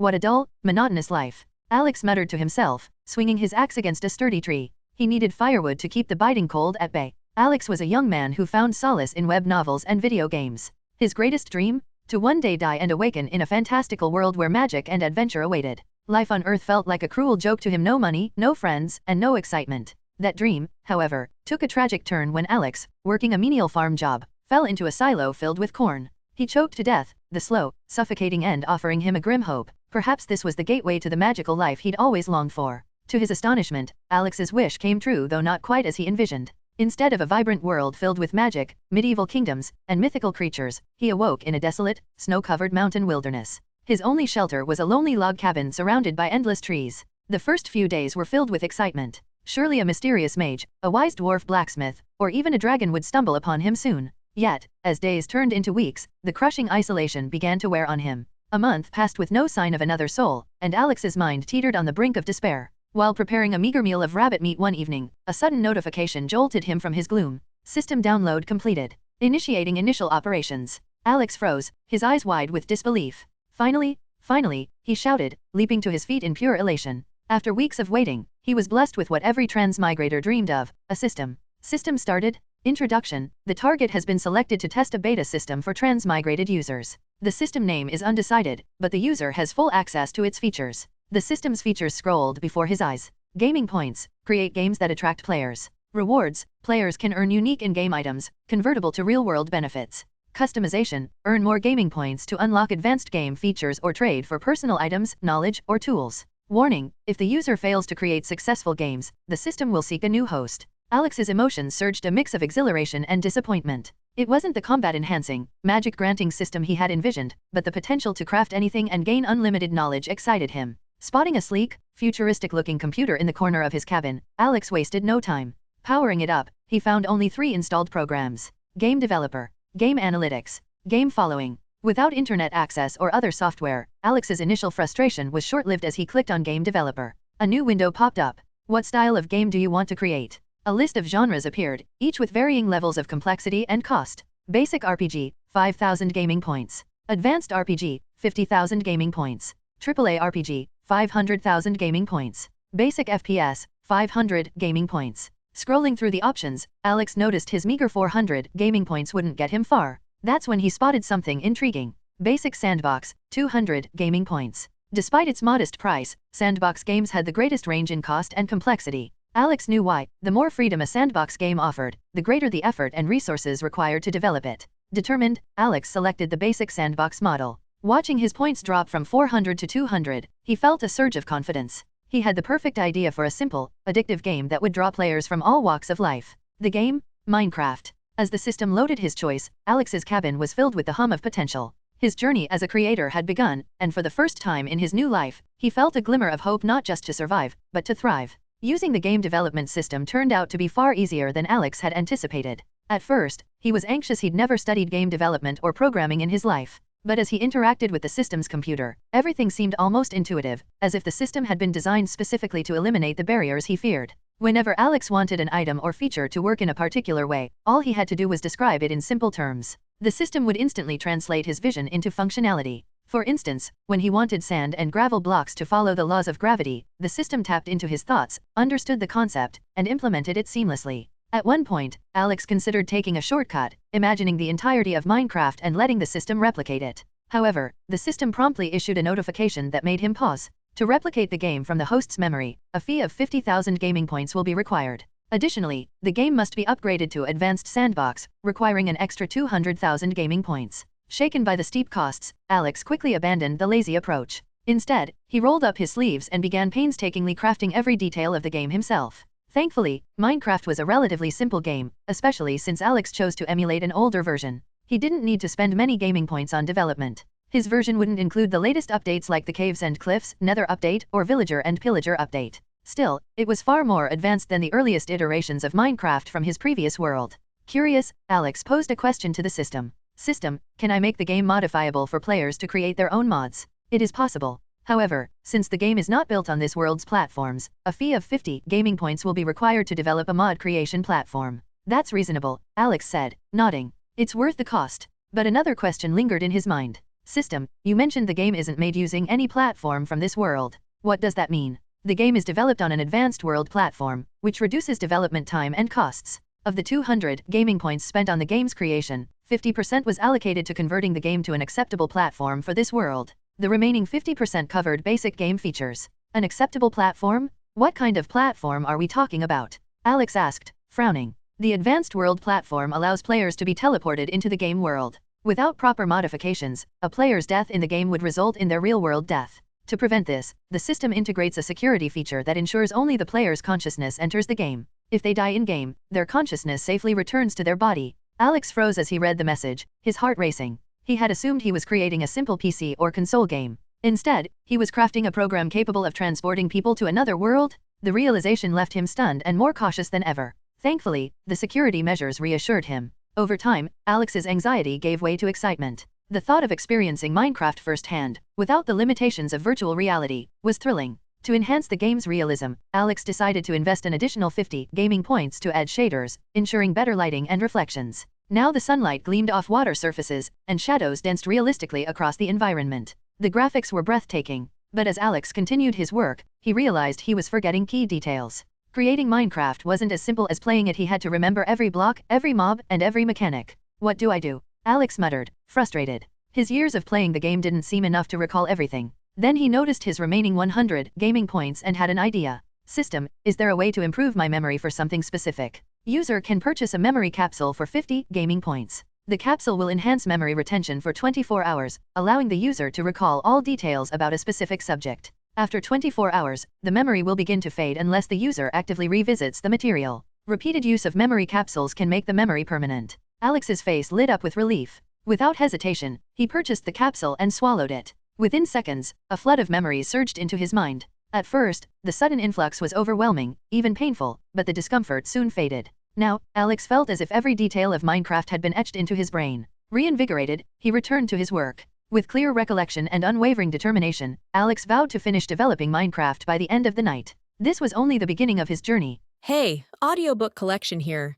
What a dull, monotonous life. Alex muttered to himself, swinging his axe against a sturdy tree. He needed firewood to keep the biting cold at bay. Alex was a young man who found solace in web novels and video games. His greatest dream? To one day die and awaken in a fantastical world where magic and adventure awaited. Life on Earth felt like a cruel joke to him. No money, no friends, and no excitement. That dream, however, took a tragic turn when Alex, working a menial farm job, fell into a silo filled with corn. He choked to death, the slow, suffocating end offering him a grim hope. Perhaps this was the gateway to the magical life he'd always longed for. To his astonishment, Alex's wish came true, though not quite as he envisioned. Instead of a vibrant world filled with magic, medieval kingdoms, and mythical creatures, he awoke in a desolate, snow-covered mountain wilderness. His only shelter was a lonely log cabin surrounded by endless trees. The first few days were filled with excitement. Surely a mysterious mage, a wise dwarf blacksmith, or even a dragon would stumble upon him soon. Yet, as days turned into weeks, the crushing isolation began to wear on him. A month passed with no sign of another soul, and Alex's mind teetered on the brink of despair. While preparing a meager meal of rabbit meat one evening, a sudden notification jolted him from his gloom. System download completed. Initiating initial operations. Alex froze, his eyes wide with disbelief. Finally, he shouted, leaping to his feet in pure elation. After weeks of waiting, he was blessed with what every transmigrator dreamed of, a system. System started. Introduction. The target has been selected to test a beta system for transmigrated users. The system name is undecided, but the user has full access to its features. The system's features scrolled before his eyes. Gaming points. Create games that attract players. Rewards. Players can earn unique in-game items, convertible to real-world benefits. Customization. Earn more gaming points to unlock advanced game features or trade for personal items, knowledge, or tools. Warning. If the user fails to create successful games, the system will seek a new host. Alex's emotions surged, a mix of exhilaration and disappointment. It wasn't the combat-enhancing, magic-granting system he had envisioned, but the potential to craft anything and gain unlimited knowledge excited him. Spotting a sleek, futuristic-looking computer in the corner of his cabin, Alex wasted no time. Powering it up, he found only 3 installed programs. Game Developer, Game Analytics, Game Following. Without internet access or other software, Alex's initial frustration was short-lived as he clicked on Game Developer. A new window popped up. What style of game do you want to create? A list of genres appeared, each with varying levels of complexity and cost. Basic RPG, 5,000 gaming points. Advanced RPG, 50,000 gaming points. AAA RPG, 500,000 gaming points. Basic FPS, 500 gaming points. Scrolling through the options, Alex noticed his meager 400 gaming points wouldn't get him far. That's when he spotted something intriguing. Basic Sandbox, 200 gaming points. Despite its modest price, sandbox games had the greatest range in cost and complexity. Alex knew why. The more freedom a sandbox game offered, the greater the effort and resources required to develop it. Determined, Alex selected the basic sandbox model. Watching his points drop from 400 to 200, he felt a surge of confidence. He had the perfect idea for a simple, addictive game that would draw players from all walks of life. The game? Minecraft. As the system loaded his choice, Alex's cabin was filled with the hum of potential. His journey as a creator had begun, and for the first time in his new life, he felt a glimmer of hope, not just to survive, but to thrive. Using the game development system turned out to be far easier than Alex had anticipated. At first, he was anxious. He'd never studied game development or programming in his life. But as he interacted with the system's computer, everything seemed almost intuitive, as if the system had been designed specifically to eliminate the barriers he feared. Whenever Alex wanted an item or feature to work in a particular way, all he had to do was describe it in simple terms. The system would instantly translate his vision into functionality. For instance, when he wanted sand and gravel blocks to follow the laws of gravity, the system tapped into his thoughts, understood the concept, and implemented it seamlessly. At one point, Alex considered taking a shortcut, imagining the entirety of Minecraft and letting the system replicate it. However, the system promptly issued a notification that made him pause. To replicate the game from the host's memory, a fee of 50,000 gaming points will be required. Additionally, the game must be upgraded to Advanced Sandbox, requiring an extra 200,000 gaming points. Shaken by the steep costs, Alex quickly abandoned the lazy approach. Instead, he rolled up his sleeves and began painstakingly crafting every detail of the game himself. Thankfully, Minecraft was a relatively simple game, especially since Alex chose to emulate an older version. He didn't need to spend many gaming points on development. His version wouldn't include the latest updates like the Caves and Cliffs, Nether update, or Villager and Pillager update. Still, it was far more advanced than the earliest iterations of Minecraft from his previous world. Curious, Alex posed a question to the system. System, can I make the game modifiable for players to create their own mods? It is possible. However, since the game is not built on this world's platforms, a fee of 50 gaming points will be required to develop a mod creation platform. That's reasonable, Alex said, nodding. It's worth the cost. But another question lingered in his mind. System, you mentioned the game isn't made using any platform from this world. What does that mean? The game is developed on an advanced world platform, which reduces development time and costs. Of the 200 gaming points spent on the game's creation, 50% was allocated to converting the game to an acceptable platform for this world. The remaining 50% covered basic game features. An acceptable platform? What kind of platform are we talking about? Alex asked, frowning. The advanced world platform allows players to be teleported into the game world. Without proper modifications, a player's death in the game would result in their real-world death. To prevent this, the system integrates a security feature that ensures only the player's consciousness enters the game. If they die in-game, their consciousness safely returns to their body. Alex froze as he read the message, his heart racing. He had assumed he was creating a simple PC or console game. Instead, he was crafting a program capable of transporting people to another world. The realization left him stunned and more cautious than ever. Thankfully, the security measures reassured him. Over time, Alex's anxiety gave way to excitement. The thought of experiencing Minecraft firsthand, without the limitations of virtual reality, was thrilling. To enhance the game's realism, Alex decided to invest an additional 50 gaming points to add shaders, ensuring better lighting and reflections. Now the sunlight gleamed off water surfaces, and shadows danced realistically across the environment. The graphics were breathtaking, but as Alex continued his work, he realized he was forgetting key details. Creating Minecraft wasn't as simple as playing it. He had to remember every block, every mob, and every mechanic. What do I do? Alex muttered, frustrated. His years of playing the game didn't seem enough to recall everything. Then he noticed his remaining 100 gaming points and had an idea. System, is there a way to improve my memory for something specific? User can purchase a memory capsule for 50 gaming points. The capsule will enhance memory retention for 24 hours, allowing the user to recall all details about a specific subject. After 24 hours, the memory will begin to fade unless the user actively revisits the material. Repeated use of memory capsules can make the memory permanent. Alex's face lit up with relief. Without hesitation, he purchased the capsule and swallowed it. Within seconds, a flood of memories surged into his mind. At first, the sudden influx was overwhelming, even painful, but the discomfort soon faded. Now, Alex felt as if every detail of Minecraft had been etched into his brain. Reinvigorated, he returned to his work. With clear recollection and unwavering determination, Alex vowed to finish developing Minecraft by the end of the night. This was only the beginning of his journey. Hey, audiobook collection here.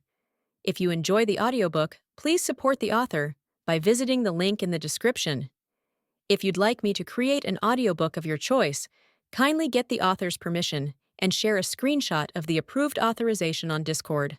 If you enjoy the audiobook, please support the author by visiting the link in the description. If you'd like me to create an audiobook of your choice, kindly get the author's permission and share a screenshot of the approved authorization on Discord.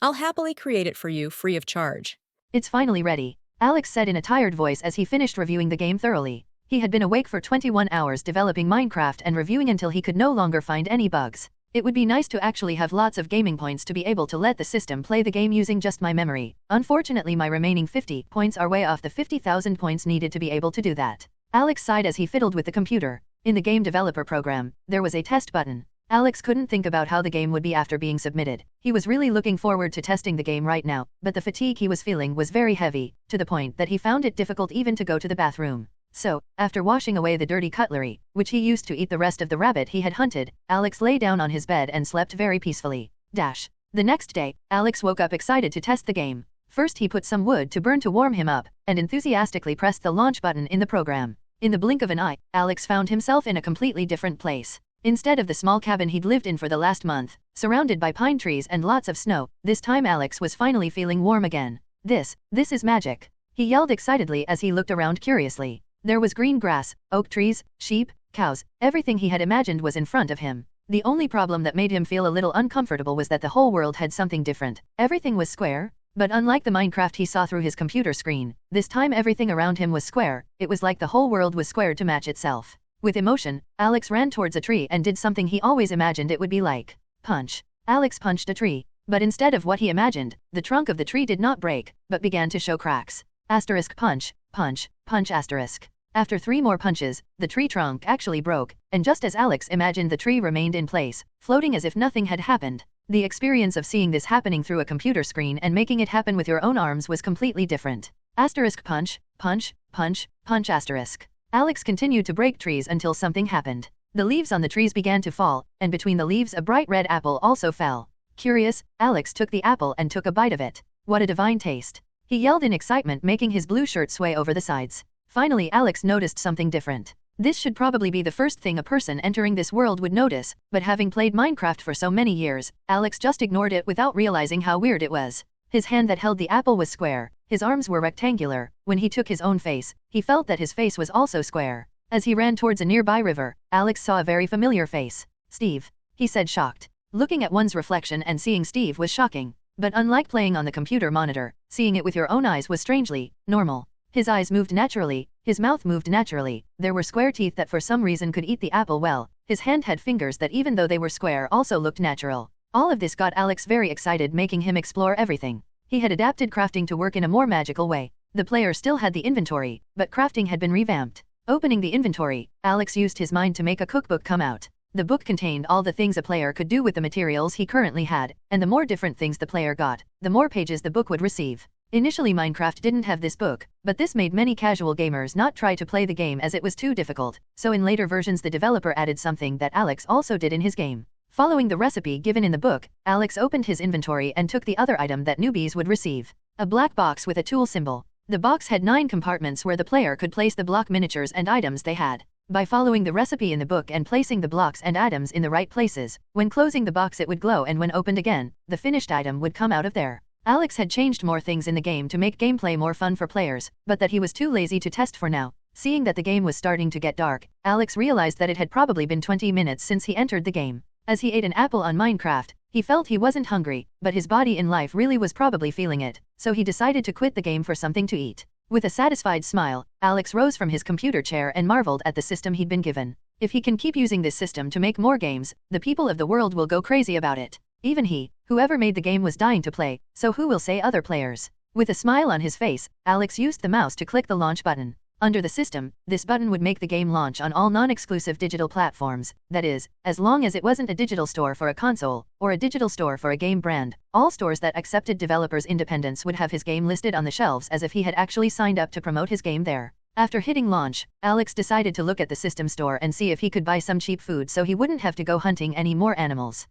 I'll happily create it for you free of charge. It's finally ready, Alex said in a tired voice as he finished reviewing the game thoroughly. He had been awake for 21 hours developing Minecraft and reviewing until he could no longer find any bugs. It would be nice to actually have lots of gaming points to be able to let the system play the game using just my memory. Unfortunately, my remaining 50 points are way off the 50,000 points needed to be able to do that. Alex sighed as he fiddled with the computer. In the game developer program, there was a test button. Alex couldn't think about how the game would be after being submitted. He was really looking forward to testing the game right now, but the fatigue he was feeling was very heavy, to the point that he found it difficult even to go to the bathroom. So, after washing away the dirty cutlery, which he used to eat the rest of the rabbit he had hunted, Alex lay down on his bed and slept very peacefully. The next day, Alex woke up excited to test the game. First he put some wood to burn to warm him up, and enthusiastically pressed the launch button in the program. In the blink of an eye, Alex found himself in a completely different place. Instead of the small cabin he'd lived in for the last month, surrounded by pine trees and lots of snow, this time Alex was finally feeling warm again. This is magic. He yelled excitedly as he looked around curiously. There was green grass, oak trees, sheep, cows, everything he had imagined was in front of him. The only problem that made him feel a little uncomfortable was that the whole world had something different. Everything was square, but unlike the Minecraft he saw through his computer screen, this time everything around him was square. It was like the whole world was squared to match itself. With emotion, Alex ran towards a tree and did something he always imagined it would be like. Punch. Alex punched a tree. But instead of what he imagined, the trunk of the tree did not break, but began to show cracks. Asterisk punch, punch, punch asterisk. After 3 more punches, the tree trunk actually broke, and just as Alex imagined, the tree remained in place, floating as if nothing had happened. The experience of seeing this happening through a computer screen and making it happen with your own arms was completely different. Asterisk punch, punch, punch, punch asterisk. Alex continued to break trees until something happened. The leaves on the trees began to fall, and between the leaves a bright red apple also fell. Curious, Alex took the apple and took a bite of it. What a divine taste! He yelled in excitement, making his blue shirt sway over the sides. Finally, Alex noticed something different. This should probably be the first thing a person entering this world would notice, but having played Minecraft for so many years, Alex just ignored it without realizing how weird it was. His hand that held the apple was square, his arms were rectangular. When he took his own face, he felt that his face was also square. As he ran towards a nearby river, Alex saw a very familiar face. Steve, he said, shocked. Looking at one's reflection and seeing Steve was shocking. But unlike playing on the computer monitor, seeing it with your own eyes was strangely normal. His eyes moved naturally, his mouth moved naturally, there were square teeth that for some reason could eat the apple well, his hand had fingers that even though they were square also looked natural. All of this got Alex very excited, making him explore everything. He had adapted crafting to work in a more magical way. The player still had the inventory, but crafting had been revamped. Opening the inventory, Alex used his mind to make a cookbook come out. The book contained all the things a player could do with the materials he currently had, and the more different things the player got, the more pages the book would receive. Initially Minecraft didn't have this book, but this made many casual gamers not try to play the game as it was too difficult, so in later versions the developer added something that Alex also did in his game. Following the recipe given in the book, Alex opened his inventory and took the other item that newbies would receive. A black box with a tool symbol. The box had 9 compartments where the player could place the block miniatures and items they had. By following the recipe in the book and placing the blocks and items in the right places, when closing the box it would glow, and when opened again, the finished item would come out of there. Alex had changed more things in the game to make gameplay more fun for players, but that he was too lazy to test for now. Seeing that the game was starting to get dark, Alex realized that it had probably been 20 minutes since he entered the game. As he ate an apple on Minecraft, he felt he wasn't hungry, but his body in life really was probably feeling it, so he decided to quit the game for something to eat. With a satisfied smile, Alex rose from his computer chair and marveled at the system he'd been given. If he can keep using this system to make more games, the people of the world will go crazy about it. Even he, whoever made the game, was dying to play, so who will say other players? With a smile on his face, Alex used the mouse to click the launch button. Under the system, this button would make the game launch on all non-exclusive digital platforms, that is, as long as it wasn't a digital store for a console, or a digital store for a game brand. All stores that accepted developers' independence would have his game listed on the shelves as if he had actually signed up to promote his game there. After hitting launch, Alex decided to look at the system store and see if he could buy some cheap food so he wouldn't have to go hunting any more animals.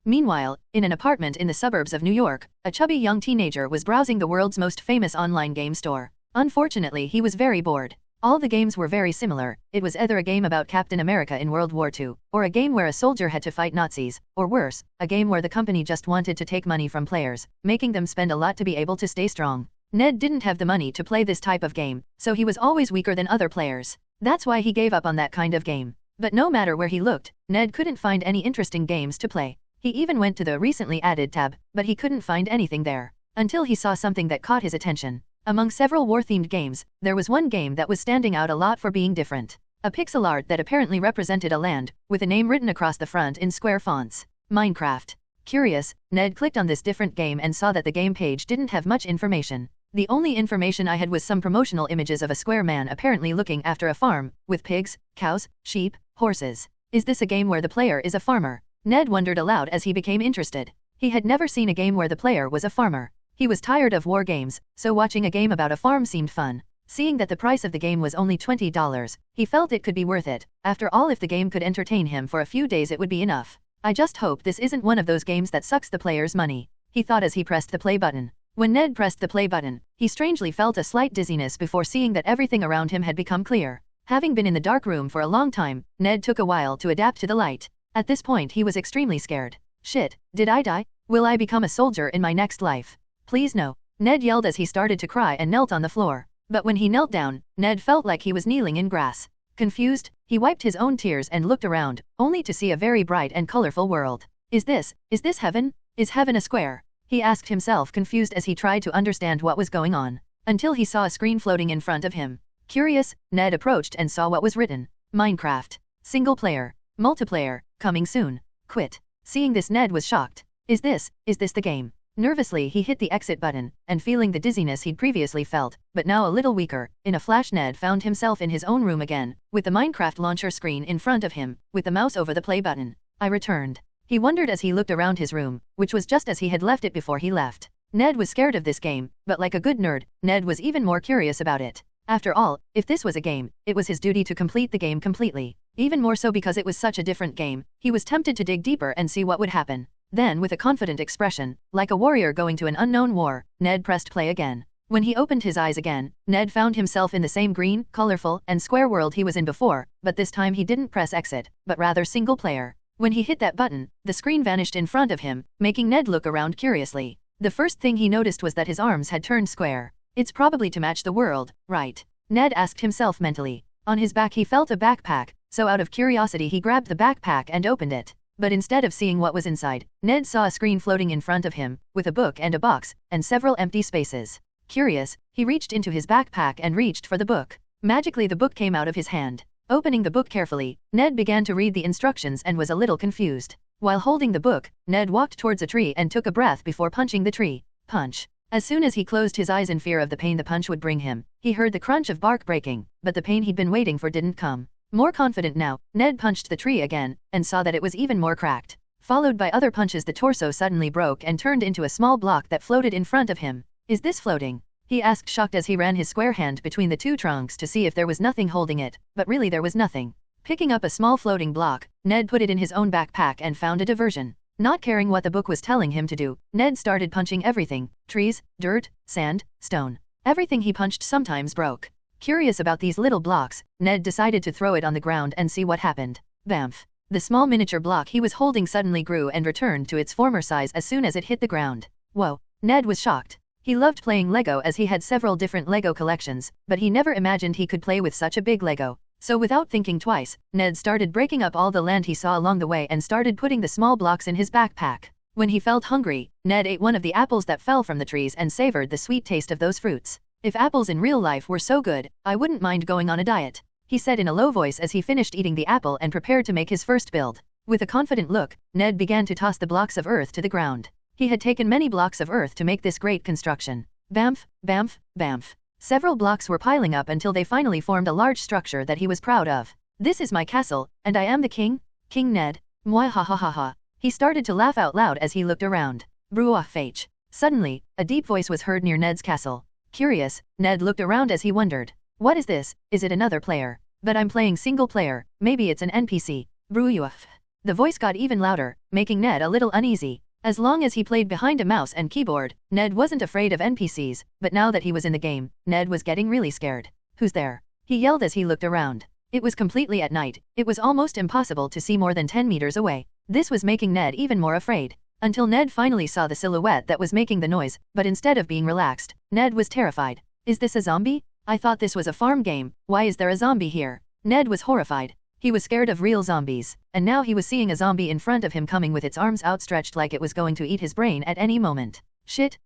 Meanwhile, in an apartment in the suburbs of New York, a chubby young teenager was browsing the world's most famous online game store. Unfortunately, he was very bored. All the games were very similar. It was either a game about Captain America in World War II, or a game where a soldier had to fight Nazis, or worse, a game where the company just wanted to take money from players, making them spend a lot to be able to stay strong. Ned didn't have the money to play this type of game, so he was always weaker than other players. That's why he gave up on that kind of game. But no matter where he looked, Ned couldn't find any interesting games to play. He even went to the recently added tab, but he couldn't find anything there. Until he saw something that caught his attention. Among several war-themed games, there was one game that was standing out a lot for being different. A pixel art that apparently represented a land, with a name written across the front in square fonts. Minecraft. Curious, Ned clicked on this different game and saw that the game page didn't have much information. The only information I had was some promotional images of a square man apparently looking after a farm, with pigs, cows, sheep, horses. Is this a game where the player is a farmer? Ned wondered aloud as he became interested. He had never seen a game where the player was a farmer. He was tired of war games, so watching a game about a farm seemed fun. Seeing that the price of the game was only $20, he felt it could be worth it. After all, if the game could entertain him for a few days it would be enough. I just hope this isn't one of those games that sucks the player's money, he thought as he pressed the play button. When Ned pressed the play button, he strangely felt a slight dizziness before seeing that everything around him had become clear. Having been in the dark room for a long time, Ned took a while to adapt to the light. At this point he was extremely scared. Shit, did I die? Will I become a soldier in my next life? Please no. Ned yelled as he started to cry and knelt on the floor. But when he knelt down, Ned felt like he was kneeling in grass. Confused, he wiped his own tears and looked around, only to see a very bright and colorful world. Is this heaven? Is heaven a square? He asked himself, confused as he tried to understand what was going on. Until he saw a screen floating in front of him. Curious, Ned approached and saw what was written. Minecraft. Single player. Multiplayer. Coming soon. Quit. Seeing this, Ned was shocked. Is this the game? Nervously he hit the exit button, and feeling the dizziness he'd previously felt, but now a little weaker, in a flash Ned found himself in his own room again, with the Minecraft launcher screen in front of him, with the mouse over the play button. I returned. He wondered as he looked around his room, which was just as he had left it before he left. Ned was scared of this game, but like a good nerd, Ned was even more curious about it. After all, if this was a game, it was his duty to complete the game completely. Even more so because it was such a different game, he was tempted to dig deeper and see what would happen. Then, with a confident expression, like a warrior going to an unknown war, Ned pressed play again. When he opened his eyes again, Ned found himself in the same green, colorful, and square world he was in before, but this time he didn't press exit, but rather single player. When he hit that button, the screen vanished in front of him, making Ned look around curiously. The first thing he noticed was that his arms had turned square. It's probably to match the world, right? Ned asked himself mentally. On his back he felt a backpack, so out of curiosity he grabbed the backpack and opened it. But instead of seeing what was inside, Ned saw a screen floating in front of him, with a book and a box, and several empty spaces. Curious, he reached into his backpack and reached for the book. Magically the book came out of his hand. Opening the book carefully, Ned began to read the instructions and was a little confused. While holding the book, Ned walked towards a tree and took a breath before punching the tree. Punch. As soon as he closed his eyes in fear of the pain the punch would bring him, he heard the crunch of bark breaking, but the pain he'd been waiting for didn't come. More confident now, Ned punched the tree again, and saw that it was even more cracked. Followed by other punches, the torso suddenly broke and turned into a small block that floated in front of him. Is this floating? He asked, shocked as he ran his square hand between the two trunks to see if there was nothing holding it, but really there was nothing. Picking up a small floating block, Ned put it in his own backpack and found a diversion. Not caring what the book was telling him to do, Ned started punching everything: trees, dirt, sand, stone. Everything he punched sometimes broke. Curious about these little blocks, Ned decided to throw it on the ground and see what happened. Bamf! The small miniature block he was holding suddenly grew and returned to its former size as soon as it hit the ground. Whoa! Ned was shocked. He loved playing Lego as he had several different Lego collections, but he never imagined he could play with such a big Lego. So without thinking twice, Ned started breaking up all the land he saw along the way and started putting the small blocks in his backpack. When he felt hungry, Ned ate one of the apples that fell from the trees and savored the sweet taste of those fruits. If apples in real life were so good, I wouldn't mind going on a diet, he said in a low voice as he finished eating the apple and prepared to make his first build. With a confident look, Ned began to toss the blocks of earth to the ground. He had taken many blocks of earth to make this great construction. Bamf, bamf, bamf. Several blocks were piling up until they finally formed a large structure that he was proud of. This is my castle, and I am the king, King Ned. Mwahahaha. He started to laugh out loud as he looked around. Bruafh. Suddenly, a deep voice was heard near Ned's castle. Curious, Ned looked around as he wondered. What is this? Is it another player? But I'm playing single player, maybe it's an NPC. Bruafh. The voice got even louder, making Ned a little uneasy. As long as he played behind a mouse and keyboard, Ned wasn't afraid of NPCs, but now that he was in the game, Ned was getting really scared. Who's there? He yelled as he looked around. It was completely at night. It was almost impossible to see more than 10 meters away. This was making Ned even more afraid. Until Ned finally saw the silhouette that was making the noise, but instead of being relaxed, Ned was terrified. Is this a zombie? I thought this was a farm game. Why is there a zombie here? Ned was horrified. He was scared of real zombies, and now he was seeing a zombie in front of him coming with its arms outstretched like it was going to eat his brain at any moment. Shit.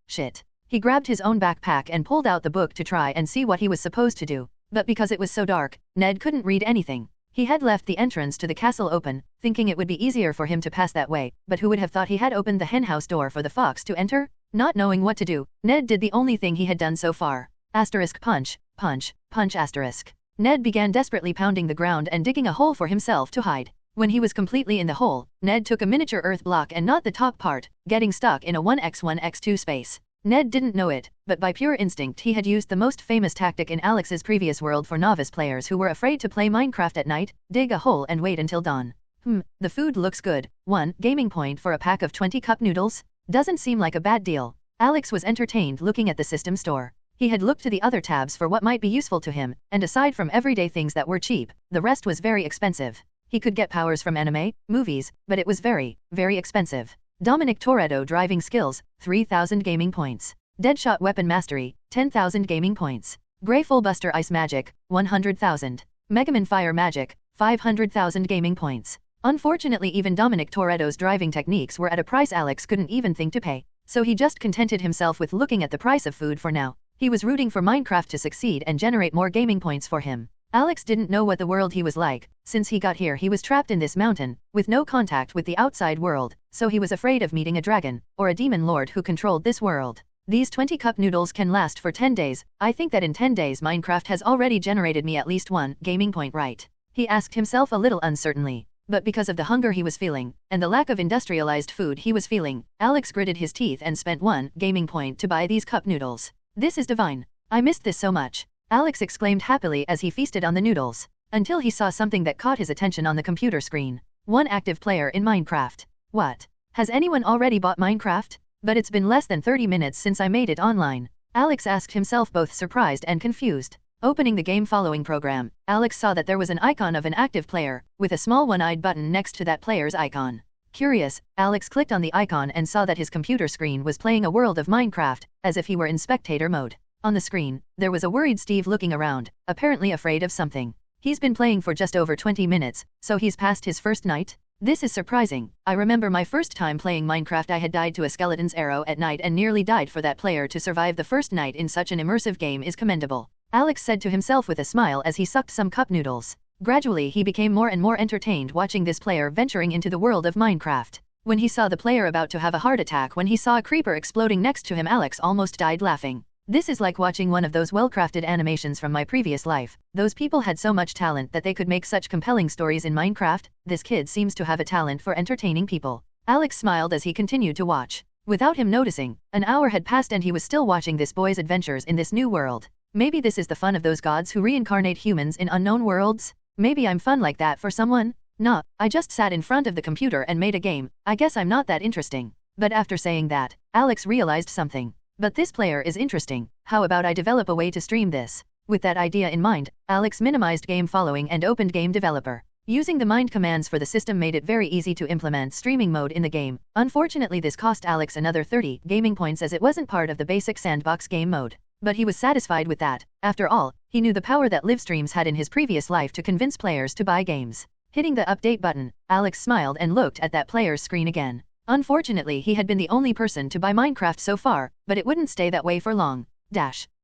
He grabbed his own backpack and pulled out the book to try and see what he was supposed to do, but because it was so dark, Ned couldn't read anything. He had left the entrance to the castle open, thinking it would be easier for him to pass that way, but who would have thought he had opened the henhouse door for the fox to enter? Not knowing what to do, Ned did the only thing he had done so far. Asterisk punch, punch, punch asterisk. Ned began desperately pounding the ground and digging a hole for himself to hide. When he was completely in the hole, Ned took a miniature earth block and not the top part, getting stuck in a 1x1x2 space. Ned didn't know it, but by pure instinct he had used the most famous tactic in Alex's previous world for novice players who were afraid to play Minecraft at night: dig a hole and wait until dawn. The food looks good. 1 gaming point for a pack of 20 cup noodles? Doesn't seem like a bad deal. Alex was entertained looking at the system store. He had looked to the other tabs for what might be useful to him, and aside from everyday things that were cheap, the rest was very expensive. He could get powers from anime, movies, but it was very, very expensive. Dominic Toretto driving skills, 3,000 gaming points. Deadshot weapon mastery, 10,000 gaming points. Grey Fullbuster ice magic, 100,000. Megaman fire magic, 500,000 gaming points. Unfortunately, even Dominic Toretto's driving techniques were at a price Alex couldn't even think to pay, so he just contented himself with looking at the price of food for now. He was rooting for Minecraft to succeed and generate more gaming points for him. Alex didn't know what the world he was like. Since he got here he was trapped in this mountain, with no contact with the outside world, so he was afraid of meeting a dragon, or a demon lord who controlled this world. These 20 cup noodles can last for 10 days, I think that in 10 days Minecraft has already generated me at least 1 gaming point, right? He asked himself a little uncertainly. But because of the hunger he was feeling, and the lack of industrialized food he was feeling, Alex gritted his teeth and spent 1 gaming point to buy these cup noodles. This is divine. I missed this so much, Alex exclaimed happily as he feasted on the noodles, until he saw something that caught his attention on the computer screen. 1 active player in Minecraft. What? Has anyone already bought Minecraft? But it's been less than 30 minutes since I made it online. Alex asked himself, both surprised and confused. Opening the game following program, Alex saw that there was an icon of an active player, with a small one-eyed button next to that player's icon. Curious, Alex clicked on the icon and saw that his computer screen was playing a world of Minecraft, as if he were in spectator mode. On the screen, there was a worried Steve looking around, apparently afraid of something. He's been playing for just over 20 minutes, so he's past his first night? This is surprising. I remember my first time playing Minecraft, I had died to a skeleton's arrow at night and nearly died. For that player to survive the first night in such an immersive game is commendable. Alex said to himself with a smile as he sucked some cup noodles. Gradually he became more and more entertained watching this player venturing into the world of Minecraft. When he saw the player about to have a heart attack when he saw a creeper exploding next to him, Alex almost died laughing. This is like watching one of those well-crafted animations from my previous life. Those people had so much talent that they could make such compelling stories in Minecraft. This kid seems to have a talent for entertaining people. Alex smiled as he continued to watch. Without him noticing, an hour had passed and he was still watching this boy's adventures in this new world. Maybe this is the fun of those gods who reincarnate humans in unknown worlds? Maybe I'm fun like that for someone? Nah, I just sat in front of the computer and made a game. I guess I'm not that interesting. But after saying that, Alex realized something. But this player is interesting. How about I develop a way to stream this? With that idea in mind, Alex minimized game following and opened Game Developer. Using the mind commands for the system made it very easy to implement streaming mode in the game. Unfortunately, this cost Alex another 30 gaming points as it wasn't part of the basic sandbox game mode. But he was satisfied with that. After all, he knew the power that live streams had in his previous life to convince players to buy games. Hitting the update button, Alex smiled and looked at that player's screen again. Unfortunately, he had been the only person to buy Minecraft so far, but it wouldn't stay that way for long.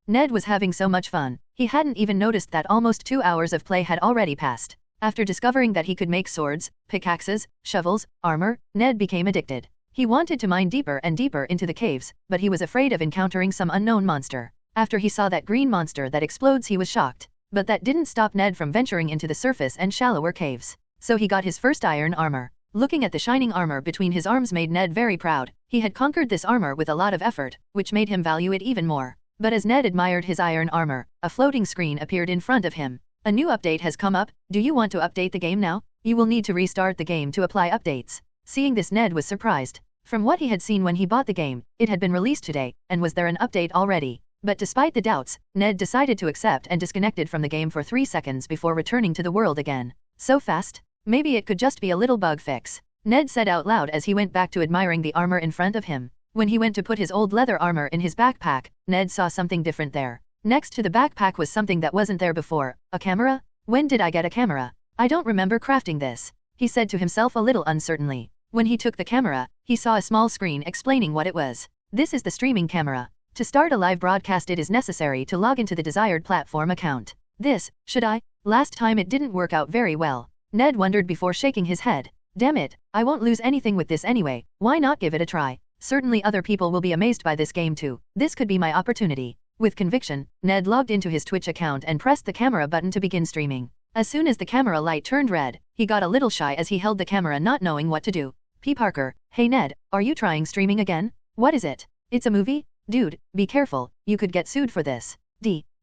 Ned was having so much fun, he hadn't even noticed that almost 2 hours of play had already passed. After discovering that he could make swords, pickaxes, shovels, armor, Ned became addicted. He wanted to mine deeper and deeper into the caves, but he was afraid of encountering some unknown monster. After he saw that green monster that explodes, he was shocked. But that didn't stop Ned from venturing into the surface and shallower caves. So he got his first iron armor. Looking at the shining armor between his arms made Ned very proud. He had conquered this armor with a lot of effort, which made him value it even more. But as Ned admired his iron armor, a floating screen appeared in front of him. A new update has come up. Do you want to update the game now? You will need to restart the game to apply updates. Seeing this, Ned was surprised. From what he had seen when he bought the game, it had been released today, and was there an update already? But despite the doubts, Ned decided to accept and disconnected from the game for 3 seconds before returning to the world again. So fast? Maybe it could just be a little bug fix. Ned said out loud as he went back to admiring the armor in front of him. When he went to put his old leather armor in his backpack, Ned saw something different there. Next to the backpack was something that wasn't there before. A camera? When did I get a camera? I don't remember crafting this, he said to himself a little uncertainly. When he took the camera, he saw a small screen explaining what it was. This is the streaming camera. To start a live broadcast, it is necessary to log into the desired platform account. Should I? Last time it didn't work out very well. Ned wondered before shaking his head. Damn it, I won't lose anything with this anyway. Why not give it a try? Certainly other people will be amazed by this game too. This could be my opportunity. With conviction, Ned logged into his Twitch account and pressed the camera button to begin streaming. As soon as the camera light turned red, he got a little shy as he held the camera not knowing what to do. P. Parker, hey Ned, are you trying streaming again? What is it? It's a movie? Dude, be careful, you could get sued for this.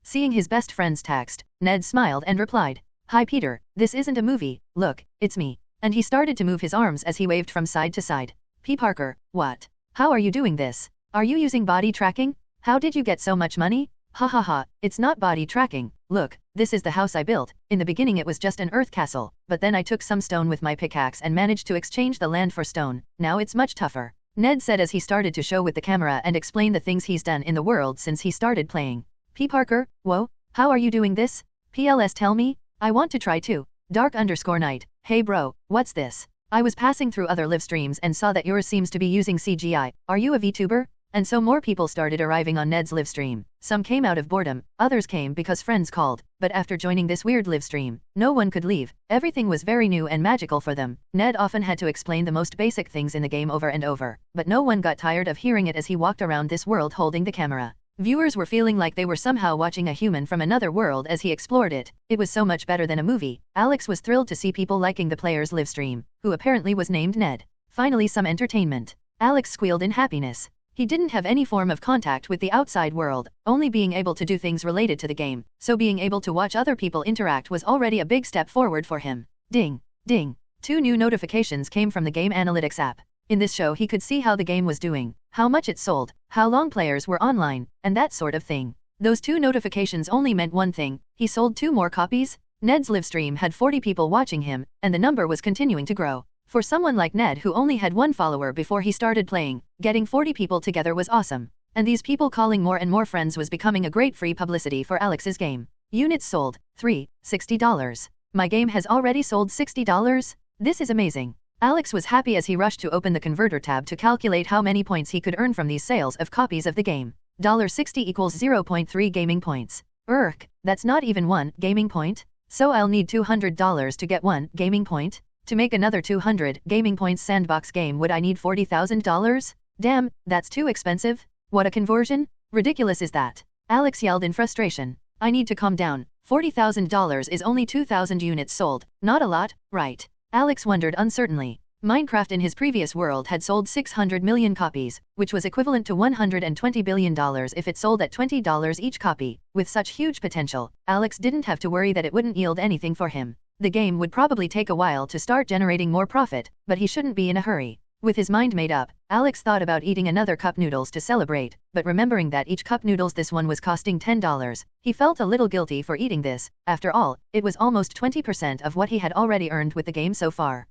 Seeing his best friend's text, Ned smiled and replied, Hi Peter, this isn't a movie, look, it's me. And he started to move his arms as he waved from side to side. P. Parker, what? How are you doing this? Are you using body tracking? How did you get so much money? Ha ha ha, it's not body tracking. Look, this is the house I built. In the beginning it was just an earth castle, but then I took some stone with my pickaxe and managed to exchange the land for stone. Now it's much tougher. Ned said as he started to show with the camera and explain the things he's done in the world since he started playing. P. Parker, whoa, how are you doing this? PLS tell me? I want to try too. Dark_night, hey bro, what's this? I was passing through other live streams and saw that yours seems to be using CGI. Are you a VTuber? And so more people started arriving on Ned's live stream. Some came out of boredom, others came because friends called, but after joining this weird live stream, no one could leave. Everything was very new and magical for them. Ned often had to explain the most basic things in the game over and over, but no one got tired of hearing it as he walked around this world holding the camera. Viewers were feeling like they were somehow watching a human from another world as he explored it. It was so much better than a movie. Alex was thrilled to see people liking the player's live stream, who apparently was named Ned. Finally some entertainment. Alex squealed in happiness. He didn't have any form of contact with the outside world, only being able to do things related to the game, so being able to watch other people interact was already a big step forward for him. Ding! Ding! 2 new notifications came from the Game Analytics app. In this show he could see how the game was doing, how much it sold, how long players were online, and that sort of thing. Those 2 notifications only meant one thing: he sold 2 more copies. Ned's live stream had 40 people watching him, and the number was continuing to grow. For someone like Ned who only had one follower before he started playing, getting 40 people together was awesome. And these people calling more and more friends was becoming a great free publicity for Alex's game. Units sold, 3, $60. My game has already sold $60? This is amazing. Alex was happy as he rushed to open the converter tab to calculate how many points he could earn from these sales of copies of the game. $60 equals 0.3 gaming points. That's not even one gaming point? So I'll need $200 to get one gaming point? To make another 200 gaming points sandbox game would I need $40,000? Damn, that's too expensive. What a conversion? Ridiculous is that? Alex yelled in frustration. I need to calm down. $40,000 is only 2,000 units sold, not a lot, right? Alex wondered uncertainly. Minecraft in his previous world had sold 600 million copies, which was equivalent to $120 billion if it sold at $20 each copy. With such huge potential, Alex didn't have to worry that it wouldn't yield anything for him. The game would probably take a while to start generating more profit, but he shouldn't be in a hurry. With his mind made up, Alex thought about eating another cup noodles to celebrate, but remembering that each cup noodles this one was costing $10, he felt a little guilty for eating this. After all, it was almost 20% of what he had already earned with the game so far.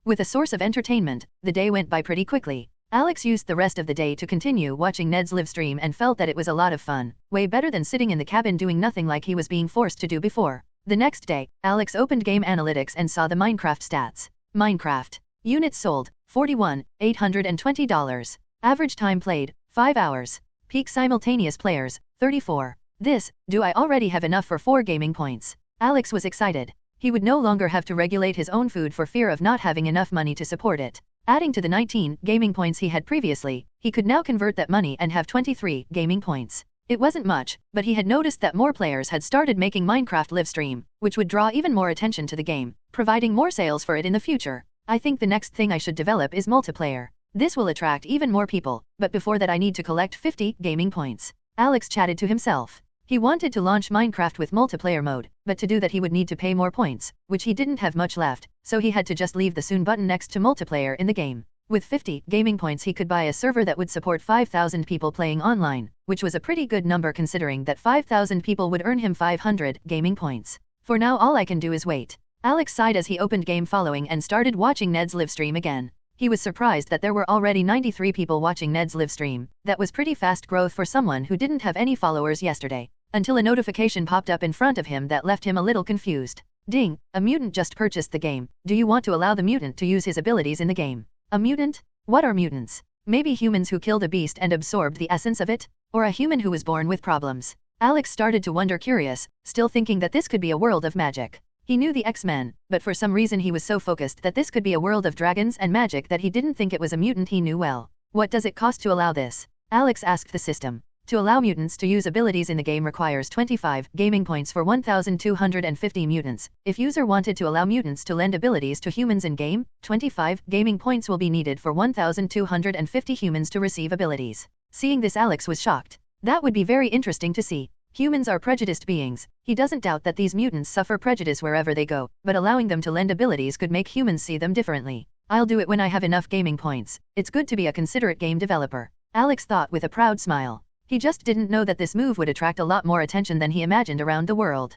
With a source of entertainment, the day went by pretty quickly. Alex used the rest of the day to continue watching Ned's livestream and felt that it was a lot of fun, way better than sitting in the cabin doing nothing like he was being forced to do before. The next day, Alex opened Game Analytics and saw the Minecraft stats. Minecraft. Units sold, 41, $820. Average time played, 5 hours. Peak simultaneous players, 34. Do I already have enough for 4 gaming points? Alex was excited. He would no longer have to regulate his own food for fear of not having enough money to support it. Adding to the 19 gaming points he had previously, he could now convert that money and have 23 gaming points. It wasn't much, but he had noticed that more players had started making Minecraft livestream, which would draw even more attention to the game, providing more sales for it in the future. I think the next thing I should develop is multiplayer. This will attract even more people, but before that I need to collect 50 gaming points. Alex chatted to himself. He wanted to launch Minecraft with multiplayer mode, but to do that he would need to pay more points, which he didn't have much left, so he had to just leave the soon button next to multiplayer in the game. With 50 gaming points he could buy a server that would support 5,000 people playing online, which was a pretty good number considering that 5,000 people would earn him 500 gaming points. For now all I can do is wait. Alex sighed as he opened Game Following and started watching Ned's livestream again. He was surprised that there were already 93 people watching Ned's livestream. That was pretty fast growth for someone who didn't have any followers yesterday. Until a notification popped up in front of him that left him a little confused. Ding, a mutant just purchased the game. Do you want to allow the mutant to use his abilities in the game? A mutant? What are mutants? Maybe humans who killed a beast and absorbed the essence of it? Or a human who was born with problems? Alex started to wonder, curious, still thinking that this could be a world of magic. He knew the X-Men, but for some reason he was so focused that this could be a world of dragons and magic that he didn't think it was a mutant he knew well. What does it cost to allow this? Alex asked the system. To allow mutants to use abilities in the game requires 25 gaming points for 1,250 mutants. If user wanted to allow mutants to lend abilities to humans in game, 25 gaming points will be needed for 1,250 humans to receive abilities. Seeing this, Alex was shocked. That would be very interesting to see. Humans are prejudiced beings. He doesn't doubt that these mutants suffer prejudice wherever they go, but allowing them to lend abilities could make humans see them differently. I'll do it when I have enough gaming points. It's good to be a considerate game developer. Alex thought with a proud smile. He just didn't know that this move would attract a lot more attention than he imagined around the world.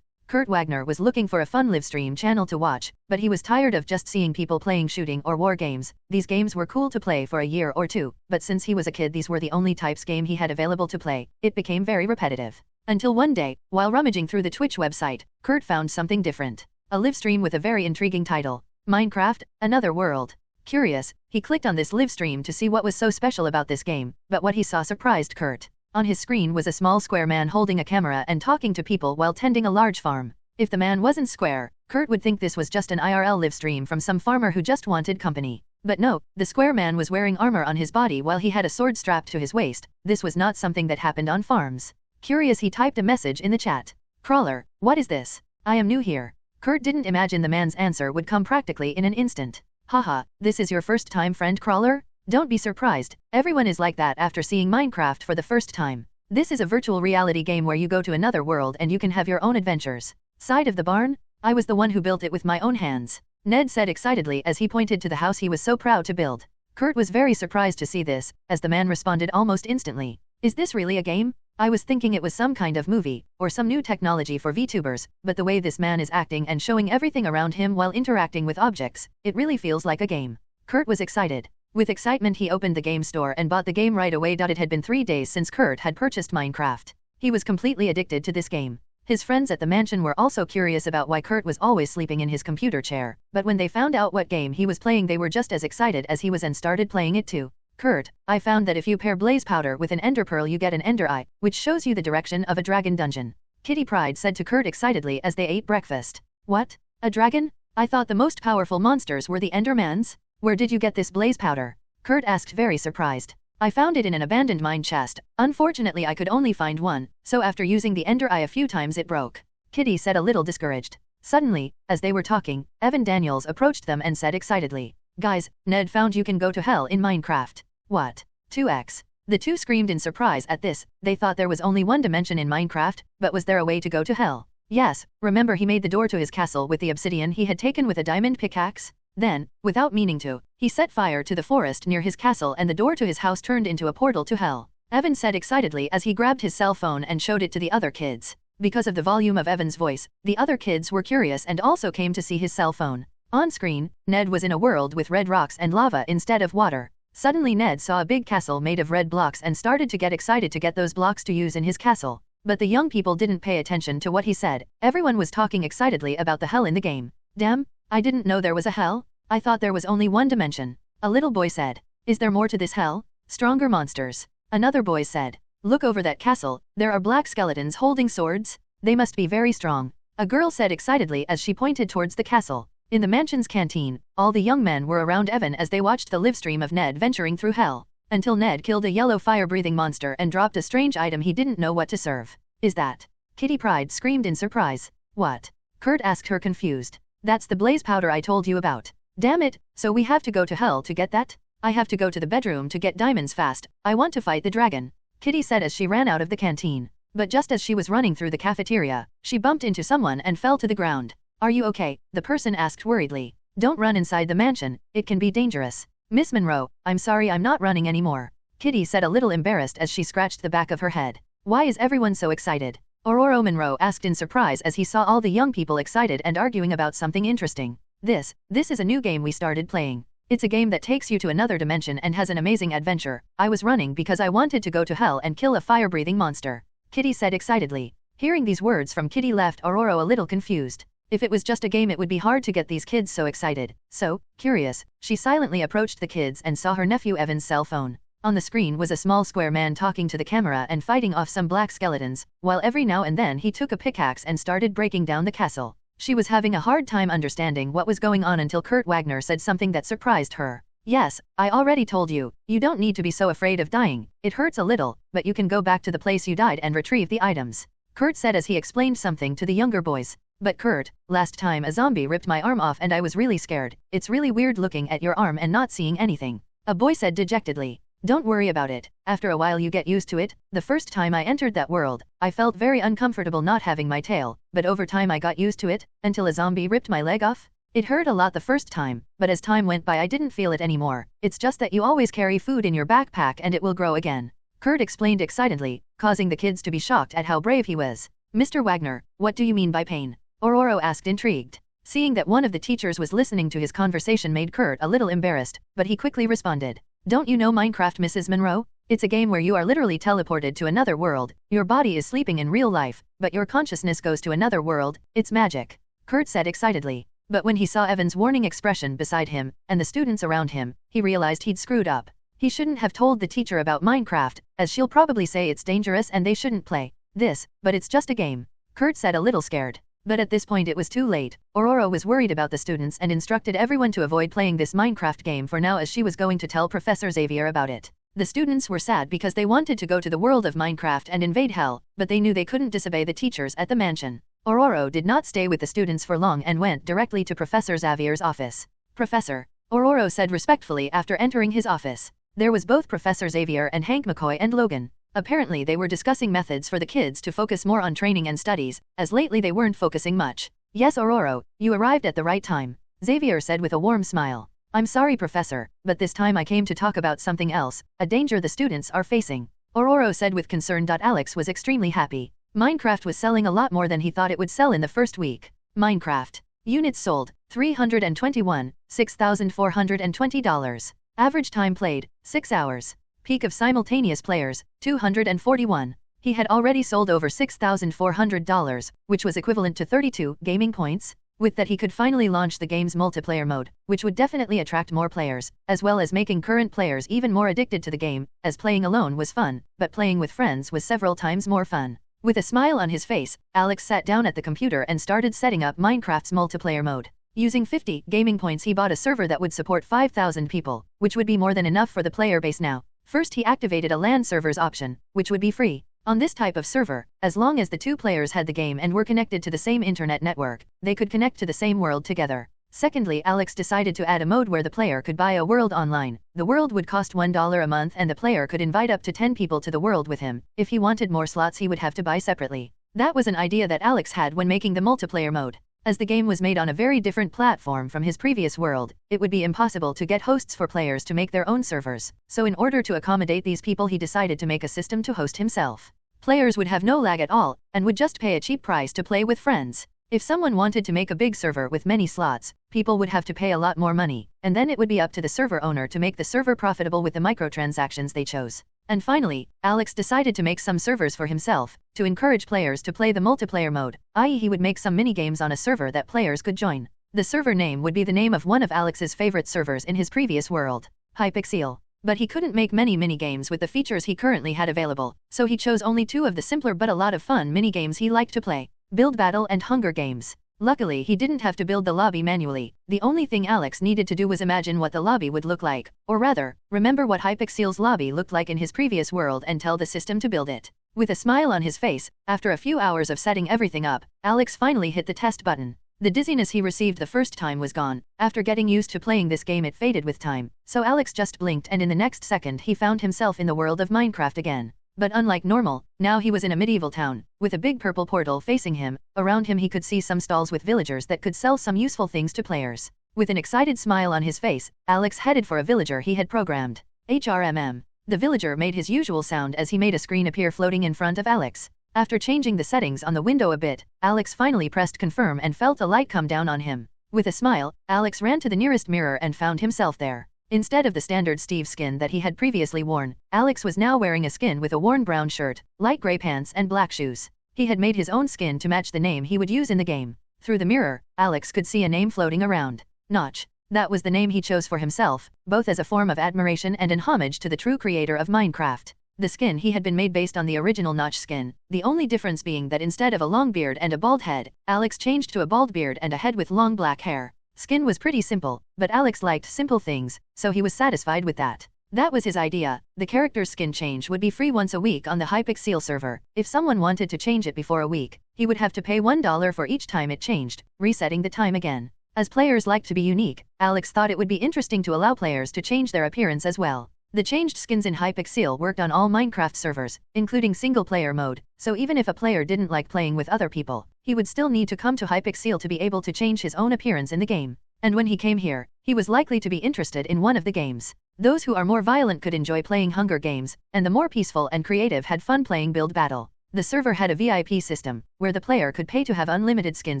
Kurt Wagner was looking for a fun livestream channel to watch, but he was tired of just seeing people playing shooting or war games. These games were cool to play for a year or two, but since he was a kid these were the only types game he had available to play. It became very repetitive. Until one day, while rummaging through the Twitch website, Kurt found something different. A livestream with a very intriguing title. Minecraft, Another World. Curious, he clicked on this livestream to see what was so special about this game, but what he saw surprised Kurt. On his screen was a small square man holding a camera and talking to people while tending a large farm. If the man wasn't square, Kurt would think this was just an IRL livestream from some farmer who just wanted company. But no, the square man was wearing armor on his body while he had a sword strapped to his waist. This was not something that happened on farms. Curious, he typed a message in the chat. Crawler, what is this? I am new here. Kurt didn't imagine the man's answer would come practically in an instant. Haha, this is your first time friend, Crawler? Don't be surprised, everyone is like that after seeing Minecraft for the first time. This is a virtual reality game where you go to another world and you can have your own adventures. Side of the barn? I was the one who built it with my own hands. Ned said excitedly as he pointed to the house he was so proud to build. Kurt was very surprised to see this, as the man responded almost instantly. Is this really a game? I was thinking it was some kind of movie, or some new technology for VTubers, but the way this man is acting and showing everything around him while interacting with objects, it really feels like a game. Kurt was excited. With excitement he opened the game store and bought the game right away. It had been 3 days since Kurt had purchased Minecraft. He was completely addicted to this game. His friends at the mansion were also curious about why Kurt was always sleeping in his computer chair, but when they found out what game he was playing they were just as excited as he was and started playing it too. Kurt, I found that if you pair blaze powder with an ender pearl you get an ender eye, which shows you the direction of a dragon dungeon. Kitty Pryde said to Kurt excitedly as they ate breakfast. What? A dragon? I thought the most powerful monsters were the endermans? Where did you get this blaze powder? Kurt asked very surprised. I found it in an abandoned mine chest. Unfortunately I could only find one, so after using the ender eye a few times it broke. Kitty said a little discouraged. Suddenly, as they were talking, Evan Daniels approached them and said excitedly, "Guys, Ned found you can go to hell in Minecraft." What? 2x. The two screamed in surprise at this. They thought there was only one dimension in Minecraft, but was there a way to go to hell? Yes, remember he made the door to his castle with the obsidian he had taken with a diamond pickaxe? Then, without meaning to, he set fire to the forest near his castle and the door to his house turned into a portal to hell. Evan said excitedly as he grabbed his cell phone and showed it to the other kids. Because of the volume of Evan's voice, the other kids were curious and also came to see his cell phone. On screen, Ned was in a world with red rocks and lava instead of water. Suddenly Ned saw a big castle made of red blocks and started to get excited to get those blocks to use in his castle. But the young people didn't pay attention to what he said. Everyone was talking excitedly about the hell in the game. Damn, I didn't know there was a hell. I thought there was only one dimension. A little boy said. Is there more to this hell? Stronger monsters. Another boy said. Look over that castle, there are black skeletons holding swords. They must be very strong. A girl said excitedly as she pointed towards the castle. In the mansion's canteen, all the young men were around Evan as they watched the livestream of Ned venturing through hell, until Ned killed a yellow fire-breathing monster and dropped a strange item he didn't know what to serve. Is that? Kitty Pryde screamed in surprise. What? Kurt asked her confused. That's the blaze powder I told you about. Damn it, so we have to go to hell to get that? I have to go to the bedroom to get diamonds fast. I want to fight the dragon. Kitty said as she ran out of the canteen. But just as she was running through the cafeteria, she bumped into someone and fell to the ground. Are you okay? The person asked worriedly. Don't run inside the mansion, it can be dangerous. Miss Monroe, I'm sorry I'm not running anymore. Kitty said a little embarrassed as she scratched the back of her head. Why is everyone so excited? Aurora Monroe asked in surprise as he saw all the young people excited and arguing about something interesting. This is a new game we started playing. It's a game that takes you to another dimension and has an amazing adventure. I was running because I wanted to go to hell and kill a fire-breathing monster. Kitty said excitedly. Hearing these words from Kitty left Aurora a little confused. If it was just a game it would be hard to get these kids so excited. So, curious, she silently approached the kids and saw her nephew Evan's cell phone. On the screen was a small square man talking to the camera and fighting off some black skeletons, while every now and then he took a pickaxe and started breaking down the castle. She was having a hard time understanding what was going on until Kurt Wagner said something that surprised her. Yes, I already told you, you don't need to be so afraid of dying. It hurts a little, but you can go back to the place you died and retrieve the items. Kurt said as he explained something to the younger boys. But Kurt, last time a zombie ripped my arm off and I was really scared. It's really weird looking at your arm and not seeing anything. A boy said dejectedly. Don't worry about it. After a while you get used to it. The first time I entered that world, I felt very uncomfortable not having my tail, but over time I got used to it, until a zombie ripped my leg off. It hurt a lot the first time, but as time went by I didn't feel it anymore. It's just that you always carry food in your backpack and it will grow again. Kurt explained excitedly, causing the kids to be shocked at how brave he was. Mr. Wagner, what do you mean by pain? Aurora asked intrigued. Seeing that one of the teachers was listening to his conversation made Kurt a little embarrassed, but he quickly responded. Don't you know Minecraft, Mrs. Monroe? It's a game where you are literally teleported to another world. Your body is sleeping in real life, but your consciousness goes to another world. It's magic. Kurt said excitedly. But when he saw Evan's warning expression beside him, and the students around him, he realized he'd screwed up. He shouldn't have told the teacher about Minecraft, as she'll probably say it's dangerous and they shouldn't play this, but it's just a game. Kurt said a little scared. But at this point it was too late. Aurora was worried about the students and instructed everyone to avoid playing this Minecraft game for now as she was going to tell Professor Xavier about it. The students were sad because they wanted to go to the world of Minecraft and invade hell, but they knew they couldn't disobey the teachers at the mansion. Aurora did not stay with the students for long and went directly to Professor Xavier's office. Professor, Aurora said respectfully after entering his office. There was both Professor Xavier and Hank McCoy and Logan. Apparently they were discussing methods for the kids to focus more on training and studies, as lately they weren't focusing much. Yes, Aurora, you arrived at the right time, Xavier said with a warm smile. I'm sorry, Professor, but this time I came to talk about something else, a danger the students are facing. Aurora said with concern. Alex was extremely happy. Minecraft was selling a lot more than he thought it would sell in the first week. Minecraft. Units sold, 321, $6,420. Average time played, 6 hours. Peak of simultaneous players, 241. He had already sold over $6,400, which was equivalent to 32 gaming points. With that he could finally launch the game's multiplayer mode, which would definitely attract more players, as well as making current players even more addicted to the game, as playing alone was fun, but playing with friends was several times more fun. With a smile on his face, Alex sat down at the computer and started setting up Minecraft's multiplayer mode. Using 50 gaming points he bought a server that would support 5,000 people, which would be more than enough for the player base now. First he activated a LAN servers option, which would be free. On this type of server, as long as the two players had the game and were connected to the same internet network, they could connect to the same world together. Secondly, Alex decided to add a mode where the player could buy a world online. The world would cost $1 a month and the player could invite up to 10 people to the world with him. If he wanted more slots he would have to buy separately. That was an idea that Alex had when making the multiplayer mode. As the game was made on a very different platform from his previous world, it would be impossible to get hosts for players to make their own servers. So in order to accommodate these people he decided to make a system to host himself. Players would have no lag at all, and would just pay a cheap price to play with friends. If someone wanted to make a big server with many slots, people would have to pay a lot more money, and then it would be up to the server owner to make the server profitable with the microtransactions they chose. And finally, Alex decided to make some servers for himself, to encourage players to play the multiplayer mode, i.e. he would make some mini-games on a server that players could join. The server name would be the name of one of Alex's favorite servers in his previous world, Hypixel. But he couldn't make many mini-games with the features he currently had available, so he chose only 2 of the simpler but a lot of fun mini-games he liked to play. Build Battle and Hunger Games. Luckily he didn't have to build the lobby manually. The only thing Alex needed to do was imagine what the lobby would look like, or rather, remember what Hypixel's lobby looked like in his previous world and tell the system to build it. With a smile on his face, after a few hours of setting everything up, Alex finally hit the test button. The dizziness he received the first time was gone. After getting used to playing this game it faded with time, so Alex just blinked and in the next second he found himself in the world of Minecraft again. But unlike normal, now he was in a medieval town, with a big purple portal facing him. Around him he could see some stalls with villagers that could sell some useful things to players. With an excited smile on his face, Alex headed for a villager he had programmed. HRMM. The villager made his usual sound as he made a screen appear floating in front of Alex. After changing the settings on the window a bit, Alex finally pressed confirm and felt a light come down on him. With a smile, Alex ran to the nearest mirror and found himself there. Instead of the standard Steve skin that he had previously worn, Alex was now wearing a skin with a worn brown shirt, light gray pants and black shoes. He had made his own skin to match the name he would use in the game. Through the mirror, Alex could see a name floating around. Notch. That was the name he chose for himself, both as a form of admiration and an homage to the true creator of Minecraft. The skin he had been made based on the original Notch skin, the only difference being that instead of a long beard and a bald head, Alex changed to a bald beard and a head with long black hair. Skin was pretty simple, but Alex liked simple things, so he was satisfied with that. That was his idea. The character's skin change would be free once a week on the Hypixel server. If someone wanted to change it before a week, he would have to pay $1 for each time it changed, resetting the time again. As players liked to be unique, Alex thought it would be interesting to allow players to change their appearance as well. The changed skins in Hypixel worked on all Minecraft servers, including single-player mode, so even if a player didn't like playing with other people, he would still need to come to Hypixel to be able to change his own appearance in the game. And when he came here, he was likely to be interested in one of the games. Those who are more violent could enjoy playing Hunger Games, and the more peaceful and creative had fun playing Build Battle. The server had a VIP system, where the player could pay to have unlimited skin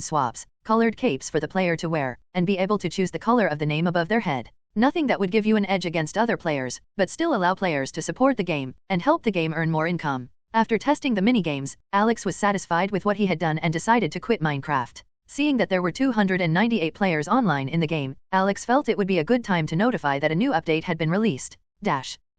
swaps, colored capes for the player to wear, and be able to choose the color of the name above their head. Nothing that would give you an edge against other players, but still allow players to support the game, and help the game earn more income. After testing the mini-games, Alex was satisfied with what he had done and decided to quit Minecraft. Seeing that there were 298 players online in the game, Alex felt it would be a good time to notify that a new update had been released.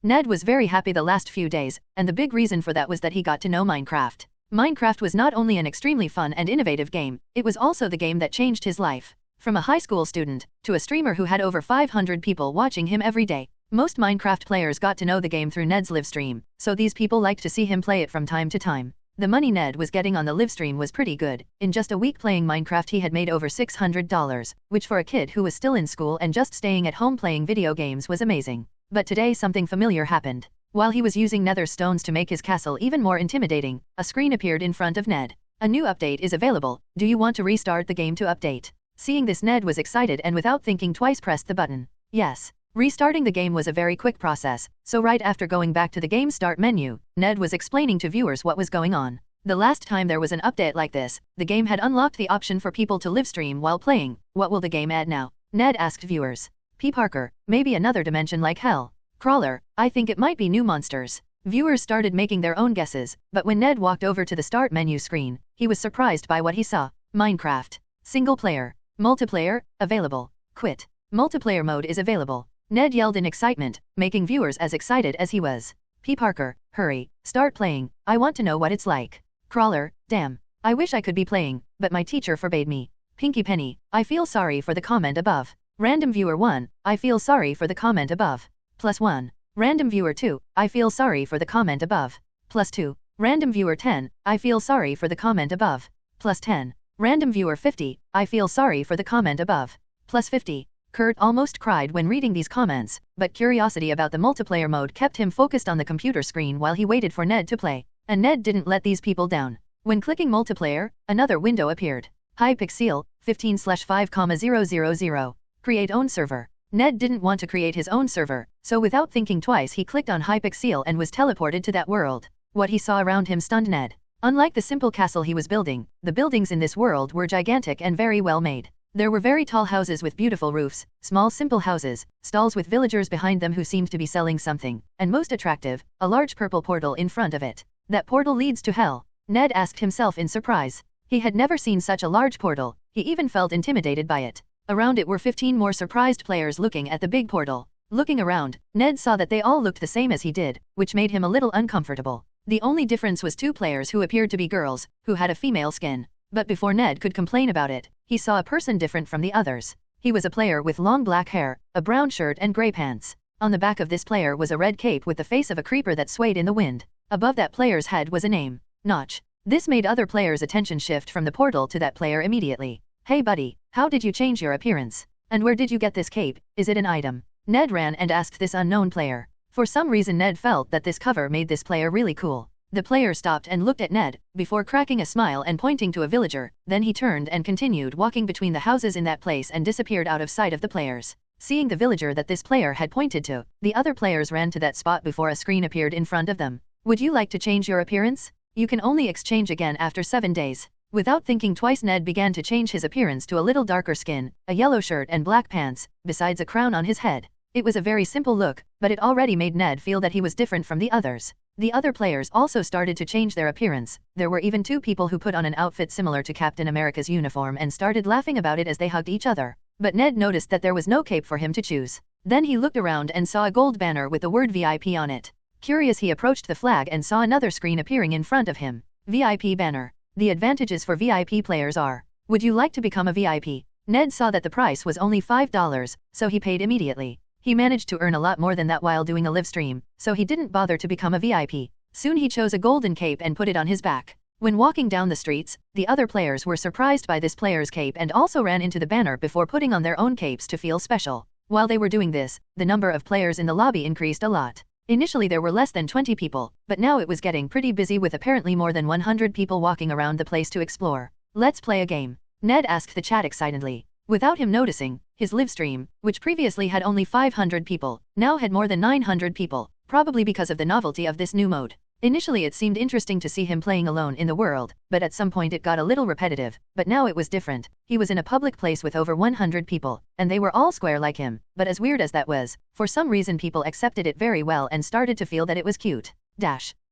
Ned was very happy the last few days, and the big reason for that was that he got to know Minecraft. Minecraft was not only an extremely fun and innovative game, it was also the game that changed his life. From a high school student, to a streamer who had over 500 people watching him every day. Most Minecraft players got to know the game through Ned's live stream, so these people liked to see him play it from time to time. The money Ned was getting on the live stream was pretty good. In just a week playing Minecraft he had made over $600, which for a kid who was still in school and just staying at home playing video games was amazing. But today something familiar happened. While he was using nether stones to make his castle even more intimidating, a screen appeared in front of Ned. A new update is available. Do you want to restart the game to update? Seeing this, Ned was excited and without thinking twice pressed the button. Yes. Restarting the game was a very quick process, so right after going back to the game start menu, Ned was explaining to viewers what was going on. The last time there was an update like this, the game had unlocked the option for people to live stream while playing. What will the game add now? Ned asked viewers. P. Parker, maybe another dimension like hell. Crawler, I think it might be new monsters. Viewers started making their own guesses, but when Ned walked over to the start menu screen, he was surprised by what he saw. Minecraft. Single player. Multiplayer, available. Quit. Multiplayer mode is available. Ned yelled in excitement, making viewers as excited as he was. P. Parker, hurry, start playing, I want to know what it's like. Crawler, damn, I wish I could be playing, but my teacher forbade me. Pinky Penny, I feel sorry for the comment above. Random viewer 1, I feel sorry for the comment above. +1. Random viewer 2, I feel sorry for the comment above. +2. Random viewer 10, I feel sorry for the comment above. +10. Random viewer 50, I feel sorry for the comment above. +50. Kurt almost cried when reading these comments, but curiosity about the multiplayer mode kept him focused on the computer screen while he waited for Ned to play. And Ned didn't let these people down. When clicking multiplayer, another window appeared. Hypixel, 15/5,000. Create own server. Ned didn't want to create his own server, so without thinking twice he clicked on Hypixel and was teleported to that world. What he saw around him stunned Ned. Unlike the simple castle he was building, the buildings in this world were gigantic and very well made. There were very tall houses with beautiful roofs, small simple houses, stalls with villagers behind them who seemed to be selling something, and most attractive, a large purple portal in front of it. That portal leads to hell. Ned asked himself in surprise. He had never seen such a large portal, he even felt intimidated by it. Around it were 15 more surprised players looking at the big portal. Looking around, Ned saw that they all looked the same as he did, which made him a little uncomfortable. The only difference was 2 players who appeared to be girls, who had a female skin. But before Ned could complain about it, he saw a person different from the others. He was a player with long black hair, a brown shirt and gray pants. On the back of this player was a red cape with the face of a creeper that swayed in the wind. Above that player's head was a name, Notch. This made other players' attention shift from the portal to that player immediately. Hey buddy, how did you change your appearance? And where did you get this cape? Is it an item? Ned ran and asked this unknown player. For some reason Ned felt that this cover made this player really cool. The player stopped and looked at Ned, before cracking a smile and pointing to a villager, then he turned and continued walking between the houses in that place and disappeared out of sight of the players. Seeing the villager that this player had pointed to, the other players ran to that spot before a screen appeared in front of them. Would you like to change your appearance? You can only exchange again after 7 days. Without thinking twice Ned began to change his appearance to a little darker skin, a yellow shirt and black pants, besides a crown on his head. It was a very simple look, but it already made Ned feel that he was different from the others. The other players also started to change their appearance. There were even 2 people who put on an outfit similar to Captain America's uniform and started laughing about it as they hugged each other. But Ned noticed that there was no cape for him to choose. Then he looked around and saw a gold banner with the word VIP on it. Curious, he approached the flag and saw another screen appearing in front of him. VIP banner. The advantages for VIP players are: would you like to become a VIP? Ned saw that the price was only $5, so he paid immediately. He managed to earn a lot more than that while doing a live stream, so he didn't bother to become a VIP. Soon he chose a golden cape and put it on his back. When walking down the streets, the other players were surprised by this player's cape and also ran into the banner before putting on their own capes to feel special. While they were doing this, the number of players in the lobby increased a lot. Initially there were less than 20 people, but now it was getting pretty busy with apparently more than 100 people walking around the place to explore. Let's play a game. Ned asked the chat excitedly. Without him noticing, his live stream, which previously had only 500 people, now had more than 900 people, probably because of the novelty of this new mode. Initially it seemed interesting to see him playing alone in the world, but at some point it got a little repetitive, but now it was different. He was in a public place with over 100 people, and they were all square like him, but as weird as that was, for some reason people accepted it very well and started to feel that it was cute.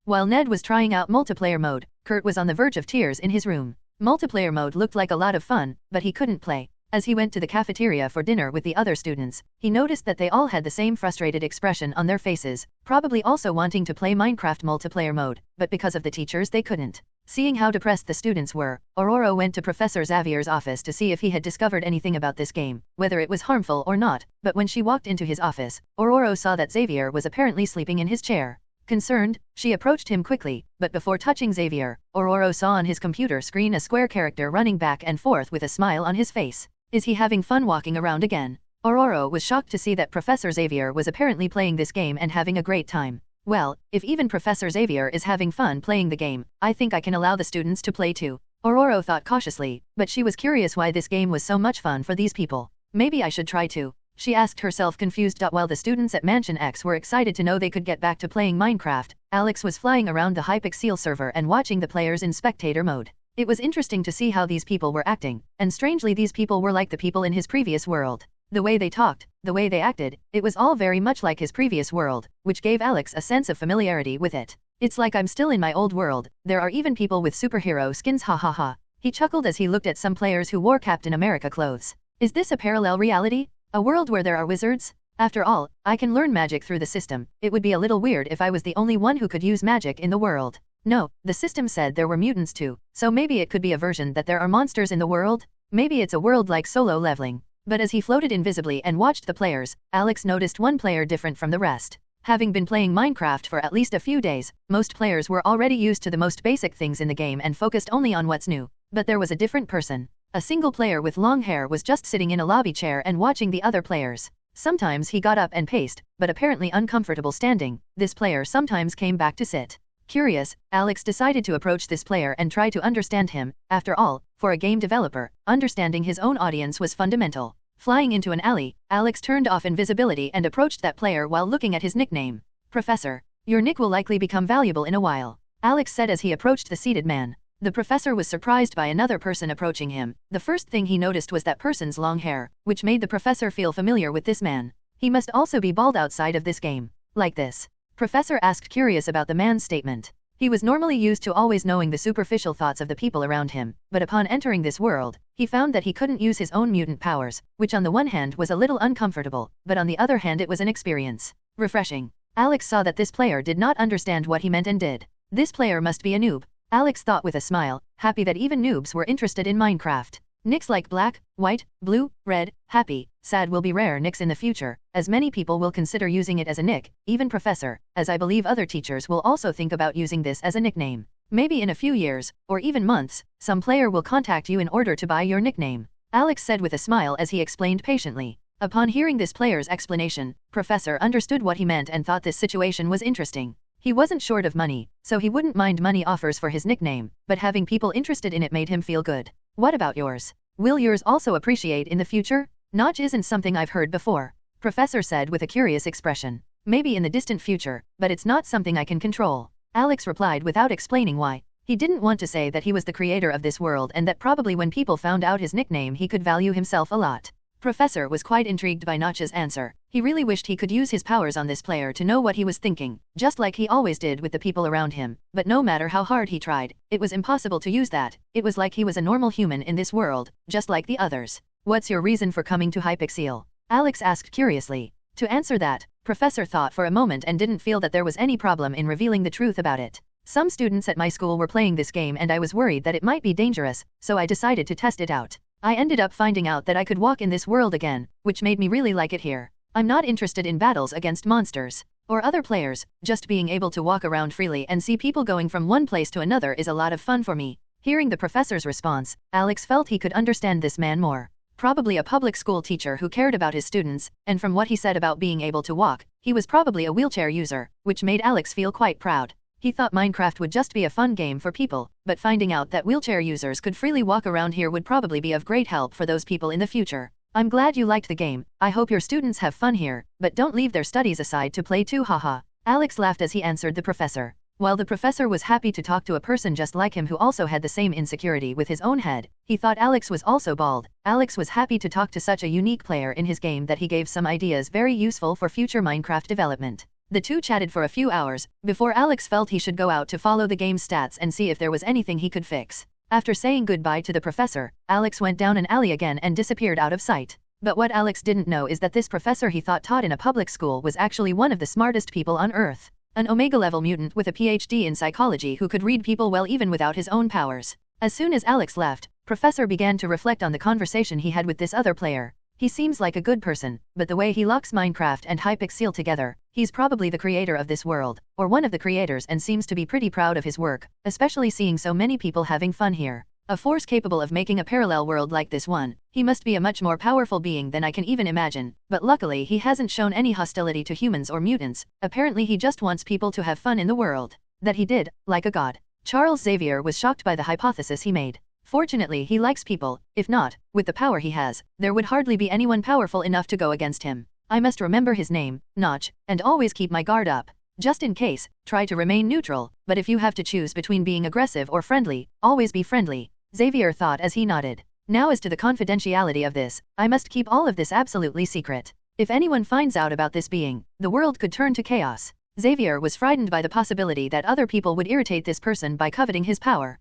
While Ned was trying out multiplayer mode, Kurt was on the verge of tears in his room. Multiplayer mode looked like a lot of fun, but he couldn't play. As he went to the cafeteria for dinner with the other students, he noticed that they all had the same frustrated expression on their faces, probably also wanting to play Minecraft multiplayer mode, but because of the teachers they couldn't. Seeing how depressed the students were, Aurora went to Professor Xavier's office to see if he had discovered anything about this game, whether it was harmful or not, but when she walked into his office, Aurora saw that Xavier was apparently sleeping in his chair. Concerned, she approached him quickly, but before touching Xavier, Aurora saw on his computer screen a square character running back and forth with a smile on his face. Is he having fun walking around again? Aurora was shocked to see that Professor Xavier was apparently playing this game and having a great time. Well, if even Professor Xavier is having fun playing the game, I think I can allow the students to play too. Aurora thought cautiously, but she was curious why this game was so much fun for these people. Maybe I should try too. She asked herself confused. While the students at Mansion X were excited to know they could get back to playing Minecraft, Alex was flying around the Hypixel server and watching the players in spectator mode. It was interesting to see how these people were acting, and strangely these people were like the people in his previous world. The way they talked, the way they acted, it was all very much like his previous world, which gave Alex a sense of familiarity with it. It's like I'm still in my old world, there are even people with superhero skins, ha ha ha. He chuckled as he looked at some players who wore Captain America clothes. Is this a parallel reality? A world where there are wizards? After all, I can learn magic through the system. It would be a little weird if I was the only one who could use magic in the world. No, the system said there were mutants too, so maybe it could be a version that there are monsters in the world? Maybe it's a world like solo leveling. But as he floated invisibly and watched the players, Alex noticed one player different from the rest. Having been playing Minecraft for at least a few days, most players were already used to the most basic things in the game and focused only on what's new. But there was a different person. A single player with long hair was just sitting in a lobby chair and watching the other players. Sometimes he got up and paced, but apparently uncomfortable standing. This player sometimes came back to sit. Curious, Alex decided to approach this player and try to understand him. After all, for a game developer, understanding his own audience was fundamental. Flying into an alley, Alex turned off invisibility and approached that player while looking at his nickname. Professor, your nick will likely become valuable in a while, Alex said as he approached the seated man. The professor was surprised by another person approaching him. The first thing he noticed was that person's long hair, which made the professor feel familiar with this man. He must also be bald outside of this game. Like this? Professor asked, curious about the man's statement. He was normally used to always knowing the superficial thoughts of the people around him, but upon entering this world, he found that he couldn't use his own mutant powers, which on the one hand was a little uncomfortable, but on the other hand it was an experience. Refreshing. Alex saw that this player did not understand what he meant and did. This player must be a noob. Alex thought with a smile, happy that even noobs were interested in Minecraft. Nicks like black, white, blue, red, happy, sad will be rare nicks in the future, as many people will consider using it as a nick, even professor, as I believe other teachers will also think about using this as a nickname. Maybe in a few years, or even months, some player will contact you in order to buy your nickname, Alex said with a smile as he explained patiently. Upon hearing this player's explanation, Professor understood what he meant and thought this situation was interesting. He wasn't short of money, so he wouldn't mind money offers for his nickname, but having people interested in it made him feel good. What about yours? Will yours also appreciate in the future? Notch isn't something I've heard before, Professor said with a curious expression. Maybe in the distant future, but it's not something I can control, Alex replied without explaining why. He didn't want to say that he was the creator of this world and that probably when people found out his nickname he could value himself a lot. Professor was quite intrigued by Notch's answer. He really wished he could use his powers on this player to know what he was thinking, just like he always did with the people around him, but no matter how hard he tried, it was impossible to use that. It was like he was a normal human in this world, just like the others. What's your reason for coming to Hypixel? Alex asked curiously. To answer that, Professor thought for a moment and didn't feel that there was any problem in revealing the truth about it. Some students at my school were playing this game and I was worried that it might be dangerous, so I decided to test it out. I ended up finding out that I could walk in this world again, which made me really like it here. I'm not interested in battles against monsters or other players, just being able to walk around freely and see people going from one place to another is a lot of fun for me. Hearing the professor's response, Alex felt he could understand this man more. Probably a public school teacher who cared about his students, and from what he said about being able to walk, he was probably a wheelchair user, which made Alex feel quite proud. He thought Minecraft would just be a fun game for people, but finding out that wheelchair users could freely walk around here would probably be of great help for those people in the future. I'm glad you liked the game. I hope your students have fun here, but don't leave their studies aside to play too, haha. Alex laughed as he answered the professor. While the professor was happy to talk to a person just like him who also had the same insecurity with his own head, he thought Alex was also bald. Alex was happy to talk to such a unique player in his game that he gave some ideas very useful for future Minecraft development. The two chatted for a few hours, before Alex felt he should go out to follow the game's stats and see if there was anything he could fix. After saying goodbye to the professor, Alex went down an alley again and disappeared out of sight. But what Alex didn't know is that this professor he thought taught in a public school was actually one of the smartest people on Earth. An Omega-level mutant with a PhD in psychology who could read people well even without his own powers. As soon as Alex left, Professor began to reflect on the conversation he had with this other player. He seems like a good person, but the way he locks Minecraft and Hypixel together, he's probably the creator of this world, or one of the creators, and seems to be pretty proud of his work, especially seeing so many people having fun here. A force capable of making a parallel world like this one, he must be a much more powerful being than I can even imagine, but luckily he hasn't shown any hostility to humans or mutants. Apparently he just wants people to have fun in the world. That he did, like a god. Charles Xavier was shocked by the hypothesis he made. Fortunately he likes people, if not, with the power he has, there would hardly be anyone powerful enough to go against him. I must remember his name, Notch, and always keep my guard up. Just in case, try to remain neutral, but if you have to choose between being aggressive or friendly, always be friendly, Xavier thought as he nodded. Now as to the confidentiality of this, I must keep all of this absolutely secret. If anyone finds out about this being, the world could turn to chaos. Xavier was frightened by the possibility that other people would irritate this person by coveting his power.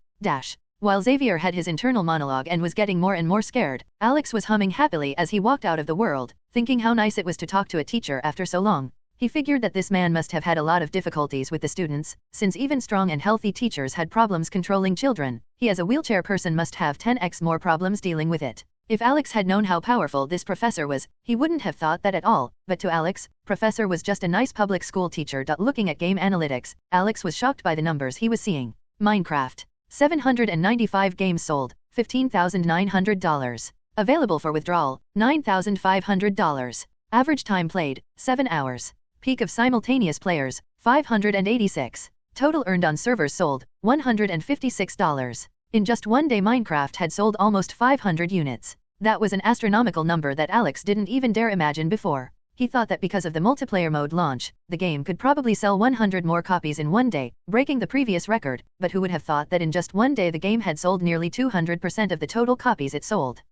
While Xavier had his internal monologue and was getting more and more scared, Alex was humming happily as he walked out of the world, thinking how nice it was to talk to a teacher after so long. He figured that this man must have had a lot of difficulties with the students, since even strong and healthy teachers had problems controlling children. He as a wheelchair person must have 10x more problems dealing with it. If Alex had known how powerful this professor was, he wouldn't have thought that at all, but to Alex, professor was just a nice public school teacher. Looking at game analytics, Alex was shocked by the numbers he was seeing. Minecraft. 795 games sold, $15,900. Available for withdrawal, $9,500. Average time played, 7 hours. Peak of simultaneous players, 586. Total earned on servers sold, $156. In just one day Minecraft had sold almost 500 units. That was an astronomical number that Alex didn't even dare imagine before. He thought that because of the multiplayer mode launch, the game could probably sell 100 more copies in one day, breaking the previous record, but who would have thought that in just one day the game had sold nearly 200% of the total copies it sold.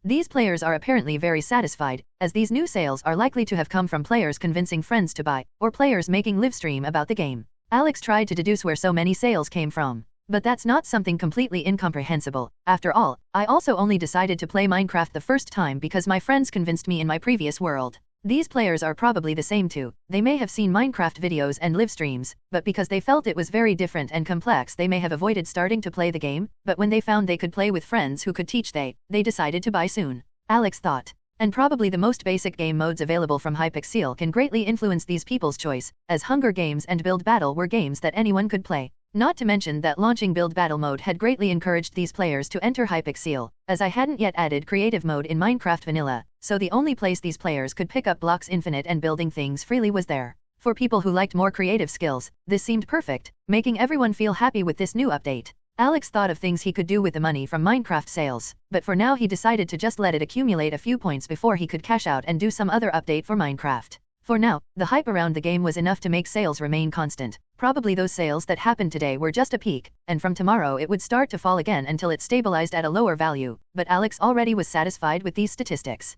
These players are apparently very satisfied, as these new sales are likely to have come from players convincing friends to buy, or players making live stream about the game. Alex tried to deduce where so many sales came from. But that's not something completely incomprehensible. After all, I also only decided to play Minecraft the first time because my friends convinced me in my previous world. These players are probably the same too. They may have seen Minecraft videos and live streams, but because they felt it was very different and complex they may have avoided starting to play the game, but when they found they could play with friends who could teach they decided to buy soon. Alex thought. And probably the most basic game modes available from Hypixel can greatly influence these people's choice, as Hunger Games and Build Battle were games that anyone could play. Not to mention that launching Build Battle mode had greatly encouraged these players to enter Hypixel, as I hadn't yet added creative mode in Minecraft Vanilla, so the only place these players could pick up blocks infinite and building things freely was there. For people who liked more creative skills, this seemed perfect, making everyone feel happy with this new update. Alex thought of things he could do with the money from Minecraft sales, but for now he decided to just let it accumulate a few points before he could cash out and do some other update for Minecraft. For now, the hype around the game was enough to make sales remain constant. Probably those sales that happened today were just a peak, and from tomorrow it would start to fall again until it stabilized at a lower value, but Alex already was satisfied with these statistics.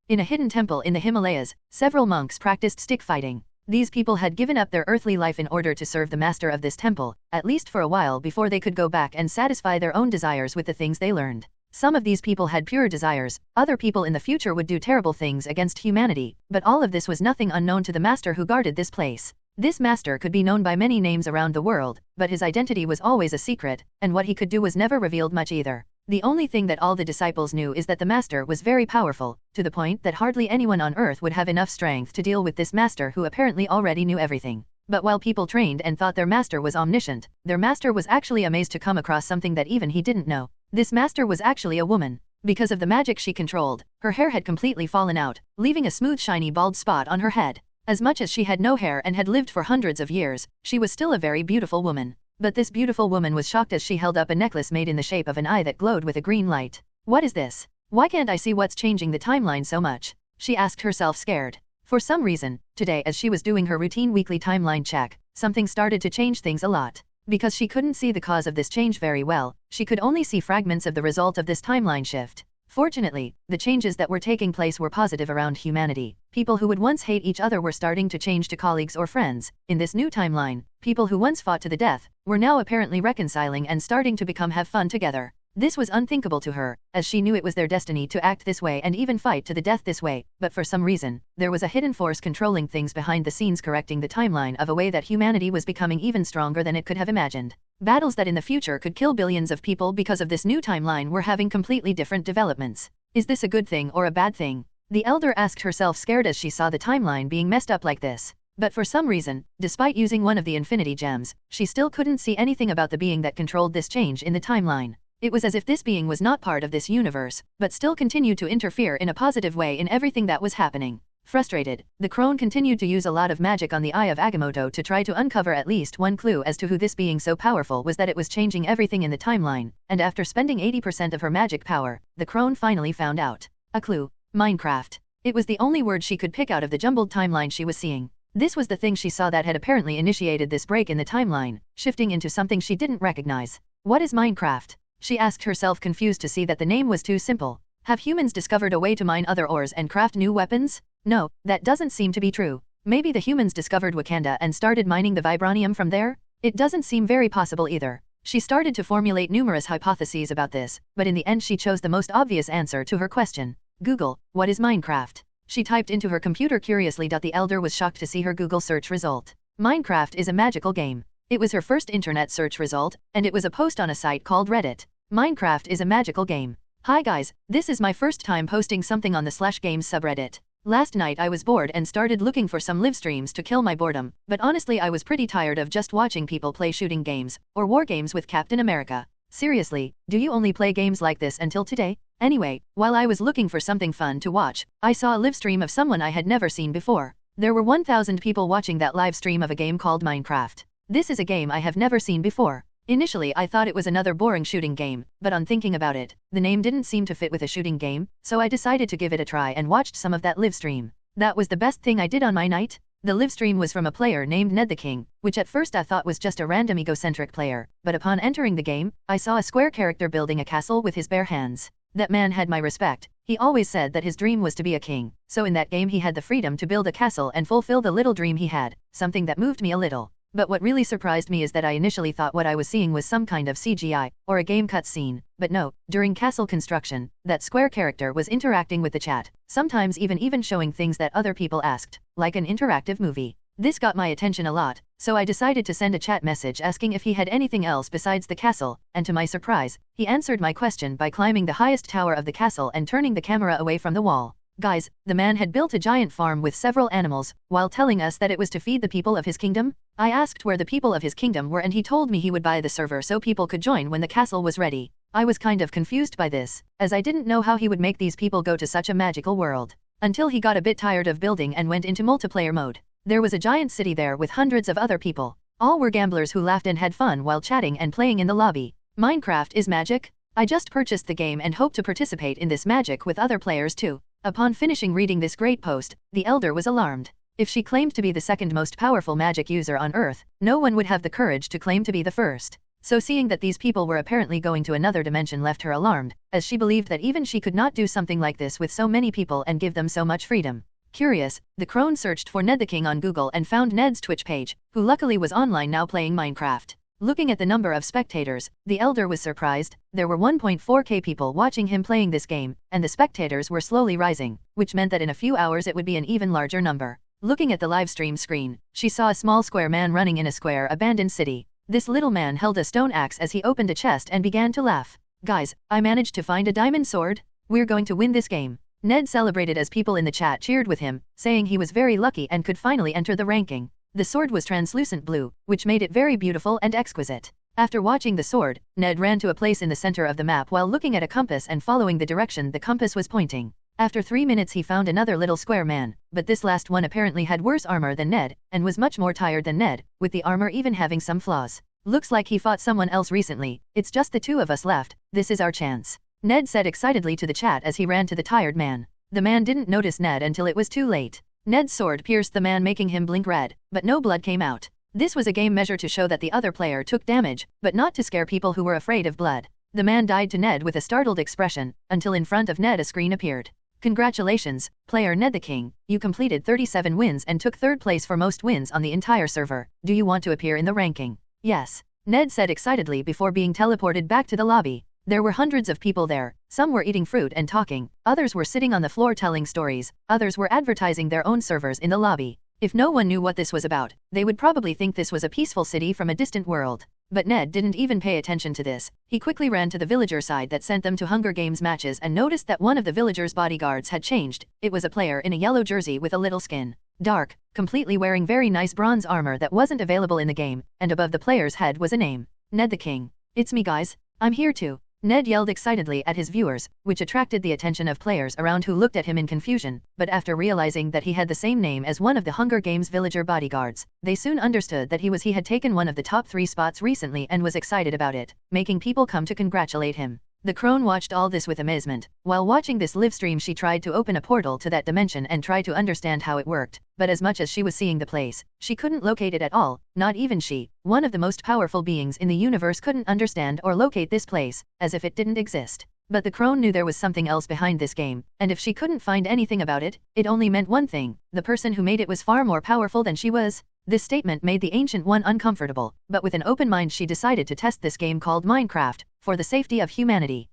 In a hidden temple in the Himalayas, several monks practiced stick fighting. These people had given up their earthly life in order to serve the master of this temple, at least for a while before they could go back and satisfy their own desires with the things they learned. Some of these people had pure desires, other people in the future would do terrible things against humanity, but all of this was nothing unknown to the master who guarded this place. This master could be known by many names around the world, but his identity was always a secret, and what he could do was never revealed much either. The only thing that all the disciples knew is that the master was very powerful, to the point that hardly anyone on earth would have enough strength to deal with this master who apparently already knew everything. But while people trained and thought their master was omniscient, their master was actually amazed to come across something that even he didn't know. This master was actually a woman. Because of the magic she controlled, her hair had completely fallen out, leaving a smooth shiny bald spot on her head. As much as she had no hair and had lived for hundreds of years, she was still a very beautiful woman. But this beautiful woman was shocked as she held up a necklace made in the shape of an eye that glowed with a green light. What is this? Why can't I see what's changing the timeline so much? She asked herself scared. For some reason, today as she was doing her routine weekly timeline check, something started to change things a lot. Because she couldn't see the cause of this change very well, she could only see fragments of the result of this timeline shift. Fortunately, the changes that were taking place were positive around humanity. People who would once hate each other were starting to change to colleagues or friends. In this new timeline, people who once fought to the death were now apparently reconciling and starting to have fun together. This was unthinkable to her, as she knew it was their destiny to act this way and even fight to the death this way, but for some reason, there was a hidden force controlling things behind the scenes, correcting the timeline of a way that humanity was becoming even stronger than it could have imagined. Battles that in the future could kill billions of people because of this new timeline were having completely different developments. Is this a good thing or a bad thing? The elder asked herself, scared as she saw the timeline being messed up like this. But for some reason, despite using one of the infinity gems, she still couldn't see anything about the being that controlled this change in the timeline. It was as if this being was not part of this universe, but still continued to interfere in a positive way in everything that was happening. Frustrated, the crone continued to use a lot of magic on the eye of Agamotto to try to uncover at least one clue as to who this being so powerful was, that it was changing everything in the timeline, and after spending 80% of her magic power, the crone finally found out. A clue. Minecraft. It was the only word she could pick out of the jumbled timeline she was seeing. This was the thing she saw that had apparently initiated this break in the timeline, shifting into something she didn't recognize. What is Minecraft? She asked herself, confused to see that the name was too simple. Have humans discovered a way to mine other ores and craft new weapons? No, that doesn't seem to be true. Maybe the humans discovered Wakanda and started mining the vibranium from there? It doesn't seem very possible either. She started to formulate numerous hypotheses about this, but in the end she chose the most obvious answer to her question. Google, what is Minecraft? She typed into her computer curiously. The elder was shocked to see her Google search result. Minecraft is a magical game. It was her first internet search result, and it was a post on a site called Reddit. Minecraft is a magical game. Hi guys, this is my first time posting something on the /games subreddit. Last night I was bored and started looking for some live streams to kill my boredom, but honestly I was pretty tired of just watching people play shooting games, or war games with Captain America. Seriously, do you only play games like this until today? Anyway, while I was looking for something fun to watch, I saw a live stream of someone I had never seen before. There were 1,000 people watching that live stream of a game called Minecraft. This is a game I have never seen before. Initially I thought it was another boring shooting game, but on thinking about it, the name didn't seem to fit with a shooting game, so I decided to give it a try and watched some of that live stream. That was the best thing I did on my night. The live stream was from a player named Ned the King, which at first I thought was just a random egocentric player, but upon entering the game, I saw a square character building a castle with his bare hands. That man had my respect. He always said that his dream was to be a king, so in that game he had the freedom to build a castle and fulfill the little dream he had, something that moved me a little. But what really surprised me is that I initially thought what I was seeing was some kind of CGI, or a game cutscene, but no, during castle construction, that square character was interacting with the chat, sometimes even showing things that other people asked, like an interactive movie. This got my attention a lot, so I decided to send a chat message asking if he had anything else besides the castle, and to my surprise, he answered my question by climbing the highest tower of the castle and turning the camera away from the wall. Guys, the man had built a giant farm with several animals, while telling us that it was to feed the people of his kingdom. I asked where the people of his kingdom were and he told me he would buy the server so people could join when the castle was ready. I was kind of confused by this, as I didn't know how he would make these people go to such a magical world. Until he got a bit tired of building and went into multiplayer mode. There was a giant city there with hundreds of other people. All were gamblers who laughed and had fun while chatting and playing in the lobby. Minecraft is magic? I just purchased the game and hope to participate in this magic with other players too. Upon finishing reading this great post, the elder was alarmed. If she claimed to be the second most powerful magic user on Earth, no one would have the courage to claim to be the first. So seeing that these people were apparently going to another dimension left her alarmed, as she believed that even she could not do something like this with so many people and give them so much freedom. Curious, the crone searched for Ned the King on Google and found Ned's Twitch page, who luckily was online now playing Minecraft. Looking at the number of spectators, the elder was surprised. There were 1.4k people watching him playing this game, and the spectators were slowly rising, which meant that in a few hours it would be an even larger number. Looking at the live stream screen, she saw a small square man running in a square abandoned city. This little man held a stone axe as he opened a chest and began to laugh. Guys, I managed to find a diamond sword. We're going to win this game. Ned celebrated as people in the chat cheered with him, saying he was very lucky and could finally enter the ranking. The sword was translucent blue, which made it very beautiful and exquisite. After watching the sword, Ned ran to a place in the center of the map while looking at a compass and following the direction the compass was pointing. After 3 minutes he found another little square man, but this last one apparently had worse armor than Ned, and was much more tired than Ned, with the armor even having some flaws. Looks like he fought someone else recently. It's just the two of us left. This is our chance. Ned said excitedly to the chat as he ran to the tired man. The man didn't notice Ned until it was too late. Ned's sword pierced the man, making him blink red, but no blood came out. This was a game measure to show that the other player took damage, but not to scare people who were afraid of blood. The man died to Ned with a startled expression, until in front of Ned a screen appeared. Congratulations, player Ned the King, you completed 37 wins and took 3rd place for most wins on the entire server. Do you want to appear in the ranking? Yes, Ned said excitedly before being teleported back to the lobby. There were hundreds of people there. Some were eating fruit and talking, others were sitting on the floor telling stories, others were advertising their own servers in the lobby. If no one knew what this was about, they would probably think this was a peaceful city from a distant world. But Ned didn't even pay attention to this. He quickly ran to the villager side that sent them to Hunger Games matches and noticed that one of the villagers' bodyguards had changed. It was a player in a yellow jersey with a little skin. Dark, completely wearing very nice bronze armor that wasn't available in the game, and above the player's head was a name. Ned the King. It's me guys. I'm here too. Ned yelled excitedly at his viewers, which attracted the attention of players around who looked at him in confusion, but after realizing that he had the same name as one of the Hunger Games villager bodyguards, they soon understood that he had taken one of the top 3 spots recently and was excited about it, making people come to congratulate him. The crone watched all this with amazement. While watching this live stream, she tried to open a portal to that dimension and try to understand how it worked, but as much as she was seeing the place, she couldn't locate it at all. Not even she, one of the most powerful beings in the universe, couldn't understand or locate this place, as if it didn't exist. But the crone knew there was something else behind this game, and if she couldn't find anything about it, it only meant one thing: the person who made it was far more powerful than she was. This statement made the Ancient One uncomfortable, but with an open mind she decided to test this game called Minecraft, for the safety of humanity.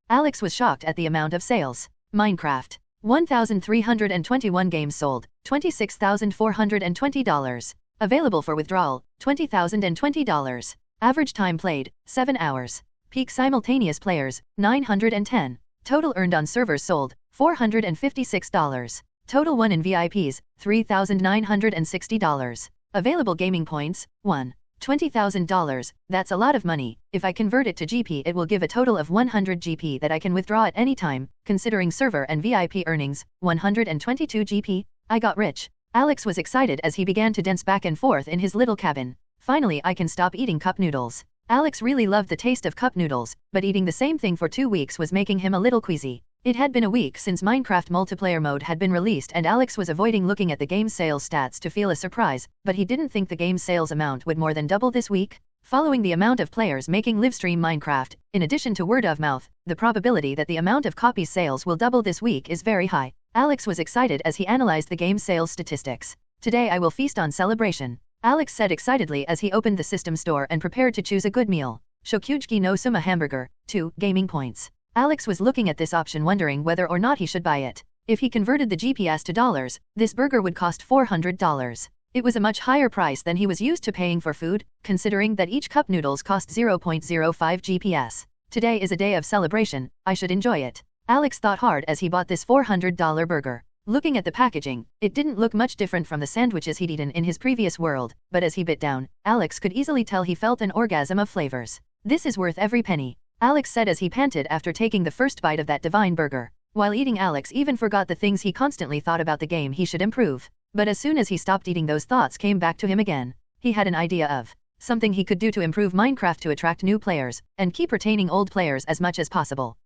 Alex was shocked at the amount of sales. Minecraft. 1,321 games sold, $26,420. Available for withdrawal, $20,020. Average time played, 7 hours. Peak simultaneous players, 910. Total earned on servers sold, $456. Total won in VIPs, $3,960. Available gaming points, 1. $20,000, that's a lot of money. If I convert it to GP, it will give a total of 100 GP that I can withdraw at any time. Considering server and VIP earnings, 122 GP. I got rich. Alex was excited as he began to dance back and forth in his little cabin. Finally, I can stop eating cup noodles. Alex really loved the taste of cup noodles, but eating the same thing for 2 weeks was making him a little queasy. It had been a week since Minecraft multiplayer mode had been released, and Alex was avoiding looking at the game's sales stats to feel a surprise, but he didn't think the game's sales amount would more than double this week. Following the amount of players making livestream Minecraft, in addition to word of mouth, the probability that the amount of copies sales will double this week is very high. Alex was excited as he analyzed the game's sales statistics. Today I will feast on celebration, Alex said excitedly as he opened the system store and prepared to choose a good meal. Shokyuji no Suma hamburger, 2 gaming points. Alex was looking at this option wondering whether or not he should buy it. If he converted the GPS to dollars, this burger would cost $400. It was a much higher price than he was used to paying for food, considering that each cup noodles cost 0.05 GPS. Today is a day of celebration, I should enjoy it. Alex thought hard as he bought this $400 burger. Looking at the packaging, it didn't look much different from the sandwiches he'd eaten in his previous world, but as he bit down, Alex could easily tell he felt an orgasm of flavors. This is worth every penny, Alex said as he panted after taking the first bite of that divine burger. While eating, Alex even forgot the things he constantly thought about the game he should improve. But as soon as he stopped eating, those thoughts came back to him again. He had an idea of something he could do to improve Minecraft to attract new players, and keep retaining old players as much as possible.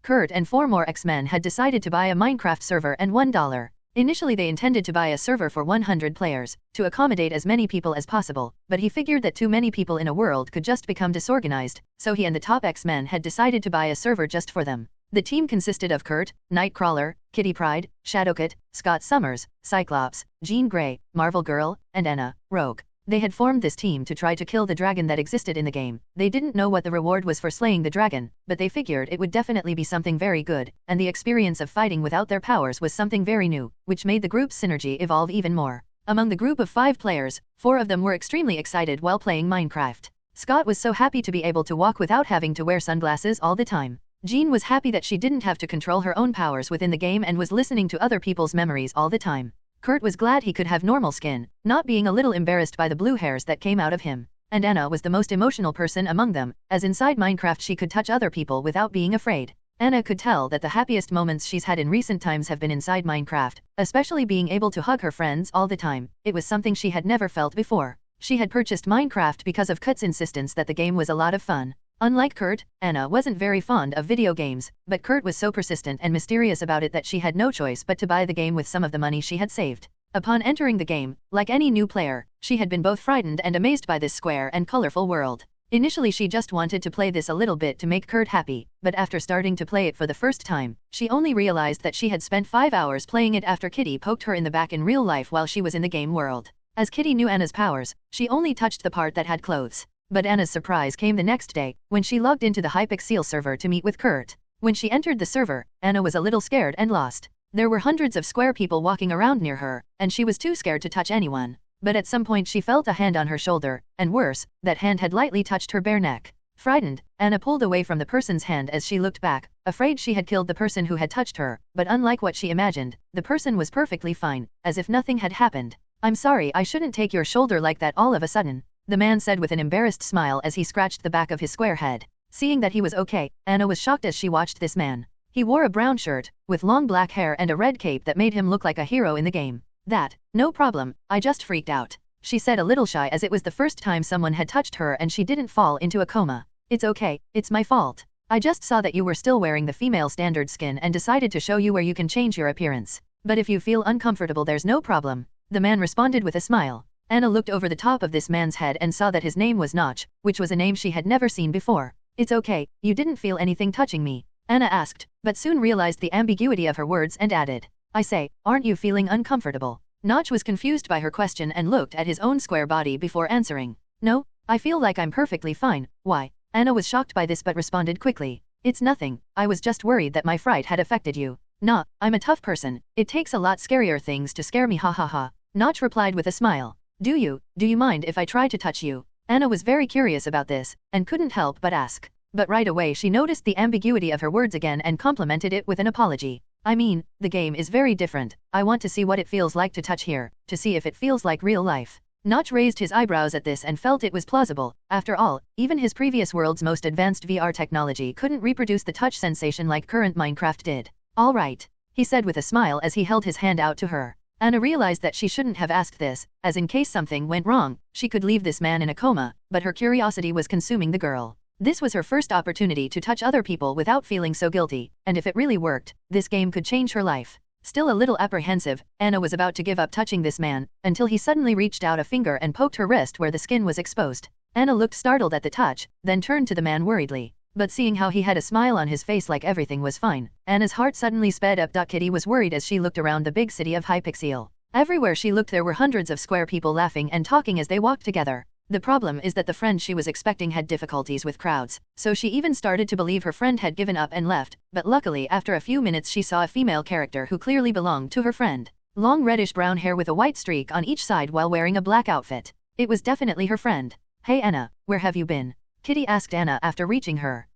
Kurt and 4 more X-Men had decided to buy a Minecraft server and $1. Initially they intended to buy a server for 100 players, to accommodate as many people as possible, but he figured that too many people in a world could just become disorganized, so he and the top X-Men had decided to buy a server just for them. The team consisted of Kurt, Nightcrawler, Kitty Pryde, Shadowcat, Scott Summers, Cyclops, Jean Grey, Marvel Girl, and Anna, Rogue. They had formed this team to try to kill the dragon that existed in the game. They didn't know what the reward was for slaying the dragon, but they figured it would definitely be something very good, and the experience of fighting without their powers was something very new, which made the group's synergy evolve even more. Among the group of 5 players, 4 of them were extremely excited while playing Minecraft. Scott was so happy to be able to walk without having to wear sunglasses all the time. Jean was happy that she didn't have to control her own powers within the game and was listening to other people's memories all the time. Kurt was glad he could have normal skin, not being a little embarrassed by the blue hairs that came out of him. And Anna was the most emotional person among them, as inside Minecraft she could touch other people without being afraid. Anna could tell that the happiest moments she's had in recent times have been inside Minecraft, especially being able to hug her friends all the time. It was something she had never felt before. She had purchased Minecraft because of Kurt's insistence that the game was a lot of fun. Unlike Kurt, Anna wasn't very fond of video games, but Kurt was so persistent and mysterious about it that she had no choice but to buy the game with some of the money she had saved. Upon entering the game, like any new player, she had been both frightened and amazed by this square and colorful world. Initially she just wanted to play this a little bit to make Kurt happy, but after starting to play it for the first time, she only realized that she had spent 5 hours playing it after Kitty poked her in the back in real life while she was in the game world. As Kitty knew Anna's powers, she only touched the part that had clothes. But Anna's surprise came the next day, when she logged into the Hypixel server to meet with Kurt. When she entered the server, Anna was a little scared and lost. There were hundreds of square people walking around near her, and she was too scared to touch anyone. But at some point she felt a hand on her shoulder, and worse, that hand had lightly touched her bare neck. Frightened, Anna pulled away from the person's hand as she looked back, afraid she had killed the person who had touched her, but unlike what she imagined, the person was perfectly fine, as if nothing had happened. "I'm sorry, I shouldn't take your shoulder like that all of a sudden," the man said with an embarrassed smile as he scratched the back of his square head. Seeing that he was okay, Anna was shocked as she watched this man. He wore a brown shirt, with long black hair and a red cape that made him look like a hero in the game. No problem, I just freaked out. She said a little shy as it was the first time someone had touched her and she didn't fall into a coma. It's okay, it's my fault. I just saw that you were still wearing the female standard skin and decided to show you where you can change your appearance. But if you feel uncomfortable there's no problem. The man responded with a smile. Anna looked over the top of this man's head and saw that his name was Notch, which was a name she had never seen before. It's okay, you didn't feel anything touching me? Anna asked, but soon realized the ambiguity of her words and added, I say, aren't you feeling uncomfortable? Notch was confused by her question and looked at his own square body before answering. No, I feel like I'm perfectly fine. Why? Anna was shocked by this but responded quickly. It's nothing, I was just worried that my fright had affected you. Nah, I'm a tough person. It takes a lot scarier things to scare me, ha ha ha. Notch replied with a smile. Do you mind if I try to touch you? Anna was very curious about this, and couldn't help but ask. But right away she noticed the ambiguity of her words again and complimented it with an apology. I mean, the game is very different. I want to see what it feels like to touch here, to see if it feels like real life. Notch raised his eyebrows at this and felt it was plausible. After all, even his previous world's most advanced VR technology couldn't reproduce the touch sensation like current Minecraft did. All right, he said with a smile as he held his hand out to her. Anna realized that she shouldn't have asked this, as in case something went wrong, she could leave this man in a coma, but her curiosity was consuming the girl. This was her first opportunity to touch other people without feeling so guilty, and if it really worked, this game could change her life. Still a little apprehensive, Anna was about to give up touching this man, until he suddenly reached out a finger and poked her wrist where the skin was exposed. Anna looked startled at the touch, then turned to the man worriedly. But seeing how he had a smile on his face like everything was fine, Anna's heart suddenly sped up. Kitty was worried as she looked around the big city of Hypixel. Everywhere she looked there were hundreds of square people laughing and talking as they walked together. The problem is that the friend she was expecting had difficulties with crowds, so she even started to believe her friend had given up and left, but luckily after a few minutes she saw a female character who clearly belonged to her friend. Long reddish-brown hair with a white streak on each side while wearing a black outfit. It was definitely her friend. Hey Anna, where have you been? Kitty asked Anna after reaching her.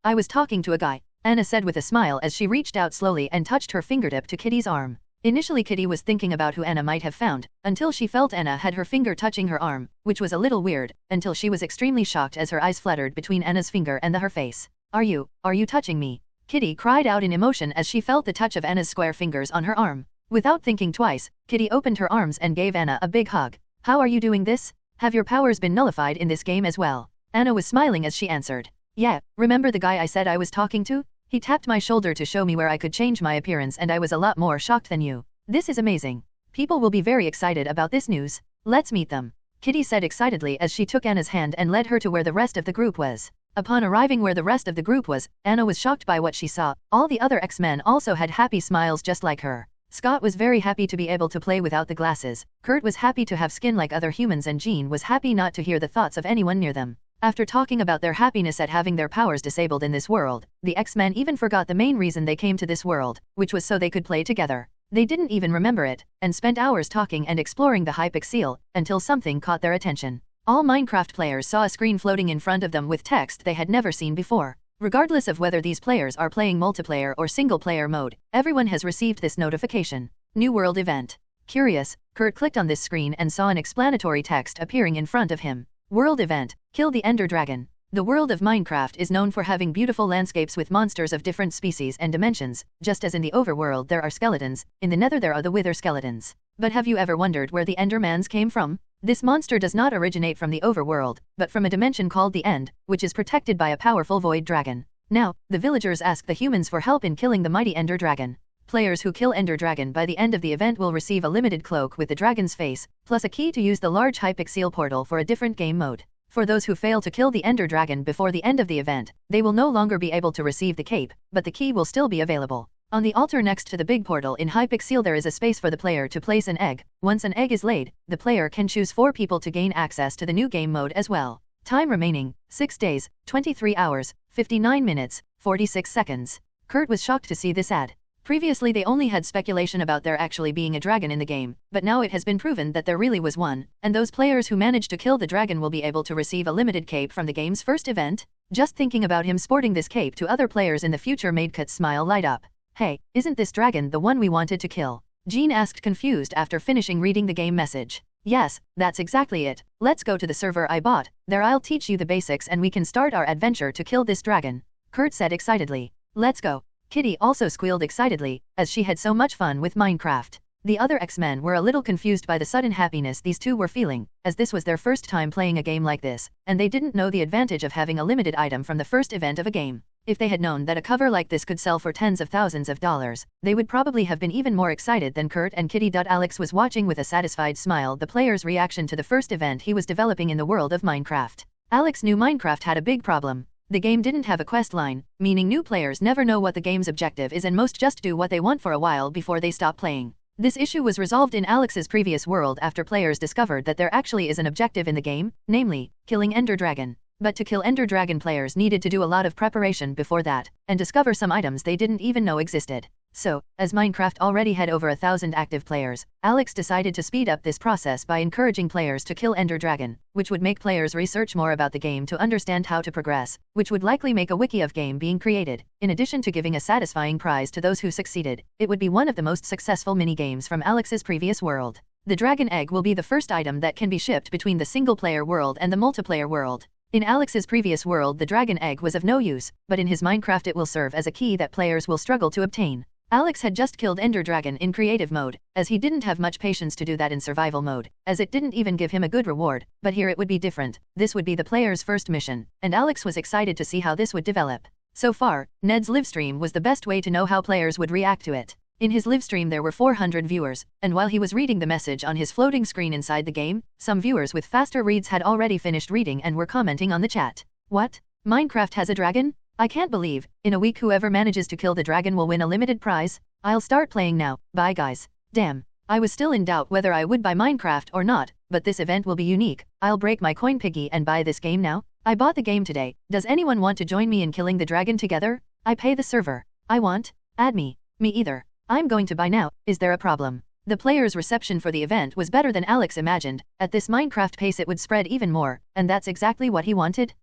I was talking to a guy, Anna said with a smile as she reached out slowly and touched her fingertip to Kitty's arm. Initially Kitty was thinking about who Anna might have found, until she felt Anna had her finger touching her arm, which was a little weird, until she was extremely shocked as her eyes fluttered between Anna's finger and her face. Are you touching me? Kitty cried out in emotion as she felt the touch of Anna's square fingers on her arm. Without thinking twice, Kitty opened her arms and gave Anna a big hug. How are you doing this? Have your powers been nullified in this game as well? Anna was smiling as she answered. Yeah, remember the guy I said I was talking to? He tapped my shoulder to show me where I could change my appearance and I was a lot more shocked than you. This is amazing. People will be very excited about this news. Let's meet them. Kitty said excitedly as she took Anna's hand and led her to where the rest of the group was. Upon arriving where the rest of the group was, Anna was shocked by what she saw. All the other X-Men also had happy smiles just like her. Scott was very happy to be able to play without the glasses. Kurt was happy to have skin like other humans and Jean was happy not to hear the thoughts of anyone near them. After talking about their happiness at having their powers disabled in this world, the X-Men even forgot the main reason they came to this world, which was so they could play together. They didn't even remember it, and spent hours talking and exploring the Hypixel, until something caught their attention. All Minecraft players saw a screen floating in front of them with text they had never seen before. Regardless of whether these players are playing multiplayer or single-player mode, everyone has received this notification. New World Event. Curious, Kurt clicked on this screen and saw an explanatory text appearing in front of him. World Event. Kill the Ender Dragon. The world of Minecraft is known for having beautiful landscapes with monsters of different species and dimensions. Just as in the overworld there are skeletons, in the nether there are the wither skeletons. But have you ever wondered where the Endermans came from? This monster does not originate from the overworld, but from a dimension called the End, which is protected by a powerful void dragon. Now, the villagers ask the humans for help in killing the mighty Ender Dragon. Players who kill Ender Dragon by the end of the event will receive a limited cloak with the dragon's face, plus a key to use the large Hypixel portal for a different game mode. For those who fail to kill the Ender Dragon before the end of the event, they will no longer be able to receive the cape, but the key will still be available. On the altar next to the big portal in Hypixel there is a space for the player to place an egg. Once an egg is laid, the player can choose 4 people to gain access to the new game mode as well. Time remaining, 6 days, 23 hours, 59 minutes, 46 seconds. Kurt was shocked to see this ad. Previously they only had speculation about there actually being a dragon in the game, but now it has been proven that there really was one, and those players who manage to kill the dragon will be able to receive a limited cape from the game's first event. Just thinking about him sporting this cape to other players in the future made Kurt's smile light up. Hey, isn't this dragon the one we wanted to kill? Jean asked confused after finishing reading the game message. Yes, that's exactly it. Let's go to the server I bought. There I'll teach you the basics and we can start our adventure to kill this dragon. Kurt said excitedly. Let's go. Kitty also squealed excitedly, as she had so much fun with Minecraft. The other X-Men were a little confused by the sudden happiness these two were feeling, as this was their first time playing a game like this, and they didn't know the advantage of having a limited item from the first event of a game. If they had known that a cover like this could sell for tens of thousands of dollars, they would probably have been even more excited than Kurt and Kitty. Alex was watching with a satisfied smile the players' reaction to the first event he was developing in the world of Minecraft. Alex knew Minecraft had a big problem. The game didn't have a quest line, meaning new players never know what the game's objective is and most just do what they want for a while before they stop playing. This issue was resolved in Alex's previous world after players discovered that there actually is an objective in the game, namely, killing Ender Dragon. But to kill Ender Dragon players needed to do a lot of preparation before that, and discover some items they didn't even know existed. So, as Minecraft already had over 1,000 active players, Alex decided to speed up this process by encouraging players to kill Ender Dragon, which would make players research more about the game to understand how to progress, which would likely make a wiki of game being created. In addition to giving a satisfying prize to those who succeeded, it would be one of the most successful mini-games from Alex's previous world. The Dragon Egg will be the first item that can be shipped between the single-player world and the multiplayer world. In Alex's previous world the Dragon Egg was of no use, but in his Minecraft it will serve as a key that players will struggle to obtain. Alex had just killed Ender Dragon in creative mode, as he didn't have much patience to do that in survival mode, as it didn't even give him a good reward, but here it would be different. This would be the player's first mission, and Alex was excited to see how this would develop. So far, Ned's livestream was the best way to know how players would react to it. In his livestream there were 400 viewers, and while he was reading the message on his floating screen inside the game, some viewers with faster reads had already finished reading and were commenting on the chat. What? Minecraft has a dragon? I can't believe, in a week whoever manages to kill the dragon will win a limited prize? I'll start playing now, bye guys. Damn. I was still in doubt whether I would buy Minecraft or not, but this event will be unique. I'll break my coin piggy and buy this game now. I bought the game today. Does anyone want to join me in killing the dragon together? I pay the server. I want. Add me. Me either. I'm going to buy now. Is there a problem? The players' reception for the event was better than Alex imagined. At this Minecraft pace it would spread even more, and that's exactly what he wanted.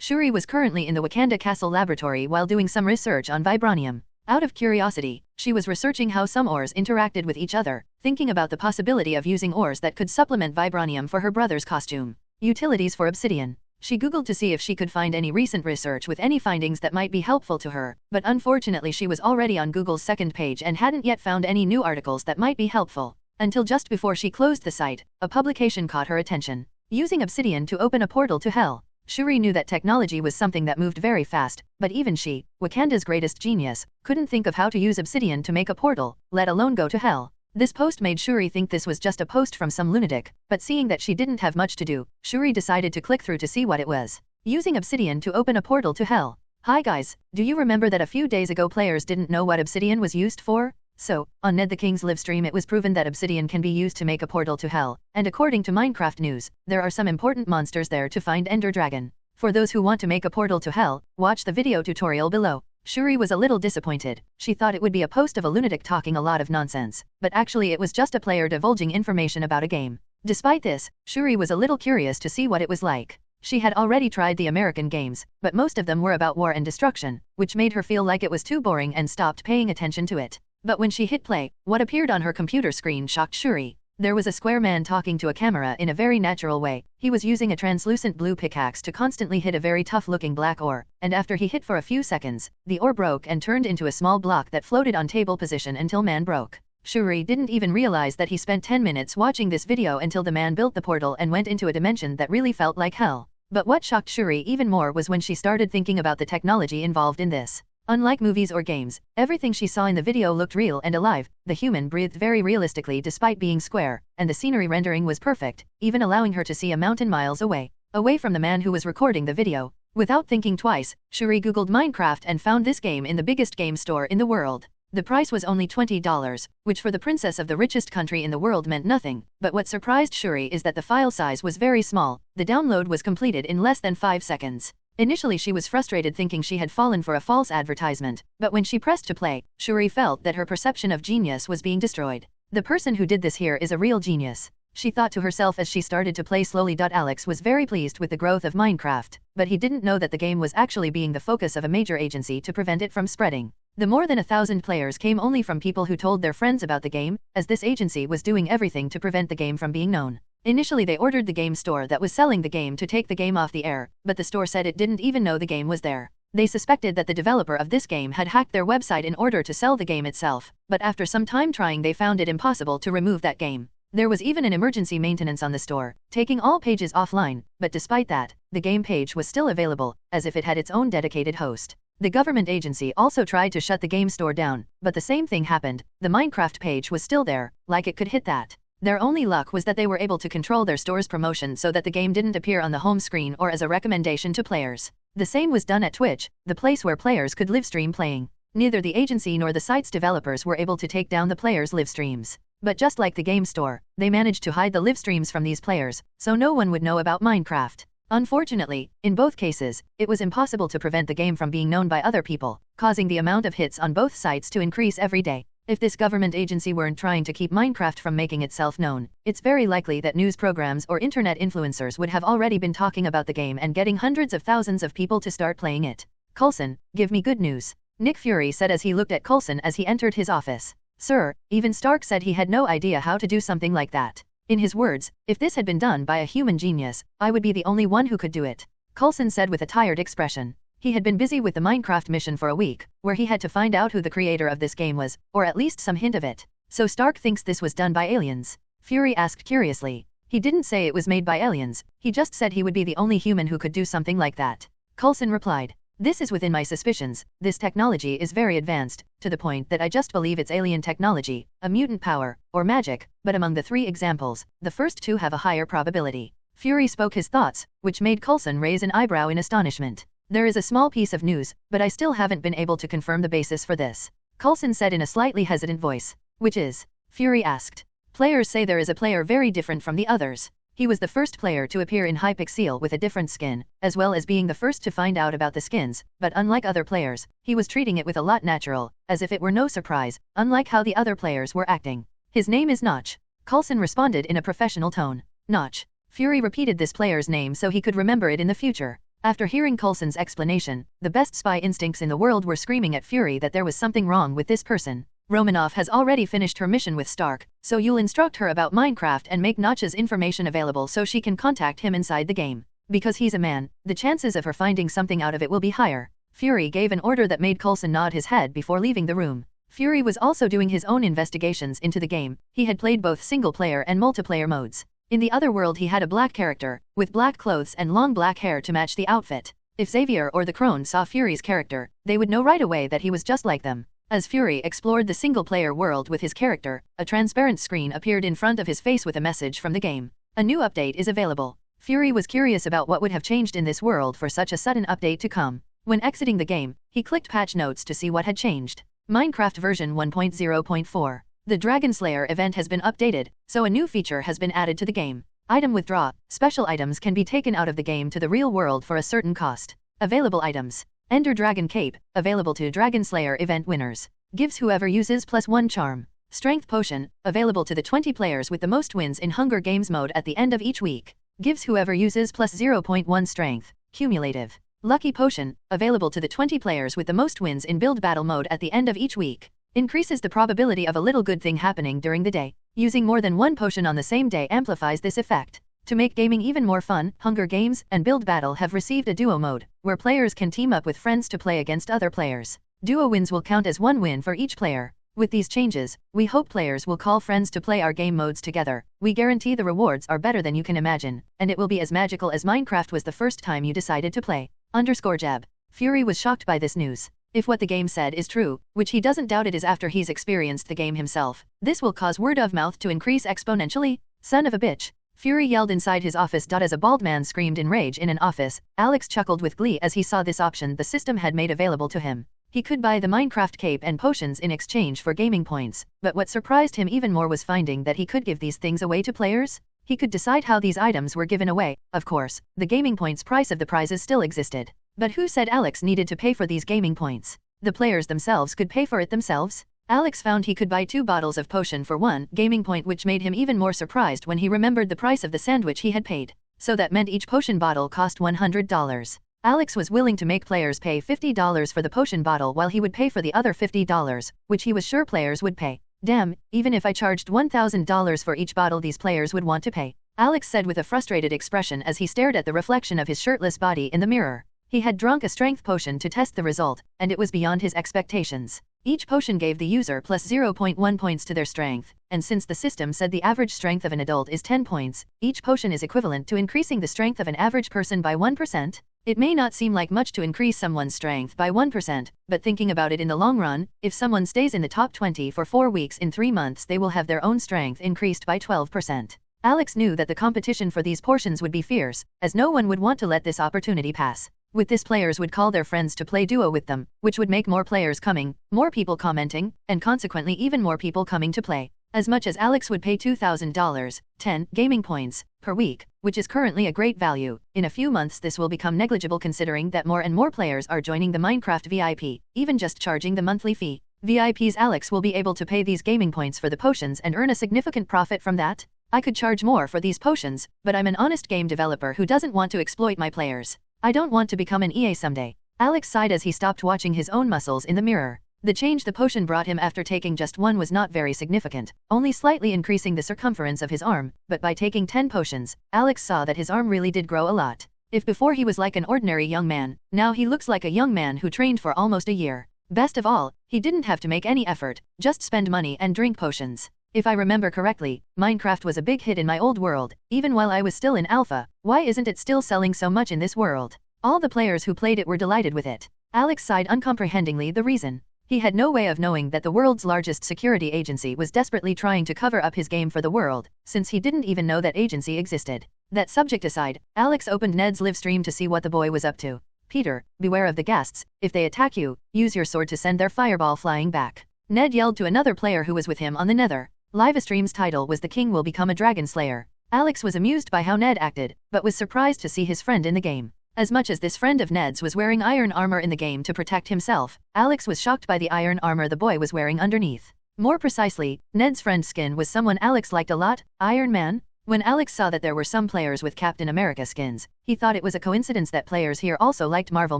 Shuri was currently in the Wakanda Castle laboratory while doing some research on vibranium. Out of curiosity, she was researching how some ores interacted with each other, thinking about the possibility of using ores that could supplement vibranium for her brother's costume. Utilities for obsidian. She googled to see if she could find any recent research with any findings that might be helpful to her, but unfortunately she was already on Google's second page and hadn't yet found any new articles that might be helpful. Until just before she closed the site, a publication caught her attention. Using obsidian to open a portal to hell. Shuri knew that technology was something that moved very fast, but even she, Wakanda's greatest genius, couldn't think of how to use obsidian to make a portal, let alone go to hell. This post made Shuri think this was just a post from some lunatic, but seeing that she didn't have much to do, Shuri decided to click through to see what it was. Using obsidian to open a portal to hell. Hi guys, do you remember that a few days ago players didn't know what obsidian was used for? So, on Ned the King's livestream it was proven that obsidian can be used to make a portal to hell, and according to Minecraft News, there are some important monsters there to find Ender Dragon. For those who want to make a portal to hell, watch the video tutorial below. Shuri was a little disappointed. She thought it would be a post of a lunatic talking a lot of nonsense, but actually it was just a player divulging information about a game. Despite this, Shuri was a little curious to see what it was like. She had already tried the American games, but most of them were about war and destruction, which made her feel like it was too boring and stopped paying attention to it. But when she hit play, what appeared on her computer screen shocked Shuri. There was a square man talking to a camera in a very natural way. He was using a translucent blue pickaxe to constantly hit a very tough-looking black ore, and after he hit for a few seconds, the ore broke and turned into a small block that floated on table position until man broke. Shuri didn't even realize that he spent 10 minutes watching this video until the man built the portal and went into a dimension that really felt like hell. But what shocked Shuri even more was when she started thinking about the technology involved in this. Unlike movies or games, everything she saw in the video looked real and alive. The human breathed very realistically despite being square, and the scenery rendering was perfect, even allowing her to see a mountain miles away from the man who was recording the video. Without thinking twice, Shuri googled Minecraft and found this game in the biggest game store in the world. The price was only $20, which for the princess of the richest country in the world meant nothing, but what surprised Shuri is that the file size was very small. The download was completed in less than 5 seconds. Initially she was frustrated thinking she had fallen for a false advertisement, but when she pressed to play, Shuri felt that her perception of genius was being destroyed. The person who did this here is a real genius. She thought to herself as she started to play slowly. Alex was very pleased with the growth of Minecraft, but he didn't know that the game was actually being the focus of a major agency to prevent it from spreading. The more than 1,000 players came only from people who told their friends about the game, as this agency was doing everything to prevent the game from being known. Initially they ordered the game store that was selling the game to take the game off the air, but the store said it didn't even know the game was there. They suspected that the developer of this game had hacked their website in order to sell the game itself, but after some time trying they found it impossible to remove that game. There was even an emergency maintenance on the store, taking all pages offline, but despite that, the game page was still available, as if it had its own dedicated host. The government agency also tried to shut the game store down, but the same thing happened. The Minecraft page was still there, like it could hit that. Their only luck was that they were able to control their store's promotion so that the game didn't appear on the home screen or as a recommendation to players. The same was done at Twitch, the place where players could live stream playing. Neither the agency nor the site's developers were able to take down the players' live streams. But just like the game store, they managed to hide the live streams from these players, so no one would know about Minecraft. Unfortunately, in both cases, it was impossible to prevent the game from being known by other people, causing the amount of hits on both sites to increase every day. If this government agency weren't trying to keep Minecraft from making itself known, it's very likely that news programs or internet influencers would have already been talking about the game and getting hundreds of thousands of people to start playing it. Coulson, give me good news. Nick Fury said as he looked at Coulson as he entered his office. Sir, even Stark said he had no idea how to do something like that. In his words, if this had been done by a human genius, I would be the only one who could do it. Coulson said with a tired expression. He had been busy with the Minecraft mission for a week, where he had to find out who the creator of this game was, or at least some hint of it. So Stark thinks this was done by aliens? Fury asked curiously. He didn't say it was made by aliens, he just said he would be the only human who could do something like that. Coulson replied. This is within my suspicions. This technology is very advanced, to the point that I just believe it's alien technology, a mutant power, or magic, but among the three examples, the first two have a higher probability. Fury spoke his thoughts, which made Coulson raise an eyebrow in astonishment. There is a small piece of news, but I still haven't been able to confirm the basis for this. Coulson said in a slightly hesitant voice. Which is? Fury asked. Players say there is a player very different from the others. He was the first player to appear in Hypixel with a different skin, as well as being the first to find out about the skins, but unlike other players, he was treating it with a lot natural, as if it were no surprise, unlike how the other players were acting. His name is Notch. Coulson responded in a professional tone. Notch. Fury repeated this player's name so he could remember it in the future. After hearing Coulson's explanation, the best spy instincts in the world were screaming at Fury that there was something wrong with this person. Romanoff has already finished her mission with Stark, so you'll instruct her about Minecraft and make Notch's information available so she can contact him inside the game. Because he's a man, the chances of her finding something out of it will be higher. Fury gave an order that made Coulson nod his head before leaving the room. Fury was also doing his own investigations into the game. He had played both single-player and multiplayer modes. In the other world he had a black character, with black clothes and long black hair to match the outfit. If Xavier or the Crone saw Fury's character, they would know right away that he was just like them. As Fury explored the single-player world with his character, a transparent screen appeared in front of his face with a message from the game. A new update is available. Fury was curious about what would have changed in this world for such a sudden update to come. When exiting the game, he clicked patch notes to see what had changed. Minecraft version 1.0.4. The Dragon Slayer event has been updated, so a new feature has been added to the game. Item withdraw. Special items can be taken out of the game to the real world for a certain cost. Available items. Ender Dragon Cape, available to Dragon Slayer event winners. Gives whoever uses +1 charm. Strength Potion, available to the 20 players with the most wins in Hunger Games mode at the end of each week. Gives whoever uses +0.1 strength. Cumulative. Lucky Potion, available to the 20 players with the most wins in Build Battle mode at the end of each week. Increases the probability of a little good thing happening during the day. Using more than one potion on the same day amplifies this effect. To make gaming even more fun, Hunger Games and Build Battle have received a duo mode, where players can team up with friends to play against other players. Duo wins will count as one win for each player. With these changes, we hope players will call friends to play our game modes together. We guarantee the rewards are better than you can imagine, and it will be as magical as Minecraft was the first time you decided to play. _jab. Fury was shocked by this news. If what the game said is true, which he doesn't doubt it is after he's experienced the game himself, this will cause word of mouth to increase exponentially. Son of a bitch. Fury yelled inside his office. As a bald man screamed in rage in an office, Alex chuckled with glee as he saw this option the system had made available to him. He could buy the Minecraft cape and potions in exchange for gaming points, but what surprised him even more was finding that he could give these things away to players. He could decide how these items were given away. Of course, the gaming points price of the prizes still existed. But who said Alex needed to pay for these gaming points? The players themselves could pay for it themselves. Alex found he could buy 2 bottles of potion for 1 gaming point, which made him even more surprised when he remembered the price of the sandwich he had paid. So that meant each potion bottle cost $100. Alex was willing to make players pay $50 for the potion bottle while he would pay for the other $50, which he was sure players would pay. Damn, even if I charged $1,000 for each bottle these players would want to pay, Alex said with a frustrated expression as he stared at the reflection of his shirtless body in the mirror. He had drunk a strength potion to test the result, and it was beyond his expectations. Each potion gave the user plus 0.1 points to their strength, and since the system said the average strength of an adult is 10 points, each potion is equivalent to increasing the strength of an average person by 1%. It may not seem like much to increase someone's strength by 1%, but thinking about it in the long run, if someone stays in the top 20 for 4 weeks in 3 months they will have their own strength increased by 12%. Alex knew that the competition for these portions would be fierce, as no one would want to let this opportunity pass. With this players would call their friends to play duo with them, which would make more players coming, more people commenting, and consequently even more people coming to play. As much as Alex would pay $2,000, 10 gaming points per week, which is currently a great value, in a few months this will become negligible considering that more and more players are joining the Minecraft VIP, even just charging the monthly fee. VIPs Alex will be able to pay these gaming points for the potions and earn a significant profit from that. I could charge more for these potions, but I'm an honest game developer who doesn't want to exploit my players. I don't want to become an EA someday. Alex sighed as he stopped watching his own muscles in the mirror. The change the potion brought him after taking just one was not very significant, only slightly increasing the circumference of his arm, but by taking 10 potions, Alex saw that his arm really did grow a lot. If before he was like an ordinary young man, now he looks like a young man who trained for almost a year. Best of all, he didn't have to make any effort, just spend money and drink potions. If I remember correctly, Minecraft was a big hit in my old world, even while I was still in alpha. Why isn't it still selling so much in this world? All the players who played it were delighted with it. Alex sighed uncomprehendingly the reason. He had no way of knowing that the world's largest security agency was desperately trying to cover up his game for the world, since he didn't even know that agency existed. That subject aside, Alex opened Ned's live stream to see what the boy was up to. Peter, beware of the ghasts. If they attack you, use your sword to send their fireball flying back. Ned yelled to another player who was with him on the Nether. Livestream's title was The King Will Become a Dragon Slayer. Alex was amused by how Ned acted, but was surprised to see his friend in the game. As much as this friend of Ned's was wearing iron armor in the game to protect himself, Alex was shocked by the iron armor the boy was wearing underneath. More precisely, Ned's friend's skin was someone Alex liked a lot, Iron Man. When Alex saw that there were some players with Captain America skins, he thought it was a coincidence that players here also liked Marvel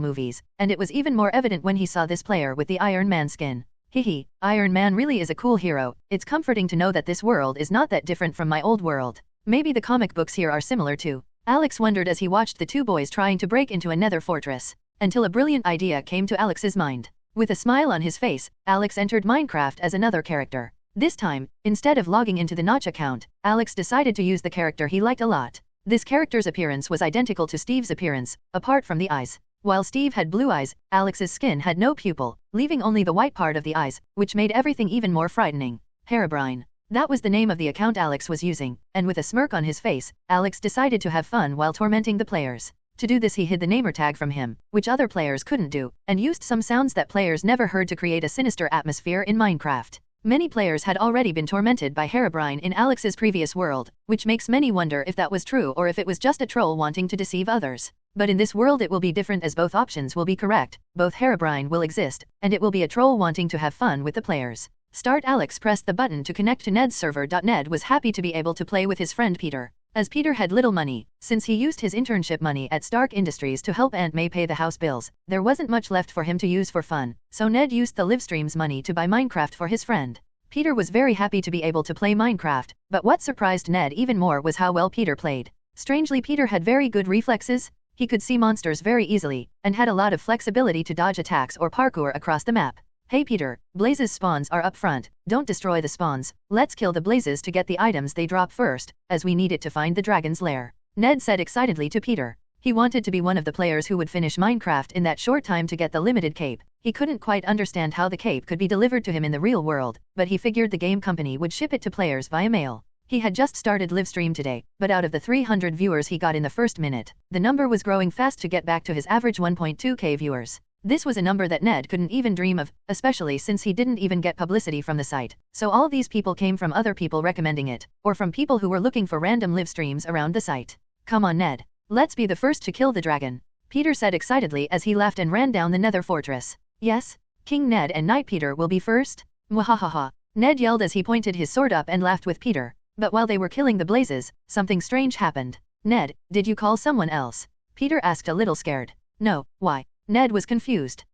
movies, and it was even more evident when he saw this player with the Iron Man skin. Hehe, Iron Man really is a cool hero. It's comforting to know that this world is not that different from my old world. Maybe the comic books here are similar too. Alex wondered as he watched the two boys trying to break into a nether fortress, until a brilliant idea came to Alex's mind. With a smile on his face, Alex entered Minecraft as another character. This time, instead of logging into the Notch account, Alex decided to use the character he liked a lot. This character's appearance was identical to Steve's appearance, apart from the eyes. While Steve had blue eyes, Alex's skin had no pupil, leaving only the white part of the eyes, which made everything even more frightening. Herobrine. That was the name of the account Alex was using, and with a smirk on his face, Alex decided to have fun while tormenting the players. To do this he hid the namer tag from him, which other players couldn't do, and used some sounds that players never heard to create a sinister atmosphere in Minecraft. Many players had already been tormented by Herobrine in Alex's previous world, which makes many wonder if that was true or if it was just a troll wanting to deceive others. But in this world it will be different as both options will be correct, both Herobrine will exist, and it will be a troll wanting to have fun with the players. Start. Alex pressed the button to connect to Ned's server. Ned was happy to be able to play with his friend Peter. As Peter had little money, since he used his internship money at Stark Industries to help Aunt May pay the house bills, there wasn't much left for him to use for fun, so Ned used the livestream's money to buy Minecraft for his friend. Peter was very happy to be able to play Minecraft, but what surprised Ned even more was how well Peter played. Strangely, Peter had very good reflexes. He could see monsters very easily, and had a lot of flexibility to dodge attacks or parkour across the map. Hey Peter, Blaze's spawns are up front, don't destroy the spawns, let's kill the Blazes to get the items they drop first, as we need it to find the dragon's lair. Ned said excitedly to Peter. He wanted to be one of the players who would finish Minecraft in that short time to get the limited cape. He couldn't quite understand how the cape could be delivered to him in the real world, but he figured the game company would ship it to players via mail. He had just started livestream today, but out of the 300 viewers he got in the first minute, the number was growing fast to get back to his average 1.2k viewers. This was a number that Ned couldn't even dream of, especially since he didn't even get publicity from the site. So all these people came from other people recommending it, or from people who were looking for random live streams around the site. Come on Ned. Let's be the first to kill the dragon. Peter said excitedly as he laughed and ran down the nether fortress. Yes, King Ned and Knight Peter will be first. Mwahahaha. Ned yelled as he pointed his sword up and laughed with Peter. But while they were killing the Blazes, something strange happened. Ned, did you call someone else? Peter asked a little scared. No, why? Ned was confused.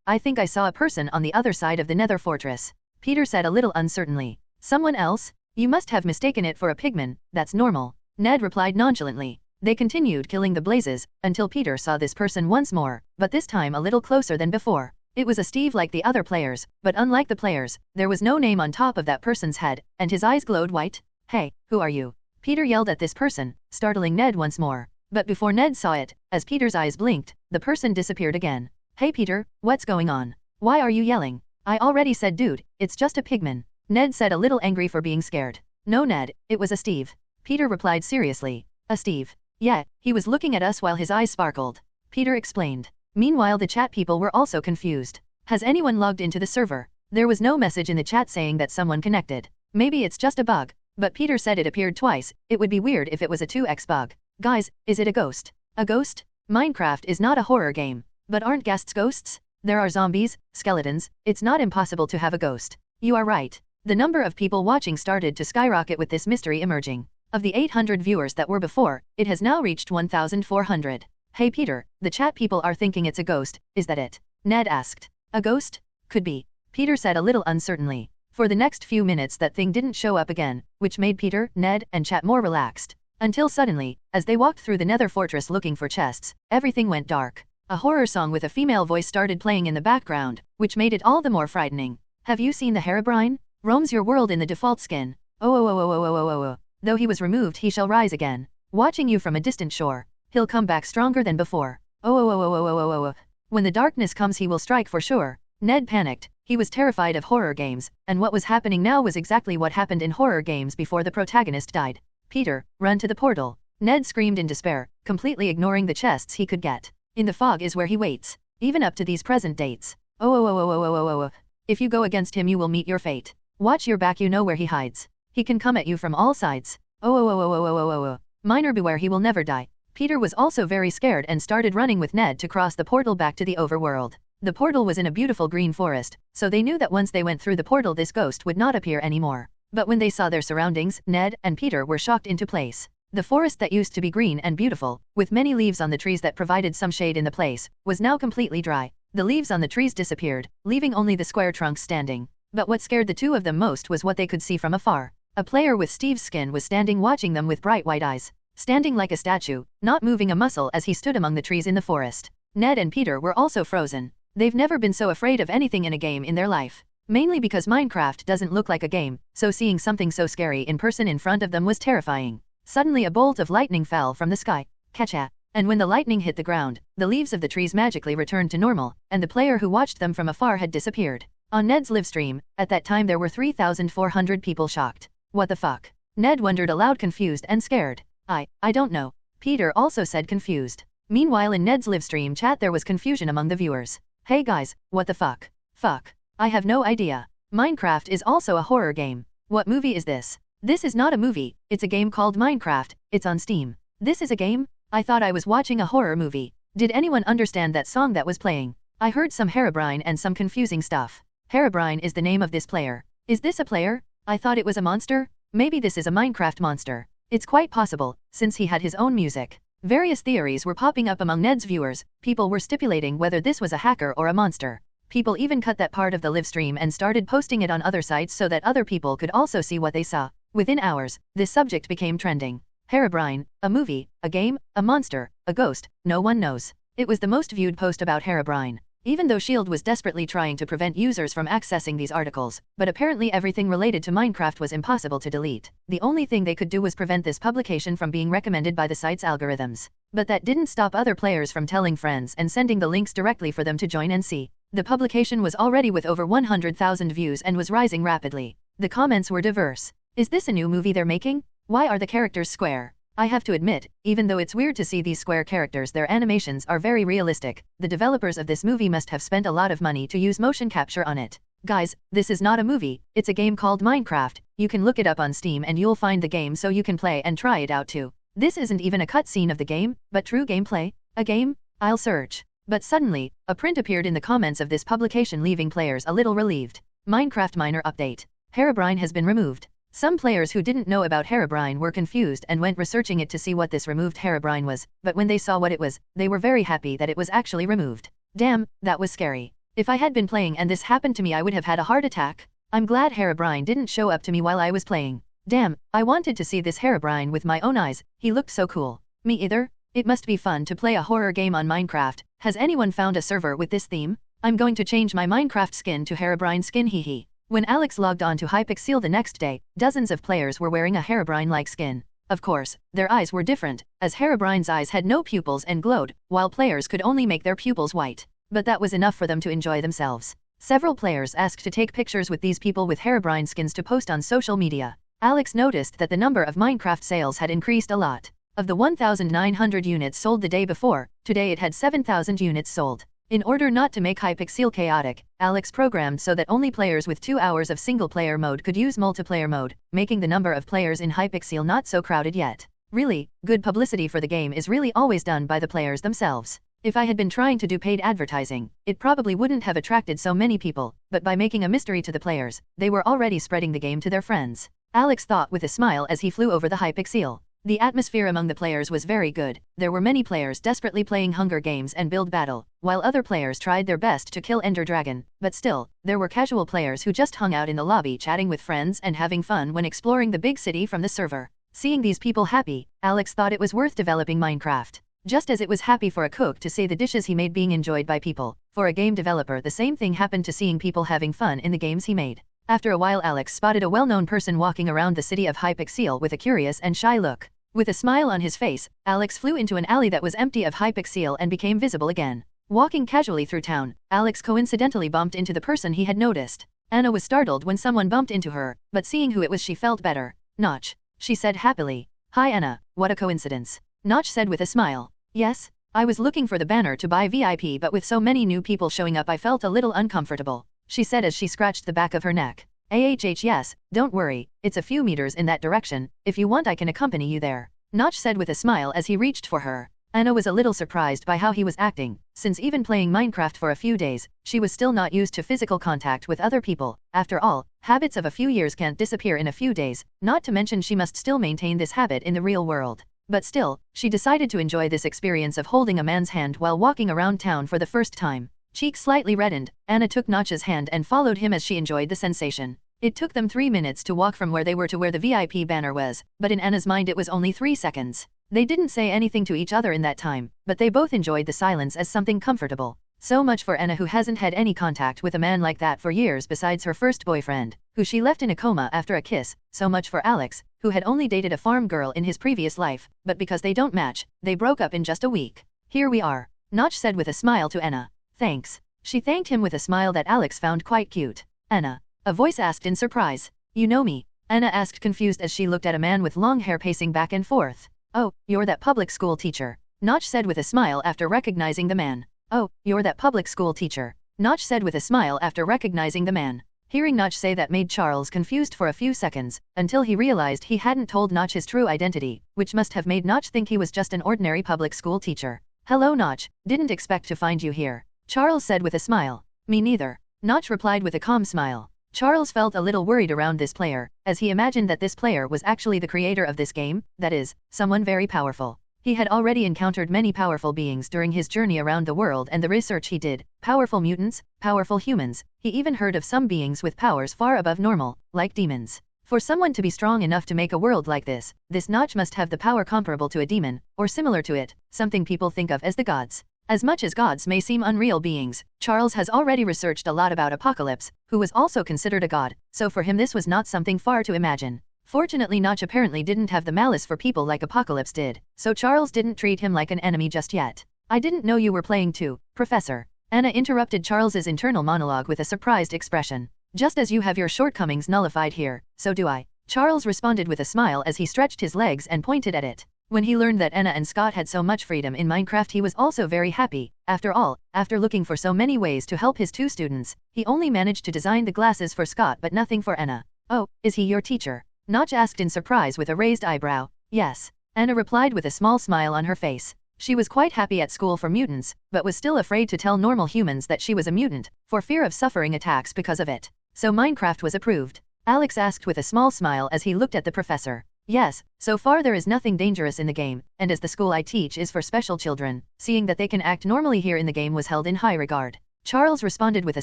I think I saw a person on the other side of the nether fortress. Peter said a little uncertainly. Someone else? You must have mistaken it for a pigman, that's normal. Ned replied nonchalantly. They continued killing the blazes, until Peter saw this person once more, but this time a little closer than before. It was a Steve like the other players, but unlike the players, there was no name on top of that person's head, and his eyes glowed white. Hey, who are you? Peter yelled at this person, startling Ned once more. But before Ned saw it, as Peter's eyes blinked, the person disappeared again. Hey Peter, what's going on? Why are you yelling? I already said dude, it's just a pigman. Ned said a little angry for being scared. No Ned, it was a Steve. Peter replied seriously. A Steve. Yeah, he was looking at us while his eyes sparkled. Peter explained. Meanwhile the chat people were also confused. Has anyone logged into the server? There was no message in the chat saying that someone connected. Maybe it's just a bug. But Peter said it appeared twice, it would be weird if it was a 2x bug. Guys, is it a ghost? A ghost? Minecraft is not a horror game. But aren't ghasts ghosts? There are zombies, skeletons, it's not impossible to have a ghost. You are right. The number of people watching started to skyrocket with this mystery emerging. Of the 800 viewers that were before, it has now reached 1,400. Hey Peter, the chat people are thinking it's a ghost, is that it? Ned asked. A ghost? Could be. Peter said a little uncertainly. For the next few minutes that thing didn't show up again, which made Peter, Ned, and chat more relaxed. Until suddenly, as they walked through the nether fortress looking for chests, everything went dark. A horror song with a female voice started playing in the background, which made it all the more frightening. Have you seen the Herobrine? Roams your world in the default skin. Oh. Though he was removed he shall rise again. Watching you from a distant shore. He'll come back stronger than before. Oh. When the darkness comes he will strike for sure. Ned panicked. He was terrified of horror games, and what was happening now was exactly what happened in horror games before the protagonist died. Peter, run to the portal. Ned screamed in despair, completely ignoring the chests he could get. In the fog is where he waits. Even up to these present dates. Oh. If you go against him you will meet your fate. Watch your back, you know where he hides. He can come at you from all sides. Oh. Miner beware, he will never die. Peter was also very scared and started running with Ned to cross the portal back to the overworld. The portal was in a beautiful green forest, so they knew that once they went through the portal this ghost would not appear anymore. But when they saw their surroundings, Ned and Peter were shocked into place. The forest that used to be green and beautiful, with many leaves on the trees that provided some shade in the place, was now completely dry. The leaves on the trees disappeared, leaving only the square trunks standing. But what scared the two of them most was what they could see from afar. A player with Steve's skin was standing watching them with bright white eyes. Standing like a statue, not moving a muscle as he stood among the trees in the forest. Ned and Peter were also frozen. They've never been so afraid of anything in a game in their life. Mainly because Minecraft doesn't look like a game, so seeing something so scary in person in front of them was terrifying. Suddenly a bolt of lightning fell from the sky. Catcha! And when the lightning hit the ground, the leaves of the trees magically returned to normal, and the player who watched them from afar had disappeared. On Ned's livestream, at that time there were 3,400 people shocked. What the fuck? Ned wondered aloud, confused and scared. I don't know. Peter also said confused. Meanwhile in Ned's livestream chat there was confusion among the viewers. Hey guys, what the fuck? Fuck. I have no idea. Minecraft is also a horror game. What movie is this? This is not a movie, it's a game called Minecraft, it's on Steam. This is a game? I thought I was watching a horror movie. Did anyone understand that song that was playing? I heard some Herobrine and some confusing stuff. Herobrine is the name of this player. Is this a player? I thought it was a monster? Maybe this is a Minecraft monster. It's quite possible, since he had his own music. Various theories were popping up among Ned's viewers. People were stipulating whether this was a hacker or a monster. People even cut that part of the live stream and started posting it on other sites so that other people could also see what they saw. Within hours, this subject became trending. Herobrine, a movie, a game, a monster, a ghost, no one knows. It was the most viewed post about Herobrine. Even though S.H.I.E.L.D. was desperately trying to prevent users from accessing these articles, but apparently everything related to Minecraft was impossible to delete. The only thing they could do was prevent this publication from being recommended by the site's algorithms. But that didn't stop other players from telling friends and sending the links directly for them to join and see. The publication was already with over 100,000 views and was rising rapidly. The comments were diverse. Is this a new movie they're making? Why are the characters square? I have to admit, even though it's weird to see these square characters, their animations are very realistic. The developers of this movie must have spent a lot of money to use motion capture on it. Guys, this is not a movie, it's a game called Minecraft. You can look it up on Steam and you'll find the game so you can play and try it out too. This isn't even a cutscene of the game, but true gameplay. A game? I'll search. But suddenly, a print appeared in the comments of this publication, leaving players a little relieved. Minecraft Miner update. Herobrine has been removed. Some players who didn't know about Herobrine were confused and went researching it to see what this removed Herobrine was, but when they saw what it was, they were very happy that it was actually removed. Damn, that was scary. If I had been playing and this happened to me, I would have had a heart attack. I'm glad Herobrine didn't show up to me while I was playing. Damn, I wanted to see this Herobrine with my own eyes, he looked so cool. Me either? It must be fun to play a horror game on Minecraft. Has anyone found a server with this theme? I'm going to change my Minecraft skin to Herobrine skin, hee. When Alex logged on to Hypixel the next day, dozens of players were wearing a Herobrine-like skin. Of course, their eyes were different, as Herobrine's eyes had no pupils and glowed, while players could only make their pupils white. But that was enough for them to enjoy themselves. Several players asked to take pictures with these people with Herobrine skins to post on social media. Alex noticed that the number of Minecraft sales had increased a lot. Of the 1,900 units sold the day before, today it had 7,000 units sold. In order not to make Hypixel chaotic, Alex programmed so that only players with 2 hours of single-player mode could use multiplayer mode, making the number of players in Hypixel not so crowded yet. Really, good publicity for the game is really always done by the players themselves. If I had been trying to do paid advertising, it probably wouldn't have attracted so many people, but by making a mystery to the players, they were already spreading the game to their friends. Alex thought with a smile as he flew over the Hypixel. The atmosphere among the players was very good. There were many players desperately playing Hunger Games and Build Battle, while other players tried their best to kill Ender Dragon, but still, there were casual players who just hung out in the lobby chatting with friends and having fun when exploring the big city from the server. Seeing these people happy, Alex thought it was worth developing Minecraft. Just as it was happy for a cook to see the dishes he made being enjoyed by people, for a game developer the same thing happened to seeing people having fun in the games he made. After a while Alex spotted a well-known person walking around the city of Hypixel with a curious and shy look. With a smile on his face, Alex flew into an alley that was empty of Hypixel and became visible again. Walking casually through town, Alex coincidentally bumped into the person he had noticed. Anna was startled when someone bumped into her, but seeing who it was she felt better. Notch, she said happily. Hi Anna, what a coincidence. Notch said with a smile. Yes, I was looking for the banner to buy VIP, but with so many new people showing up I felt a little uncomfortable, she said as she scratched the back of her neck. Yes, don't worry, it's a few meters in that direction, if you want I can accompany you there, Notch said with a smile as he reached for her. Anna was a little surprised by how he was acting, since even playing Minecraft for a few days, she was still not used to physical contact with other people. After all, habits of a few years can't disappear in a few days, not to mention she must still maintain this habit in the real world. But still, she decided to enjoy this experience of holding a man's hand while walking around town for the first time. Cheeks slightly reddened, Anna took Notch's hand and followed him as she enjoyed the sensation. It took them 3 minutes to walk from where they were to where the VIP banner was, but in Anna's mind it was only 3 seconds. They didn't say anything to each other in that time, but they both enjoyed the silence as something comfortable. So much for Anna, who hasn't had any contact with a man like that for years besides her first boyfriend, who she left in a coma after a kiss. So much for Alex, who had only dated a farm girl in his previous life, but because they don't match, they broke up in just a week. Here we are, Notch said with a smile to Anna. Thanks. She thanked him with a smile that Alex found quite cute. Anna, a voice asked in surprise. You know me? Anna asked, confused as she looked at a man with long hair pacing back and forth. Oh, you're that public school teacher, Notch said with a smile after recognizing the man. Oh, you're that public school teacher, Notch said with a smile after recognizing the man. Hearing Notch say that made Charles confused for a few seconds, until he realized he hadn't told Notch his true identity, which must have made Notch think he was just an ordinary public school teacher. Hello Notch, didn't expect to find you here, Charles said with a smile. Me neither, Notch replied with a calm smile. Charles felt a little worried around this player, as he imagined that this player was actually the creator of this game, that is, someone very powerful. He had already encountered many powerful beings during his journey around the world and the research he did, powerful mutants, powerful humans, he even heard of some beings with powers far above normal, like demons. For someone to be strong enough to make a world like this Notch must have the power comparable to a demon, or similar to it, something people think of as the gods. As much as gods may seem unreal beings, Charles has already researched a lot about Apocalypse, who was also considered a god, so for him this was not something far to imagine. Fortunately Notch apparently didn't have the malice for people like Apocalypse did, so Charles didn't treat him like an enemy just yet. I didn't know you were playing too, Professor. Anna interrupted Charles's internal monologue with a surprised expression. Just as you have your shortcomings nullified here, so do I, Charles responded with a smile as he stretched his legs and pointed at it. When he learned that Anna and Scott had so much freedom in Minecraft, he was also very happy. After all, after looking for so many ways to help his 2 students, he only managed to design the glasses for Scott but nothing for Anna. Oh, is he your teacher? Notch asked in surprise with a raised eyebrow. Yes, Anna replied with a small smile on her face. She was quite happy at school for mutants, but was still afraid to tell normal humans that she was a mutant, for fear of suffering attacks because of it. So Minecraft was approved. Alex asked with a small smile as he looked at the professor. Yes, so far there is nothing dangerous in the game, and as the school I teach is for special children, seeing that they can act normally here in the game was held in high regard. Charles responded with a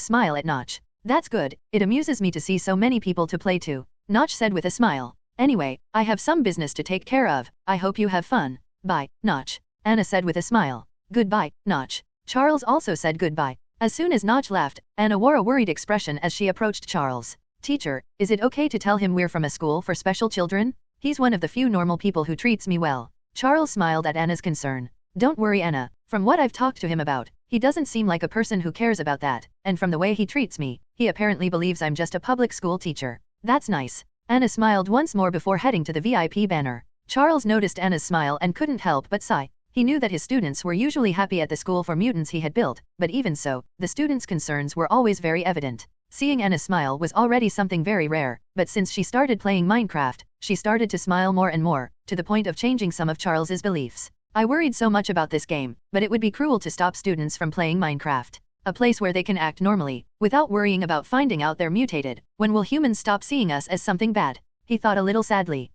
smile at Notch. That's good, it amuses me to see so many people to play to, Notch said with a smile. Anyway, I have some business to take care of, I hope you have fun. Bye, Notch, Anna said with a smile. Goodbye, Notch. Charles also said goodbye. As soon as Notch left, Anna wore a worried expression as she approached Charles. Teacher, is it okay to tell him we're from a school for special children? He's one of the few normal people who treats me well. Charles smiled at Anna's concern. Don't worry, Anna, from what I've talked to him about, he doesn't seem like a person who cares about that, and from the way he treats me, he apparently believes I'm just a public school teacher. That's nice. Anna smiled once more before heading to the VIP banner. Charles noticed Anna's smile and couldn't help but sigh. He knew that his students were usually happy at the school for mutants he had built, but even so, the students' concerns were always very evident. Seeing Anna smile was already something very rare, but since she started playing Minecraft, she started to smile more and more, to the point of changing some of Charles's beliefs. I worried so much about this game, but it would be cruel to stop students from playing Minecraft. A place where they can act normally, without worrying about finding out they're mutated. When will humans stop seeing us as something bad? He thought a little sadly.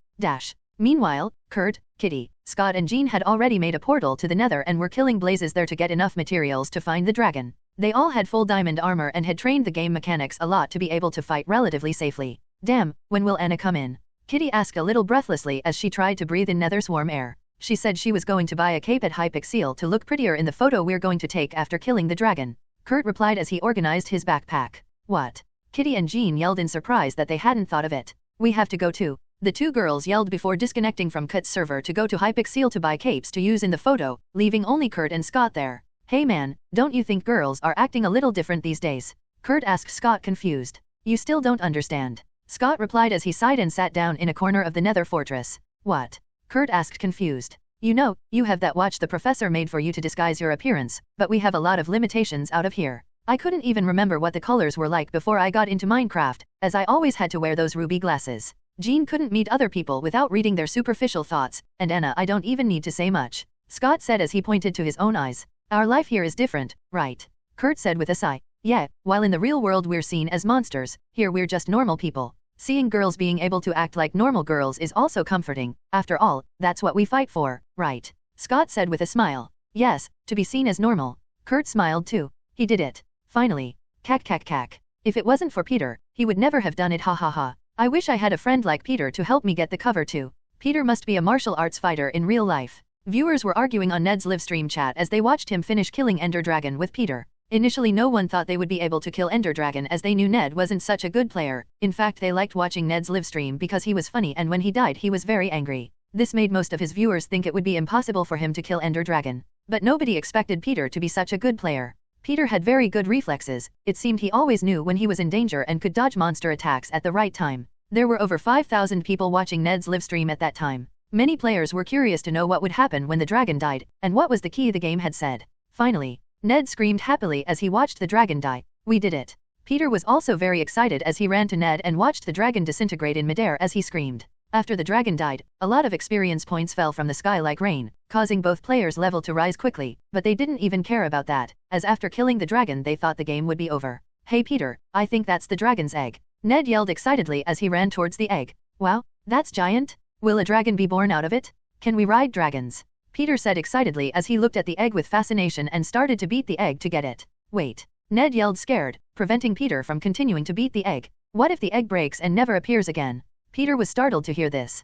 Meanwhile, Kurt, Kitty, Scott and Jean had already made a portal to the Nether and were killing blazes there to get enough materials to find the dragon. They all had full diamond armor and had trained the game mechanics a lot to be able to fight relatively safely. Damn, when will Anna come in? Kitty asked a little breathlessly as she tried to breathe in Nether's warm air. She said she was going to buy a cape at Hypixel to look prettier in the photo we're going to take after killing the dragon. Kurt replied as he organized his backpack. What? Kitty and Jean yelled in surprise that they hadn't thought of it. We have to go too. The two girls yelled before disconnecting from Kurt's server to go to Hypixel to buy capes to use in the photo, leaving only Kurt and Scott there. Hey man, don't you think girls are acting a little different these days? Kurt asked Scott confused. You still don't understand. Scott replied as he sighed and sat down in a corner of the Nether fortress. What? Kurt asked confused. You know, you have that watch the professor made for you to disguise your appearance, but we have a lot of limitations out of here. I couldn't even remember what the colors were like before I got into Minecraft, as I always had to wear those ruby glasses. Jean couldn't meet other people without reading their superficial thoughts, and Anna, I don't even need to say much. Scott said as he pointed to his own eyes. Our life here is different, right? Kurt said with a sigh. Yeah, while in the real world we're seen as monsters, here we're just normal people. Seeing girls being able to act like normal girls is also comforting. After all, that's what we fight for, right? Scott said with a smile. Yes, to be seen as normal. Kurt smiled too. He did it. Finally. Cack. If it wasn't for Peter, he would never have done it, ha ha ha. I wish I had a friend like Peter to help me get the cover too. Peter must be a martial arts fighter in real life. Viewers were arguing on Ned's livestream chat as they watched him finish killing Ender Dragon with Peter. Initially no one thought they would be able to kill Ender Dragon as they knew Ned wasn't such a good player. In fact they liked watching Ned's livestream because he was funny and when he died he was very angry. This made most of his viewers think it would be impossible for him to kill Ender Dragon. But nobody expected Peter to be such a good player. Peter had very good reflexes. It seemed he always knew when he was in danger and could dodge monster attacks at the right time. There were over 5,000 people watching Ned's livestream at that time. Many players were curious to know what would happen when the dragon died, and what was the key the game had said. Finally, Ned screamed happily as he watched the dragon die. We did it. Peter was also very excited as he ran to Ned and watched the dragon disintegrate in midair as he screamed. After the dragon died, a lot of experience points fell from the sky like rain, causing both players' level to rise quickly, but they didn't even care about that, as after killing the dragon they thought the game would be over. Hey Peter, I think that's the dragon's egg. Ned yelled excitedly as he ran towards the egg. Wow, that's giant. Will a dragon be born out of it? Can we ride dragons? Peter said excitedly as he looked at the egg with fascination and started to beat the egg to get it. Wait. Ned yelled scared, preventing Peter from continuing to beat the egg. What if the egg breaks and never appears again? Peter was startled to hear this.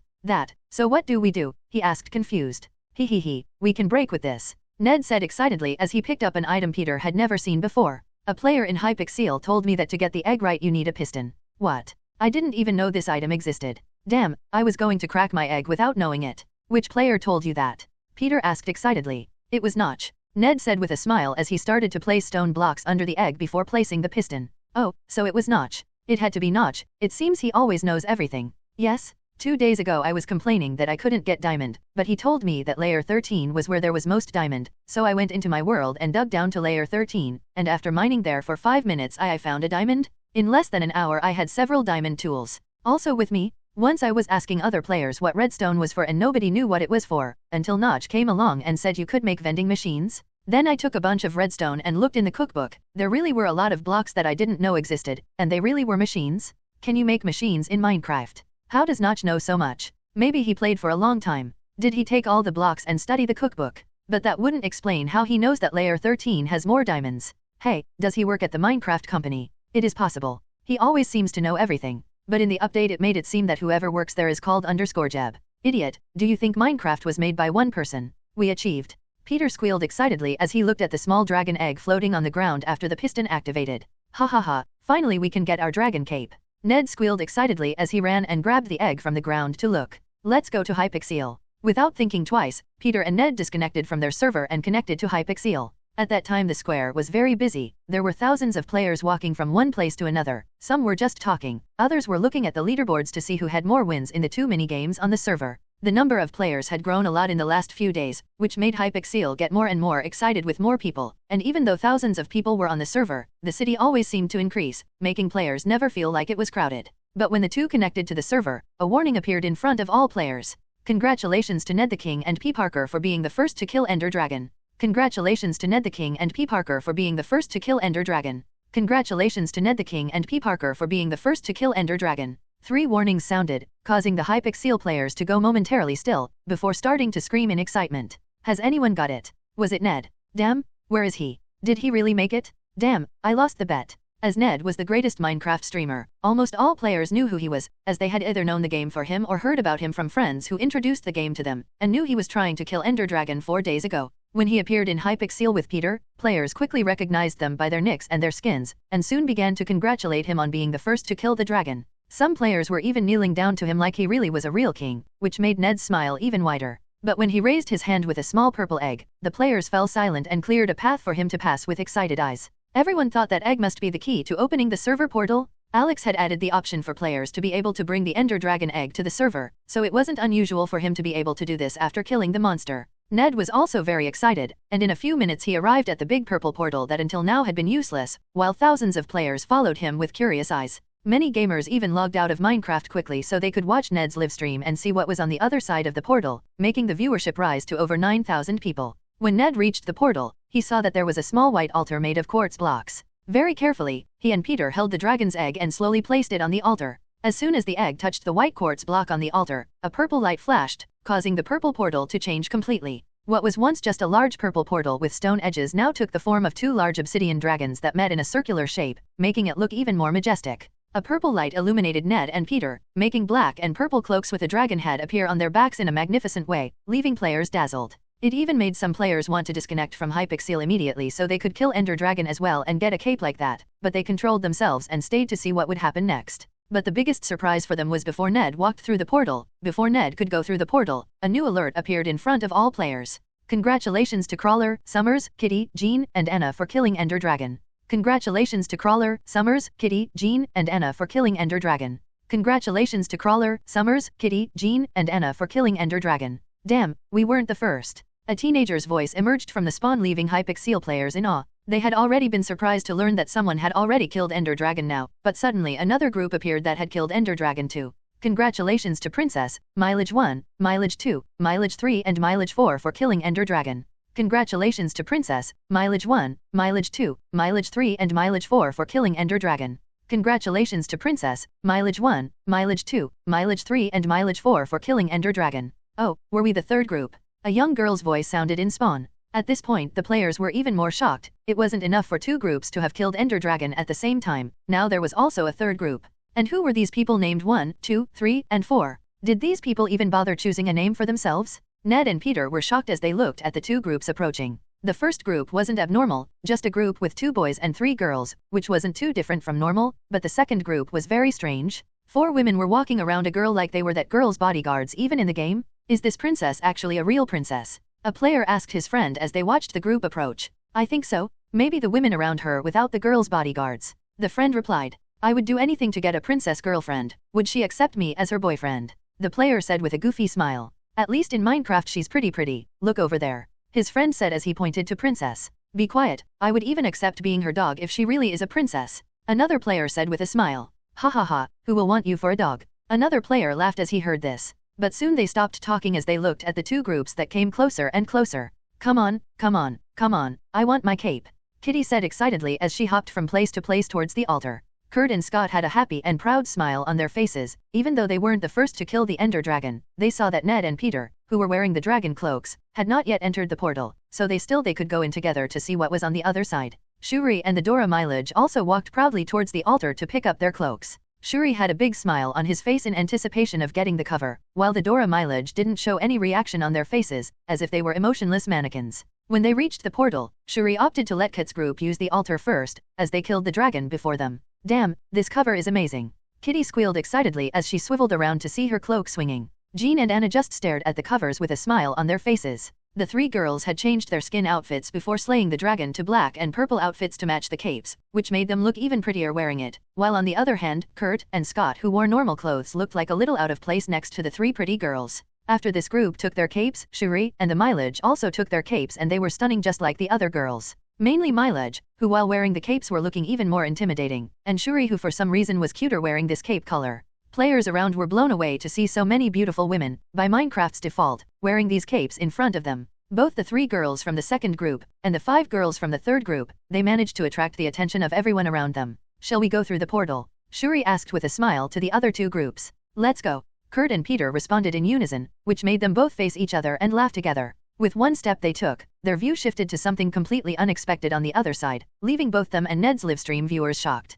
So what do we do? He asked confused. We can break with this. Ned said excitedly as he picked up an item Peter had never seen before. A player in Hypixel told me that to get the egg right you need a piston. What? I didn't even know this item existed. Damn, I was going to crack my egg without knowing it. Which player told you that? Peter asked excitedly. It was Notch. Ned said with a smile as he started to place stone blocks under the egg before placing the piston. Oh, so it was Notch. It had to be Notch. It seems he always knows everything. Yes? 2 days ago I was complaining that I couldn't get diamond, but he told me that layer 13 was where there was most diamond, so I went into my world and dug down to layer 13, and after mining there for 5 minutes I found a diamond? In less than an hour I had several diamond tools. Also with me? Once I was asking other players what redstone was for and nobody knew what it was for, until Notch came along and said you could make vending machines. Then I took a bunch of redstone and looked in the cookbook. There really were a lot of blocks that I didn't know existed, and they really were machines. Can you make machines in Minecraft? How does Notch know so much? Maybe he played for a long time. Did he take all the blocks and study the cookbook? But that wouldn't explain how he knows that layer 13 has more diamonds. Hey, does he work at the Minecraft company? It is possible. He always seems to know everything. But in the update it made it seem that whoever works there is called _Jab. Idiot, do you think Minecraft was made by one person? We achieved. Peter squealed excitedly as he looked at the small dragon egg floating on the ground after the piston activated. Ha ha ha, finally we can get our dragon cape. Ned squealed excitedly as he ran and grabbed the egg from the ground to look. Let's go to Hypixel. Without thinking twice, Peter and Ned disconnected from their server and connected to Hypixel. At that time the square was very busy. There were thousands of players walking from one place to another. Some were just talking. Others were looking at the leaderboards to see who had more wins in the 2 mini-games on the server. The number of players had grown a lot in the last few days, which made Hypixel get more and more excited with more people. And even though thousands of people were on the server, the city always seemed to increase, making players never feel like it was crowded. But when the two connected to the server, a warning appeared in front of all players. Congratulations to Ned the King and P. Parker for being the first to kill Ender Dragon. Congratulations to Ned the King and P. Parker for being the first to kill Ender Dragon. Congratulations to Ned the King and P. Parker for being the first to kill Ender Dragon. 3 warnings sounded, causing the Hypixel players to go momentarily still, before starting to scream in excitement. Has anyone got it? Was it Ned? Damn, where is he? Did he really make it? Damn, I lost the bet. As Ned was the greatest Minecraft streamer, almost all players knew who he was, as they had either known the game for him or heard about him from friends who introduced the game to them, and knew he was trying to kill Ender Dragon 4 days ago. When he appeared in Hypixel with Peter, players quickly recognized them by their nicks and their skins, and soon began to congratulate him on being the first to kill the dragon. Some players were even kneeling down to him like he really was a real king, which made Ned's smile even wider. But when he raised his hand with a small purple egg, the players fell silent and cleared a path for him to pass with excited eyes. Everyone thought that egg must be the key to opening the server portal. Alex had added the option for players to be able to bring the Ender Dragon egg to the server, so it wasn't unusual for him to be able to do this after killing the monster. Ned was also very excited, and in a few minutes he arrived at the big purple portal that until now had been useless, while thousands of players followed him with curious eyes. Many gamers even logged out of Minecraft quickly so they could watch Ned's livestream and see what was on the other side of the portal, making the viewership rise to over 9,000 people. When Ned reached the portal, he saw that there was a small white altar made of quartz blocks. Very carefully, he and Peter held the dragon's egg and slowly placed it on the altar. As soon as the egg touched the white quartz block on the altar, a purple light flashed, causing the purple portal to change completely. What was once just a large purple portal with stone edges now took the form of 2 large obsidian dragons that met in a circular shape, making it look even more majestic. A purple light illuminated Ned and Peter, making black and purple cloaks with a dragon head appear on their backs in a magnificent way, leaving players dazzled. It even made some players want to disconnect from Hypixel immediately so they could kill Ender Dragon as well and get a cape like that, but they controlled themselves and stayed to see what would happen next. But the biggest surprise for them was before Ned walked through the portal, before Ned could go through the portal, a new alert appeared in front of all players. Congratulations to Crawler, Summers, Kitty, Jean, and Anna for killing Ender Dragon. Congratulations to Crawler, Summers, Kitty, Jean, and Anna for killing Ender Dragon. Congratulations to Crawler, Summers, Kitty, Jean, and Anna for killing Ender Dragon. Damn, we weren't the first. A teenager's voice emerged from the spawn, leaving Hypixel players in awe. They had already been surprised to learn that someone had already killed Ender Dragon now, but suddenly another group appeared that had killed Ender Dragon too. Congratulations to Princess, Mileage 1, Mileage 2, Mileage 3 and Mileage 4 for killing Ender Dragon. Congratulations to Princess, Mileage 1, Mileage 2, Mileage 3 and Mileage 4 for killing Ender Dragon. Congratulations to Princess, Mileage 1, Mileage 2, Mileage 3 and Mileage 4 for killing Ender Dragon. Oh, were we the third group? A young girl's voice sounded in spawn. At this point the players were even more shocked. It wasn't enough for 2 groups to have killed Ender Dragon at the same time, now there was also a third group. And who were these people named 1, 2, 3, and 4? Did these people even bother choosing a name for themselves? Ned and Peter were shocked as they looked at the 2 groups approaching. The first group wasn't abnormal, just a group with 2 boys and 3 girls, which wasn't too different from normal, but the second group was very strange. 4 women were walking around a girl like they were that girl's bodyguards even in the game. Is this princess actually a real princess? A player asked his friend as they watched the group approach. I think so. Maybe the women around her without the girl's bodyguards. The friend replied. I would do anything to get a princess girlfriend. Would she accept me as her boyfriend? The player said with a goofy smile. At least in Minecraft she's pretty. Look over there. His friend said as he pointed to Princess. Be quiet. I would even accept being her dog if she really is a princess. Another player said with a smile. Ha ha ha, who will want you for a dog? Another player laughed as he heard this. But soon they stopped talking as they looked at the 2 groups that came closer and closer. Come on, come on, come on, I want my cape. Kitty said excitedly as she hopped from place to place towards the altar. Kurt and Scott had a happy and proud smile on their faces. Even though they weren't the first to kill the Ender Dragon, they saw that Ned and Peter, who were wearing the dragon cloaks, had not yet entered the portal, so they could go in together to see what was on the other side. Shuri and the Dora Milaje also walked proudly towards the altar to pick up their cloaks. Shuri had a big smile on his face in anticipation of getting the cover, while the Dora Milaje didn't show any reaction on their faces, as if they were emotionless mannequins. When they reached the portal, Shuri opted to let Kit's group use the altar first, as they killed the dragon before them. Damn, this cover is amazing. Kitty squealed excitedly as she swiveled around to see her cloak swinging. Jean and Anna just stared at the covers with a smile on their faces. The three girls had changed their skin outfits before slaying the dragon to black and purple outfits to match the capes, which made them look even prettier wearing it, while on the other hand, Kurt and Scott, who wore normal clothes, looked like a little out of place next to the three pretty girls. After this group took their capes, Shuri and the Milaje also took their capes, and they were stunning just like the other girls. Mainly Milaje, who while wearing the capes were looking even more intimidating, and Shuri, who for some reason was cuter wearing this cape color. Players around were blown away to see so many beautiful women, by Minecraft's default, wearing these capes in front of them. Both the three girls from the second group, and the 5 girls from the third group, they managed to attract the attention of everyone around them. Shall we go through the portal? Shuri asked with a smile to the other 2 groups. Let's go. Kurt and Peter responded in unison, which made them both face each other and laugh together. With one step they took, their view shifted to something completely unexpected on the other side, leaving both them and Ned's livestream viewers shocked.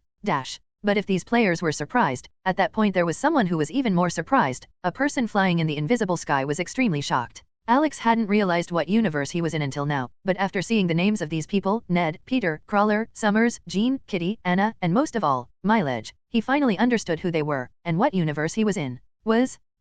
But if these players were surprised, at that point there was someone who was even more surprised. A person flying in the invisible sky was extremely shocked. Alex hadn't realized what universe he was in until now, but after seeing the names of these people, Ned, Peter, Crawler, Summers, Jean, Kitty, Anna, and most of all, Milaje, he finally understood who they were, and what universe he was in.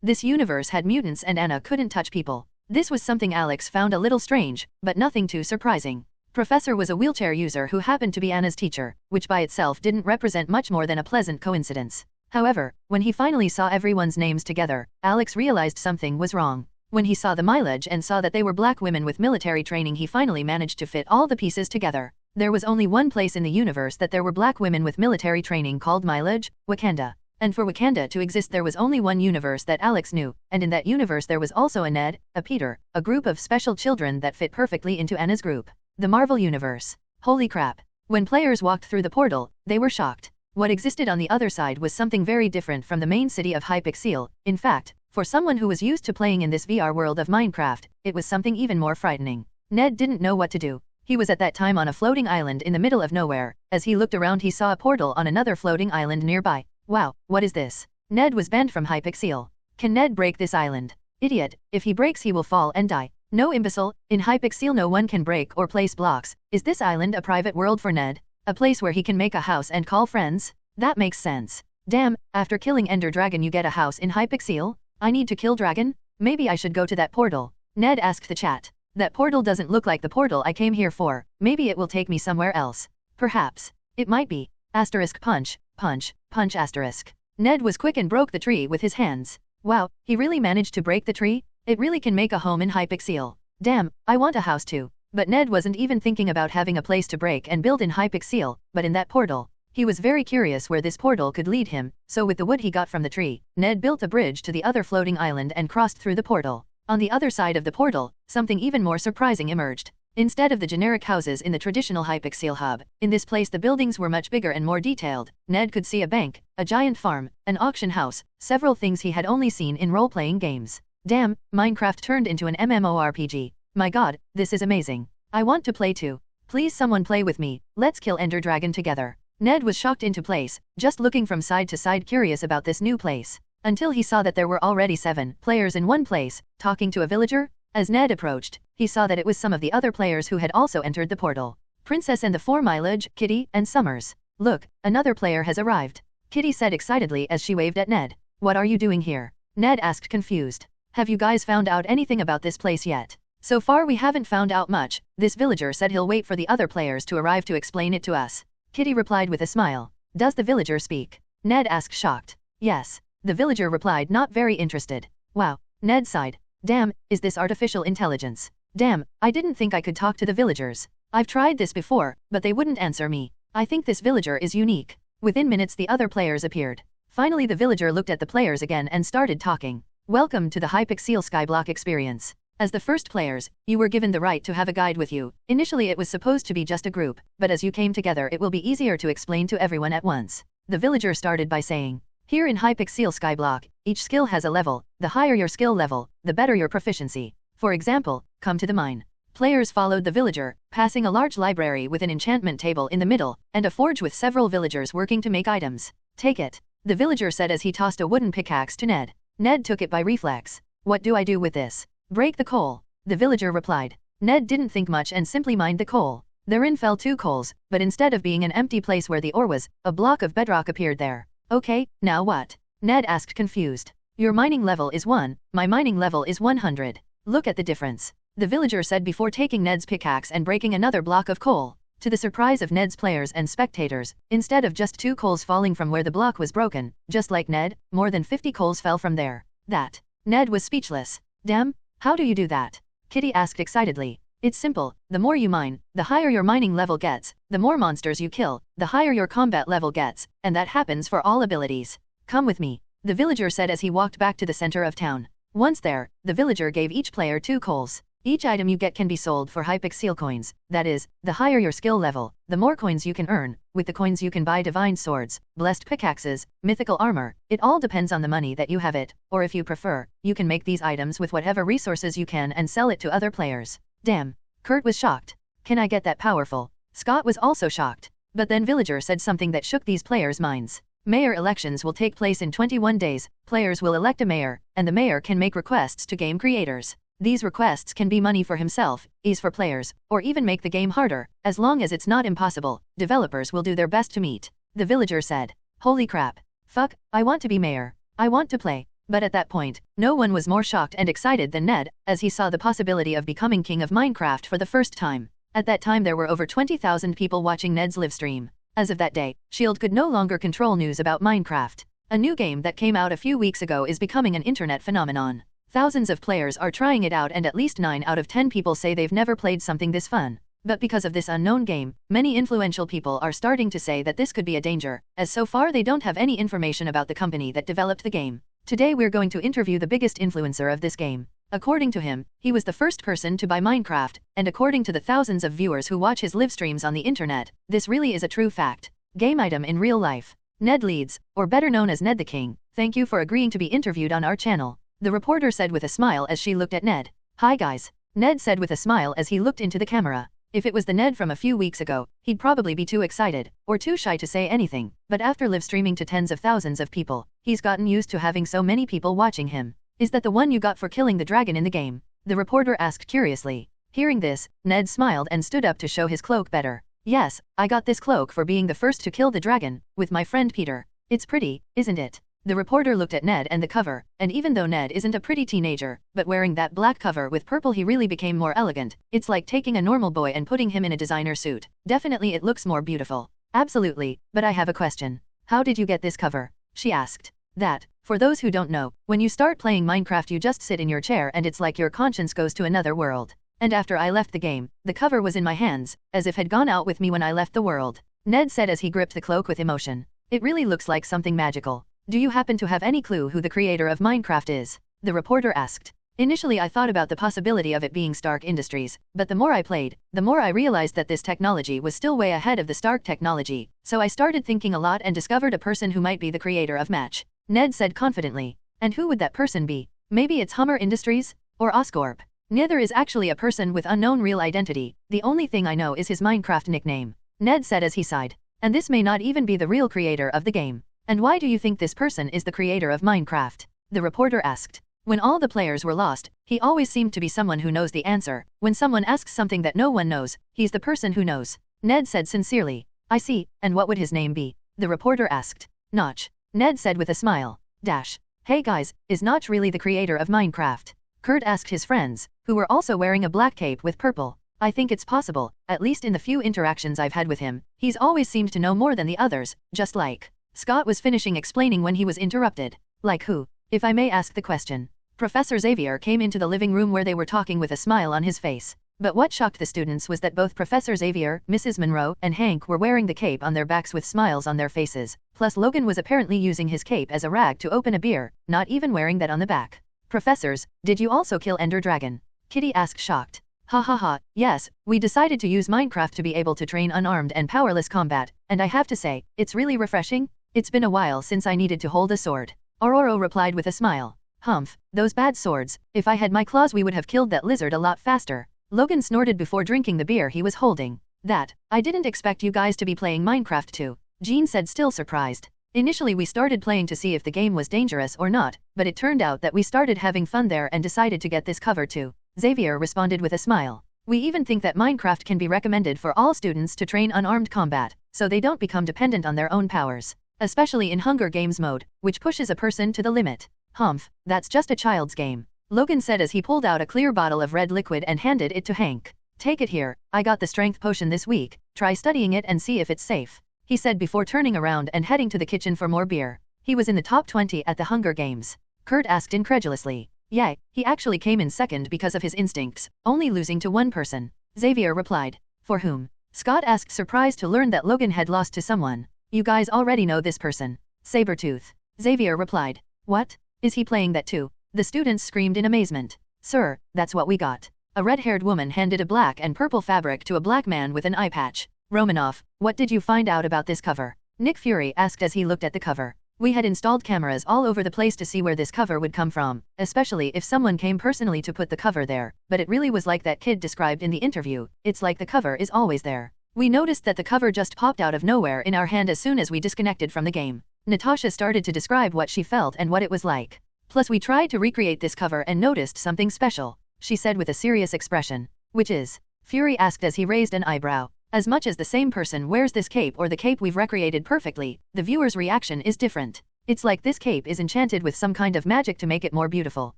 This universe had mutants and Anna couldn't touch people. This was something Alex found a little strange, but nothing too surprising. Professor was a wheelchair user who happened to be Anna's teacher, which by itself didn't represent much more than a pleasant coincidence. However, when he finally saw everyone's names together, Alex realized something was wrong. When he saw the Milaje and saw that they were black women with military training, he finally managed to fit all the pieces together. There was only one place in the universe that there were black women with military training called Milaje, Wakanda. And for Wakanda to exist there was only one universe that Alex knew, and in that universe there was also a Ned, a Peter, a group of special children that fit perfectly into Anna's group. The Marvel Universe. Holy crap. When players walked through the portal, they were shocked. What existed on the other side was something very different from the main city of Hypixel. In fact, for someone who was used to playing in this VR world of Minecraft, it was something even more frightening. Ned didn't know what to do. He was at that time on a floating island in the middle of nowhere. As he looked around he saw a portal on another floating island nearby. Wow, what is this? Ned was banned from Hypixel. Can Ned break this island? Idiot, if he breaks he will fall and die. No, imbecile, in Hypixel no one can break or place blocks. Is this island a private world for Ned? A place where he can make a house and call friends? That makes sense. Damn, after killing Ender Dragon you get a house in Hypixel? I need to kill Dragon? Maybe I should go to that portal. Ned asked the chat. That portal doesn't look like the portal I came here for. Maybe it will take me somewhere else. Perhaps. It might be. Asterisk punch, punch, punch asterisk. Ned was quick and broke the tree with his hands. Wow, he really managed to break the tree? It really can make a home in Hypixel. Damn, I want a house too. But Ned wasn't even thinking about having a place to break and build in Hypixel, but in that portal. He was very curious where this portal could lead him, so with the wood he got from the tree, Ned built a bridge to the other floating island and crossed through the portal. On the other side of the portal, something even more surprising emerged. Instead of the generic houses in the traditional Hypixel hub, in this place the buildings were much bigger and more detailed. Ned could see a bank, a giant farm, an auction house, several things he had only seen in role-playing games. Damn, Minecraft turned into an MMORPG. My god, this is amazing. I want to play too. Please someone play with me, let's kill Ender Dragon together. Ned was shocked into place, just looking from side to side curious about this new place. Until he saw that there were already 7 players in one place, talking to a villager. As Ned approached, he saw that it was some of the other players who had also entered the portal. Princess and the 4 Milaje, Kitty, and Summers. Look, another player has arrived. Kitty said excitedly as she waved at Ned. What are you doing here? Ned asked confused. Have you guys found out anything about this place yet? So far we haven't found out much. This villager said he'll wait for the other players to arrive to explain it to us. Kitty replied with a smile. Does the villager speak? Ned asked shocked. Yes. The villager replied not very interested. Wow. Ned sighed. Damn, is this artificial intelligence? Damn, I didn't think I could talk to the villagers. I've tried this before, but they wouldn't answer me. I think this villager is unique. Within minutes the other players appeared. Finally the villager looked at the players again and started talking. Welcome to the Hypixel Skyblock experience. As the first players, you were given the right to have a guide with you. Initially it was supposed to be just a group, but as you came together it will be easier to explain to everyone at once. the villager started by saying. Here in Hypixel Skyblock, each skill has a level. The higher your skill level, the better your proficiency. For example, come to the mine. Players followed the villager, passing a large library with an enchantment table in the middle, and a forge with several villagers working to make items. Take it, the villager said as he tossed a wooden pickaxe to Ned. Ned took it by reflex. What do I do with this? Break the coal, the villager replied. Ned didn't think much and simply mined the coal. Therein fell 2 coals, but instead of being an empty place where the ore was, a block of bedrock appeared there. Okay, now what? Ned asked confused. Your mining level is 1, my mining level is 100. Look at the difference, the villager said before taking Ned's pickaxe and breaking another block of coal. To the surprise of Ned's players and spectators, instead of just 2 coals falling from where the block was broken, just like Ned, more than 50 coals fell from there. That. Ned was speechless. Damn, how do you do that? Kitty asked excitedly. It's simple, the more you mine, the higher your mining level gets, the more monsters you kill, the higher your combat level gets, and that happens for all abilities. Come with me, the villager said as he walked back to the center of town. Once there, the villager gave each player 2 coals. Each item you get can be sold for Hypixel coins, that is, the higher your skill level, the more coins you can earn. With the coins you can buy divine swords, blessed pickaxes, mythical armor. It all depends on the money that you have it, or if you prefer, you can make these items with whatever resources you can and sell it to other players. Damn. Kurt was shocked. Can I get that powerful? Scott was also shocked. But then villager said something that shook these players' minds. Mayor elections will take place in 21 days, players will elect a mayor, and the mayor can make requests to game creators. These requests can be money for himself, ease for players, or even make the game harder. As long as it's not impossible, developers will do their best to meet. The villager said. Holy crap. Fuck, I want to be mayor. I want to play. But at that point, no one was more shocked and excited than Ned, as he saw the possibility of becoming king of Minecraft for the first time. At that time there were over 20,000 people watching Ned's livestream. As of that day, S.H.I.E.L.D. could no longer control news about Minecraft. A new game that came out a few weeks ago is becoming an internet phenomenon. Thousands of players are trying it out and at least 9 out of 10 people say they've never played something this fun. But because of this unknown game, many influential people are starting to say that this could be a danger, as so far they don't have any information about the company that developed the game. Today we're going to interview the biggest influencer of this game. According to him, he was the first person to buy Minecraft, and according to the thousands of viewers who watch his live streams on the internet, this really is a true fact. Game item in real life. Ned Leeds, or better known as Ned the King, thank you for agreeing to be interviewed on our channel, the reporter said with a smile as she looked at Ned. Hi guys, Ned said with a smile as he looked into the camera. If it was the Ned from a few weeks ago, he'd probably be too excited, or too shy to say anything, but after live streaming to tens of thousands of people, he's gotten used to having so many people watching him. Is that the one you got for killing the dragon in the game? The reporter asked curiously. Hearing this, Ned smiled and stood up to show his cloak better. Yes, I got this cloak for being the first to kill the dragon, with my friend Peter. It's pretty, isn't it? The reporter looked at Ned and the cover, and even though Ned isn't a pretty teenager, but wearing that black cover with purple he really became more elegant. It's like taking a normal boy and putting him in a designer suit. Definitely it looks more beautiful. Absolutely, but I have a question. How did you get this cover? She asked. That, for those who don't know, when you start playing Minecraft you just sit in your chair and it's like your conscience goes to another world. And after I left the game, the cover was in my hands, as if had gone out with me when I left the world. Ned said as he gripped the cloak with emotion. It really looks like something magical. Do you happen to have any clue who the creator of Minecraft is? The reporter asked. Initially I thought about the possibility of it being Stark Industries, but the more I played, the more I realized that this technology was still way ahead of the Stark technology, so I started thinking a lot and discovered a person who might be the creator of Match. Ned said confidently. And who would that person be? Maybe it's Hummer Industries? Or Oscorp? Neither is actually a person with unknown real identity, the only thing I know is his Minecraft nickname. Ned said as he sighed. And this may not even be the real creator of the game. And why do you think this person is the creator of Minecraft? The reporter asked. When all the players were lost, he always seemed to be someone who knows the answer. When someone asks something that no one knows, he's the person who knows. Ned said sincerely. I see, and what would his name be? The reporter asked. Notch. Ned said with a smile. Dash. Hey guys, is Notch really the creator of Minecraft? Kurt asked his friends, who were also wearing a black cape with purple. I think it's possible, at least in the few interactions I've had with him, he's always seemed to know more than the others, just like. Scott was finishing explaining when he was interrupted. Like who? If I may ask the question. Professor Xavier came into the living room where they were talking with a smile on his face. But what shocked the students was that both Professor Xavier, Mrs. Monroe, and Hank were wearing the cape on their backs with smiles on their faces. Plus Logan was apparently using his cape as a rag to open a beer, not even wearing that on the back. Professors, did you also kill Ender Dragon? Kitty asked shocked. Ha ha ha, yes, we decided to use Minecraft to be able to train unarmed and powerless combat, and I have to say, it's really refreshing. It's been a while since I needed to hold a sword. Aurora replied with a smile. Humph, those bad swords, if I had my claws we would have killed that lizard a lot faster. Logan snorted before drinking the beer he was holding. I didn't expect you guys to be playing Minecraft too, Jean said, still surprised. Initially we started playing to see if the game was dangerous or not, but it turned out that we started having fun there and decided to get this cover too, Xavier responded with a smile. We even think that Minecraft can be recommended for all students to train unarmed combat, so they don't become dependent on their own powers, especially in Hunger Games mode, which pushes a person to the limit. Humph, that's just a child's game, Logan said as he pulled out a clear bottle of red liquid and handed it to Hank. Take it here, I got the strength potion this week, try studying it and see if it's safe, he said before turning around and heading to the kitchen for more beer. He was in the top 20 at the Hunger Games. Kurt asked incredulously. Yeah, he actually came in second because of his instincts, only losing to one person, Xavier replied. For whom? Scott asked, surprised to learn that Logan had lost to someone. You guys already know this person. Sabretooth, Xavier replied. What? Is he playing that too? The students screamed in amazement. Sir, that's what we got. A red-haired woman handed a black and purple fabric to a black man with an eye patch. Romanoff, what did you find out about this cover? Nick Fury asked as he looked at the cover. We had installed cameras all over the place to see where this cover would come from, especially if someone came personally to put the cover there, but it really was like that kid described in the interview, it's like the cover is always there. We noticed that the cover just popped out of nowhere in our hand as soon as we disconnected from the game. Natasha started to describe what she felt and what it was like. Plus we tried to recreate this cover and noticed something special, she said with a serious expression. Which is? Fury asked as he raised an eyebrow. As much as the same person wears this cape or the cape we've recreated perfectly, the viewer's reaction is different. It's like this cape is enchanted with some kind of magic to make it more beautiful.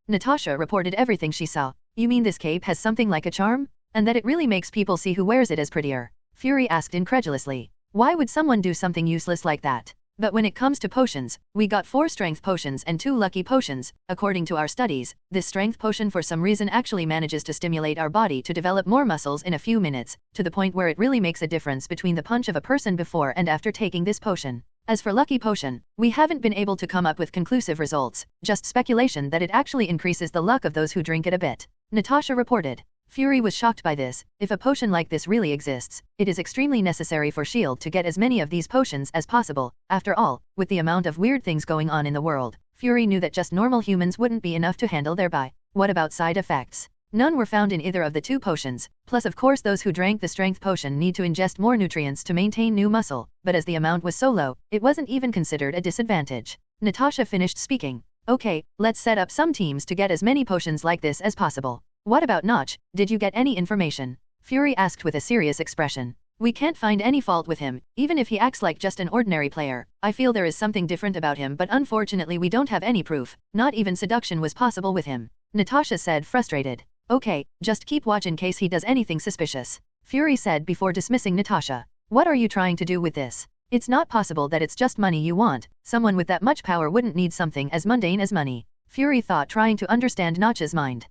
Natasha reported everything she saw. You mean this cape has something like a charm? And that it really makes people see who wears it as prettier? Fury asked incredulously. Why would someone do something useless like that? But when it comes to potions, we got 4 strength potions and 2 lucky potions. According to our studies, this strength potion for some reason actually manages to stimulate our body to develop more muscles in a few minutes, to the point where it really makes a difference between the punch of a person before and after taking this potion. As for lucky potion, we haven't been able to come up with conclusive results, just speculation that it actually increases the luck of those who drink it a bit, Natasha reported. Fury was shocked by this. If a potion like this really exists, it is extremely necessary for S.H.I.E.L.D. to get as many of these potions as possible. After all, with the amount of weird things going on in the world, Fury knew that just normal humans wouldn't be enough to handle thereby. What about side effects? None were found in either of the 2 potions, plus of course those who drank the strength potion need to ingest more nutrients to maintain new muscle, but as the amount was so low, it wasn't even considered a disadvantage. Natasha finished speaking. Okay, let's set up some teams to get as many potions like this as possible. What about Notch, did you get any information? Fury asked with a serious expression. We can't find any fault with him, even if he acts like just an ordinary player. I feel there is something different about him, but unfortunately we don't have any proof. Not even seduction was possible with him, Natasha said, frustrated. Okay, just keep watch in case he does anything suspicious, Fury said before dismissing Natasha. What are you trying to do with this? It's not possible that it's just money you want. Someone with that much power wouldn't need something as mundane as money, Fury thought, trying to understand Notch's mind.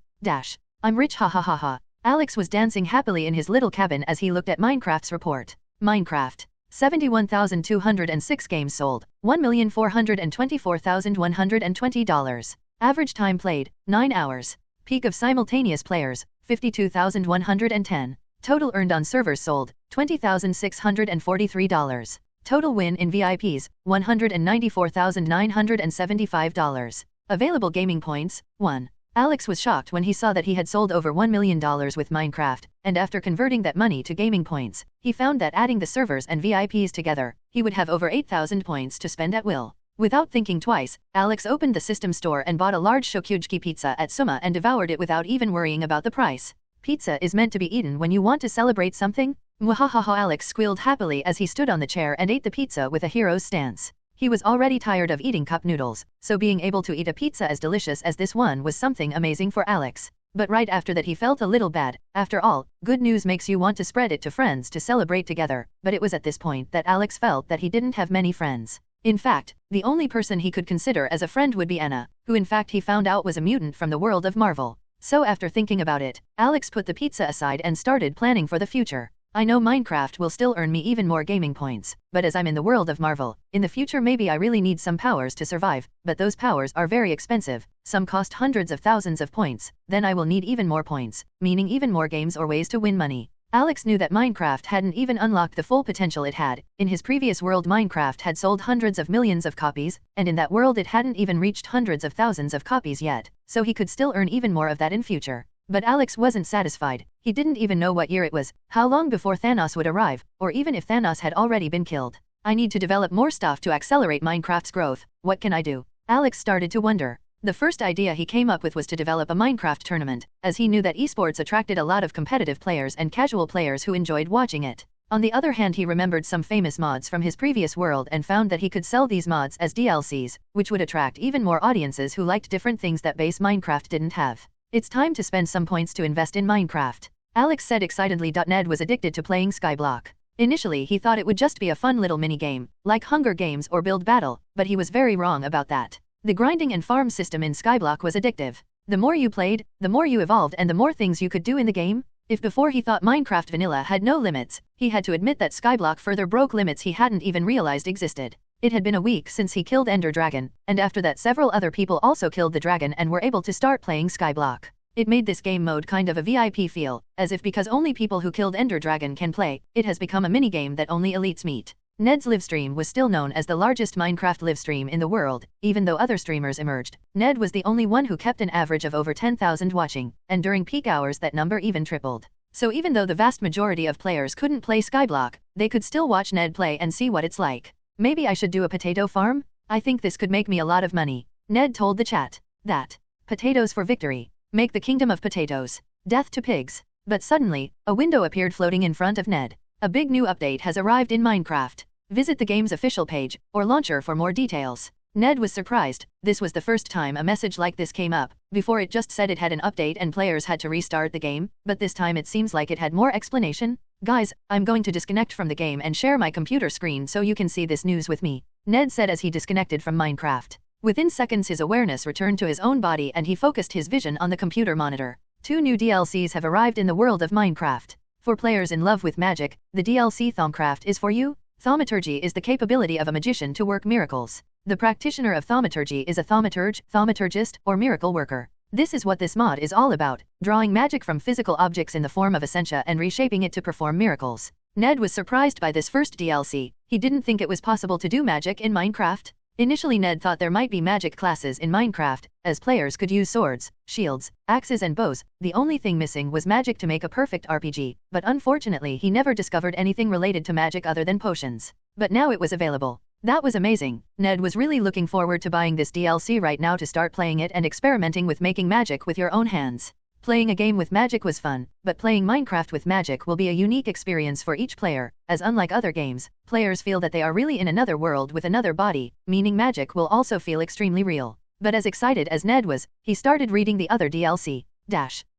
I'm rich, ha ha ha ha. Alex was dancing happily in his little cabin as he looked at Minecraft's report. Minecraft. 71,206 games sold, $1,424,120. Average time played, 9 hours. Peak of simultaneous players, 52,110. Total earned on servers sold, $20,643. Total win in VIPs, $194,975. Available gaming points, 1. Alex was shocked when he saw that he had sold over $1 million with Minecraft, and after converting that money to gaming points, he found that adding the servers and VIPs together, he would have over 8,000 points to spend at will. Without thinking twice, Alex opened the system store and bought a large shokugeki pizza at Suma and devoured it without even worrying about the price. Pizza is meant to be eaten when you want to celebrate something? Mwahaha, Alex squealed happily as he stood on the chair and ate the pizza with a hero's stance. He was already tired of eating cup noodles, so being able to eat a pizza as delicious as this one was something amazing for Alex. But right after that he felt a little bad. After all, good news makes you want to spread it to friends to celebrate together, but it was at this point that Alex felt that he didn't have many friends. In fact, the only person he could consider as a friend would be Anna, who in fact he found out was a mutant from the world of Marvel. So after thinking about it, Alex put the pizza aside and started planning for the future. I know Minecraft will still earn me even more gaming points, but as I'm in the world of Marvel, in the future maybe I really need some powers to survive, but those powers are very expensive, some cost hundreds of thousands of points, then I will need even more points, meaning even more games or ways to win money. Alex knew that Minecraft hadn't even unlocked the full potential it had. In his previous world, Minecraft had sold hundreds of millions of copies, and in that world it hadn't even reached hundreds of thousands of copies yet, so he could still earn even more of that in future. But Alex wasn't satisfied. He didn't even know what year it was, how long before Thanos would arrive, or even if Thanos had already been killed. I need to develop more stuff to accelerate Minecraft's growth. What can I do? Alex started to wonder. The first idea he came up with was to develop a Minecraft tournament, as he knew that esports attracted a lot of competitive players and casual players who enjoyed watching it. On the other hand, he remembered some famous mods from his previous world and found that he could sell these mods as DLCs, which would attract even more audiences who liked different things that base Minecraft didn't have. It's time to spend some points to invest in Minecraft, Alex said excitedly. Ned was addicted to playing Skyblock. Initially he thought it would just be a fun little mini-game, like Hunger Games or Build Battle, but he was very wrong about that. The grinding and farm system in Skyblock was addictive. The more you played, the more you evolved and the more things you could do in the game. If before he thought Minecraft Vanilla had no limits, he had to admit that Skyblock further broke limits he hadn't even realized existed. It had been a week since he killed Ender Dragon, and after that several other people also killed the dragon and were able to start playing Skyblock. It made this game mode kind of a VIP feel, as if because only people who killed Ender Dragon can play, it has become a mini-game that only elites meet. Ned's livestream was still known as the largest Minecraft livestream in the world, even though other streamers emerged. Ned was the only one who kept an average of over 10,000 watching, and during peak hours that number even tripled. So even though the vast majority of players couldn't play Skyblock, they could still watch Ned play and see what it's like. Maybe I should do a potato farm? I think this could make me a lot of money. Ned told the chat. That. Potatoes for victory. Make the kingdom of potatoes. Death to pigs. But suddenly, a window appeared floating in front of Ned. A big new update has arrived in Minecraft. Visit the game's official page, or launcher for more details. Ned was surprised. This was the first time a message like this came up. Before it just said it had an update and players had to restart the game, but this time it seems like it had more explanation. Guys, I'm going to disconnect from the game and share my computer screen so you can see this news with me, Ned said as he disconnected from Minecraft. Within seconds his awareness returned to his own body and he focused his vision on the computer monitor. 2 new DLCs have arrived in the world of Minecraft. For players in love with magic, the DLC Thaumaturgy is for you. Thaumaturgy is the capability of a magician to work miracles. The practitioner of thaumaturgy is a thaumaturge, thaumaturgist, or miracle worker. This is what this mod is all about, drawing magic from physical objects in the form of essentia and reshaping it to perform miracles. Ned was surprised by this first DLC. He didn't think it was possible to do magic in Minecraft. Initially Ned thought there might be magic classes in Minecraft, as players could use swords, shields, axes and bows. The only thing missing was magic to make a perfect RPG, but unfortunately he never discovered anything related to magic other than potions. But now it was available. That was amazing. Ned was really looking forward to buying this DLC right now to start playing it and experimenting with making magic with your own hands. Playing a game with magic was fun, but playing Minecraft with magic will be a unique experience for each player, as unlike other games, players feel that they are really in another world with another body, meaning magic will also feel extremely real. But as excited as Ned was, he started reading the other DLC.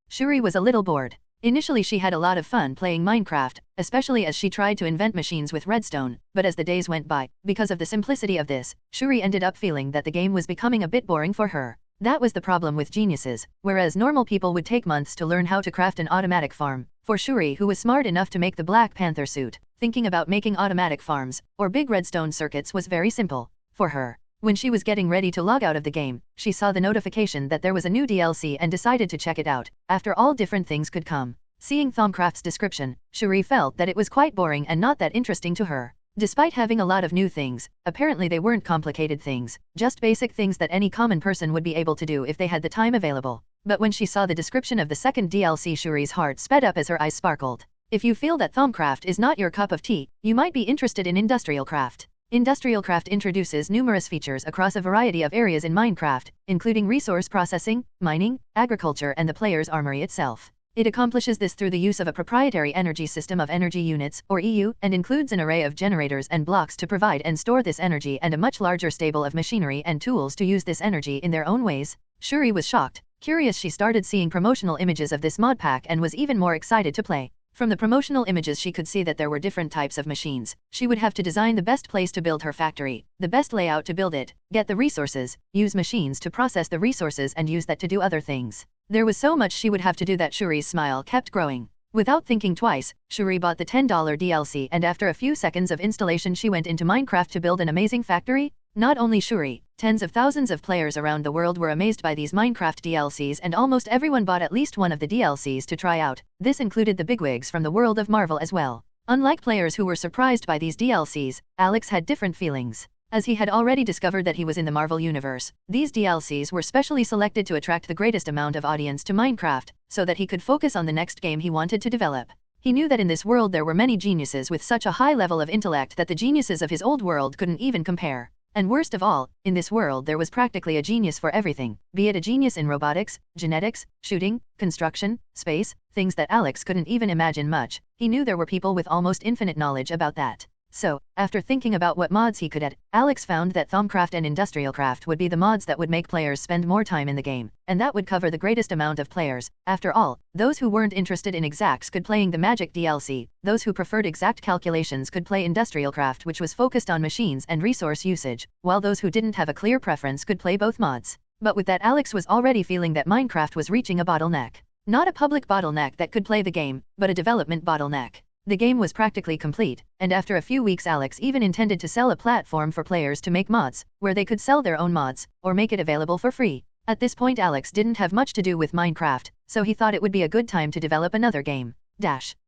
Shuri was a little bored. Initially she had a lot of fun playing Minecraft, especially as she tried to invent machines with redstone, but as the days went by, because of the simplicity of this, Shuri ended up feeling that the game was becoming a bit boring for her. That was the problem with geniuses. Whereas normal people would take months to learn how to craft an automatic farm, for Shuri, who was smart enough to make the Black Panther suit, thinking about making automatic farms, or big redstone circuits was very simple. For her, when she was getting ready to log out of the game, she saw the notification that there was a new DLC and decided to check it out. After all, different things could come. Seeing Thaumcraft's description, Shuri felt that it was quite boring and not that interesting to her. Despite having a lot of new things, apparently they weren't complicated things, just basic things that any common person would be able to do if they had the time available. But when she saw the description of the second DLC, Shuri's heart sped up as her eyes sparkled. If you feel that Thaumcraft is not your cup of tea, you might be interested in Industrial Craft. Industrial Craft introduces numerous features across a variety of areas in Minecraft, including resource processing, mining, agriculture and the player's armory itself. It accomplishes this through the use of a proprietary energy system of energy units, or EU, and includes an array of generators and blocks to provide and store this energy and a much larger stable of machinery and tools to use this energy in their own ways. Shuri was shocked. Curious, she started seeing promotional images of this mod pack and was even more excited to play. From the promotional images she could see that there were different types of machines. She would have to design the best place to build her factory, the best layout to build it, get the resources, use machines to process the resources and use that to do other things. There was so much she would have to do that Shuri's smile kept growing. Without thinking twice, Shuri bought the $10 DLC and after a few seconds of installation she went into Minecraft to build an amazing factory. Not only Shuri, tens of thousands of players around the world were amazed by these Minecraft DLCs, and almost everyone bought at least one of the DLCs to try out. This included the bigwigs from the world of Marvel as well. Unlike players who were surprised by these DLCs, Alex had different feelings. As he had already discovered that he was in the Marvel universe, these DLCs were specially selected to attract the greatest amount of audience to Minecraft, so that he could focus on the next game he wanted to develop. He knew that in this world there were many geniuses with such a high level of intellect that the geniuses of his old world couldn't even compare. And worst of all, in this world there was practically a genius for everything, be it a genius in robotics, genetics, shooting, construction, space, things that Alex couldn't even imagine much. He knew there were people with almost infinite knowledge about that. So, after thinking about what mods he could add, Alex found that Thaumcraft and Industrialcraft would be the mods that would make players spend more time in the game, and that would cover the greatest amount of players. After all, those who weren't interested in exacts could playing the Magic DLC, those who preferred exact calculations could play Industrialcraft, which was focused on machines and resource usage, while those who didn't have a clear preference could play both mods. But with that, Alex was already feeling that Minecraft was reaching a bottleneck. Not a public bottleneck that could play the game, but a development bottleneck. The game was practically complete, and after a few weeks Alex even intended to sell a platform for players to make mods, where they could sell their own mods, or make it available for free. At this point Alex didn't have much to do with Minecraft, so he thought it would be a good time to develop another game.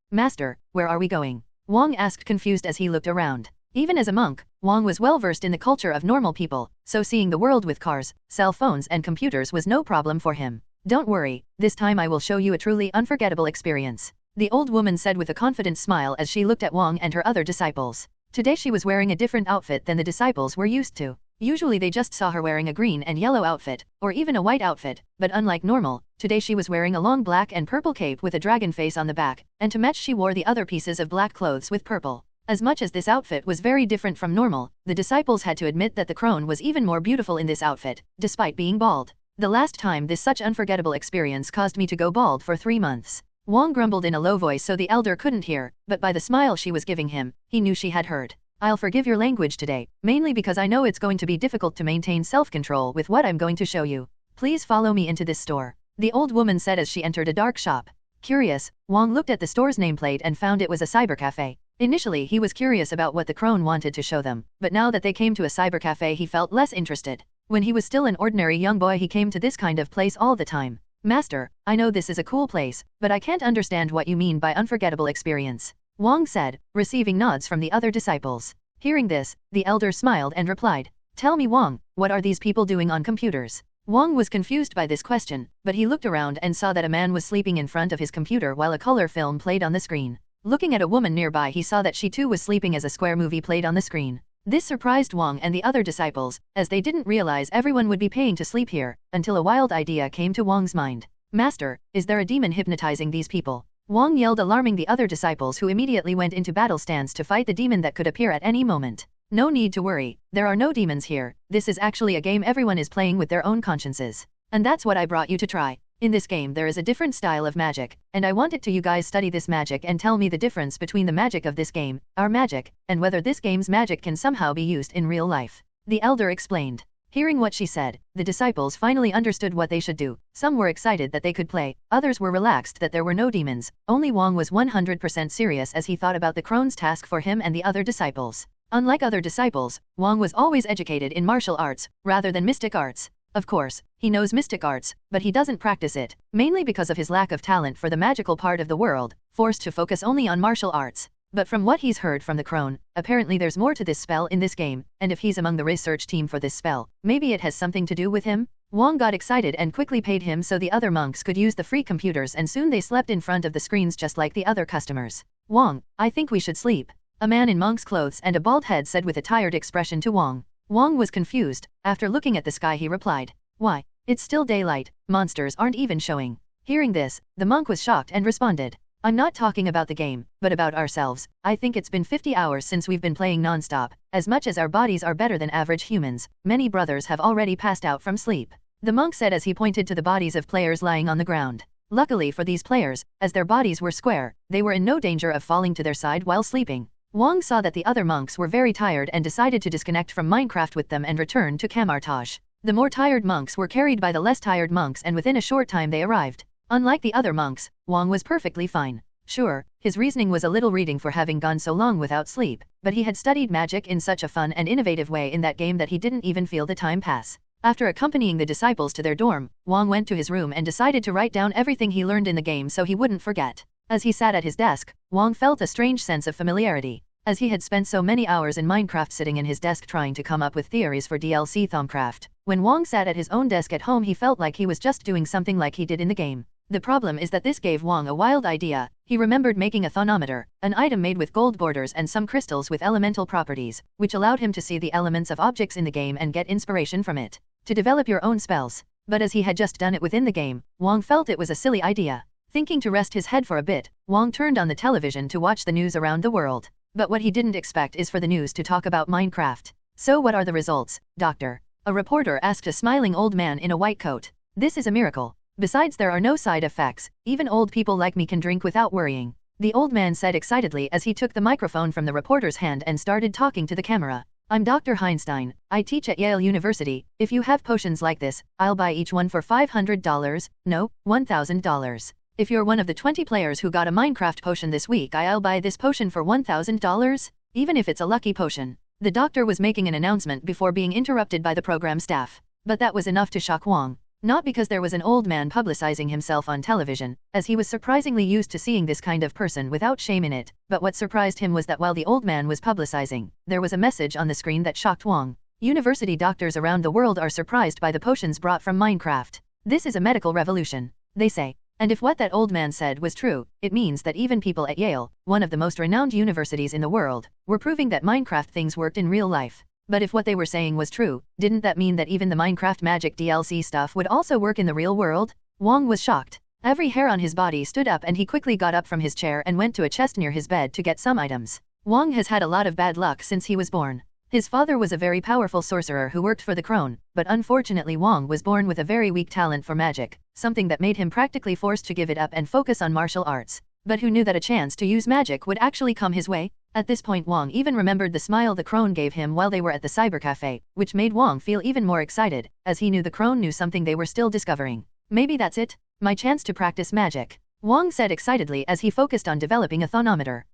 Master, where are we going? Wong asked, confused as he looked around. Even as a monk, Wong was well versed in the culture of normal people, so seeing the world with cars, cell phones and computers was no problem for him. Don't worry, this time I will show you a truly unforgettable experience, the old woman said with a confident smile as she looked at Wong and her other disciples. Today she was wearing a different outfit than the disciples were used to. Usually they just saw her wearing a green and yellow outfit, or even a white outfit, but unlike normal, today she was wearing a long black and purple cape with a dragon face on the back, and to match she wore the other pieces of black clothes with purple. As much as this outfit was very different from normal, the disciples had to admit that the crone was even more beautiful in this outfit, despite being bald. The last time this such unforgettable experience caused me to go bald for 3 months. Wong grumbled in a low voice so the elder couldn't hear, but by the smile she was giving him, he knew she had heard. I'll forgive your language today, mainly because I know it's going to be difficult to maintain self-control with what I'm going to show you. Please follow me into this store, the old woman said as she entered a dark shop. Curious, Wong looked at the store's nameplate and found it was a cybercafe. Initially he was curious about what the crone wanted to show them, but now that they came to a cybercafe he felt less interested. When he was still an ordinary young boy he came to this kind of place all the time. Master, I know this is a cool place, but I can't understand what you mean by unforgettable experience, Wong said, receiving nods from the other disciples. Hearing this, the elder smiled and replied, Tell me Wong, what are these people doing on computers? Wong was confused by this question, but he looked around and saw that a man was sleeping in front of his computer while a color film played on the screen. Looking at a woman nearby he saw that she too was sleeping as a square movie played on the screen. This surprised Wong and the other disciples, as they didn't realize everyone would be paying to sleep here, until a wild idea came to Wong's mind. Master, is there a demon hypnotizing these people? Wong yelled, alarming the other disciples, who immediately went into battle stance to fight the demon that could appear at any moment. No need to worry, there are no demons here, this is actually a game everyone is playing with their own consciences. And that's what I brought you to try. In this game there is a different style of magic, and I want it to you guys study this magic and tell me the difference between the magic of this game, our magic, and whether this game's magic can somehow be used in real life, the elder explained. Hearing what she said, the disciples finally understood what they should do. Some were excited that they could play, others were relaxed that there were no demons. Only Wong was 100% serious as he thought about the crone's task for him and the other disciples. Unlike other disciples, Wong was always educated in martial arts, rather than mystic arts. Of course, he knows mystic arts, but he doesn't practice it, mainly because of his lack of talent for the magical part of the world, forced to focus only on martial arts. But from what he's heard from the crone, apparently there's more to this spell in this game, and if he's among the research team for this spell, maybe it has something to do with him? Wong got excited and quickly paid him so the other monks could use the free computers, and soon they slept in front of the screens just like the other customers. Wong, I think we should sleep, a man in monk's clothes and a bald head said with a tired expression to Wong. Wong was confused. After looking at the sky he replied, Why? It's still daylight, monsters aren't even showing. Hearing this, the monk was shocked and responded, I'm not talking about the game, but about ourselves. I think it's been 50 hours since we've been playing non-stop. As much as our bodies are better than average humans, many brothers have already passed out from sleep, the monk said as he pointed to the bodies of players lying on the ground. Luckily for these players, as their bodies were square, they were in no danger of falling to their side while sleeping. Wong saw that the other monks were very tired and decided to disconnect from Minecraft with them and return to Camartage. The more tired monks were carried by the less tired monks, and within a short time they arrived. Unlike the other monks, Wong was perfectly fine. Sure, his reasoning was a little reading for having gone so long without sleep, but he had studied magic in such a fun and innovative way in that game that he didn't even feel the time pass. After accompanying the disciples to their dorm, Wang went to his room and decided to write down everything he learned in the game so he wouldn't forget. As he sat at his desk, Wang felt a strange sense of familiarity. As he had spent so many hours in Minecraft sitting in his desk trying to come up with theories for DLC Thaumcraft, when Wang sat at his own desk at home he felt like he was just doing something like he did in the game. The problem is that this gave Wang a wild idea. He remembered making a thaunometer, an item made with gold borders and some crystals with elemental properties, which allowed him to see the elements of objects in the game and get inspiration from it, to develop your own spells. But as he had just done it within the game, Wang felt it was a silly idea. Thinking to rest his head for a bit, Wang turned on the television to watch the news around the world. But what he didn't expect is for the news to talk about Minecraft. So what are the results, doctor? A reporter asked a smiling old man in a white coat. This is a miracle. Besides, there are no side effects. Even old people like me can drink without worrying, the old man said excitedly as he took the microphone from the reporter's hand and started talking to the camera. I'm Dr. Heinstein. I teach at Yale University. If you have potions like this, I'll buy each one for $500. No, $1,000. If you're one of the 20 players who got a Minecraft potion this week, I'll buy this potion for $1,000, even if it's a lucky potion. The doctor was making an announcement before being interrupted by the program staff. But that was enough to shock Wang. Not because there was an old man publicizing himself on television, as he was surprisingly used to seeing this kind of person without shame in it, but what surprised him was that while the old man was publicizing, there was a message on the screen that shocked Wang. University doctors around the world are surprised by the potions brought from Minecraft. This is a medical revolution, they say. And if what that old man said was true, it means that even people at Yale, one of the most renowned universities in the world, were proving that Minecraft things worked in real life. But if what they were saying was true, didn't that mean that even the Minecraft magic DLC stuff would also work in the real world? Wang was shocked. Every hair on his body stood up and he quickly got up from his chair and went to a chest near his bed to get some items. Wang has had a lot of bad luck since he was born. His father was a very powerful sorcerer who worked for the crown, but unfortunately Wang was born with a very weak talent for magic, something that made him practically forced to give it up and focus on martial arts. But who knew that a chance to use magic would actually come his way? At this point Wang even remembered the smile the crone gave him while they were at the cybercafe, which made Wang feel even more excited, as he knew the crone knew something they were still discovering. Maybe that's it, my chance to practice magic, Wang said excitedly as he focused on developing a thaunometer.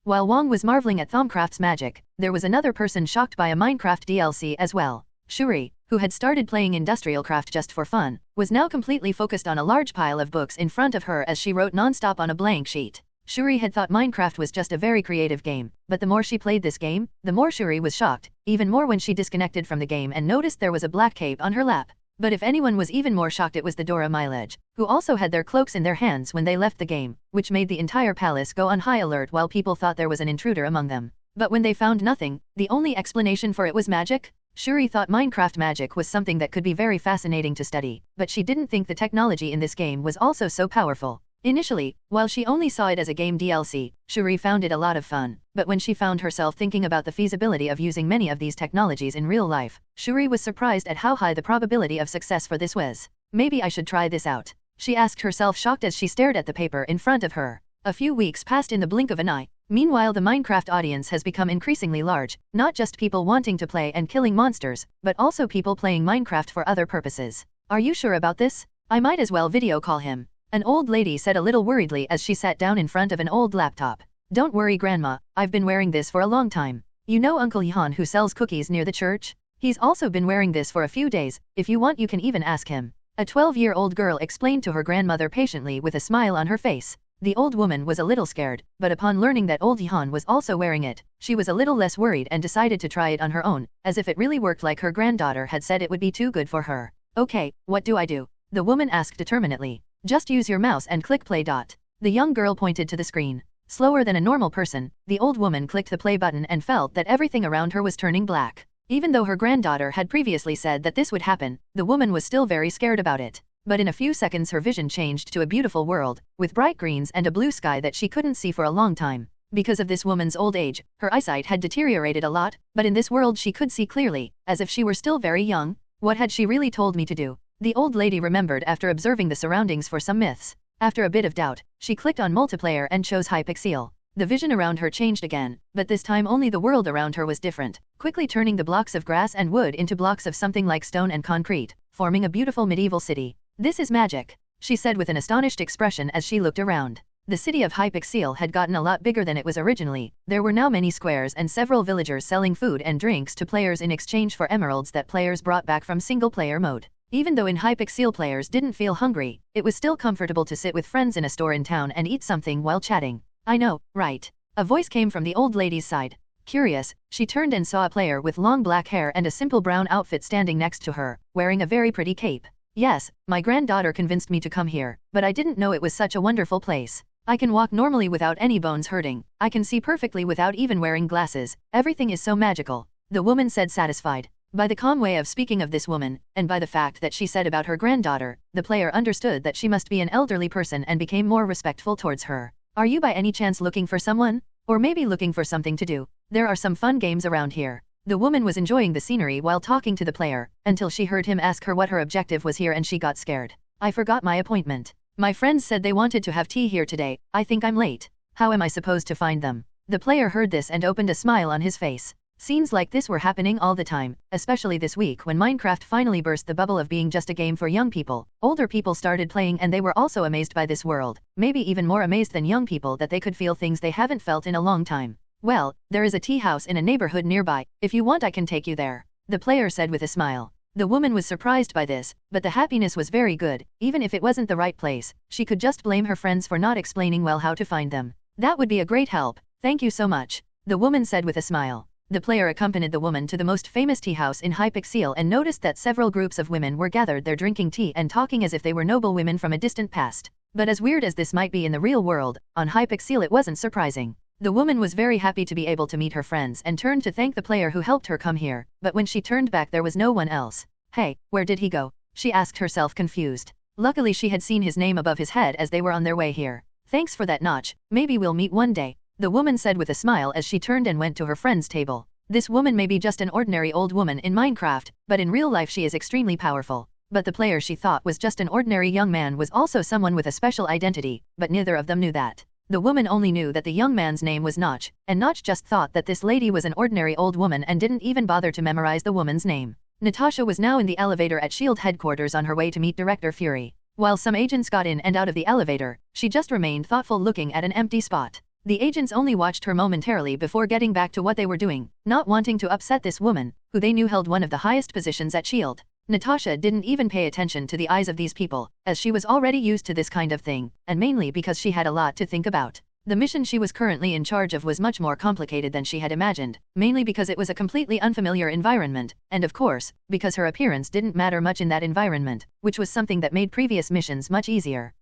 While Wang was marveling at Thaumcraft's magic, there was another person shocked by a Minecraft DLC as well. Shuri, who had started playing Industrial Craft just for fun, was now completely focused on a large pile of books in front of her as she wrote non-stop on a blank sheet. Shuri had thought Minecraft was just a very creative game, but the more she played this game, the more Shuri was shocked, even more when she disconnected from the game and noticed there was a black cape on her lap. But if anyone was even more shocked it was the Dora Milaje, who also had their cloaks in their hands when they left the game, which made the entire palace go on high alert while people thought there was an intruder among them. But when they found nothing, the only explanation for it was magic? Shuri thought Minecraft magic was something that could be very fascinating to study, but she didn't think the technology in this game was also so powerful. Initially, while she only saw it as a game DLC, Shuri found it a lot of fun, but when she found herself thinking about the feasibility of using many of these technologies in real life, Shuri was surprised at how high the probability of success for this was. Maybe I should try this out, she asked herself, shocked as she stared at the paper in front of her. A few weeks passed in the blink of an eye. Meanwhile, the Minecraft audience has become increasingly large, not just people wanting to play and killing monsters, but also people playing Minecraft for other purposes. Are you sure about this? I might as well video call him, an old lady said a little worriedly as she sat down in front of an old laptop. Don't worry, Grandma, I've been wearing this for a long time. You know Uncle Johan who sells cookies near the church? He's also been wearing this for a few days. If you want you can even ask him. A 12-year-old girl explained to her grandmother patiently with a smile on her face. The old woman was a little scared, but upon learning that old Johan was also wearing it, she was a little less worried and decided to try it on her own, as if it really worked like her granddaughter had said it would be too good for her. Okay, what do I do? The woman asked determinedly. Just use your mouse and click play. The young girl pointed to the screen. Slower than a normal person, the old woman clicked the play button and felt that everything around her was turning black. Even though her granddaughter had previously said that this would happen, the woman was still very scared about it. But in a few seconds her vision changed to a beautiful world, with bright greens and a blue sky that she couldn't see for a long time. Because of this woman's old age, her eyesight had deteriorated a lot, but in this world she could see clearly, as if she were still very young. What had she really told me to do? The old lady remembered after observing the surroundings for some myths. After a bit of doubt, she clicked on multiplayer and chose Hypixel. The vision around her changed again, but this time only the world around her was different, quickly turning the blocks of grass and wood into blocks of something like stone and concrete, forming a beautiful medieval city. This is magic, she said with an astonished expression as she looked around. The city of Hypixel had gotten a lot bigger than it was originally. There were now many squares and several villagers selling food and drinks to players in exchange for emeralds that players brought back from single-player mode. Even though in Hypixel players didn't feel hungry, it was still comfortable to sit with friends in a store in town and eat something while chatting. I know, right? A voice came from the old lady's side. Curious, she turned and saw a player with long black hair and a simple brown outfit standing next to her, wearing a very pretty cape. Yes, my granddaughter convinced me to come here, but I didn't know it was such a wonderful place. I can walk normally without any bones hurting. I can see perfectly without even wearing glasses. Everything is so magical. The woman said, satisfied. By the calm way of speaking of this woman, and by the fact that she said about her granddaughter, the player understood that she must be an elderly person and became more respectful towards her. Are you by any chance looking for someone? Or maybe looking for something to do? There are some fun games around here. The woman was enjoying the scenery while talking to the player, until she heard him ask her what her objective was here and she got scared. I forgot my appointment. My friends said they wanted to have tea here today. I think I'm late. How am I supposed to find them? The player heard this and opened a smile on his face. Scenes like this were happening all the time, especially this week when Minecraft finally burst the bubble of being just a game for young people. Older people started playing and they were also amazed by this world, maybe even more amazed than young people that they could feel things they haven't felt in a long time. Well, there is a tea house in a neighborhood nearby. If you want I can take you there, the player said with a smile. The woman was surprised by this, but the happiness was very good. Even if it wasn't the right place, she could just blame her friends for not explaining well how to find them. That would be a great help. Thank you so much, the woman said with a smile. The player accompanied the woman to the most famous tea house in Hypixel and noticed that several groups of women were gathered there drinking tea and talking as if they were noble women from a distant past. But as weird as this might be in the real world, on Hypixel it wasn't surprising. The woman was very happy to be able to meet her friends and turned to thank the player who helped her come here, but when she turned back there was no one else. Hey, where did he go? She asked herself confused. Luckily she had seen his name above his head as they were on their way here. Thanks for that, Notch. Maybe we'll meet one day, the woman said with a smile as she turned and went to her friend's table. This woman may be just an ordinary old woman in Minecraft, but in real life she is extremely powerful. But the player she thought was just an ordinary young man was also someone with a special identity, but neither of them knew that. The woman only knew that the young man's name was Notch, and Notch just thought that this lady was an ordinary old woman and didn't even bother to memorize the woman's name. Natasha was now in the elevator at SHIELD headquarters on her way to meet Director Fury. While some agents got in and out of the elevator, she just remained thoughtful looking at an empty spot. The agents only watched her momentarily before getting back to what they were doing, not wanting to upset this woman, who they knew held one of the highest positions at SHIELD. Natasha didn't even pay attention to the eyes of these people, as she was already used to this kind of thing, and mainly because she had a lot to think about. The mission she was currently in charge of was much more complicated than she had imagined, mainly because it was a completely unfamiliar environment, and of course, because her appearance didn't matter much in that environment, which was something that made previous missions much easier.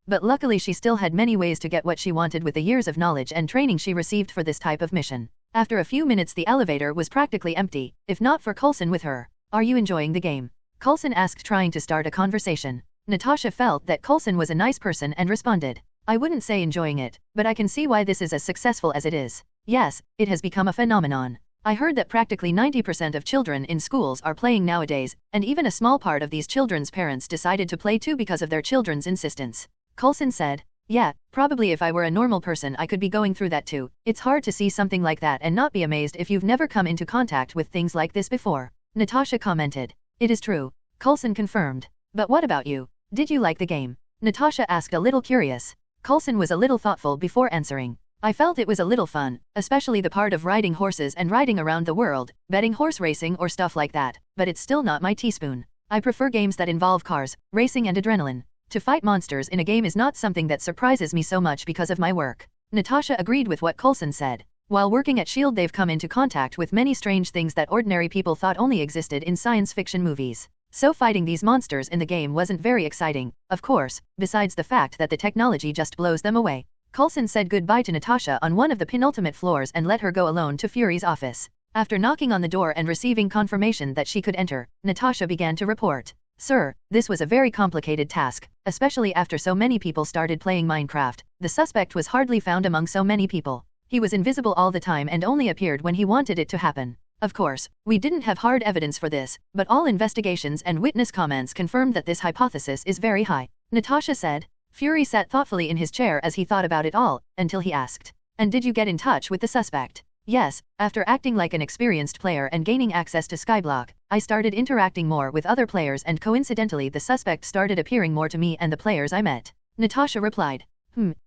But luckily she still had many ways to get what she wanted with the years of knowledge and training she received for this type of mission. After a few minutes the elevator was practically empty, if not for Coulson with her. Are you enjoying the game? Coulson asked, trying to start a conversation. Natasha felt that Coulson was a nice person and responded, I wouldn't say enjoying it, but I can see why this is as successful as it is. Yes, it has become a phenomenon. I heard that practically 90% of children in schools are playing nowadays, and even a small part of these children's parents decided to play too because of their children's insistence. Coulson said, yeah, probably if I were a normal person I could be going through that too. It's hard to see something like that and not be amazed if you've never come into contact with things like this before, Natasha commented. It is true, Coulson confirmed. But what about you? Did you like the game? Natasha asked, a little curious. Coulson was a little thoughtful before answering. I felt it was a little fun, especially the part of riding horses and riding around the world, betting horse racing or stuff like that, but it's still not my teaspoon. I prefer games that involve cars, racing and adrenaline. To fight monsters in a game is not something that surprises me so much because of my work. Natasha agreed with what Coulson said. While working at SHIELD they've come into contact with many strange things that ordinary people thought only existed in science fiction movies. So fighting these monsters in the game wasn't very exciting, of course, besides the fact that the technology just blows them away. Coulson said goodbye to Natasha on one of the penultimate floors and let her go alone to Fury's office. After knocking on the door and receiving confirmation that she could enter, Natasha began to report. Sir, this was a very complicated task, especially after so many people started playing Minecraft. The suspect was hardly found among so many people. He was invisible all the time and only appeared when he wanted it to happen. Of course, we didn't have hard evidence for this, but all investigations and witness comments confirmed that this hypothesis is very high, Natasha said. Fury sat thoughtfully in his chair as he thought about it all, until he asked, and did you get in touch with the suspect? Yes, after acting like an experienced player and gaining access to Skyblock, I started interacting more with other players and coincidentally the suspect started appearing more to me and the players I met. Natasha replied.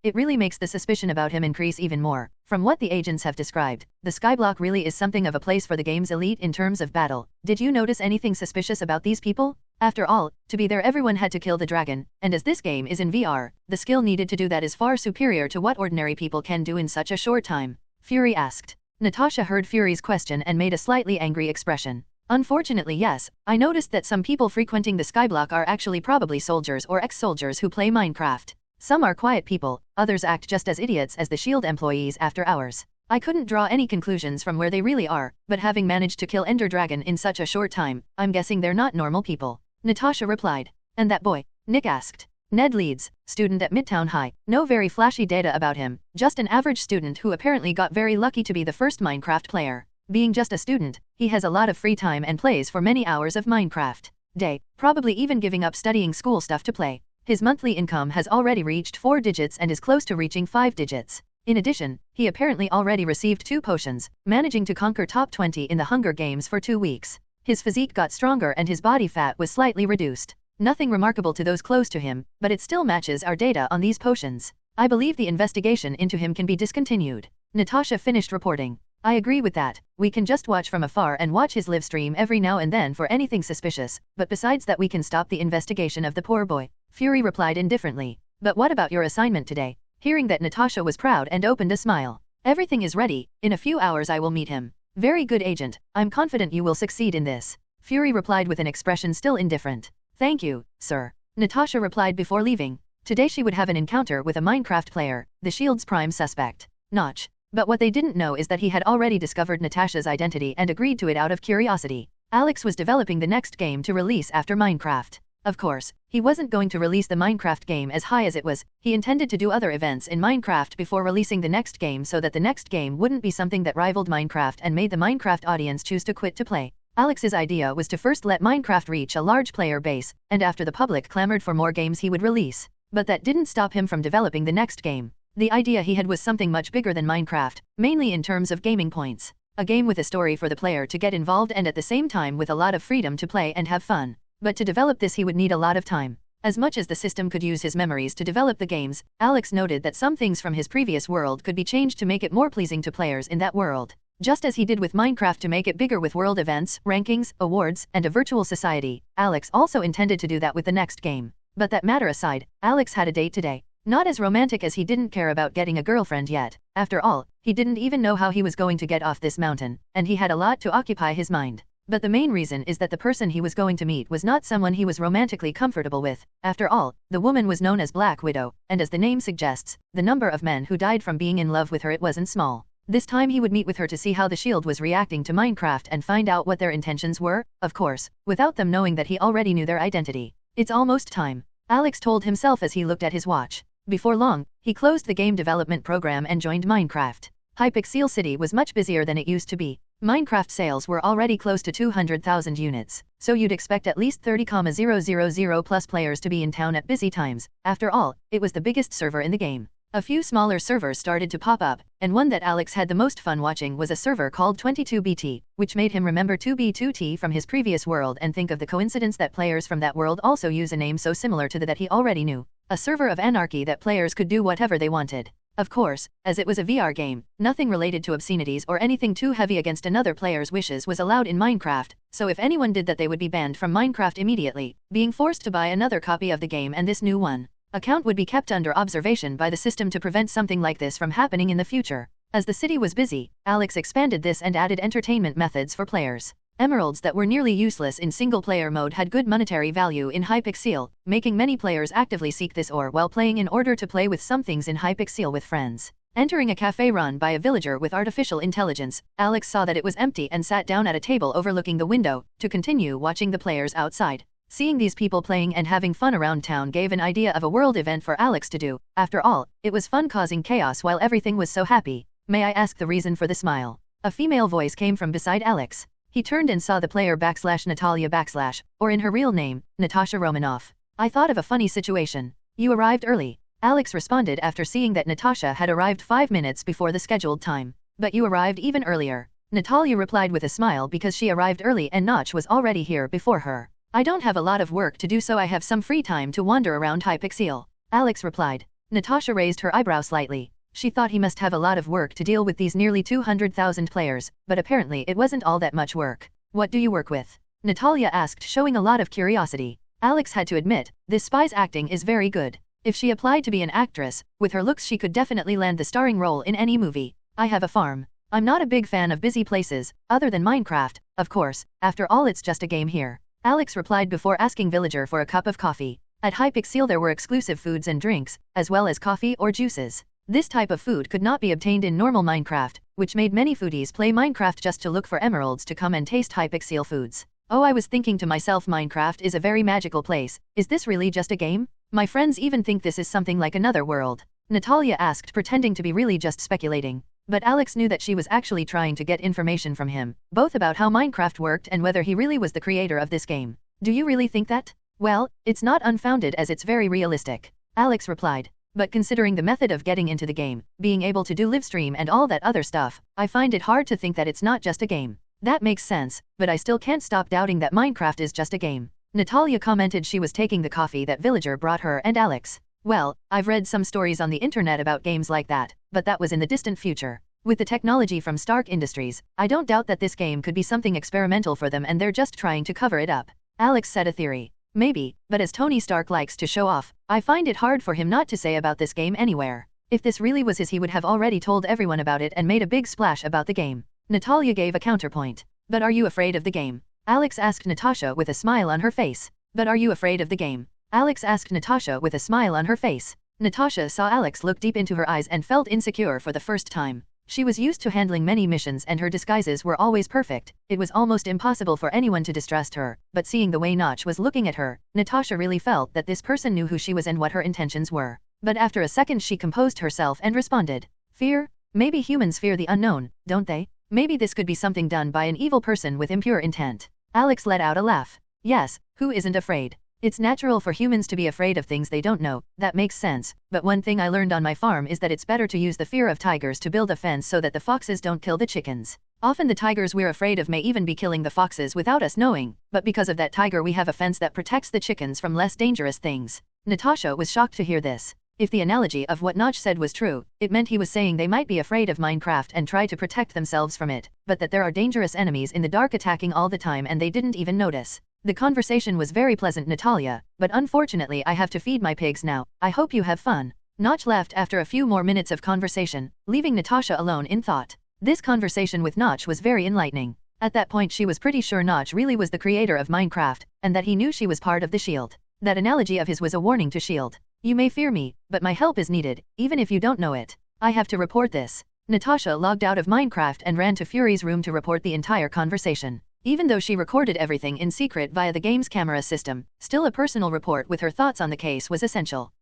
It really makes the suspicion about him increase even more. From what the agents have described, the Skyblock really is something of a place for the game's elite in terms of battle. Did you notice anything suspicious about these people? After all, to be there everyone had to kill the dragon, and as this game is in VR, the skill needed to do that is far superior to what ordinary people can do in such a short time. Fury asked. Natasha heard Fury's question and made a slightly angry expression. Unfortunately, yes, I noticed that some people frequenting the Skyblock are actually probably soldiers or ex-soldiers who play Minecraft. Some are quiet people, others act just as idiots as the SHIELD employees after hours. I couldn't draw any conclusions from where they really are, but having managed to kill Ender Dragon in such a short time, I'm guessing they're not normal people. Natasha replied. And that boy? Nick asked. Ned Leeds, student at Midtown High. No very flashy data about him, just an average student who apparently got very lucky to be the first Minecraft player. Being just a student, he has a lot of free time and plays for many hours of Minecraft day, probably even giving up studying school stuff to play. His monthly income has already reached 4 digits and is close to reaching 5 digits. In addition, he apparently already received 2 potions, managing to conquer top 20 in the Hunger Games for 2 weeks. His physique got stronger and his body fat was slightly reduced. Nothing remarkable to those close to him, but it still matches our data on these potions. I believe the investigation into him can be discontinued. Natasha finished reporting. I agree with that. We can just watch from afar and watch his live stream every now and then for anything suspicious, but besides that we can stop the investigation of the poor boy. Fury replied indifferently. But what about your assignment today? Hearing that, Natasha was proud and opened a smile. Everything is ready. In a few hours I will meet him. Very good, agent. I'm confident you will succeed in this. Fury replied with an expression still indifferent. Thank you, sir. Natasha replied before leaving. Today she would have an encounter with a Minecraft player, the SHIELD's prime suspect, Notch. But what they didn't know is that he had already discovered Natasha's identity and agreed to it out of curiosity. Alex was developing the next game to release after Minecraft. Of course, he wasn't going to release the Minecraft game as high as it was. He intended to do other events in Minecraft before releasing the next game so that the next game wouldn't be something that rivaled Minecraft and made the Minecraft audience choose to quit to play. Alex's idea was to first let Minecraft reach a large player base, and after the public clamored for more games he would release. But that didn't stop him from developing the next game. The idea he had was something much bigger than Minecraft, mainly in terms of gaming points. A game with a story for the player to get involved and at the same time with a lot of freedom to play and have fun. But to develop this he would need a lot of time. As much as the system could use his memories to develop the games, Alex noted that some things from his previous world could be changed to make it more pleasing to players in that world. Just as he did with Minecraft to make it bigger with world events, rankings, awards, and a virtual society, Alex also intended to do that with the next game. But that matter aside, Alex had a date today. Not as romantic as he didn't care about getting a girlfriend yet. After all, he didn't even know how he was going to get off this mountain, and he had a lot to occupy his mind. But the main reason is that the person he was going to meet was not someone he was romantically comfortable with. After all, the woman was known as Black Widow, and as the name suggests, the number of men who died from being in love with her it wasn't small. This time he would meet with her to see how the SHIELD was reacting to Minecraft and find out what their intentions were, of course, without them knowing that he already knew their identity. It's almost time, Alex told himself as he looked at his watch. Before long, he closed the game development program and joined Minecraft. Hypixel City was much busier than it used to be. Minecraft sales were already close to 200,000 units, so you'd expect at least 30,000 plus players to be in town at busy times. After all, it was the biggest server in the game. A few smaller servers started to pop up, and one that Alex had the most fun watching was a server called 22BT, which made him remember 2B2T from his previous world and think of the coincidence that players from that world also use a name so similar to that he already knew. A server of anarchy that players could do whatever they wanted. Of course, as it was a VR game, nothing related to obscenities or anything too heavy against another player's wishes was allowed in Minecraft, so if anyone did that they would be banned from Minecraft immediately, being forced to buy another copy of the game, and this new one account would be kept under observation by the system to prevent something like this from happening in the future. As the city was busy, Alex expanded this and added entertainment methods for players. Emeralds that were nearly useless in single-player mode had good monetary value in Hypixel, making many players actively seek this ore while playing in order to play with some things in Hypixel with friends. Entering a cafe run by a villager with artificial intelligence, Alex saw that it was empty and sat down at a table overlooking the window to continue watching the players outside. Seeing these people playing and having fun around town gave an idea of a world event for Alex to do. After all, it was fun causing chaos while everything was so happy. May I ask the reason for the smile? A female voice came from beside Alex. He turned and saw the player /Natalia /, or in her real name, Natasha Romanoff. I thought of a funny situation. You arrived early, Alex responded after seeing that Natasha had arrived 5 minutes before the scheduled time. But you arrived even earlier. Natalia replied with a smile because she arrived early and Notch was already here before her. I don't have a lot of work to do, so I have some free time to wander around Hypixel, Alex replied. Natasha raised her eyebrow slightly. She thought he must have a lot of work to deal with these nearly 200,000 players, but apparently it wasn't all that much work. What do you work with? Natalia asked, showing a lot of curiosity. Alex had to admit, this spy's acting is very good. If she applied to be an actress, with her looks she could definitely land the starring role in any movie. I have a farm. I'm not a big fan of busy places, other than Minecraft, of course, after all it's just a game here. Alex replied before asking Villager for a cup of coffee. At Hypixel there were exclusive foods and drinks, as well as coffee or juices. This type of food could not be obtained in normal Minecraft, which made many foodies play Minecraft just to look for emeralds to come and taste Hypixel foods. Oh, I was thinking to myself, Minecraft is a very magical place. Is this really just a game? My friends even think this is something like another world. Natalia asked, pretending to be really just speculating. But Alex knew that she was actually trying to get information from him, both about how Minecraft worked and whether he really was the creator of this game. Do you really think that? Well, it's not unfounded as it's very realistic. Alex replied. But considering the method of getting into the game, being able to do live stream and all that other stuff, I find it hard to think that it's not just a game. That makes sense, but I still can't stop doubting that Minecraft is just a game. Natalia commented she was taking the coffee that Villager brought her and Alex. Well, I've read some stories on the internet about games like that, but that was in the distant future. With the technology from Stark Industries, I don't doubt that this game could be something experimental for them and they're just trying to cover it up. Alex said a theory. Maybe, but as Tony Stark likes to show off, I find it hard for him not to say about this game anywhere. If this really was his, he would have already told everyone about it and made a big splash about the game. Natalia gave a counterpoint. But are you afraid of the game? Alex asked Natasha with a smile on her face. But are you afraid of the game? Alex asked Natasha with a smile on her face. Natasha saw Alex look deep into her eyes and felt insecure for the first time. She was used to handling many missions and her disguises were always perfect. It was almost impossible for anyone to distrust her, but seeing the way Notch was looking at her, Natasha really felt that this person knew who she was and what her intentions were. But after a second she composed herself and responded. Fear? Maybe humans fear the unknown, don't they? Maybe this could be something done by an evil person with impure intent. Alex let out a laugh. Yes, who isn't afraid? It's natural for humans to be afraid of things they don't know, that makes sense, but one thing I learned on my farm is that it's better to use the fear of tigers to build a fence so that the foxes don't kill the chickens. Often the tigers we're afraid of may even be killing the foxes without us knowing, but because of that tiger we have a fence that protects the chickens from less dangerous things. Natasha was shocked to hear this. If the analogy of what Notch said was true, it meant he was saying they might be afraid of Minecraft and try to protect themselves from it, but that there are dangerous enemies in the dark attacking all the time and they didn't even notice. The conversation was very pleasant, Natalia, but unfortunately I have to feed my pigs now. I hope you have fun. Notch left after a few more minutes of conversation, leaving Natasha alone in thought. This conversation with Notch was very enlightening. At that point she was pretty sure Notch really was the creator of Minecraft, and that he knew she was part of the Shield. That analogy of his was a warning to Shield. You may fear me, but my help is needed, even if you don't know it. I have to report this. Natasha logged out of Minecraft and ran to Fury's room to report the entire conversation. Even though she recorded everything in secret via the game's camera system, still a personal report with her thoughts on the case was essential.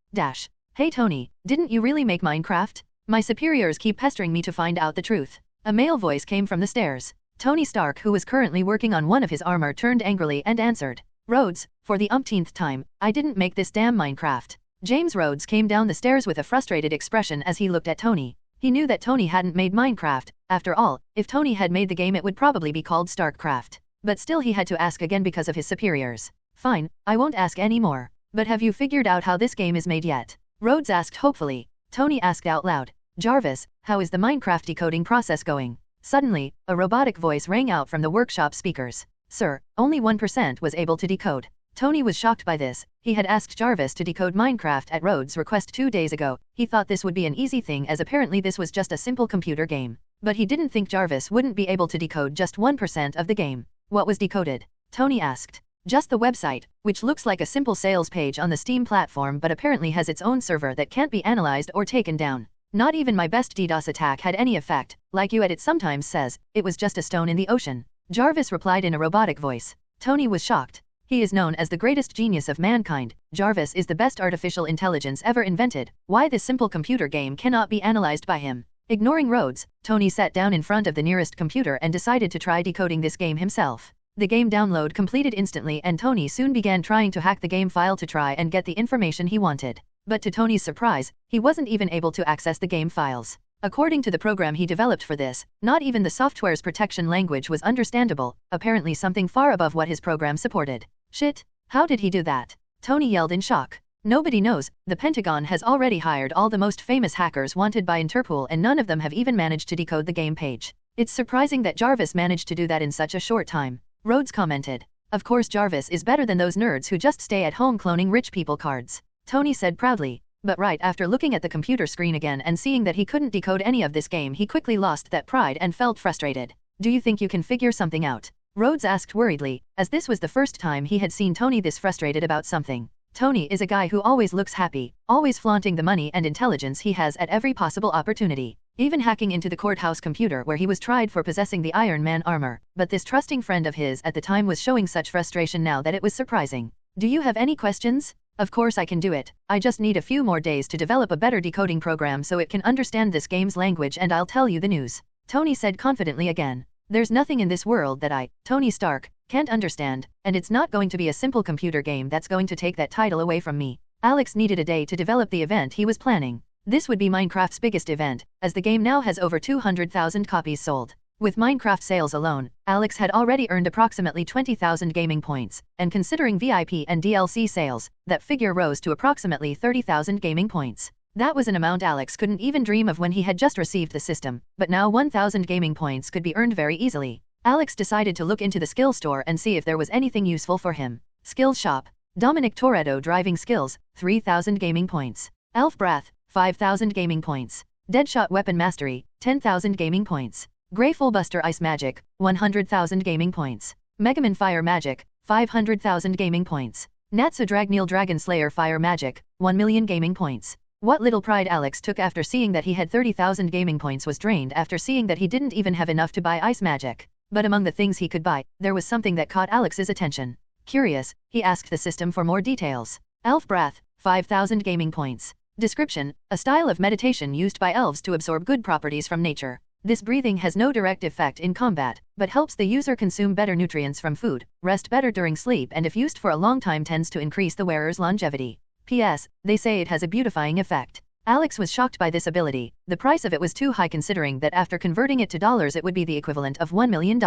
Hey Tony, didn't you really make Minecraft? My superiors keep pestering me to find out the truth. A male voice came from the stairs. Tony Stark, who was currently working on one of his armor, turned angrily and answered. Rhodes, for the umpteenth time, I didn't make this damn Minecraft. James Rhodes came down the stairs with a frustrated expression as he looked at Tony. He knew that Tony hadn't made Minecraft. After all, if Tony had made the game it would probably be called StarkCraft. But still he had to ask again because of his superiors. Fine, I won't ask any more. But have you figured out how this game is made yet? Rhodes asked hopefully. Tony asked out loud. Jarvis, how is the Minecraft decoding process going? Suddenly, a robotic voice rang out from the workshop speakers. Sir, only 1% was able to decode. Tony was shocked by this. He had asked Jarvis to decode Minecraft at Rhodes' request 2 days ago. He thought this would be an easy thing as apparently this was just a simple computer game. But he didn't think Jarvis wouldn't be able to decode just 1% of the game. What was decoded? Tony asked. Just the website, which looks like a simple sales page on the Steam platform but apparently has its own server that can't be analyzed or taken down. Not even my best DDoS attack had any effect, like you Edit sometimes says, it was just a stone in the ocean. Jarvis replied in a robotic voice. Tony was shocked. He is known as the greatest genius of mankind. Jarvis is the best artificial intelligence ever invented. Why this simple computer game cannot be analyzed by him? Ignoring Rhodes, Tony sat down in front of the nearest computer and decided to try decoding this game himself. The game download completed instantly and Tony soon began trying to hack the game file to try and get the information he wanted. But to Tony's surprise, he wasn't even able to access the game files. According to the program he developed for this, not even the software's protection language was understandable, apparently something far above what his program supported. Shit, how did he do that? Tony yelled in shock. Nobody knows, the Pentagon has already hired all the most famous hackers wanted by Interpol and none of them have even managed to decode the game page. It's surprising that Jarvis managed to do that in such a short time. Rhodes commented. Of course Jarvis is better than those nerds who just stay at home cloning rich people cards. Tony said proudly. But right after looking at the computer screen again and seeing that he couldn't decode any of this game, he quickly lost that pride and felt frustrated. Do you think you can figure something out? Rhodes asked worriedly, as this was the first time he had seen Tony this frustrated about something. Tony is a guy who always looks happy, always flaunting the money and intelligence he has at every possible opportunity, even hacking into the courthouse computer where he was tried for possessing the Iron Man armor, but this trusting friend of his at the time was showing such frustration now that it was surprising. Do you have any questions? Of course I can do it. I just need a few more days to develop a better decoding program so it can understand this game's language and I'll tell you the news. Tony said confidently again. There's nothing in this world that I, Tony Stark, can't understand, and it's not going to be a simple computer game that's going to take that title away from me. Alex needed a day to develop the event he was planning. This would be Minecraft's biggest event, as the game now has over 200,000 copies sold. With Minecraft sales alone, Alex had already earned approximately 20,000 gaming points, and considering VIP and DLC sales, that figure rose to approximately 30,000 gaming points. That was an amount Alex couldn't even dream of when he had just received the system, but now 1,000 gaming points could be earned very easily. Alex decided to look into the skill store and see if there was anything useful for him. Skills shop. Dominic Toretto driving skills, 3,000 gaming points. Elf Brath, 5,000 gaming points. Deadshot weapon mastery, 10,000 gaming points. Grey Fullbuster ice magic, 100,000 gaming points. Megaman fire magic, 500,000 gaming points. Natsu Dragneel Dragon Slayer fire magic, 1 million gaming points. What little pride Alex took after seeing that he had 30,000 gaming points was drained after seeing that he didn't even have enough to buy ice magic. But among the things he could buy, there was something that caught Alex's attention. Curious, he asked the system for more details. Elf Brath, 5,000 gaming points. Description, a style of meditation used by elves to absorb good properties from nature. This breathing has no direct effect in combat, but helps the user consume better nutrients from food, rest better during sleep and if used for a long time tends to increase the wearer's longevity. P.S. They say it has a beautifying effect. Alex was shocked by this ability. The price of it was too high considering that after converting it to dollars it would be the equivalent of $1 million.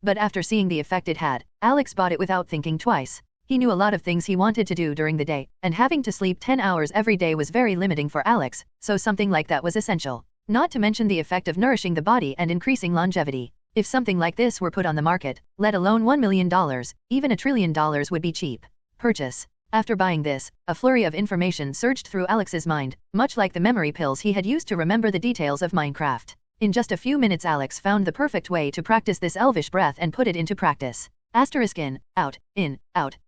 But after seeing the effect it had, Alex bought it without thinking twice. He knew a lot of things he wanted to do during the day, and having to sleep 10 hours every day was very limiting for Alex, so something like that was essential. Not to mention the effect of nourishing the body and increasing longevity. If something like this were put on the market, let alone $1 million, even $1 trillion would be cheap. Purchase. After buying this, a flurry of information surged through Alex's mind, much like the memory pills he had used to remember the details of Minecraft. In just a few minutes Alex found the perfect way to practice this elvish breath and put it into practice. Asterisk in, out,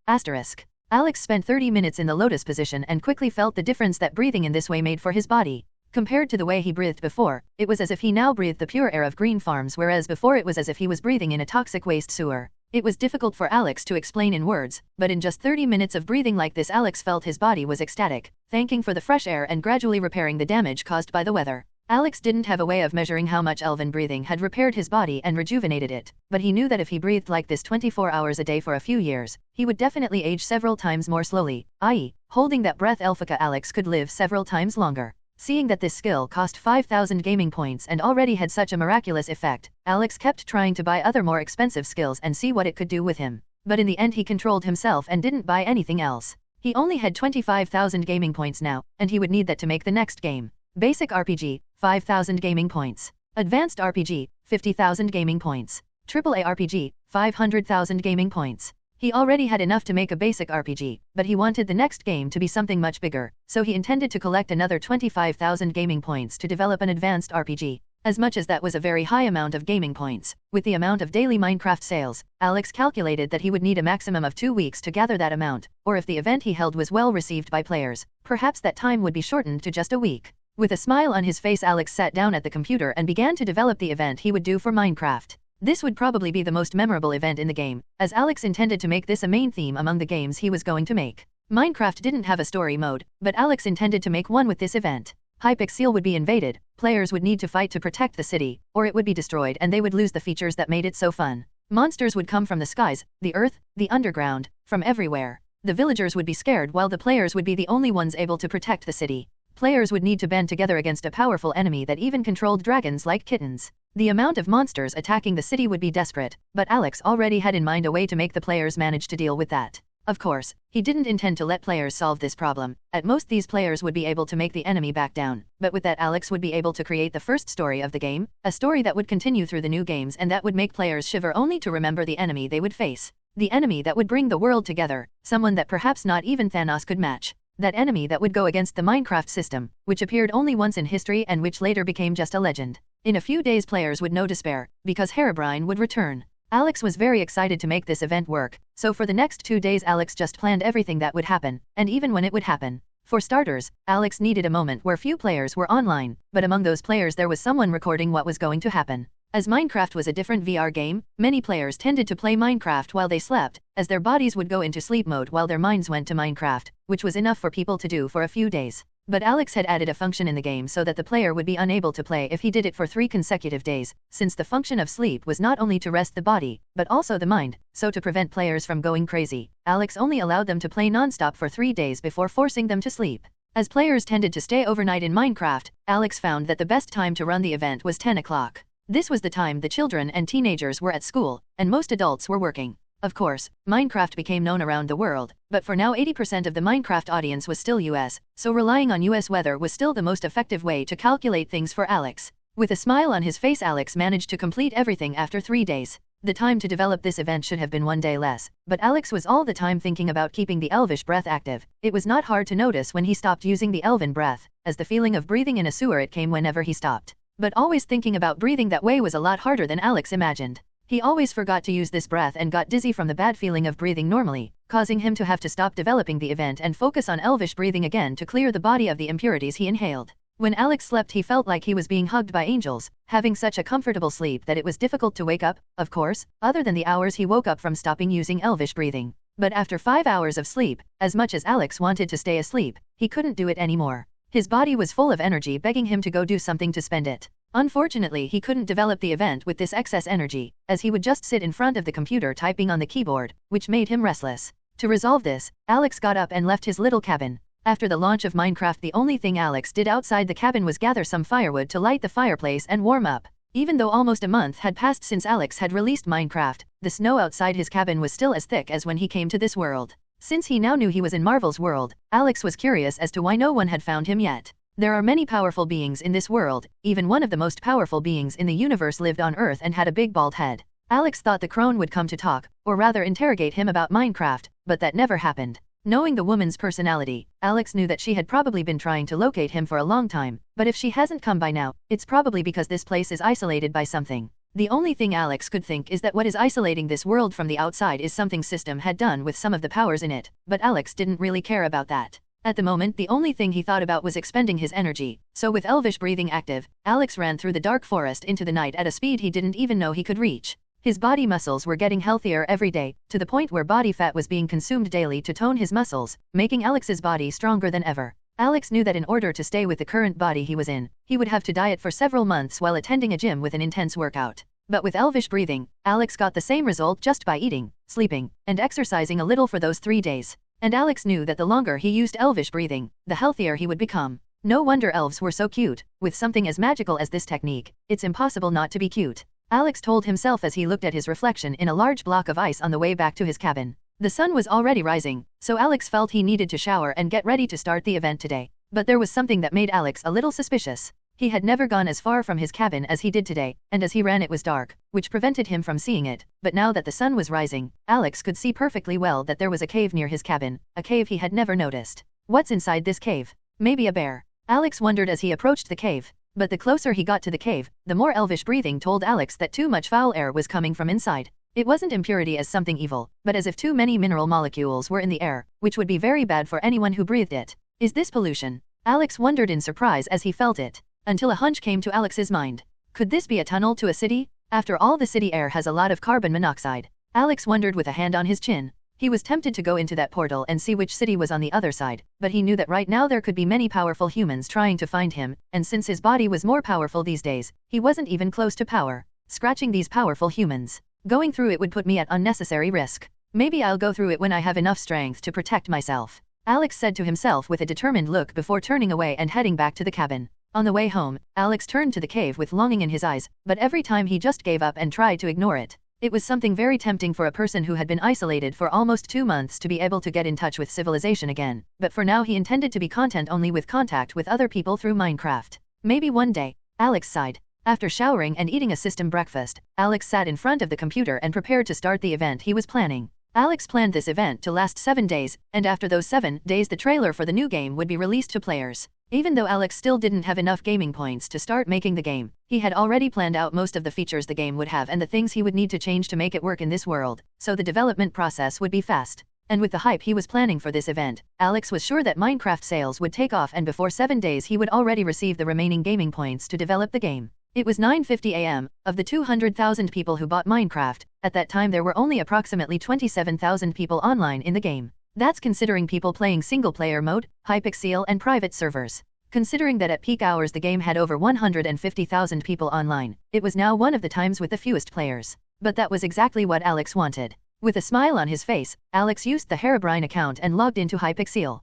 asterisk. Alex spent 30 minutes in the lotus position and quickly felt the difference that breathing in this way made for his body. Compared to the way he breathed before, it was as if he now breathed the pure air of green farms whereas before it was as if he was breathing in a toxic waste sewer. It was difficult for Alex to explain in words, but in just 30 minutes of breathing like this Alex felt his body was ecstatic, thanking for the fresh air and gradually repairing the damage caused by the weather. Alex didn't have a way of measuring how much elven breathing had repaired his body and rejuvenated it, but he knew that if he breathed like this 24 hours a day for a few years, he would definitely age several times more slowly, i.e., holding that breath Elfica Alex could live several times longer. Seeing that this skill cost 5,000 gaming points and already had such a miraculous effect, Alex kept trying to buy other more expensive skills and see what it could do with him. But in the end he controlled himself and didn't buy anything else. He only had 25,000 gaming points now, and he would need that to make the next game. Basic RPG, 5,000 gaming points. Advanced RPG, 50,000 gaming points. AAA RPG, 500,000 gaming points. He already had enough to make a basic RPG, but he wanted the next game to be something much bigger, so he intended to collect another 25,000 gaming points to develop an advanced RPG. As much as that was a very high amount of gaming points, with the amount of daily Minecraft sales, Alex calculated that he would need a maximum of 2 weeks to gather that amount, or if the event he held was well received by players, perhaps that time would be shortened to just a week. With a smile on his face Alex sat down at the computer and began to develop the event he would do for Minecraft. This would probably be the most memorable event in the game, as Alex intended to make this a main theme among the games he was going to make. Minecraft didn't have a story mode, but Alex intended to make one with this event. Hypixel would be invaded, players would need to fight to protect the city, or it would be destroyed and they would lose the features that made it so fun. Monsters would come from the skies, the earth, the underground, from everywhere. The villagers would be scared while the players would be the only ones able to protect the city. Players would need to band together against a powerful enemy that even controlled dragons like kittens. The amount of monsters attacking the city would be desperate, but Alex already had in mind a way to make the players manage to deal with that. Of course, he didn't intend to let players solve this problem. At most these players would be able to make the enemy back down, but with that Alex would be able to create the first story of the game, a story that would continue through the new games and that would make players shiver only to remember the enemy they would face. The enemy that would bring the world together, someone that perhaps not even Thanos could match. That enemy that would go against the Minecraft system, which appeared only once in history and which later became just a legend. In a few days players would know despair, because Herobrine would return. Alex was very excited to make this event work, so for the next 2 days Alex just planned everything that would happen, and even when it would happen. For starters, Alex needed a moment where few players were online, but among those players there was someone recording what was going to happen. As Minecraft was a different VR game, many players tended to play Minecraft while they slept, as their bodies would go into sleep mode while their minds went to Minecraft, which was enough for people to do for a few days. But Alex had added a function in the game so that the player would be unable to play if he did it for 3 consecutive days, since the function of sleep was not only to rest the body, but also the mind, so to prevent players from going crazy, Alex only allowed them to play non-stop for 3 days before forcing them to sleep. As players tended to stay overnight in Minecraft, Alex found that the best time to run the event was 10 o'clock. This was the time the children and teenagers were at school, and most adults were working. Of course, Minecraft became known around the world, but for now 80% of the Minecraft audience was still US, so relying on US weather was still the most effective way to calculate things for Alex. With a smile on his face Alex managed to complete everything after 3 days. The time to develop this event should have been 1 day less, but Alex was all the time thinking about keeping the elvish breath active. It was not hard to notice when he stopped using the elven breath, as the feeling of breathing in a sewer it came whenever he stopped. But always thinking about breathing that way was a lot harder than Alex imagined. He always forgot to use this breath and got dizzy from the bad feeling of breathing normally, causing him to have to stop developing the event and focus on elvish breathing again to clear the body of the impurities he inhaled. When Alex slept he felt like he was being hugged by angels, having such a comfortable sleep that it was difficult to wake up, of course, other than the hours he woke up from stopping using elvish breathing. But after 5 hours of sleep, as much as Alex wanted to stay asleep, he couldn't do it anymore. His body was full of energy begging him to go do something to spend it. Unfortunately he couldn't develop the event with this excess energy, as he would just sit in front of the computer typing on the keyboard, which made him restless. To resolve this, Alex got up and left his little cabin. After the launch of Minecraft the only thing Alex did outside the cabin was gather some firewood to light the fireplace and warm up. Even though almost a month had passed since Alex had released Minecraft, the snow outside his cabin was still as thick as when he came to this world. Since he now knew he was in Marvel's world, Alex was curious as to why no one had found him yet. There are many powerful beings in this world, even one of the most powerful beings in the universe lived on Earth and had a big bald head. Alex thought the crone would come to talk, or rather interrogate him about Minecraft, but that never happened. Knowing the woman's personality, Alex knew that she had probably been trying to locate him for a long time, but if she hasn't come by now, it's probably because this place is isolated by something. The only thing Alex could think is that what is isolating this world from the outside is something system had done with some of the powers in it, but Alex didn't really care about that. At the moment the only thing he thought about was expending his energy, so with elvish breathing active, Alex ran through the dark forest into the night at a speed he didn't even know he could reach. His body muscles were getting healthier every day, to the point where body fat was being consumed daily to tone his muscles, making Alex's body stronger than ever. Alex knew that in order to stay with the current body he was in, he would have to diet for several months while attending a gym with an intense workout. But with elvish breathing, Alex got the same result just by eating, sleeping, and exercising a little for those 3 days. And Alex knew that the longer he used elvish breathing, the healthier he would become. No wonder elves were so cute. With something as magical as this technique, it's impossible not to be cute. Alex told himself as he looked at his reflection in a large block of ice on the way back to his cabin. The sun was already rising, so Alex felt he needed to shower and get ready to start the event today. But there was something that made Alex a little suspicious. He had never gone as far from his cabin as he did today, and as he ran it was dark, which prevented him from seeing it. But now that the sun was rising, Alex could see perfectly well that there was a cave near his cabin, a cave he had never noticed. What's inside this cave? Maybe a bear. Alex wondered as he approached the cave. But the closer he got to the cave, the more elvish breathing told Alex that too much foul air was coming from inside. It wasn't impurity as something evil, but as if too many mineral molecules were in the air, which would be very bad for anyone who breathed it. Is this pollution? Alex wondered in surprise as he felt it. Until a hunch came to Alex's mind. Could this be a tunnel to a city? After all, the city air has a lot of carbon monoxide. Alex wondered with a hand on his chin. He was tempted to go into that portal and see which city was on the other side, but he knew that right now there could be many powerful humans trying to find him, and since his body was more powerful these days, he wasn't even close to power. Scratching these powerful humans. Going through it would put me at unnecessary risk. Maybe I'll go through it when I have enough strength to protect myself. Alex said to himself with a determined look before turning away and heading back to the cabin. On the way home, Alex turned to the cave with longing in his eyes, but every time he just gave up and tried to ignore it. It was something very tempting for a person who had been isolated for almost 2 months to be able to get in touch with civilization again, but for now he intended to be content only with contact with other people through Minecraft. Maybe one day. Alex sighed. After showering and eating a system breakfast, Alex sat in front of the computer and prepared to start the event he was planning. Alex planned this event to last 7 days, and after those 7 days the trailer for the new game would be released to players. Even though Alex still didn't have enough gaming points to start making the game, he had already planned out most of the features the game would have and the things he would need to change to make it work in this world, so the development process would be fast. And with the hype he was planning for this event, Alex was sure that Minecraft sales would take off and before 7 days he would already receive the remaining gaming points to develop the game. It was 9:50 a.m. Of the 200,000 people who bought Minecraft, at that time there were only approximately 27,000 people online in the game. That's considering people playing single-player mode, Hypixel and private servers. Considering that at peak hours the game had over 150,000 people online, it was now one of the times with the fewest players. But that was exactly what Alex wanted. With a smile on his face, Alex used the Herobrine account and logged into Hypixel.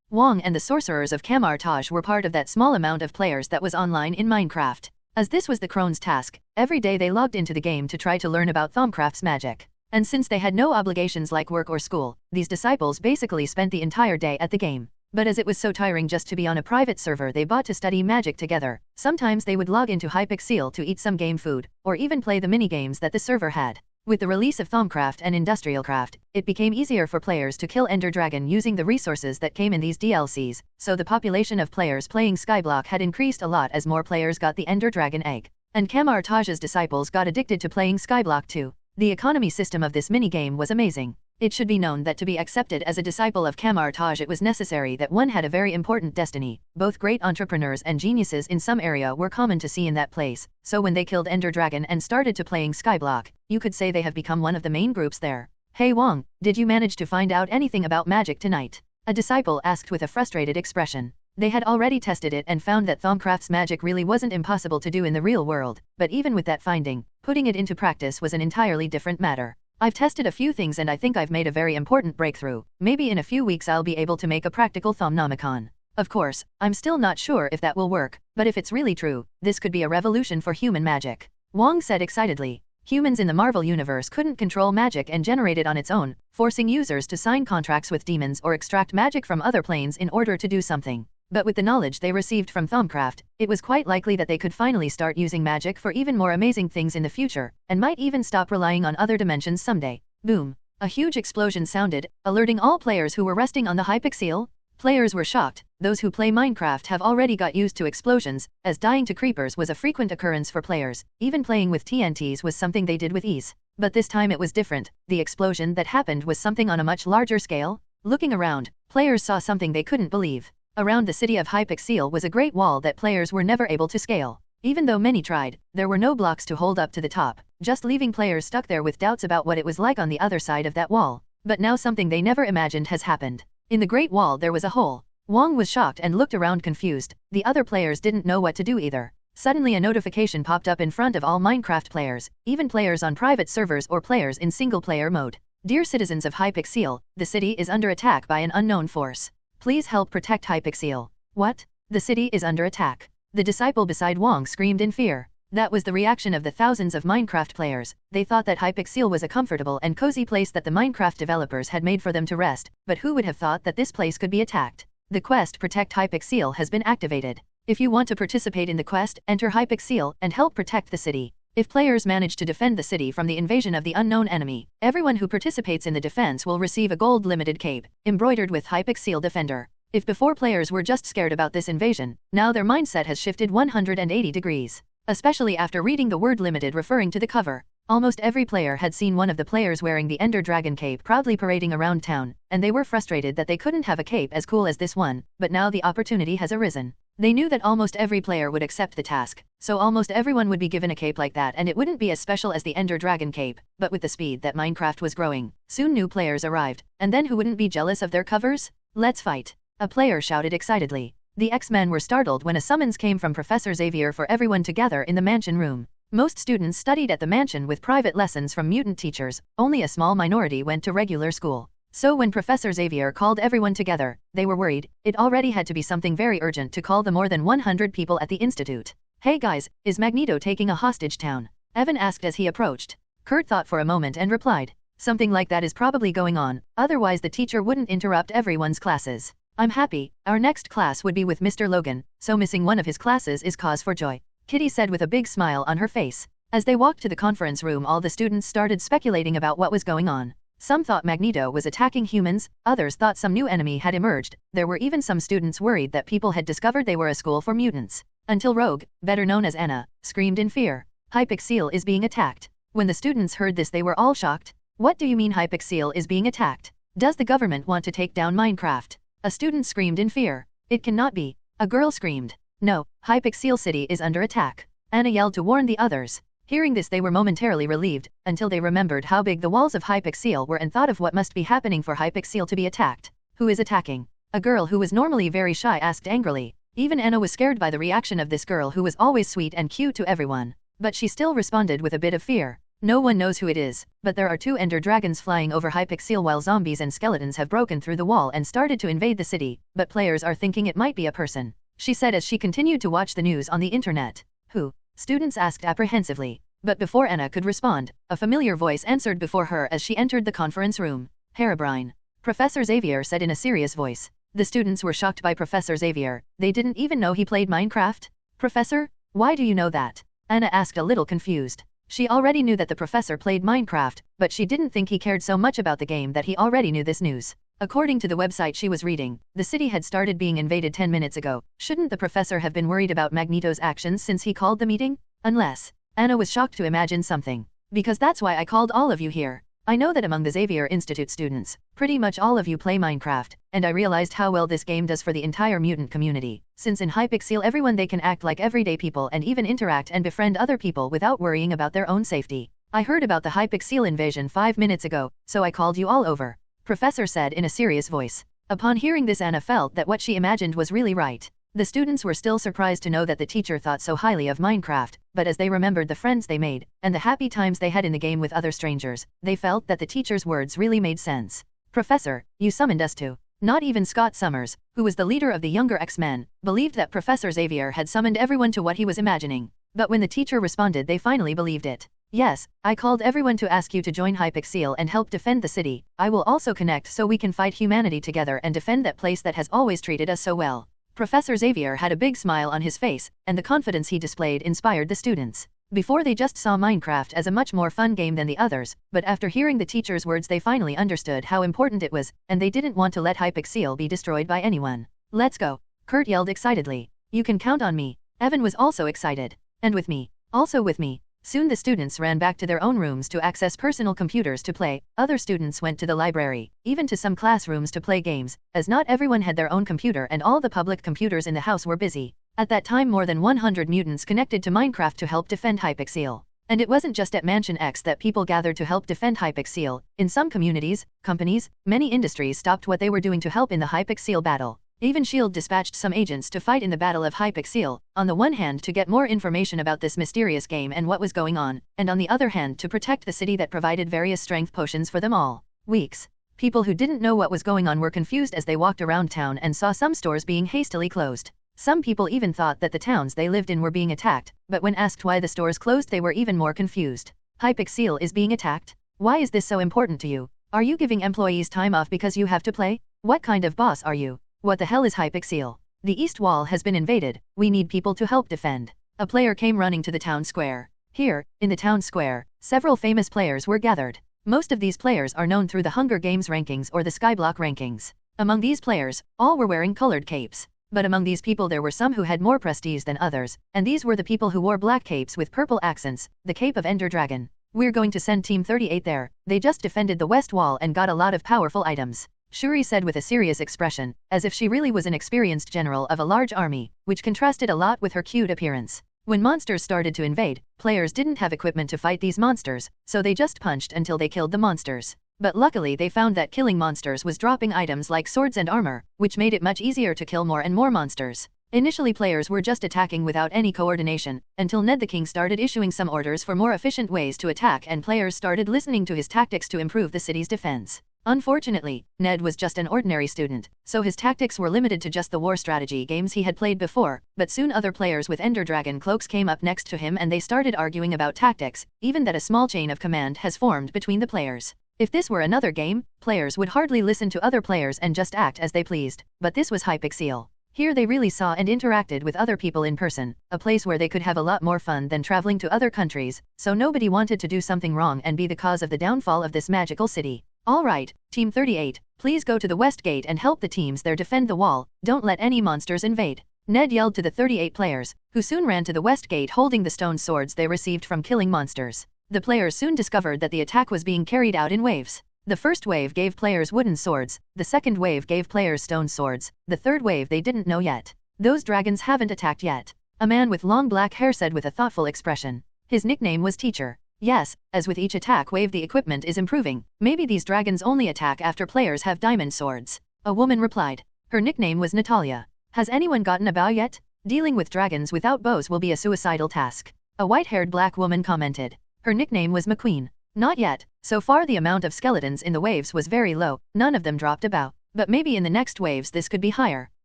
Wong and the Sorcerers of Camartage were part of that small amount of players that was online in Minecraft. As this was the crone's task, every day they logged into the game to try to learn about Thaumcraft's magic. And since they had no obligations like work or school, these disciples basically spent the entire day at the game. But as it was so tiring just to be on a private server they bought to study magic together, sometimes they would log into Hypixel to eat some game food, or even play the mini-games that the server had. With the release of Thaumcraft and Industrialcraft, it became easier for players to kill Ender Dragon using the resources that came in these DLCs, so the population of players playing Skyblock had increased a lot as more players got the Ender Dragon egg. And Camartage's disciples got addicted to playing Skyblock too. The economy system of this mini-game was amazing. It should be known that to be accepted as a disciple of Camartage it was necessary that one had a very important destiny. Both great entrepreneurs and geniuses in some area were common to see in that place, so when they killed Ender Dragon and started to playing Skyblock, you could say they have become one of the main groups there. Hey Wong, did you manage to find out anything about magic tonight? A disciple asked with a frustrated expression. They had already tested it and found that Thaumcraft's magic really wasn't impossible to do in the real world, but even with that finding, putting it into practice was an entirely different matter. I've tested a few things and I think I've made a very important breakthrough. Maybe in a few weeks I'll be able to make a practical Thaumonomicon. Of course, I'm still not sure if that will work, but if it's really true, this could be a revolution for human magic. Wong said excitedly. Humans in the Marvel Universe couldn't control magic and generate it on its own, forcing users to sign contracts with demons or extract magic from other planes in order to do something. But with the knowledge they received from Thaumcraft, it was quite likely that they could finally start using magic for even more amazing things in the future, and might even stop relying on other dimensions someday. Boom! A huge explosion sounded, alerting all players who were resting on the Hypixel. Players were shocked. Those who play Minecraft have already got used to explosions, as dying to creepers was a frequent occurrence for players. Even playing with TNTs was something they did with ease. But this time it was different. The explosion that happened was something on a much larger scale. Looking around, players saw something they couldn't believe. Around the city of Hypixel was a great wall that players were never able to scale. Even though many tried, there were no blocks to hold up to the top, just leaving players stuck there with doubts about what it was like on the other side of that wall. But now something they never imagined has happened. In the Great Wall there was a hole. Wong was shocked and looked around confused. The other players didn't know what to do either. Suddenly a notification popped up in front of all Minecraft players, even players on private servers or players in single-player mode. Dear citizens of Hypixel, the city is under attack by an unknown force. Please help protect Hypixel. What? The city is under attack. The disciple beside Wong screamed in fear. That was the reaction of the thousands of Minecraft players. They thought that Hypixel was a comfortable and cozy place that the Minecraft developers had made for them to rest, but who would have thought that this place could be attacked? The quest Protect Hypixel has been activated. If you want to participate in the quest, enter Hypixel and help protect the city. If players manage to defend the city from the invasion of the unknown enemy, everyone who participates in the defense will receive a gold limited cape, embroidered with Hypixel Defender. If before players were just scared about this invasion, now their mindset has shifted 180 degrees. Especially after reading the word limited referring to the cover. Almost every player had seen one of the players wearing the Ender Dragon cape proudly parading around town, and they were frustrated that they couldn't have a cape as cool as this one, but now the opportunity has arisen. They knew that almost every player would accept the task, so almost everyone would be given a cape like that and it wouldn't be as special as the Ender Dragon cape, but with the speed that Minecraft was growing, soon new players arrived, and then who wouldn't be jealous of their covers? Let's fight! A player shouted excitedly. The X-Men were startled when a summons came from Professor Xavier for everyone to gather in the mansion room. Most students studied at the mansion with private lessons from mutant teachers, only a small minority went to regular school. So when Professor Xavier called everyone together, they were worried. It already had to be something very urgent to call the more than 100 people at the institute. Hey guys, is Magneto taking a hostage town? Evan asked as he approached. Kurt thought for a moment and replied, "Something like that is probably going on, otherwise the teacher wouldn't interrupt everyone's classes. I'm happy, our next class would be with Mr. Logan, so missing one of his classes is cause for joy," Kitty said with a big smile on her face. As they walked to the conference room, all the students started speculating about what was going on. Some thought Magneto was attacking humans, others thought some new enemy had emerged, there were even some students worried that people had discovered they were a school for mutants. Until Rogue, better known as Anna, screamed in fear, "Hypixel is being attacked." When the students heard this they were all shocked. "What do you mean Hypixel is being attacked? Does the government want to take down Minecraft?" A student screamed in fear. "It cannot be." A girl screamed. "No, Hypixel City is under attack." Anna yelled to warn the others. Hearing this they were momentarily relieved, until they remembered how big the walls of Hypixel were and thought of what must be happening for Hypixel to be attacked. "Who is attacking?" A girl who was normally very shy asked angrily. Even Anna was scared by the reaction of this girl who was always sweet and cute to everyone. But she still responded with a bit of fear. "No one knows who it is, but there are 2 ender dragons flying over Hypixel while zombies and skeletons have broken through the wall and started to invade the city, but players are thinking it might be a person," she said as she continued to watch the news on the internet. "Who?" students asked apprehensively. But before Anna could respond, a familiar voice answered before her as she entered the conference room. "Herobrine," Professor Xavier said in a serious voice. The students were shocked by Professor Xavier, they didn't even know he played Minecraft. "Professor, why do you know that?" Anna asked a little confused. She already knew that the professor played Minecraft, but she didn't think he cared so much about the game that he already knew this news. According to the website she was reading, the city had started being invaded 10 minutes ago. Shouldn't the professor have been worried about Magneto's actions since he called the meeting? Unless... Anna was shocked to imagine something. "Because that's why I called all of you here. I know that among the Xavier Institute students, pretty much all of you play Minecraft, and I realized how well this game does for the entire mutant community, since in Hypixel everyone they can act like everyday people and even interact and befriend other people without worrying about their own safety. I heard about the Hypixel invasion 5 minutes ago, so I called you all over," Professor said in a serious voice. Upon hearing this Anna felt that what she imagined was really right. The students were still surprised to know that the teacher thought so highly of Minecraft, but as they remembered the friends they made, and the happy times they had in the game with other strangers, they felt that the teacher's words really made sense. "Professor, you summoned us to..." Not even Scott Summers, who was the leader of the younger X-Men, believed that Professor Xavier had summoned everyone to what he was imagining. But when the teacher responded they finally believed it. "Yes, I called everyone to ask you to join Hypixel and help defend the city. I will also connect so we can fight humanity together and defend that place that has always treated us so well." Professor Xavier had a big smile on his face, and the confidence he displayed inspired the students. Before they just saw Minecraft as a much more fun game than the others, but after hearing the teacher's words they finally understood how important it was, and they didn't want to let Hypixel be destroyed by anyone. "Let's go," Kurt yelled excitedly. "You can count on me." Evan was also excited. "And with me. Also with me." Soon the students ran back to their own rooms to access personal computers to play. Other students went to the library, even to some classrooms to play games, as not everyone had their own computer and all the public computers in the house were busy. At that time more than 100 mutants connected to Minecraft to help defend Hypixel. And it wasn't just at Mansion X that people gathered to help defend Hypixel. In some communities, companies, many industries stopped what they were doing to help in the Hypixel battle. Even S.H.I.E.L.D. dispatched some agents to fight in the Battle of Hypixel, on the one hand to get more information about this mysterious game and what was going on, and on the other hand to protect the city that provided various strength potions for them all. Weeks. People who didn't know what was going on were confused as they walked around town and saw some stores being hastily closed. Some people even thought that the towns they lived in were being attacked, but when asked why the stores closed they were even more confused. "Hypixel is being attacked? Why is this so important to you? Are you giving employees time off because you have to play? What kind of boss are you? What the hell is Hypixel? The east wall has been invaded, we need people to help defend." A player came running to the town square. Here, in the town square, several famous players were gathered. Most of these players are known through the Hunger Games rankings or the Skyblock rankings. Among these players, all were wearing colored capes. But among these people there were some who had more prestige than others, and these were the people who wore black capes with purple accents, the cape of Ender Dragon. "We're going to send Team 38 there, they just defended the west wall and got a lot of powerful items," Shuri said with a serious expression, as if she really was an experienced general of a large army, which contrasted a lot with her cute appearance. When monsters started to invade, players didn't have equipment to fight these monsters, so they just punched until they killed the monsters. But luckily they found that killing monsters was dropping items like swords and armor, which made it much easier to kill more and more monsters. Initially players were just attacking without any coordination, until Ned the King started issuing some orders for more efficient ways to attack and players started listening to his tactics to improve the city's defense. Unfortunately, Ned was just an ordinary student, so his tactics were limited to just the war strategy games he had played before, but soon other players with Ender Dragon cloaks came up next to him and they started arguing about tactics, even that a small chain of command has formed between the players. If this were another game, players would hardly listen to other players and just act as they pleased, but this was Hypixel. Here they really saw and interacted with other people in person, a place where they could have a lot more fun than traveling to other countries, so nobody wanted to do something wrong and be the cause of the downfall of this magical city. Alright, Team 38, please go to the west gate and help the teams there defend the wall, don't let any monsters invade. Ned yelled to the 38 players, who soon ran to the west gate holding the stone swords they received from killing monsters. The players soon discovered that the attack was being carried out in waves. The first wave gave players wooden swords, the second wave gave players stone swords, the third wave they didn't know yet. Those dragons haven't attacked yet. A man with long black hair said with a thoughtful expression. His nickname was Teacher. Yes, as with each attack wave the equipment is improving, maybe these dragons only attack after players have diamond swords. A woman replied. Her nickname was Natalia. Has anyone gotten a bow yet? Dealing with dragons without bows will be a suicidal task. A white-haired black woman commented. Her nickname was McQueen. Not yet, so far the amount of skeletons in the waves was very low, none of them dropped a bow. But maybe in the next waves this could be higher.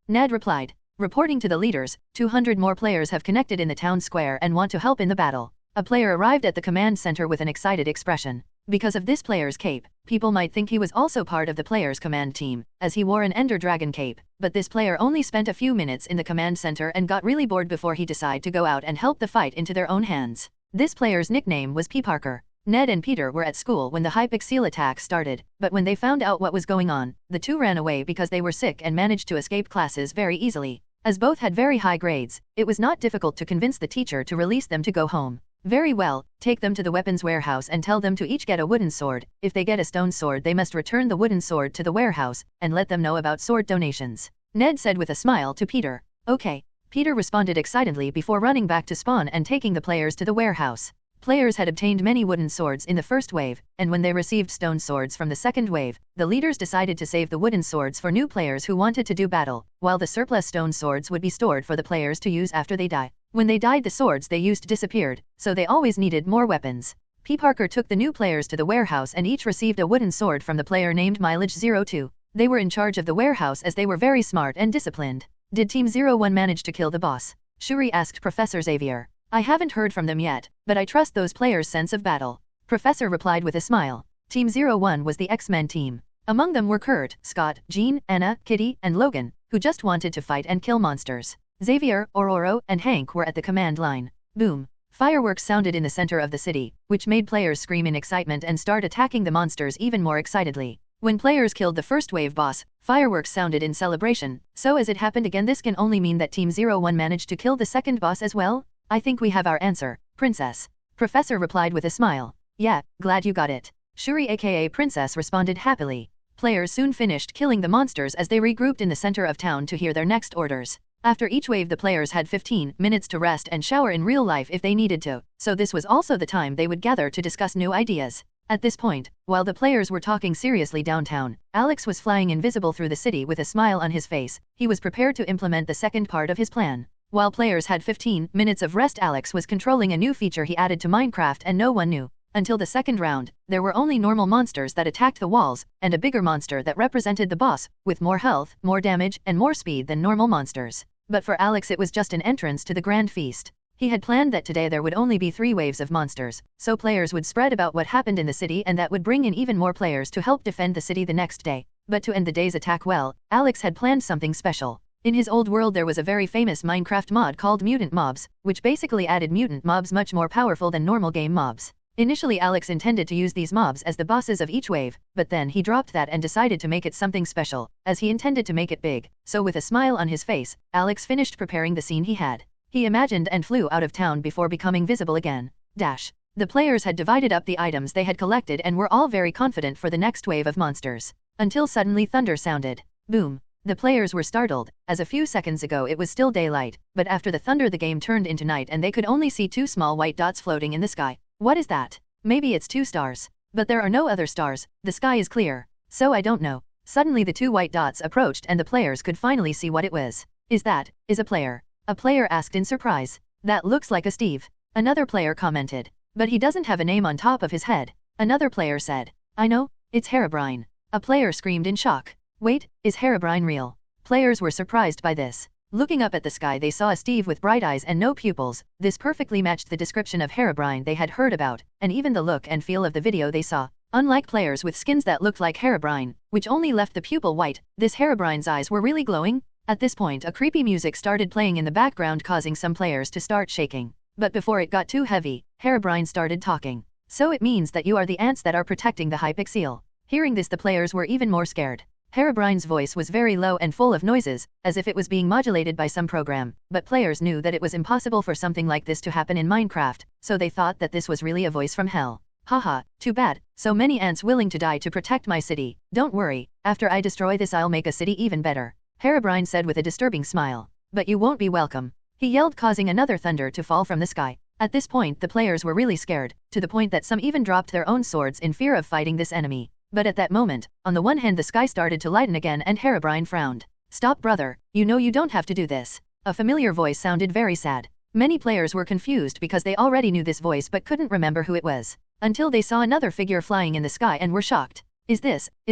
Ned replied. Reporting to the leaders, 200 more players have connected in the town square and want to help in the battle. A player arrived at the command center with an excited expression. Because of this player's cape, people might think he was also part of the player's command team, as he wore an Ender Dragon cape, but this player only spent a few minutes in the command center and got really bored before he decided to go out and help the fight into their own hands. This player's nickname was P. Parker. Ned and Peter were at school when the Hypixel attack started, but when they found out what was going on, the two ran away because they were sick and managed to escape classes very easily. As both had very high grades, it was not difficult to convince the teacher to release them to go home. Very well, take them to the weapons warehouse and tell them to each get a wooden sword. If they get a stone sword they must return the wooden sword to the warehouse, and let them know about sword donations. Ned said with a smile to Peter. Okay. Peter responded excitedly before running back to spawn and taking the players to the warehouse. Players had obtained many wooden swords in the first wave, and when they received stone swords from the second wave, the leaders decided to save the wooden swords for new players who wanted to do battle, while the surplus stone swords would be stored for the players to use after they die. When they died the swords they used disappeared, so they always needed more weapons. P. Parker took the new players to the warehouse and each received a wooden sword from the player named Mileage02. They were in charge of the warehouse as they were very smart and disciplined. Did Team 01 manage to kill the boss? Shuri asked Professor Xavier. I haven't heard from them yet, but I trust those players' sense of battle. Professor replied with a smile. Team 01 was the X-Men team. Among them were Kurt, Scott, Jean, Anna, Kitty, and Logan, who just wanted to fight and kill monsters. Xavier, Ororo, and Hank were at the command line. Boom. Fireworks sounded in the center of the city, which made players scream in excitement and start attacking the monsters even more excitedly. When players killed the first wave boss, fireworks sounded in celebration, so as it happened again this can only mean that Team 01 managed to kill the second boss as well? I think we have our answer, Princess. Professor replied with a smile. Yeah, glad you got it. Shuri aka Princess responded happily. Players soon finished killing the monsters as they regrouped in the center of town to hear their next orders. After each wave the players had 15 minutes to rest and shower in real life if they needed to, so this was also the time they would gather to discuss new ideas. At this point, while the players were talking seriously downtown, Alex was flying invisible through the city with a smile on his face. He was prepared to implement the second part of his plan. While players had 15 minutes of rest, Alex was controlling a new feature he added to Minecraft and no one knew. Until the second round, there were only normal monsters that attacked the walls, and a bigger monster that represented the boss, with more health, more damage, and more speed than normal monsters. But for Alex it was just an entrance to the grand feast. He had planned that today there would only be 3 waves of monsters, so players would spread about what happened in the city and that would bring in even more players to help defend the city the next day. But to end the day's attack well, Alex had planned something special. In his old world there was a very famous Minecraft mod called Mutant Mobs, which basically added mutant mobs much more powerful than normal game mobs. Initially Alex intended to use these mobs as the bosses of each wave, but then he dropped that and decided to make it something special, as he intended to make it big. So with a smile on his face, Alex finished preparing the scene he had. He imagined and flew out of town before becoming visible again. Dash. The players had divided up the items they had collected and were all very confident for the next wave of monsters. Until suddenly thunder sounded. Boom. The players were startled, as a few seconds ago it was still daylight, but after the thunder the game turned into night and they could only see 2 small white dots floating in the sky. What is that? Maybe it's 2 stars. But there are no other stars, the sky is clear. So I don't know. Suddenly the 2 white dots approached and the players could finally see what it was. Is a player? A player asked in surprise. That looks like a Steve. Another player commented. But he doesn't have a name on top of his head. Another player said. I know, it's Herobrine. A player screamed in shock. Wait, is Herobrine real? Players were surprised by this. Looking up at the sky, they saw a Steve with bright eyes and no pupils. This perfectly matched the description of Herobrine they had heard about, and even the look and feel of the video they saw. Unlike players with skins that looked like Herobrine, which only left the pupil white, this Herobrine's eyes were really glowing. At this point, a creepy music started playing in the background, causing some players to start shaking. But before it got too heavy, Herobrine started talking. So it means that you are the ants that are protecting the Hypixel. Hearing this, the players were even more scared. Herobrine's voice was very low and full of noises, as if it was being modulated by some program, but players knew that it was impossible for something like this to happen in Minecraft, so they thought that this was really a voice from hell. Haha, too bad, so many ants willing to die to protect my city. Don't worry, after I destroy this I'll make a city even better, Herobrine said with a disturbing smile. But you won't be welcome, he yelled, causing another thunder to fall from the sky. At this point the players were really scared, to the point that some even dropped their own swords in fear of fighting this enemy. But at that moment, on the one hand the sky started to lighten again and Herobrine frowned. Stop brother, you know you don't have to do this. A familiar voice sounded very sad. Many players were confused because they already knew this voice but couldn't remember who it was. Until they saw another figure flying in the sky and were shocked. Is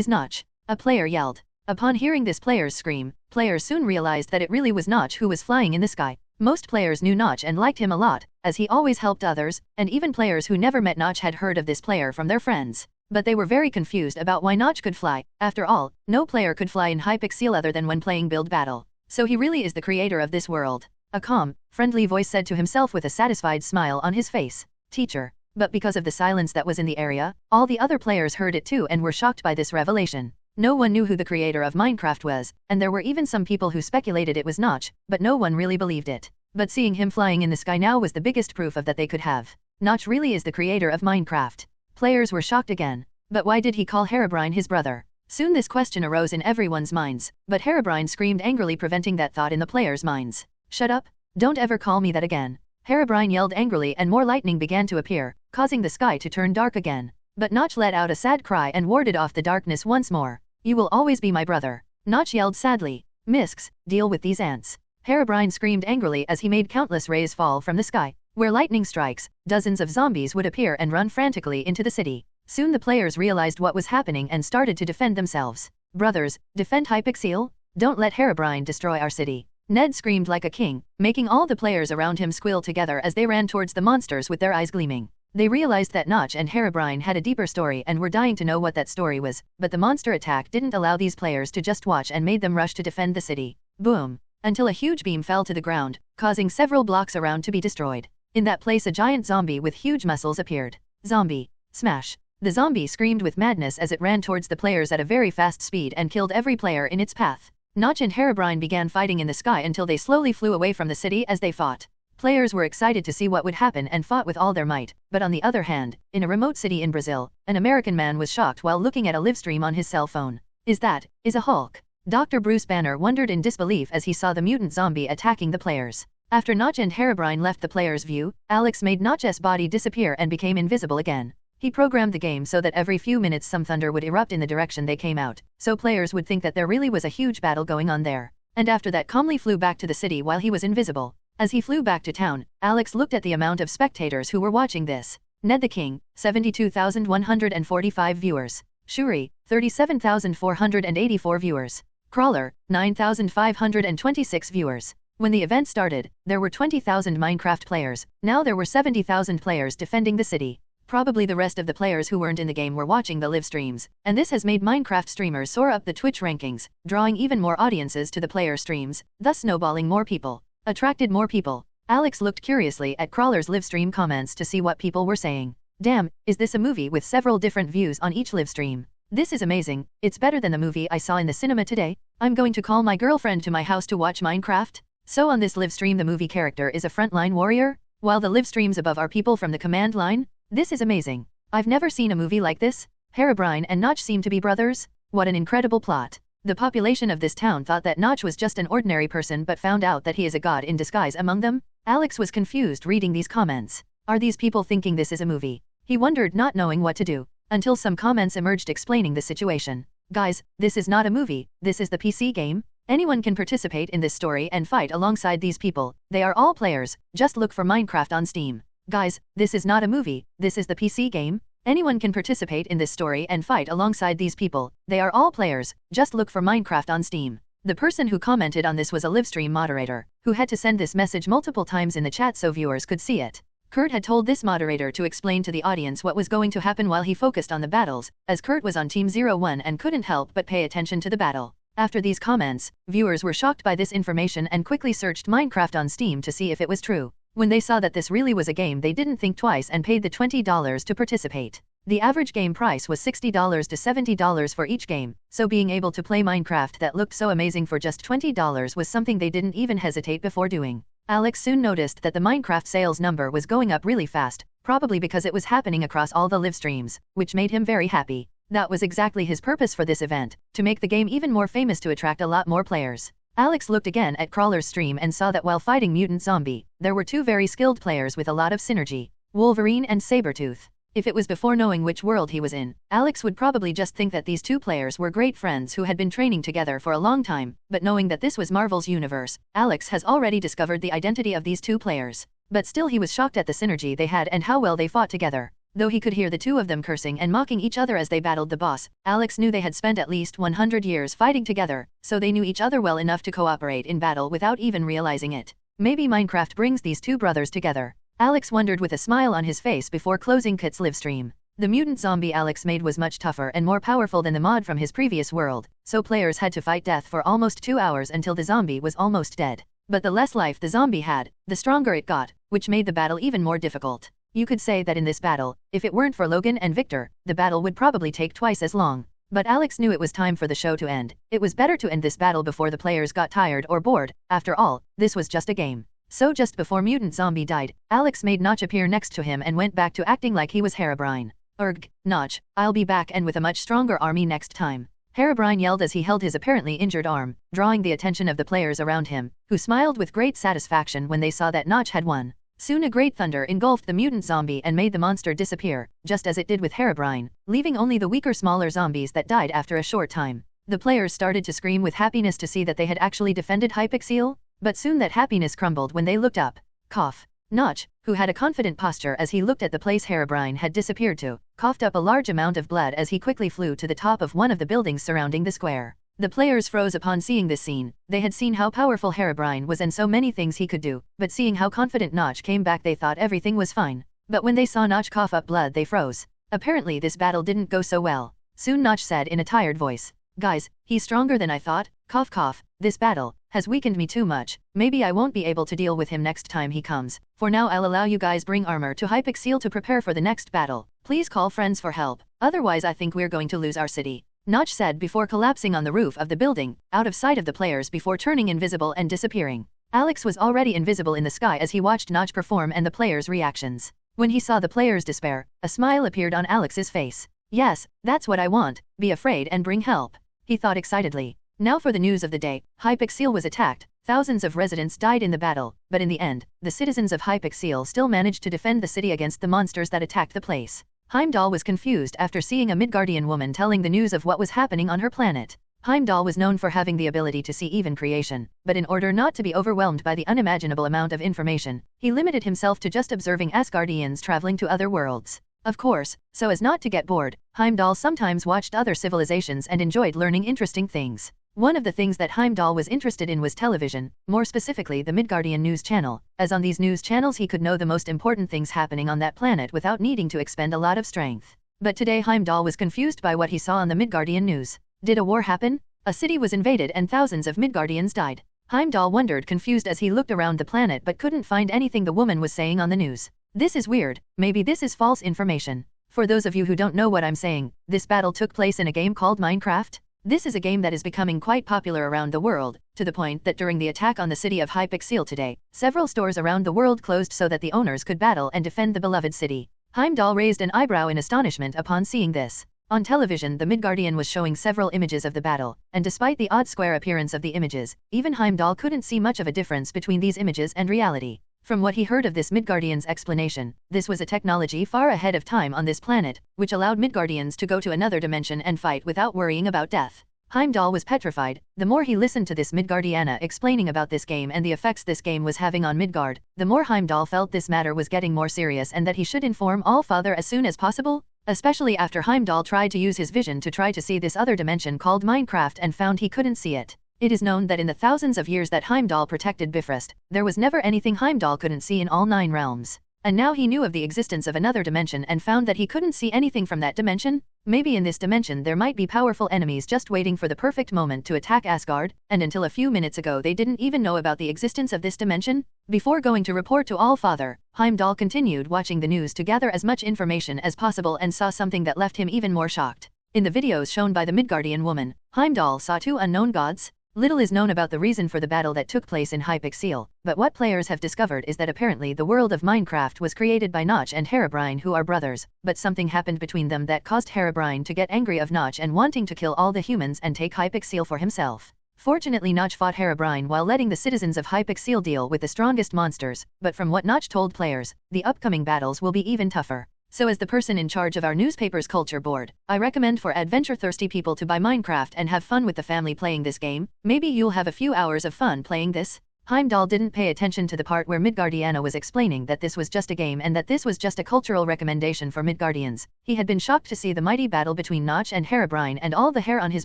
Notch? A player yelled. Upon hearing this player's scream, players soon realized that it really was Notch who was flying in the sky. Most players knew Notch and liked him a lot, as he always helped others, and even players who never met Notch had heard of this player from their friends. But they were very confused about why Notch could fly. After all, no player could fly in Hypixel other than when playing Build Battle. So he really is the creator of this world. A calm, friendly voice said to himself with a satisfied smile on his face. Teacher. But because of the silence that was in the area, all the other players heard it too and were shocked by this revelation. No one knew who the creator of Minecraft was, and there were even some people who speculated it was Notch, but no one really believed it. But seeing him flying in the sky now was the biggest proof of that they could have. Notch really is the creator of Minecraft. Players were shocked again. But why did he call Herobrine his brother? Soon this question arose in everyone's minds, but Herobrine screamed angrily, preventing that thought in the players' minds. Shut up! Don't ever call me that again. Herobrine yelled angrily and more lightning began to appear, causing the sky to turn dark again. But Notch let out a sad cry and warded off the darkness once more. You will always be my brother. Notch yelled sadly. Misks, deal with these ants. Herobrine screamed angrily as he made countless rays fall from the sky. Where lightning strikes, dozens of zombies would appear and run frantically into the city. Soon the players realized what was happening and started to defend themselves. Brothers, defend Hypixel? Don't let Herobrine destroy our city. Ned screamed like a king, making all the players around him squeal together as they ran towards the monsters with their eyes gleaming. They realized that Notch and Herobrine had a deeper story and were dying to know what that story was, but the monster attack didn't allow these players to just watch and made them rush to defend the city. Boom! Until a huge beam fell to the ground, causing several blocks around to be destroyed. In that place a giant zombie with huge muscles appeared. Zombie. Smash. The zombie screamed with madness as it ran towards the players at a very fast speed and killed every player in its path. Notch and Herobrine began fighting in the sky until they slowly flew away from the city as they fought. Players were excited to see what would happen and fought with all their might, but on the other hand, in a remote city in Brazil, an American man was shocked while looking at a livestream on his cell phone. Is a Hulk? Dr. Bruce Banner wondered in disbelief as he saw the mutant zombie attacking the players. After Notch and Herobrine left the player's view, Alex made Notch's body disappear and became invisible again. He programmed the game so that every few minutes some thunder would erupt in the direction they came out, so players would think that there really was a huge battle going on there. And after that calmly flew back to the city while he was invisible. As he flew back to town, Alex looked at the amount of spectators who were watching this. Ned the King, 72,145 viewers. Shuri, 37,484 viewers. Crawler, 9,526 viewers. When the event started, there were 20,000 Minecraft players. Now there were 70,000 players defending the city. Probably the rest of the players who weren't in the game were watching the live streams, and this has made Minecraft streamers soar up the Twitch rankings, drawing even more audiences to the player streams, thus snowballing more people. Attracted more people. Alex looked curiously at Crawler's live stream comments to see what people were saying. Damn, is this a movie with several different views on each live stream? This is amazing, it's better than the movie I saw in the cinema today. I'm going to call my girlfriend to my house to watch Minecraft. So on this live stream the movie character is a frontline warrior, while the live streams above are people from the command line. This is amazing. I've never seen a movie like this. Herobrine and Notch seem to be brothers. What an incredible plot. The population of this town thought that Notch was just an ordinary person but found out that he is a god in disguise among them. Alex was confused reading these comments. Are these people thinking this is a movie? He wondered, not knowing what to do, until some comments emerged explaining the situation. Guys, this is not a movie, this is the PC game. Anyone can participate in this story and fight alongside these people. They are all players, just look for Minecraft on Steam. Guys, this is not a movie, this is the PC game. Anyone can participate in this story and fight alongside these people. They are all players. Just look for Minecraft on Steam. The person who commented on this was a livestream moderator, who had to send this message multiple times in the chat so viewers could see it. Kurt had told this moderator to explain to the audience what was going to happen while he focused on the battles, as Kurt was on Team 01 and couldn't help but pay attention to the battle. After these comments, viewers were shocked by this information and quickly searched Minecraft on Steam to see if it was true. When they saw that this really was a game, they didn't think twice and paid the $20 to participate. The average game price was $60 to $70 for each game, so being able to play Minecraft that looked so amazing for just $20 was something they didn't even hesitate before doing. Alex soon noticed that the Minecraft sales number was going up really fast, probably because it was happening across all the live streams, which made him very happy. That was exactly his purpose for this event, to make the game even more famous to attract a lot more players. Alex looked again at Crawler's stream and saw that while fighting Mutant Zombie, there were two very skilled players with a lot of synergy, Wolverine and Sabretooth. If it was before knowing which world he was in, Alex would probably just think that these two players were great friends who had been training together for a long time, but knowing that this was Marvel's universe, Alex has already discovered the identity of these two players. But still he was shocked at the synergy they had and how well they fought together. Though he could hear the two of them cursing and mocking each other as they battled the boss, Alex knew they had spent at least 100 years fighting together, so they knew each other well enough to cooperate in battle without even realizing it. Maybe Minecraft brings these two brothers together. Alex wondered with a smile on his face before closing Kit's live stream. The mutant zombie Alex made was much tougher and more powerful than the mod from his previous world, so players had to fight death for almost 2 hours until the zombie was almost dead. But the less life the zombie had, the stronger it got, which made the battle even more difficult. You could say that in this battle, if it weren't for Logan and Victor, the battle would probably take twice as long. But Alex knew it was time for the show to end. It was better to end this battle before the players got tired or bored. After all, this was just a game. So just before Mutant Zombie died, Alex made Notch appear next to him and went back to acting like he was Herobrine. Urgh, Notch, I'll be back and with a much stronger army next time. Herobrine yelled as he held his apparently injured arm, drawing the attention of the players around him, who smiled with great satisfaction when they saw that Notch had won. Soon a great thunder engulfed the mutant zombie and made the monster disappear, just as it did with Herobrine, leaving only the weaker smaller zombies that died after a short time. The players started to scream with happiness to see that they had actually defended Hypixel, but soon that happiness crumbled when they looked up. Cough. Notch, who had a confident posture as he looked at the place Herobrine had disappeared to, coughed up a large amount of blood as he quickly flew to the top of one of the buildings surrounding the square. The players froze upon seeing this scene. They had seen how powerful Herobrine was and so many things he could do, but seeing how confident Notch came back they thought everything was fine. But when they saw Notch cough up blood they froze. Apparently this battle didn't go so well. Soon Notch said in a tired voice, "Guys, he's stronger than I thought. Cough cough, this battle has weakened me too much. Maybe I won't be able to deal with him next time he comes. For now I'll allow you guys bring armor to Hypixel to prepare for the next battle. Please call friends for help, otherwise I think we're going to lose our city," Notch said before collapsing on the roof of the building, out of sight of the players before turning invisible and disappearing. Alex was already invisible in the sky as he watched Notch perform and the players' reactions. When he saw the players' despair, a smile appeared on Alex's face. "Yes, that's what I want, be afraid and bring help," he thought excitedly. Now for the news of the day. Hypixel was attacked. Thousands of residents died in the battle, but in the end, the citizens of Hypixel still managed to defend the city against the monsters that attacked the place. Heimdall was confused after seeing a Midgardian woman telling the news of what was happening on her planet. Heimdall was known for having the ability to see even creation, but in order not to be overwhelmed by the unimaginable amount of information, he limited himself to just observing Asgardians traveling to other worlds. Of course, so as not to get bored, Heimdall sometimes watched other civilizations and enjoyed learning interesting things. One of the things that Heimdall was interested in was television, more specifically the Midgardian news channel, as on these news channels he could know the most important things happening on that planet without needing to expend a lot of strength. But today Heimdall was confused by what he saw on the Midgardian news. Did a war happen? A city was invaded and thousands of Midgardians died. Heimdall wondered, confused as he looked around the planet but couldn't find anything the woman was saying on the news. This is weird, maybe this is false information. For those of you who don't know what I'm saying, this battle took place in a game called Minecraft. This is a game that is becoming quite popular around the world, to the point that during the attack on the city of Hypixel today, several stores around the world closed so that the owners could battle and defend the beloved city. Heimdall raised an eyebrow in astonishment upon seeing this. On television the Midgardian was showing several images of the battle, and despite the odd square appearance of the images, even Heimdall couldn't see much of a difference between these images and reality. From what he heard of this Midgardian's explanation, this was a technology far ahead of time on this planet, which allowed Midgardians to go to another dimension and fight without worrying about death. Heimdall was petrified. The more he listened to this Midgardiana explaining about this game and the effects this game was having on Midgard, the more Heimdall felt this matter was getting more serious and that he should inform All-Father as soon as possible. especially after Heimdall tried to use his vision to try to see this other dimension called Minecraft and found he couldn't see it. It is known that in the thousands of years that Heimdall protected Bifrost, there was never anything Heimdall couldn't see in all 9 realms. And now he knew of the existence of another dimension and found that he couldn't see anything from that dimension? Maybe in this dimension there might be powerful enemies just waiting for the perfect moment to attack Asgard, and until a few minutes ago they didn't even know about the existence of this dimension? Before going to report to All-Father, Heimdall continued watching the news to gather as much information as possible and saw something that left him even more shocked. In the videos shown by the Midgardian woman, Heimdall saw 2 unknown gods. Little is known about the reason for the battle that took place in Hypixel, but what players have discovered is that apparently the world of Minecraft was created by Notch and Herobrine, who are brothers, but something happened between them that caused Herobrine to get angry of Notch and wanting to kill all the humans and take Hypixel for himself. Fortunately, Notch fought Herobrine while letting the citizens of Hypixel deal with the strongest monsters, but from what Notch told players, the upcoming battles will be even tougher. So as the person in charge of our newspaper's culture board, I recommend for adventure-thirsty people to buy Minecraft and have fun with the family playing this game. Maybe you'll have a few hours of fun playing this. Heimdall didn't pay attention to the part where Midgardiana was explaining that this was just a game and that this was just a cultural recommendation for Midgardians. He had been shocked to see the mighty battle between Notch and Herobrine, and all the hair on his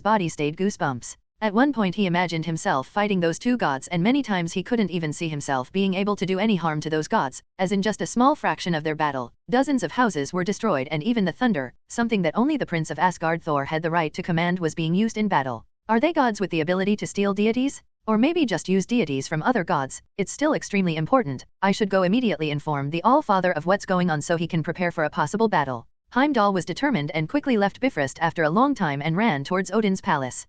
body stayed goosebumps. At one point he imagined himself fighting those 2 gods, and many times he couldn't even see himself being able to do any harm to those gods, as in just a small fraction of their battle, dozens of houses were destroyed and even the thunder, something that only the Prince of Asgard Thor had the right to command, was being used in battle. Are they gods with the ability to steal deities? Or maybe just use deities from other gods? It's still extremely important. I should go immediately inform the All-Father of what's going on so he can prepare for a possible battle. Heimdall was determined and quickly left Bifrost after a long time and ran towards Odin's palace.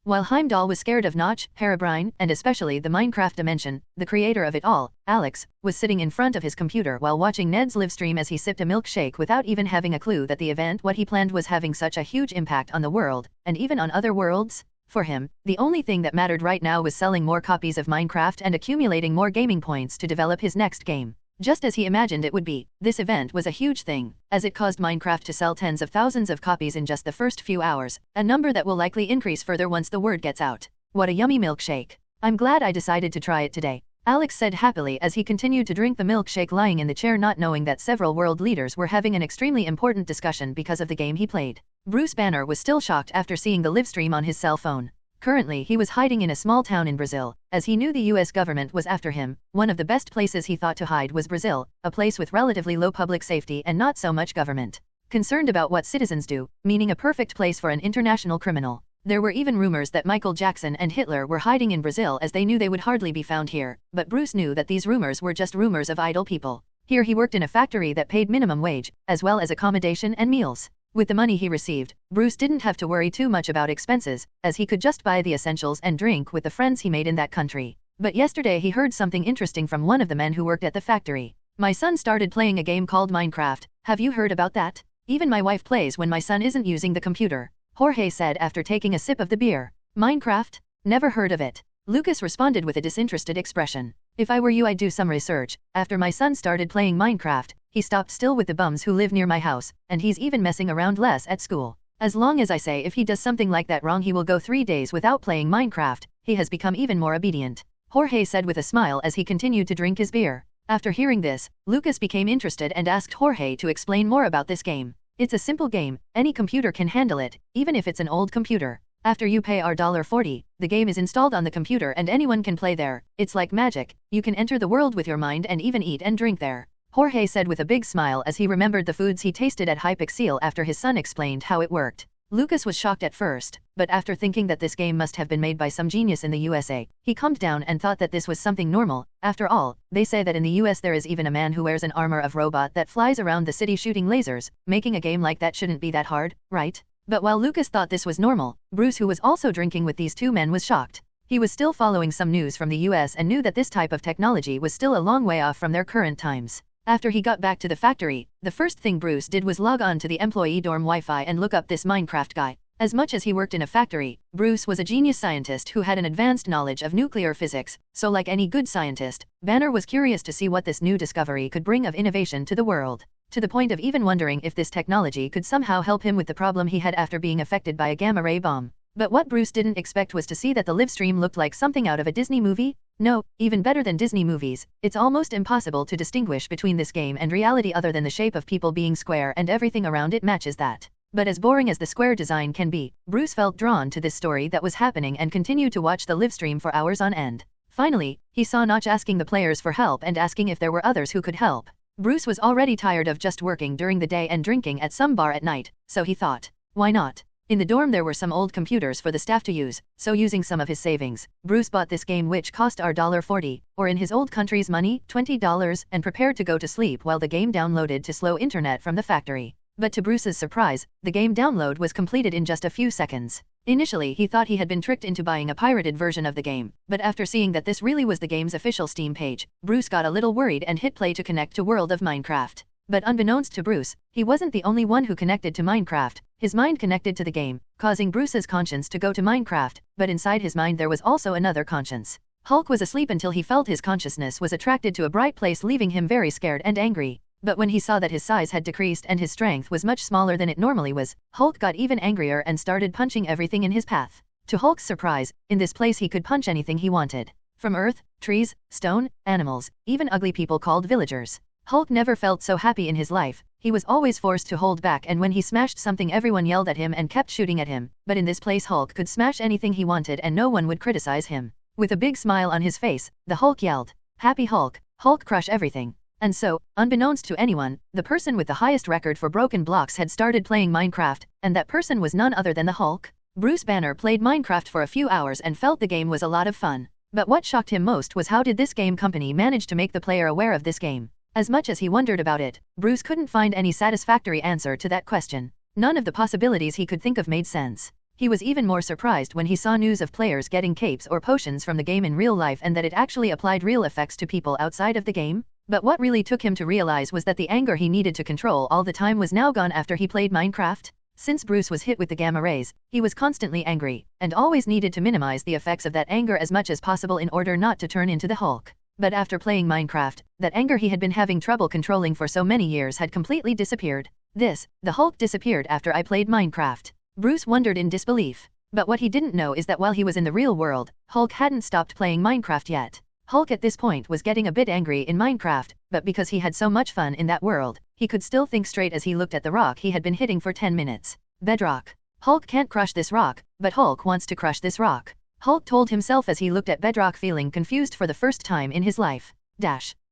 While Heimdall was scared of Notch, Herobrine, and especially the Minecraft dimension, the creator of it all, Alex, was sitting in front of his computer while watching Ned's livestream as he sipped a milkshake without even having a clue that the event what he planned was having such a huge impact on the world, and even on other worlds. For him, the only thing that mattered right now was selling more copies of Minecraft and accumulating more gaming points to develop his next game. Just as he imagined it would be, this event was a huge thing, as it caused Minecraft to sell tens of thousands of copies in just the first few hours, a number that will likely increase further once the word gets out. What a yummy milkshake. I'm glad I decided to try it today, Alex said happily as he continued to drink the milkshake lying in the chair, not knowing that several world leaders were having an extremely important discussion because of the game he played. Bruce Banner was still shocked after seeing the livestream on his cell phone. Currently he was hiding in a small town in Brazil, as he knew the US government was after him. One of the best places he thought to hide was Brazil, a place with relatively low public safety and not so much government concerned about what citizens do, meaning a perfect place for an international criminal. There were even rumors that Michael Jackson and Hitler were hiding in Brazil, as they knew they would hardly be found here, but Bruce knew that these rumors were just rumors of idle people. Here he worked in a factory that paid minimum wage, as well as accommodation and meals. With the money he received, Bruce didn't have to worry too much about expenses, as he could just buy the essentials and drink with the friends he made in that country. But yesterday he heard something interesting from one of the men who worked at the factory. My son started playing a game called Minecraft. Have you heard about that? Even my wife plays when my son isn't using the computer, Jorge said after taking a sip of the beer. Minecraft? Never heard of it. Lucas responded with a disinterested expression. If I were you, I'd do some research. After my son started playing Minecraft, he stopped still with the bums who live near my house, and he's even messing around less at school. As long as I say if he does something like that wrong, he will go 3 days without playing Minecraft. He has become even more obedient, Jorge said with a smile as he continued to drink his beer. After hearing this, Lucas became interested and asked Jorge to explain more about this game. It's a simple game, any computer can handle it, even if it's an old computer. After you pay our $40, the game is installed on the computer and anyone can play there. It's like magic, you can enter the world with your mind and even eat and drink there, Jorge said with a big smile as he remembered the foods he tasted at Hypixel after his son explained how it worked. Lucas was shocked at first, but after thinking that this game must have been made by some genius in the USA, he calmed down and thought that this was something normal. After all, they say that in the US there is even a man who wears an armor of robot that flies around the city shooting lasers. Making a game like that shouldn't be that hard, right? But while Lucas thought this was normal, Bruce, who was also drinking with these 2 men, was shocked. He was still following some news from the US and knew that this type of technology was still a long way off from their current times. After he got back to the factory, the first thing Bruce did was log on to the employee dorm Wi-Fi and look up this Minecraft guy. As much as he worked in a factory, Bruce was a genius scientist who had an advanced knowledge of nuclear physics, so like any good scientist, Banner was curious to see what this new discovery could bring of innovation to the world, to the point of even wondering if this technology could somehow help him with the problem he had after being affected by a gamma-ray bomb. But what Bruce didn't expect was to see that the livestream looked like something out of a Disney movie. No, even better than Disney movies, it's almost impossible to distinguish between this game and reality other than the shape of people being square and everything around it matches that. But as boring as the square design can be, Bruce felt drawn to this story that was happening and continued to watch the livestream for hours on end. Finally, he saw Notch asking the players for help and asking if there were others who could help. Bruce was already tired of just working during the day and drinking at some bar at night, so he thought, why not? In the dorm there were some old computers for the staff to use, so using some of his savings, Bruce bought this game which cost $40, or in his old country's money, $20, and prepared to go to sleep while the game downloaded to slow internet from the factory. But to Bruce's surprise, the game download was completed in just a few seconds. Initially he thought he had been tricked into buying a pirated version of the game, but after seeing that this really was the game's official Steam page, Bruce got a little worried and hit play to connect to World of Minecraft. But unbeknownst to Bruce, he wasn't the only one who connected to Minecraft. His mind connected to the game, causing Bruce's conscience to go to Minecraft, but inside his mind there was also another conscience. Hulk was asleep until he felt his consciousness was attracted to a bright place, leaving him very scared and angry. But when he saw that his size had decreased and his strength was much smaller than it normally was, Hulk got even angrier and started punching everything in his path. To Hulk's surprise, in this place he could punch anything he wanted. From earth, trees, stone, animals, even ugly people called villagers. Hulk never felt so happy in his life. He was always forced to hold back, and when he smashed something everyone yelled at him and kept shooting at him. But in this place Hulk could smash anything he wanted and no one would criticize him. With a big smile on his face, the Hulk yelled, "Happy Hulk, Hulk crush everything." And so, unbeknownst to anyone, the person with the highest record for broken blocks had started playing Minecraft, and that person was none other than the Hulk. Bruce Banner played Minecraft for a few hours and felt the game was a lot of fun. But what shocked him most was how did this game company manage to make the player aware of this game? As much as he wondered about it, Bruce couldn't find any satisfactory answer to that question. None of the possibilities he could think of made sense. He was even more surprised when he saw news of players getting capes or potions from the game in real life and that it actually applied real effects to people outside of the game. But what really took him to realize was that the anger he needed to control all the time was now gone after he played Minecraft. Since Bruce was hit with the gamma rays, he was constantly angry, and always needed to minimize the effects of that anger as much as possible in order not to turn into the Hulk. But after playing Minecraft, that anger he had been having trouble controlling for so many years had completely disappeared. The Hulk disappeared after I played Minecraft. Bruce wondered in disbelief. But what he didn't know is that while he was in the real world, Hulk hadn't stopped playing Minecraft yet. Hulk at this point was getting a bit angry in Minecraft, but because he had so much fun in that world, he could still think straight as he looked at the rock he had been hitting for 10 minutes. Bedrock. Hulk can't crush this rock, but Hulk wants to crush this rock. Hulk told himself as he looked at Bedrock, feeling confused for the first time in his life.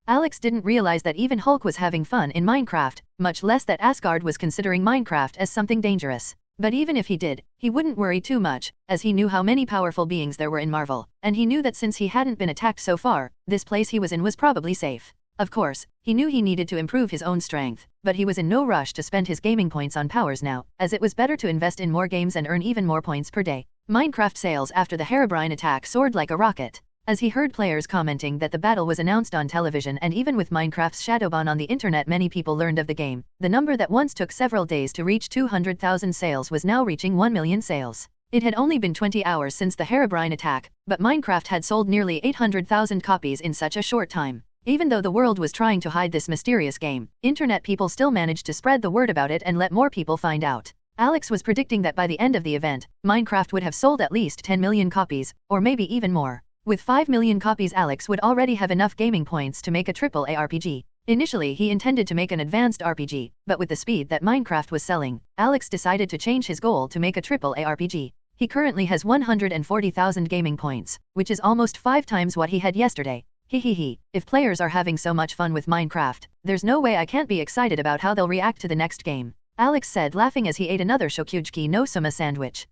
Alex didn't realize that even Hulk was having fun in Minecraft, much less that Asgard was considering Minecraft as something dangerous. But even if he did, he wouldn't worry too much, as he knew how many powerful beings there were in Marvel, and he knew that since he hadn't been attacked so far, this place he was in was probably safe. Of course, he knew he needed to improve his own strength, but he was in no rush to spend his gaming points on powers now, as it was better to invest in more games and earn even more points per day. Minecraft sales after the Herobrine attack soared like a rocket. As he heard players commenting that the battle was announced on television, and even with Minecraft's shadowban on the internet many people learned of the game, the number that once took several days to reach 200,000 sales was now reaching 1 million sales. It had only been 20 hours since the Herobrine attack, but Minecraft had sold nearly 800,000 copies in such a short time. Even though the world was trying to hide this mysterious game, internet people still managed to spread the word about it and let more people find out. Alex was predicting that by the end of the event, Minecraft would have sold at least 10 million copies, or maybe even more. With 5 million copies, Alex would already have enough gaming points to make a AAA RPG. Initially he intended to make an advanced RPG, but with the speed that Minecraft was selling, Alex decided to change his goal to make a AAA RPG. He currently has 140,000 gaming points, which is almost 5 times what he had yesterday. If players are having so much fun with Minecraft, there's no way I can't be excited about how they'll react to the next game, Alex said, laughing as he ate another Shokugeki no Suma sandwich.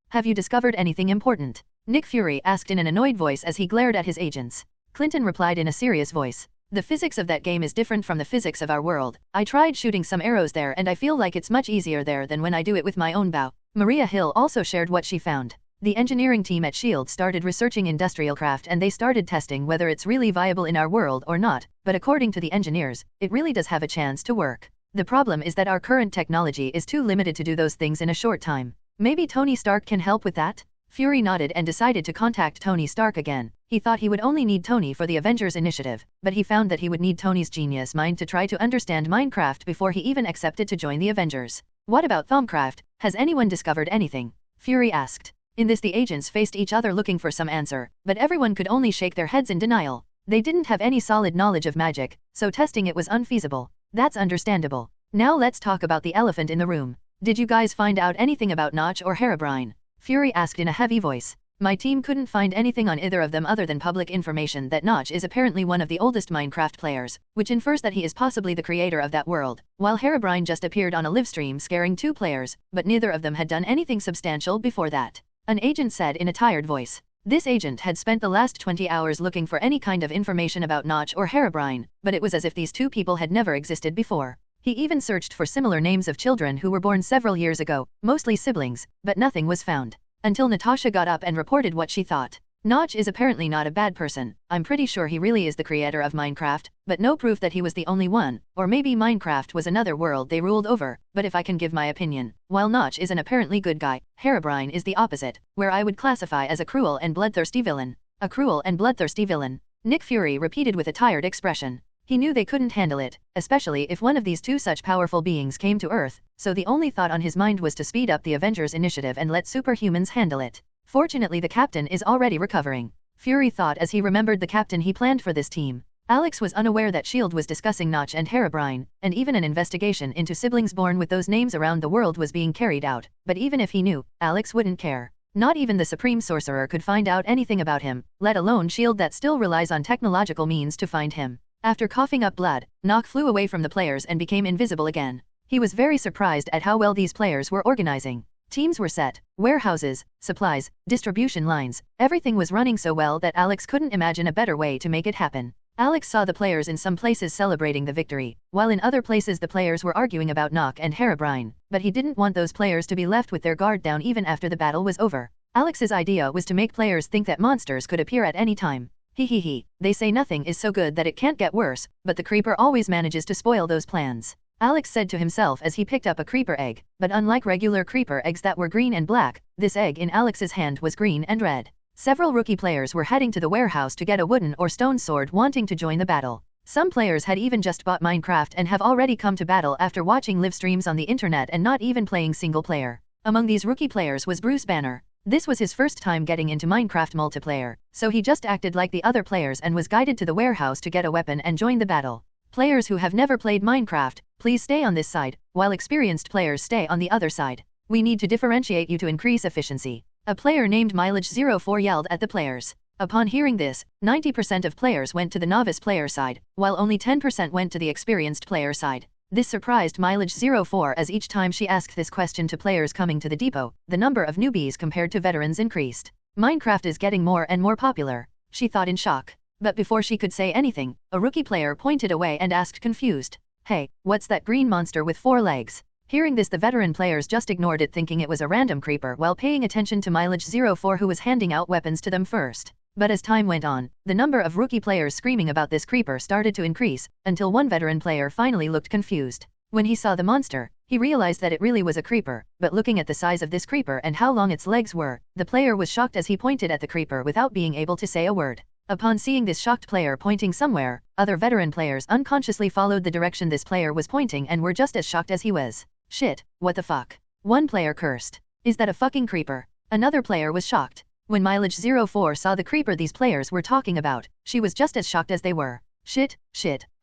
Have you discovered anything important? Nick Fury asked in an annoyed voice as he glared at his agents. Clinton replied in a serious voice. The physics of that game is different from the physics of our world. I tried shooting some arrows there and I feel like it's much easier there than when I do it with my own bow. Maria Hill also shared what she found. The engineering team at S.H.I.E.L.D. started researching industrial craft and they started testing whether it's really viable in our world or not, but according to the engineers, it really does have a chance to work. The problem is that our current technology is too limited to do those things in a short time. Maybe Tony Stark can help with that? Fury nodded and decided to contact Tony Stark again. He thought he would only need Tony for the Avengers initiative, but he found that he would need Tony's genius mind to try to understand Minecraft before he even accepted to join the Avengers. What about Thaumcraft? Has anyone discovered anything? Fury asked. In this the agents faced each other looking for some answer, but everyone could only shake their heads in denial. They didn't have any solid knowledge of magic, so testing it was unfeasible. That's understandable. Now let's talk about the elephant in the room. Did you guys find out anything about Notch or Herobrine? Fury asked in a heavy voice. My team couldn't find anything on either of them other than public information that Notch is apparently one of the oldest Minecraft players, which infers that he is possibly the creator of that world, while Herobrine just appeared on a livestream scaring 2 players, but neither of them had done anything substantial before that. An agent said in a tired voice. This agent had spent the last 20 hours looking for any kind of information about Notch or Herobrine, but it was as if these 2 people had never existed before. He even searched for similar names of children who were born several years ago, mostly siblings, but nothing was found. Until Natasha got up and reported what she thought. Notch is apparently not a bad person. I'm pretty sure he really is the creator of Minecraft, but no proof that he was the only one, or maybe Minecraft was another world they ruled over, but if I can give my opinion, while Notch is an apparently good guy, Herobrine is the opposite, where I would classify as a cruel and bloodthirsty villain. A cruel and bloodthirsty villain. Nick Fury repeated with a tired expression. He knew they couldn't handle it, especially if one of these 2 such powerful beings came to Earth, so the only thought on his mind was to speed up the Avengers initiative and let superhumans handle it. Fortunately the captain is already recovering. Fury thought as he remembered the captain he planned for this team. Alex was unaware that S.H.I.E.L.D. was discussing Notch and Herobrine, and even an investigation into siblings born with those names around the world was being carried out, but even if he knew, Alex wouldn't care. Not even the Supreme Sorcerer could find out anything about him, let alone S.H.I.E.L.D. that still relies on technological means to find him. After coughing up blood, Nock flew away from the players and became invisible again. He was very surprised at how well these players were organizing. Teams were set, warehouses, supplies, distribution lines, everything was running so well that Alex couldn't imagine a better way to make it happen. Alex saw the players in some places celebrating the victory, while in other places the players were arguing about Nock and Herobrine, but he didn't want those players to be left with their guard down even after the battle was over. Alex's idea was to make players think that monsters could appear at any time. They say nothing is so good that it can't get worse, but the creeper always manages to spoil those plans. Alex said to himself as he picked up a creeper egg, but unlike regular creeper eggs that were green and black, this egg in Alex's hand was green and red. Several rookie players were heading to the warehouse to get a wooden or stone sword wanting to join the battle. Some players had even just bought Minecraft and have already come to battle after watching live streams on the internet and not even playing single player. Among these rookie players was Bruce Banner. This was his first time getting into Minecraft multiplayer, so he just acted like the other players and was guided to the warehouse to get a weapon and join the battle. Players who have never played Minecraft, please stay on this side, while experienced players stay on the other side. We need to differentiate you to increase efficiency. A player named Mileage04 yelled at the players. Upon hearing this, 90% of players went to the novice player side, while only 10% went to the experienced player side. This surprised Mileage04 as each time she asked this question to players coming to the depot, the number of newbies compared to veterans increased. Minecraft is getting more and more popular, she thought in shock. But before she could say anything, a rookie player pointed away and asked confused, "Hey, what's that green monster with 4 legs?" Hearing this, the veteran players just ignored it, thinking it was a random creeper while paying attention to Mileage04 who was handing out weapons to them first. But as time went on, the number of rookie players screaming about this creeper started to increase, until one veteran player finally looked confused. When he saw the monster, he realized that it really was a creeper, but looking at the size of this creeper and how long its legs were, the player was shocked as he pointed at the creeper without being able to say a word. Upon seeing this shocked player pointing somewhere, other veteran players unconsciously followed the direction this player was pointing and were just as shocked as he was. Shit, what the fuck? One player cursed. Is that a fucking creeper? Another player was shocked. When Mileage04 saw the creeper these players were talking about, she was just as shocked as they were. Shit,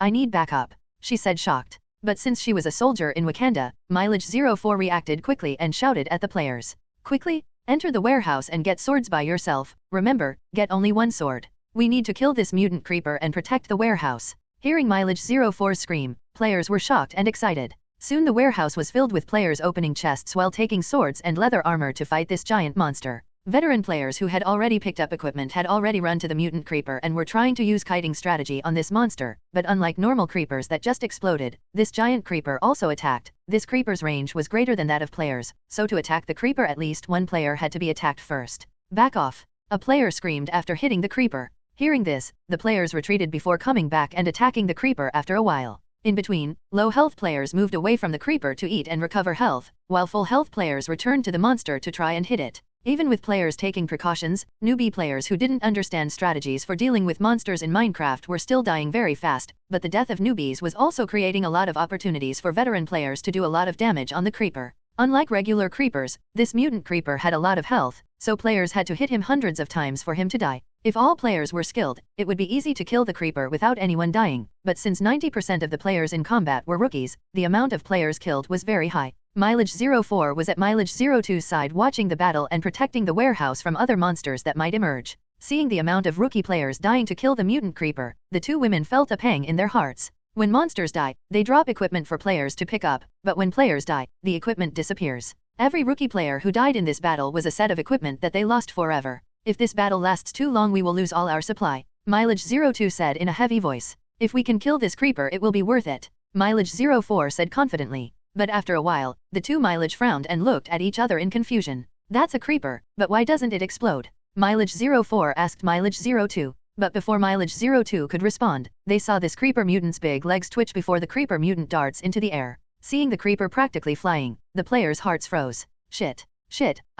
I need backup, she said shocked. But since she was a soldier in Wakanda, Mileage04 reacted quickly and shouted at the players. Quickly, enter the warehouse and get swords by yourself. Remember, get only one sword. We need to kill this mutant creeper and protect the warehouse. Hearing Mileage04's scream, players were shocked and excited. Soon the warehouse was filled with players opening chests while taking swords and leather armor to fight this giant monster. Veteran players who had already picked up equipment had already run to the mutant creeper and were trying to use kiting strategy on this monster, but unlike normal creepers that just exploded, this giant creeper also attacked. This creeper's range was greater than that of players, so to attack the creeper at least one player had to be attacked first. Back off! A player screamed after hitting the creeper. Hearing this, the players retreated before coming back and attacking the creeper after a while. In between, low health players moved away from the creeper to eat and recover health, while full health players returned to the monster to try and hit it. Even with players taking precautions, newbie players who didn't understand strategies for dealing with monsters in Minecraft were still dying very fast, but the death of newbies was also creating a lot of opportunities for veteran players to do a lot of damage on the creeper. Unlike regular creepers, this mutant creeper had a lot of health, so players had to hit him hundreds of times for him to die. If all players were skilled, it would be easy to kill the creeper without anyone dying, but since 90% of the players in combat were rookies, the amount of players killed was very high. Mileage 04 was at Mileage 02's side watching the battle and protecting the warehouse from other monsters that might emerge. Seeing the amount of rookie players dying to kill the mutant creeper, the two women felt a pang in their hearts. When monsters die, they drop equipment for players to pick up, but when players die, the equipment disappears. Every rookie player who died in this battle was a set of equipment that they lost forever. If this battle lasts too long we will lose all our supply, Mileage 02 said in a heavy voice. If we can kill this creeper it will be worth it, Mileage 04 said confidently. But after a while, the two Mileage frowned and looked at each other in confusion. That's a creeper, but why doesn't it explode? Mileage 04 asked Mileage 02. But before Mileage 02 could respond, they saw this creeper mutant's big legs twitch before the creeper mutant darts into the air. Seeing the creeper practically flying, the players' hearts froze. Shit,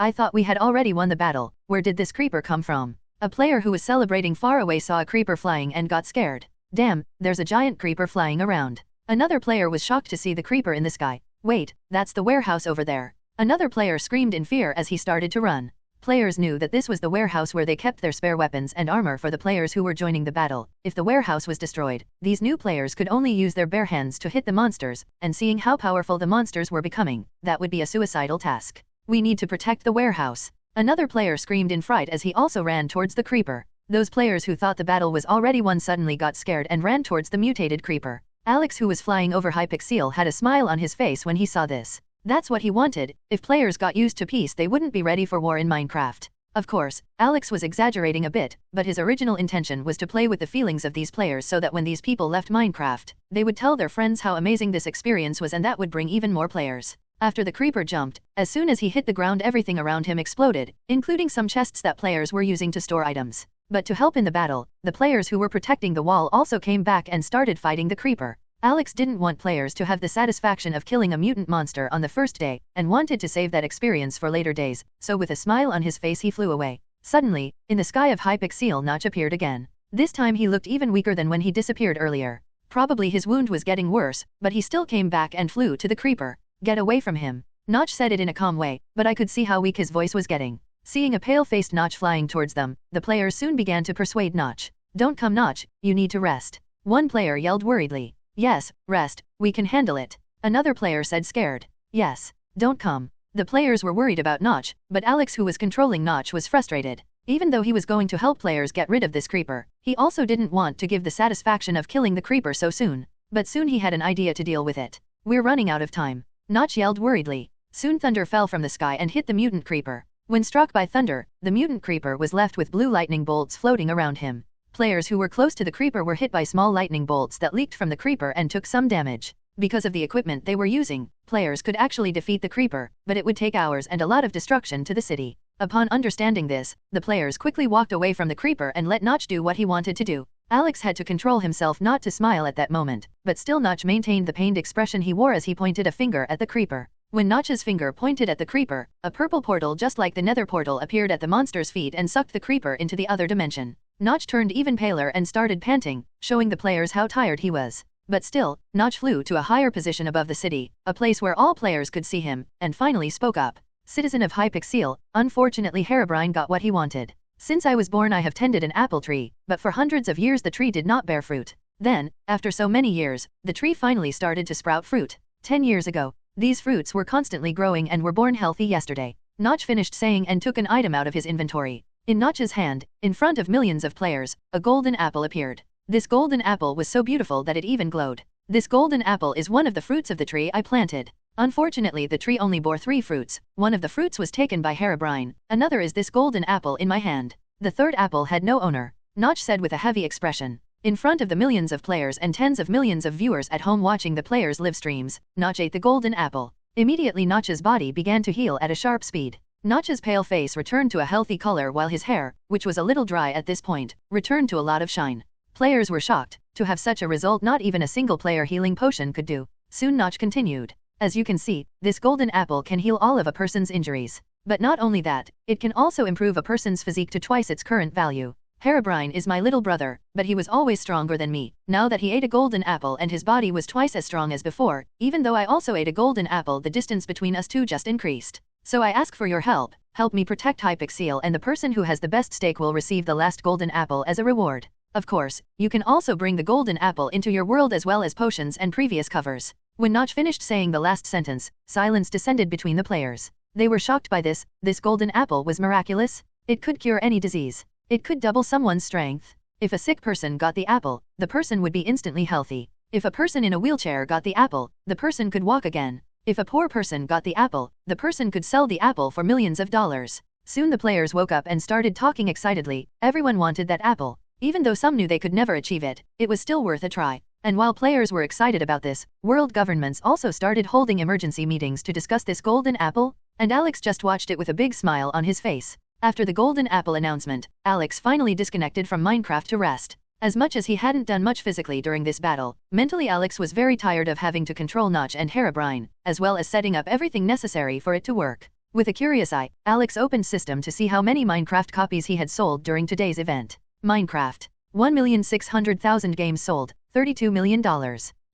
I thought we had already won the battle, where did this creeper come from? A player who was celebrating far away saw a creeper flying and got scared. Damn, there's a giant creeper flying around. Another player was shocked to see the creeper in the sky. Wait, that's the warehouse over there. Another player screamed in fear as he started to run. Players knew that this was the warehouse where they kept their spare weapons and armor for the players who were joining the battle. If the warehouse was destroyed, these new players could only use their bare hands to hit the monsters, and seeing how powerful the monsters were becoming, that would be a suicidal task. We need to protect the warehouse. Another player screamed in fright as he also ran towards the creeper. Those players who thought the battle was already won suddenly got scared and ran towards the mutated creeper. Alex, who was flying over Hypixel, had a smile on his face when he saw this. That's what he wanted. If players got used to peace they wouldn't be ready for war in Minecraft. Of course, Alex was exaggerating a bit, but his original intention was to play with the feelings of these players so that when these people left Minecraft, they would tell their friends how amazing this experience was and that would bring even more players. After the creeper jumped, as soon as he hit the ground everything around him exploded, including some chests that players were using to store items. But to help in the battle, the players who were protecting the wall also came back and started fighting the creeper. Alex didn't want players to have the satisfaction of killing a mutant monster on the first day, and wanted to save that experience for later days, so with a smile on his face he flew away. Suddenly, in the sky of Hypixel, Notch appeared again. This time he looked even weaker than when he disappeared earlier. Probably his wound was getting worse, but he still came back and flew to the creeper. Get away from him. Notch said it in a calm way, but I could see how weak his voice was getting. Seeing a pale-faced Notch flying towards them, the players soon began to persuade Notch. Don't come Notch, you need to rest. One player yelled worriedly. Yes, rest, we can handle it. Another player said scared. Yes, don't come. The players were worried about Notch, but Alex, who was controlling Notch, was frustrated. Even though he was going to help players get rid of this creeper, he also didn't want to give the satisfaction of killing the creeper so soon. But soon he had an idea to deal with it. We're running out of time. Notch yelled worriedly. Soon thunder fell from the sky and hit the mutant creeper. When struck by thunder, the mutant creeper was left with blue lightning bolts floating around him. Players who were close to the creeper were hit by small lightning bolts that leaked from the creeper and took some damage. Because of the equipment they were using, players could actually defeat the creeper, but it would take hours and a lot of destruction to the city. Upon understanding this, the players quickly walked away from the creeper and let Notch do what he wanted to do. Alex had to control himself not to smile at that moment, but still Notch maintained the pained expression he wore as he pointed a finger at the creeper. When Notch's finger pointed at the creeper, a purple portal just like the nether portal appeared at the monster's feet and sucked the creeper into the other dimension. Notch turned even paler and started panting, showing the players how tired he was. But still, Notch flew to a higher position above the city, a place where all players could see him, and finally spoke up. Citizen of Hypixel, unfortunately Herobrine got what he wanted. Since I was born I have tended an apple tree, but for hundreds of years the tree did not bear fruit. Then, after so many years, the tree finally started to sprout fruit. 10 years ago, these fruits were constantly growing and were born healthy yesterday. Notch finished saying and took an item out of his inventory. In Notch's hand, in front of millions of players, a golden apple appeared. This golden apple was so beautiful that it even glowed. This golden apple is one of the fruits of the tree I planted. Unfortunately the tree only bore 3 fruits. One of the fruits was taken by Herobrine. Another is this golden apple in my hand. The third apple had no owner. Notch said with a heavy expression. In front of the millions of players and tens of millions of viewers at home watching the players' live streams, Notch ate the golden apple. Immediately Notch's body began to heal at a sharp speed. Notch's pale face returned to a healthy color while his hair, which was a little dry at this point, returned to a lot of shine. Players were shocked. To have such a result not even a single player healing potion could do. Soon Notch continued. As you can see, this golden apple can heal all of a person's injuries. But not only that, it can also improve a person's physique to twice its current value. Herobrine is my little brother, but he was always stronger than me. Now that he ate a golden apple and his body was twice as strong as before, even though I also ate a golden apple, the distance between us two just increased. So I ask for your help. Help me protect Hypixel, and the person who has the best steak will receive the last golden apple as a reward. Of course, you can also bring the golden apple into your world as well as potions and previous covers. When Notch finished saying the last sentence, silence descended between the players. They were shocked by this. This golden apple was miraculous. It could cure any disease. It could double someone's strength. If a sick person got the apple, the person would be instantly healthy. If a person in a wheelchair got the apple, the person could walk again. If a poor person got the apple, the person could sell the apple for millions of dollars. Soon the players woke up and started talking excitedly. Everyone wanted that apple. Even though some knew they could never achieve it, it was still worth a try. And while players were excited about this, world governments also started holding emergency meetings to discuss this golden apple, and Alex just watched it with a big smile on his face. After the golden apple announcement, Alex finally disconnected from Minecraft to rest. As much as he hadn't done much physically during this battle, mentally Alex was very tired of having to control Notch and Herobrine, as well as setting up everything necessary for it to work. With a curious eye, Alex opened system to see how many Minecraft copies he had sold during today's event. Minecraft. 1,600,000 games sold, $32 million.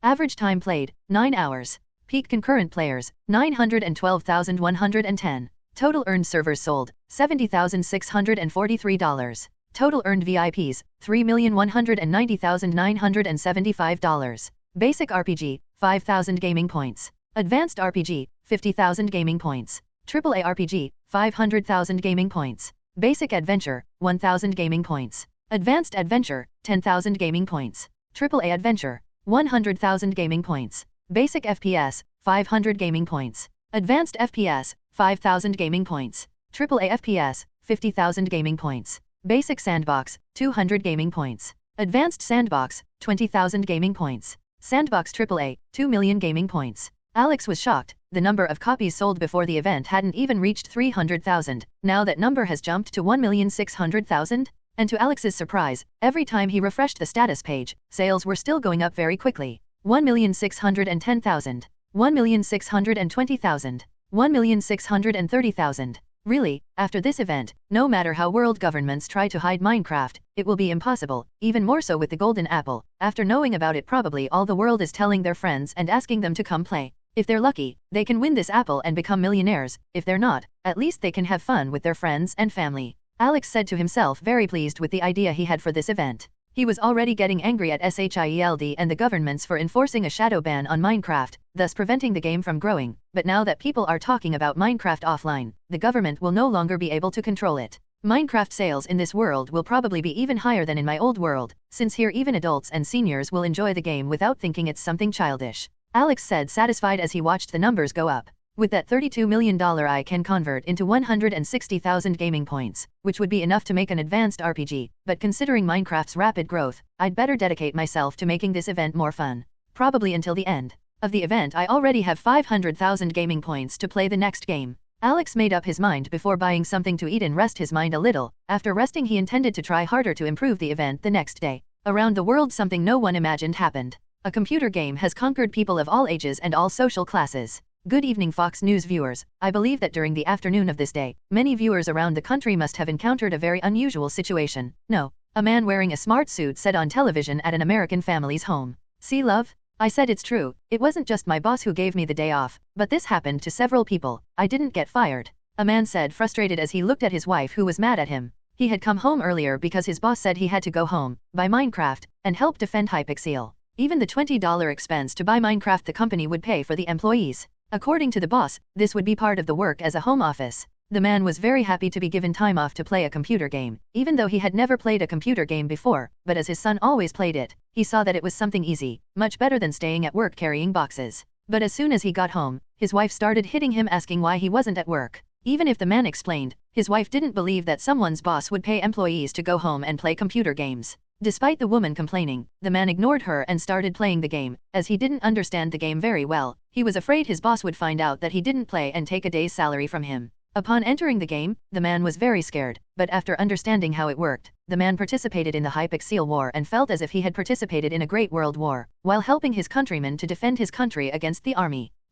Average time played, 9 hours. Peak concurrent players, 912,110. Total earned servers sold, $70,643. Total earned VIPs, $3,190,975. Basic RPG, 5,000 gaming points. Advanced RPG, 50,000 gaming points. AAA RPG, 500,000 gaming points. Basic Adventure, 1,000 gaming points. Advanced Adventure, 10,000 gaming points. AAA Adventure, 100,000 gaming points. Basic FPS, 500 gaming points. Advanced FPS, 5,000 gaming points. AAA FPS, 50,000 gaming points. Basic Sandbox, 200 gaming points. Advanced Sandbox, 20,000 gaming points. Sandbox AAA, 2 million gaming points. Alex was shocked. The number of copies sold before the event hadn't even reached 300,000. Now that number has jumped to 1,600,000. And to Alex's surprise, every time he refreshed the status page, sales were still going up very quickly. 1,610,000. 1,620,000. 1,630,000. Really, after this event, no matter how world governments try to hide Minecraft, it will be impossible, even more so with the golden apple. After knowing about it, probably all the world is telling their friends and asking them to come play. If they're lucky, they can win this apple and become millionaires. If they're not, at least they can have fun with their friends and family. Alex said to himself, very pleased with the idea he had for this event. He was already getting angry at SHIELD and the governments for enforcing a shadow ban on Minecraft, thus preventing the game from growing. But now that people are talking about Minecraft offline, the government will no longer be able to control it. Minecraft sales in this world will probably be even higher than in my old world, since here even adults and seniors will enjoy the game without thinking it's something childish. Alex said, satisfied as he watched the numbers go up. With that $32 million I can convert into 160,000 gaming points, which would be enough to make an advanced RPG, but considering Minecraft's rapid growth, I'd better dedicate myself to making this event more fun. Probably until the end of the event I already have 500,000 gaming points to play the next game. Alex made up his mind before buying something to eat and rest his mind a little. After resting he intended to try harder to improve the event the next day. Around the world something no one imagined happened. A computer game has conquered people of all ages and all social classes. Good evening Fox News viewers. I believe that during the afternoon of this day, many viewers around the country must have encountered a very unusual situation. No, a man wearing a smart suit said on television at an American family's home. See love? I said it's true. It wasn't just my boss who gave me the day off, but this happened to several people. I didn't get fired. A man said, frustrated as he looked at his wife who was mad at him. He had come home earlier because his boss said he had to go home, buy Minecraft, and help defend Hypixel. Even the $20 expense to buy Minecraft the company would pay for the employees. According to the boss, this would be part of the work as a home office. The man was very happy to be given time off to play a computer game, even though he had never played a computer game before, but as his son always played it, he saw that it was something easy, much better than staying at work carrying boxes. But as soon as he got home, his wife started hitting him asking why he wasn't at work. Even if the man explained, his wife didn't believe that someone's boss would pay employees to go home and play computer games. Despite the woman complaining, the man ignored her and started playing the game. As he didn't understand the game very well, he was afraid his boss would find out that he didn't play and take a day's salary from him. Upon entering the game, the man was very scared, but after understanding how it worked, the man participated in the Hypixel War and felt as if he had participated in a great world war, while helping his countrymen to defend his country against the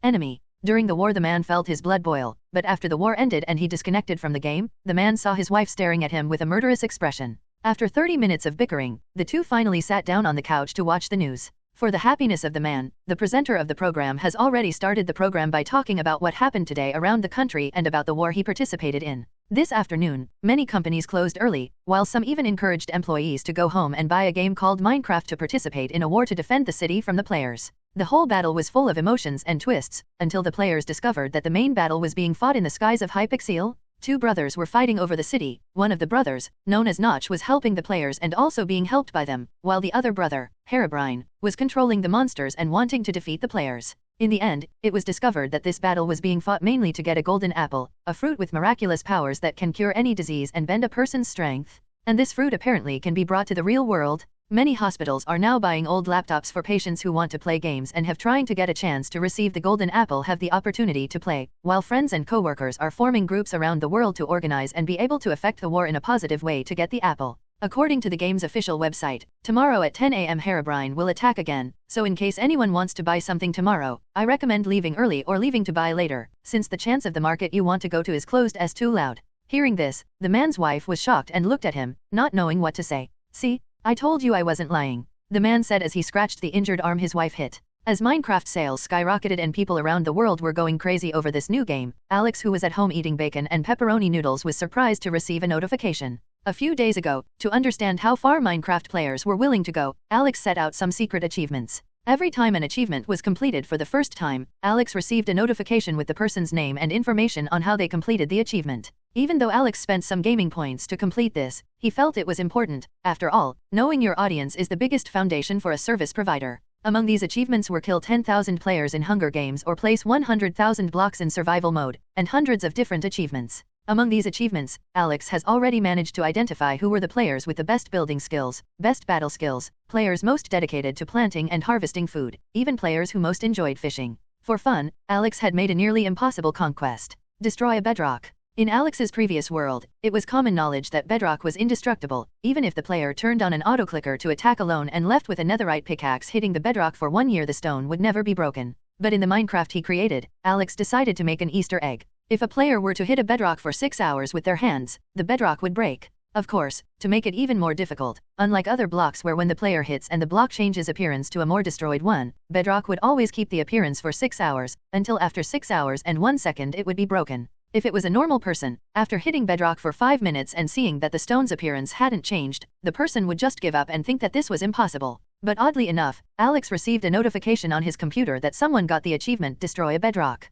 enemy. During the war the man felt his blood boil, but after the war ended and he disconnected from the game, the man saw his wife staring at him with a murderous expression. After 30 minutes of bickering, the two finally sat down on the couch to watch the news. For the happiness of the man, the presenter of the program has already started the program by talking about what happened today around the country and about the war he participated in. This afternoon, many companies closed early, while some even encouraged employees to go home and buy a game called Minecraft to participate in a war to defend the city from the players. The whole battle was full of emotions and twists, until the players discovered that the main battle was being fought in the skies of Hypixel. Two brothers were fighting over the city. One of the brothers, known as Notch, was helping the players and also being helped by them, while the other brother, Herobrine, was controlling the monsters and wanting to defeat the players. In the end, it was discovered that this battle was being fought mainly to get a golden apple, a fruit with miraculous powers that can cure any disease and bend a person's strength. And this fruit apparently can be brought to the real world. Many hospitals are now buying old laptops for patients who want to play games and have trying to get a chance to receive the golden apple have the opportunity to play, while friends and co-workers are forming groups around the world to organize and be able to affect the war in a positive way to get the apple. According to the game's official website, tomorrow at 10 a.m. Herobrine will attack again, so in case anyone wants to buy something tomorrow, I recommend leaving early or leaving to buy later, since the chance of the market you want to go to is closed as too loud. Hearing this, the man's wife was shocked and looked at him, not knowing what to say. See? I told you I wasn't lying, the man said as he scratched the injured arm his wife hit. As Minecraft sales skyrocketed and people around the world were going crazy over this new game, Alex, who was at home eating bacon and pepperoni noodles, was surprised to receive a notification. A few days ago, to understand how far Minecraft players were willing to go, Alex set out some secret achievements. Every time an achievement was completed for the first time, Alex received a notification with the person's name and information on how they completed the achievement. Even though Alex spent some gaming points to complete this, he felt it was important. After all, knowing your audience is the biggest foundation for a service provider. Among these achievements were kill 10,000 players in Hunger Games or place 100,000 blocks in survival mode, and hundreds of different achievements. Among these achievements, Alex has already managed to identify who were the players with the best building skills, best battle skills, players most dedicated to planting and harvesting food, even players who most enjoyed fishing. For fun, Alex had made a nearly impossible conquest: destroy a bedrock. In Alex's previous world, it was common knowledge that bedrock was indestructible, even if the player turned on an auto-clicker to attack alone and left with a netherite pickaxe hitting the bedrock for 1 year, the stone would never be broken. But in the Minecraft he created, Alex decided to make an Easter egg. If a player were to hit a bedrock for 6 hours with their hands, the bedrock would break. Of course, to make it even more difficult, unlike other blocks where when the player hits and the block changes appearance to a more destroyed one, bedrock would always keep the appearance for 6 hours, until after 6 hours and 1 second it would be broken. If it was a normal person, after hitting bedrock for 5 minutes and seeing that the stone's appearance hadn't changed, the person would just give up and think that this was impossible. But oddly enough, Alex received a notification on his computer that someone got the achievement Destroy a Bedrock.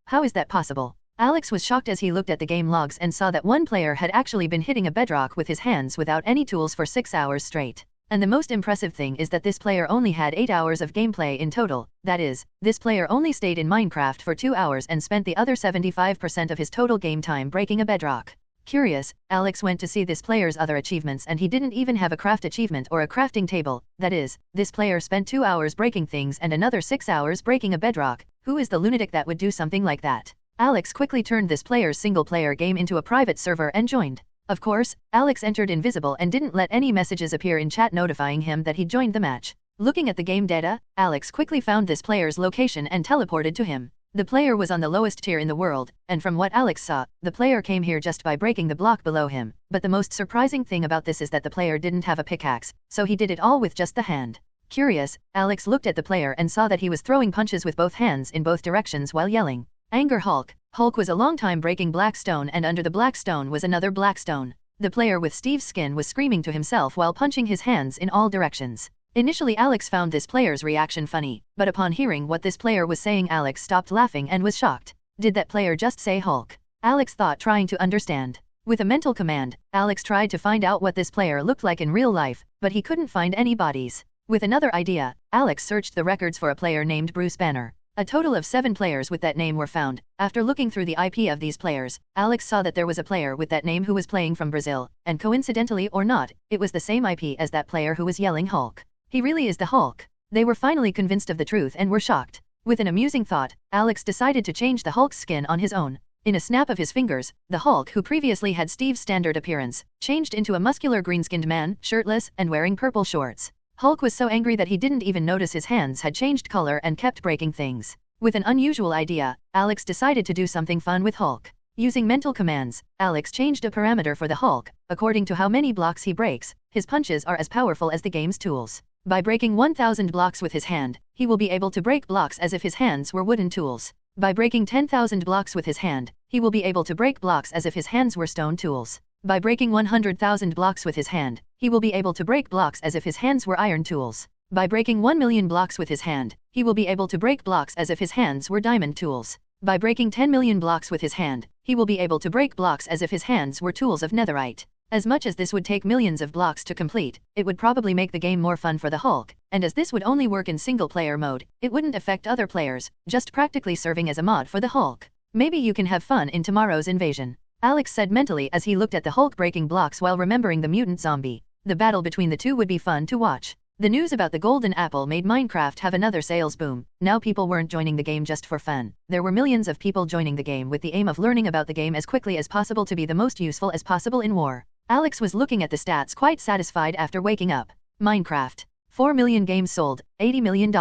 How is that possible? Alex was shocked as he looked at the game logs and saw that one player had actually been hitting a bedrock with his hands without any tools for 6 hours straight. And the most impressive thing is that this player only had 8 hours of gameplay in total. That is, this player only stayed in Minecraft for 2 hours and spent the other 75% of his total game time breaking a bedrock. Curious, Alex went to see this player's other achievements and he didn't even have a craft achievement or a crafting table. That is, this player spent 2 hours breaking things and another 6 hours breaking a bedrock. Who is the lunatic that would do something like that? Alex quickly turned this player's single-player game into a private server and joined. Of course, Alex entered invisible and didn't let any messages appear in chat notifying him that he joined the match. Looking at the game data, Alex quickly found this player's location and teleported to him. The player was on the lowest tier in the world, and from what Alex saw, the player came here just by breaking the block below him. But the most surprising thing about this is that the player didn't have a pickaxe, so he did it all with just the hand. Curious, Alex looked at the player and saw that he was throwing punches with both hands in both directions while yelling, "Anger Hulk!" Hulk was a long time breaking black stone, and under the black stone was another black stone. The player with Steve's skin was screaming to himself while punching his hands in all directions. Initially Alex found this player's reaction funny, but upon hearing what this player was saying, Alex stopped laughing and was shocked. Did that player just say Hulk? Alex thought, trying to understand. With a mental command, Alex tried to find out what this player looked like in real life, but he couldn't find any bodies. With another idea, Alex searched the records for a player named Bruce Banner. A total of 7 players with that name were found. After looking through the IP of these players, Alex saw that there was a player with that name who was playing from Brazil, and coincidentally or not, it was the same IP as that player who was yelling Hulk. He really is the Hulk. They were finally convinced of the truth and were shocked. With an amusing thought, Alex decided to change the Hulk's skin on his own. In a snap of his fingers, the Hulk, who previously had Steve's standard appearance, changed into a muscular green-skinned man, shirtless and wearing purple shorts. Hulk was so angry that he didn't even notice his hands had changed color and kept breaking things. With an unusual idea, Alex decided to do something fun with Hulk. Using mental commands, Alex changed a parameter for the Hulk. According to how many blocks he breaks, his punches are as powerful as the game's tools. By breaking 1,000 blocks with his hand, he will be able to break blocks as if his hands were wooden tools. By breaking 10,000 blocks with his hand, he will be able to break blocks as if his hands were stone tools. By breaking 100,000 blocks with his hand, he will be able to break blocks as if his hands were iron tools. By breaking 1,000,000 blocks with his hand, he will be able to break blocks as if his hands were diamond tools. By breaking 10,000,000 blocks with his hand, he will be able to break blocks as if his hands were tools of netherite. As much as this would take millions of blocks to complete, it would probably make the game more fun for the Hulk, and as this would only work in single-player mode, it wouldn't affect other players, just practically serving as a mod for the Hulk. Maybe you can have fun in tomorrow's invasion, Alex said mentally as he looked at the Hulk breaking blocks while remembering the mutant zombie. The battle between the two would be fun to watch. The news about the Golden Apple made Minecraft have another sales boom. Now people weren't joining the game just for fun. There were millions of people joining the game with the aim of learning about the game as quickly as possible to be the most useful as possible in war. Alex was looking at the stats quite satisfied after waking up. Minecraft. 4 million games sold, $80 million.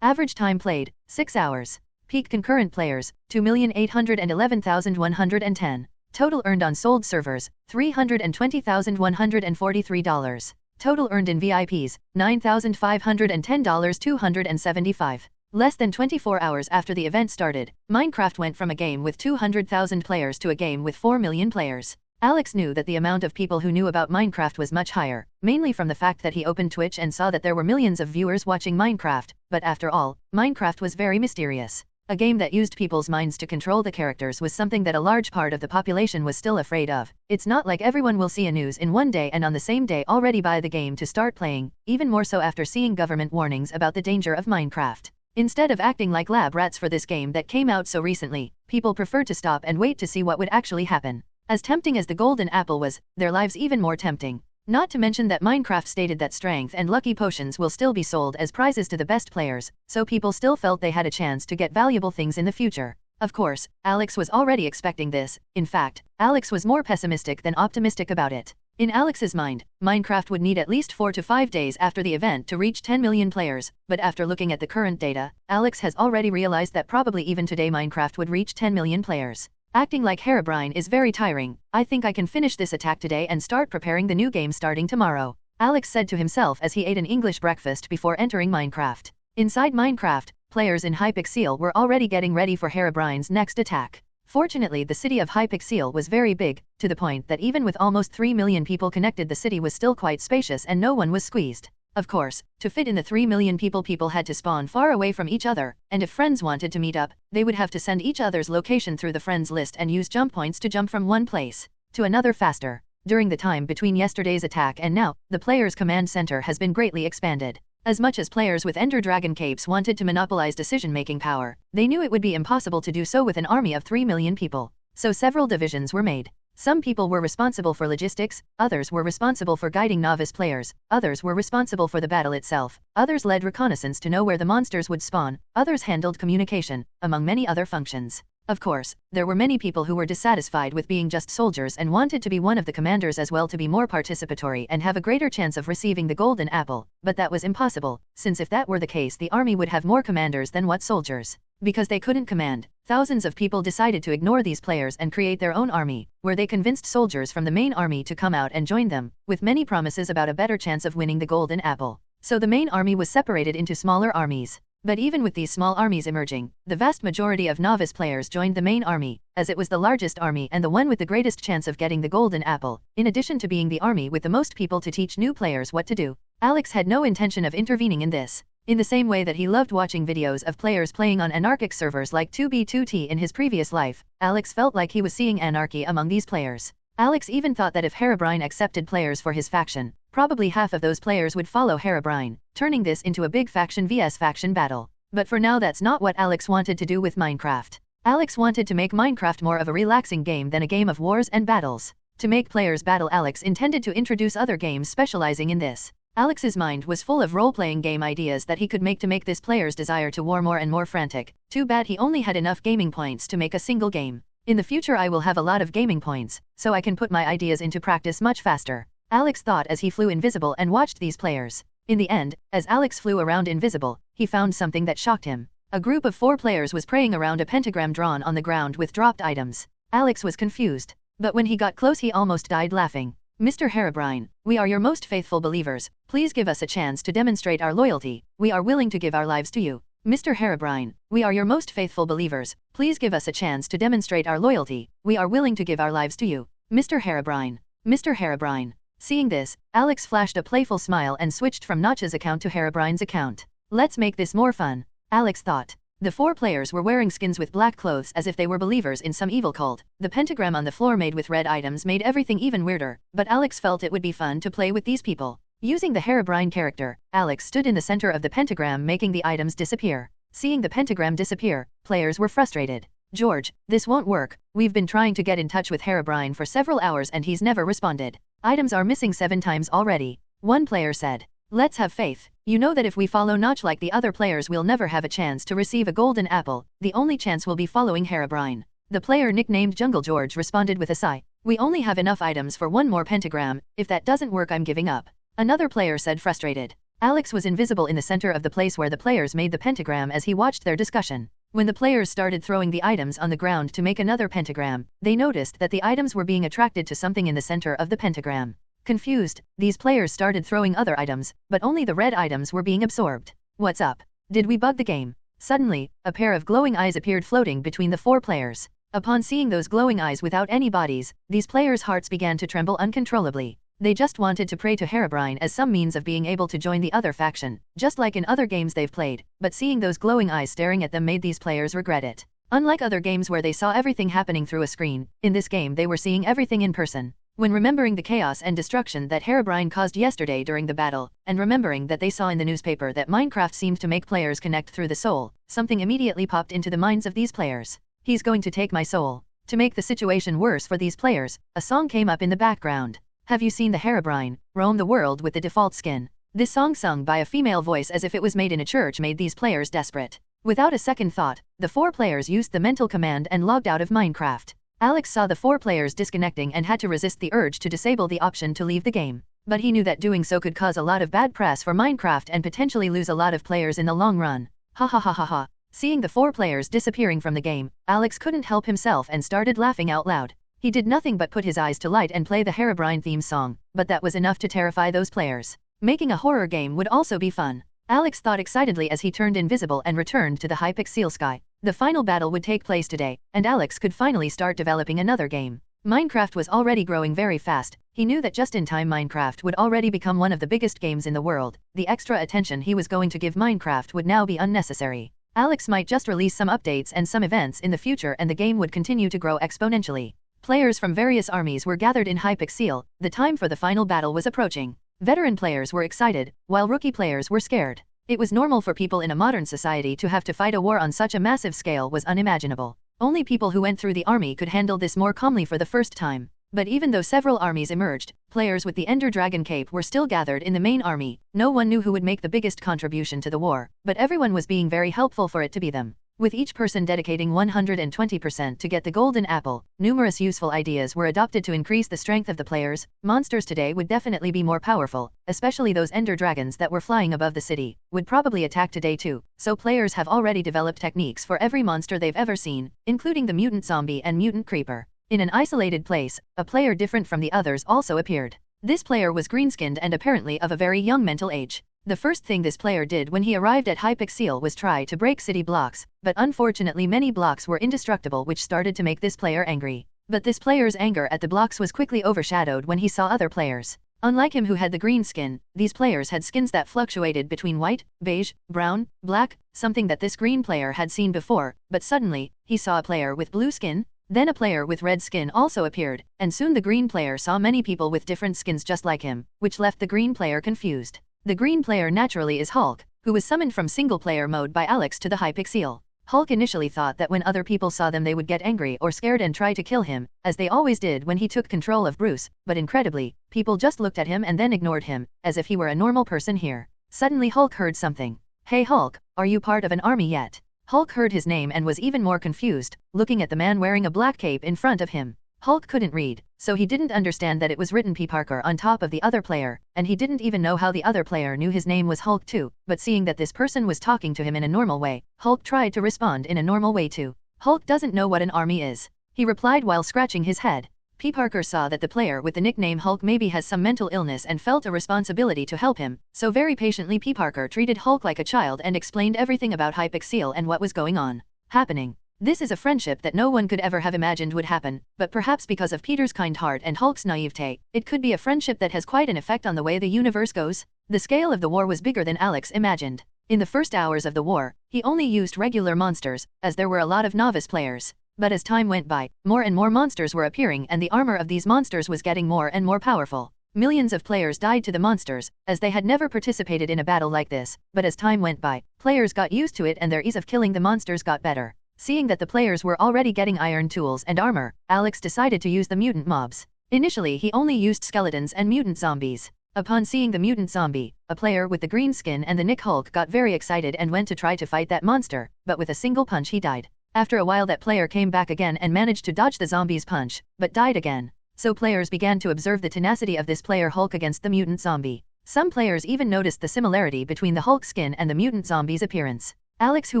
Average time played, 6 hours. Peak concurrent players, 2,811,110. Total earned on sold servers, $320,143. Total earned in VIPs, $9,510 275. Less than 24 hours after the event started, Minecraft went from a game with 200,000 players to a game with 4 million players. Alex knew that the amount of people who knew about Minecraft was much higher, mainly from the fact that he opened Twitch and saw that there were millions of viewers watching Minecraft, but after all, Minecraft was very mysterious. A game that used people's minds to control the characters was something that a large part of the population was still afraid of. It's not like everyone will see a news in one day and on the same day already buy the game to start playing, even more so after seeing government warnings about the danger of Minecraft. Instead of acting like lab rats for this game that came out so recently, people preferred to stop and wait to see what would actually happen. As tempting as the Golden Apple was, their lives even more tempting. Not to mention that Minecraft stated that strength and lucky potions will still be sold as prizes to the best players, so people still felt they had a chance to get valuable things in the future. Of course, Alex was already expecting this. In fact, Alex was more pessimistic than optimistic about it. In Alex's mind, Minecraft would need at least 4 to 5 days after the event to reach 10 million players, but after looking at the current data, Alex has already realized that probably even today Minecraft would reach 10 million players. Acting like Herobrine is very tiring. I think I can finish this attack today and start preparing the new game starting tomorrow, Alex said to himself as he ate an English breakfast before entering Minecraft. Inside Minecraft, players in Hypixel were already getting ready for Herobrine's next attack. Fortunately, the city of Hypixel was very big, to the point that even with almost 3 million people connected, the city was still quite spacious and no one was squeezed. Of course, to fit in the 3 million people had to spawn far away from each other, and if friends wanted to meet up, they would have to send each other's location through the friends list and use jump points to jump from one place to another faster. During the time between yesterday's attack and now, the players' command center has been greatly expanded. As much as players with Ender Dragon capes wanted to monopolize decision-making power, they knew it would be impossible to do so with an army of 3 million people. So several divisions were made. Some people were responsible for logistics, others were responsible for guiding novice players, others were responsible for the battle itself, others led reconnaissance to know where the monsters would spawn, others handled communication, among many other functions. Of course, there were many people who were dissatisfied with being just soldiers and wanted to be one of the commanders as well, to be more participatory and have a greater chance of receiving the Golden Apple, but that was impossible, since if that were the case the army would have more commanders than what soldiers. Because they couldn't command, thousands of people decided to ignore these players and create their own army, where they convinced soldiers from the main army to come out and join them, with many promises about a better chance of winning the Golden Apple. So the main army was separated into smaller armies. But even with these small armies emerging, the vast majority of novice players joined the main army, as it was the largest army and the one with the greatest chance of getting the Golden Apple, in addition to being the army with the most people to teach new players what to do. Alex had no intention of intervening in this. In the same way that he loved watching videos of players playing on anarchic servers like 2B2T in his previous life, Alex felt like he was seeing anarchy among these players. Alex even thought that if Herobrine accepted players for his faction, probably half of those players would follow Herobrine, turning this into a big faction vs faction battle. But for now that's not what Alex wanted to do with Minecraft. Alex wanted to make Minecraft more of a relaxing game than a game of wars and battles. To make players battle, Alex intended to introduce other games specializing in this. Alex's mind was full of role-playing game ideas that he could make to make this player's desire to war more and more frantic. Too bad he only had enough gaming points to make a single game. In the future I will have a lot of gaming points, so I can put my ideas into practice much faster, Alex thought as he flew invisible and watched these players. In the end, as Alex flew around invisible, he found something that shocked him. A group of 4 players was praying around a pentagram drawn on the ground with dropped items. Alex was confused. But when he got close he almost died laughing. Mr. Herobrine, we are your most faithful believers, please give us a chance to demonstrate our loyalty, we are willing to give our lives to you. Mr. Herobrine, we are your most faithful believers, please give us a chance to demonstrate our loyalty, we are willing to give our lives to you. Mr. Herobrine. Mr. Herobrine. Seeing this, Alex flashed a playful smile and switched from Notch's account to Herobrine's account. Let's make this more fun, Alex thought. The 4 players were wearing skins with black clothes as if they were believers in some evil cult. The pentagram on the floor made with red items made everything even weirder, but Alex felt it would be fun to play with these people. Using the Herobrine character, Alex stood in the center of the pentagram making the items disappear. Seeing the pentagram disappear, players were frustrated. George, this won't work, we've been trying to get in touch with Herobrine for several hours and he's never responded. Items are missing 7 times already. One player said. Let's have faith. You know that if we follow Notch like the other players we'll never have a chance to receive a golden apple, the only chance will be following Herobrine. The player nicknamed Jungle George responded with a sigh. We only have enough items for 1 more pentagram, if that doesn't work I'm giving up. Another player said frustrated. Alex was invisible in the center of the place where the players made the pentagram as he watched their discussion. When the players started throwing the items on the ground to make another pentagram, they noticed that the items were being attracted to something in the center of the pentagram. Confused, these players started throwing other items, but only the red items were being absorbed. What's up? Did we bug the game? Suddenly, a pair of glowing eyes appeared floating between the 4 players. Upon seeing those glowing eyes without any bodies, these players' hearts began to tremble uncontrollably. They just wanted to pray to Herobrine as some means of being able to join the other faction, just like in other games they've played, but seeing those glowing eyes staring at them made these players regret it. Unlike other games where they saw everything happening through a screen, in this game they were seeing everything in person. When remembering the chaos and destruction that Herobrine caused yesterday during the battle, and remembering that they saw in the newspaper that Minecraft seemed to make players connect through the soul, something immediately popped into the minds of these players. He's going to take my soul. To make the situation worse for these players, a song came up in the background. Have you seen the Herobrine, roam the world with the default skin? This song sung by a female voice as if it was made in a church made these players desperate. Without a second thought, the 4 players used the mental command and logged out of Minecraft. Alex saw the 4 players disconnecting and had to resist the urge to disable the option to leave the game. But he knew that doing so could cause a lot of bad press for Minecraft and potentially lose a lot of players in the long run. Ha ha ha ha ha. Seeing the 4 players disappearing from the game, Alex couldn't help himself and started laughing out loud. He did nothing but put his eyes to light and play the Herobrine theme song, but that was enough to terrify those players. Making a horror game would also be fun. Alex thought excitedly as he turned invisible and returned to the Hypixel sky. The final battle would take place today, and Alex could finally start developing another game. Minecraft was already growing very fast. He knew that just in time Minecraft would already become one of the biggest games in the world. The extra attention he was going to give Minecraft would now be unnecessary. Alex might just release some updates and some events in the future and the game would continue to grow exponentially. Players from various armies were gathered in Hypixel. The time for the final battle was approaching. Veteran players were excited, while rookie players were scared. It was normal for people in a modern society to have to fight a war on such a massive scale was unimaginable. Only people who went through the army could handle this more calmly for the first time. But even though several armies emerged, players with the Ender Dragon Cape were still gathered in the main army. No one knew who would make the biggest contribution to the war, but everyone was being very helpful for it to be them. With each person dedicating 120% to get the golden apple, numerous useful ideas were adopted to increase the strength of the players. Monsters today would definitely be more powerful, especially those ender dragons that were flying above the city, would probably attack today too, so players have already developed techniques for every monster they've ever seen, including the mutant zombie and mutant creeper. In an isolated place, a player different from the others also appeared. This player was green-skinned and apparently of a very young mental age. The first thing this player did when he arrived at Hypixel was try to break city blocks, but unfortunately many blocks were indestructible which started to make this player angry. But this player's anger at the blocks was quickly overshadowed when he saw other players. Unlike him who had the green skin, these players had skins that fluctuated between white, beige, brown, black, something that this green player had seen before, but suddenly, he saw a player with blue skin. Then a player with red skin also appeared, and soon the green player saw many people with different skins just like him, which left the green player confused. The green player naturally is Hulk, who was summoned from single-player mode by Alex to the Hypixel. Hulk initially thought that when other people saw them they would get angry or scared and try to kill him, as they always did when he took control of Bruce, but incredibly, people just looked at him and then ignored him, as if he were a normal person here. Suddenly Hulk heard something. Hey Hulk, are you part of an army yet? Hulk heard his name and was even more confused, looking at the man wearing a black cape in front of him. Hulk couldn't read, so he didn't understand that it was written P. Parker on top of the other player, and he didn't even know how the other player knew his name was Hulk too, but seeing that this person was talking to him in a normal way, Hulk tried to respond in a normal way too. Hulk doesn't know what an army is. he replied while scratching his head. P. Parker saw that the player with the nickname Hulk maybe has some mental illness and felt a responsibility to help him, so very patiently P. Parker treated Hulk like a child and explained everything about Hypixel and what was going on. Happening. This is a friendship that no one could ever have imagined would happen, but perhaps because of Peter's kind heart and Hulk's naivete, it could be a friendship that has quite an effect on the way the universe goes. The scale of the war was bigger than Alex imagined. In the first hours of the war, he only used regular monsters, as there were a lot of novice players. But as time went by, more and more monsters were appearing and the armor of these monsters was getting more and more powerful. Millions of players died to the monsters, as they had never participated in a battle like this, but as time went by, players got used to it and their ease of killing the monsters got better. Seeing that the players were already getting iron tools and armor, Alex decided to use the mutant mobs. Initially he only used skeletons and mutant zombies. Upon seeing the mutant zombie, a player with the green skin and the nick Hulk got very excited and went to try to fight that monster, but with a single punch he died. After a while that player came back again and managed to dodge the zombie's punch, but died again. So players began to observe the tenacity of this player Hulk against the mutant zombie. Some players even noticed the similarity between the Hulk skin and the mutant zombie's appearance. Alex, who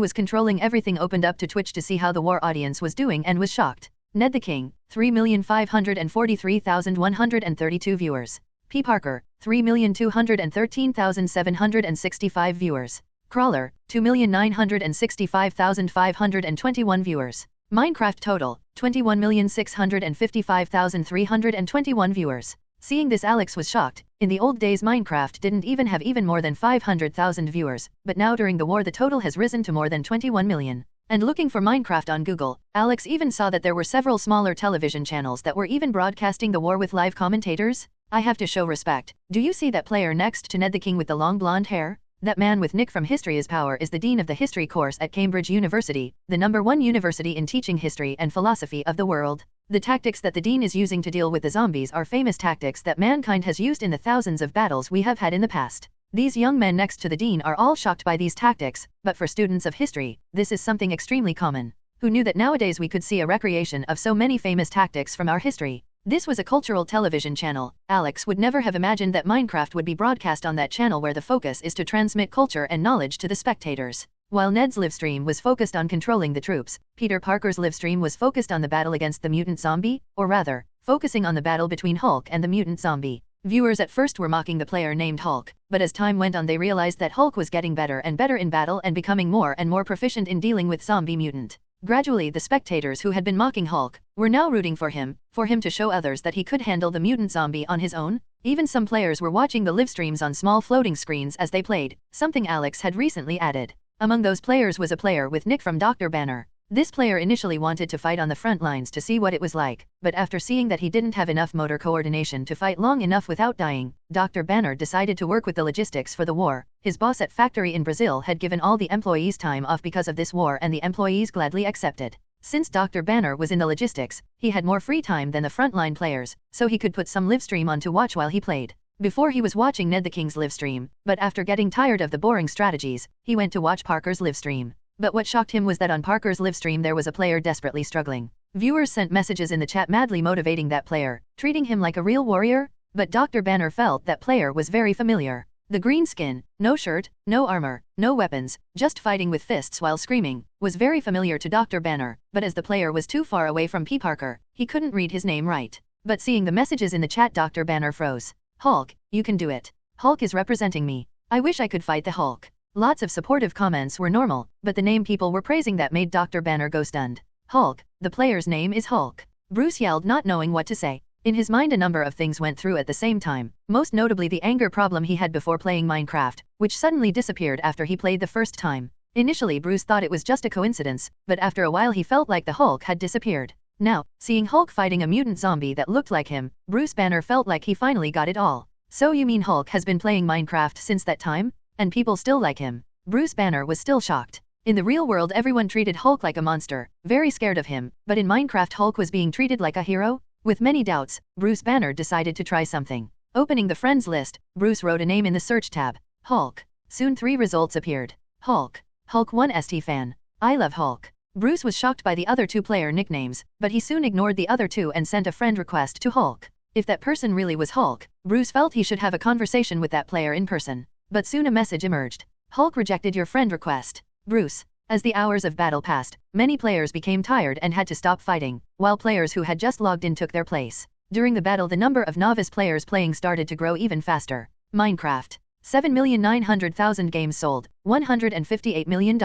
was controlling everything, opened up to Twitch to see how the war audience was doing and was shocked. Ned the King, 3,543,132 viewers. P. Parker, 3,213,765 viewers. Crawler, 2,965,521 viewers. Minecraft total, 21,655,321 viewers. Seeing this, Alex was shocked. In the old days Minecraft didn't even have even more than 500,000 viewers, but now during the war the total has risen to more than 21 million. And looking for Minecraft on Google, Alex even saw that there were several smaller television channels that were even broadcasting the war with live commentators. I have to show respect. Do you see that player next to Ned the King with the long blonde hair? That man with Nick from History is Power is the Dean of the History course at Cambridge University, the #1 university in teaching history and philosophy of the world. The tactics that the Dean is using to deal with the zombies are famous tactics that mankind has used in the thousands of battles we have had in the past. These young men next to the Dean are all shocked by these tactics, but for students of history, this is something extremely common. Who knew that nowadays we could see a recreation of so many famous tactics from our history? This was a cultural television channel. Alex would never have imagined that Minecraft would be broadcast on that channel, where the focus is to transmit culture and knowledge to the spectators. While Ned's livestream was focused on controlling the troops, Peter Parker's livestream was focused on the battle against the mutant zombie, or rather, focusing on the battle between Hulk and the mutant zombie. Viewers at first were mocking the player named Hulk, but as time went on they realized that Hulk was getting better and better in battle and becoming more and more proficient in dealing with zombie mutant. Gradually the spectators who had been mocking Hulk were now rooting for him to show others that he could handle the mutant zombie on his own. Even some players were watching the live streams on small floating screens as they played, something Alex had recently added. Among those players was a player with Nick from Dr. Banner. This player initially wanted to fight on the front lines to see what it was like, but after seeing that he didn't have enough motor coordination to fight long enough without dying, Dr. Banner decided to work with the logistics for the war. His boss at factory in Brazil had given all the employees time off because of this war, and the employees gladly accepted. Since Dr. Banner was in the logistics, he had more free time than the frontline players, so he could put some live stream on to watch while he played. Before he was watching Ned the King's live stream, but after getting tired of the boring strategies, he went to watch Parker's live stream. But what shocked him was that on Parker's livestream there was a player desperately struggling. Viewers sent messages in the chat madly motivating that player, treating him like a real warrior, but Dr. Banner felt that player was very familiar. The green skin, no shirt, no armor, no weapons, just fighting with fists while screaming, was very familiar to Dr. Banner, but as the player was too far away from P. Parker, he couldn't read his name right. But seeing the messages in the chat, Dr. Banner froze. Hulk, you can do it. Hulk is representing me. I wish I could fight the Hulk. Lots of supportive comments were normal, but the name people were praising that made Dr. Banner go stunned. Hulk, the player's name is Hulk. Bruce yelled, not knowing what to say. In his mind a number of things went through at the same time, most notably the anger problem he had before playing Minecraft, which suddenly disappeared after he played the first time. Initially Bruce thought it was just a coincidence, but after a while he felt like the Hulk had disappeared. Now, seeing Hulk fighting a mutant zombie that looked like him, Bruce Banner felt like he finally got it all. So you mean Hulk has been playing Minecraft since that time? And people still like him? Bruce Banner was still shocked. In the real world everyone treated Hulk like a monster, very scared of him, but in Minecraft Hulk was being treated like a hero? With many doubts, Bruce Banner decided to try something. Opening the friends list, Bruce wrote a name in the search tab. Hulk. Soon 3 results appeared. Hulk. Hulk 1 ST fan. I love Hulk. Bruce was shocked by the other 2 player nicknames, but he soon ignored the other 2 and sent a friend request to Hulk. If that person really was Hulk, Bruce felt he should have a conversation with that player in person. But soon a message emerged. Hulk rejected your friend request. Bruce. As the hours of battle passed, many players became tired and had to stop fighting, while players who had just logged in took their place. During the battle, the number of novice players playing started to grow even faster. Minecraft. 7,900,000 games sold, $158 million.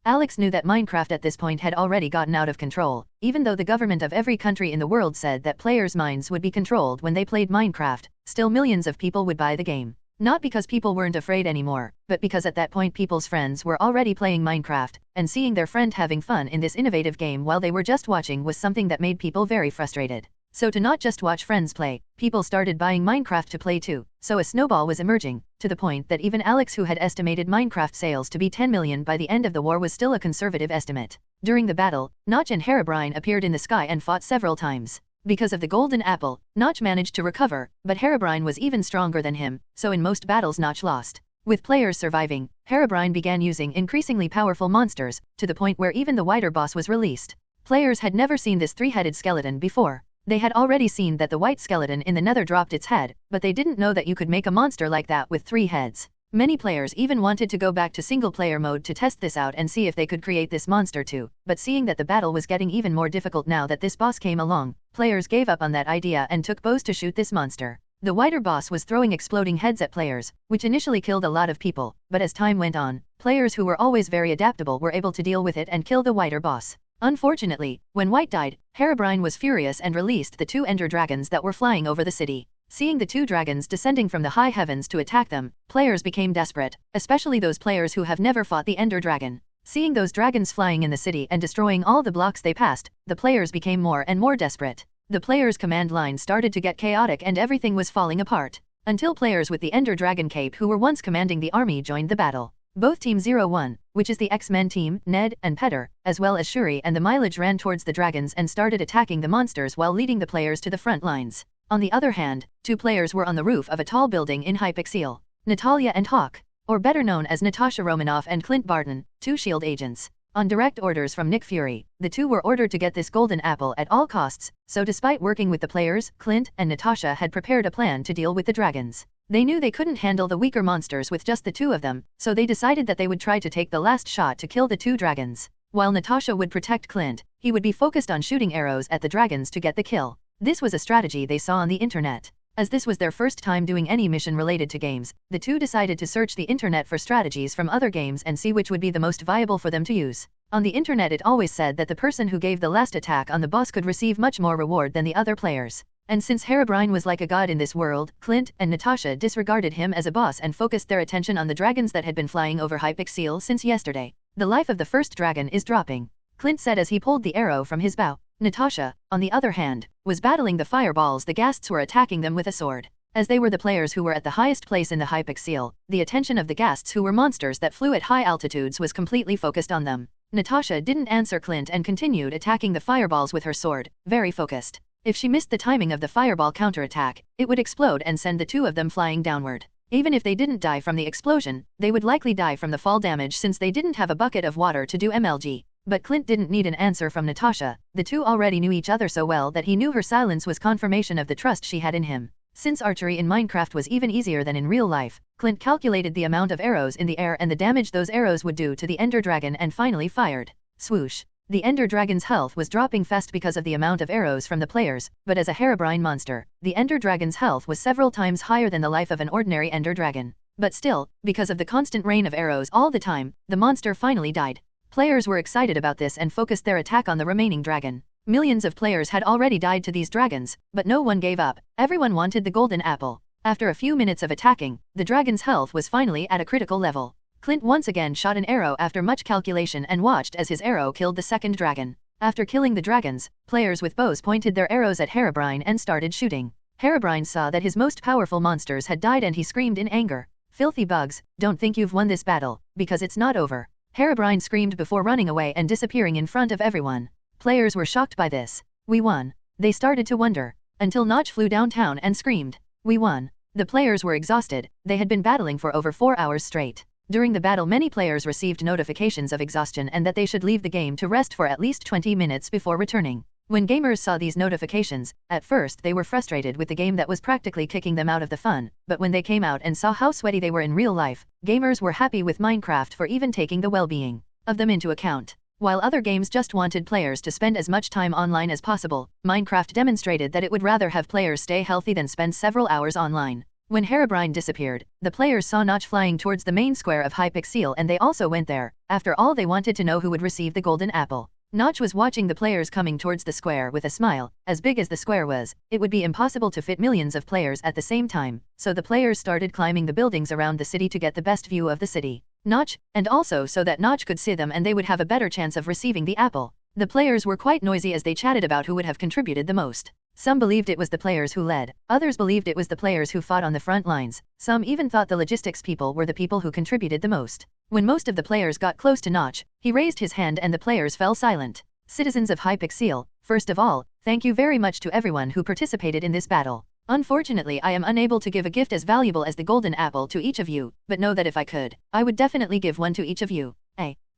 Alex knew that Minecraft at this point had already gotten out of control, even though the government of every country in the world said that players' minds would be controlled when they played Minecraft, still millions of people would buy the game. Not because people weren't afraid anymore, but because at that point people's friends were already playing Minecraft, and seeing their friend having fun in this innovative game while they were just watching was something that made people very frustrated. So to not just watch friends play, people started buying Minecraft to play too, so a snowball was emerging, to the point that even Alex, who had estimated Minecraft sales to be 10 million by the end of the war, was still a conservative estimate. During the battle, Notch and Herobrine appeared in the sky and fought several times. Because of the golden apple, Notch managed to recover, but Herobrine was even stronger than him, so in most battles Notch lost. With players surviving, Herobrine began using increasingly powerful monsters, to the point where even the Whiter boss was released. Players had never seen this three-headed skeleton before. They had already seen that the white skeleton in the Nether dropped its head, but they didn't know that you could make a monster like that with 3 heads. Many players even wanted to go back to single-player mode to test this out and see if they could create this monster too, but seeing that the battle was getting even more difficult now that this boss came along, players gave up on that idea and took bows to shoot this monster. The Whiter boss was throwing exploding heads at players, which initially killed a lot of people, but as time went on, players who were always very adaptable were able to deal with it and kill the Whiter boss. Unfortunately, when White died, Herobrine was furious and released the 2 ender dragons that were flying over the city. Seeing the 2 dragons descending from the high heavens to attack them, players became desperate, especially those players who have never fought the ender dragon. Seeing those dragons flying in the city and destroying all the blocks they passed, the players became more and more desperate. The players' command line started to get chaotic and everything was falling apart. Until players with the ender dragon cape who were once commanding the army joined the battle. Both Team 01, which is the X-Men team, Ned and Peter, as well as Shuri and the Mileage, ran towards the dragons and started attacking the monsters while leading the players to the front lines. On the other hand, 2 players were on the roof of a tall building in Hypixel. Natalia and Hawk, or better known as Natasha Romanoff and Clint Barton, 2 SHIELD agents. On direct orders from Nick Fury, the 2 were ordered to get this golden apple at all costs, so despite working with the players, Clint and Natasha had prepared a plan to deal with the dragons. They knew they couldn't handle the weaker monsters with just the 2 of them, so they decided that they would try to take the last shot to kill the 2 dragons. While Natasha would protect Clint, he would be focused on shooting arrows at the dragons to get the kill. This was a strategy they saw on the internet. As this was their first time doing any mission related to games, the 2 decided to search the internet for strategies from other games and see which would be the most viable for them to use. On the internet it always said that the person who gave the last attack on the boss could receive much more reward than the other players. And since Herobrine was like a god in this world, Clint and Natasha disregarded him as a boss and focused their attention on the dragons that had been flying over Hypixel since yesterday. The life of the first dragon is dropping, Clint said as he pulled the arrow from his bow. Natasha, on the other hand, was battling the fireballs. The ghasts were attacking them with a sword. As they were the players who were at the highest place in the Hypixel, the attention of the ghasts, who were monsters that flew at high altitudes, was completely focused on them. Natasha didn't answer Clint and continued attacking the fireballs with her sword, very focused. If she missed the timing of the fireball counterattack, it would explode and send the 2 of them flying downward. Even if they didn't die from the explosion, they would likely die from the fall damage since they didn't have a bucket of water to do MLG. But Clint didn't need an answer from Natasha. The 2 already knew each other so well that he knew her silence was confirmation of the trust she had in him. Since archery in Minecraft was even easier than in real life, Clint calculated the amount of arrows in the air and the damage those arrows would do to the Ender Dragon and finally fired. Swoosh. The Ender Dragon's health was dropping fast because of the amount of arrows from the players, but as a Herobrine monster, the Ender Dragon's health was several times higher than the life of an ordinary Ender Dragon. But still, because of the constant rain of arrows all the time, the monster finally died. Players were excited about this and focused their attack on the remaining dragon. Millions of players had already died to these dragons, but no one gave up. Everyone wanted the golden apple. After a few minutes of attacking, the dragon's health was finally at a critical level. Clint once again shot an arrow after much calculation and watched as his arrow killed the second dragon. After killing the dragons, players with bows pointed their arrows at Herobrine and started shooting. Herobrine saw that his most powerful monsters had died and he screamed in anger. "Filthy bugs, don't think you've won this battle, because it's not over." Herobrine screamed before running away and disappearing in front of everyone. Players were shocked by this. "We won." They started to wonder. Until Notch flew downtown and screamed, "We won." The players were exhausted. They had been battling for over 4 hours straight. During the battle many players received notifications of exhaustion and that they should leave the game to rest for at least 20 minutes before returning. When gamers saw these notifications, at first they were frustrated with the game that was practically kicking them out of the fun, but when they came out and saw how sweaty they were in real life, gamers were happy with Minecraft for even taking the well-being. of them into account. While other games just wanted players to spend as much time online as possible, Minecraft demonstrated that it would rather have players stay healthy than spend several hours online. When Herobrine disappeared, the players saw Notch flying towards the main square of Hypixel and they also went there. After all, they wanted to know who would receive the golden apple. Notch was watching the players coming towards the square with a smile. As big as the square was, it would be impossible to fit millions of players at the same time, so the players started climbing the buildings around the city to get the best view of the city. Notch, and also so that Notch could see them and they would have a better chance of receiving the apple. The players were quite noisy as they chatted about who would have contributed the most. Some believed it was the players who led, others believed it was the players who fought on the front lines, some even thought the logistics people were the people who contributed the most. When most of the players got close to Notch, he raised his hand and the players fell silent. Citizens of Hypixel, first of all, thank you very much to everyone who participated in this battle. Unfortunately, I am unable to give a gift as valuable as the golden apple to each of you, but know that if I could, I would definitely give one to each of you.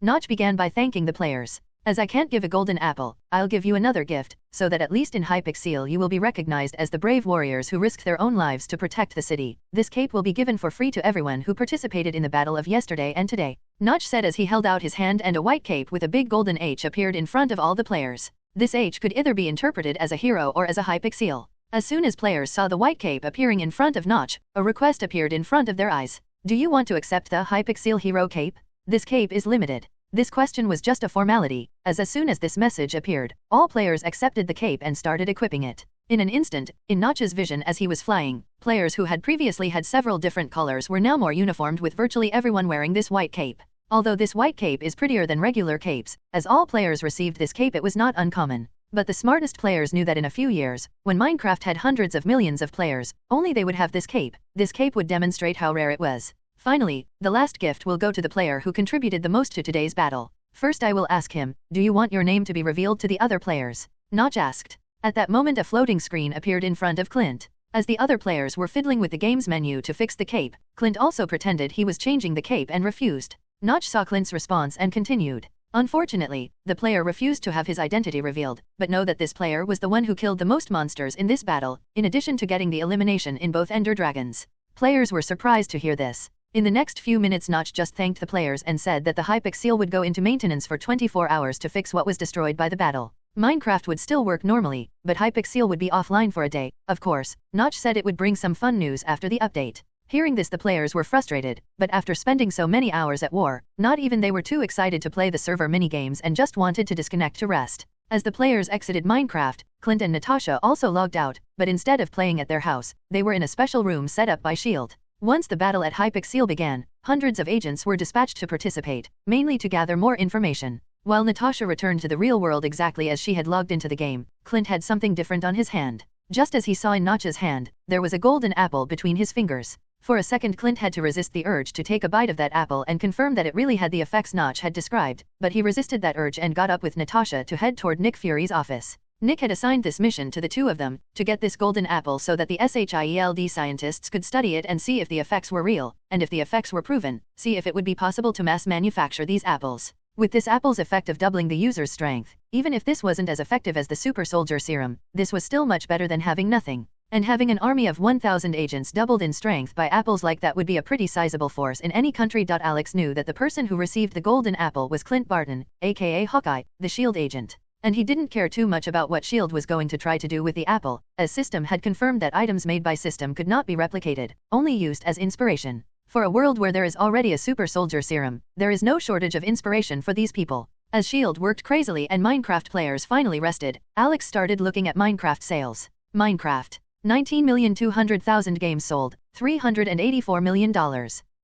Notch began by thanking the players. As I can't give a golden apple, I'll give you another gift, so that at least in Hypixel you will be recognized as the brave warriors who risked their own lives to protect the city. This cape will be given for free to everyone who participated in the battle of yesterday and today. Notch said as he held out his hand and a white cape with a big golden H appeared in front of all the players. This H could either be interpreted as a hero or as a Hypixel. As soon as players saw the white cape appearing in front of Notch, a request appeared in front of their eyes. Do you want to accept the Hypixel hero cape? This cape is limited. This question was just a formality, as soon as this message appeared, all players accepted the cape and started equipping it. In an instant, in Notch's vision as he was flying, players who had previously had several different colors were now more uniformed with virtually everyone wearing this white cape. Although this white cape is prettier than regular capes, as all players received this cape it was not uncommon. But the smartest players knew that in a few years, when Minecraft had hundreds of millions of players, only they would have this cape. This cape would demonstrate how rare it was. Finally, the last gift will go to the player who contributed the most to today's battle. First I will ask him, do you want your name to be revealed to the other players? Notch asked. At that moment a floating screen appeared in front of Clint. As the other players were fiddling with the game's menu to fix the cape, Clint also pretended he was changing the cape and refused. Notch saw Clint's response and continued. Unfortunately, the player refused to have his identity revealed, but know that this player was the one who killed the most monsters in this battle, in addition to getting the elimination in both Ender Dragons. Players were surprised to hear this. In the next few minutes Notch just thanked the players and said that the Hypixel would go into maintenance for 24 hours to fix what was destroyed by the battle. Minecraft would still work normally, but Hypixel would be offline for a day. Of course, Notch said it would bring some fun news after the update. Hearing this the players were frustrated, but after spending so many hours at war, not even they were too excited to play the server minigames and just wanted to disconnect to rest. As the players exited Minecraft, Clint and Natasha also logged out, but instead of playing at their house, they were in a special room set up by S.H.I.E.L.D. Once the battle at Hypixel began, hundreds of agents were dispatched to participate, mainly to gather more information. While Natasha returned to the real world exactly as she had logged into the game, Clint had something different on his hand. Just as he saw in Notch's hand, there was a golden apple between his fingers. For a second Clint had to resist the urge to take a bite of that apple and confirm that it really had the effects Notch had described, but he resisted that urge and got up with Natasha to head toward Nick Fury's office. Nick had assigned this mission to the two of them, to get this golden apple so that the SHIELD scientists could study it and see if the effects were real, and if the effects were proven, see if it would be possible to mass manufacture these apples. With this apple's effect of doubling the user's strength, even if this wasn't as effective as the super soldier serum, this was still much better than having nothing. And having an army of 1,000 agents doubled in strength by apples like that would be a pretty sizable force in any country. Alex knew that the person who received the golden apple was Clint Barton, aka Hawkeye, the S.H.I.E.L.D. agent. And he didn't care too much about what S.H.I.E.L.D. was going to try to do with the apple, as System had confirmed that items made by System could not be replicated, only used as inspiration. For a world where there is already a super soldier serum, there is no shortage of inspiration for these people. As S.H.I.E.L.D. worked crazily and Minecraft players finally rested, Alex started looking at Minecraft sales. Minecraft. 19,200,000 games sold, $384 million.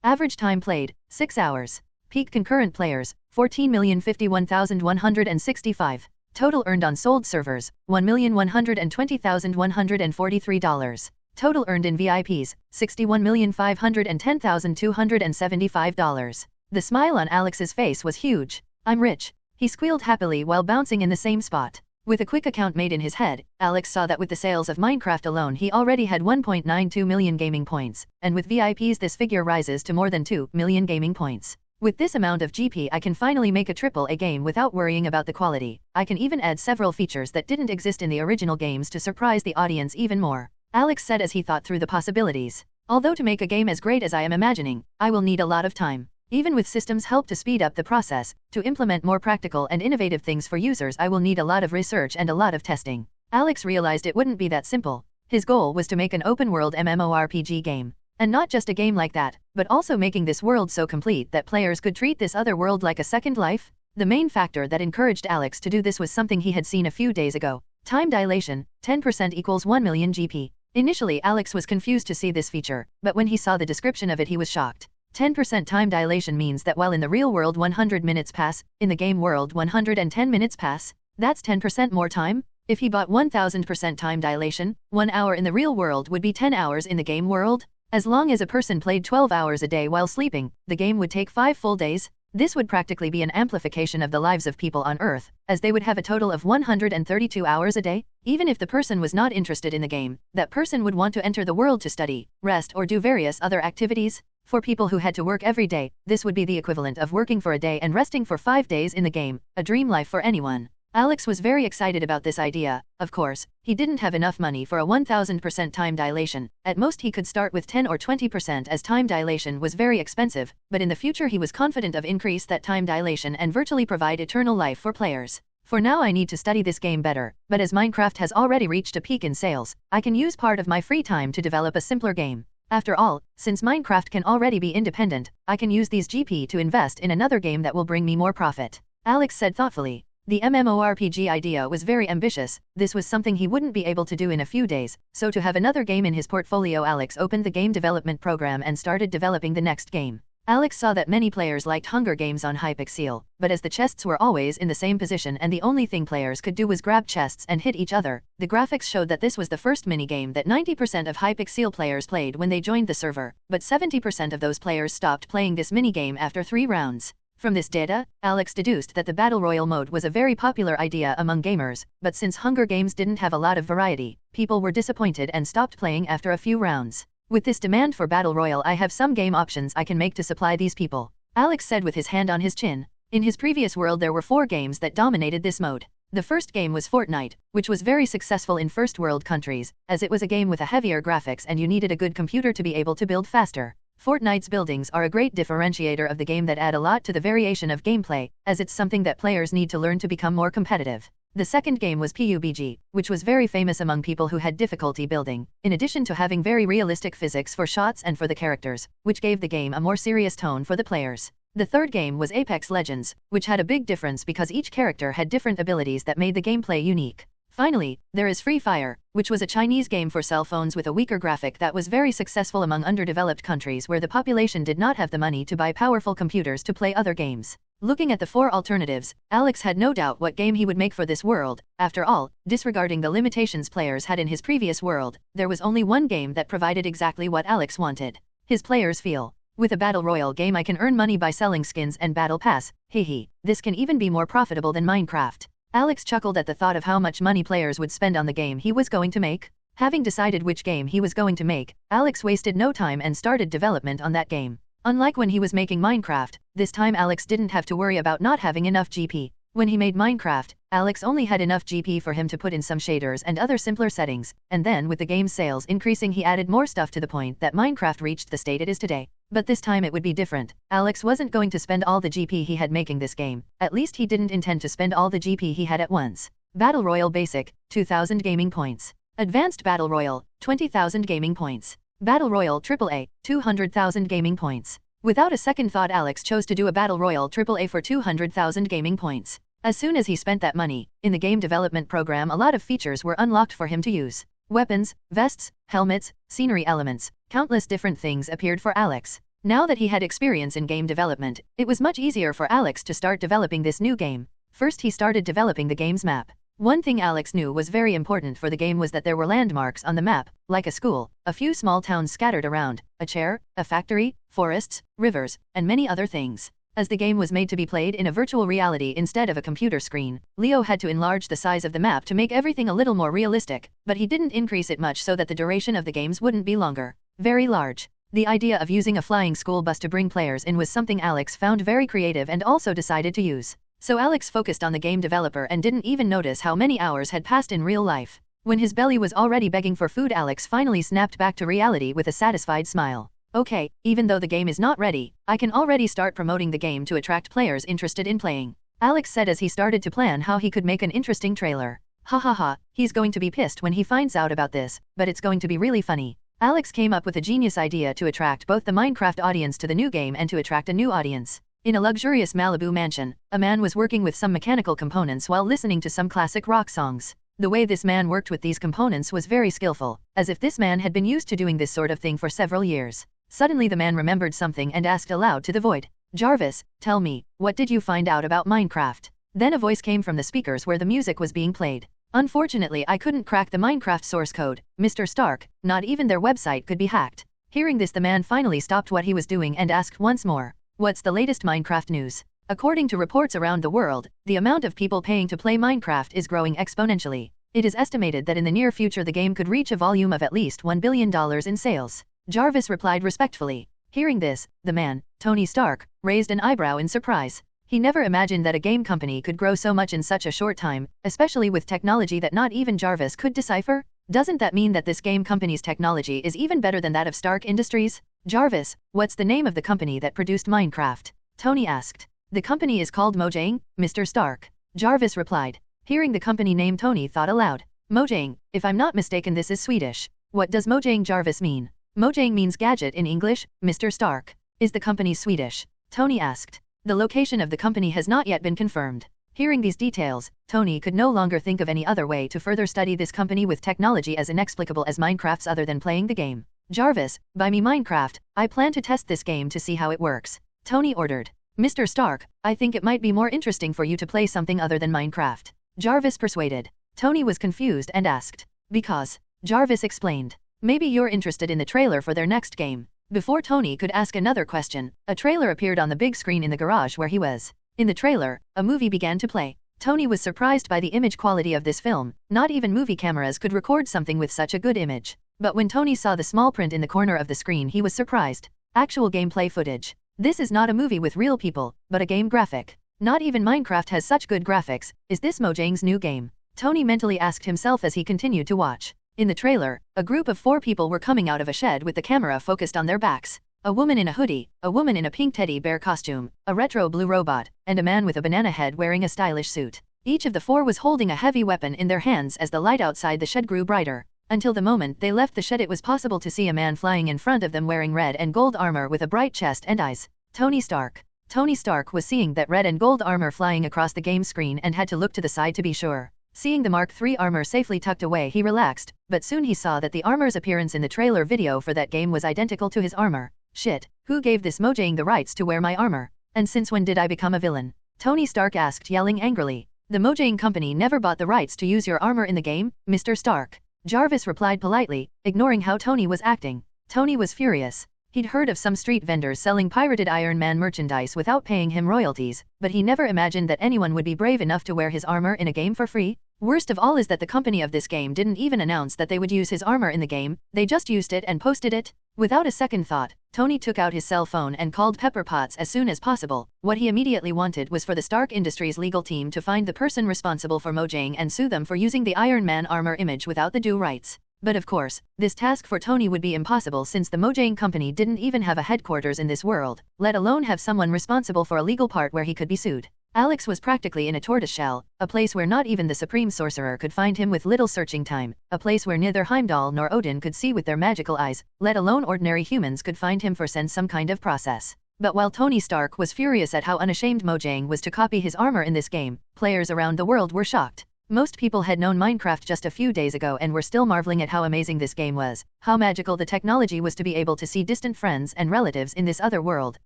Average time played, 6 hours. Peak concurrent players, 14,051,165. Total earned on sold servers, $1,120,143. Total earned in VIPs, $61,510,275. The smile on Alex's face was huge. I'm rich. He squealed happily while bouncing in the same spot. With a quick account made in his head, Alex saw that with the sales of Minecraft alone he already had 1.92 million gaming points, and with VIPs this figure rises to more than 2 million gaming points. With this amount of GP I can finally make a AAA game without worrying about the quality. I can even add several features that didn't exist in the original games to surprise the audience even more. Alex said as he thought through the possibilities. Although to make a game as great as I am imagining, I will need a lot of time. Even with systems help to speed up the process, to implement more practical and innovative things for users I will need a lot of research and a lot of testing. Alex realized it wouldn't be that simple. His goal was to make an open-world MMORPG game. And not just a game like that, but also making this world so complete that players could treat this other world like a second life. The main factor that encouraged Alex to do this was something he had seen a few days ago. Time dilation, 10% equals 1 million GP. Initially Alex was confused to see this feature, but when he saw the description of it he was shocked. 10% time dilation means that while in the real world 100 minutes pass, in the game world 110 minutes pass. That's 10% more time? If he bought 1000% time dilation, 1 hour in the real world would be 10 hours in the game world? As long as a person played 12 hours a day while sleeping, the game would take 5 full days. This would practically be an amplification of the lives of people on Earth, as they would have a total of 132 hours a day. Even if the person was not interested in the game, that person would want to enter the world to study, rest or do various other activities. For people who had to work every day, this would be the equivalent of working for a day and resting for 5 days in the game, a dream life for anyone. Alex was very excited about this idea. Of course, he didn't have enough money for a 1000% time dilation. At most he could start with 10 or 20% as time dilation was very expensive, but in the future he was confident of increase that time dilation and virtually provide eternal life for players. For now I need to study this game better, but as Minecraft has already reached a peak in sales, I can use part of my free time to develop a simpler game. After all, since Minecraft can already be independent, I can use these GP to invest in another game that will bring me more profit. Alex said thoughtfully. The MMORPG idea was very ambitious. This was something he wouldn't be able to do in a few days, so to have another game in his portfolio Alex opened the game development program and started developing the next game. Alex saw that many players liked Hunger Games on Hypixel, but as the chests were always in the same position and the only thing players could do was grab chests and hit each other, the graphics showed that this was the first minigame that 90% of Hypixel players played when they joined the server, but 70% of those players stopped playing this minigame after 3 rounds. From this data, Alex deduced that the Battle Royale mode was a very popular idea among gamers, but since Hunger Games didn't have a lot of variety, people were disappointed and stopped playing after a few rounds. With this demand for Battle Royale I have some game options I can make to supply these people, Alex said with his hand on his chin. In his previous world there were 4 games that dominated this mode. The first game was Fortnite, which was very successful in first world countries, as it was a game with a heavier graphics and you needed a good computer to be able to build faster. Fortnite's buildings are a great differentiator of the game that add a lot to the variation of gameplay, as it's something that players need to learn to become more competitive. The second game was PUBG, which was very famous among people who had difficulty building, in addition to having very realistic physics for shots and for the characters, which gave the game a more serious tone for the players. The third game was Apex Legends, which had a big difference because each character had different abilities that made the gameplay unique. Finally, there is Free Fire, which was a Chinese game for cell phones with a weaker graphic that was very successful among underdeveloped countries where the population did not have the money to buy powerful computers to play other games. Looking at the 4 alternatives, Alex had no doubt what game he would make for this world. After all, disregarding the limitations players had in his previous world, there was only one game that provided exactly what Alex wanted. His players feel. With a Battle Royale game I can earn money by selling skins and Battle Pass, hehe, this can even be more profitable than Minecraft. Alex chuckled at the thought of how much money players would spend on the game he was going to make. Having decided which game he was going to make, Alex wasted no time and started development on that game. Unlike when he was making Minecraft, this time Alex didn't have to worry about not having enough GP. When he made Minecraft, Alex only had enough GP for him to put in some shaders and other simpler settings, and then with the game's sales increasing he added more stuff to the point that Minecraft reached the state it is today. But this time it would be different. Alex wasn't going to spend all the GP he had making this game, at least he didn't intend to spend all the GP he had at once. Battle Royale Basic, 2000 gaming points. Advanced Battle Royale, 20,000 gaming points. Battle Royale AAA, 200,000 gaming points. Without a second thought Alex chose to do a Battle Royale AAA for 200,000 gaming points. As soon as he spent that money, in the game development program a lot of features were unlocked for him to use. Weapons, vests, helmets, scenery elements, countless different things appeared for Alex. Now that he had experience in game development, it was much easier for Alex to start developing this new game. First he started developing the game's map. One thing Alex knew was very important for the game was that there were landmarks on the map, like a school, a few small towns scattered around, a chair, a factory, forests, rivers, and many other things. As the game was made to be played in a virtual reality instead of a computer screen, Leo had to enlarge the size of the map to make everything a little more realistic, but he didn't increase it much so that the duration of the games wouldn't be longer. Very large. The idea of using a flying school bus to bring players in was something Alex found very creative and also decided to use. So Alex focused on the game developer and didn't even notice how many hours had passed in real life. When his belly was already begging for food Alex finally snapped back to reality with a satisfied smile. Okay, even though the game is not ready, I can already start promoting the game to attract players interested in playing, Alex said as he started to plan how he could make an interesting trailer. Ha ha ha, he's going to be pissed when he finds out about this, but it's going to be really funny. Alex came up with a genius idea to attract both the Minecraft audience to the new game and to attract a new audience. In a luxurious Malibu mansion, a man was working with some mechanical components while listening to some classic rock songs. The way this man worked with these components was very skillful, as if this man had been used to doing this sort of thing for several years. Suddenly the man remembered something and asked aloud to the void, "Jarvis, tell me, what did you find out about Minecraft?" Then a voice came from the speakers where the music was being played. "Unfortunately, I couldn't crack the Minecraft source code, Mr. Stark, not even their website could be hacked." Hearing this, the man finally stopped what he was doing and asked once more, "What's the latest Minecraft news?" According to reports around the world, the amount of people paying to play Minecraft is growing exponentially. It is estimated that in the near future the game could reach a volume of at least $1 billion in sales. Jarvis replied respectfully. Hearing this, the man, Tony Stark, raised an eyebrow in surprise. He never imagined that a game company could grow so much in such a short time, especially with technology that not even Jarvis could decipher. Doesn't that mean that this game company's technology is even better than that of Stark Industries? "Jarvis, what's the name of the company that produced Minecraft?" Tony asked. "The company is called Mojang, Mr. Stark," Jarvis replied. Hearing the company name, Tony thought aloud. "Mojang, if I'm not mistaken this is Swedish. What does Mojang, Jarvis, mean?" "Mojang means gadget in English, Mr. Stark." "Is the company Swedish?" Tony asked. The location of the company has not yet been confirmed. Hearing these details, Tony could no longer think of any other way to further study this company with technology as inexplicable as Minecraft's other than playing the game. "Jarvis, buy me Minecraft, I plan to test this game to see how it works," Tony ordered. "Mr. Stark, I think it might be more interesting for you to play something other than Minecraft," Jarvis persuaded. Tony was confused and asked. "Because," Jarvis explained. "Maybe you're interested in the trailer for their next game." Before Tony could ask another question, a trailer appeared on the big screen in the garage where he was. In the trailer, a movie began to play. Tony was surprised by the image quality of this film. Not even movie cameras could record something with such a good image. But when Tony saw the small print in the corner of the screen, he was surprised. Actual gameplay footage. This is not a movie with real people, but a game graphic. Not even Minecraft has such good graphics. Is this Mojang's new game? Tony mentally asked himself as he continued to watch. In the trailer, a group of 4 people were coming out of a shed with the camera focused on their backs. A woman in a hoodie, a woman in a pink teddy bear costume, a retro blue robot, and a man with a banana head wearing a stylish suit. Each of the 4 was holding a heavy weapon in their hands as the light outside the shed grew brighter. Until the moment they left the shed, it was possible to see a man flying in front of them wearing red and gold armor with a bright chest and eyes. Tony Stark. Tony Stark was seeing that red and gold armor flying across the game screen and had to look to the side to be sure. Seeing the Mark III armor safely tucked away, he relaxed, but soon he saw that the armor's appearance in the trailer video for that game was identical to his armor. "Shit, who gave this Mojang the rights to wear my armor? And since when did I become a villain?" Tony Stark asked, yelling angrily. "The Mojang company never bought the rights to use your armor in the game, Mr. Stark," Jarvis replied politely, ignoring how Tony was acting. Tony was furious. He'd heard of some street vendors selling pirated Iron Man merchandise without paying him royalties, but he never imagined that anyone would be brave enough to wear his armor in a game for free. Worst of all is that the company of this game didn't even announce that they would use his armor in the game, they just used it and posted it. Without a second thought, Tony took out his cell phone and called Pepper Potts as soon as possible. What he immediately wanted was for the Stark Industries legal team to find the person responsible for Mojang and sue them for using the Iron Man armor image without the due rights. But of course, this task for Tony would be impossible since the Mojang company didn't even have a headquarters in this world, let alone have someone responsible for a legal part where he could be sued. Alex was practically in a tortoiseshell, a place where not even the supreme sorcerer could find him with little searching time, a place where neither Heimdall nor Odin could see with their magical eyes, let alone ordinary humans could find him for some kind of process. But while Tony Stark was furious at how unashamed Mojang was to copy his armor in this game, players around the world were shocked. Most people had known Minecraft just a few days ago and were still marveling at how amazing this game was, how magical the technology was to be able to see distant friends and relatives in this other world,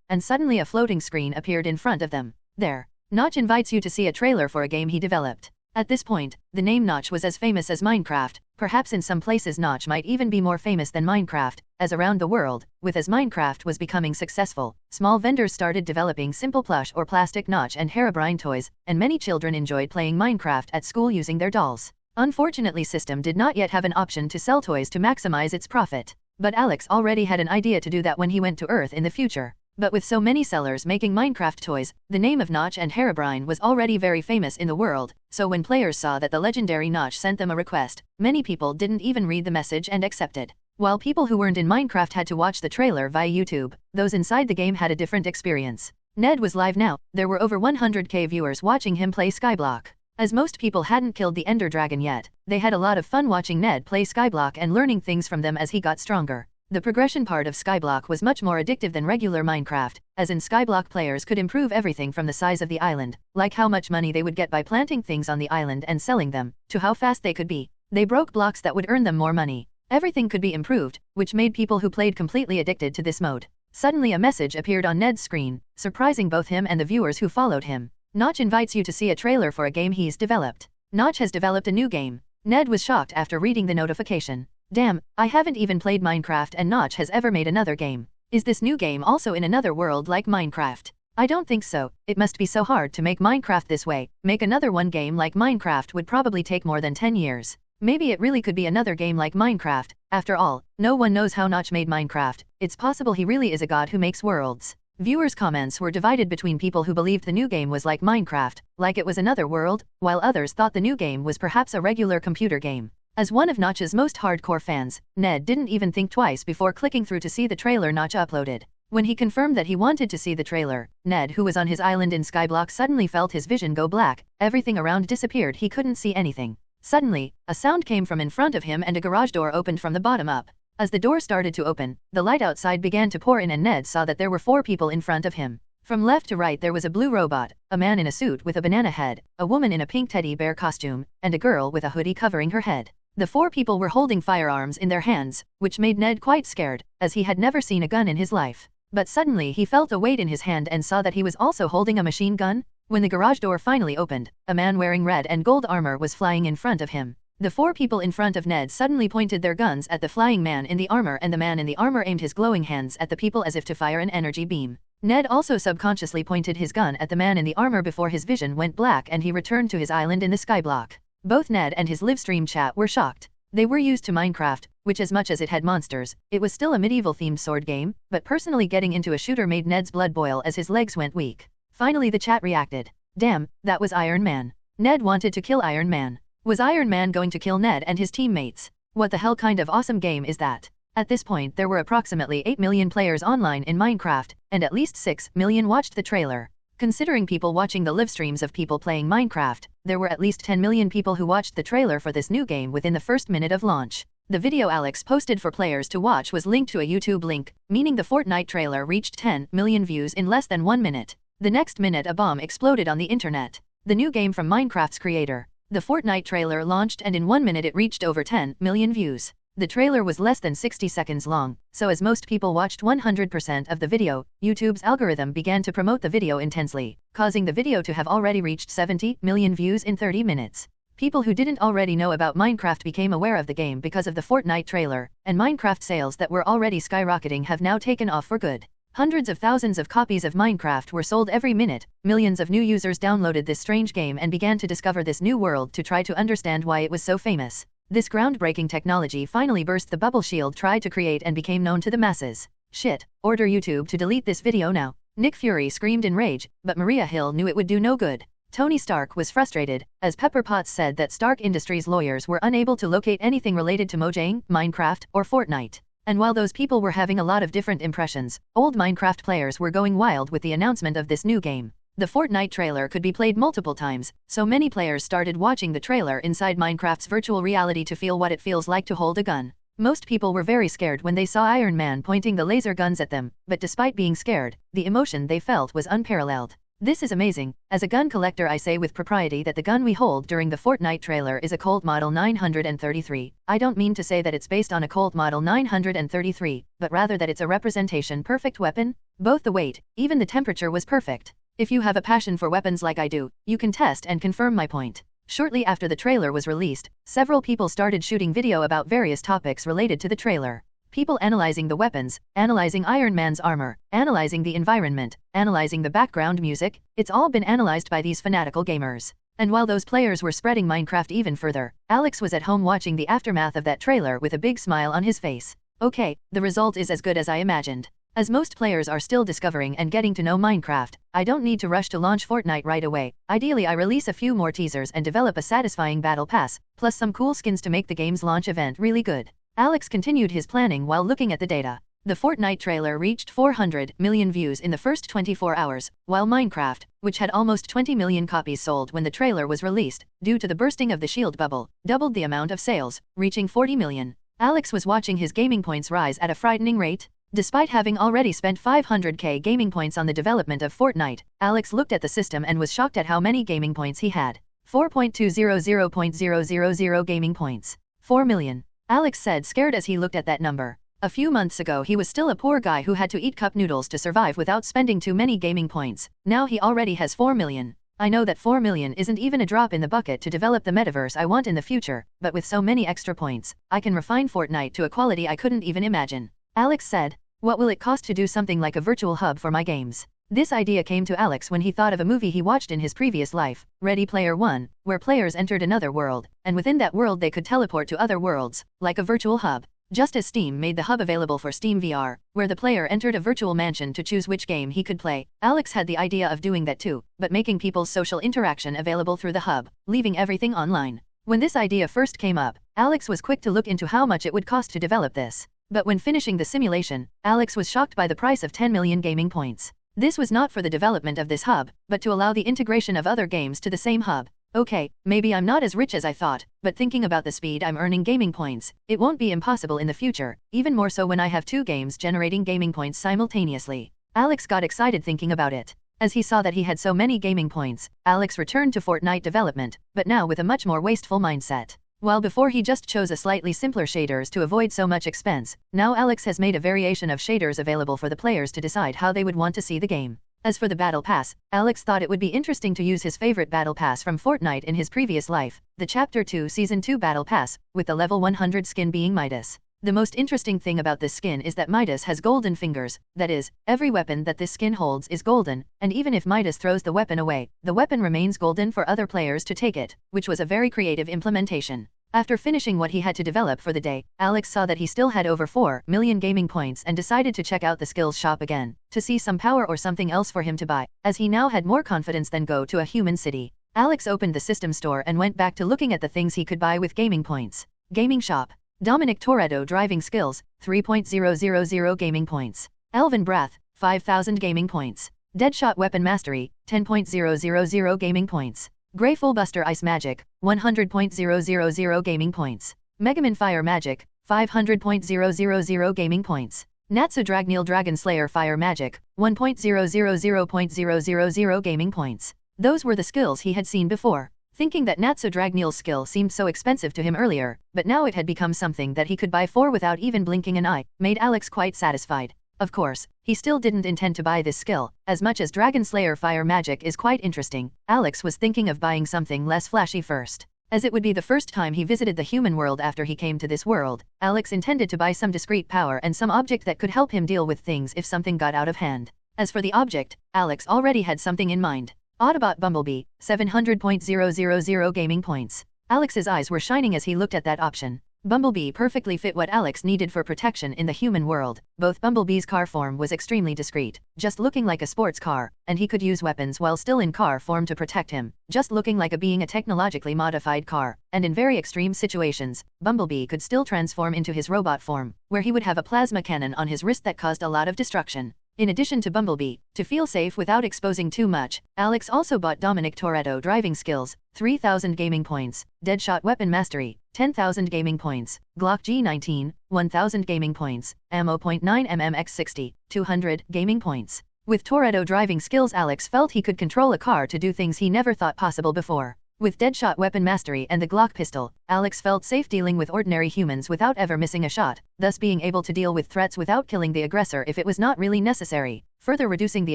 and suddenly a floating screen appeared in front of them. There. Notch invites you to see a trailer for a game he developed. At this point, the name Notch was as famous as Minecraft, perhaps in some places Notch might even be more famous than Minecraft, as around the world, as Minecraft was becoming successful, small vendors started developing simple plush or plastic Notch and Herobrine toys, and many children enjoyed playing Minecraft at school using their dolls. Unfortunately, system did not yet have an option to sell toys to maximize its profit. But Alex already had an idea to do that when he went to Earth in the future. But with so many sellers making Minecraft toys, the name of Notch and Herobrine was already very famous in the world, so when players saw that the legendary Notch sent them a request, many people didn't even read the message and accepted. While people who weren't in Minecraft had to watch the trailer via YouTube, those inside the game had a different experience. Ned was live now. There were over 100k viewers watching him play Skyblock. As most people hadn't killed the Ender Dragon yet, they had a lot of fun watching Ned play Skyblock and learning things from them as he got stronger. The progression part of Skyblock was much more addictive than regular Minecraft, as in Skyblock players could improve everything from the size of the island, like how much money they would get by planting things on the island and selling them, to how fast they could be. They broke blocks that would earn them more money. Everything could be improved, which made people who played completely addicted to this mode. Suddenly a message appeared on Ned's screen, surprising both him and the viewers who followed him. Notch invites you to see a trailer for a game he's developed. Notch has developed a new game. Ned was shocked after reading the notification. Damn, I haven't even played Minecraft and Notch has ever made another game. Is this new game also in another world like Minecraft? I don't think so. It must be so hard to make Minecraft this way. Make another one game like Minecraft would probably take more than 10 years. Maybe it really could be another game like Minecraft. After all, no one knows how Notch made Minecraft. It's possible he really is a god who makes worlds. Viewers' comments were divided between people who believed the new game was like Minecraft, like it was another world, while others thought the new game was perhaps a regular computer game. As one of Notch's most hardcore fans, Ned didn't even think twice before clicking through to see the trailer Notch uploaded. When he confirmed that he wanted to see the trailer, Ned, who was on his island in Skyblock, suddenly felt his vision go black. Everything around disappeared. He couldn't see anything. Suddenly, a sound came from in front of him and a garage door opened from the bottom up. As the door started to open, the light outside began to pour in and Ned saw that there were 4 people in front of him. From left to right there was a blue robot, a man in a suit with a banana head, a woman in a pink teddy bear costume, and a girl with a hoodie covering her head. The 4 people were holding firearms in their hands, which made Ned quite scared, as he had never seen a gun in his life. But suddenly he felt a weight in his hand and saw that he was also holding a machine gun. When the garage door finally opened, a man wearing red and gold armor was flying in front of him. The 4 people in front of Ned suddenly pointed their guns at the flying man in the armor and the man in the armor aimed his glowing hands at the people as if to fire an energy beam. Ned also subconsciously pointed his gun at the man in the armor before his vision went black and he returned to his island in the Skyblock. Both Ned and his livestream chat were shocked. They were used to Minecraft, which as much as it had monsters, it was still a medieval-themed sword game, but personally getting into a shooter made Ned's blood boil as his legs went weak. Finally the chat reacted. Damn, that was Iron Man. Ned wanted to kill Iron Man. Was Iron Man going to kill Ned and his teammates? What the hell kind of awesome game is that? At this point there were approximately 8 million players online in Minecraft, and at least 6 million watched the trailer. Considering people watching the live streams of people playing Minecraft, there were at least 10 million people who watched the trailer for this new game within the first minute of launch. The video Alex posted for players to watch was linked to a YouTube link, meaning the Fortnite trailer reached 10 million views in less than 1 minute. The next minute a bomb exploded on the internet. The new game from Minecraft's creator. The Fortnite trailer launched and in 1 minute it reached over 10 million views. The trailer was less than 60 seconds long, so as most people watched 100% of the video, YouTube's algorithm began to promote the video intensely, causing the video to have already reached 70 million views in 30 minutes. People who didn't already know about Minecraft became aware of the game because of the Fortnite trailer, and Minecraft sales that were already skyrocketing have now taken off for good. Hundreds of thousands of copies of Minecraft were sold every minute. Millions of new users downloaded this strange game and began to discover this new world to try to understand why it was so famous. This groundbreaking technology finally burst the bubble Shield tried to create and became known to the masses. Shit, order YouTube to delete this video now. Nick Fury screamed in rage, but Maria Hill knew it would do no good. Tony Stark was frustrated, as Pepper Potts said that Stark Industries lawyers were unable to locate anything related to Mojang, Minecraft, or Fortnite. And while those people were having a lot of different impressions, old Minecraft players were going wild with the announcement of this new game. The Fortnite trailer could be played multiple times, so many players started watching the trailer inside Minecraft's virtual reality to feel what it feels like to hold a gun. Most people were very scared when they saw Iron Man pointing the laser guns at them, but despite being scared, the emotion they felt was unparalleled. This is amazing. As a gun collector I say with propriety that the gun we hold during the Fortnite trailer is a Colt Model 933. I don't mean to say that it's based on a Colt Model 933, but rather that it's a representation perfect weapon. Both the weight, even the temperature was perfect. If you have a passion for weapons like I do, you can test and confirm my point. Shortly after the trailer was released, several people started shooting video about various topics related to the trailer. People analyzing the weapons, analyzing Iron Man's armor, analyzing the environment, analyzing the background music, it's all been analyzed by these fanatical gamers. And while those players were spreading Minecraft even further, Alex was at home watching the aftermath of that trailer with a big smile on his face. Okay, the result is as good as I imagined. As most players are still discovering and getting to know Minecraft, I don't need to rush to launch Fortnite right away. Ideally I release a few more teasers and develop a satisfying battle pass, plus some cool skins to make the game's launch event really good. Alex continued his planning while looking at the data. The Fortnite trailer reached 400 million views in the first 24 hours, while Minecraft, which had almost 20 million copies sold when the trailer was released, due to the bursting of the shield bubble, doubled the amount of sales, reaching 40 million. Alex was watching his gaming points rise at a frightening rate. Despite having already spent 500k gaming points on the development of Fortnite, Alex looked at the system and was shocked at how many gaming points he had. 4.200.000 gaming points. 4 million. Alex said, scared as he looked at that number. A few months ago he was still a poor guy who had to eat cup noodles to survive without spending too many gaming points. Now he already has 4 million. I know that 4 million isn't even a drop in the bucket to develop the metaverse I want in the future, but with so many extra points, I can refine Fortnite to a quality I couldn't even imagine. Alex said, what will it cost to do something like a virtual hub for my games? This idea came to Alex when he thought of a movie he watched in his previous life, Ready Player One, where players entered another world, and within that world they could teleport to other worlds, like a virtual hub. Just as Steam made the hub available for Steam VR, where the player entered a virtual mansion to choose which game he could play, Alex had the idea of doing that too, but making people's social interaction available through the hub, leaving everything online. When this idea first came up, Alex was quick to look into how much it would cost to develop this. But when finishing the simulation, Alex was shocked by the price of 10 million gaming points. This was not for the development of this hub, but to allow the integration of other games to the same hub. Okay, maybe I'm not as rich as I thought, but thinking about the speed I'm earning gaming points, it won't be impossible in the future, even more so when I have two games generating gaming points simultaneously. Alex got excited thinking about it. As he saw that he had so many gaming points, Alex returned to Fortnite development, but now with a much more wasteful mindset. While before he just chose a slightly simpler shaders to avoid so much expense, now Alex has made a variation of shaders available for the players to decide how they would want to see the game. As for the Battle Pass, Alex thought it would be interesting to use his favorite Battle Pass from Fortnite in his previous life, the Chapter 2 Season 2 Battle Pass, with the level 100 skin being Midas. The most interesting thing about this skin is that Midas has golden fingers, that is, every weapon that this skin holds is golden, and even if Midas throws the weapon away, the weapon remains golden for other players to take it, which was a very creative implementation. After finishing what he had to develop for the day, Alex saw that he still had over 4 million gaming points and decided to check out the skills shop again, to see some power or something else for him to buy, as he now had more confidence than go to a human city. Alex opened the system store and went back to looking at the things he could buy with gaming points. Gaming shop. Dominic Toretto driving skills, 3.000 gaming points. Elvin Brath, 5,000 gaming points. Deadshot weapon mastery, 10.000 gaming points. Grey Fullbuster Ice Magic, 100.000 gaming points. Megaman Fire Magic, 500.000 gaming points. Natsu Dragneel Dragon Slayer Fire Magic, 1.000.000 gaming points. Those were the skills he had seen before. Thinking that Natsu Dragneel's skill seemed so expensive to him earlier, but now it had become something that he could buy for without even blinking an eye, made Alex quite satisfied. Of course, he still didn't intend to buy this skill. As much as Dragon Slayer Fire Magic is quite interesting, Alex was thinking of buying something less flashy first. As it would be the first time he visited the human world after he came to this world, Alex intended to buy some discrete power and some object that could help him deal with things if something got out of hand. As for the object, Alex already had something in mind. Autobot Bumblebee, 700.000 gaming points. Alex's eyes were shining as he looked at that option. Bumblebee perfectly fit what Alex needed for protection in the human world. Both Bumblebee's car form was extremely discreet, just looking like a sports car, and he could use weapons while still in car form to protect him, just looking like being a technologically modified car. And in very extreme situations, Bumblebee could still transform into his robot form, where he would have a plasma cannon on his wrist that caused a lot of destruction. In addition to Bumblebee, to feel safe without exposing too much, Alex also bought Dominic Toretto driving skills, 3,000 gaming points, Deadshot weapon mastery, 10,000 gaming points, Glock G19, 1,000 gaming points, Ammo .9 mmx60, 200 gaming points. With Toretto driving skills, Alex felt he could control a car to do things he never thought possible before. With Deadshot weapon mastery and the Glock pistol, Alex felt safe dealing with ordinary humans without ever missing a shot, thus being able to deal with threats without killing the aggressor if it was not really necessary, further reducing the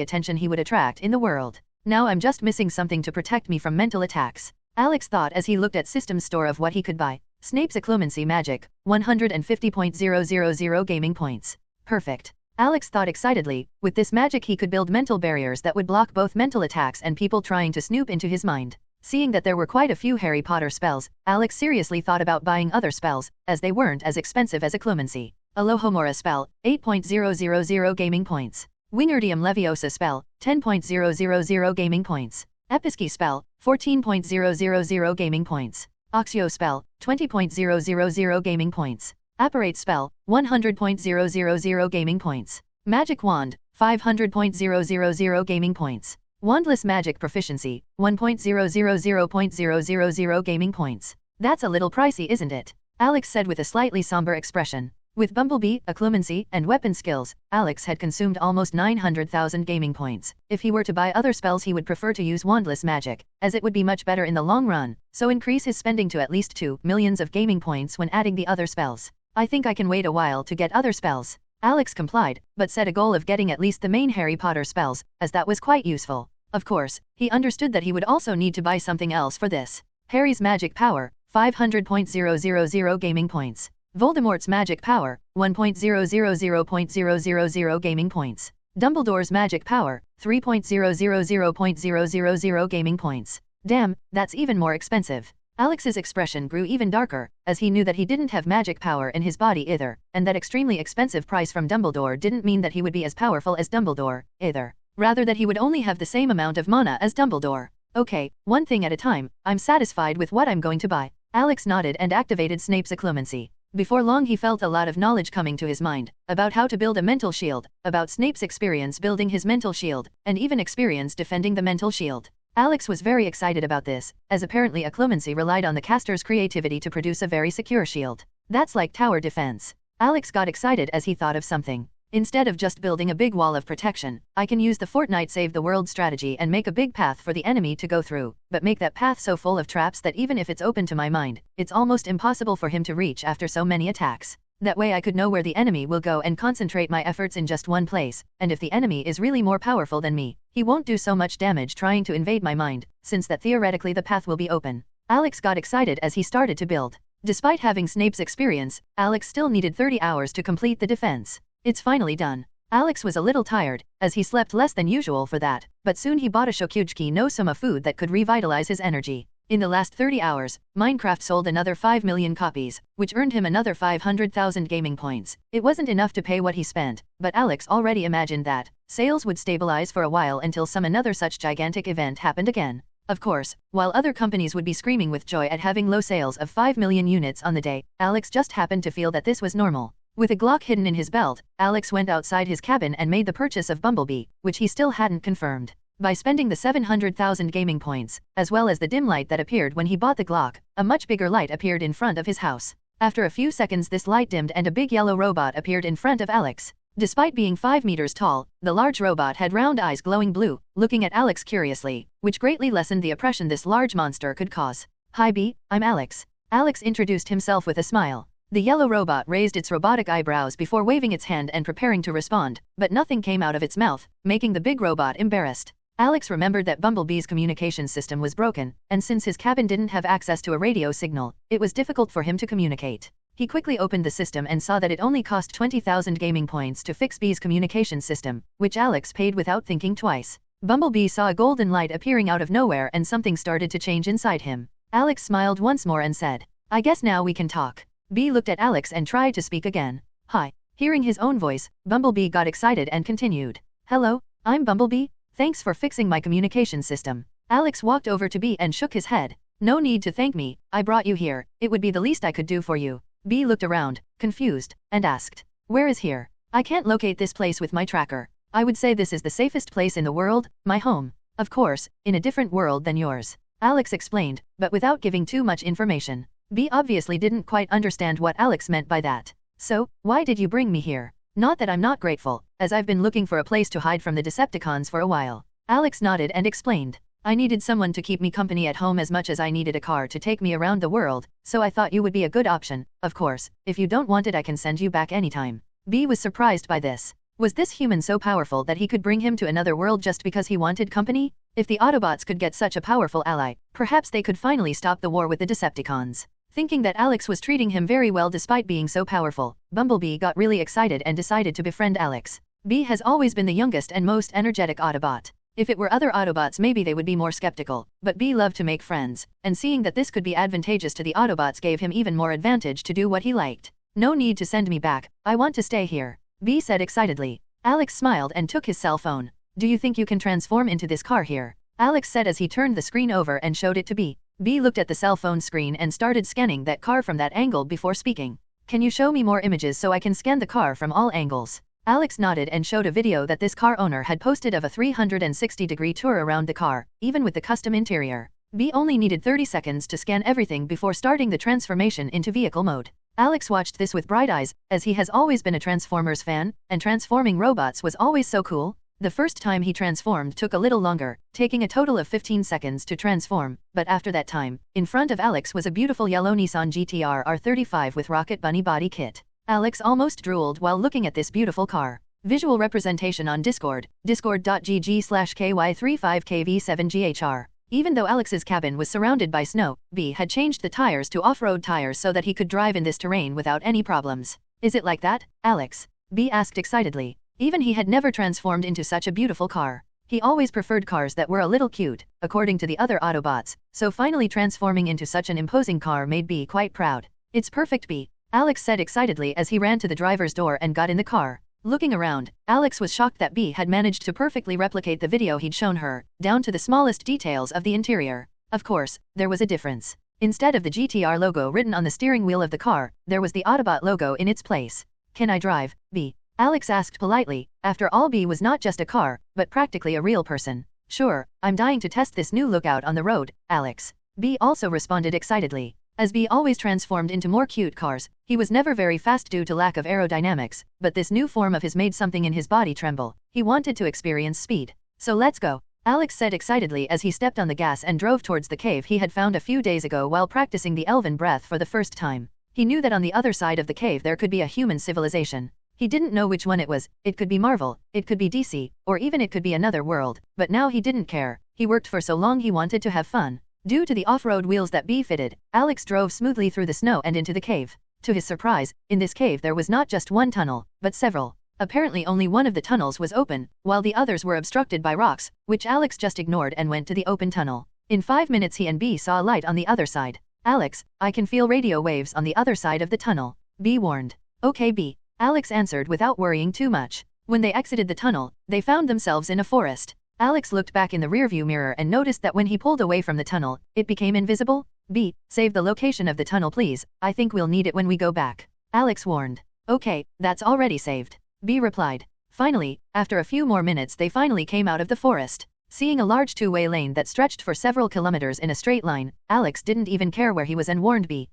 attention he would attract in the world. Now I'm just missing something to protect me from mental attacks, Alex thought as he looked at System's store of what he could buy. Snape's Occlumency Magic, 150.000 gaming points. Perfect. Alex thought excitedly, with this magic he could build mental barriers that would block both mental attacks and people trying to snoop into his mind. Seeing that there were quite a few Harry Potter spells, Alex seriously thought about buying other spells, as they weren't as expensive as Occlumency. Alohomora spell, 8.000 gaming points. Wingardium Leviosa spell, 10.000 gaming points. Episky spell, 14.000 gaming points. Oxio spell, 20.000 gaming points. Apparate spell, 100.000 gaming points. Magic wand, 500.000 gaming points. Wandless magic proficiency, 1.000.000 gaming points. That's a little pricey, isn't it? Alex said with a slightly somber expression. With Bumblebee, occlumency, and weapon skills, Alex had consumed almost 900,000 gaming points. If he were to buy other spells, he would prefer to use wandless magic, as it would be much better in the long run, so increase his spending to at least 2 million of gaming points when adding the other spells. I think I can wait a while to get other spells. Alex complied, but set a goal of getting at least the main Harry Potter spells, as that was quite useful. Of course, he understood that he would also need to buy something else for this. Harry's magic power, 500.000 gaming points. Voldemort's magic power, 1.000.000 gaming points. Dumbledore's magic power, 3.000.000 gaming points. Damn, that's even more expensive. Alex's expression grew even darker, as he knew that he didn't have magic power in his body either, and that extremely expensive price from Dumbledore didn't mean that he would be as powerful as Dumbledore, either. Rather that he would only have the same amount of mana as Dumbledore. Okay, one thing at a time, I'm satisfied with what I'm going to buy. Alex nodded and activated Snape's occlumency. Before long he felt a lot of knowledge coming to his mind, about how to build a mental shield, about Snape's experience building his mental shield, and even experience defending the mental shield. Alex was very excited about this, as apparently occlumency relied on the caster's creativity to produce a very secure shield. That's like tower defense. Alex got excited as he thought of something. Instead of just building a big wall of protection, I can use the Fortnite Save the World strategy and make a big path for the enemy to go through, but make that path so full of traps that even if it's open to my mind, it's almost impossible for him to reach after so many attacks. That way I could know where the enemy will go and concentrate my efforts in just one place, and if the enemy is really more powerful than me, he won't do so much damage trying to invade my mind, since that theoretically the path will be open. Alex got excited as he started to build. Despite having Snape's experience, Alex still needed 30 hours to complete the defense. It's finally done. Alex was a little tired, as he slept less than usual for that, but soon he bought a Shokugeki no Soma food that could revitalize his energy. In the last 30 hours, Minecraft sold another 5 million copies, which earned him another 500,000 gaming points. It wasn't enough to pay what he spent, but Alex already imagined that sales would stabilize for a while until another such gigantic event happened again. Of course, while other companies would be screaming with joy at having low sales of 5 million units on the day, Alex just happened to feel that this was normal. With a Glock hidden in his belt, Alex went outside his cabin and made the purchase of Bumblebee, which he still hadn't confirmed. By spending the 700,000 gaming points, as well as the dim light that appeared when he bought the Glock, a much bigger light appeared in front of his house. After a few seconds this light dimmed and a big yellow robot appeared in front of Alex. Despite being 5 meters tall, the large robot had round eyes glowing blue, looking at Alex curiously, which greatly lessened the oppression this large monster could cause. Hi B, I'm Alex. Alex introduced himself with a smile. The yellow robot raised its robotic eyebrows before waving its hand and preparing to respond, but nothing came out of its mouth, making the big robot embarrassed. Alex remembered that Bumblebee's communication system was broken, and since his cabin didn't have access to a radio signal, it was difficult for him to communicate. He quickly opened the system and saw that it only cost 20,000 gaming points to fix Bee's communication system, which Alex paid without thinking twice. Bumblebee saw a golden light appearing out of nowhere and something started to change inside him. Alex smiled once more and said, "I guess now we can talk." Bee looked at Alex and tried to speak again. Hi. Hearing his own voice, Bumblebee got excited and continued. Hello, I'm Bumblebee. Thanks for fixing my communication system. Alex walked over to Bee and shook his head. No need to thank me, I brought you here, it would be the least I could do for you. Bee looked around, confused, and asked. Where is here? I can't locate this place with my tracker. I would say this is the safest place in the world, my home. Of course, in a different world than yours. Alex explained, but without giving too much information. Bee obviously didn't quite understand what Alex meant by that. So, why did you bring me here? Not that I'm not grateful, as I've been looking for a place to hide from the Decepticons for a while. Alex nodded and explained. I needed someone to keep me company at home as much as I needed a car to take me around the world, so I thought you would be a good option. Of course, if you don't want it I can send you back anytime. Bee was surprised by this. Was this human so powerful that he could bring him to another world just because he wanted company? If the Autobots could get such a powerful ally, perhaps they could finally stop the war with the Decepticons. Thinking that Alex was treating him very well despite being so powerful, Bumblebee got really excited and decided to befriend Alex. Bee has always been the youngest and most energetic Autobot. If it were other Autobots maybe they would be more skeptical, but Bee loved to make friends, and seeing that this could be advantageous to the Autobots gave him even more advantage to do what he liked. No need to send me back, I want to stay here, Bee said excitedly. Alex smiled and took his cell phone. Do you think you can transform into this car here? Alex said as he turned the screen over and showed it to Bee. Bee looked at the cell phone screen and started scanning that car from that angle before speaking. Can you show me more images so I can scan the car from all angles? Alex nodded and showed a video that this car owner had posted of a 360-degree tour around the car, even with the custom interior. B only needed 30 seconds to scan everything before starting the transformation into vehicle mode. Alex watched this with bright eyes, as he has always been a Transformers fan, and transforming robots was always so cool. The first time he transformed took a little longer, taking a total of 15 seconds to transform, but after that time, in front of Alex was a beautiful yellow Nissan GT-R R35 with Rocket Bunny body kit. Alex almost drooled while looking at this beautiful car. Visual representation on Discord, discord.gg/ky35kv7ghr. Even though Alex's cabin was surrounded by snow, B had changed the tires to off-road tires so that he could drive in this terrain without any problems. Is it like that, Alex? B asked excitedly. Even he had never transformed into such a beautiful car. He always preferred cars that were a little cute, according to the other Autobots, so finally transforming into such an imposing car made B quite proud. It's perfect, B, Alex said excitedly as he ran to the driver's door and got in the car. Looking around, Alex was shocked that B had managed to perfectly replicate the video he'd shown her, down to the smallest details of the interior. Of course, there was a difference. Instead of the GTR logo written on the steering wheel of the car, there was the Autobot logo in its place. Can I drive, B? Alex asked politely. After all, B was not just a car, but practically a real person. Sure, I'm dying to test this new lookout on the road, Alex. B also responded excitedly. As B always transformed into more cute cars, he was never very fast due to lack of aerodynamics, but this new form of his made something in his body tremble. He wanted to experience speed. So let's go, Alex said excitedly as he stepped on the gas and drove towards the cave he had found a few days ago while practicing the elven breath for the first time. He knew that on the other side of the cave there could be a human civilization. He didn't know which one it was. It could be Marvel, it could be DC, or even it could be another world, but now he didn't care. He worked for so long he wanted to have fun. Due to the off-road wheels that B fitted, Alex drove smoothly through the snow and into the cave. To his surprise, in this cave there was not just one tunnel, but several. Apparently only one of the tunnels was open, while the others were obstructed by rocks, which Alex just ignored and went to the open tunnel. In 5 minutes he and B saw a light on the other side. Alex, I can feel radio waves on the other side of the tunnel, B warned. Okay, B, Alex answered without worrying too much. When they exited the tunnel, they found themselves in a forest. Alex looked back in the rearview mirror and noticed that when he pulled away from the tunnel, it became invisible. B, save the location of the tunnel please, I think we'll need it when we go back, Alex warned. Okay, that's already saved, B replied. Finally, after a few more minutes they finally came out of the forest. Seeing a large two-way lane that stretched for several kilometers in a straight line, Alex didn't even care where he was and warned B,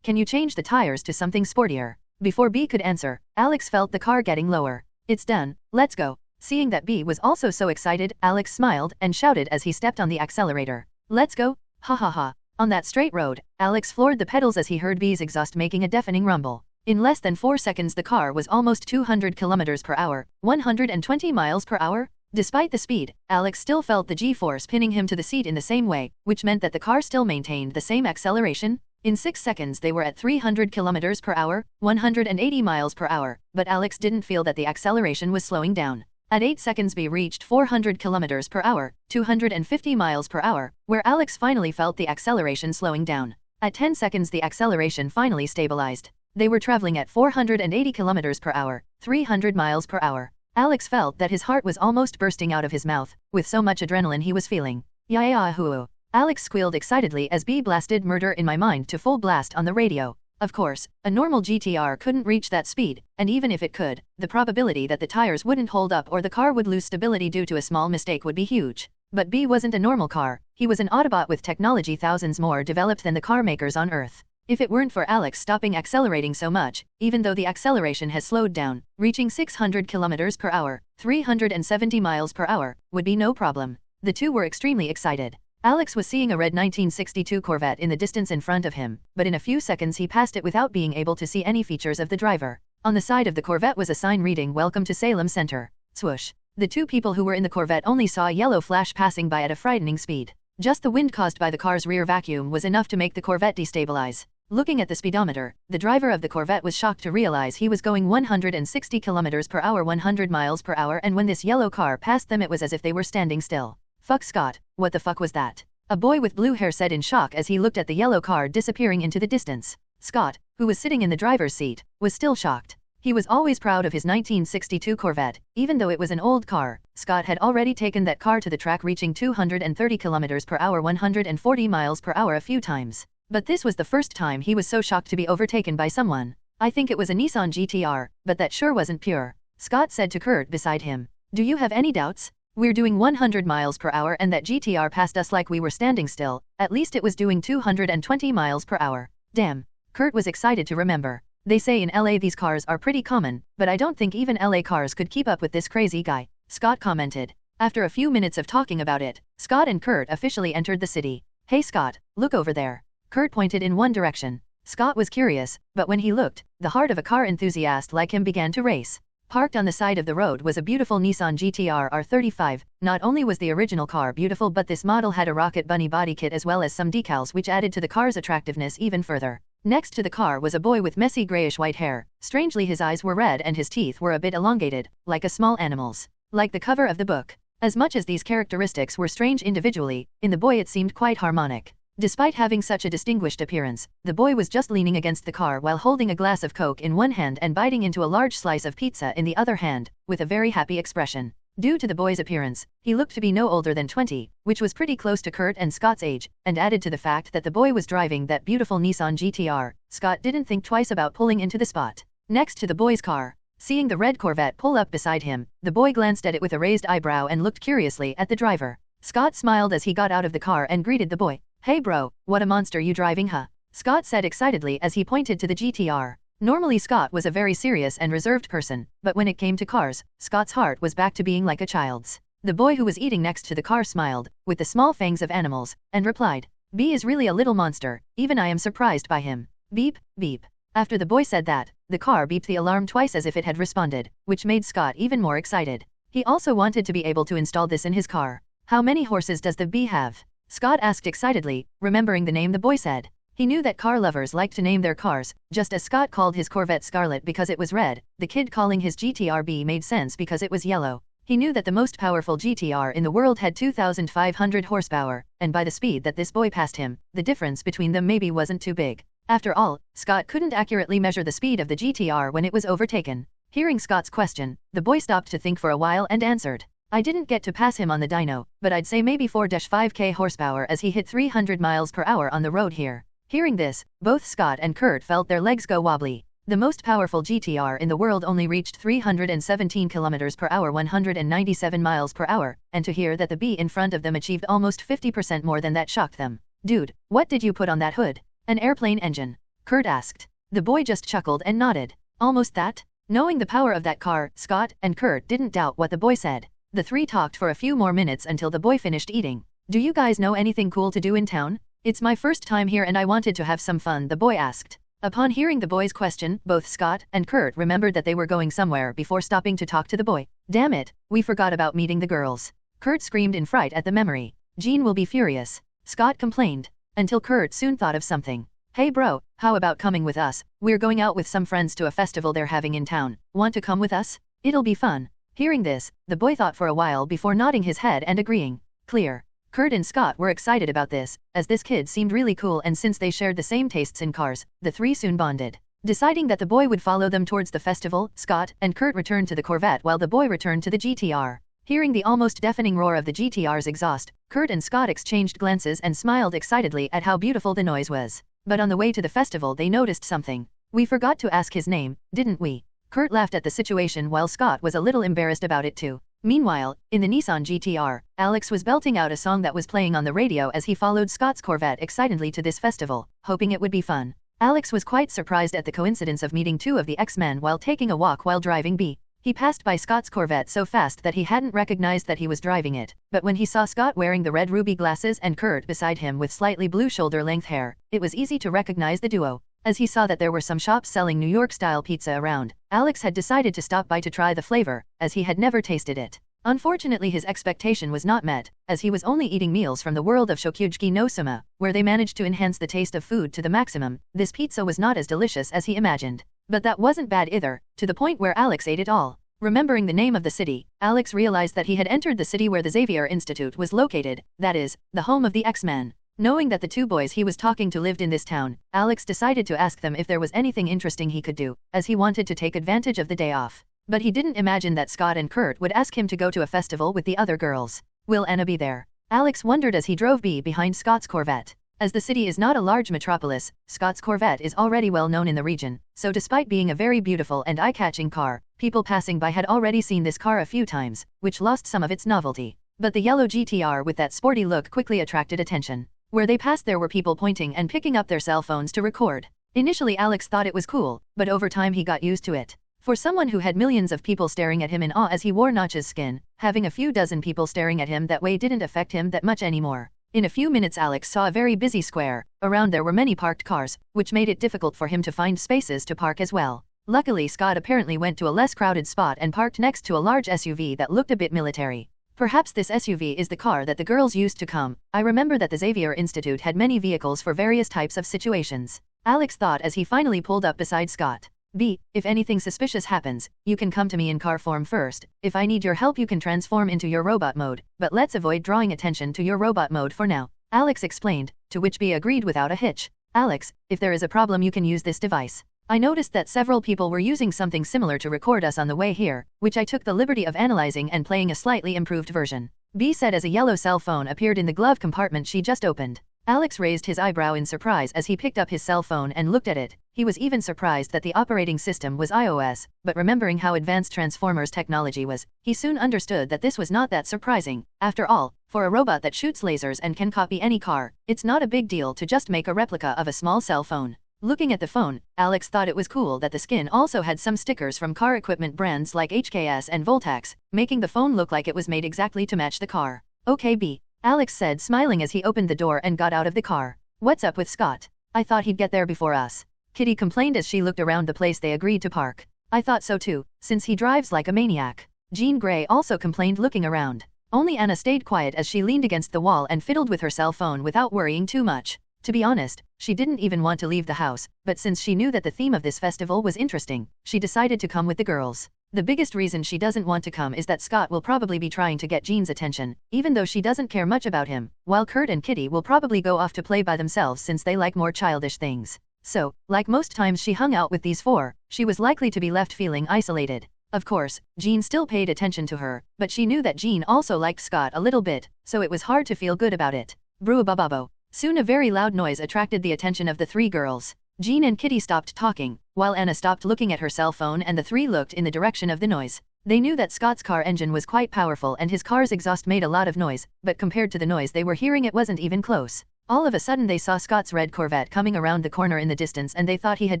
can you change the tires to something sportier? Before B could answer, Alex felt the car getting lower. It's done, let's go. Seeing that B was also so excited, Alex smiled and shouted as he stepped on the accelerator. Let's go, ha ha ha. On that straight road, Alex floored the pedals as he heard B's exhaust making a deafening rumble. In less than 4 seconds the car was almost 200 kilometers per hour, 120 miles per hour. Despite the speed, Alex still felt the G-force pinning him to the seat in the same way, which meant that the car still maintained the same acceleration. In 6 seconds they were at 300 kilometers per hour, 180 miles per hour, but Alex didn't feel that the acceleration was slowing down. At 8 seconds B reached 400 kilometers per hour, 250 miles per hour, where Alex finally felt the acceleration slowing down. At 10 seconds the acceleration finally stabilized. They were traveling at 480 kilometers per hour, 300 miles per hour. Alex felt that his heart was almost bursting out of his mouth, with so much adrenaline he was feeling. Yahoo! Alex squealed excitedly as B blasted Murder in My Mind to full blast on the radio. Of course, a normal GTR couldn't reach that speed, and even if it could, the probability that the tires wouldn't hold up or the car would lose stability due to a small mistake would be huge. But B wasn't a normal car, he was an Autobot with technology thousands more developed than the car makers on Earth. If it weren't for Alex stopping accelerating so much, even though the acceleration has slowed down, reaching 600 kilometers per hour, 370 miles per hour, would be no problem. The two were extremely excited. Alex was seeing a red 1962 Corvette in the distance in front of him, but in a few seconds he passed it without being able to see any features of the driver. On the side of the Corvette was a sign reading "Welcome to Salem Center." Swoosh. The two people who were in the Corvette only saw a yellow flash passing by at a frightening speed. Just the wind caused by the car's rear vacuum was enough to make the Corvette destabilize. Looking at the speedometer, the driver of the Corvette was shocked to realize he was going 160 kilometers per hour, 100 miles per hour, and when this yellow car passed them it was as if they were standing still. Fuck Scott, what the fuck was that? A boy with blue hair said in shock as he looked at the yellow car disappearing into the distance. Scott, who was sitting in the driver's seat, was still shocked. He was always proud of his 1962 Corvette, even though it was an old car. Scott had already taken that car to the track reaching 230 kilometers per hour, 140 miles per hour a few times. But this was the first time he was so shocked to be overtaken by someone. I think it was a Nissan GTR, but that sure wasn't pure, Scott said to Kurt beside him. Do you have any doubts? We're doing 100 miles per hour and that GTR passed us like we were standing still, at least it was doing 220 miles per hour. Damn. Kurt was excited to remember. They say in LA these cars are pretty common, but I don't think even LA cars could keep up with this crazy guy, Scott commented. After a few minutes of talking about it, Scott and Kurt officially entered the city. Hey Scott, look over there. Kurt pointed in one direction. Scott was curious, but when he looked, the heart of a car enthusiast like him began to race. Parked on the side of the road was a beautiful Nissan GTR R35. Not only was the original car beautiful, but this model had a Rocket Bunny body kit as well as some decals which added to the car's attractiveness even further. Next to the car was a boy with messy grayish-white hair. Strangely his eyes were red and his teeth were a bit elongated, like a small animal's. Like the cover of the book. As much as these characteristics were strange individually, in the boy it seemed quite harmonic. Despite having such a distinguished appearance, the boy was just leaning against the car while holding a glass of Coke in one hand and biting into a large slice of pizza in the other hand, with a very happy expression. Due to the boy's appearance, he looked to be no older than 20, which was pretty close to Kurt and Scott's age, and added to the fact that the boy was driving that beautiful Nissan GTR, Scott didn't think twice about pulling into the spot. Next to the boy's car, seeing the red Corvette pull up beside him, the boy glanced at it with a raised eyebrow and looked curiously at the driver. Scott smiled as he got out of the car and greeted the boy. Hey bro, what a monster you driving, huh? Scott said excitedly as he pointed to the GTR. Normally Scott was a very serious and reserved person, but when it came to cars, Scott's heart was back to being like a child's. The boy who was eating next to the car smiled, with the small fangs of animals, and replied, B is really a little monster, even I am surprised by him. Beep, beep. After the boy said that, the car beeped the alarm twice as if it had responded, which made Scott even more excited. He also wanted to be able to install this in his car. How many horses does the bee have? Scott asked excitedly, remembering the name the boy said. He knew that car lovers like to name their cars, just as Scott called his Corvette Scarlet because it was red. The kid calling his GTR B made sense because it was yellow. He knew that the most powerful GTR in the world had 2,500 horsepower, and by the speed that this boy passed him, the difference between them maybe wasn't too big. After all, Scott couldn't accurately measure the speed of the GTR when it was overtaken. Hearing Scott's question, the boy stopped to think for a while and answered. I didn't get to pass him on the dyno, but I'd say maybe 4-5k horsepower as he hit 300 miles per hour on the road here. Hearing this, both Scott and Kurt felt their legs go wobbly. The most powerful GTR in the world only reached 317 km per hour 197 miles per hour, and to hear that the B in front of them achieved almost 50% more than that shocked them. Dude, what did you put on that hood? An airplane engine? Kurt asked. The boy just chuckled and nodded. Almost that? Knowing the power of that car, Scott and Kurt didn't doubt what the boy said. The three talked for a few more minutes until the boy finished eating. Do you guys know anything cool to do in town? It's my first time here and I wanted to have some fun, the boy asked. Upon hearing the boy's question, both Scott and Kurt remembered that they were going somewhere before stopping to talk to the boy. Damn it, we forgot about meeting the girls. Kurt screamed in fright at the memory. Jean will be furious, Scott complained. Until Kurt soon thought of something. Hey bro, how about coming with us? We're going out with some friends to a festival they're having in town. Want to come with us? It'll be fun. Hearing this, the boy thought for a while before nodding his head and agreeing. Clear. Kurt and Scott were excited about this, as this kid seemed really cool, and since they shared the same tastes in cars, the three soon bonded. Deciding that the boy would follow them towards the festival, Scott and Kurt returned to the Corvette while the boy returned to the GTR. Hearing the almost deafening roar of the GTR's exhaust, Kurt and Scott exchanged glances and smiled excitedly at how beautiful the noise was. But on the way to the festival they noticed something. We forgot to ask his name, didn't we? Kurt laughed at the situation while Scott was a little embarrassed about it too. Meanwhile, in the Nissan GTR, Alex was belting out a song that was playing on the radio as he followed Scott's Corvette excitedly to this festival, hoping it would be fun. Alex was quite surprised at the coincidence of meeting two of the X-Men while taking a walk while driving B. He passed by Scott's Corvette so fast that he hadn't recognized that he was driving it, but when he saw Scott wearing the red ruby glasses and Kurt beside him with slightly blue shoulder-length hair, it was easy to recognize the duo. As he saw that there were some shops selling New York-style pizza around, Alex had decided to stop by to try the flavor, as he had never tasted it. Unfortunately his expectation was not met, as he was only eating meals from the world of Shokyuji no Suma, where they managed to enhance the taste of food to the maximum. This pizza was not as delicious as he imagined. But that wasn't bad either, to the point where Alex ate it all. Remembering the name of the city, Alex realized that he had entered the city where the Xavier Institute was located, that is, the home of the X-Men. Knowing that the two boys he was talking to lived in this town, Alex decided to ask them if there was anything interesting he could do, as he wanted to take advantage of the day off. But he didn't imagine that Scott and Kurt would ask him to go to a festival with the other girls. Will Anna be there? Alex wondered as he drove B behind Scott's Corvette. As the city is not a large metropolis, Scott's Corvette is already well known in the region, so despite being a very beautiful and eye-catching car, people passing by had already seen this car a few times, which lost some of its novelty. But the yellow GTR with that sporty look quickly attracted attention. Where they passed there were people pointing and picking up their cell phones to record. Initially Alex thought it was cool, but over time he got used to it. For someone who had millions of people staring at him in awe as he wore Notch's skin, having a few dozen people staring at him that way didn't affect him that much anymore. In a few minutes Alex saw a very busy square. Around there were many parked cars, which made it difficult for him to find spaces to park as well. Luckily Scott apparently went to a less crowded spot and parked next to a large SUV that looked a bit military. Perhaps this SUV is the car that the girls used to come. I remember that the Xavier Institute had many vehicles for various types of situations. Alex thought as he finally pulled up beside Scott. If anything suspicious happens, you can come to me in car form first. If I need your help you can transform into your robot mode, but let's avoid drawing attention to your robot mode for now, Alex explained, to which B agreed without a hitch. Alex, if there is a problem you can use this device. I noticed that several people were using something similar to record us on the way here, which I took the liberty of analyzing and playing a slightly improved version. B said as a yellow cell phone appeared in the glove compartment she just opened. Alex raised his eyebrow in surprise as he picked up his cell phone and looked at it. He was even surprised that the operating system was iOS, but remembering how advanced Transformers technology was, he soon understood that this was not that surprising. After all, for a robot that shoots lasers and can copy any car, it's not a big deal to just make a replica of a small cell phone. Looking at the phone, Alex thought it was cool that the skin also had some stickers from car equipment brands like HKS and Voltax, making the phone look like it was made exactly to match the car. Okay B, Alex said smiling as he opened the door and got out of the car. What's up with Scott? I thought he'd get there before us. Kitty complained as she looked around the place they agreed to park. I thought so too, since he drives like a maniac. Jean Grey also complained looking around. Only Anna stayed quiet as she leaned against the wall and fiddled with her cell phone without worrying too much. To be honest, she didn't even want to leave the house, but since she knew that the theme of this festival was interesting, she decided to come with the girls. The biggest reason she doesn't want to come is that Scott will probably be trying to get Jean's attention, even though she doesn't care much about him, while Kurt and Kitty will probably go off to play by themselves since they like more childish things. So, like most times she hung out with these four, she was likely to be left feeling isolated. Of course, Jean still paid attention to her, but she knew that Jean also liked Scott a little bit, so it was hard to feel good about it. Bruabababo. Soon a very loud noise attracted the attention of the three girls. Jean and Kitty stopped talking, while Anna stopped looking at her cell phone and the three looked in the direction of the noise. They knew that Scott's car engine was quite powerful and his car's exhaust made a lot of noise, but compared to the noise they were hearing it wasn't even close. All of a sudden they saw Scott's red Corvette coming around the corner in the distance and they thought he had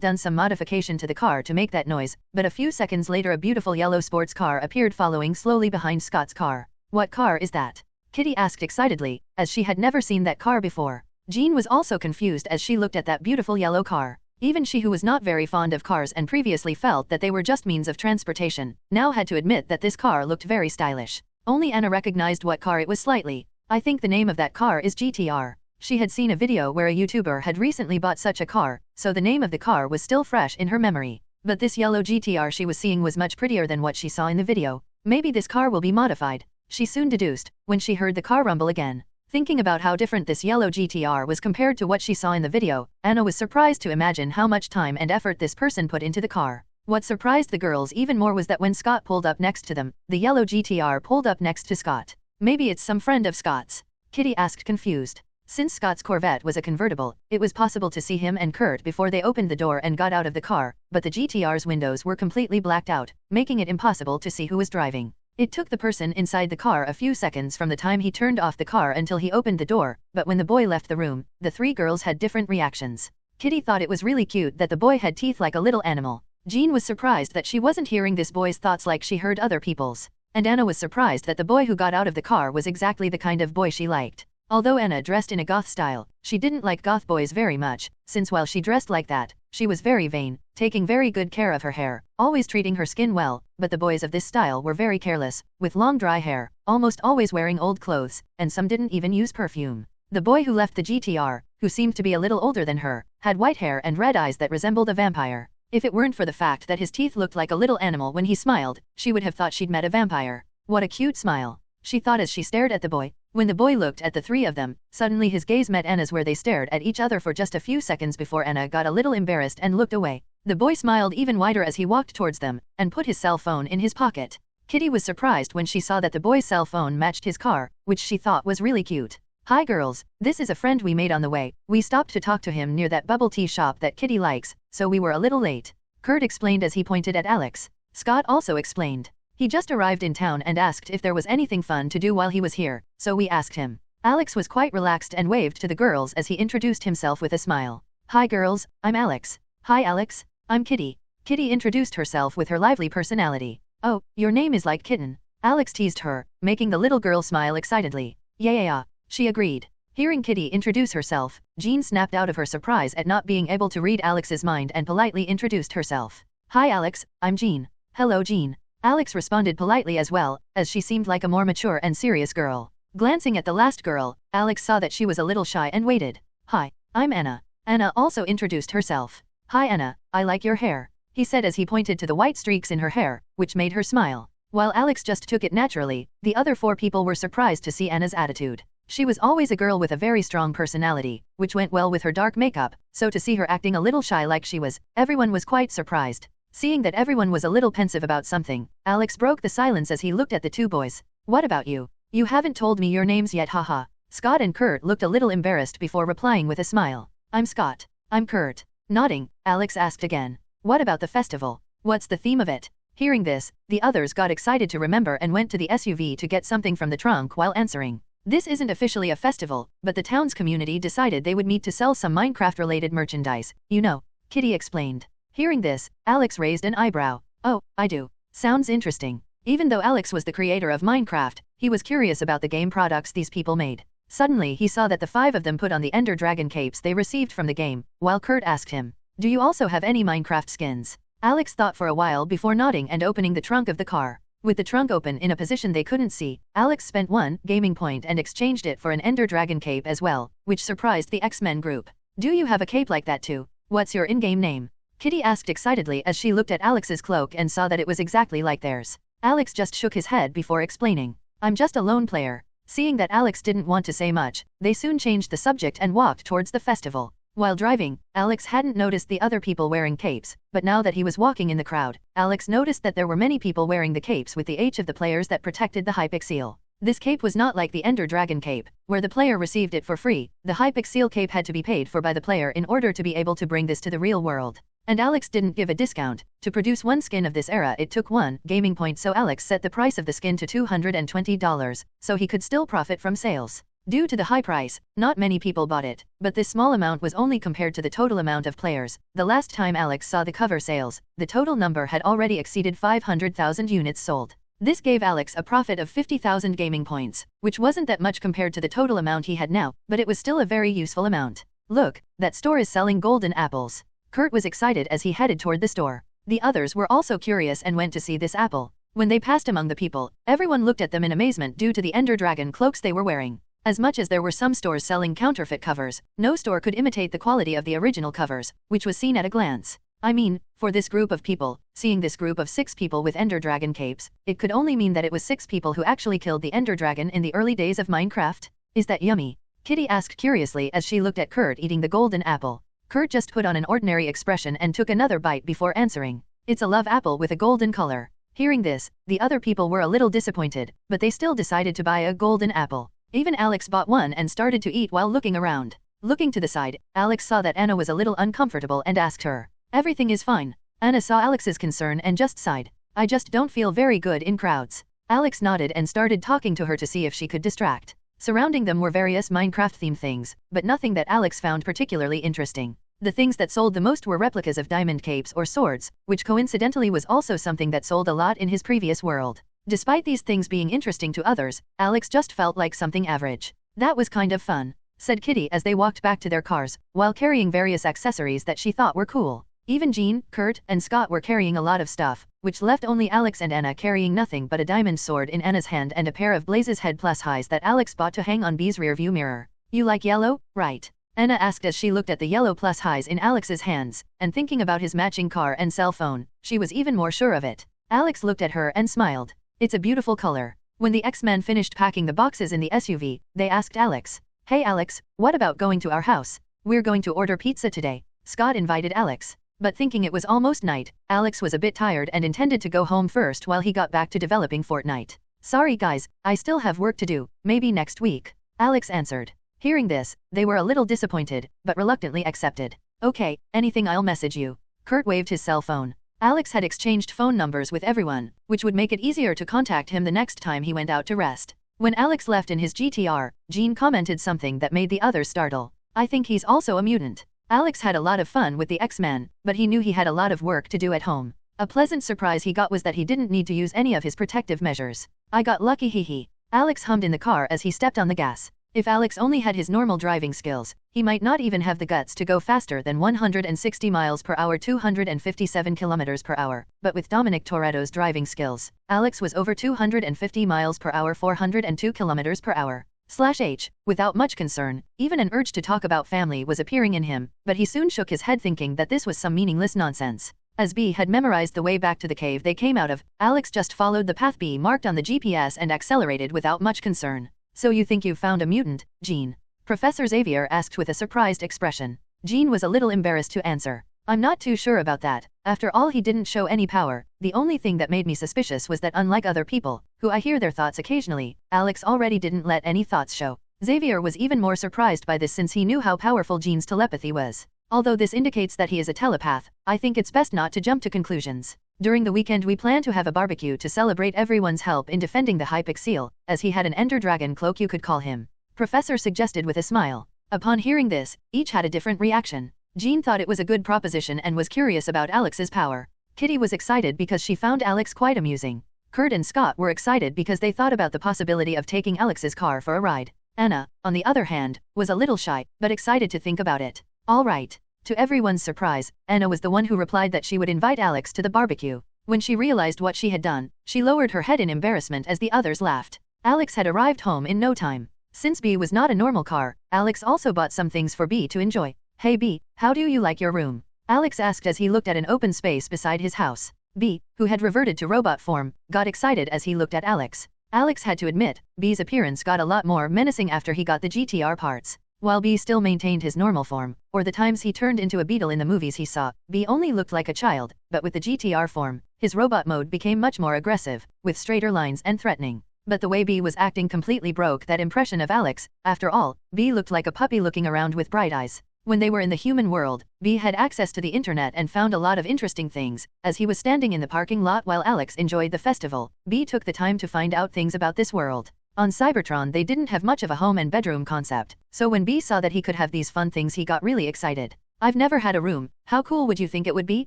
done some modification to the car to make that noise, but a few seconds later a beautiful yellow sports car appeared following slowly behind Scott's car. What car is that? Kitty asked excitedly, as she had never seen that car before. Jean was also confused as she looked at that beautiful yellow car. Even she, who was not very fond of cars and previously felt that they were just means of transportation, now had to admit that this car looked very stylish. Only Anna recognized what car it was slightly. I think the name of that car is GTR. She had seen a video where a YouTuber had recently bought such a car, so the name of the car was still fresh in her memory. But this yellow GTR she was seeing was much prettier than what she saw in the video. Maybe this car will be modified, she soon deduced, when she heard the car rumble again. Thinking about how different this yellow GTR was compared to what she saw in the video, Anna was surprised to imagine how much time and effort this person put into the car. What surprised the girls even more was that when Scott pulled up next to them, the yellow GTR pulled up next to Scott. Maybe it's some friend of Scott's? Kitty asked confused. Since Scott's Corvette was a convertible, it was possible to see him and Kurt before they opened the door and got out of the car, but the GTR's windows were completely blacked out, making it impossible to see who was driving. It took the person inside the car a few seconds from the time he turned off the car until he opened the door, but when the boy left the room, the three girls had different reactions. Kitty thought it was really cute that the boy had teeth like a little animal. Jean was surprised that she wasn't hearing this boy's thoughts like she heard other people's. And Anna was surprised that the boy who got out of the car was exactly the kind of boy she liked. Although Anna dressed in a goth style, she didn't like goth boys very much, since while she dressed like that, she was very vain, taking very good care of her hair, always treating her skin well, but the boys of this style were very careless, with long dry hair, almost always wearing old clothes, and some didn't even use perfume. The boy who left the GTR, who seemed to be a little older than her, had white hair and red eyes that resembled a vampire. If it weren't for the fact that his teeth looked like a little animal when he smiled, she would have thought she'd met a vampire. What a cute smile, she thought as she stared at the boy. When the boy looked at the three of them, suddenly his gaze met Anna's where they stared at each other for just a few seconds before Anna got a little embarrassed and looked away. The boy smiled even wider as he walked towards them, and put his cell phone in his pocket. Kitty was surprised when she saw that the boy's cell phone matched his car, which she thought was really cute. Hi girls, this is a friend we made on the way. We stopped to talk to him near that bubble tea shop that Kitty likes, so we were a little late. Kurt explained as he pointed at Alex. Scott also explained. He just arrived in town and asked if there was anything fun to do while he was here, so we asked him. Alex was quite relaxed and waved to the girls as he introduced himself with a smile. Hi girls, I'm Alex. Hi Alex, I'm Kitty. Kitty introduced herself with her lively personality. Oh, your name is like kitten. Alex teased her, making the little girl smile excitedly. Yeah, she agreed. Hearing Kitty introduce herself, Jean snapped out of her surprise at not being able to read Alex's mind and politely introduced herself. Hi Alex, I'm Jean. Hello Jean. Alex responded politely as well, as she seemed like a more mature and serious girl. Glancing at the last girl, Alex saw that she was a little shy and waited. Hi, I'm Anna. Anna also introduced herself. Hi Anna, I like your hair, he said as he pointed to the white streaks in her hair, which made her smile. While Alex just took it naturally, the other 4 people were surprised to see Anna's attitude. She was always a girl with a very strong personality, which went well with her dark makeup, so to see her acting a little shy like she was, everyone was quite surprised. Seeing that everyone was a little pensive about something, Alex broke the silence as he looked at the 2 boys. What about you? You haven't told me your names yet, haha. Scott and Kurt looked a little embarrassed before replying with a smile. I'm Scott. I'm Kurt. Nodding, Alex asked again. What about the festival? What's the theme of it? Hearing this, the others got excited to remember and went to the SUV to get something from the trunk while answering. This isn't officially a festival, but the town's community decided they would meet to sell some Minecraft-related merchandise, you know, Kitty explained. Hearing this, Alex raised an eyebrow. Oh, I do. Sounds interesting. Even though Alex was the creator of Minecraft, he was curious about the game products these people made. Suddenly he saw that the 5 of them put on the Ender Dragon capes they received from the game, while Kurt asked him, do you also have any Minecraft skins? Alex thought for a while before nodding and opening the trunk of the car. With the trunk open in a position they couldn't see, Alex spent 1 gaming point and exchanged it for an Ender Dragon cape as well, which surprised the X-Men group. Do you have a cape like that too? What's your in-game name? Kitty asked excitedly as she looked at Alex's cloak and saw that it was exactly like theirs. Alex just shook his head before explaining. I'm just a lone player. Seeing that Alex didn't want to say much, they soon changed the subject and walked towards the festival. While driving, Alex hadn't noticed the other people wearing capes, but now that he was walking in the crowd, Alex noticed that there were many people wearing the capes with the H of the players that protected the Hypixel. This cape was not like the Ender Dragon cape, where the player received it for free. The Hypixel cape had to be paid for by the player in order to be able to bring this to the real world. And Alex didn't give a discount. To produce 1 skin of this era it took 1 gaming point, so Alex set the price of the skin to $220, so he could still profit from sales. Due to the high price, not many people bought it, but this small amount was only compared to the total amount of players. The last time Alex saw the cover sales, the total number had already exceeded 500,000 units sold. This gave Alex a profit of 50,000 gaming points, which wasn't that much compared to the total amount he had now, but it was still a very useful amount. Look, that store is selling golden apples. Kurt was excited as he headed toward the store. The others were also curious and went to see this apple. When they passed among the people, everyone looked at them in amazement due to the Ender Dragon cloaks they were wearing. As much as there were some stores selling counterfeit covers, no store could imitate the quality of the original covers, which was seen at a glance. I mean, for this group of people, seeing this group of 6 people with Ender Dragon capes, it could only mean that it was 6 people who actually killed the Ender Dragon in the early days of Minecraft. Is that yummy? Kitty asked curiously as she looked at Kurt eating the golden apple. Kurt just put on an ordinary expression and took another bite before answering. It's a love apple with a golden color. Hearing this, the other people were a little disappointed, but they still decided to buy a golden apple. Even Alex bought one and started to eat while looking around. Looking to the side, Alex saw that Anna was a little uncomfortable and asked her. Everything is fine. Anna saw Alex's concern and just sighed. I just don't feel very good in crowds. Alex nodded and started talking to her to see if she could distract. Surrounding them were various Minecraft-themed things, but nothing that Alex found particularly interesting. The things that sold the most were replicas of diamond capes or swords, which coincidentally was also something that sold a lot in his previous world. Despite these things being interesting to others, Alex just felt like something average. That was kind of fun, said Kitty as they walked back to their cars, while carrying various accessories that she thought were cool. Even Jean, Kurt, and Scott were carrying a lot of stuff, which left only Alex and Anna carrying nothing but a diamond sword in Anna's hand and a pair of Blaze's Head Plus highs that Alex bought to hang on B's rearview mirror. You like yellow, right? Anna asked as she looked at the yellow plus highs in Alex's hands, and thinking about his matching car and cell phone, she was even more sure of it. Alex looked at her and smiled. It's a beautiful color. When the X-Men finished packing the boxes in the SUV, they asked Alex. Hey Alex, what about going to our house? We're going to order pizza today. Scott invited Alex. But thinking it was almost night, Alex was a bit tired and intended to go home first while he got back to developing Fortnite. Sorry guys, I still have work to do, maybe next week. Alex answered. Hearing this, they were a little disappointed, but reluctantly accepted. Okay, anything, I'll message you. Kurt waved his cell phone. Alex had exchanged phone numbers with everyone, which would make it easier to contact him the next time he went out to rest. When Alex left in his GTR, Jean commented something that made the others startle. I think he's also a mutant. Alex had a lot of fun with the X-Men, but he knew he had a lot of work to do at home. A pleasant surprise he got was that he didn't need to use any of his protective measures. I got lucky, hee. Alex hummed in the car as he stepped on the gas. If Alex only had his normal driving skills, he might not even have the guts to go faster than 160 miles per hour, 257 kilometers per hour. But with Dominic Toretto's driving skills, Alex was over 250 miles per hour, 402 kilometers per hour. /H, without much concern, even an urge to talk about family was appearing in him, but he soon shook his head thinking that this was some meaningless nonsense. As B had memorized the way back to the cave they came out of, Alex just followed the path B marked on the GPS and accelerated without much concern. So you think you've found a mutant, Jean? Professor Xavier asked with a surprised expression. Jean was a little embarrassed to answer. I'm not too sure about that. After all, he didn't show any power. The only thing that made me suspicious was that unlike other people, who I hear their thoughts occasionally, Alex already didn't let any thoughts show. Xavier was even more surprised by this since he knew how powerful Jean's telepathy was. Although this indicates that he is a telepath, I think it's best not to jump to conclusions. During the weekend we plan to have a barbecue to celebrate everyone's help in defending the Hypixel, as he had an Ender Dragon cloak you could call him. Professor suggested with a smile. Upon hearing this, each had a different reaction. Jean thought it was a good proposition and was curious about Alex's power. Kitty was excited because she found Alex quite amusing. Kurt and Scott were excited because they thought about the possibility of taking Alex's car for a ride. Anna, on the other hand, was a little shy, but excited to think about it. All right. To everyone's surprise, Anna was the one who replied that she would invite Alex to the barbecue. When she realized what she had done, she lowered her head in embarrassment as the others laughed. Alex had arrived home in no time. Since B was not a normal car, Alex also bought some things for B to enjoy. Hey B, how do you like your room? Alex asked as he looked at an open space beside his house. B, who had reverted to robot form, got excited as he looked at Alex. Alex had to admit, B's appearance got a lot more menacing after he got the GTR parts. While B still maintained his normal form, or the times he turned into a beetle in the movies he saw, B only looked like a child, but with the GTR form, his robot mode became much more aggressive, with straighter lines and threatening. But the way B was acting completely broke that impression of Alex. After all, B looked like a puppy looking around with bright eyes. When they were in the human world, B had access to the internet and found a lot of interesting things. As he was standing in the parking lot while Alex enjoyed the festival, B took the time to find out things about this world. On Cybertron they didn't have much of a home and bedroom concept, so when B saw that he could have these fun things he got really excited. I've never had a room, how cool would you think it would be,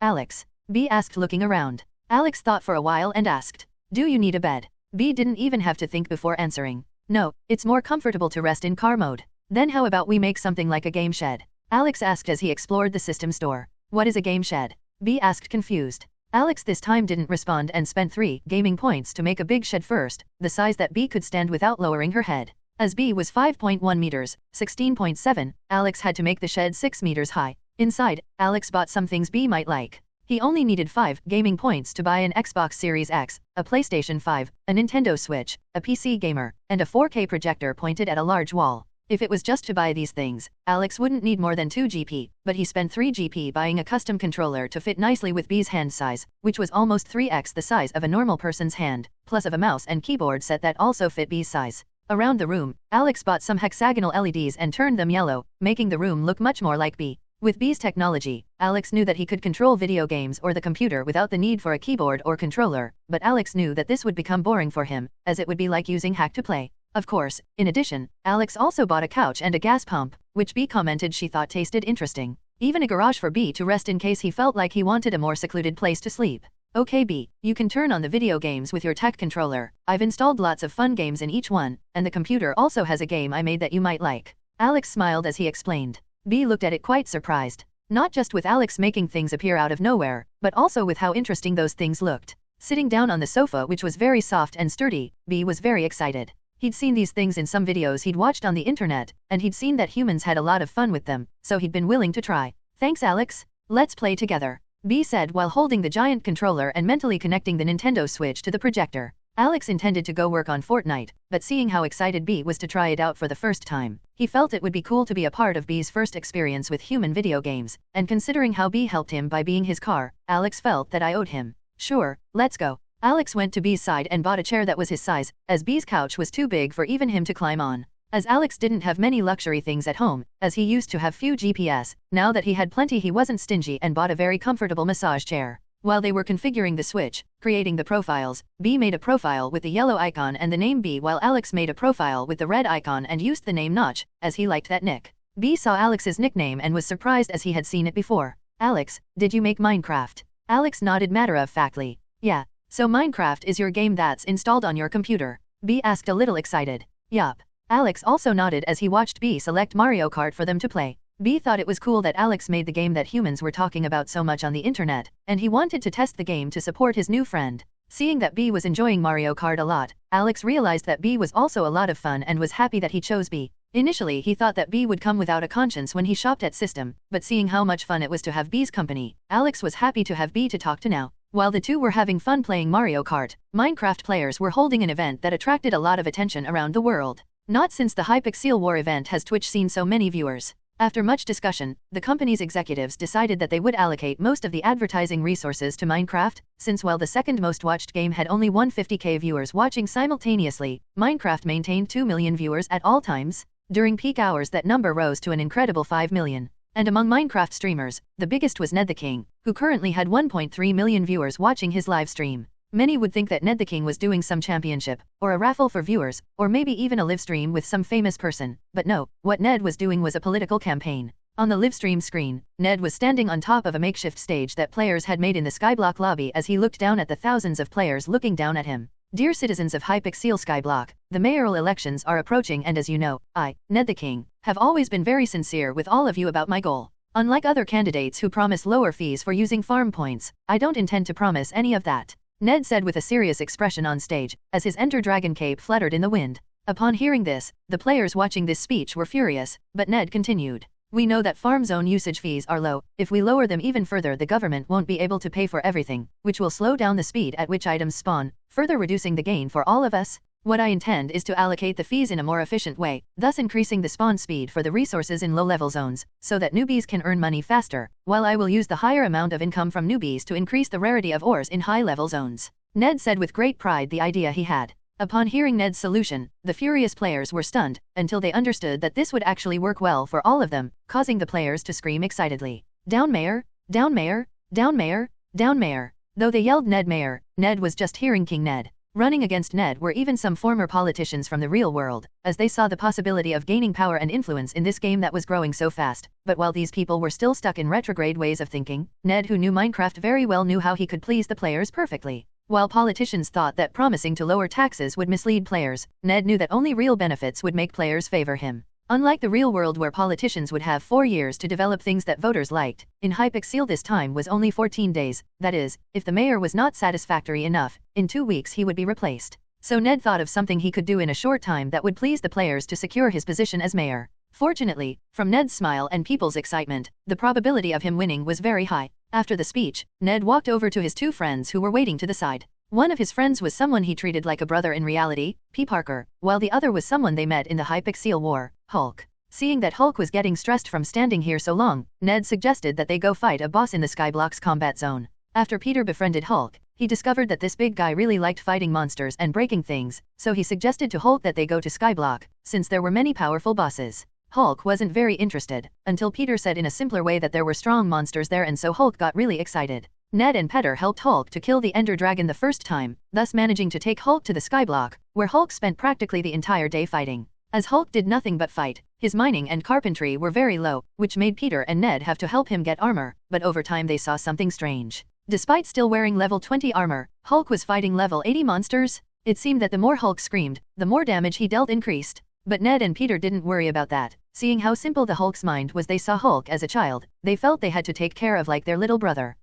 Alex? B asked looking around. Alex thought for a while and asked, do you need a bed? B didn't even have to think before answering. No, it's more comfortable to rest in car mode. Then how about we make something like a game shed? Alex asked as he explored the system store. What is a game shed? B asked confused. Alex this time didn't respond and spent 3 gaming points to make a big shed first, the size that B could stand without lowering her head. As B was 5.1 meters, 16.7, Alex had to make the shed 6 meters high. Inside, Alex bought some things B might like. He only needed 5 gaming points to buy an Xbox Series X, a PlayStation 5, a Nintendo Switch, a PC gamer, and a 4K projector pointed at a large wall. If it was just to buy these things, Alex wouldn't need more than 2 GP, but he spent 3 GP buying a custom controller to fit nicely with B's hand size, which was almost 3x the size of a normal person's hand, plus of a mouse and keyboard set that also fit B's size. Around the room, Alex bought some hexagonal LEDs and turned them yellow, making the room look much more like B. With B's technology, Alex knew that he could control video games or the computer without the need for a keyboard or controller, but Alex knew that this would become boring for him, as it would be like using hack to play. Of course, in addition, Alex also bought a couch and a gas pump, which B commented she thought tasted interesting. Even a garage for B to rest in case he felt like he wanted a more secluded place to sleep. Okay B, you can turn on the video games with your tech controller. I've installed lots of fun games in each one, and the computer also has a game I made that you might like. Alex smiled as he explained. B looked at it quite surprised. Not just with Alex making things appear out of nowhere, but also with how interesting those things looked. Sitting down on the sofa which was very soft and sturdy, B was very excited. He'd seen these things in some videos he'd watched on the internet, and he'd seen that humans had a lot of fun with them, so he'd been willing to try. Thanks Alex. Let's play together. B said while holding the giant controller and mentally connecting the Nintendo Switch to the projector. Alex intended to go work on Fortnite, but seeing how excited B was to try it out for the first time, he felt it would be cool to be a part of B's first experience with human video games, and considering how B helped him by being his car, Alex felt that I owed him. Sure, let's go. Alex went to B's side and bought a chair that was his size, as B's couch was too big for even him to climb on. As Alex didn't have many luxury things at home, as he used to have few GPS, now that he had plenty he wasn't stingy and bought a very comfortable massage chair. While they were configuring the switch, creating the profiles, B made a profile with the yellow icon and the name B while Alex made a profile with the red icon and used the name Notch, as he liked that nick. B saw Alex's nickname and was surprised as he had seen it before. Alex, did you make Minecraft? Alex nodded matter-of-factly. Yeah. So Minecraft is your game that's installed on your computer? B asked a little excited. Yup. Alex also nodded as he watched B select Mario Kart for them to play. B thought it was cool that Alex made the game that humans were talking about so much on the internet, and he wanted to test the game to support his new friend. Seeing that B was enjoying Mario Kart a lot, Alex realized that B was also a lot of fun and was happy that he chose B. Initially he thought that B would come without a conscience when he shopped at System, but seeing how much fun it was to have B's company, Alex was happy to have B to talk to now. While the two were having fun playing Mario Kart, Minecraft players were holding an event that attracted a lot of attention around the world. Not since the Hypixel War event has Twitch seen so many viewers. After much discussion, the company's executives decided that they would allocate most of the advertising resources to Minecraft, since while the second most watched game had only 150k viewers watching simultaneously, Minecraft maintained 2 million viewers at all times. During peak hours that number rose to an incredible 5 million. And among Minecraft streamers, the biggest was Ned the King, who currently had 1.3 million viewers watching his live stream. Many would think that Ned the King was doing some championship, or a raffle for viewers, or maybe even a live stream with some famous person, but no, what Ned was doing was a political campaign. On the live stream screen, Ned was standing on top of a makeshift stage that players had made in the Skyblock lobby as he looked down at the thousands of players looking down at him. Dear citizens of Hypixel Skyblock, the mayoral elections are approaching and as you know, I, Ned the King, have always been very sincere with all of you about my goal. Unlike other candidates who promise lower fees for using farm points, I don't intend to promise any of that. Ned said with a serious expression on stage, as his Ender Dragon cape fluttered in the wind. Upon hearing this, the players watching this speech were furious, but Ned continued. We know that farm zone usage fees are low. If we lower them even further, the government won't be able to pay for everything, which will slow down the speed at which items spawn, further reducing the gain for all of us. What I intend is to allocate the fees in a more efficient way, thus increasing the spawn speed for the resources in low-level zones, so that newbies can earn money faster, while I will use the higher amount of income from newbies to increase the rarity of ores in high-level zones. Ned said with great pride the idea he had. Upon hearing Ned's solution, the furious players were stunned, until they understood that this would actually work well for all of them, causing the players to scream excitedly. Down mayor! Down mayor! Down mayor! Down mayor! Though they yelled Ned mayor, Ned was just hearing King Ned. Running against Ned were even some former politicians from the real world, as they saw the possibility of gaining power and influence in this game that was growing so fast. But while these people were still stuck in retrograde ways of thinking, Ned, who knew Minecraft very well, knew how he could please the players perfectly. While politicians thought that promising to lower taxes would mislead players, Ned knew that only real benefits would make players favor him. Unlike the real world where politicians would have 4 years to develop things that voters liked, in Hypixel this time was only 14 days, that is, if the mayor was not satisfactory enough, in 2 weeks he would be replaced. So Ned thought of something he could do in a short time that would please the players to secure his position as mayor. Fortunately, from Ned's smile and people's excitement, the probability of him winning was very high. After the speech, Ned walked over to his 2 friends who were waiting to the side. One of his friends was someone he treated like a brother in reality, P. Parker, while the other was someone they met in the Hypixel War, Hulk. Seeing that Hulk was getting stressed from standing here so long, Ned suggested that they go fight a boss in the Skyblock's combat zone. After Peter befriended Hulk, he discovered that this big guy really liked fighting monsters and breaking things, so he suggested to Hulk that they go to Skyblock, since there were many powerful bosses. Hulk wasn't very interested, until Peter said in a simpler way that there were strong monsters there, and so Hulk got really excited. Ned and Peter helped Hulk to kill the Ender Dragon the first time, thus managing to take Hulk to the Skyblock, where Hulk spent practically the entire day fighting. As Hulk did nothing but fight, his mining and carpentry were very low, which made Peter and Ned have to help him get armor, but over time they saw something strange. Despite still wearing level 20 armor, Hulk was fighting level 80 monsters. It seemed that the more Hulk screamed, the more damage he dealt increased. But Ned and Peter didn't worry about that. Seeing how simple the Hulk's mind was, they saw Hulk as a child, they felt they had to take care of like their little brother.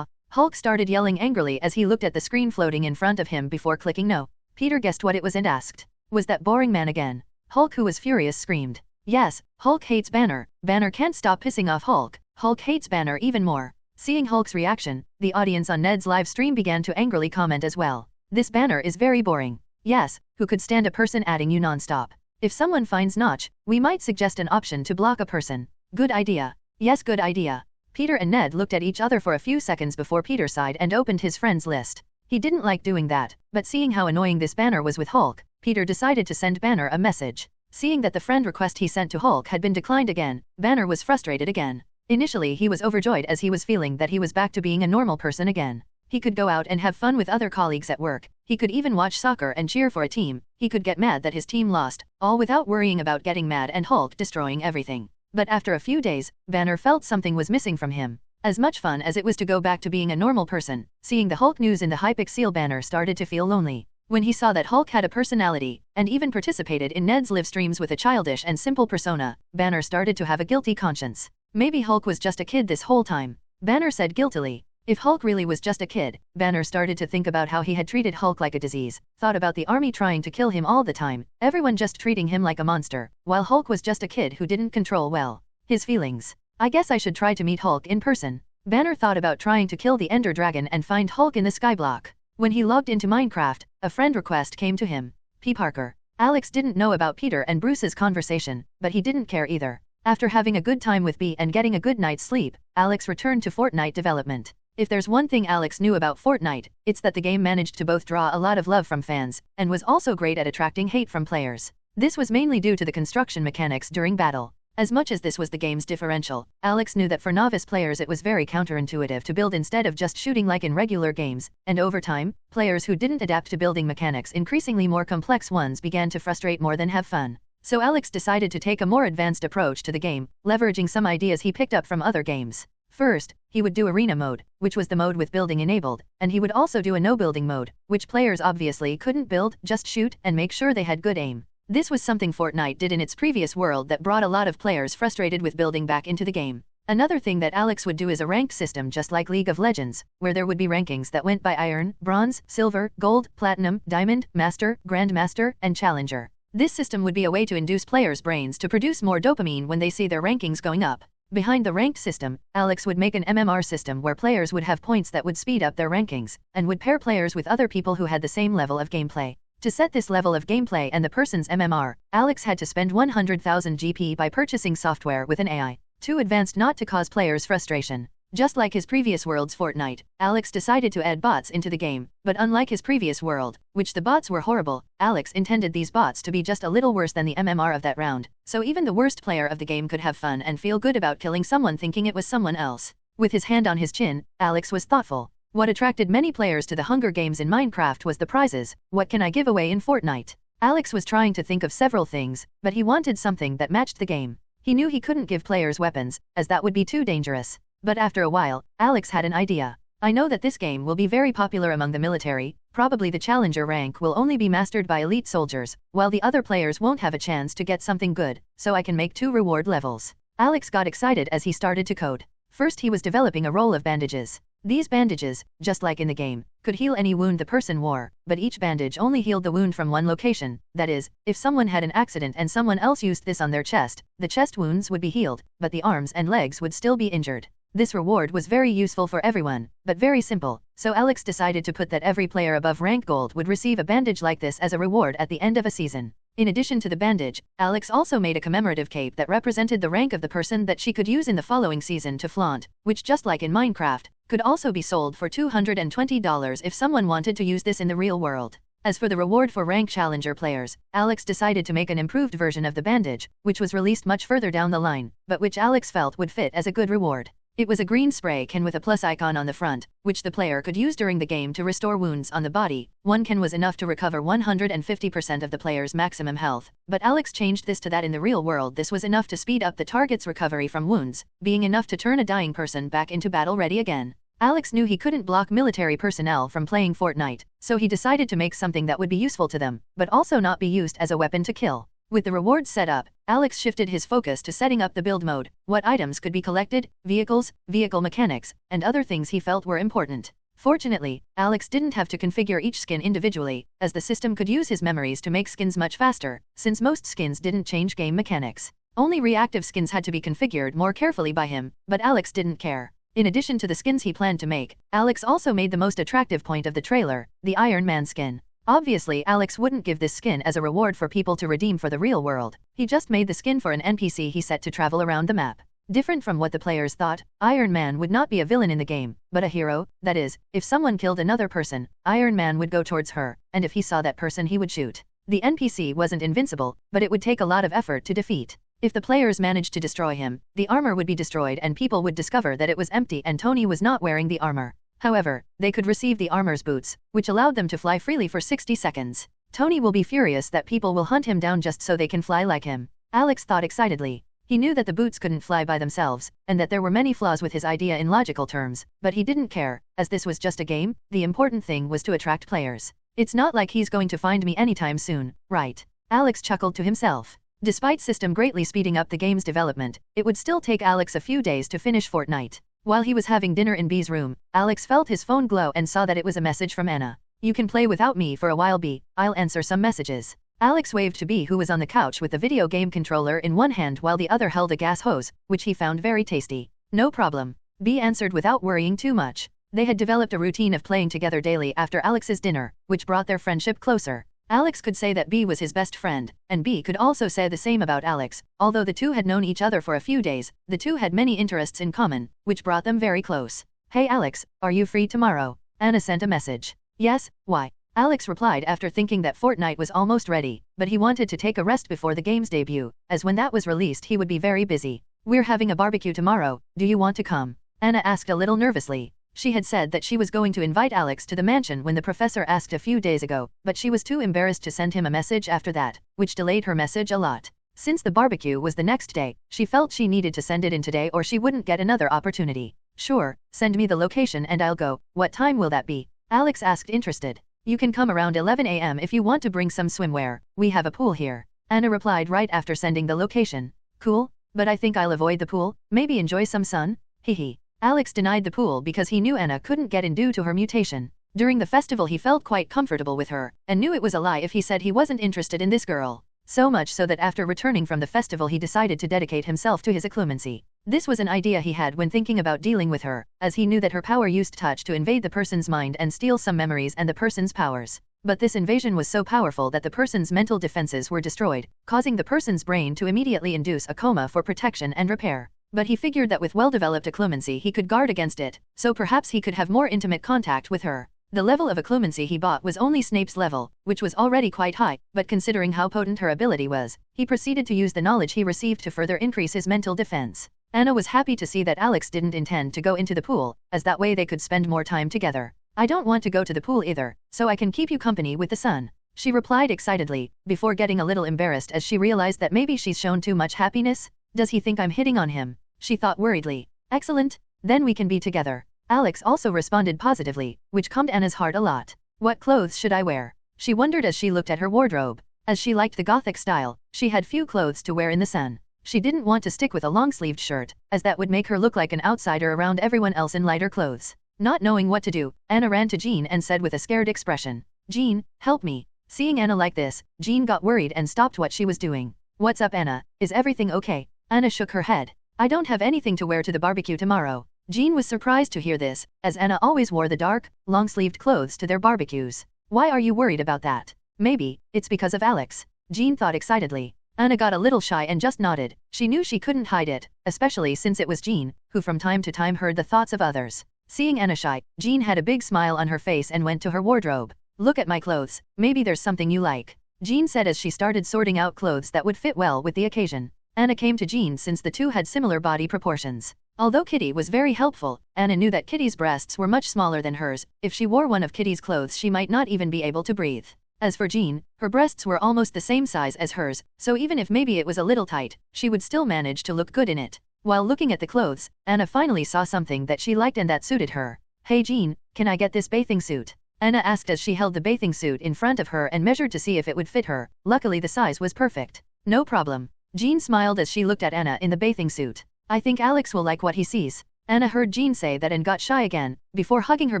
Hulk started yelling angrily as he looked at the screen floating in front of him before clicking no. Peter guessed what it was and asked, "Was that boring man again?" Hulk, who was furious, screamed, "Yes, Hulk hates Banner. Banner can't stop pissing off Hulk. Hulk hates Banner even more." Seeing Hulk's reaction, the audience on Ned's live stream began to angrily comment as well. "This Banner is very boring." Yes, who could stand a person adding you non-stop? If someone finds Notch, we might suggest an option to block a person. Good idea. Yes, good idea. Peter and Ned looked at each other for a few seconds before Peter sighed and opened his friends list. He didn't like doing that, but seeing how annoying this Banner was with Hulk, Peter decided to send Banner a message. Seeing that the friend request he sent to Hulk had been declined again, Banner was frustrated again. Initially he was overjoyed as he was feeling that he was back to being a normal person again. He could go out and have fun with other colleagues at work, he could even watch soccer and cheer for a team, he could get mad that his team lost, all without worrying about getting mad and Hulk destroying everything. But after a few days, Banner felt something was missing from him. As much fun as it was to go back to being a normal person, seeing the Hulk news in the Hypixel, Banner started to feel lonely. When he saw that Hulk had a personality, and even participated in Ned's live streams with a childish and simple persona, Banner started to have a guilty conscience. Maybe Hulk was just a kid this whole time. Banner said guiltily. If Hulk really was just a kid, Banner started to think about how he had treated Hulk like a disease, thought about the army trying to kill him all the time, everyone just treating him like a monster, while Hulk was just a kid who didn't control well his feelings. I guess I should try to meet Hulk in person. Banner thought about trying to kill the Ender Dragon and find Hulk in the skyblock. When he logged into Minecraft, a friend request came to him. P. Parker. Alex didn't know about Peter and Bruce's conversation, but he didn't care either. After having a good time with B and getting a good night's sleep, Alex returned to Fortnite development. If there's one thing Alex knew about Fortnite, it's that the game managed to both draw a lot of love from fans, and was also great at attracting hate from players. This was mainly due to the construction mechanics during battle. As much as this was the game's differential, Alex knew that for novice players it was very counterintuitive to build instead of just shooting like in regular games, and over time, players who didn't adapt to building mechanics, increasingly more complex ones, began to frustrate more than have fun. So Alex decided to take a more advanced approach to the game, leveraging some ideas he picked up from other games. First, he would do arena mode, which was the mode with building enabled, and he would also do a no-building mode, which players obviously couldn't build, just shoot and make sure they had good aim. This was something Fortnite did in its previous world that brought a lot of players frustrated with building back into the game. Another thing that Alex would do is a ranked system just like League of Legends, where there would be rankings that went by Iron, Bronze, Silver, Gold, Platinum, Diamond, Master, Grandmaster, and Challenger. This system would be a way to induce players' brains to produce more dopamine when they see their rankings going up. Behind the ranked system, Alex would make an MMR system where players would have points that would speed up their rankings, and would pair players with other people who had the same level of gameplay. To set this level of gameplay and the person's MMR, Alex had to spend 100,000 GP by purchasing software with an AI too advanced not to cause players frustration. Just like his previous world's Fortnite, Alex decided to add bots into the game, but unlike his previous world, which the bots were horrible, Alex intended these bots to be just a little worse than the MMR of that round, so even the worst player of the game could have fun and feel good about killing someone thinking it was someone else. With his hand on his chin, Alex was thoughtful. What attracted many players to the Hunger Games in Minecraft was the prizes. What can I give away in Fortnite? Alex was trying to think of several things, but he wanted something that matched the game. He knew he couldn't give players weapons, as that would be too dangerous. But after a while, Alex had an idea. I know that this game will be very popular among the military, probably the Challenger rank will only be mastered by elite soldiers, while the other players won't have a chance to get something good, so I can make 2 reward levels. Alex got excited as he started to code. First he was developing a roll of bandages. These bandages, just like in the game, could heal any wound the person wore, but each bandage only healed the wound from one location. That is, if someone had an accident and someone else used this on their chest, the chest wounds would be healed, but the arms and legs would still be injured. This reward was very useful for everyone, but very simple, so Alex decided to put that every player above rank gold would receive a bandage like this as a reward at the end of a season. In addition to the bandage, Alex also made a commemorative cape that represented the rank of the person that she could use in the following season to flaunt, which just like in Minecraft, could also be sold for $220 if someone wanted to use this in the real world. As for the reward for rank challenger players, Alex decided to make an improved version of the bandage, which was released much further down the line, but which Alex felt would fit as a good reward. It was a green spray can with a plus icon on the front, which the player could use during the game to restore wounds on the body. One can was enough to recover 150% of the player's maximum health, but Alex changed this to that in the real world this was enough to speed up the target's recovery from wounds, being enough to turn a dying person back into battle ready again. Alex knew he couldn't block military personnel from playing Fortnite, so he decided to make something that would be useful to them, but also not be used as a weapon to kill. With the rewards set up, Alex shifted his focus to setting up the build mode, what items could be collected, vehicles, vehicle mechanics, and other things he felt were important. Fortunately, Alex didn't have to configure each skin individually, as the system could use his memories to make skins much faster, since most skins didn't change game mechanics. Only reactive skins had to be configured more carefully by him, but Alex didn't care. In addition to the skins he planned to make, Alex also made the most attractive point of the trailer, the Iron Man skin. Obviously Alex wouldn't give this skin as a reward for people to redeem for the real world, he just made the skin for an NPC he set to travel around the map. Different from what the players thought, Iron Man would not be a villain in the game, but a hero, that is, if someone killed another person, Iron Man would go towards her, and if he saw that person he would shoot. The NPC wasn't invincible, but it would take a lot of effort to defeat. If the players managed to destroy him, the armor would be destroyed and people would discover that it was empty and Tony was not wearing the armor. However, they could receive the armor's boots, which allowed them to fly freely for 60 seconds. Tony will be furious that people will hunt him down just so they can fly like him. Alex thought excitedly. He knew that the boots couldn't fly by themselves, and that there were many flaws with his idea in logical terms, but he didn't care, as this was just a game. The important thing was to attract players. It's not like he's going to find me anytime soon, right? Alex chuckled to himself. Despite system greatly speeding up the game's development, it would still take Alex a few days to finish Fortnite. While he was having dinner in B's room, Alex felt his phone glow and saw that it was a message from Anna. You can play without me for a while, B. I'll answer some messages. Alex waved to B, who was on the couch with the video game controller in one hand while the other held a gas hose, which he found very tasty. No problem. B answered without worrying too much. They had developed a routine of playing together daily after Alex's dinner, which brought their friendship closer. Alex could say that B was his best friend, and B could also say the same about Alex. Although the two had known each other for a few days, the two had many interests in common, which brought them very close. Hey Alex, are you free tomorrow? Anna sent a message. Yes, why? Alex replied after thinking that Fortnite was almost ready, but he wanted to take a rest before the game's debut, as when that was released he would be very busy. We're having a barbecue tomorrow, do you want to come? Anna asked a little nervously. She had said that she was going to invite Alex to the mansion when the professor asked a few days ago, but she was too embarrassed to send him a message after that, which delayed her message a lot. Since the barbecue was the next day, she felt she needed to send it in today or she wouldn't get another opportunity. Sure, send me the location and I'll go. What time will that be? Alex asked, interested. You can come around 11 a.m. if you want to bring some swimwear. We have a pool here. Anna replied right after sending the location. Cool, but I think I'll avoid the pool, maybe enjoy some sun? Hehe. Alex denied the pool because he knew Anna couldn't get in due to her mutation. During the festival he felt quite comfortable with her, and knew it was a lie if he said he wasn't interested in this girl. So much so that after returning from the festival he decided to dedicate himself to his occlumency. This was an idea he had when thinking about dealing with her, as he knew that her power used touch to invade the person's mind and steal some memories and the person's powers. But this invasion was so powerful that the person's mental defenses were destroyed, causing the person's brain to immediately induce a coma for protection and repair. But he figured that with well-developed occlumency he could guard against it, so perhaps he could have more intimate contact with her. The level of occlumency he bought was only Snape's level, which was already quite high, but considering how potent her ability was, he proceeded to use the knowledge he received to further increase his mental defense. Anna was happy to see that Alex didn't intend to go into the pool, as that way they could spend more time together. I don't want to go to the pool either, so I can keep you company with the sun. She replied excitedly, before getting a little embarrassed as she realized that maybe she's shown too much happiness. Does he think I'm hitting on him? She thought worriedly. Excellent, then we can be together. Alex also responded positively, which calmed Anna's heart a lot. What clothes should I wear? She wondered as she looked at her wardrobe. As she liked the gothic style, she had few clothes to wear in the sun. She didn't want to stick with a long-sleeved shirt, as that would make her look like an outsider around everyone else in lighter clothes. Not knowing what to do, Anna ran to Jean and said with a scared expression, Jean, help me. Seeing Anna like this, Jean got worried and stopped what she was doing. What's up, Anna? Is everything okay? Anna shook her head. I don't have anything to wear to the barbecue tomorrow. Jean was surprised to hear this, as Anna always wore the dark, long-sleeved clothes to their barbecues. Why are you worried about that? Maybe it's because of Alex. Jean thought excitedly. Anna got a little shy and just nodded. She knew she couldn't hide it, especially since it was Jean, who from time to time heard the thoughts of others. Seeing Anna shy, Jean had a big smile on her face and went to her wardrobe. Look at my clothes, maybe there's something you like. Jean said as she started sorting out clothes that would fit well with the occasion. Anna came to Jean since the two had similar body proportions. Although Kitty was very helpful, Anna knew that Kitty's breasts were much smaller than hers. If she wore one of Kitty's clothes she might not even be able to breathe. As for Jean, her breasts were almost the same size as hers, so even if maybe it was a little tight, she would still manage to look good in it. While looking at the clothes, Anna finally saw something that she liked and that suited her. Hey Jean, can I get this bathing suit? Anna asked as she held the bathing suit in front of her and measured to see if it would fit her. Luckily the size was perfect. No problem. Jean smiled as she looked at Anna in the bathing suit. I think Alex will like what he sees. Anna heard Jean say that and got shy again, before hugging her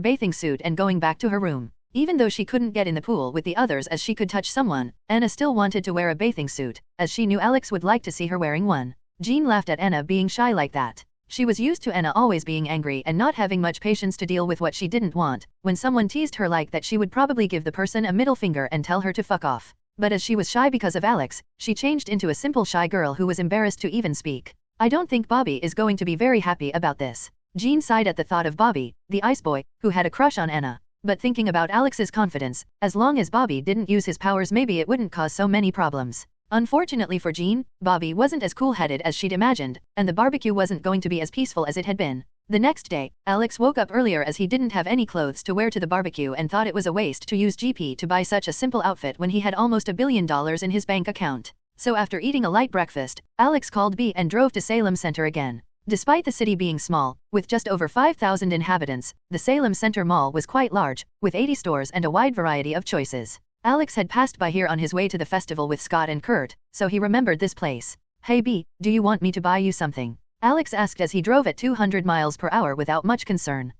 bathing suit and going back to her room. Even though she couldn't get in the pool with the others as she could touch someone, Anna still wanted to wear a bathing suit, as she knew Alex would like to see her wearing one. Jean laughed at Anna being shy like that. She was used to Anna always being angry and not having much patience to deal with what she didn't want. When someone teased her like that she would probably give the person a middle finger and tell her to fuck off. But as she was shy because of Alex, she changed into a simple shy girl who was embarrassed to even speak. I don't think Bobby is going to be very happy about this. Jean sighed at the thought of Bobby, the ice boy, who had a crush on Anna. but thinking about Alex's confidence, as long as Bobby didn't use his powers maybe it wouldn't cause so many problems. Unfortunately for Jean, Bobby wasn't as cool-headed as she'd imagined, and the barbecue wasn't going to be as peaceful as it had been. The next day, Alex woke up earlier as he didn't have any clothes to wear to the barbecue and thought it was a waste to use GP to buy such a simple outfit when he had almost $1 billion in his bank account. So after eating a light breakfast, Alex called B and drove to Salem Center again. Despite the city being small, with just over 5,000 inhabitants, the Salem Center Mall was quite large, with 80 stores and a wide variety of choices. Alex had passed by here on his way to the festival with Scott and Kurt, so he remembered this place. "Hey B, do you want me to buy you something?" Alex asked as he drove at 200 miles per hour without much concern.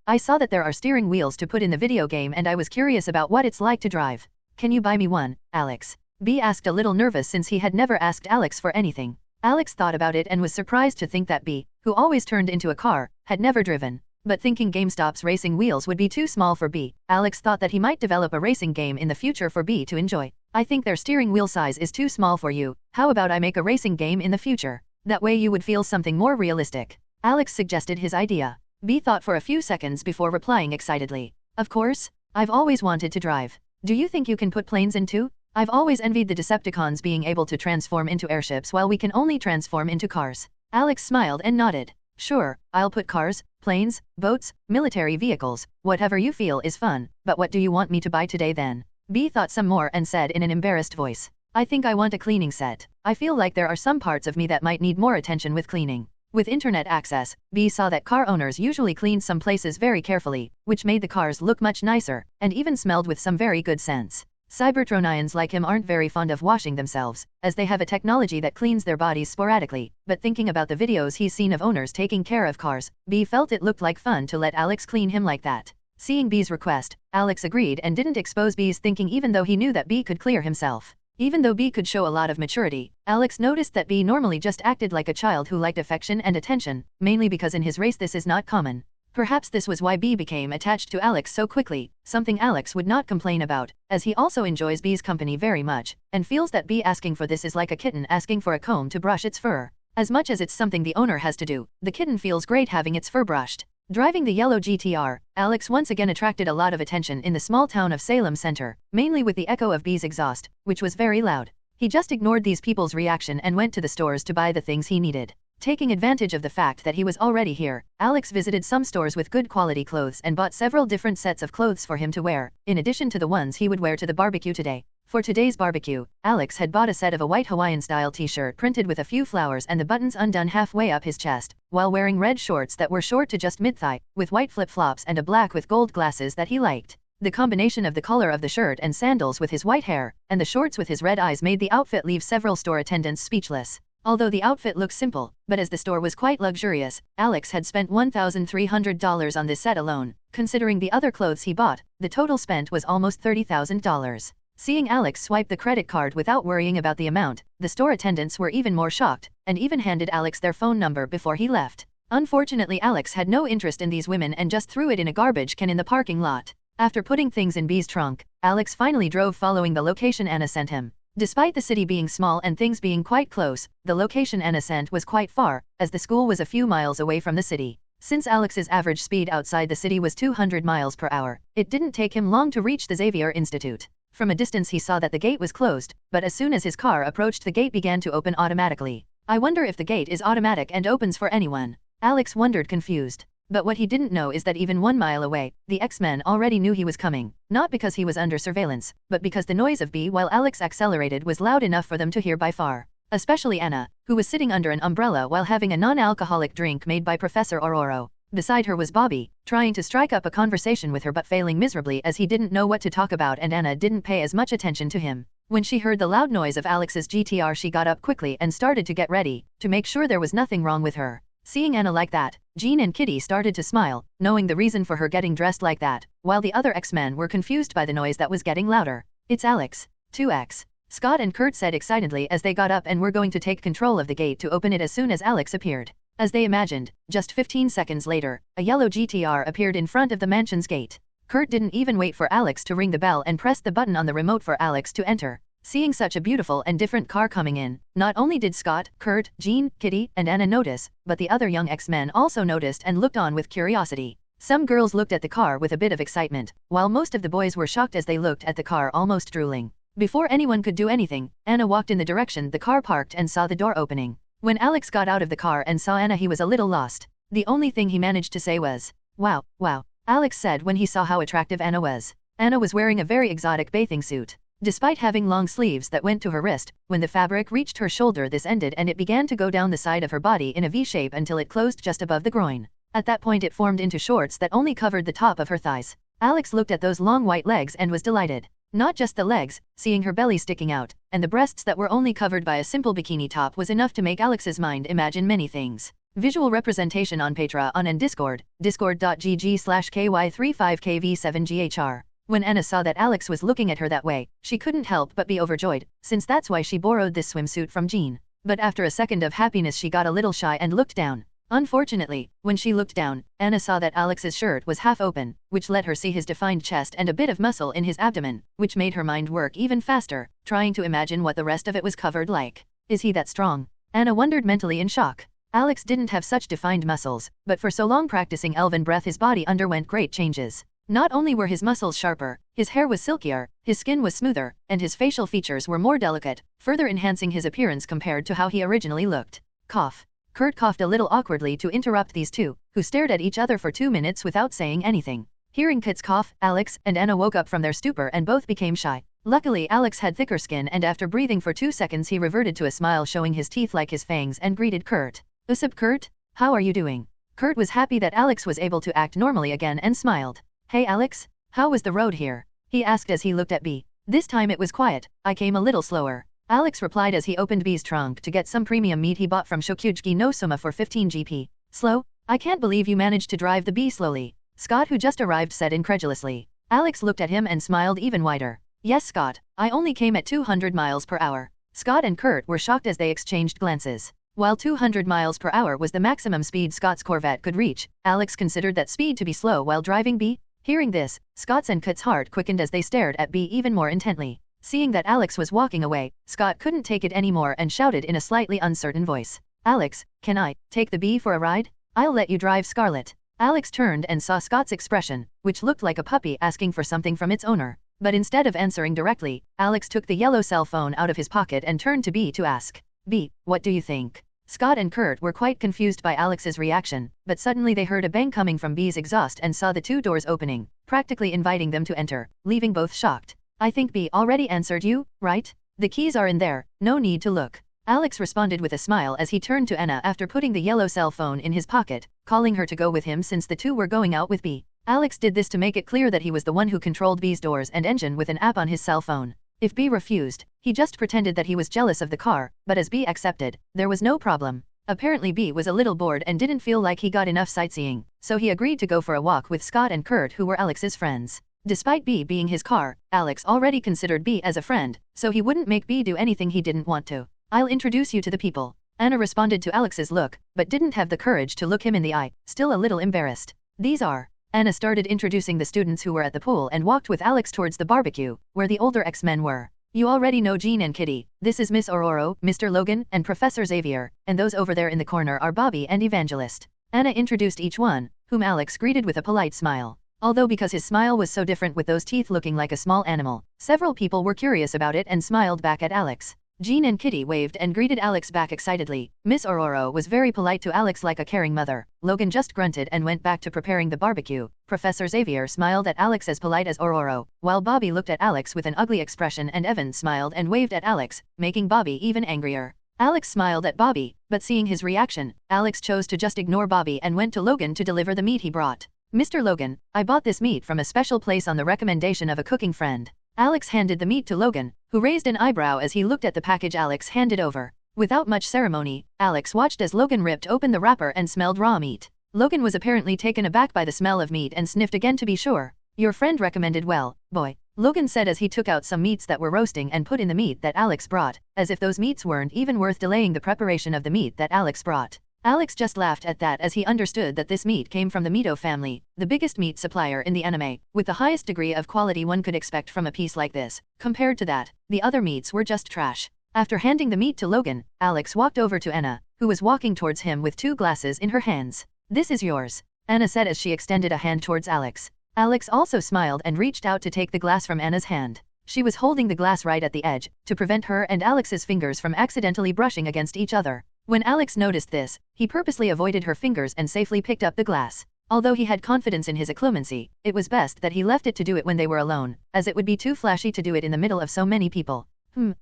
I saw that there are steering wheels to put in the video game and I was curious about what it's like to drive. Can you buy me one, Alex? B asked, a little nervous since he had never asked Alex for anything. Alex thought about it and was surprised to think that B, who always turned into a car, had never driven. But thinking GameStop's racing wheels would be too small for B, Alex thought that he might develop a racing game in the future for B to enjoy. "I think their steering wheel size is too small for you. How about I make a racing game in the future? That way you would feel something more realistic." Alex suggested his idea. B thought for a few seconds before replying excitedly. "Of course. I've always wanted to drive. Do you think you can put planes in too? I've always envied the Decepticons being able to transform into airships while we can only transform into cars." Alex smiled and nodded. "Sure, I'll put cars, planes, boats, military vehicles, whatever you feel is fun, but what do you want me to buy today then?" B thought some more and said in an embarrassed voice, "I think I want a cleaning set. I feel like there are some parts of me that might need more attention with cleaning." With internet access, B saw that car owners usually cleaned some places very carefully, which made the cars look much nicer, and even smelled with some very good scents. Cybertronians like him aren't very fond of washing themselves, as they have a technology that cleans their bodies sporadically, but thinking about the videos he's seen of owners taking care of cars, B felt it looked like fun to let Alex clean him like that. Seeing B's request, Alex agreed and didn't expose B's thinking even though he knew that B could clear himself. Even though B could show a lot of maturity, Alex noticed that B normally just acted like a child who liked affection and attention, mainly because in his race this is not common. Perhaps this was why B became attached to Alex so quickly, something Alex would not complain about, as he also enjoys B's company very much, and feels that B asking for this is like a kitten asking for a comb to brush its fur. As much as it's something the owner has to do, the kitten feels great having its fur brushed. Driving the yellow GTR, Alex once again attracted a lot of attention in the small town of Salem Center, mainly with the echo of B's exhaust, which was very loud. He just ignored these people's reaction and went to the stores to buy the things he needed. Taking advantage of the fact that he was already here, Alex visited some stores with good quality clothes and bought several different sets of clothes for him to wear, in addition to the ones he would wear to the barbecue today. For today's barbecue, Alex had bought a set of a white Hawaiian-style t-shirt printed with a few flowers and the buttons undone halfway up his chest, while wearing red shorts that were short to just mid-thigh, with white flip-flops and a black with gold glasses that he liked. The combination of the color of the shirt and sandals with his white hair, and the shorts with his red eyes made the outfit leave several store attendants speechless. Although the outfit looked simple, but as the store was quite luxurious, Alex had spent $1,300 on this set alone. Considering the other clothes he bought, the total spent was almost $30,000. Seeing Alex swipe the credit card without worrying about the amount, the store attendants were even more shocked, and even handed Alex their phone number before he left. Unfortunately, Alex had no interest in these women and just threw it in a garbage can in the parking lot. After putting things in B's trunk, Alex finally drove following the location Anna sent him. Despite the city being small and things being quite close, the location Anna sent was quite far, as the school was a few miles away from the city. Since Alex's average speed outside the city was 200 miles per hour, it didn't take him long to reach the Xavier Institute. From a distance he saw that the gate was closed, but as soon as his car approached the gate began to open automatically. I wonder if the gate is automatic and opens for anyone. Alex wondered, confused. But what he didn't know is that even 1 mile away, the X-Men already knew he was coming, not because he was under surveillance, but because the noise of B while Alex accelerated was loud enough for them to hear by far. Especially Anna, who was sitting under an umbrella while having a non-alcoholic drink made by Professor Ororo. Beside her was Bobby, trying to strike up a conversation with her but failing miserably as he didn't know what to talk about, and Anna didn't pay as much attention to him. When she heard the loud noise of Alex's GTR, she got up quickly and started to get ready, to make sure there was nothing wrong with her. Seeing Anna like that, Jean and Kitty started to smile, knowing the reason for her getting dressed like that, while the other X-Men were confused by the noise that was getting louder. "It's Alex. 2X. Scott and Kurt said excitedly as they got up and were going to take control of the gate to open it as soon as Alex appeared. As they imagined, just 15 seconds later, a yellow GTR appeared in front of the mansion's gate. Kurt didn't even wait for Alex to ring the bell and pressed the button on the remote for Alex to enter. Seeing such a beautiful and different car coming in, not only did Scott, Kurt, Jean, Kitty, and Anna notice, but the other young X-Men also noticed and looked on with curiosity. Some girls looked at the car with a bit of excitement, while most of the boys were shocked as they looked at the car almost drooling. Before anyone could do anything, Anna walked in the direction the car parked and saw the door opening. When Alex got out of the car and saw Anna, he was a little lost. The only thing he managed to say was, "Wow, wow," Alex said when he saw how attractive Anna was. Anna was wearing a very exotic bathing suit. Despite having long sleeves that went to her wrist, when the fabric reached her shoulder this ended and it began to go down the side of her body in a V shape until it closed just above the groin. At that point it formed into shorts that only covered the top of her thighs. Alex looked at those long white legs and was delighted. Not just the legs, seeing her belly sticking out, and the breasts that were only covered by a simple bikini top was enough to make Alex's mind imagine many things. Visual representation on Patreon and Discord, discord.gg/ky35kv7ghr. When Anna saw that Alex was looking at her that way, she couldn't help but be overjoyed, since that's why she borrowed this swimsuit from Jean. But after a second of happiness she got a little shy and looked down. Unfortunately, when she looked down, Anna saw that Alex's shirt was half open, which let her see his defined chest and a bit of muscle in his abdomen, which made her mind work even faster, trying to imagine what the rest of it was covered like. Is he that strong? Anna wondered mentally in shock. Alex didn't have such defined muscles, but for so long practicing elven breath his body underwent great changes. Not only were his muscles sharper, his hair was silkier, his skin was smoother, and his facial features were more delicate, further enhancing his appearance compared to how he originally looked. Cough. Kurt coughed a little awkwardly to interrupt these two, who stared at each other for 2 minutes without saying anything. Hearing Kurt's cough, Alex and Anna woke up from their stupor and both became shy. Luckily Alex had thicker skin and after breathing for 2 seconds he reverted to a smile showing his teeth like his fangs and greeted Kurt. "Usup Kurt? How are you doing?" Kurt was happy that Alex was able to act normally again and smiled. "Hey Alex, how was the road here?" he asked as he looked at B. "This time it was quiet, I came a little slower," Alex replied as he opened B's trunk to get some premium meat he bought from Shokyuji no Suma for 15 GP. "Slow? I can't believe you managed to drive the B slowly," Scott, who just arrived, said incredulously. Alex looked at him and smiled even wider. "Yes Scott, I only came at 200 miles per hour. Scott and Kurt were shocked as they exchanged glances. While 200 miles per hour was the maximum speed Scott's Corvette could reach, Alex considered that speed to be slow while driving B. Hearing this, Scott's and Kurt's heart quickened as they stared at B even more intently. Seeing that Alex was walking away, Scott couldn't take it anymore and shouted in a slightly uncertain voice. "Alex, can I take the bee for a ride? I'll let you drive Scarlet." Alex turned and saw Scott's expression, which looked like a puppy asking for something from its owner. But instead of answering directly, Alex took the yellow cell phone out of his pocket and turned to B to ask, "B, what do you think?" Scott and Kurt were quite confused by Alex's reaction, but suddenly they heard a bang coming from B's exhaust and saw the 2 doors opening, practically inviting them to enter, leaving both shocked. "I think B already answered you, right? The keys are in there, no need to look," Alex responded with a smile as he turned to Anna after putting the yellow cell phone in his pocket, calling her to go with him since the two were going out with B. Alex did this to make it clear that he was the one who controlled B's doors and engine with an app on his cell phone. If B refused, he just pretended that he was jealous of the car, but as B accepted, there was no problem. Apparently B was a little bored and didn't feel like he got enough sightseeing, so he agreed to go for a walk with Scott and Kurt, who were Alex's friends. Despite B being his car, Alex already considered B as a friend, so he wouldn't make B do anything he didn't want to. "I'll introduce you to the people." Anna responded to Alex's look, but didn't have the courage to look him in the eye, still a little embarrassed. "These are..." Anna started introducing the students who were at the pool and walked with Alex towards the barbecue, where the older X-Men were. "You already know Jean and Kitty, this is Miss Aurora, Mr. Logan, and Professor Xavier, and those over there in the corner are Bobby and Evangelist." Anna introduced each one, whom Alex greeted with a polite smile. Although because his smile was so different with those teeth looking like a small animal, several people were curious about it and smiled back at Alex. Jean and Kitty waved and greeted Alex back excitedly. Miss Aurora was very polite to Alex like a caring mother. Logan just grunted and went back to preparing the barbecue. Professor Xavier smiled at Alex as polite as Aurora, while Bobby looked at Alex with an ugly expression and Evan smiled and waved at Alex, making Bobby even angrier. Alex smiled at Bobby, but seeing his reaction, Alex chose to just ignore Bobby and went to Logan to deliver the meat he brought. "Mr. Logan, I bought this meat from a special place on the recommendation of a cooking friend." Alex handed the meat to Logan, who raised an eyebrow as he looked at the package Alex handed over. Without much ceremony, Alex watched as Logan ripped open the wrapper and smelled raw meat. Logan was apparently taken aback by the smell of meat and sniffed again to be sure. "Your friend recommended well, boy," Logan said as he took out some meats that were roasting and put in the meat that Alex brought, as if those meats weren't even worth delaying the preparation of the meat that Alex brought. Alex just laughed at that as he understood that this meat came from the Mito family, the biggest meat supplier in the anime, with the highest degree of quality one could expect from a piece like this. Compared to that, the other meats were just trash. After handing the meat to Logan, Alex walked over to Anna, who was walking towards him with 2 glasses in her hands. "This is yours." Anna said as she extended a hand towards Alex. Alex also smiled and reached out to take the glass from Anna's hand. She was holding the glass right at the edge, to prevent her and Alex's fingers from accidentally brushing against each other. When Alex noticed this, he purposely avoided her fingers and safely picked up the glass. Although he had confidence in his occlumency, it was best that he left it to do it when they were alone, as it would be too flashy to do it in the middle of so many people.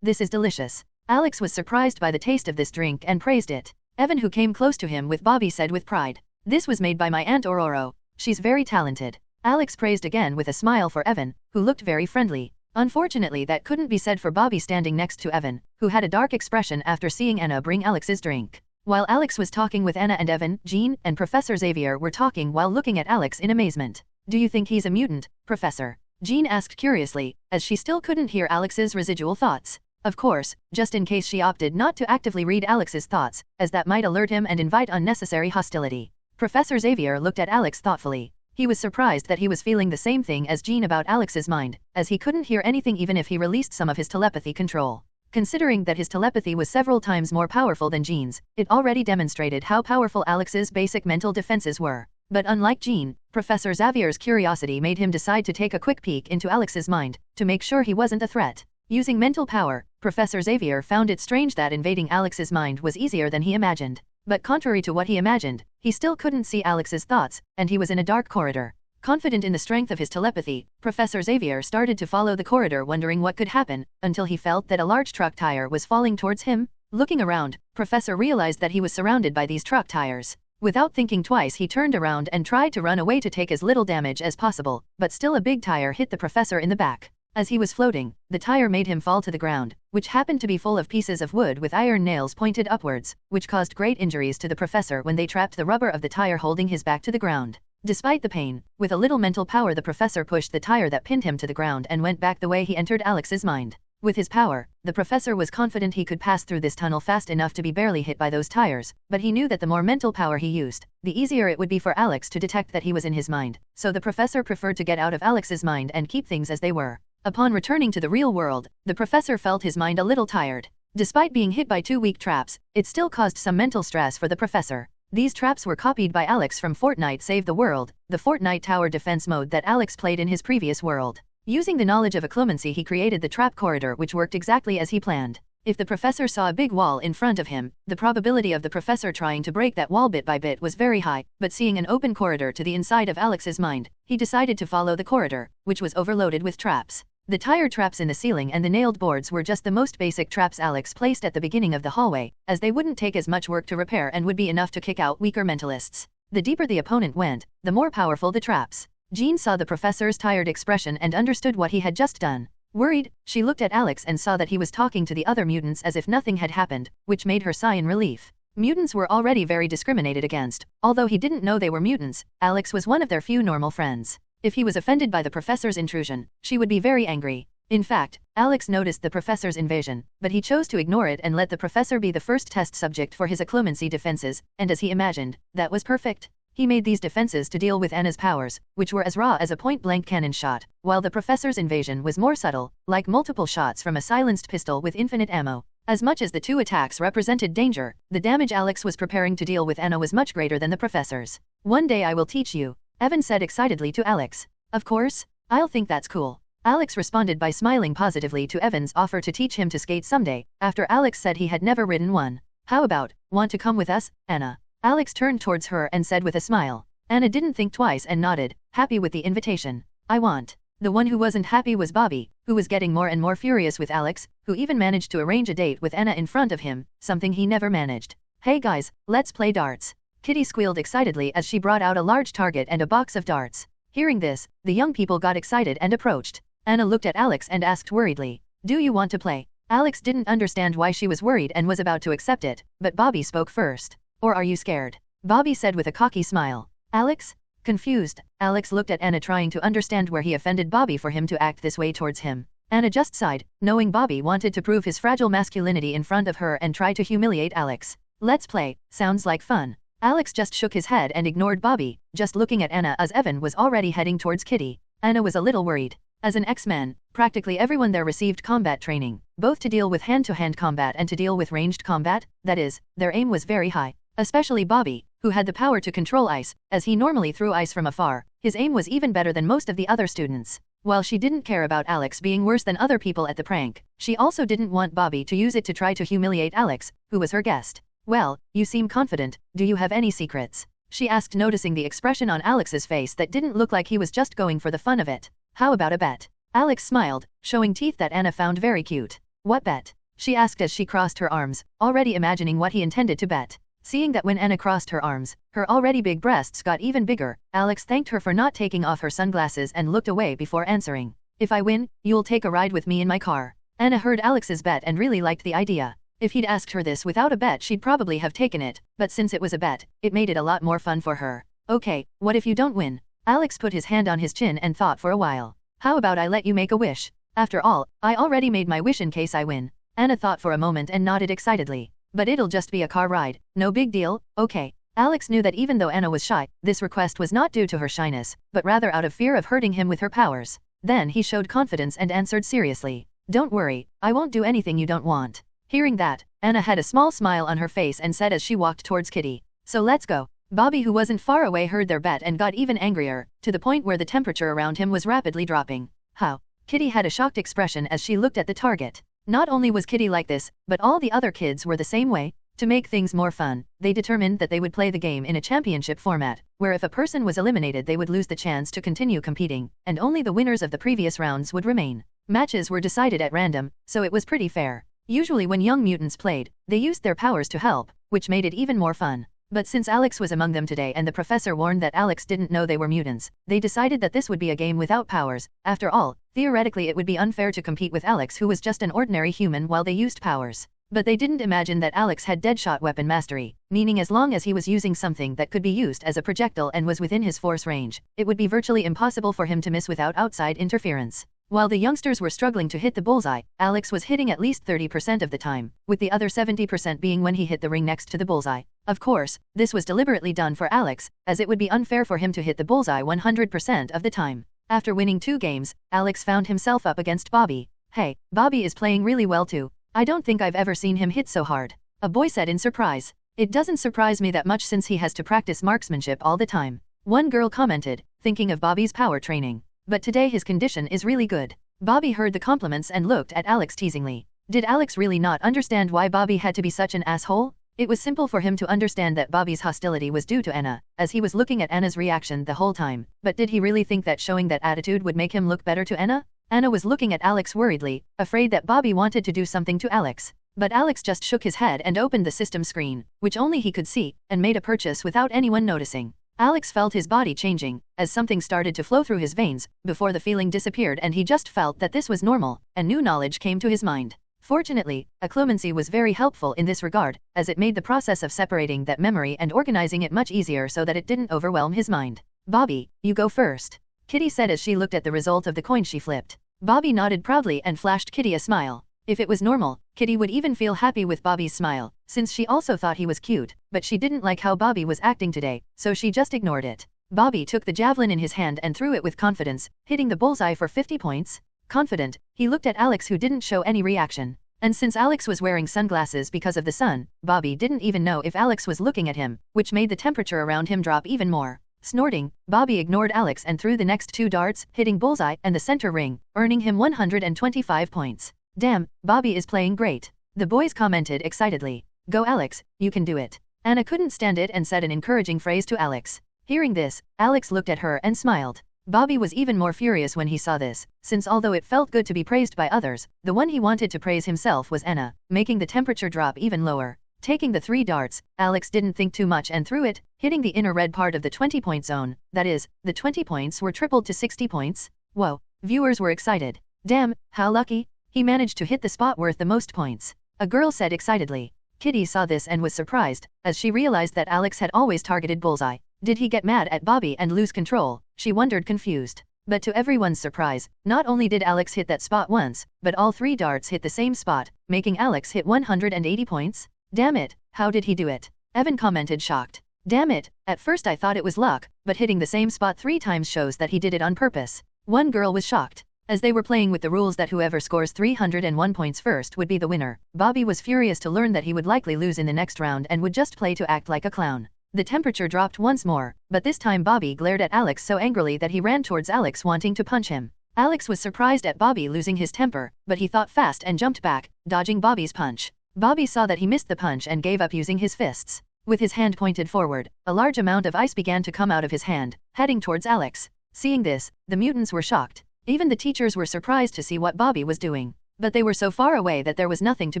This is delicious. Alex was surprised by the taste of this drink and praised it. Evan, who came close to him with Bobby, said with pride, "This was made by my Aunt Aurora. She's very talented." Alex praised again with a smile for Evan, who looked very friendly. Unfortunately, that couldn't be said for Bobby, standing next to Evan, who had a dark expression after seeing Anna bring Alex's drink. While Alex was talking with Anna and Evan, Jean and Professor Xavier were talking while looking at Alex in amazement. "Do you think he's a mutant, Professor?" Jean asked curiously, as she still couldn't hear Alex's residual thoughts. Of course, just in case she opted not to actively read Alex's thoughts, as that might alert him and invite unnecessary hostility. Professor Xavier looked at Alex thoughtfully. He was surprised that he was feeling the same thing as Jean about Alex's mind, as he couldn't hear anything even if he released some of his telepathy control. Considering that his telepathy was several times more powerful than Jean's, it already demonstrated how powerful Alex's basic mental defenses were. But unlike Jean, Professor Xavier's curiosity made him decide to take a quick peek into Alex's mind, to make sure he wasn't a threat. Using mental power, Professor Xavier found it strange that invading Alex's mind was easier than he imagined. But contrary to what he imagined, he still couldn't see Alex's thoughts, and he was in a dark corridor. Confident in the strength of his telepathy, Professor Xavier started to follow the corridor, wondering what could happen, until he felt that a large truck tire was falling towards him. Looking around, Professor realized that he was surrounded by these truck tires. Without thinking twice, he turned around and tried to run away to take as little damage as possible, but still a big tire hit the professor in the back. As he was floating, the tire made him fall to the ground, which happened to be full of pieces of wood with iron nails pointed upwards, which caused great injuries to the professor when they trapped the rubber of the tire, holding his back to the ground. Despite the pain, with a little mental power, the professor pushed the tire that pinned him to the ground and went back the way he entered Alex's mind. With his power, the professor was confident he could pass through this tunnel fast enough to be barely hit by those tires, but he knew that the more mental power he used, the easier it would be for Alex to detect that he was in his mind, so the professor preferred to get out of Alex's mind and keep things as they were. Upon returning to the real world, the professor felt his mind a little tired. Despite being hit by 2 weak traps, it still caused some mental stress for the professor. These traps were copied by Alex from Fortnite Save the World, the Fortnite tower defense mode that Alex played in his previous world. Using the knowledge of occlumency, he created the trap corridor, which worked exactly as he planned. If the professor saw a big wall in front of him, the probability of the professor trying to break that wall bit by bit was very high, but seeing an open corridor to the inside of Alex's mind, he decided to follow the corridor, which was overloaded with traps. The tire traps in the ceiling and the nailed boards were just the most basic traps Alex placed at the beginning of the hallway, as they wouldn't take as much work to repair and would be enough to kick out weaker mentalists. The deeper the opponent went, the more powerful the traps. Jean saw the professor's tired expression and understood what he had just done. Worried, she looked at Alex and saw that he was talking to the other mutants as if nothing had happened, which made her sigh in relief. Mutants were already very discriminated against. Although he didn't know they were mutants, Alex was one of their few normal friends. If he was offended by the professor's intrusion, she would be very angry. In fact, Alex noticed the professor's invasion, but he chose to ignore it and let the professor be the first test subject for his occlumency defenses, and as he imagined, that was perfect. He made these defenses to deal with Anna's powers, which were as raw as a point-blank cannon shot, while the professor's invasion was more subtle, like multiple shots from a silenced pistol with infinite ammo. As much as the 2 attacks represented danger, the damage Alex was preparing to deal with Anna was much greater than the professor's. "One day I will teach you," Evan said excitedly to Alex. "Of course, I'll think that's cool." Alex responded by smiling positively to Evan's offer to teach him to skate someday, after Alex said he had never ridden one. "How about, want to come with us, Anna?" Alex turned towards her and said with a smile. Anna didn't think twice and nodded, happy with the invitation. "I want." The one who wasn't happy was Bobby, who was getting more and more furious with Alex, who even managed to arrange a date with Anna in front of him, something he never managed. "Hey guys, let's play darts." Kitty squealed excitedly as she brought out a large target and a box of darts. Hearing this, the young people got excited and approached. Anna looked at Alex and asked worriedly, "Do you want to play?" Alex didn't understand why she was worried and was about to accept it, but Bobby spoke first. "Or are you scared?" Bobby said with a cocky smile. "Alex?" Confused, Alex looked at Anna, trying to understand where he offended Bobby for him to act this way towards him. Anna just sighed, knowing Bobby wanted to prove his fragile masculinity in front of her and try to humiliate Alex. "Let's play, sounds like fun." Alex just shook his head and ignored Bobby, just looking at Anna as Evan was already heading towards Kitty. Anna was a little worried. As an X-Man, practically everyone there received combat training, both to deal with hand-to-hand combat and to deal with ranged combat, that is, their aim was very high. Especially Bobby, who had the power to control ice, as he normally threw ice from afar. His aim was even better than most of the other students. While she didn't care about Alex being worse than other people at the prank, she also didn't want Bobby to use it to try to humiliate Alex, who was her guest. Well, you seem confident, do you have any secrets? She asked, noticing the expression on Alex's face that didn't look like he was just going for the fun of it. How about a bet? Alex smiled, showing teeth that Anna found very cute. What bet? She asked as she crossed her arms, already imagining what he intended to bet. Seeing that when Anna crossed her arms, her already big breasts got even bigger, Alex thanked her for not taking off her sunglasses and looked away before answering. If I win, you'll take a ride with me in my car. Anna heard Alex's bet and really liked the idea. If he'd asked her this without a bet, she'd probably have taken it, but since it was a bet, it made it a lot more fun for her. Okay, what if you don't win? Alex put his hand on his chin and thought for a while. How about I let you make a wish? After all, I already made my wish in case I win. Anna thought for a moment and nodded excitedly. But it'll just be a car ride, no big deal, okay. Alex knew that even though Anna was shy, this request was not due to her shyness, but rather out of fear of hurting him with her powers. Then he showed confidence and answered seriously. Don't worry, I won't do anything you don't want. Hearing that, Anna had a small smile on her face and said as she walked towards Kitty. So let's go. Bobby, who wasn't far away, heard their bet and got even angrier, to the point where the temperature around him was rapidly dropping. How? Kitty had a shocked expression as she looked at the target. Not only was Kitty like this, but all the other kids were the same way. To make things more fun, they determined that they would play the game in a championship format, where if a person was eliminated they would lose the chance to continue competing, and only the winners of the previous rounds would remain. Matches were decided at random, so it was pretty fair. Usually when young mutants played, they used their powers to help, which made it even more fun. But since Alex was among them today and the professor warned that Alex didn't know they were mutants, they decided that this would be a game without powers. After all, theoretically it would be unfair to compete with Alex, who was just an ordinary human, while they used powers. But they didn't imagine that Alex had deadshot weapon mastery, meaning as long as he was using something that could be used as a projectile and was within his force range, it would be virtually impossible for him to miss without outside interference. While the youngsters were struggling to hit the bullseye, Alex was hitting at least 30% of the time, with the other 70% being when he hit the ring next to the bullseye. Of course, this was deliberately done for Alex, as it would be unfair for him to hit the bullseye 100% of the time. After winning 2 games, Alex found himself up against Bobby. Hey, Bobby is playing really well too. I don't think I've ever seen him hit so hard. A boy said in surprise. It doesn't surprise me that much since he has to practice marksmanship all the time. One girl commented, thinking of Bobby's power training. But today his condition is really good. Bobby heard the compliments and looked at Alex teasingly. Did Alex really not understand why Bobby had to be such an asshole? It was simple for him to understand that Bobby's hostility was due to Anna, as he was looking at Anna's reaction the whole time. But did he really think that showing that attitude would make him look better to Anna? Anna was looking at Alex worriedly, afraid that Bobby wanted to do something to Alex. But Alex just shook his head and opened the system screen, which only he could see, and made a purchase without anyone noticing. Alex felt his body changing, as something started to flow through his veins, before the feeling disappeared, and he just felt that this was normal, and new knowledge came to his mind. Fortunately, occlumency was very helpful in this regard, as it made the process of separating that memory and organizing it much easier so that it didn't overwhelm his mind. Bobby, you go first. Kitty said as she looked at the result of the coin she flipped. Bobby nodded proudly and flashed Kitty a smile. If it was normal, Kitty would even feel happy with Bobby's smile, since she also thought he was cute, but she didn't like how Bobby was acting today, so she just ignored it. Bobby took the javelin in his hand and threw it with confidence, hitting the bullseye for 50 points. Confident, he looked at Alex, who didn't show any reaction. And since Alex was wearing sunglasses because of the sun, Bobby didn't even know if Alex was looking at him, which made the temperature around him drop even more. Snorting, Bobby ignored Alex and threw the next 2 darts, hitting bullseye and the center ring, earning him 125 points. Damn, Bobby is playing great. The boys commented excitedly. Go Alex, you can do it. Anna couldn't stand it and said an encouraging phrase to Alex. Hearing this, Alex looked at her and smiled. Bobby was even more furious when he saw this, since although it felt good to be praised by others, the one he wanted to praise himself was Anna, making the temperature drop even lower. Taking the 3 darts, Alex didn't think too much and threw it, hitting the inner red part of the 20-point zone. That is, the 20 points were tripled to 60 points. Whoa, viewers were excited. Damn, how lucky. He managed to hit the spot worth the most points. A girl said excitedly. Kitty saw this and was surprised, as she realized that Alex had always targeted bullseye. Did he get mad at Bobby and lose control? She wondered, confused. But to everyone's surprise, not only did Alex hit that spot once, but all 3 darts hit the same spot, making Alex hit 180 points. Damn it, how did he do it? Evan commented, shocked. Damn it, at first I thought it was luck, but hitting the same spot 3 times shows that he did it on purpose. One girl was shocked. As they were playing with the rules that whoever scores 301 points first would be the winner, Bobby was furious to learn that he would likely lose in the next round and would just play to act like a clown. The temperature dropped once more, but this time Bobby glared at Alex so angrily that he ran towards Alex wanting to punch him. Alex was surprised at Bobby losing his temper, but he thought fast and jumped back, dodging Bobby's punch. Bobby saw that he missed the punch and gave up using his fists. With his hand pointed forward, a large amount of ice began to come out of his hand, heading towards Alex. Seeing this, the mutants were shocked. Even the teachers were surprised to see what Bobby was doing. But they were so far away that there was nothing to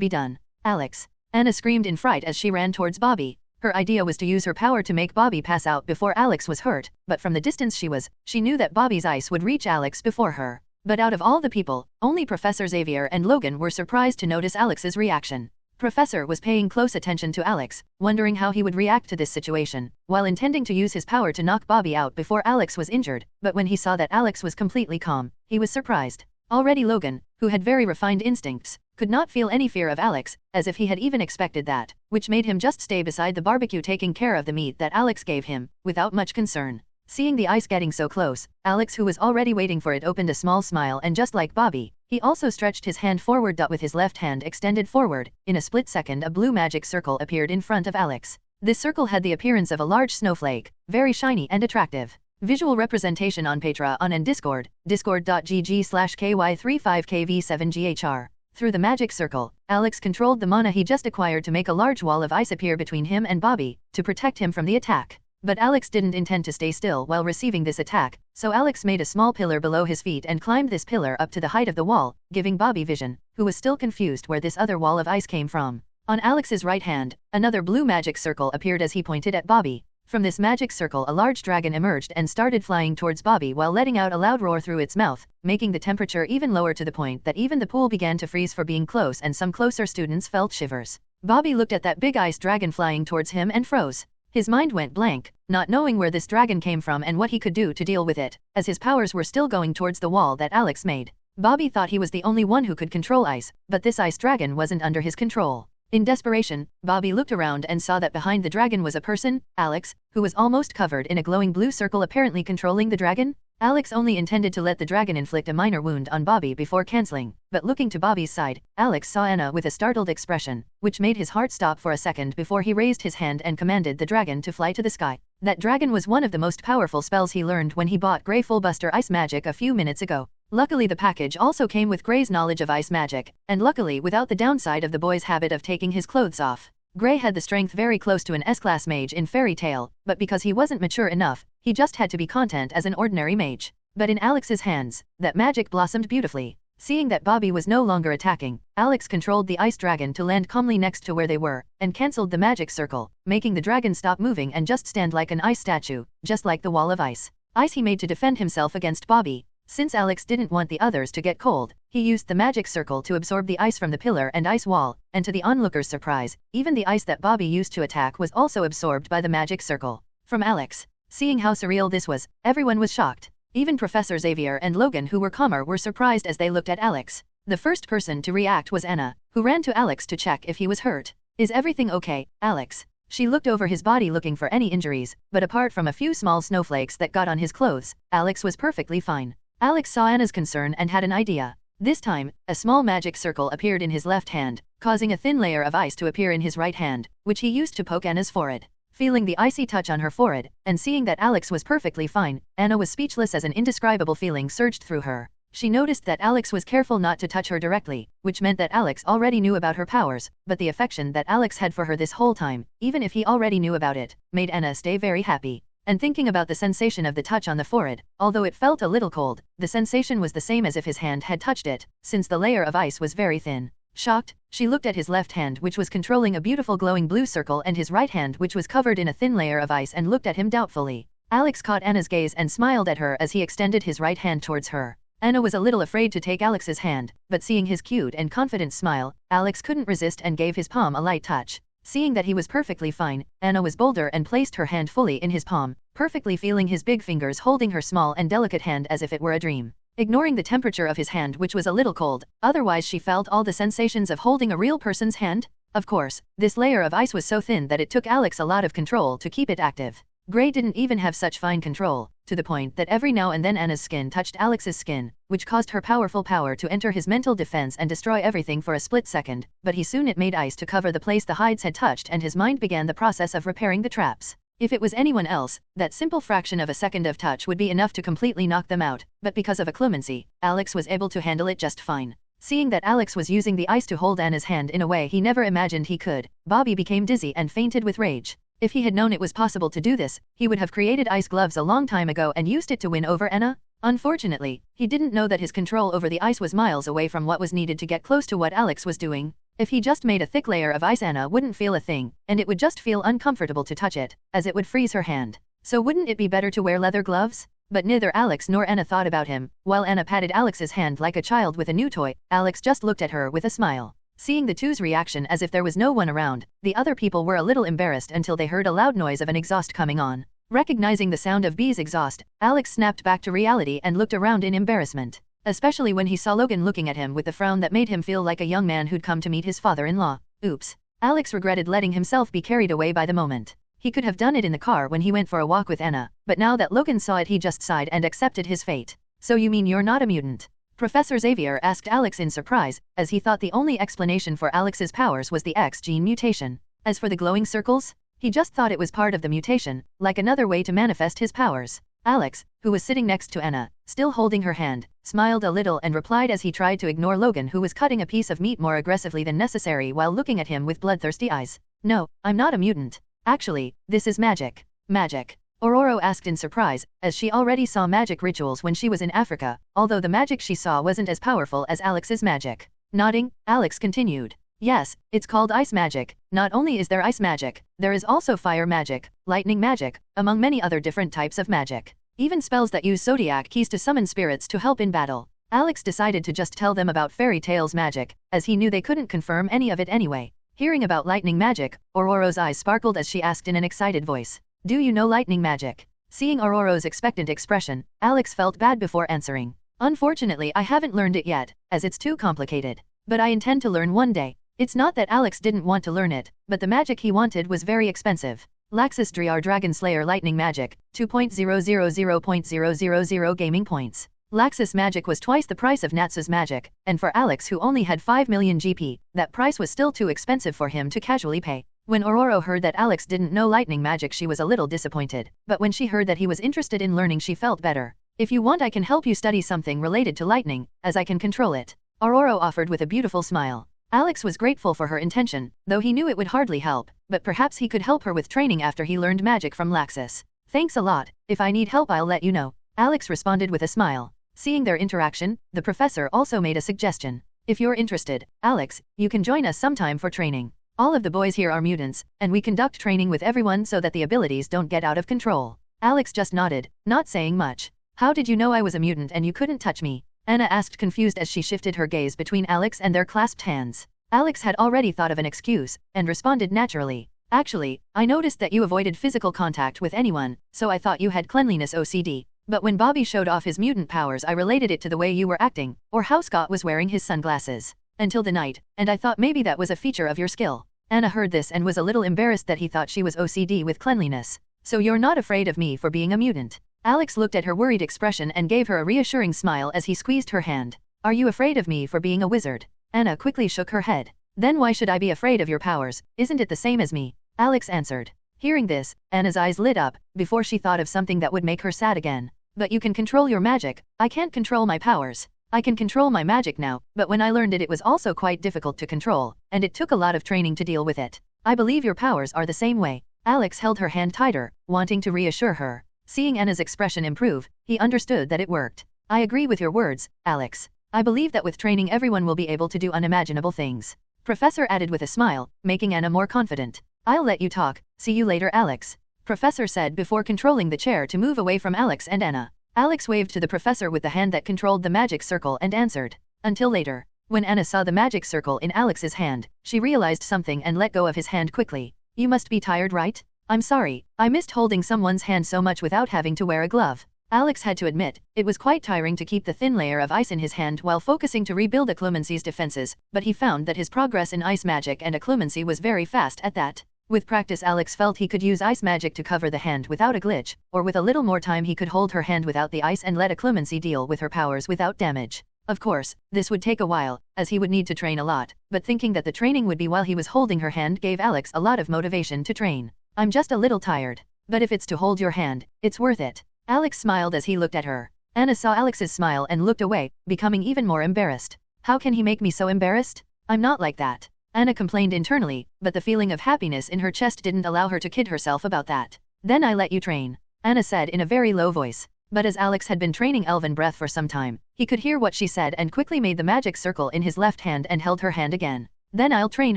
be done. Alex. Anna screamed in fright as she ran towards Bobby. Her idea was to use her power to make Bobby pass out before Alex was hurt, but from the distance she knew that Bobby's ice would reach Alex before her. But out of all the people, only Professor Xavier and Logan were surprised to notice Alex's reaction. Professor was paying close attention to Alex, wondering how he would react to this situation, while intending to use his power to knock Bobby out before Alex was injured, but when he saw that Alex was completely calm, he was surprised. Already Logan, who had very refined instincts, could not feel any fear of Alex, as if he had even expected that, which made him just stay beside the barbecue taking care of the meat that Alex gave him, without much concern. Seeing the ice getting so close, Alex, who was already waiting for it, opened a small smile, and just like Bobby, he also stretched his hand forward. With his left hand extended forward, in a split second a blue magic circle appeared in front of Alex. This circle had the appearance of a large snowflake, very shiny and attractive. Visual representation on Patreon and Discord, discord.gg/ky35kv7ghr. Through the magic circle, Alex controlled the mana he just acquired to make a large wall of ice appear between him and Bobby, to protect him from the attack. But Alex didn't intend to stay still while receiving this attack, so Alex made a small pillar below his feet and climbed this pillar up to the height of the wall, giving Bobby vision, who was still confused where this other wall of ice came from. On Alex's right hand, another blue magic circle appeared as he pointed at Bobby. From this magic circle a large dragon emerged and started flying towards Bobby while letting out a loud roar through its mouth, making the temperature even lower to the point that even the pool began to freeze for being close and some closer students felt shivers. Bobby looked at that big ice dragon flying towards him and froze. His mind went blank, not knowing where this dragon came from and what he could do to deal with it, as his powers were still going towards the wall that Alex made. Bobby thought he was the only one who could control ice, but this ice dragon wasn't under his control. In desperation, Bobby looked around and saw that behind the dragon was a person, Alex, who was almost covered in a glowing blue circle apparently controlling the dragon. Alex only intended to let the dragon inflict a minor wound on Bobby before canceling, but looking to Bobby's side, Alex saw Anna with a startled expression, which made his heart stop for a second before he raised his hand and commanded the dragon to fly to the sky. That dragon was one of the most powerful spells he learned when he bought Grey Fullbuster Ice Magic a few minutes ago. Luckily the package also came with Grey's knowledge of ice magic, and luckily without the downside of the boy's habit of taking his clothes off. Grey had the strength very close to an S-class mage in Fairy Tail, but because he wasn't mature enough, he just had to be content as an ordinary mage. But in Alex's hands, that magic blossomed beautifully. Seeing that Bobby was no longer attacking, Alex controlled the ice dragon to land calmly next to where they were, and cancelled the magic circle, making the dragon stop moving and just stand like an ice statue, just like the wall of ice. Ice he made to defend himself against Bobby. Since Alex didn't want the others to get cold, he used the magic circle to absorb the ice from the pillar and ice wall, and to the onlookers' surprise, even the ice that Bobby used to attack was also absorbed by the magic circle. From Alex. Seeing how surreal this was, everyone was shocked. Even Professor Xavier and Logan, who were calmer, were surprised as they looked at Alex. The first person to react was Anna, who ran to Alex to check if he was hurt. "Is everything okay, Alex?" She looked over his body looking for any injuries, but apart from a few small snowflakes that got on his clothes, Alex was perfectly fine. Alex saw Anna's concern and had an idea. This time, a small magic circle appeared in his left hand, causing a thin layer of ice to appear in his right hand, which he used to poke Anna's forehead. Feeling the icy touch on her forehead, and seeing that Alex was perfectly fine, Anna was speechless as an indescribable feeling surged through her. She noticed that Alex was careful not to touch her directly, which meant that Alex already knew about her powers, but the affection that Alex had for her this whole time, even if he already knew about it, made Anna stay very happy. And thinking about the sensation of the touch on the forehead, although it felt a little cold, the sensation was the same as if his hand had touched it, since the layer of ice was very thin. Shocked, she looked at his left hand, which was controlling a beautiful glowing blue circle, and his right hand, which was covered in a thin layer of ice, and looked at him doubtfully. Alex caught Anna's gaze and smiled at her as he extended his right hand towards her. Anna was a little afraid to take Alex's hand, but seeing his cute and confident smile, Alex couldn't resist and gave his palm a light touch. Seeing that he was perfectly fine, Anna was bolder and placed her hand fully in his palm, perfectly feeling his big fingers holding her small and delicate hand as if it were a dream. Ignoring the temperature of his hand, which was a little cold, otherwise she felt all the sensations of holding a real person's hand. Of course, this layer of ice was so thin that it took Alex a lot of control to keep it active. Grey didn't even have such fine control, to the point that every now and then Anna's skin touched Alex's skin, which caused her powerful power to enter his mental defense and destroy everything for a split second, but he soon it made ice to cover the place the hides had touched, and his mind began the process of repairing the traps. If it was anyone else, that simple fraction of a second of touch would be enough to completely knock them out, but because of occlumency, Alex was able to handle it just fine. Seeing that Alex was using the ice to hold Anna's hand in a way he never imagined he could, Bobby became dizzy and fainted with rage. If he had known it was possible to do this, he would have created ice gloves a long time ago and used it to win over Anna. Unfortunately, he didn't know that his control over the ice was miles away from what was needed to get close to what Alex was doing. If he just made a thick layer of ice, Anna wouldn't feel a thing, and it would just feel uncomfortable to touch it, as it would freeze her hand. So wouldn't it be better to wear leather gloves? But neither Alex nor Anna thought about him. While Anna patted Alex's hand like a child with a new toy, Alex just looked at her with a smile. Seeing the two's reaction as if there was no one around, the other people were a little embarrassed until they heard a loud noise of an exhaust coming on. Recognizing the sound of B's exhaust, Alex snapped back to reality and looked around in embarrassment. Especially when he saw Logan looking at him with a frown that made him feel like a young man who'd come to meet his father-in-law. Oops. Alex regretted letting himself be carried away by the moment. He could have done it in the car when he went for a walk with Anna, but now that Logan saw it he just sighed and accepted his fate. So you mean you're not a mutant? Professor Xavier asked Alex in surprise, as he thought the only explanation for Alex's powers was the X gene mutation. As for the glowing circles, he just thought it was part of the mutation, like another way to manifest his powers. Alex, who was sitting next to Anna, still holding her hand, smiled a little and replied as he tried to ignore Logan, who was cutting a piece of meat more aggressively than necessary while looking at him with bloodthirsty eyes. No, I'm not a mutant. Actually, this is magic. Magic? Ororo asked in surprise, as she already saw magic rituals when she was in Africa, although the magic she saw wasn't as powerful as Alex's magic. Nodding, Alex continued. Yes, it's called ice magic. Not only is there ice magic, there is also fire magic, lightning magic, among many other different types of magic. Even spells that use zodiac keys to summon spirits to help in battle. Alex decided to just tell them about fairy tales magic, as he knew they couldn't confirm any of it anyway. Hearing about lightning magic, Ororo's eyes sparkled as she asked in an excited voice. Do you know lightning magic? Seeing Ororo's expectant expression, Alex felt bad before answering. Unfortunately, I haven't learned it yet, as it's too complicated. But I intend to learn one day. It's not that Alex didn't want to learn it, but the magic he wanted was very expensive. Laxus Driar Dragon Slayer Lightning Magic, 2.000.000 gaming points. Laxus magic was twice the price of Natsu's magic, and for Alex, who only had 5 million GP, that price was still too expensive for him to casually pay. When Ororo heard that Alex didn't know lightning magic, she was a little disappointed, but when she heard that he was interested in learning, she felt better. If you want, I can help you study something related to lightning, as I can control it. Ororo offered with a beautiful smile. Alex was grateful for her intention, though he knew it would hardly help, but perhaps he could help her with training after he learned magic from Laxus. Thanks a lot. If I need help, I'll let you know. Alex responded with a smile. Seeing their interaction, the professor also made a suggestion. If you're interested, Alex, you can join us sometime for training. All of the boys here are mutants, and we conduct training with everyone so that the abilities don't get out of control. Alex just nodded, not saying much. How did you know I was a mutant and you couldn't touch me? Anna asked, confused as she shifted her gaze between Alex and their clasped hands. Alex had already thought of an excuse, and responded naturally. Actually, I noticed that you avoided physical contact with anyone, so I thought you had cleanliness OCD. But when Bobby showed off his mutant powers, I related it to the way you were acting, or how Scott was wearing his sunglasses. Until the night, and I thought maybe that was a feature of your skill. Anna heard this and was a little embarrassed that he thought she was OCD with cleanliness. So you're not afraid of me for being a mutant? Alex looked at her worried expression and gave her a reassuring smile as he squeezed her hand. Are you afraid of me for being a wizard? Anna quickly shook her head. Then why should I be afraid of your powers? Isn't it the same as me? Alex answered. Hearing this, Anna's eyes lit up, before she thought of something that would make her sad again. But you can control your magic. I can't control my powers. I can control my magic now, but when I learned it, it was also quite difficult to control, and it took a lot of training to deal with it. I believe your powers are the same way. Alex held her hand tighter, wanting to reassure her. Seeing Anna's expression improve, he understood that it worked. I agree with your words, Alex. I believe that with training everyone will be able to do unimaginable things. Professor added with a smile, making Anna more confident. I'll let you talk. See you later, Alex. Professor said before controlling the chair to move away from Alex and Anna. Alex waved to the professor with the hand that controlled the magic circle and answered. Until later. When Anna saw the magic circle in Alex's hand, she realized something and let go of his hand quickly. You must be tired, right? I'm sorry, I missed holding someone's hand so much without having to wear a glove. Alex had to admit, it was quite tiring to keep the thin layer of ice in his hand while focusing to rebuild occlumency's defenses, but he found that his progress in ice magic and occlumency was very fast at that. With practice, Alex felt he could use ice magic to cover the hand without a glitch, or with a little more time he could hold her hand without the ice and let occlumency deal with her powers without damage. Of course, this would take a while, as he would need to train a lot, but thinking that the training would be while he was holding her hand gave Alex a lot of motivation to train. I'm just a little tired. But if it's to hold your hand, it's worth it. Alex smiled as he looked at her. Anna saw Alex's smile and looked away, becoming even more embarrassed. How can he make me so embarrassed? I'm not like that. Anna complained internally, but the feeling of happiness in her chest didn't allow her to kid herself about that. Then I let you train, Anna said in a very low voice. But as Alex had been training elven breath for some time, he could hear what she said and quickly made the magic circle in his left hand and held her hand again. Then I'll train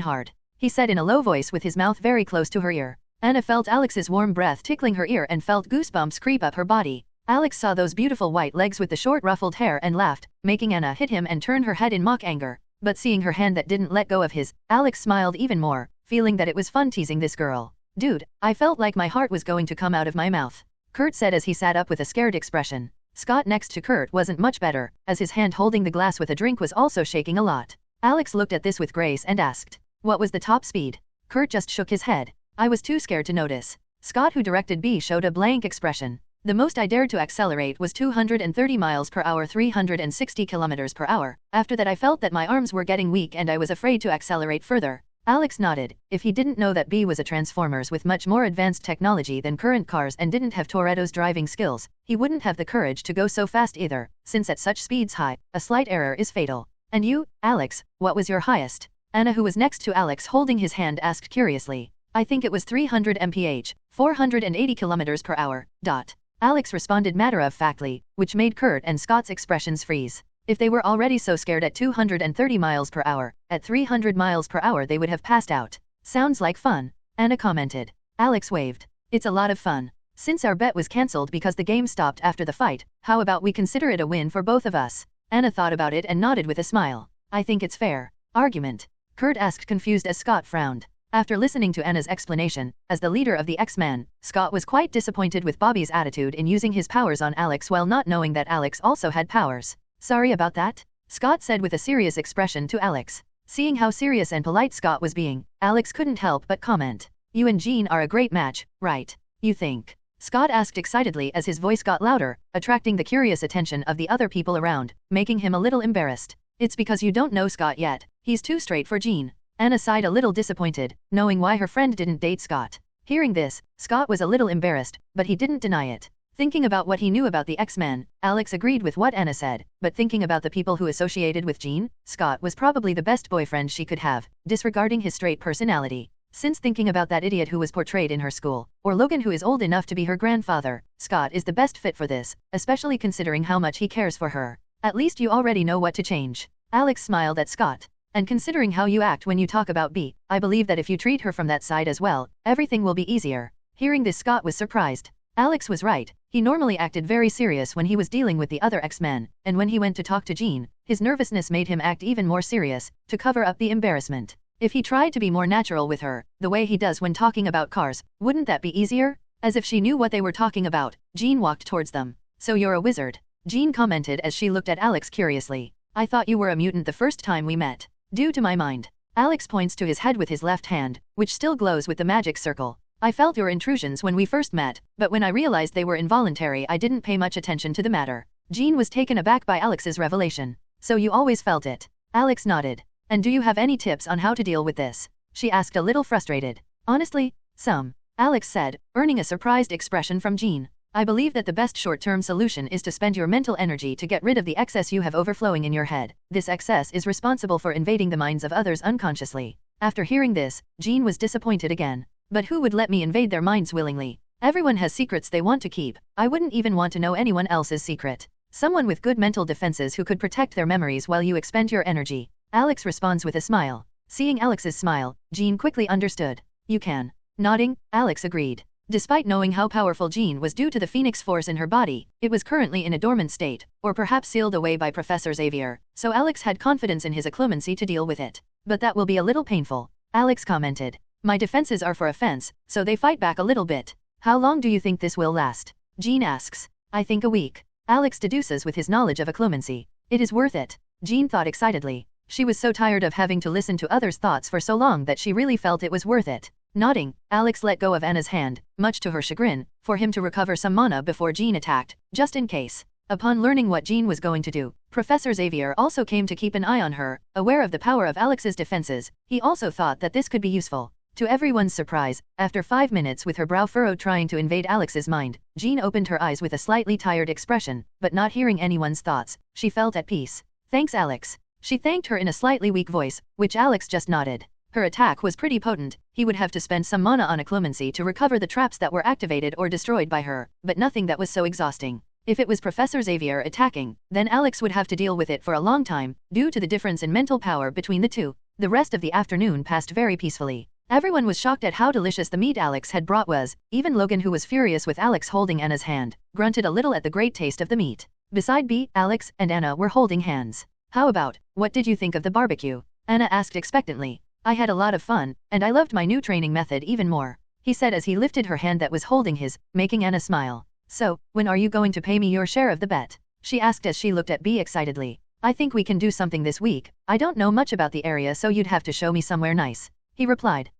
hard, he said in a low voice with his mouth very close to her ear. Anna felt Alex's warm breath tickling her ear and felt goosebumps creep up her body. Alex saw those beautiful white legs with the short ruffled hair and laughed, making Anna hit him and turn her head in mock anger. But seeing her hand that didn't let go of his, Alex smiled even more, feeling that it was fun teasing this girl. Dude, I felt like my heart was going to come out of my mouth, Kurt said as he sat up with a scared expression. Scott next to Kurt wasn't much better, as his hand holding the glass with a drink was also shaking a lot. Alex looked at this with grace and asked, "What was the top speed?" Kurt just shook his head. "I was too scared to notice." Scott, who directed B, showed a blank expression. "The most I dared to accelerate was 230 miles per hour, 360 kilometers per hour. After that I felt that my arms were getting weak and I was afraid to accelerate further." Alex nodded. If he didn't know that B was a Transformers with much more advanced technology than current cars and didn't have Toretto's driving skills, he wouldn't have the courage to go so fast either, since at such speeds high, a slight error is fatal. "And you, Alex, what was your highest?" Anna, who was next to Alex holding his hand, asked curiously. "I think it was 300 mph, 480 kilometers per hour, dot." Alex responded matter-of-factly, which made Kurt and Scott's expressions freeze. If they were already so scared at 230 miles per hour, at 300 miles per hour they would have passed out. "Sounds like fun," Anna commented. Alex waved. "It's a lot of fun. Since our bet was cancelled because the game stopped after the fight, how about we consider it a win for both of us?" Anna thought about it and nodded with a smile. "I think it's fair." "Argument?" Kurt asked, confused as Scott frowned. After listening to Anna's explanation, as the leader of the X-Men, Scott was quite disappointed with Bobby's attitude in using his powers on Alex while not knowing that Alex also had powers. "Sorry about that," Scott said with a serious expression to Alex. Seeing how serious and polite Scott was being, Alex couldn't help but comment. "You and Jean are a great match, right? You think?" Scott asked excitedly as his voice got louder, attracting the curious attention of the other people around, making him a little embarrassed. "It's because you don't know Scott yet. He's too straight for Jean." Anna sighed a little disappointed, knowing why her friend didn't date Scott. Hearing this, Scott was a little embarrassed, but he didn't deny it. Thinking about what he knew about the X-Men, Alex agreed with what Anna said, but thinking about the people who associated with Jean, Scott was probably the best boyfriend she could have, disregarding his straight personality. Since thinking about that idiot who was portrayed in her school, or Logan who is old enough to be her grandfather, Scott is the best fit for this, especially considering how much he cares for her. "At least you already know what to change." Alex smiled at Scott. "And considering how you act when you talk about B, I believe that if you treat her from that side as well, everything will be easier." Hearing this, Scott was surprised. Alex was right. He normally acted very serious when he was dealing with the other X-Men, and when he went to talk to Jean, his nervousness made him act even more serious, to cover up the embarrassment. If he tried to be more natural with her, the way he does when talking about cars, wouldn't that be easier? As if she knew what they were talking about, Jean walked towards them. "So you're a wizard?" Jean commented as she looked at Alex curiously. "I thought you were a mutant the first time we met." "Due to my mind." Alex points to his head with his left hand, which still glows with the magic circle. "I felt your intrusions when we first met, but when I realized they were involuntary I didn't pay much attention to the matter." Jean was taken aback by Alex's revelation. "So you always felt it?" Alex nodded. "And do you have any tips on how to deal with this?" she asked, a little frustrated. "Honestly, some," Alex said, earning a surprised expression from Jean. "I believe that the best short-term solution is to spend your mental energy to get rid of the excess you have overflowing in your head. This excess is responsible for invading the minds of others unconsciously." After hearing this, Jean was disappointed again. "But who would let me invade their minds willingly? Everyone has secrets they want to keep. I wouldn't even want to know anyone else's secret." "Someone with good mental defenses who could protect their memories while you expend your energy," Alex responds with a smile. Seeing Alex's smile, Jean quickly understood. "You can." Nodding, Alex agreed. Despite knowing how powerful Jean was due to the Phoenix Force in her body, it was currently in a dormant state, or perhaps sealed away by Professor Xavier, so Alex had confidence in his occlumency to deal with it. "But that will be a little painful," Alex commented. "My defenses are for offense, so they fight back a little bit." "How long do you think this will last?" Jean asks. "I think a week," Alex deduces with his knowledge of occlumency. "It is worth it," Jean thought excitedly. She was so tired of having to listen to others' thoughts for so long that she really felt it was worth it. Nodding, Alex let go of Anna's hand, much to her chagrin, for him to recover some mana before Jean attacked, just in case. Upon learning what Jean was going to do, Professor Xavier also came to keep an eye on her. Aware of the power of Alex's defenses, he also thought that this could be useful. To everyone's surprise, after 5 minutes with her brow furrowed trying to invade Alex's mind, Jean opened her eyes with a slightly tired expression, but not hearing anyone's thoughts, she felt at peace. Thanks, Alex. She thanked her in a slightly weak voice, which Alex just nodded. Her attack was pretty potent. He would have to spend some mana on occlumency to recover the traps that were activated or destroyed by her, but nothing that was so exhausting. If it was Professor Xavier attacking, then Alex would have to deal with it for a long time, due to the difference in mental power between the two. The rest of the afternoon passed very peacefully. Everyone was shocked at how delicious the meat Alex had brought was. Even Logan, who was furious with Alex holding Anna's hand, grunted a little at the great taste of the meat. Beside B, Alex and Anna were holding hands. How about, what did you think of the barbecue? Anna asked expectantly. I had a lot of fun, and I loved my new training method even more, he said as he lifted her hand that was holding his, making Anna smile. So, when are you going to pay me your share of the bet? She asked as she looked at B excitedly. I think we can do something this week. I don't know much about the area, so you'd have to show me somewhere nice, he replied.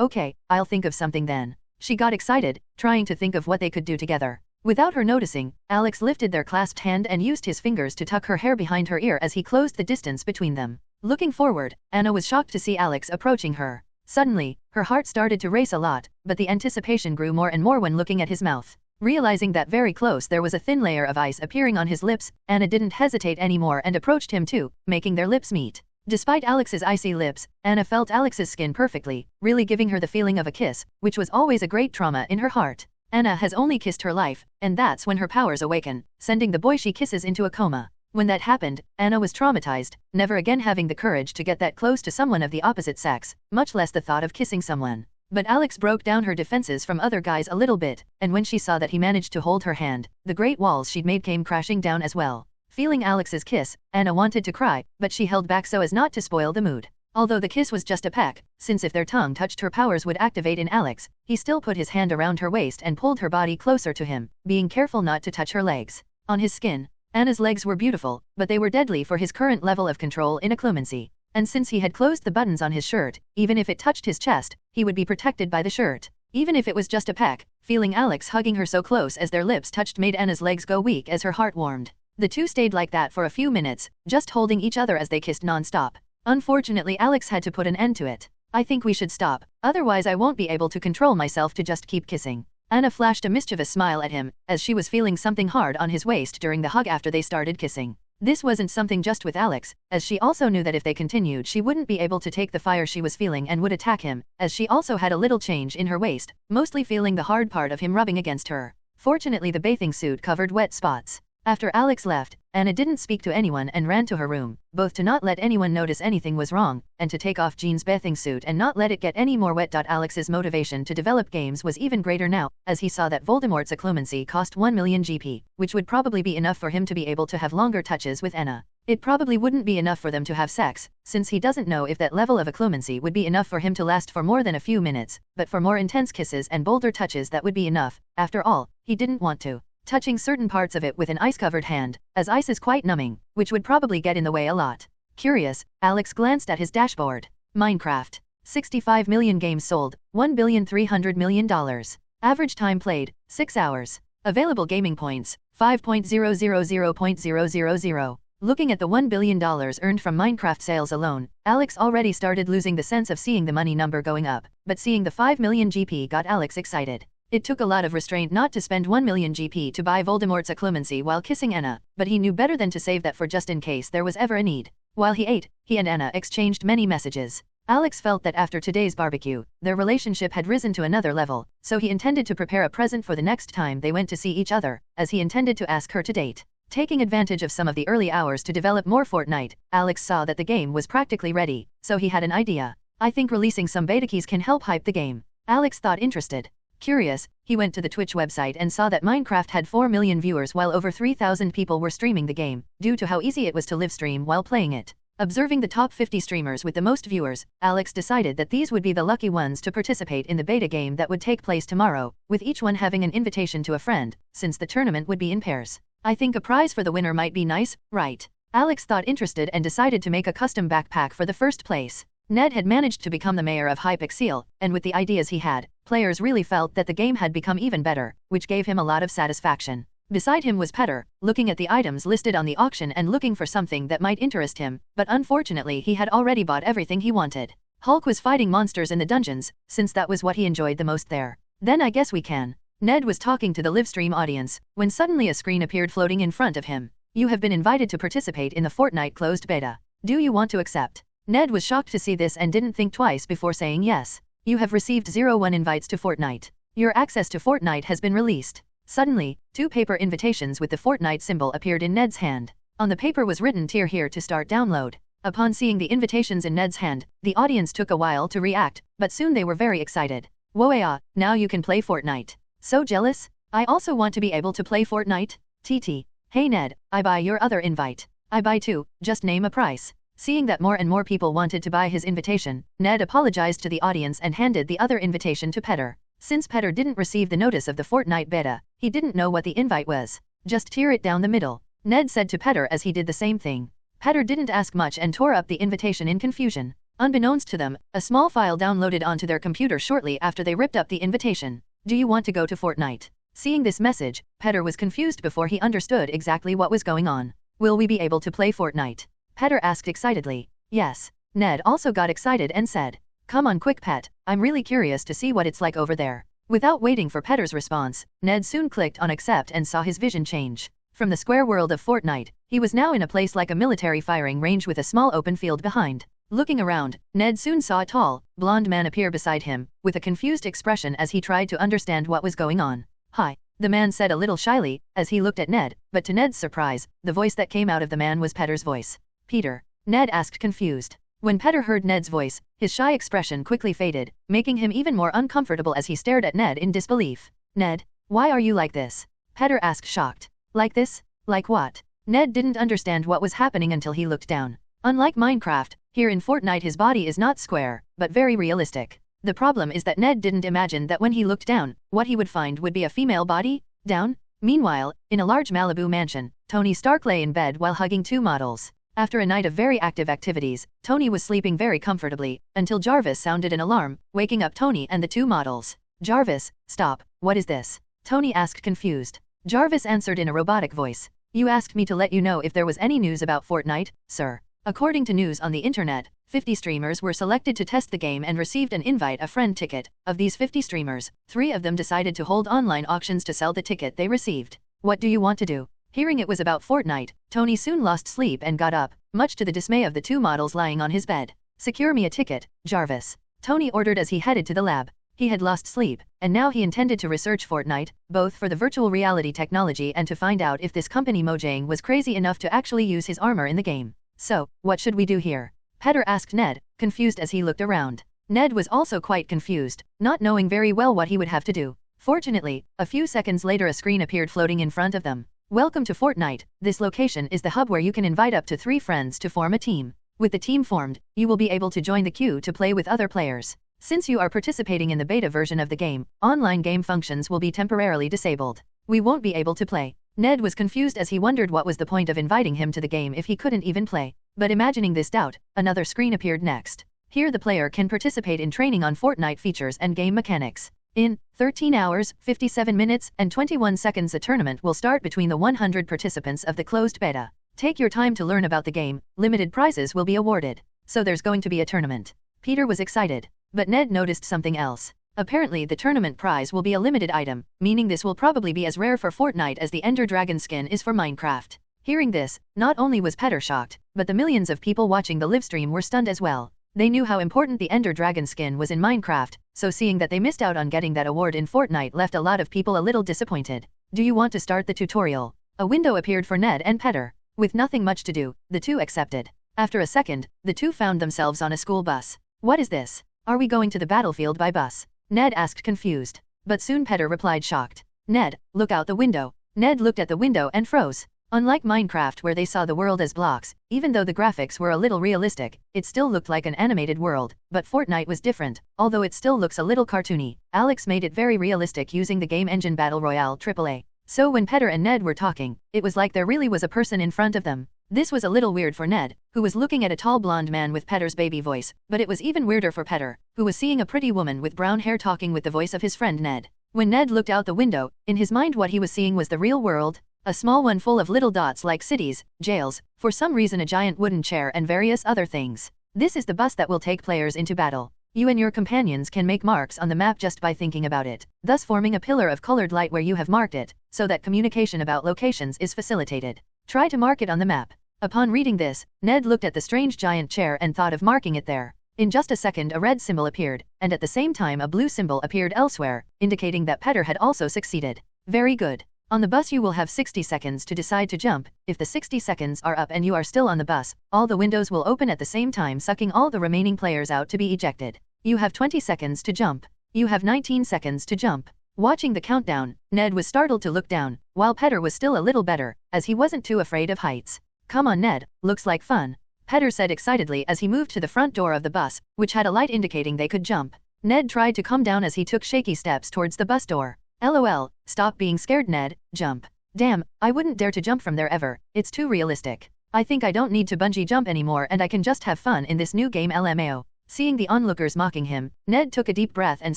Okay, I'll think of something then. She got excited, trying to think of what they could do together. Without her noticing, Alex lifted their clasped hand and used his fingers to tuck her hair behind her ear as he closed the distance between them. Looking forward, Anna was shocked to see Alex approaching her. Suddenly, her heart started to race a lot, but the anticipation grew more and more when looking at his mouth. Realizing that very close there was a thin layer of ice appearing on his lips, Anna didn't hesitate anymore and approached him too, making their lips meet. Despite Alex's icy lips, Anna felt Alex's skin perfectly, really giving her the feeling of a kiss, which was always a great trauma in her heart. Anna has only kissed her life, and that's when her powers awaken, sending the boy she kisses into a coma. When that happened, Anna was traumatized, never again having the courage to get that close to someone of the opposite sex, much less the thought of kissing someone. But Alex broke down her defenses from other guys a little bit, and when she saw that he managed to hold her hand, the great walls she'd made came crashing down as well. Feeling Alex's kiss, Anna wanted to cry, but she held back so as not to spoil the mood. Although the kiss was just a peck, since if their tongue touched her powers would activate in Alex, he still put his hand around her waist and pulled her body closer to him, being careful not to touch her legs. On his skin, Anna's legs were beautiful, but they were deadly for his current level of control in occlumency. And since he had closed the buttons on his shirt, even if it touched his chest, he would be protected by the shirt. Even if it was just a peck, feeling Alex hugging her so close as their lips touched made Anna's legs go weak as her heart warmed. The two stayed like that for a few minutes, just holding each other as they kissed non-stop. Unfortunately, Alex had to put an end to it. I think we should stop, otherwise I won't be able to control myself to just keep kissing. Anna flashed a mischievous smile at him, as she was feeling something hard on his waist during the hug after they started kissing. This wasn't something just with Alex, as she also knew that if they continued she wouldn't be able to take the fire she was feeling and would attack him, as she also had a little change in her waist, mostly feeling the hard part of him rubbing against her. Fortunately, the bathing suit covered wet spots. After Alex left, Anna didn't speak to anyone and ran to her room, both to not let anyone notice anything was wrong, and to take off Jean's bathing suit and not let it get any more wet. Alex's motivation to develop games was even greater now, as he saw that Voldemort's occlumency cost 1 million GP, which would probably be enough for him to be able to have longer touches with Anna. It probably wouldn't be enough for them to have sex, since he doesn't know if that level of occlumency would be enough for him to last for more than a few minutes, but for more intense kisses and bolder touches that would be enough. After all, he didn't want to touching certain parts of it with an ice-covered hand, as ice is quite numbing, which would probably get in the way a lot. Curious, Alex glanced at his dashboard. Minecraft. 65 million games sold, $1,300,000,000. Average time played, 6 hours. Available gaming points, 5.000.000. Looking at the $1 billion earned from Minecraft sales alone, Alex already started losing the sense of seeing the money number going up, but seeing the 5 million GP got Alex excited. It took a lot of restraint not to spend 1 million GP to buy Voldemort's occlumency while kissing Anna, but he knew better than to save that for just in case there was ever a need. While he ate, he and Anna exchanged many messages. Alex felt that after today's barbecue, their relationship had risen to another level, so he intended to prepare a present for the next time they went to see each other, as he intended to ask her to date. Taking advantage of some of the early hours to develop more Fortnite, Alex saw that the game was practically ready, so he had an idea. I think releasing some beta keys can help hype the game. Alex thought interested. Curious, he went to the Twitch website and saw that Minecraft had 4 million viewers while over 3,000 people were streaming the game, due to how easy it was to live stream while playing it. Observing the top 50 streamers with the most viewers, Alex decided that these would be the lucky ones to participate in the beta game that would take place tomorrow, with each one having an invitation to a friend, since the tournament would be in pairs. I think a prize for the winner might be nice, right? Alex thought interested and decided to make a custom backpack for the first place. Ned had managed to become the mayor of Hypixel, and with the ideas he had, players really felt that the game had become even better, which gave him a lot of satisfaction. Beside him was Petter, looking at the items listed on the auction and looking for something that might interest him, but unfortunately he had already bought everything he wanted. Hulk was fighting monsters in the dungeons, since that was what he enjoyed the most there. Then I guess we can. Ned was talking to the livestream audience, when suddenly a screen appeared floating in front of him. You have been invited to participate in the Fortnite closed beta. Do you want to accept? Ned was shocked to see this and didn't think twice before saying yes. You have received 01 invites to Fortnite. Your access to Fortnite has been released. Suddenly, 2 paper invitations with the Fortnite symbol appeared in Ned's hand. On the paper was written "Tier here to start download." Upon seeing the invitations in Ned's hand, the audience took a while to react, but soon they were very excited. Whoa, now you can play Fortnite. So jealous? I also want to be able to play Fortnite. TT. Hey Ned, I buy your other invite. I buy too, just name a price. Seeing that more and more people wanted to buy his invitation, Ned apologized to the audience and handed the other invitation to Petter. Since Petter didn't receive the notice of the Fortnite beta, he didn't know what the invite was. Just tear it down the middle, Ned said to Petter as he did the same thing. Petter didn't ask much and tore up the invitation in confusion. Unbeknownst to them, a small file downloaded onto their computer shortly after they ripped up the invitation. Do you want to go to Fortnite? Seeing this message, Petter was confused before he understood exactly what was going on. Will we be able to play Fortnite? Petter asked excitedly. Yes. Ned also got excited and said, come on quick Pet, I'm really curious to see what it's like over there. Without waiting for Petter's response, Ned soon clicked on accept and saw his vision change. From the square world of Fortnite, he was now in a place like a military firing range with a small open field behind. Looking around, Ned soon saw a tall, blonde man appear beside him, with a confused expression as he tried to understand what was going on. Hi, the man said a little shyly, as he looked at Ned, but to Ned's surprise, the voice that came out of the man was Petter's voice. Peter? Ned asked confused. When Petter heard Ned's voice, his shy expression quickly faded, making him even more uncomfortable as he stared at Ned in disbelief. Ned, why are you like this? Petter asked shocked. Like this? Like what? Ned didn't understand what was happening until he looked down. Unlike Minecraft, here in Fortnite his body is not square, but very realistic. The problem is that Ned didn't imagine that when he looked down, what he would find would be a female body, down. Meanwhile, in a large Malibu mansion, Tony Stark lay in bed while hugging 2 models. After a night of very active activities, Tony was sleeping very comfortably, until Jarvis sounded an alarm, waking up Tony and the 2 models. Jarvis, stop, what is this? Tony asked confused. Jarvis answered in a robotic voice. You asked me to let you know if there was any news about Fortnite, sir. According to news on the internet, 50 streamers were selected to test the game and received an invite a friend ticket. Of these 50 streamers, 3 of them decided to hold online auctions to sell the ticket they received. What do you want to do? Hearing it was about Fortnite, Tony soon lost sleep and got up, much to the dismay of the 2 models lying on his bed. Secure me a ticket, Jarvis. Tony ordered as he headed to the lab. He had lost sleep, and now he intended to research Fortnite, both for the virtual reality technology and to find out if this company Mojang was crazy enough to actually use his armor in the game. So, what should we do here? Petter asked Ned, confused as he looked around. Ned was also quite confused, not knowing very well what he would have to do. Fortunately, a few seconds later a screen appeared floating in front of them. Welcome to Fortnite. This location is the hub where you can invite up to 3 friends to form a team. With the team formed, you will be able to join the queue to play with other players. Since you are participating in the beta version of the game, online game functions will be temporarily disabled. We won't be able to play. Ned was confused as he wondered what was the point of inviting him to the game if he couldn't even play. But imagining this doubt, another screen appeared next. Here the player can participate in training on Fortnite features and game mechanics. In 13 hours, 57 minutes, and 21 seconds the tournament will start between the 100 participants of the closed beta. Take your time to learn about the game, limited prizes will be awarded. So there's going to be a tournament. Peter was excited. But Ned noticed something else. Apparently the tournament prize will be a limited item, meaning this will probably be as rare for Fortnite as the Ender Dragon skin is for Minecraft. Hearing this, not only was Petter shocked, but the millions of people watching the livestream were stunned as well. They knew how important the Ender Dragon skin was in Minecraft, so seeing that they missed out on getting that award in Fortnite left a lot of people a little disappointed. Do you want to start the tutorial? A window appeared for Ned and Petter. With nothing much to do, the 2 accepted. After a second, the 2 found themselves on a school bus. What is this? Are we going to the battlefield by bus? Ned asked confused. But soon Petter replied shocked. Ned, look out the window. Ned looked at the window and froze. Unlike Minecraft where they saw the world as blocks, even though the graphics were a little realistic, it still looked like an animated world, but Fortnite was different, although it still looks a little cartoony. Alex made it very realistic using the game engine Battle Royale AAA. So when Petter and Ned were talking, it was like there really was a person in front of them. This was a little weird for Ned, who was looking at a tall blonde man with Petter's baby voice, but it was even weirder for Petter, who was seeing a pretty woman with brown hair talking with the voice of his friend Ned. When Ned looked out the window, in his mind what he was seeing was the real world, a small one full of little dots like cities, jails, for some reason a giant wooden chair and various other things. This is the bus that will take players into battle. You and your companions can make marks on the map just by thinking about it, thus forming a pillar of colored light where you have marked it, so that communication about locations is facilitated. Try to mark it on the map. Upon reading this, Ned looked at the strange giant chair and thought of marking it there. In just a second a red symbol appeared, and at the same time a blue symbol appeared elsewhere, indicating that Petter had also succeeded. Very good. On the bus you will have 60 seconds to decide to jump. If the 60 seconds are up and you are still on the bus, all the windows will open at the same time, sucking all the remaining players out to be ejected. You have 20 seconds to jump. You have 19 seconds to jump. Watching the countdown, Ned was startled to look down, while Petter was still a little better, as he wasn't too afraid of heights. Come on Ned, looks like fun, Petter said excitedly as he moved to the front door of the bus, which had a light indicating they could jump. Ned tried to calm down as he took shaky steps towards the bus door. LOL, stop being scared Ned, jump. Damn, I wouldn't dare to jump from there ever, it's too realistic. I think I don't need to bungee jump anymore and I can just have fun in this new game LMAO. Seeing the onlookers mocking him, Ned took a deep breath and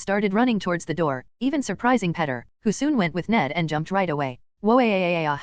started running towards the door, even surprising Petter, who soon went with Ned and jumped right away. Whoa.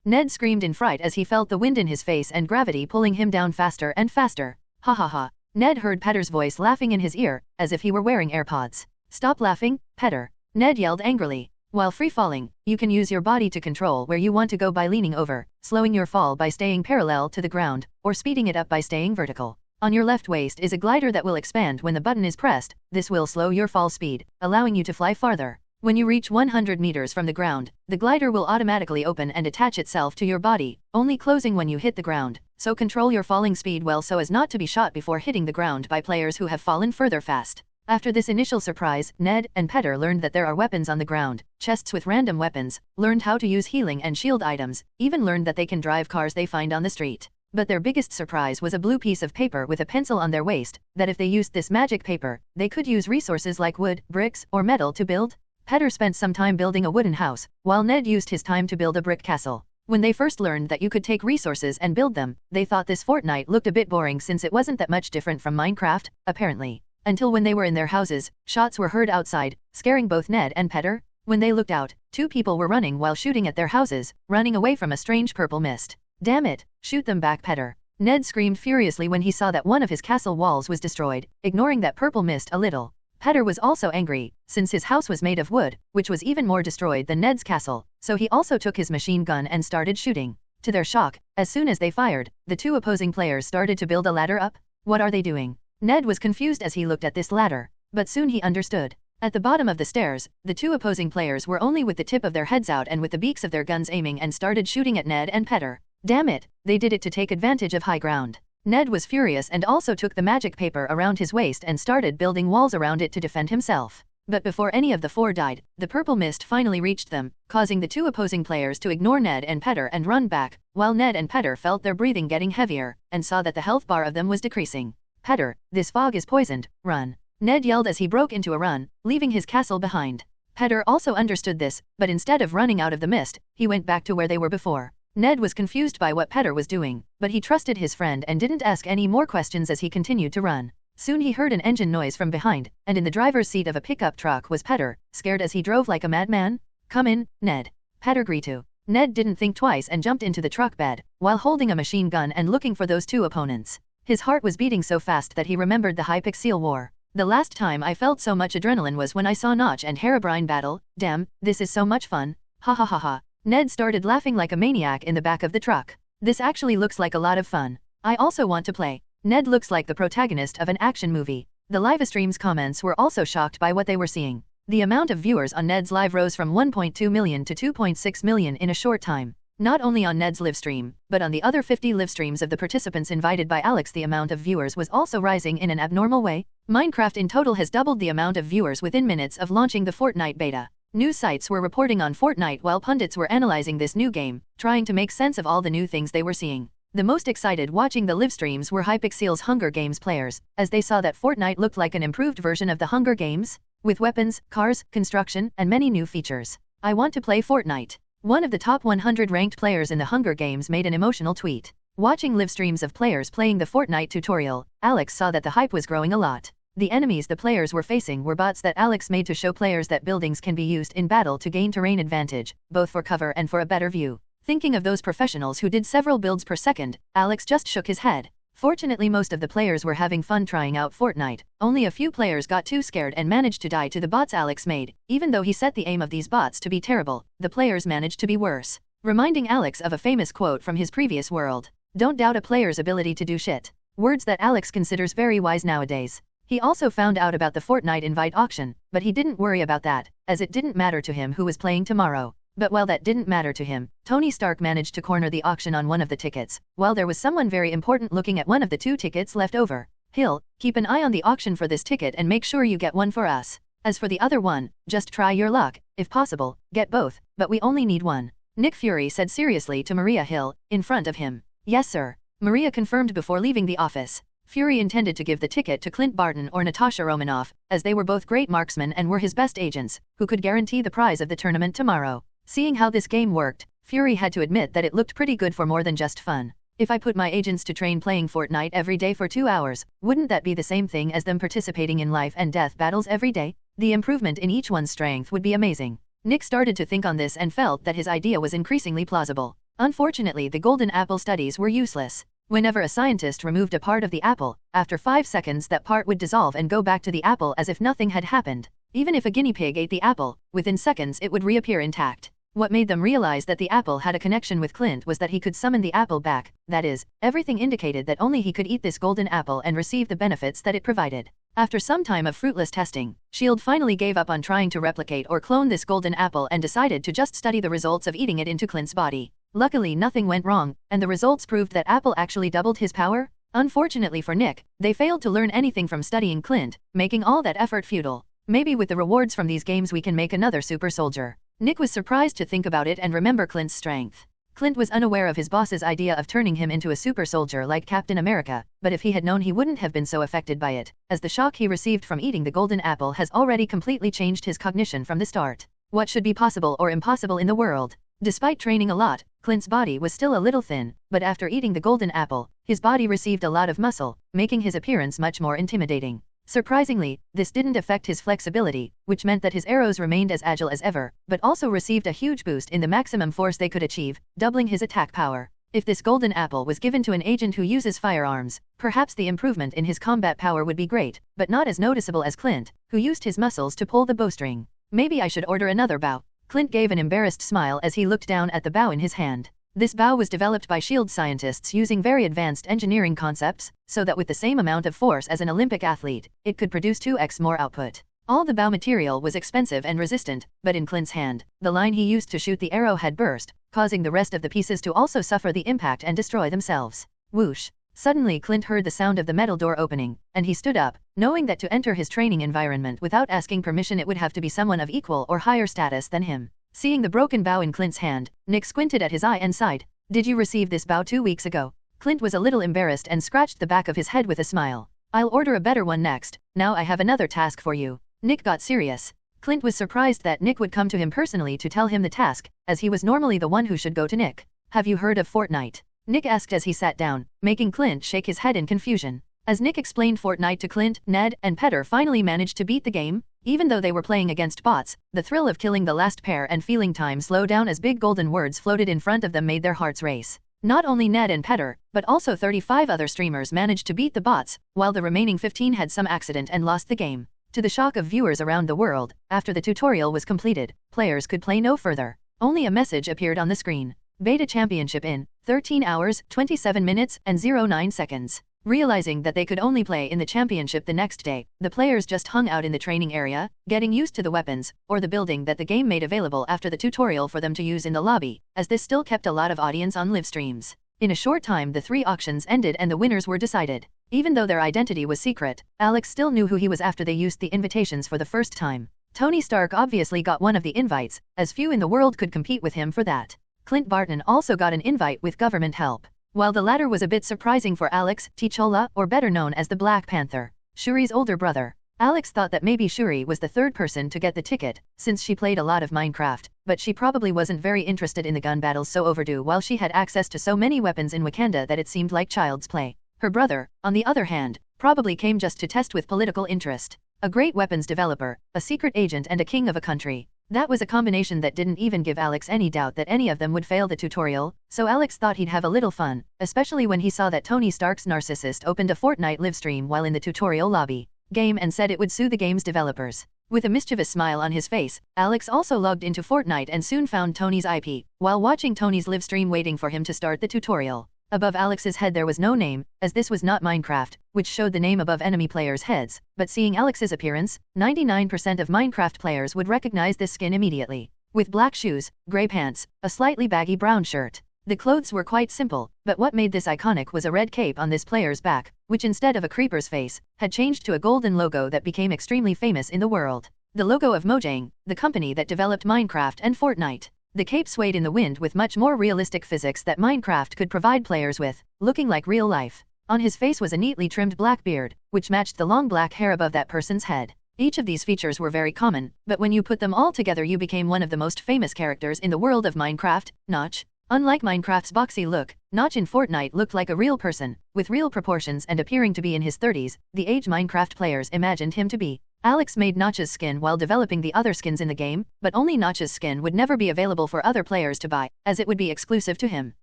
Ned screamed in fright as he felt the wind in his face and gravity pulling him down faster and faster. Ha ha ha. Ned heard Petter's voice laughing in his ear, as if he were wearing AirPods. Stop laughing, Petter, Ned yelled angrily. While free-falling, you can use your body to control where you want to go by leaning over, slowing your fall by staying parallel to the ground, or speeding it up by staying vertical. On your left waist is a glider that will expand when the button is pressed. This will slow your fall speed, allowing you to fly farther. When you reach 100 meters from the ground, the glider will automatically open and attach itself to your body, only closing when you hit the ground, so control your falling speed well so as not to be shot before hitting the ground by players who have fallen further fast. After this initial surprise, Ned and Petter learned that there are weapons on the ground, chests with random weapons, learned how to use healing and shield items, even learned that they can drive cars they find on the street. But their biggest surprise was a blue piece of paper with a pencil on their waist, that if they used this magic paper, they could use resources like wood, bricks, or metal to build. Petter spent some time building a wooden house, while Ned used his time to build a brick castle. When they first learned that you could take resources and build them, they thought this Fortnite looked a bit boring since it wasn't that much different from Minecraft, apparently. Until when they were in their houses, shots were heard outside, scaring both Ned and Petter. When they looked out, two people were running while shooting at their houses, running away from a strange purple mist. Damn it, shoot them back Petter. Ned screamed furiously when he saw that one of his castle walls was destroyed, ignoring that purple mist a little. Petter was also angry, since his house was made of wood, which was even more destroyed than Ned's castle, so he also took his machine gun and started shooting. To their shock, as soon as they fired, the two opposing players started to build a ladder up. What are they doing? Ned was confused as he looked at this ladder, but soon he understood. At the bottom of the stairs, the two opposing players were only with the tip of their heads out and with the beaks of their guns aiming and started shooting at Ned and Petter. Damn it, they did it to take advantage of high ground. Ned was furious and also took the magic paper around his waist and started building walls around it to defend himself. But before any of the four died, the purple mist finally reached them, causing the two opposing players to ignore Ned and Petter and run back, while Ned and Petter felt their breathing getting heavier, and saw that the health bar of them was decreasing. Petter, this fog is poisoned, run. Ned yelled as he broke into a run, leaving his castle behind. Petter also understood this, but instead of running out of the mist, he went back to where they were before. Ned was confused by what Petter was doing, but he trusted his friend and didn't ask any more questions as he continued to run. Soon he heard an engine noise from behind, and in the driver's seat of a pickup truck was Petter, scared as he drove like a madman. Come in, Ned. Petter greeted. Ned didn't think twice and jumped into the truck bed, while holding a machine gun and looking for those two opponents. His heart was beating so fast that he remembered the Hypixel War. The last time I felt so much adrenaline was when I saw Notch and Herobrine battle. Damn, this is so much fun. Ha ha ha ha. Ned started laughing like a maniac in the back of the truck. This actually looks like a lot of fun. I also want to play. Ned looks like the protagonist of an action movie. The livestream's comments were also shocked by what they were seeing. The amount of viewers on Ned's live rose from 1.2 million to 2.6 million in a short time. Not only on Ned's livestream, but on the other 50 livestreams of the participants invited by Alex, the amount of viewers was also rising in an abnormal way. Minecraft in total has doubled the amount of viewers within minutes of launching the Fortnite beta. News sites were reporting on Fortnite while pundits were analyzing this new game, trying to make sense of all the new things they were seeing. The most excited watching the livestreams were Hypixel's Hunger Games players, as they saw that Fortnite looked like an improved version of the Hunger Games, with weapons, cars, construction, and many new features. I want to play Fortnite. One of the top 100 ranked players in the Hunger Games made an emotional tweet. Watching live streams of players playing the Fortnite tutorial, Alex saw that the hype was growing a lot. The enemies the players were facing were bots that Alex made to show players that buildings can be used in battle to gain terrain advantage, both for cover and for a better view. Thinking of those professionals who did several builds per second, Alex just shook his head. Fortunately, most of the players were having fun trying out Fortnite. Only a few players got too scared and managed to die to the bots Alex made. Even though he set the aim of these bots to be terrible, the players managed to be worse. Reminding Alex of a famous quote from his previous world. Don't doubt a player's ability to do shit. Words that Alex considers very wise nowadays. He also found out about the Fortnite invite auction, but he didn't worry about that, as it didn't matter to him who was playing tomorrow. But while that didn't matter to him, Tony Stark managed to corner the auction on one of the tickets, while there was someone very important looking at one of the 2 tickets left over. Hill, keep an eye on the auction for this ticket and make sure you get one for us. As for the other one, just try your luck. If possible, get both, but we only need one. Nick Fury said seriously to Maria Hill, in front of him. Yes sir. Maria confirmed before leaving the office. Fury intended to give the ticket to Clint Barton or Natasha Romanoff, as they were both great marksmen and were his best agents, who could guarantee the prize of the tournament tomorrow. Seeing how this game worked, Fury had to admit that it looked pretty good for more than just fun. If I put my agents to train playing Fortnite every day for 2 hours, wouldn't that be the same thing as them participating in life and death battles every day? The improvement in each one's strength would be amazing. Nick started to think on this and felt that his idea was increasingly plausible. Unfortunately, the golden apple studies were useless. Whenever a scientist removed a part of the apple, after 5 seconds that part would dissolve and go back to the apple as if nothing had happened. Even if a guinea pig ate the apple, within seconds it would reappear intact. What made them realize that the apple had a connection with Clint was that he could summon the apple back, that is, everything indicated that only he could eat this golden apple and receive the benefits that it provided. After some time of fruitless testing, S.H.I.E.L.D. finally gave up on trying to replicate or clone this golden apple and decided to just study the results of eating it into Clint's body. Luckily nothing went wrong, and the results proved that apple actually doubled his power. Unfortunately for Nick, they failed to learn anything from studying Clint, making all that effort futile. Maybe with the rewards from these games we can make another super soldier. Nick was surprised to think about it and remember Clint's strength. Clint was unaware of his boss's idea of turning him into a super soldier like Captain America, but if he had known he wouldn't have been so affected by it, as the shock he received from eating the golden apple has already completely changed his cognition from the start. What should be possible or impossible in the world? Despite training a lot, Clint's body was still a little thin, but after eating the golden apple, his body received a lot of muscle, making his appearance much more intimidating. Surprisingly, this didn't affect his flexibility, which meant that his arrows remained as agile as ever, but also received a huge boost in the maximum force they could achieve, doubling his attack power. If this golden apple was given to an agent who uses firearms, perhaps the improvement in his combat power would be great, but not as noticeable as Clint, who used his muscles to pull the bowstring. Maybe I should order another bow. Clint gave an embarrassed smile as he looked down at the bow in his hand. This bow was developed by S.H.I.E.L.D. scientists using very advanced engineering concepts, so that with the same amount of force as an Olympic athlete, it could produce 2x more output. All the bow material was expensive and resistant, but in Clint's hand, the line he used to shoot the arrow had burst, causing the rest of the pieces to also suffer the impact and destroy themselves. Whoosh! Suddenly Clint heard the sound of the metal door opening, and he stood up, knowing that to enter his training environment without asking permission it would have to be someone of equal or higher status than him. Seeing the broken bow in Clint's hand, Nick squinted at his eye and sighed. Did you receive this bow 2 weeks ago? Clint was a little embarrassed and scratched the back of his head with a smile. I'll order a better one next. Now I have another task for you. Nick got serious. Clint was surprised that Nick would come to him personally to tell him the task, as he was normally the one who should go to Nick. Have you heard of Fortnite? Nick asked as he sat down, making Clint shake his head in confusion. As Nick explained Fortnite to Clint, Ned and Petter finally managed to beat the game. Even though they were playing against bots, the thrill of killing the last pair and feeling time slow down as big golden words floated in front of them made their hearts race. Not only Ned and Petter, but also 35 other streamers managed to beat the bots, while the remaining 15 had some accident and lost the game. To the shock of viewers around the world, after the tutorial was completed, players could play no further. Only a message appeared on the screen. Beta Championship in 13 hours, 27 minutes, and 09 seconds. Realizing that they could only play in the championship the next day, the players just hung out in the training area, getting used to the weapons, or the building that the game made available after the tutorial for them to use in the lobby, as this still kept a lot of audience on live streams. In a short time the 3 auctions ended and the winners were decided. Even though their identity was secret, Alex still knew who he was after they used the invitations for the first time. Tony Stark obviously got one of the invites, as few in the world could compete with him for that. Clint Barton also got an invite with government help. While the latter was a bit surprising for Alex, T'Challa, or better known as the Black Panther, Shuri's older brother. Alex thought that maybe Shuri was the third person to get the ticket, since she played a lot of Minecraft, but she probably wasn't very interested in the gun battles so overdue while she had access to so many weapons in Wakanda that it seemed like child's play. Her brother, on the other hand, probably came just to test with political interest. A great weapons developer, a secret agent and a king of a country. That was a combination that didn't even give Alex any doubt that any of them would fail the tutorial, so Alex thought he'd have a little fun, especially when he saw that Tony Stark's narcissist opened a Fortnite livestream while in the tutorial lobby game and said it would sue the game's developers. With a mischievous smile on his face, Alex also logged into Fortnite and soon found Tony's IP, while watching Tony's livestream waiting for him to start the tutorial. Above Alex's head there was no name, as this was not Minecraft, which showed the name above enemy players' heads, but seeing Alex's appearance, 99% of Minecraft players would recognize this skin immediately. With black shoes, grey pants, a slightly baggy brown shirt. The clothes were quite simple, but what made this iconic was a red cape on this player's back, which instead of a creeper's face, had changed to a golden logo that became extremely famous in the world. The logo of Mojang, the company that developed Minecraft and Fortnite. The cape swayed in the wind with much more realistic physics that Minecraft could provide players with, looking like real life. On his face was a neatly trimmed black beard, which matched the long black hair above that person's head. Each of these features were very common, but when you put them all together you became one of the most famous characters in the world of Minecraft, Notch. Unlike Minecraft's boxy look, Notch in Fortnite looked like a real person, with real proportions and appearing to be in his 30s, the age Minecraft players imagined him to be. Alex made Notch's skin while developing the other skins in the game, but only Notch's skin would never be available for other players to buy, as it would be exclusive to him.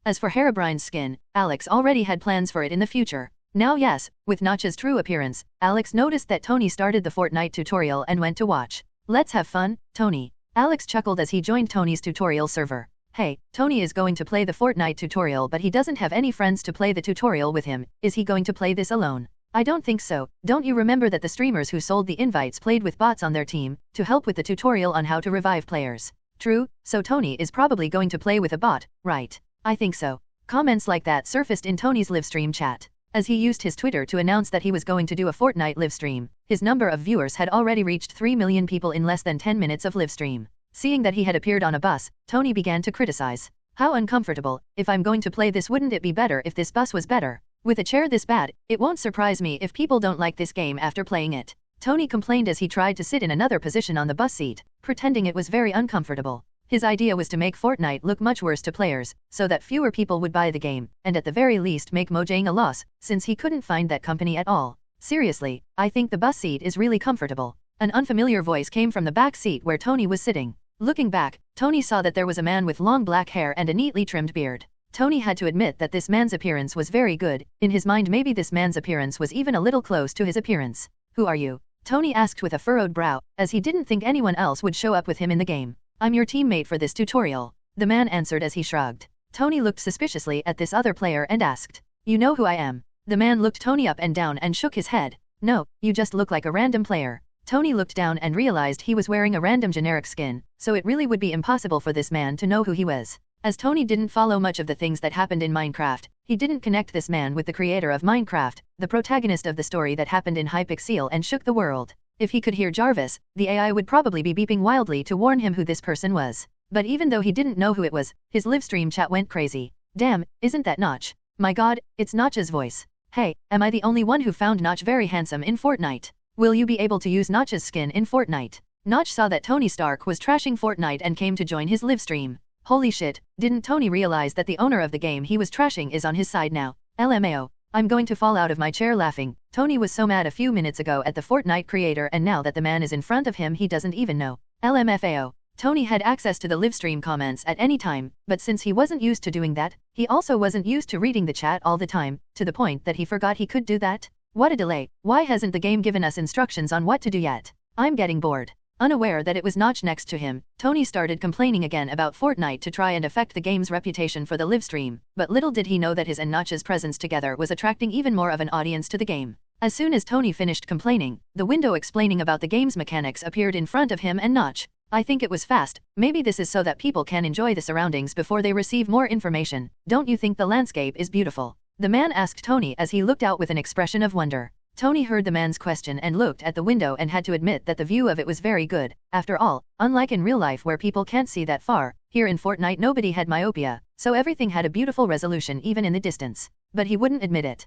As for Herobrine's skin, Alex already had plans for it in the future. Now yes, with Notch's true appearance, Alex noticed that Tony started the Fortnite tutorial and went to watch. Let's have fun, Tony. Alex chuckled as he joined Tony's tutorial server. Hey, Tony is going to play the Fortnite tutorial but he doesn't have any friends to play the tutorial with him, is he going to play this alone? I don't think so. Don't you remember that the streamers who sold the invites played with bots on their team, to help with the tutorial on how to revive players? True, so Tony is probably going to play with a bot, right? I think so. Comments like that surfaced in Tony's livestream chat. As he used his Twitter to announce that he was going to do a Fortnite livestream, his number of viewers had already reached 3 million people in less than 10 minutes of livestream. Seeing that he had appeared on a bus, Tony began to criticize. How uncomfortable, if I'm going to play this wouldn't it be better if this bus was better? With a chair this bad, it won't surprise me if people don't like this game after playing it. Tony complained as he tried to sit in another position on the bus seat, pretending it was very uncomfortable. His idea was to make Fortnite look much worse to players, so that fewer people would buy the game, and at the very least make Mojang a loss, since he couldn't find that company at all. Seriously, I think the bus seat is really comfortable. An unfamiliar voice came from the back seat where Tony was sitting. Looking back, Tony saw that there was a man with long black hair and a neatly trimmed beard. Tony had to admit that this man's appearance was very good. In his mind maybe this man's appearance was even a little close to his appearance. Who are you? Tony asked with a furrowed brow, as he didn't think anyone else would show up with him in the game. I'm your teammate for this tutorial. The man answered as he shrugged. Tony looked suspiciously at this other player and asked, You know who I am? The man looked Tony up and down and shook his head. No, you just look like a random player. Tony looked down and realized he was wearing a random generic skin, so it really would be impossible for this man to know who he was. As Tony didn't follow much of the things that happened in Minecraft, he didn't connect this man with the creator of Minecraft, the protagonist of the story that happened in Hypixel and shook the world. If he could hear Jarvis, the AI would probably be beeping wildly to warn him who this person was. But even though he didn't know who it was, his livestream chat went crazy. Damn, isn't that Notch? My god, it's Notch's voice. Hey, am I the only one who found Notch very handsome in Fortnite? Will you be able to use Notch's skin in Fortnite? Notch saw that Tony Stark was trashing Fortnite and came to join his livestream. Holy shit, didn't Tony realize that the owner of the game he was trashing is on his side now? LMAO. I'm going to fall out of my chair laughing. Tony was so mad a few minutes ago at the Fortnite creator and now that the man is in front of him he doesn't even know. LMFAO. Tony had access to the livestream comments at any time, but since he wasn't used to doing that, he also wasn't used to reading the chat all the time, to the point that he forgot he could do that. What a delay, why hasn't the game given us instructions on what to do yet? I'm getting bored. Unaware that it was Notch next to him, Tony started complaining again about Fortnite to try and affect the game's reputation for the livestream, but little did he know that his and Notch's presence together was attracting even more of an audience to the game. As soon as Tony finished complaining, the window explaining about the game's mechanics appeared in front of him and Notch. I think it was fast, maybe this is so that people can enjoy the surroundings before they receive more information. Don't you think the landscape is beautiful? The man asked Tony as he looked out with an expression of wonder. Tony heard the man's question and looked at the window and had to admit that the view of it was very good. After all, unlike in real life where people can't see that far, here in Fortnite nobody had myopia, so everything had a beautiful resolution even in the distance. But he wouldn't admit it.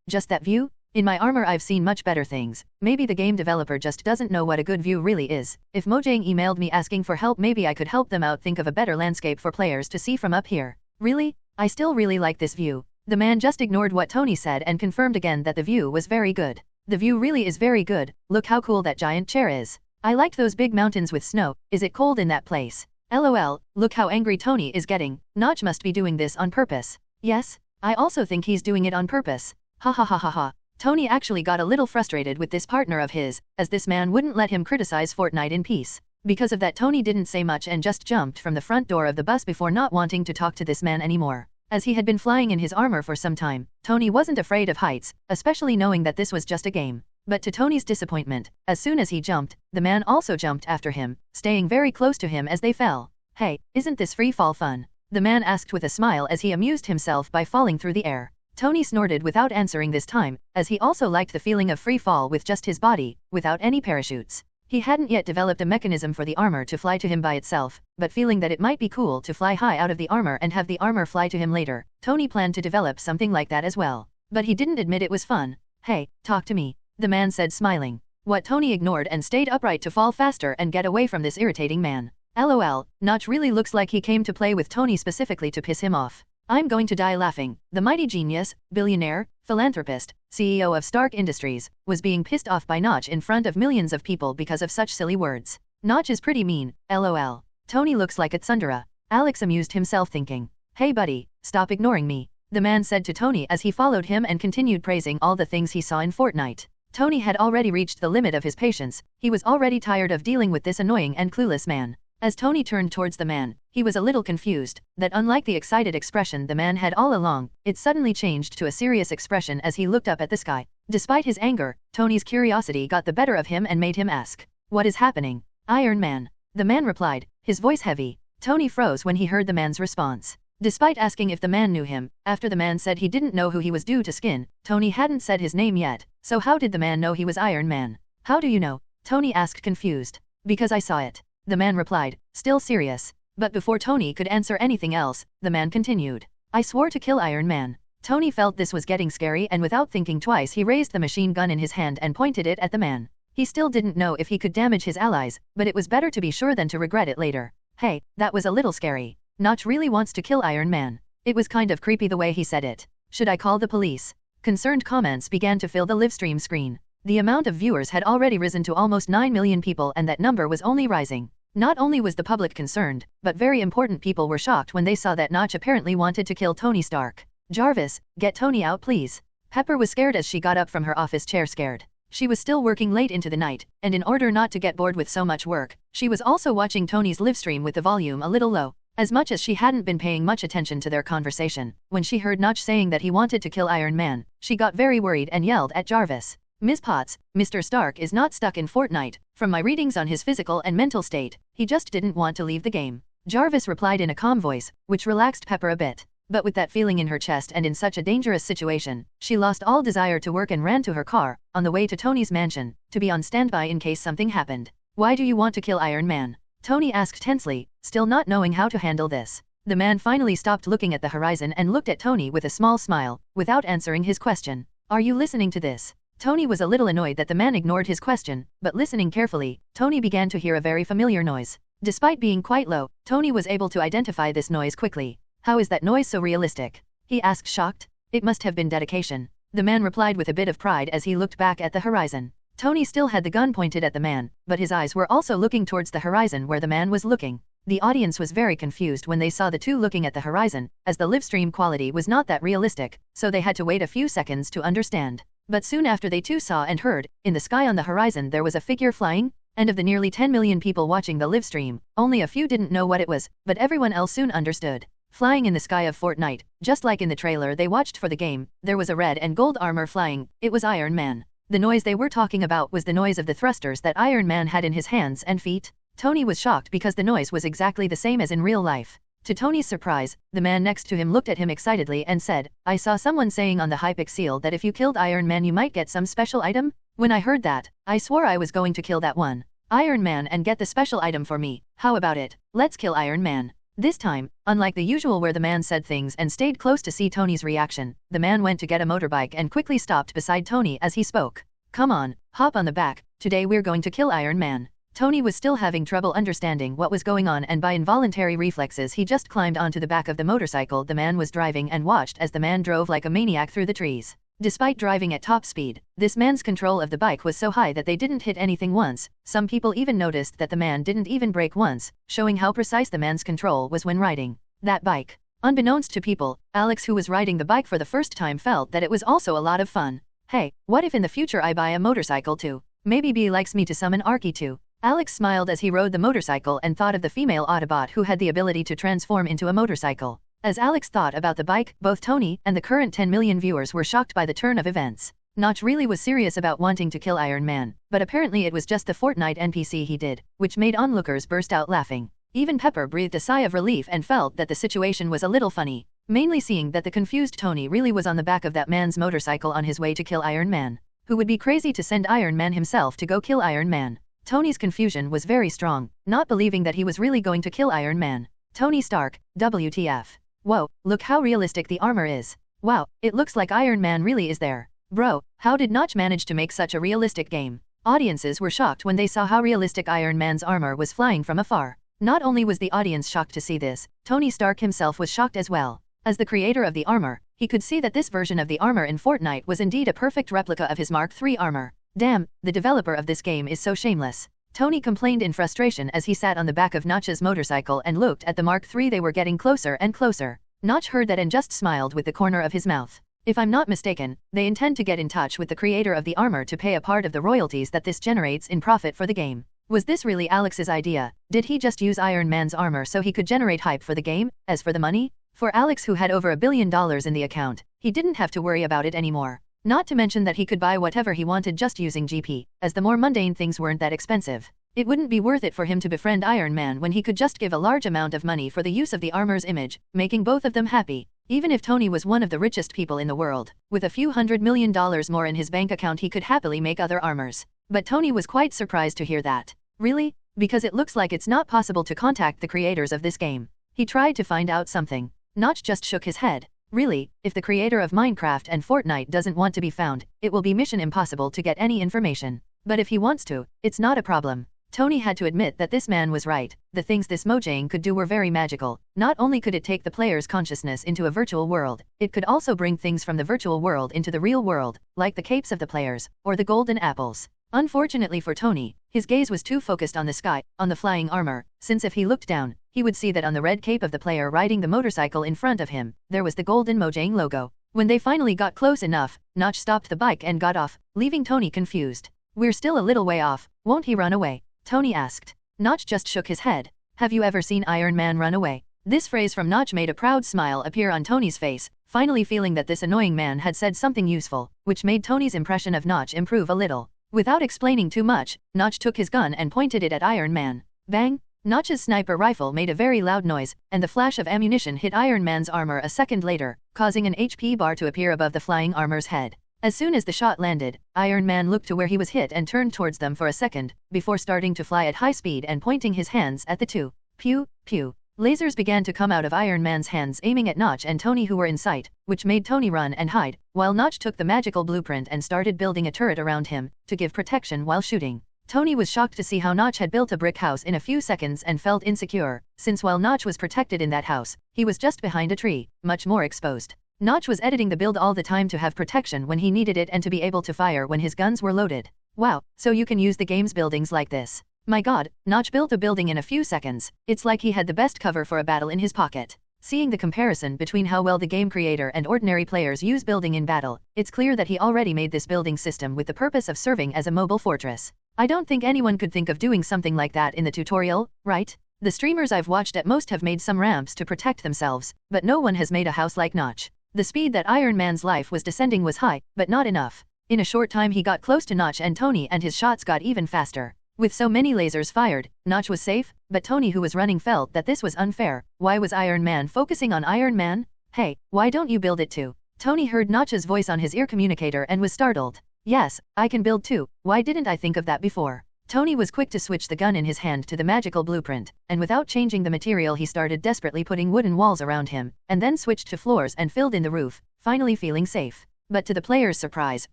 Just that view? In my armor I've seen much better things. Maybe the game developer just doesn't know what a good view really is. If Mojang emailed me asking for help maybe I could help them out think of a better landscape for players to see from up here. Really? I still really like this view. The man just ignored what Tony said and confirmed again that the view was very good. The view really is very good, look how cool that giant chair is. I liked those big mountains with snow. Is it cold in that place? LOL, look how angry Tony is getting. Notch must be doing this on purpose. Yes, I also think he's doing it on purpose. Ha ha ha ha ha. Tony actually got a little frustrated with this partner of his, as this man wouldn't let him criticize Fortnite in peace. Because of that, Tony didn't say much and just jumped from the front door of the bus before not wanting to talk to this man anymore. As he had been flying in his armor for some time, Tony wasn't afraid of heights, especially knowing that this was just a game. But to Tony's disappointment, as soon as he jumped, the man also jumped after him, staying very close to him as they fell. Hey, isn't this free fall fun? The man asked with a smile as he amused himself by falling through the air. Tony snorted without answering this time, as he also liked the feeling of free fall with just his body, without any parachutes. He hadn't yet developed a mechanism for the armor to fly to him by itself, but feeling that it might be cool to fly high out of the armor and have the armor fly to him later, Tony planned to develop something like that as well. But he didn't admit it was fun. Hey, talk to me, the man said smiling. What Tony ignored and stayed upright to fall faster and get away from this irritating man. LOL, Notch really looks like he came to play with Tony specifically to piss him off. I'm going to die laughing. The mighty genius, billionaire, philanthropist, CEO of Stark Industries, was being pissed off by Notch in front of millions of people because of such silly words. Notch is pretty mean, LOL. Tony looks like a tsundere. Alex amused himself thinking. Hey buddy, stop ignoring me, the man said to Tony as he followed him and continued praising all the things he saw in Fortnite. Tony had already reached the limit of his patience. He was already tired of dealing with this annoying and clueless man. As Tony turned towards the man, he was a little confused, that unlike the excited expression the man had all along, it suddenly changed to a serious expression as he looked up at the sky. Despite his anger, Tony's curiosity got the better of him and made him ask, "What is happening, Iron Man?" The man replied, his voice heavy. Tony froze when he heard the man's response. Despite asking if the man knew him, after the man said he didn't know who he was due to skin, Tony hadn't said his name yet, so how did the man know he was Iron Man? How do you know? Tony asked confused. Because I saw it, the man replied, still serious. But before Tony could answer anything else, the man continued. I swore to kill Iron Man. Tony felt this was getting scary and without thinking twice he raised the machine gun in his hand and pointed it at the man. He still didn't know if he could damage his allies, but it was better to be sure than to regret it later. Hey, that was a little scary. Notch really wants to kill Iron Man. It was kind of creepy the way he said it. Should I call the police? Concerned comments began to fill the livestream screen. The amount of viewers had already risen to almost 9 million people and that number was only rising. Not only was the public concerned, but very important people were shocked when they saw that Notch apparently wanted to kill Tony Stark. Jarvis, get Tony out please. Pepper was scared as she got up from her office chair scared. She was still working late into the night, and in order not to get bored with so much work, she was also watching Tony's livestream with the volume a little low. As much as she hadn't been paying much attention to their conversation, when she heard Notch saying that he wanted to kill Iron Man, she got very worried and yelled at Jarvis. Ms. Potts, Mr. Stark is not stuck in Fortnite. From my readings on his physical and mental state, he just didn't want to leave the game. Jarvis replied in a calm voice, which relaxed Pepper a bit. But with that feeling in her chest and in such a dangerous situation, she lost all desire to work and ran to her car, on the way to Tony's mansion, to be on standby in case something happened. Why do you want to kill Iron Man? Tony asked tensely, still not knowing how to handle this. The man finally stopped looking at the horizon and looked at Tony with a small smile, without answering his question. Are you listening to this? Tony was a little annoyed that the man ignored his question, but listening carefully, Tony began to hear a very familiar noise. Despite being quite low, Tony was able to identify this noise quickly. How is that noise so realistic? He asked shocked. It must have been dedication. The man replied with a bit of pride as he looked back at the horizon. Tony still had the gun pointed at the man, but his eyes were also looking towards the horizon where the man was looking. The audience was very confused when they saw the two looking at the horizon, as the livestream quality was not that realistic, so they had to wait a few seconds to understand. But soon after they too saw and heard, in the sky on the horizon there was a figure flying, and of the nearly 10 million people watching the livestream, only a few didn't know what it was, but everyone else soon understood. Flying in the sky of Fortnite, just like in the trailer they watched for the game, there was a red and gold armor flying. It was Iron Man. The noise they were talking about was the noise of the thrusters that Iron Man had in his hands and feet. Tony was shocked because the noise was exactly the same as in real life. To Tony's surprise, the man next to him looked at him excitedly and said, I saw someone saying on the Hypixel that if you killed Iron Man you might get some special item? When I heard that, I swore I was going to kill that one Iron Man and get the special item for me. How about it? Let's kill Iron Man. This time, unlike the usual where the man said things and stayed close to see Tony's reaction, the man went to get a motorbike and quickly stopped beside Tony as he spoke. Come on, hop on the back, today we're going to kill Iron Man. Tony was still having trouble understanding what was going on and by involuntary reflexes he just climbed onto the back of the motorcycle the man was driving and watched as the man drove like a maniac through the trees. Despite driving at top speed, this man's control of the bike was so high that they didn't hit anything once. Some people even noticed that the man didn't even brake once, showing how precise the man's control was when riding that bike. Unbeknownst to people, Alex, who was riding the bike for the first time, felt that it was also a lot of fun. Hey, what if in the future I buy a motorcycle too? Maybe B likes me to summon Arky too. Alex smiled as he rode the motorcycle and thought of the female Autobot who had the ability to transform into a motorcycle. As Alex thought about the bike, both Tony and the current 10 million viewers were shocked by the turn of events. Notch really was serious about wanting to kill Iron Man, but apparently it was just the Fortnite NPC he did, which made onlookers burst out laughing. Even Pepper breathed a sigh of relief and felt that the situation was a little funny, mainly seeing that the confused Tony really was on the back of that man's motorcycle on his way to kill Iron Man. Who would be crazy to send Iron Man himself to go kill Iron Man? Tony's confusion was very strong, not believing that he was really going to kill Iron Man. Tony Stark, WTF. Whoa, look how realistic the armor is. Wow, it looks like Iron Man really is there. Bro, how did Notch manage to make such a realistic game? Audiences were shocked when they saw how realistic Iron Man's armor was flying from afar. Not only was the audience shocked to see this, Tony Stark himself was shocked as well. As the creator of the armor, he could see that this version of the armor in Fortnite was indeed a perfect replica of his Mark III armor. Damn, the developer of this game is so shameless. Tony complained in frustration as he sat on the back of Notch's motorcycle and looked at the Mark III. They were getting closer and closer. Notch heard that and just smiled with the corner of his mouth. If I'm not mistaken, they intend to get in touch with the creator of the armor to pay a part of the royalties that this generates in profit for the game. Was this really Alex's idea? Did he just use Iron Man's armor so he could generate hype for the game? As for the money? For Alex, who had over $1 billion in the account, he didn't have to worry about it anymore. Not to mention that he could buy whatever he wanted just using GP, as the more mundane things weren't that expensive. It wouldn't be worth it for him to befriend Iron Man when he could just give a large amount of money for the use of the armor's image, making both of them happy. Even if Tony was one of the richest people in the world, with a few $100 million more in his bank account, he could happily make other armors. But Tony was quite surprised to hear that. Really? Because it looks like it's not possible to contact the creators of this game. He tried to find out something. Notch just shook his head. Really, if the creator of Minecraft and Fortnite doesn't want to be found, it will be mission impossible to get any information. But if he wants to, it's not a problem. Tony had to admit that this man was right. The things this Mojang could do were very magical. Not only could it take the player's consciousness into a virtual world, it could also bring things from the virtual world into the real world, like the capes of the players, or the golden apples. Unfortunately for Tony, his gaze was too focused on the sky, on the flying armor, since if he looked down, he would see that on the red cape of the player riding the motorcycle in front of him, there was the golden Mojang logo. When they finally got close enough, Notch stopped the bike and got off, leaving Tony confused. We're still a little way off, won't he run away? Tony asked. Notch just shook his head. Have you ever seen Iron Man run away? This phrase from Notch made a proud smile appear on Tony's face, finally feeling that this annoying man had said something useful, which made Tony's impression of Notch improve a little. Without explaining too much, Notch took his gun and pointed it at Iron Man. Bang! Notch's sniper rifle made a very loud noise, and the flash of ammunition hit Iron Man's armor a second later, causing an HP bar to appear above the flying armor's head. As soon as the shot landed, Iron Man looked to where he was hit and turned towards them for a second, before starting to fly at high speed and pointing his hands at the two. Pew, pew. Lasers began to come out of Iron Man's hands aiming at Notch and Tony, who were in sight, which made Tony run and hide, while Notch took the magical blueprint and started building a turret around him, to give protection while shooting. Tony was shocked to see how Notch had built a brick house in a few seconds and felt insecure, since while Notch was protected in that house, he was just behind a tree, much more exposed. Notch was editing the build all the time to have protection when he needed it and to be able to fire when his guns were loaded. Wow, so you can use the game's buildings like this. My god, Notch built a building in a few seconds. It's like he had the best cover for a battle in his pocket. Seeing the comparison between how well the game creator and ordinary players use building in battle, it's clear that he already made this building system with the purpose of serving as a mobile fortress. I don't think anyone could think of doing something like that in the tutorial, right? The streamers I've watched at most have made some ramps to protect themselves, but no one has made a house like Notch. The speed that Iron Man's life was descending was high, but not enough. In a short time he got close to Notch and Tony, and his shots got even faster. With so many lasers fired, Notch was safe, but Tony, who was running, felt that this was unfair. Why was Iron Man focusing on Iron Man? Hey, why don't you build it too? Tony heard Notch's voice on his ear communicator and was startled. Yes, I can build too. Why didn't I think of that before? Tony was quick to switch the gun in his hand to the magical blueprint, and without changing the material he started desperately putting wooden walls around him, and then switched to floors and filled in the roof, finally feeling safe. But to the player's surprise,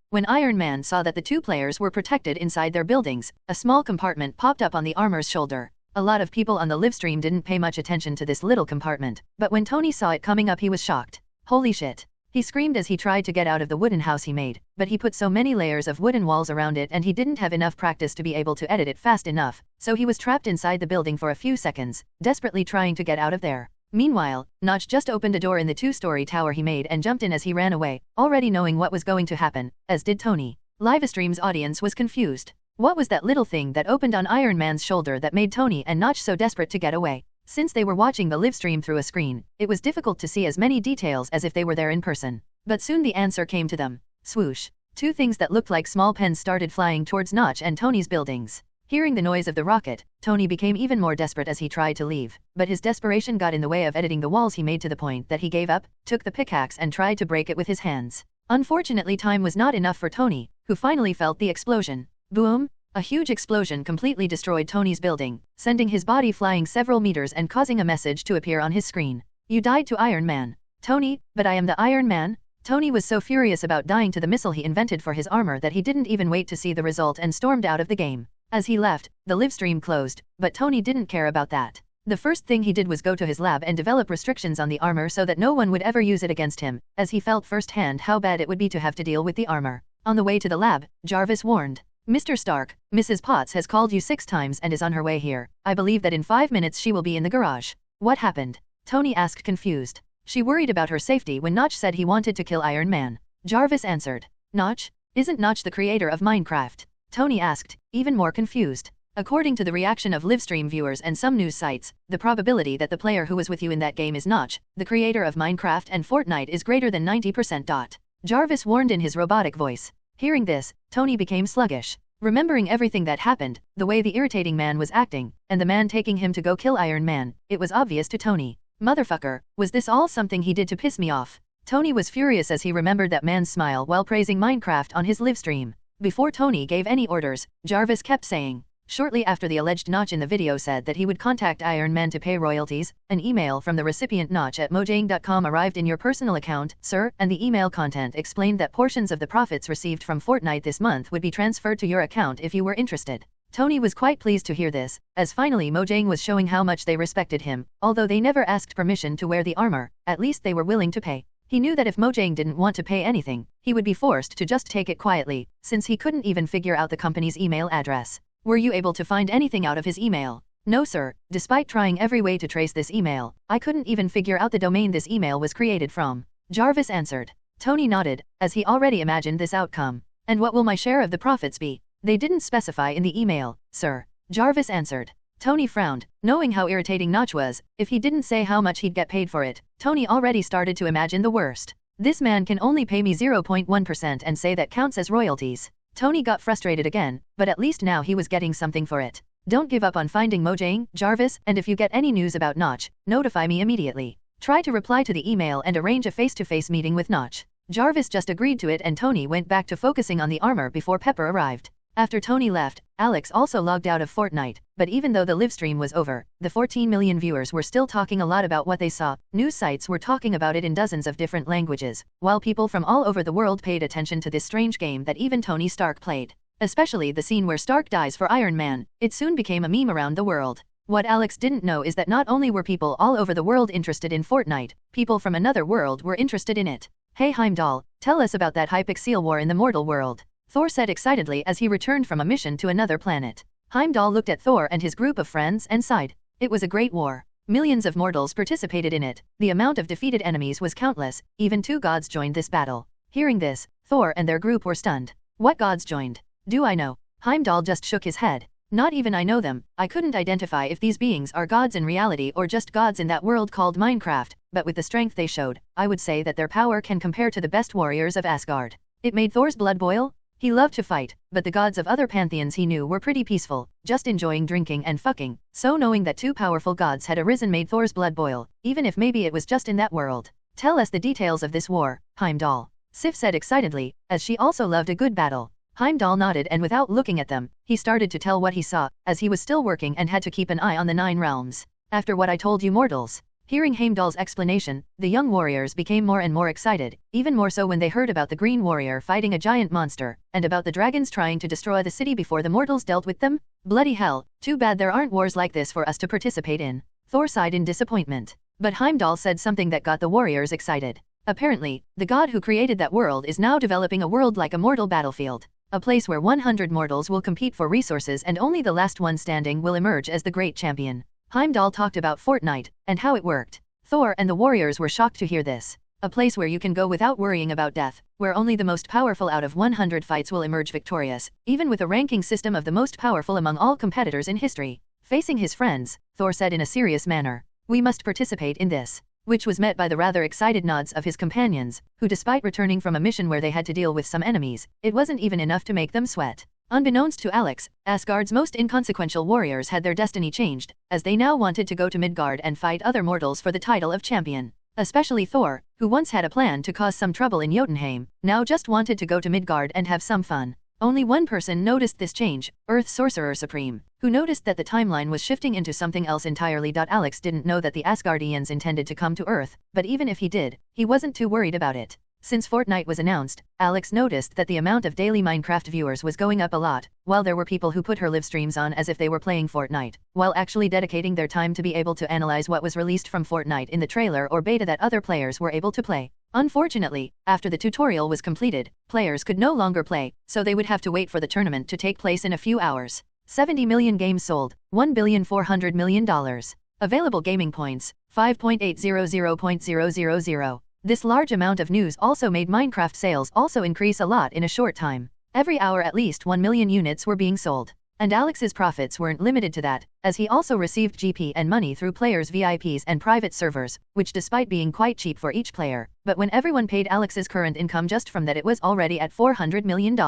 when Iron Man saw that the two players were protected inside their buildings, a small compartment popped up on the armor's shoulder. A lot of people on the livestream didn't pay much attention to this little compartment, but when Tony saw it coming up he was shocked. Holy shit. He screamed as he tried to get out of the wooden house he made, but he put so many layers of wooden walls around it and he didn't have enough practice to be able to edit it fast enough, so he was trapped inside the building for a few seconds, desperately trying to get out of there. Meanwhile, Notch just opened a door in the two-story tower he made and jumped in as he ran away, already knowing what was going to happen, as did Tony. Livestream's audience was confused. What was that little thing that opened on Iron Man's shoulder that made Tony and Notch so desperate to get away? Since they were watching the livestream through a screen, it was difficult to see as many details as if they were there in person. But soon the answer came to them. Swoosh. Two things that looked like small pens started flying towards Notch and Tony's buildings. Hearing the noise of the rocket, Tony became even more desperate as he tried to leave, but his desperation got in the way of editing the walls he made to the point that he gave up, took the pickaxe and tried to break it with his hands. Unfortunately, time was not enough for Tony, who finally felt the explosion. Boom! A huge explosion completely destroyed Tony's building, sending his body flying several meters and causing a message to appear on his screen. You died to Iron Man. Tony, but I am the Iron Man? Tony was so furious about dying to the missile he invented for his armor that he didn't even wait to see the result and stormed out of the game. As he left, the livestream closed, but Tony didn't care about that. The first thing he did was go to his lab and develop restrictions on the armor so that no one would ever use it against him, as he felt firsthand how bad it would be to have to deal with the armor. On the way to the lab, Jarvis warned, Mr. Stark, Mrs. Potts has called you 6 times and is on her way here. I believe that in 5 minutes she will be in the garage. What happened? Tony asked confused. She worried about her safety when Notch said he wanted to kill Iron Man. Jarvis answered, Notch? Isn't Notch the creator of Minecraft? Tony asked, even more confused. According to the reaction of livestream viewers and some news sites, the probability that the player who was with you in that game is Notch, the creator of Minecraft and Fortnite, is greater than 90%. Jarvis warned in his robotic voice. Hearing this, Tony became sluggish. Remembering everything that happened, the way the irritating man was acting, and the man taking him to go kill Iron Man, it was obvious to Tony. Motherfucker, was this all something he did to piss me off? Tony was furious as he remembered that man's smile while praising Minecraft on his livestream. Before Tony gave any orders, Jarvis kept saying. Shortly after the alleged Notch in the video said that he would contact Iron Man to pay royalties, an email from the recipient notch@mojang.com arrived in your personal account, sir, and the email content explained that portions of the profits received from Fortnite this month would be transferred to your account if you were interested. Tony was quite pleased to hear this, as finally Mojang was showing how much they respected him. Although they never asked permission to wear the armor, at least they were willing to pay. He knew that if Mojang didn't want to pay anything, he would be forced to just take it quietly, since he couldn't even figure out the company's email address. Were you able to find anything out of his email? No sir, despite trying every way to trace this email, I couldn't even figure out the domain this email was created from. Jarvis answered. Tony nodded, as he already imagined this outcome. And what will my share of the profits be? They didn't specify in the email, sir. Jarvis answered. Tony frowned, knowing how irritating Notch was. If he didn't say how much he'd get paid for it, Tony already started to imagine the worst. This man can only pay me 0.1% and say that counts as royalties. Tony got frustrated again, but at least now he was getting something for it. Don't give up on finding Mojang, Jarvis, and if you get any news about Notch, notify me immediately. Try to reply to the email and arrange a face-to-face meeting with Notch. Jarvis just agreed to it and Tony went back to focusing on the armor before Pepper arrived. After Tony left, Alex also logged out of Fortnite, but even though the livestream was over, the 14 million viewers were still talking a lot about what they saw. News sites were talking about it in dozens of different languages, while people from all over the world paid attention to this strange game that even Tony Stark played. Especially the scene where Stark dies for Iron Man, it soon became a meme around the world. What Alex didn't know is that not only were people all over the world interested in Fortnite, people from another world were interested in it. Hey Heimdall, tell us about that Hypixel war in the mortal world. Thor said excitedly as he returned from a mission to another planet. Heimdall looked at Thor and his group of friends and sighed. It was a great war. Millions of mortals participated in it. The amount of defeated enemies was countless. Even 2 gods joined this battle. Hearing this, Thor and their group were stunned. What gods joined? Do I know? Heimdall just shook his head. Not even I know them. I couldn't identify if these beings are gods in reality or just gods in that world called Minecraft, but with the strength they showed, I would say that their power can compare to the best warriors of Asgard. It made Thor's blood boil. He loved to fight, but the gods of other pantheons he knew were pretty peaceful, just enjoying drinking and fucking, so knowing that 2 powerful gods had arisen made Thor's blood boil, even if maybe it was just in that world. Tell us the details of this war, Heimdall. Sif said excitedly, as she also loved a good battle. Heimdall nodded and without looking at them, he started to tell what he saw, as he was still working and had to keep an eye on the 9 realms. After what I told you mortals. Hearing Heimdall's explanation, the young warriors became more and more excited, even more so when they heard about the Green Warrior fighting a giant monster, and about the dragons trying to destroy the city before the mortals dealt with them. Bloody hell, too bad there aren't wars like this for us to participate in. Thor sighed in disappointment. But Heimdall said something that got the warriors excited. Apparently, the god who created that world is now developing a world like a mortal battlefield. A place where 100 mortals will compete for resources and only the last one standing will emerge as the great champion. Heimdall talked about Fortnite, and how it worked. Thor and the warriors were shocked to hear this. A place where you can go without worrying about death, where only the most powerful out of 100 fights will emerge victorious, even with a ranking system of the most powerful among all competitors in history. Facing his friends, Thor said in a serious manner, "We must participate in this," which was met by the rather excited nods of his companions, who despite returning from a mission where they had to deal with some enemies, it wasn't even enough to make them sweat. Unbeknownst to Alex, Asgard's most inconsequential warriors had their destiny changed, as they now wanted to go to Midgard and fight other mortals for the title of champion. Especially Thor, who once had a plan to cause some trouble in Jotunheim, now just wanted to go to Midgard and have some fun. Only one person noticed this change, Earth's Sorcerer Supreme, who noticed that the timeline was shifting into something else entirely. Alex didn't know that the Asgardians intended to come to Earth, but even if he did, he wasn't too worried about it. Since Fortnite was announced, Alex noticed that the amount of daily Minecraft viewers was going up a lot, while there were people who put her live streams on as if they were playing Fortnite, while actually dedicating their time to be able to analyze what was released from Fortnite in the trailer or beta that other players were able to play. Unfortunately, after the tutorial was completed, players could no longer play, so they would have to wait for the tournament to take place in a few hours. 70 million games sold, $1,400,000,000. Available gaming points, 5.800.000. This large amount of news also made Minecraft sales also increase a lot in a short time. Every hour at least 1 million units were being sold. And Alex's profits weren't limited to that, as he also received GP and money through players' VIPs and private servers, which despite being quite cheap for each player, but when everyone paid Alex's current income just from that, it was already at $400 million.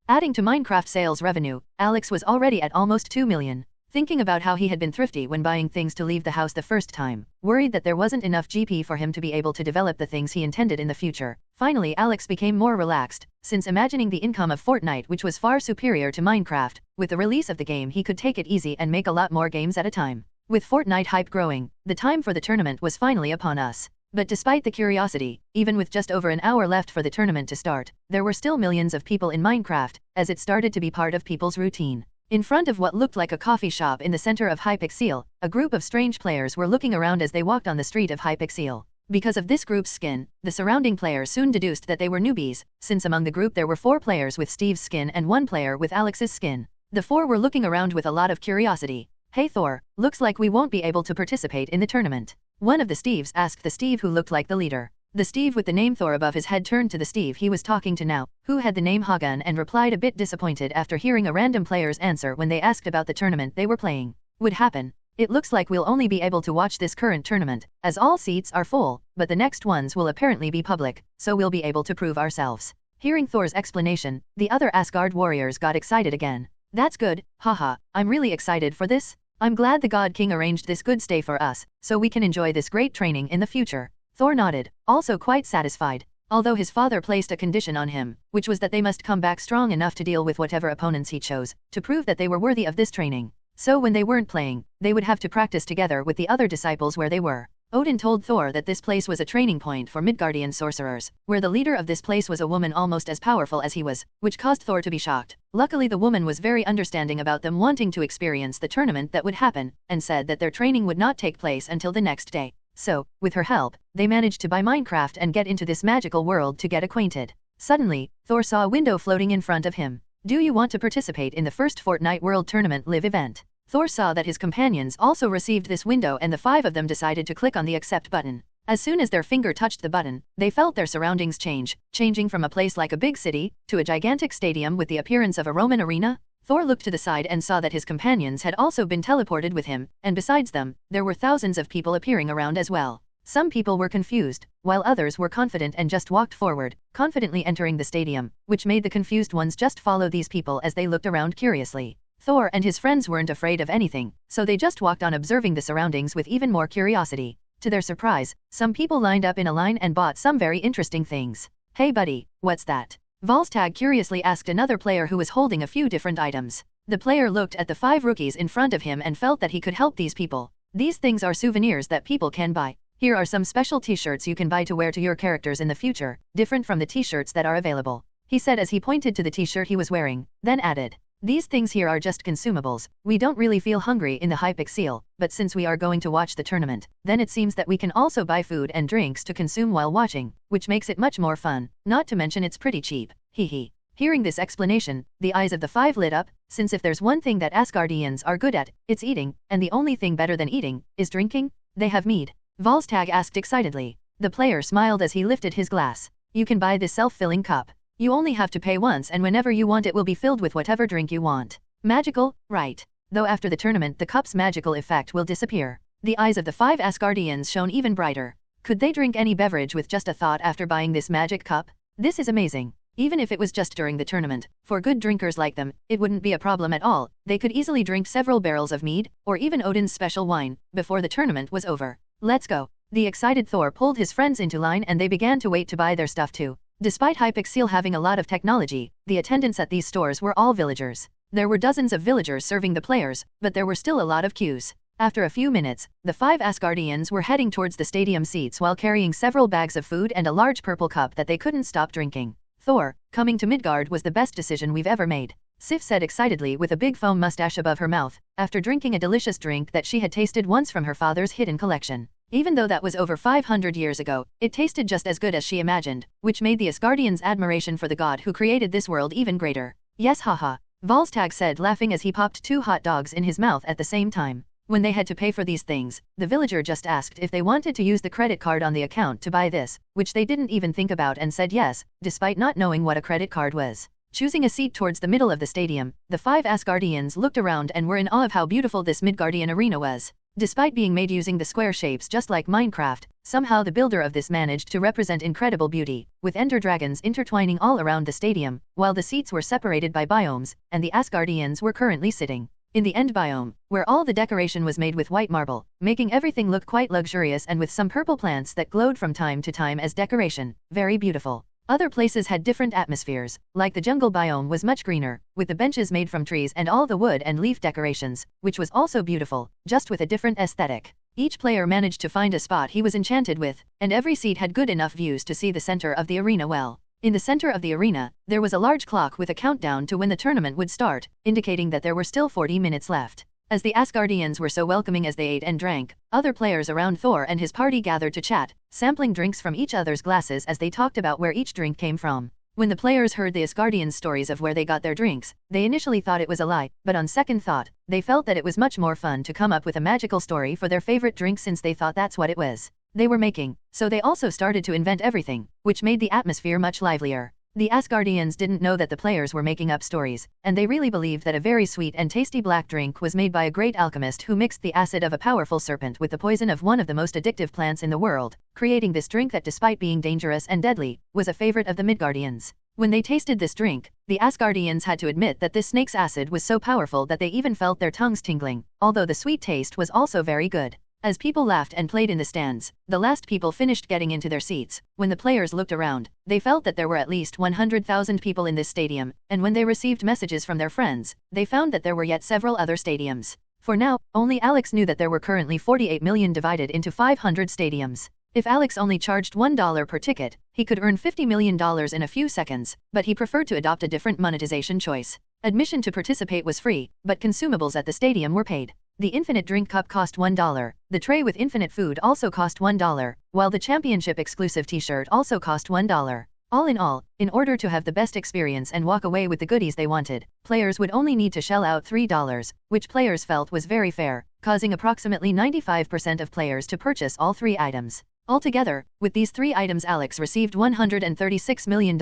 Adding to Minecraft sales revenue, Alex was already at almost 2 million. Thinking about how he had been thrifty when buying things to leave the house the first time, worried that there wasn't enough GP for him to be able to develop the things he intended in the future. Finally, Alex became more relaxed, since imagining the income of Fortnite, which was far superior to Minecraft, with the release of the game he could take it easy and make a lot more games at a time. With Fortnite hype growing, the time for the tournament was finally upon us. But despite the curiosity, even with just over an hour left for the tournament to start, there were still millions of people in Minecraft, as it started to be part of people's routine. In front of what looked like a coffee shop in the center of Hypixel, a group of strange players were looking around as they walked on the street of Hypixel. Because of this group's skin, the surrounding players soon deduced that they were newbies, since among the group there were 4 players with Steve's skin and 1 player with Alex's skin. The 4 were looking around with a lot of curiosity. "Hey Thor, looks like we won't be able to participate in the tournament." One of the Steves asked the Steve who looked like the leader. The Steve with the name Thor above his head turned to the Steve he was talking to now, who had the name Hagen, and replied a bit disappointed after hearing a random player's answer when they asked about the tournament they were playing. "Would happen. It looks like we'll only be able to watch this current tournament, as all seats are full, but the next ones will apparently be public, so we'll be able to prove ourselves." Hearing Thor's explanation, the other Asgard warriors got excited again. "That's good, haha, I'm really excited for this. I'm glad the God King arranged this good stay for us, so we can enjoy this great training in the future." Thor nodded, also quite satisfied. Although his father placed a condition on him, which was that they must come back strong enough to deal with whatever opponents he chose, to prove that they were worthy of this training. So when they weren't playing, they would have to practice together with the other disciples where they were. Odin told Thor that this place was a training point for Midgardian sorcerers, where the leader of this place was a woman almost as powerful as he was, which caused Thor to be shocked. Luckily the woman was very understanding about them wanting to experience the tournament that would happen, and said that their training would not take place until the next day. So, with her help, they managed to buy Minecraft and get into this magical world to get acquainted. Suddenly, Thor saw a window floating in front of him. "Do you want to participate in the first Fortnite World Tournament live event?" Thor saw that his companions also received this window, and the 5 of them decided to click on the accept button. As soon as their finger touched the button, they felt their surroundings change, changing from a place like a big city, to a gigantic stadium with the appearance of a Roman arena. Thor looked to the side and saw that his companions had also been teleported with him, and besides them, there were thousands of people appearing around as well. Some people were confused, while others were confident and just walked forward, confidently entering the stadium, which made the confused ones just follow these people as they looked around curiously. Thor and his friends weren't afraid of anything, so they just walked on observing the surroundings with even more curiosity. To their surprise, some people lined up in a line and bought some very interesting things. "Hey buddy, what's that?" Volstagg curiously asked another player who was holding a few different items. The player looked at the 5 rookies in front of him and felt that he could help these people. "These things are souvenirs that people can buy. Here are some special t-shirts you can buy to wear to your characters in the future, different from the t-shirts that are available," he said as he pointed to the t-shirt he was wearing, then added, These things here are just consumables. We don't really feel hungry in the Hypixel, but since we are going to watch the tournament, then it seems that we can also buy food and drinks to consume while watching, which makes it much more fun, not to mention it's pretty cheap, hee. Hearing this explanation, the eyes of the five lit up, since if there's one thing that Asgardians are good at, it's eating, and the only thing better than eating is drinking. They have mead. Volstagg asked excitedly. The player smiled as he lifted his glass. You can buy this self-filling cup. You only have to pay once and whenever you want it will be filled with whatever drink you want. Magical, right? Though after the tournament the cup's magical effect will disappear. The eyes of the five Asgardians shone even brighter. Could they drink any beverage with just a thought after buying this magic cup? This is amazing. Even if it was just during the tournament, for good drinkers like them, it wouldn't be a problem at all. They could easily drink several barrels of mead, or even Odin's special wine, before the tournament was over. Let's go. The excited Thor pulled his friends into line and they began to wait to buy their stuff too. Despite Hypixel having a lot of technology, the attendants at these stores were all villagers. There were dozens of villagers serving the players, but there were still a lot of queues. After a few minutes, the five Asgardians were heading towards the stadium seats while carrying several bags of food and a large purple cup that they couldn't stop drinking. Thor, coming to Midgard was the best decision we've ever made, Sif said excitedly with a big foam mustache above her mouth, after drinking a delicious drink that she had tasted once from her father's hidden collection. Even though that was over 500 years ago, it tasted just as good as she imagined, which made the Asgardians' admiration for the god who created this world even greater. Yes, haha, Volstagg said laughing as he popped 2 hot dogs in his mouth at the same time. When they had to pay for these things, the villager just asked if they wanted to use the credit card on the account to buy this, which they didn't even think about and said yes, despite not knowing what a credit card was. Choosing a seat towards the middle of the stadium, the 5 Asgardians looked around and were in awe of how beautiful this Midgardian arena was. Despite being made using the square shapes just like Minecraft, somehow the builder of this managed to represent incredible beauty, with ender dragons intertwining all around the stadium, while the seats were separated by biomes, and the Asgardians were currently sitting in the end biome, where all the decoration was made with white marble, making everything look quite luxurious and with some purple plants that glowed from time to time as decoration. Very beautiful. Other places had different atmospheres, like the jungle biome was much greener, with the benches made from trees and all the wood and leaf decorations, which was also beautiful, just with a different aesthetic. Each player managed to find a spot he was enchanted with, and every seat had good enough views to see the center of the arena well. In the center of the arena, there was a large clock with a countdown to when the tournament would start, indicating that there were still 40 minutes left. As the Asgardians were so welcoming as they ate and drank, other players around Thor and his party gathered to chat, sampling drinks from each other's glasses as they talked about where each drink came from. When the players heard the Asgardians' stories of where they got their drinks, they initially thought it was a lie, but on second thought, they felt that it was much more fun to come up with a magical story for their favorite drink since they thought that's what it was they were making, so they also started to invent everything, which made the atmosphere much livelier. The Asgardians didn't know that the players were making up stories, and they really believed that a very sweet and tasty black drink was made by a great alchemist who mixed the acid of a powerful serpent with the poison of one of the most addictive plants in the world, creating this drink that despite being dangerous and deadly, was a favorite of the Midgardians. When they tasted this drink, the Asgardians had to admit that this snake's acid was so powerful that they even felt their tongues tingling, although the sweet taste was also very good. As people laughed and played in the stands, the last people finished getting into their seats. When the players looked around, they felt that there were at least 100,000 people in this stadium, and when they received messages from their friends, they found that there were yet several other stadiums. For now, only Alex knew that there were currently 48 million divided into 500 stadiums. If Alex only charged $1 per ticket, he could earn $50 million in a few seconds, but he preferred to adopt a different monetization choice. Admission to participate was free, but consumables at the stadium were paid. The infinite drink cup cost $1, the tray with infinite food also cost $1, while the championship exclusive t-shirt also cost $1. All in all, in order to have the best experience and walk away with the goodies they wanted, players would only need to shell out $3, which players felt was very fair, causing approximately 95% of players to purchase all 3 items. Altogether, with these 3 items Alex received $136 million,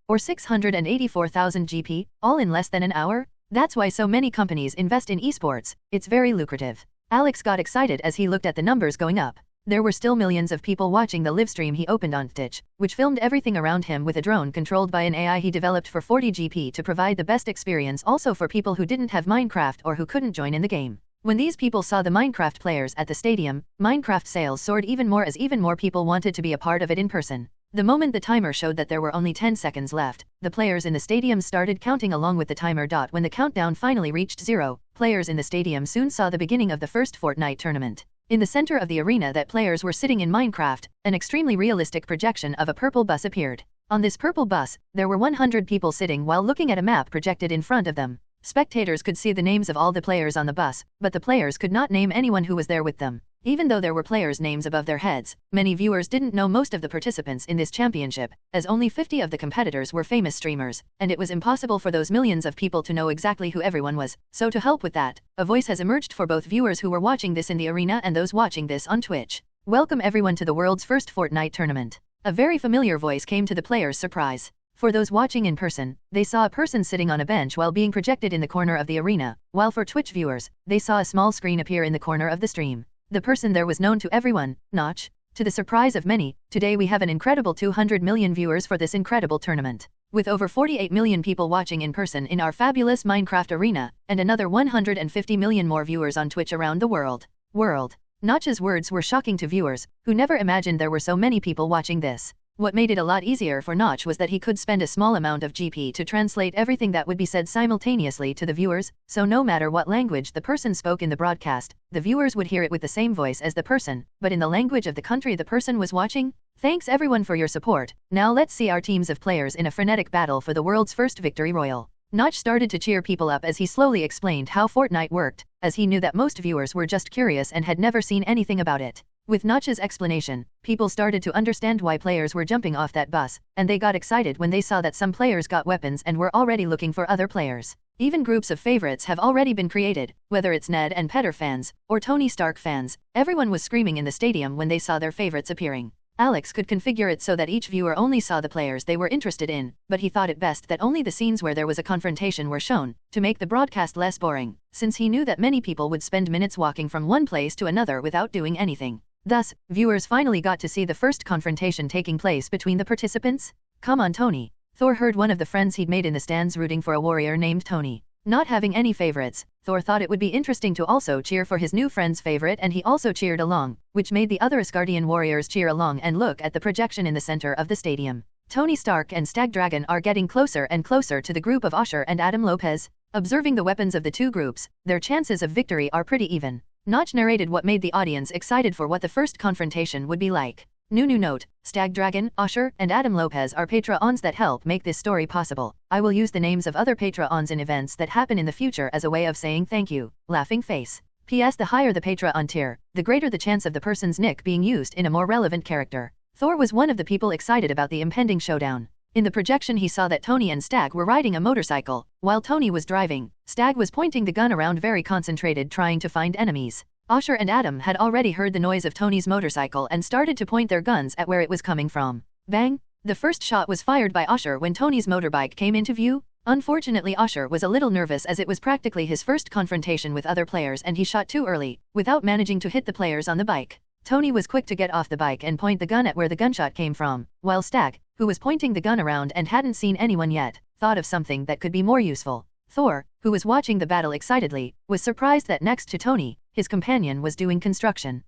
or 684,000 GP, all in less than an hour. That's why so many companies invest in esports, it's very lucrative. Alex got excited as he looked at the numbers going up. There were still millions of people watching the livestream he opened on Twitch, which filmed everything around him with a drone controlled by an AI he developed for 40 GP to provide the best experience also for people who didn't have Minecraft or who couldn't join in the game. When these people saw the Minecraft players at the stadium, Minecraft sales soared even more as even more people wanted to be a part of it in person. The moment the timer showed that there were only 10 seconds left, the players in the stadium started counting along with the timer. When the countdown finally reached 0, players in the stadium soon saw the beginning of the first Fortnite tournament. In the center of the arena that players were sitting in Minecraft, an extremely realistic projection of a purple bus appeared. On this purple bus, there were 100 people sitting while looking at a map projected in front of them. Spectators could see the names of all the players on the bus, but the players could not name anyone who was there with them. Even though there were players' names above their heads, many viewers didn't know most of the participants in this championship, as only 50 of the competitors were famous streamers, and it was impossible for those millions of people to know exactly who everyone was. So to help with that, a voice has emerged for both viewers who were watching this in the arena and those watching this on Twitch. Welcome everyone to the world's first Fortnite tournament. A very familiar voice came to the players' surprise. For those watching in person, they saw a person sitting on a bench while being projected in the corner of the arena, while for Twitch viewers, they saw a small screen appear in the corner of the stream. The person there was known to everyone, Notch. To the surprise of many, today we have an incredible 200 million viewers for this incredible tournament. With over 48 million people watching in person in our fabulous Minecraft arena, and another 150 million more viewers on Twitch around the world. Notch's words were shocking to viewers, who never imagined there were so many people watching this. What made it a lot easier for Notch was that he could spend a small amount of GP to translate everything that would be said simultaneously to the viewers, so no matter what language the person spoke in the broadcast, the viewers would hear it with the same voice as the person, but in the language of the country the person was watching. Thanks everyone for your support. Now let's see our teams of players in a frenetic battle for the world's first victory royal. Notch started to cheer people up as he slowly explained how Fortnite worked, as he knew that most viewers were just curious and had never seen anything about it. With Notch's explanation, people started to understand why players were jumping off that bus, and they got excited when they saw that some players got weapons and were already looking for other players. Even groups of favorites have already been created, whether it's Ned and Peter fans, or Tony Stark fans. Everyone was screaming in the stadium when they saw their favorites appearing. Alex could configure it so that each viewer only saw the players they were interested in, but he thought it best that only the scenes where there was a confrontation were shown, to make the broadcast less boring, since he knew that many people would spend minutes walking from one place to another without doing anything. Thus, viewers finally got to see the first confrontation taking place between the participants. Come on Tony. Thor heard one of the friends he'd made in the stands rooting for a warrior named Tony. Not having any favorites, Thor thought it would be interesting to also cheer for his new friend's favorite, and he also cheered along, which made the other Asgardian warriors cheer along and look at the projection in the center of the stadium. Tony Stark and Stag Dragon are getting closer and closer to the group of Usher and Adam Lopez. Observing the weapons of the two groups, their chances of victory are pretty even. Notch narrated what made the audience excited for what the first confrontation would be like. New note, Stag Dragon, Usher, and Adam Lopez are Patreons that help make this story possible. I will use the names of other Patreons in events that happen in the future as a way of saying thank you. Laughing face. P.S. The higher the Patreon tier, the greater the chance of the person's nick being used in a more relevant character. Thor was one of the people excited about the impending showdown. In the projection he saw that Tony and Stag were riding a motorcycle. While Tony was driving, Stag was pointing the gun around very concentrated trying to find enemies. Usher and Adam had already heard the noise of Tony's motorcycle and started to point their guns at where it was coming from. Bang! The first shot was fired by Usher when Tony's motorbike came into view. Unfortunately Usher was a little nervous as it was practically his first confrontation with other players and he shot too early, without managing to hit the players on the bike. Tony was quick to get off the bike and point the gun at where the gunshot came from, while Stag, who was pointing the gun around and hadn't seen anyone yet, thought of something that could be more useful. Thor, who was watching the battle excitedly, was surprised that next to Tony, his companion was doing construction.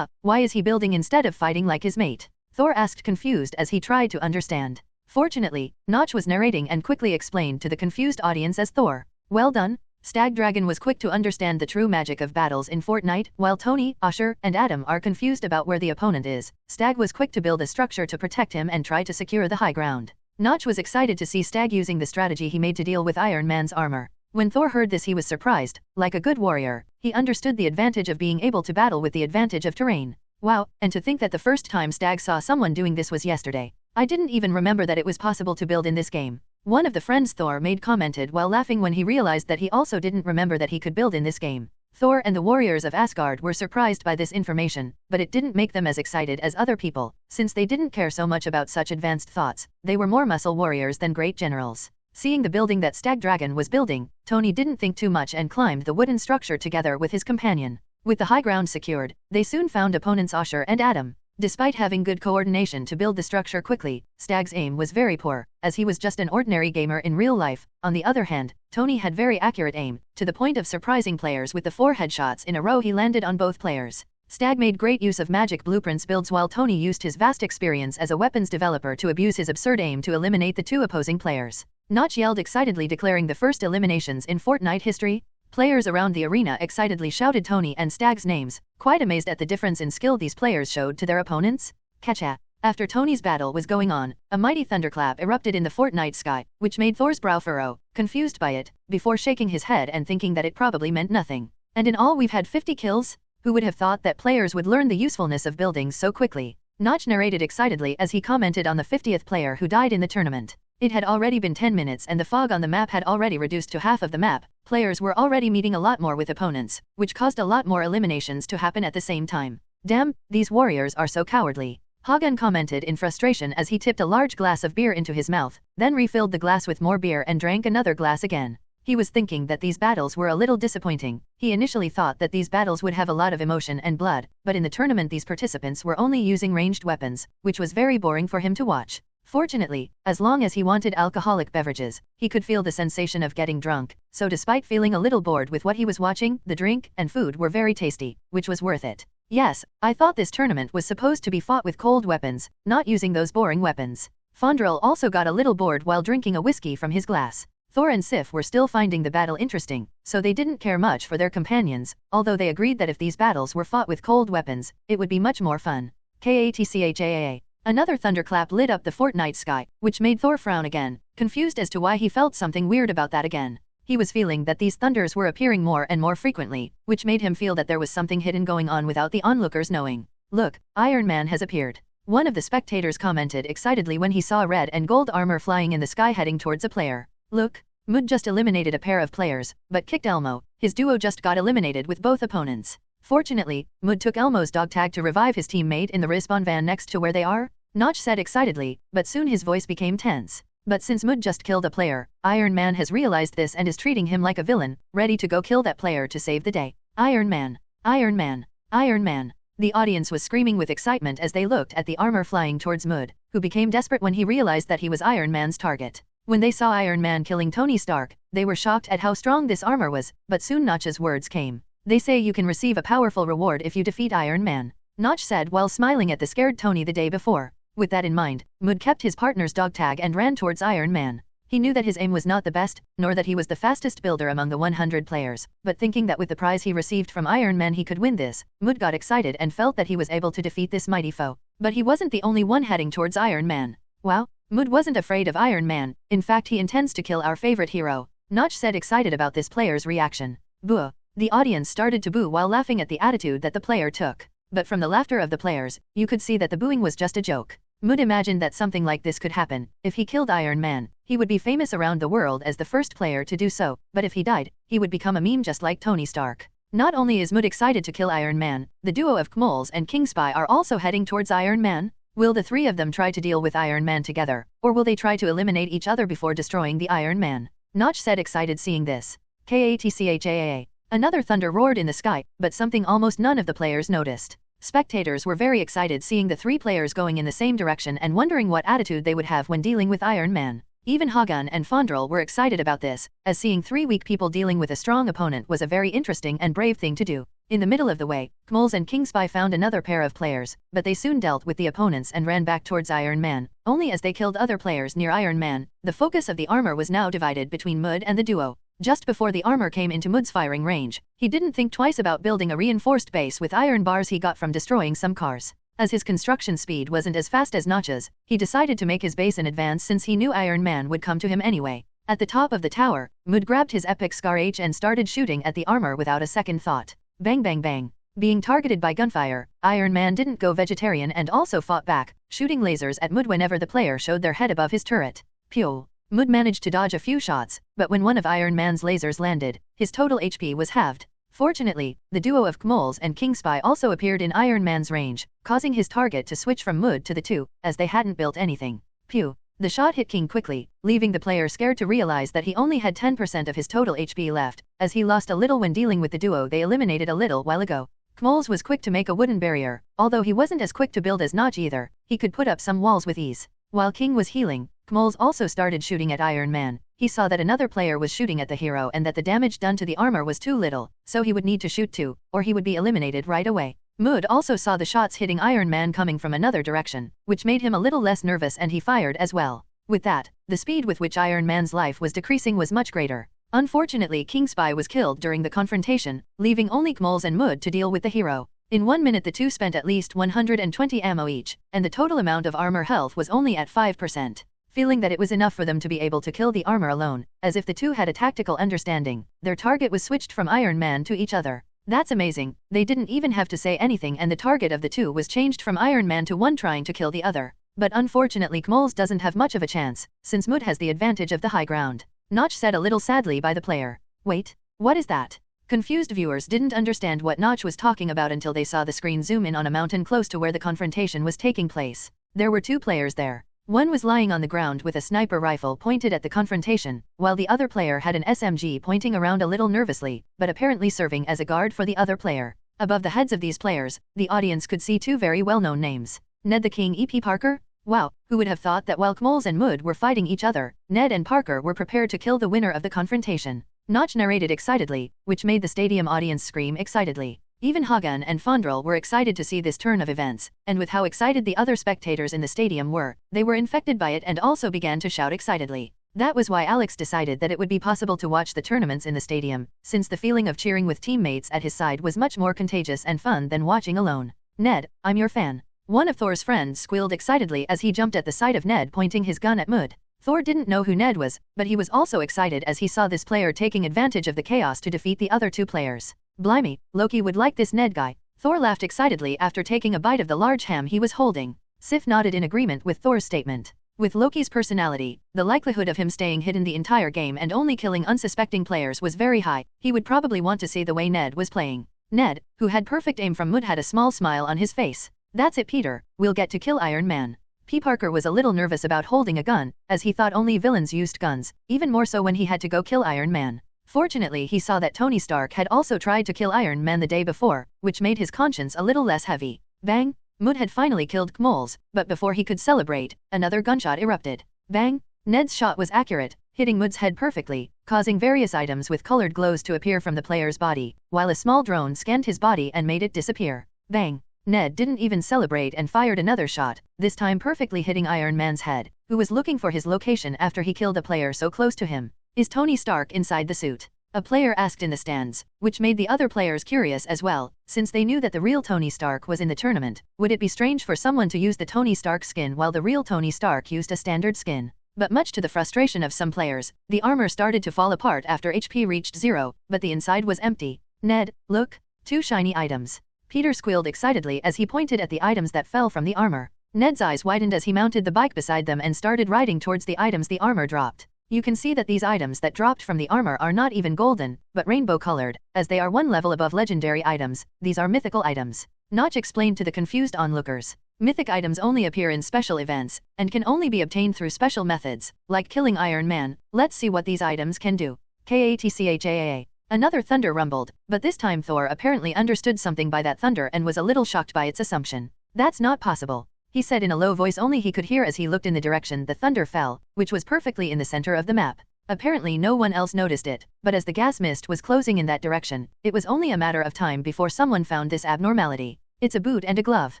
Why is he building instead of fighting like his mate? Thor asked confused as he tried to understand. Fortunately, Notch was narrating and quickly explained to the confused audience as Thor. Well done. Stag Dragon was quick to understand the true magic of battles in Fortnite, while Tony, Usher, and Adam are confused about where the opponent is. Stag was quick to build a structure to protect him and try to secure the high ground. Notch was excited to see Stag using the strategy he made to deal with Iron Man's armor. When Thor heard this he was surprised. Like a good warrior, he understood the advantage of being able to battle with the advantage of terrain. Wow, and to think that the first time Stag saw someone doing this was yesterday. I didn't even remember that it was possible to build in this game. One of the friends Thor made commented while laughing when he realized that he also didn't remember that he could build in this game. Thor and the warriors of Asgard were surprised by this information, but it didn't make them as excited as other people, since they didn't care so much about such advanced thoughts. They were more muscle warriors than great generals. Seeing the building that Stag Dragon was building, Tony didn't think too much and climbed the wooden structure together with his companion. With the high ground secured, they soon found opponents Usher and Adam. Despite having good coordination to build the structure quickly, Stag's aim was very poor, as he was just an ordinary gamer in real life. On the other hand, Tony had very accurate aim, to the point of surprising players with the 4 headshots in a row he landed on both players. Stag made great use of magic blueprints builds while Tony used his vast experience as a weapons developer to abuse his absurd aim to eliminate the 2 opposing players. Notch yelled excitedly declaring the first eliminations in Fortnite history. Players around the arena excitedly shouted Tony and Stag's names, quite amazed at the difference in skill these players showed to their opponents. Catcha! After Tony's battle was going on, a mighty thunderclap erupted in the Fortnite sky, which made Thor's brow furrow. confused by it, before shaking his head and thinking that it probably meant nothing. And in all we've had 50 kills? Who would have thought that players would learn the usefulness of buildings so quickly? Notch narrated excitedly as he commented on the 50th player who died in the tournament. It had already been 10 minutes and the fog on the map had already reduced to half of the map. Players were already meeting a lot more with opponents, which caused a lot more eliminations to happen at the same time. Damn, these warriors are so cowardly. Hagen commented in frustration as he tipped a large glass of beer into his mouth, then refilled the glass with more beer and drank another glass again. He was thinking that these battles were a little disappointing. He initially thought that these battles would have a lot of emotion and blood, but in the tournament these participants were only using ranged weapons, which was very boring for him to watch. Fortunately, as long as he wanted alcoholic beverages, he could feel the sensation of getting drunk, so despite feeling a little bored with what he was watching, the drink and food were very tasty, which was worth it. Yes, I thought this tournament was supposed to be fought with cold weapons, not using those boring weapons. Fondrel also got a little bored while drinking a whiskey from his glass. Thor and Sif were still finding the battle interesting, so they didn't care much for their companions, although they agreed that if these battles were fought with cold weapons, it would be much more fun. Katchaa. Another thunderclap lit up the Fortnite sky, which made Thor frown again, confused as to why he felt something weird about that again. He was feeling that these thunders were appearing more and more frequently, which made him feel that there was something hidden going on without the onlookers knowing. Look, Iron Man has appeared. One of the spectators commented excitedly when he saw red and gold armor flying in the sky heading towards a player. Look, Mood just eliminated a pair of players, but kicked Elmo. His duo just got eliminated with both opponents. Fortunately, Mood took Elmo's dog tag to revive his teammate in the respawn van next to where they are, Notch said excitedly, but soon his voice became tense. But since Mood just killed a player, Iron Man has realized this and is treating him like a villain, ready to go kill that player to save the day. Iron Man! Iron Man! Iron Man! The audience was screaming with excitement as they looked at the armor flying towards Mood, who became desperate when he realized that he was Iron Man's target. When they saw Iron Man killing Tony Stark, they were shocked at how strong this armor was, but soon Notch's words came. They say you can receive a powerful reward if you defeat Iron Man, Notch said while smiling at the scared Tony the day before. With that in mind, Mood kept his partner's dog tag and ran towards Iron Man. He knew that his aim was not the best, nor that he was the fastest builder among the 100 players, but thinking that with the prize he received from Iron Man he could win this, Mood got excited and felt that he was able to defeat this mighty foe. But he wasn't the only one heading towards Iron Man. Wow, Mood wasn't afraid of Iron Man, in fact he intends to kill our favorite hero, Notch said excited about this player's reaction. Boo! The audience started to boo while laughing at the attitude that the player took. But from the laughter of the players, you could see that the booing was just a joke. Mood imagined that something like this could happen. If he killed Iron Man, he would be famous around the world as the first player to do so, but if he died, he would become a meme just like Tony Stark. Not only is Mood excited to kill Iron Man, the duo of Kmols and King Spy are also heading towards Iron Man. Will the three of them try to deal with Iron Man together, or will they try to eliminate each other before destroying the Iron Man? Notch said excited seeing this. Katchaa. Another thunder roared in the sky, but something almost none of the players noticed. Spectators were very excited seeing the three players going in the same direction and wondering what attitude they would have when dealing with Iron Man. Even Hagen and Fondrel were excited about this, as seeing three weak people dealing with a strong opponent was a very interesting and brave thing to do. In the middle of the way, Kmols and King Spy found another pair of players, but they soon dealt with the opponents and ran back towards Iron Man. Only as they killed other players near Iron Man, the focus of the armor was now divided between Mood and the duo. Just before the armor came into Mood's firing range, he didn't think twice about building a reinforced base with iron bars he got from destroying some cars. As his construction speed wasn't as fast as Notch's, he decided to make his base in advance since he knew Iron Man would come to him anyway. At the top of the tower, Mood grabbed his epic Scar H and started shooting at the armor without a second thought. Bang bang bang. Being targeted by gunfire, Iron Man didn't go vegetarian and also fought back, shooting lasers at Mood whenever the player showed their head above his turret. Pew! Mood managed to dodge a few shots, but when one of Iron Man's lasers landed, his total HP was halved. Fortunately, the duo of Kmols and King Spy also appeared in Iron Man's range, causing his target to switch from Mood to the two, as they hadn't built anything. Pew! The shot hit King quickly, leaving the player scared to realize that he only had 10% of his total HP left, as he lost a little when dealing with the duo they eliminated a little while ago. Kmols was quick to make a wooden barrier, although he wasn't as quick to build as Notch either, he could put up some walls with ease. While King was healing, Kmols also started shooting at Iron Man. He saw that another player was shooting at the hero and that the damage done to the armor was too little, so he would need to shoot too, or he would be eliminated right away. Mood also saw the shots hitting Iron Man coming from another direction, which made him a little less nervous and he fired as well. With that, the speed with which Iron Man's life was decreasing was much greater. Unfortunately, King Spy was killed during the confrontation, leaving only Kmols and Mood to deal with the hero. In 1 minute the two spent at least 120 ammo each, and the total amount of armor health was only at 5%. feeling that it was enough for them to be able to kill the armor alone, as if the two had a tactical understanding. Their target was switched from Iron Man to each other. That's amazing, they didn't even have to say anything and the target of the two was changed from Iron Man to one trying to kill the other. But unfortunately Kmols doesn't have much of a chance, since Mud has the advantage of the high ground. Notch said a little sadly by the player. Wait, what is that? Confused viewers didn't understand what Notch was talking about until they saw the screen zoom in on a mountain close to where the confrontation was taking place. There were two players there. One was lying on the ground with a sniper rifle pointed at the confrontation, while the other player had an SMG pointing around a little nervously, but apparently serving as a guard for the other player. Above the heads of these players, the audience could see two very well-known names. Ned the King E.P. Parker? Wow, who would have thought that while Kmols and Mud were fighting each other, Ned and Parker were prepared to kill the winner of the confrontation. Notch narrated excitedly, which made the stadium audience scream excitedly. Even Hagan and Fondrel were excited to see this turn of events, and with how excited the other spectators in the stadium were, they were infected by it and also began to shout excitedly. That was why Alex decided that it would be possible to watch the tournaments in the stadium, since the feeling of cheering with teammates at his side was much more contagious and fun than watching alone. Ned, I'm your fan. One of Thor's friends squealed excitedly as he jumped at the sight of Ned pointing his gun at Mud. Thor didn't know who Ned was, but he was also excited as he saw this player taking advantage of the chaos to defeat the other two players. Blimey, Loki would like this Ned guy. Thor laughed excitedly after taking a bite of the large ham he was holding. Sif nodded in agreement with Thor's statement. With Loki's personality, the likelihood of him staying hidden the entire game and only killing unsuspecting players was very high. He would probably want to see the way Ned was playing. Ned, who had perfect aim from Mud, had a small smile on his face. That's it, Peter, we'll get to kill Iron Man. P. Parker was a little nervous about holding a gun, as he thought only villains used guns, even more so when he had to go kill Iron Man. Fortunately, he saw that Tony Stark had also tried to kill Iron Man the day before, which made his conscience a little less heavy. Bang! Mud had finally killed Kmols, but before he could celebrate, another gunshot erupted. Bang! Ned's shot was accurate, hitting Mud's head perfectly, causing various items with colored glows to appear from the player's body, while a small drone scanned his body and made it disappear. Bang! Ned didn't even celebrate and fired another shot, this time perfectly hitting Iron Man's head, who was looking for his location after he killed a player so close to him. Is Tony Stark inside the suit? A player asked in the stands, which made the other players curious as well, since they knew that the real Tony Stark was in the tournament. Would it be strange for someone to use the Tony Stark skin while the real Tony Stark used a standard skin? But much to the frustration of some players, the armor started to fall apart after HP reached 0, but the inside was empty. Ned, look, 2 shiny items. Peter squealed excitedly as he pointed at the items that fell from the armor. Ned's eyes widened as he mounted the bike beside them and started riding towards the items the armor dropped. You can see that these items that dropped from the armor are not even golden, but rainbow-colored, as they are one level above legendary items. These are mythical items. Notch explained to the confused onlookers. Mythic items only appear in special events, and can only be obtained through special methods, like killing Iron Man. Let's see what these items can do. Katchaa. Another thunder rumbled, but this time Thor apparently understood something by that thunder and was a little shocked by its assumption. That's not possible, he said in a low voice only he could hear as he looked in the direction the thunder fell, which was perfectly in the center of the map. Apparently no one else noticed it, but as the gas mist was closing in that direction, it was only a matter of time before someone found this abnormality. It's a boot and a glove.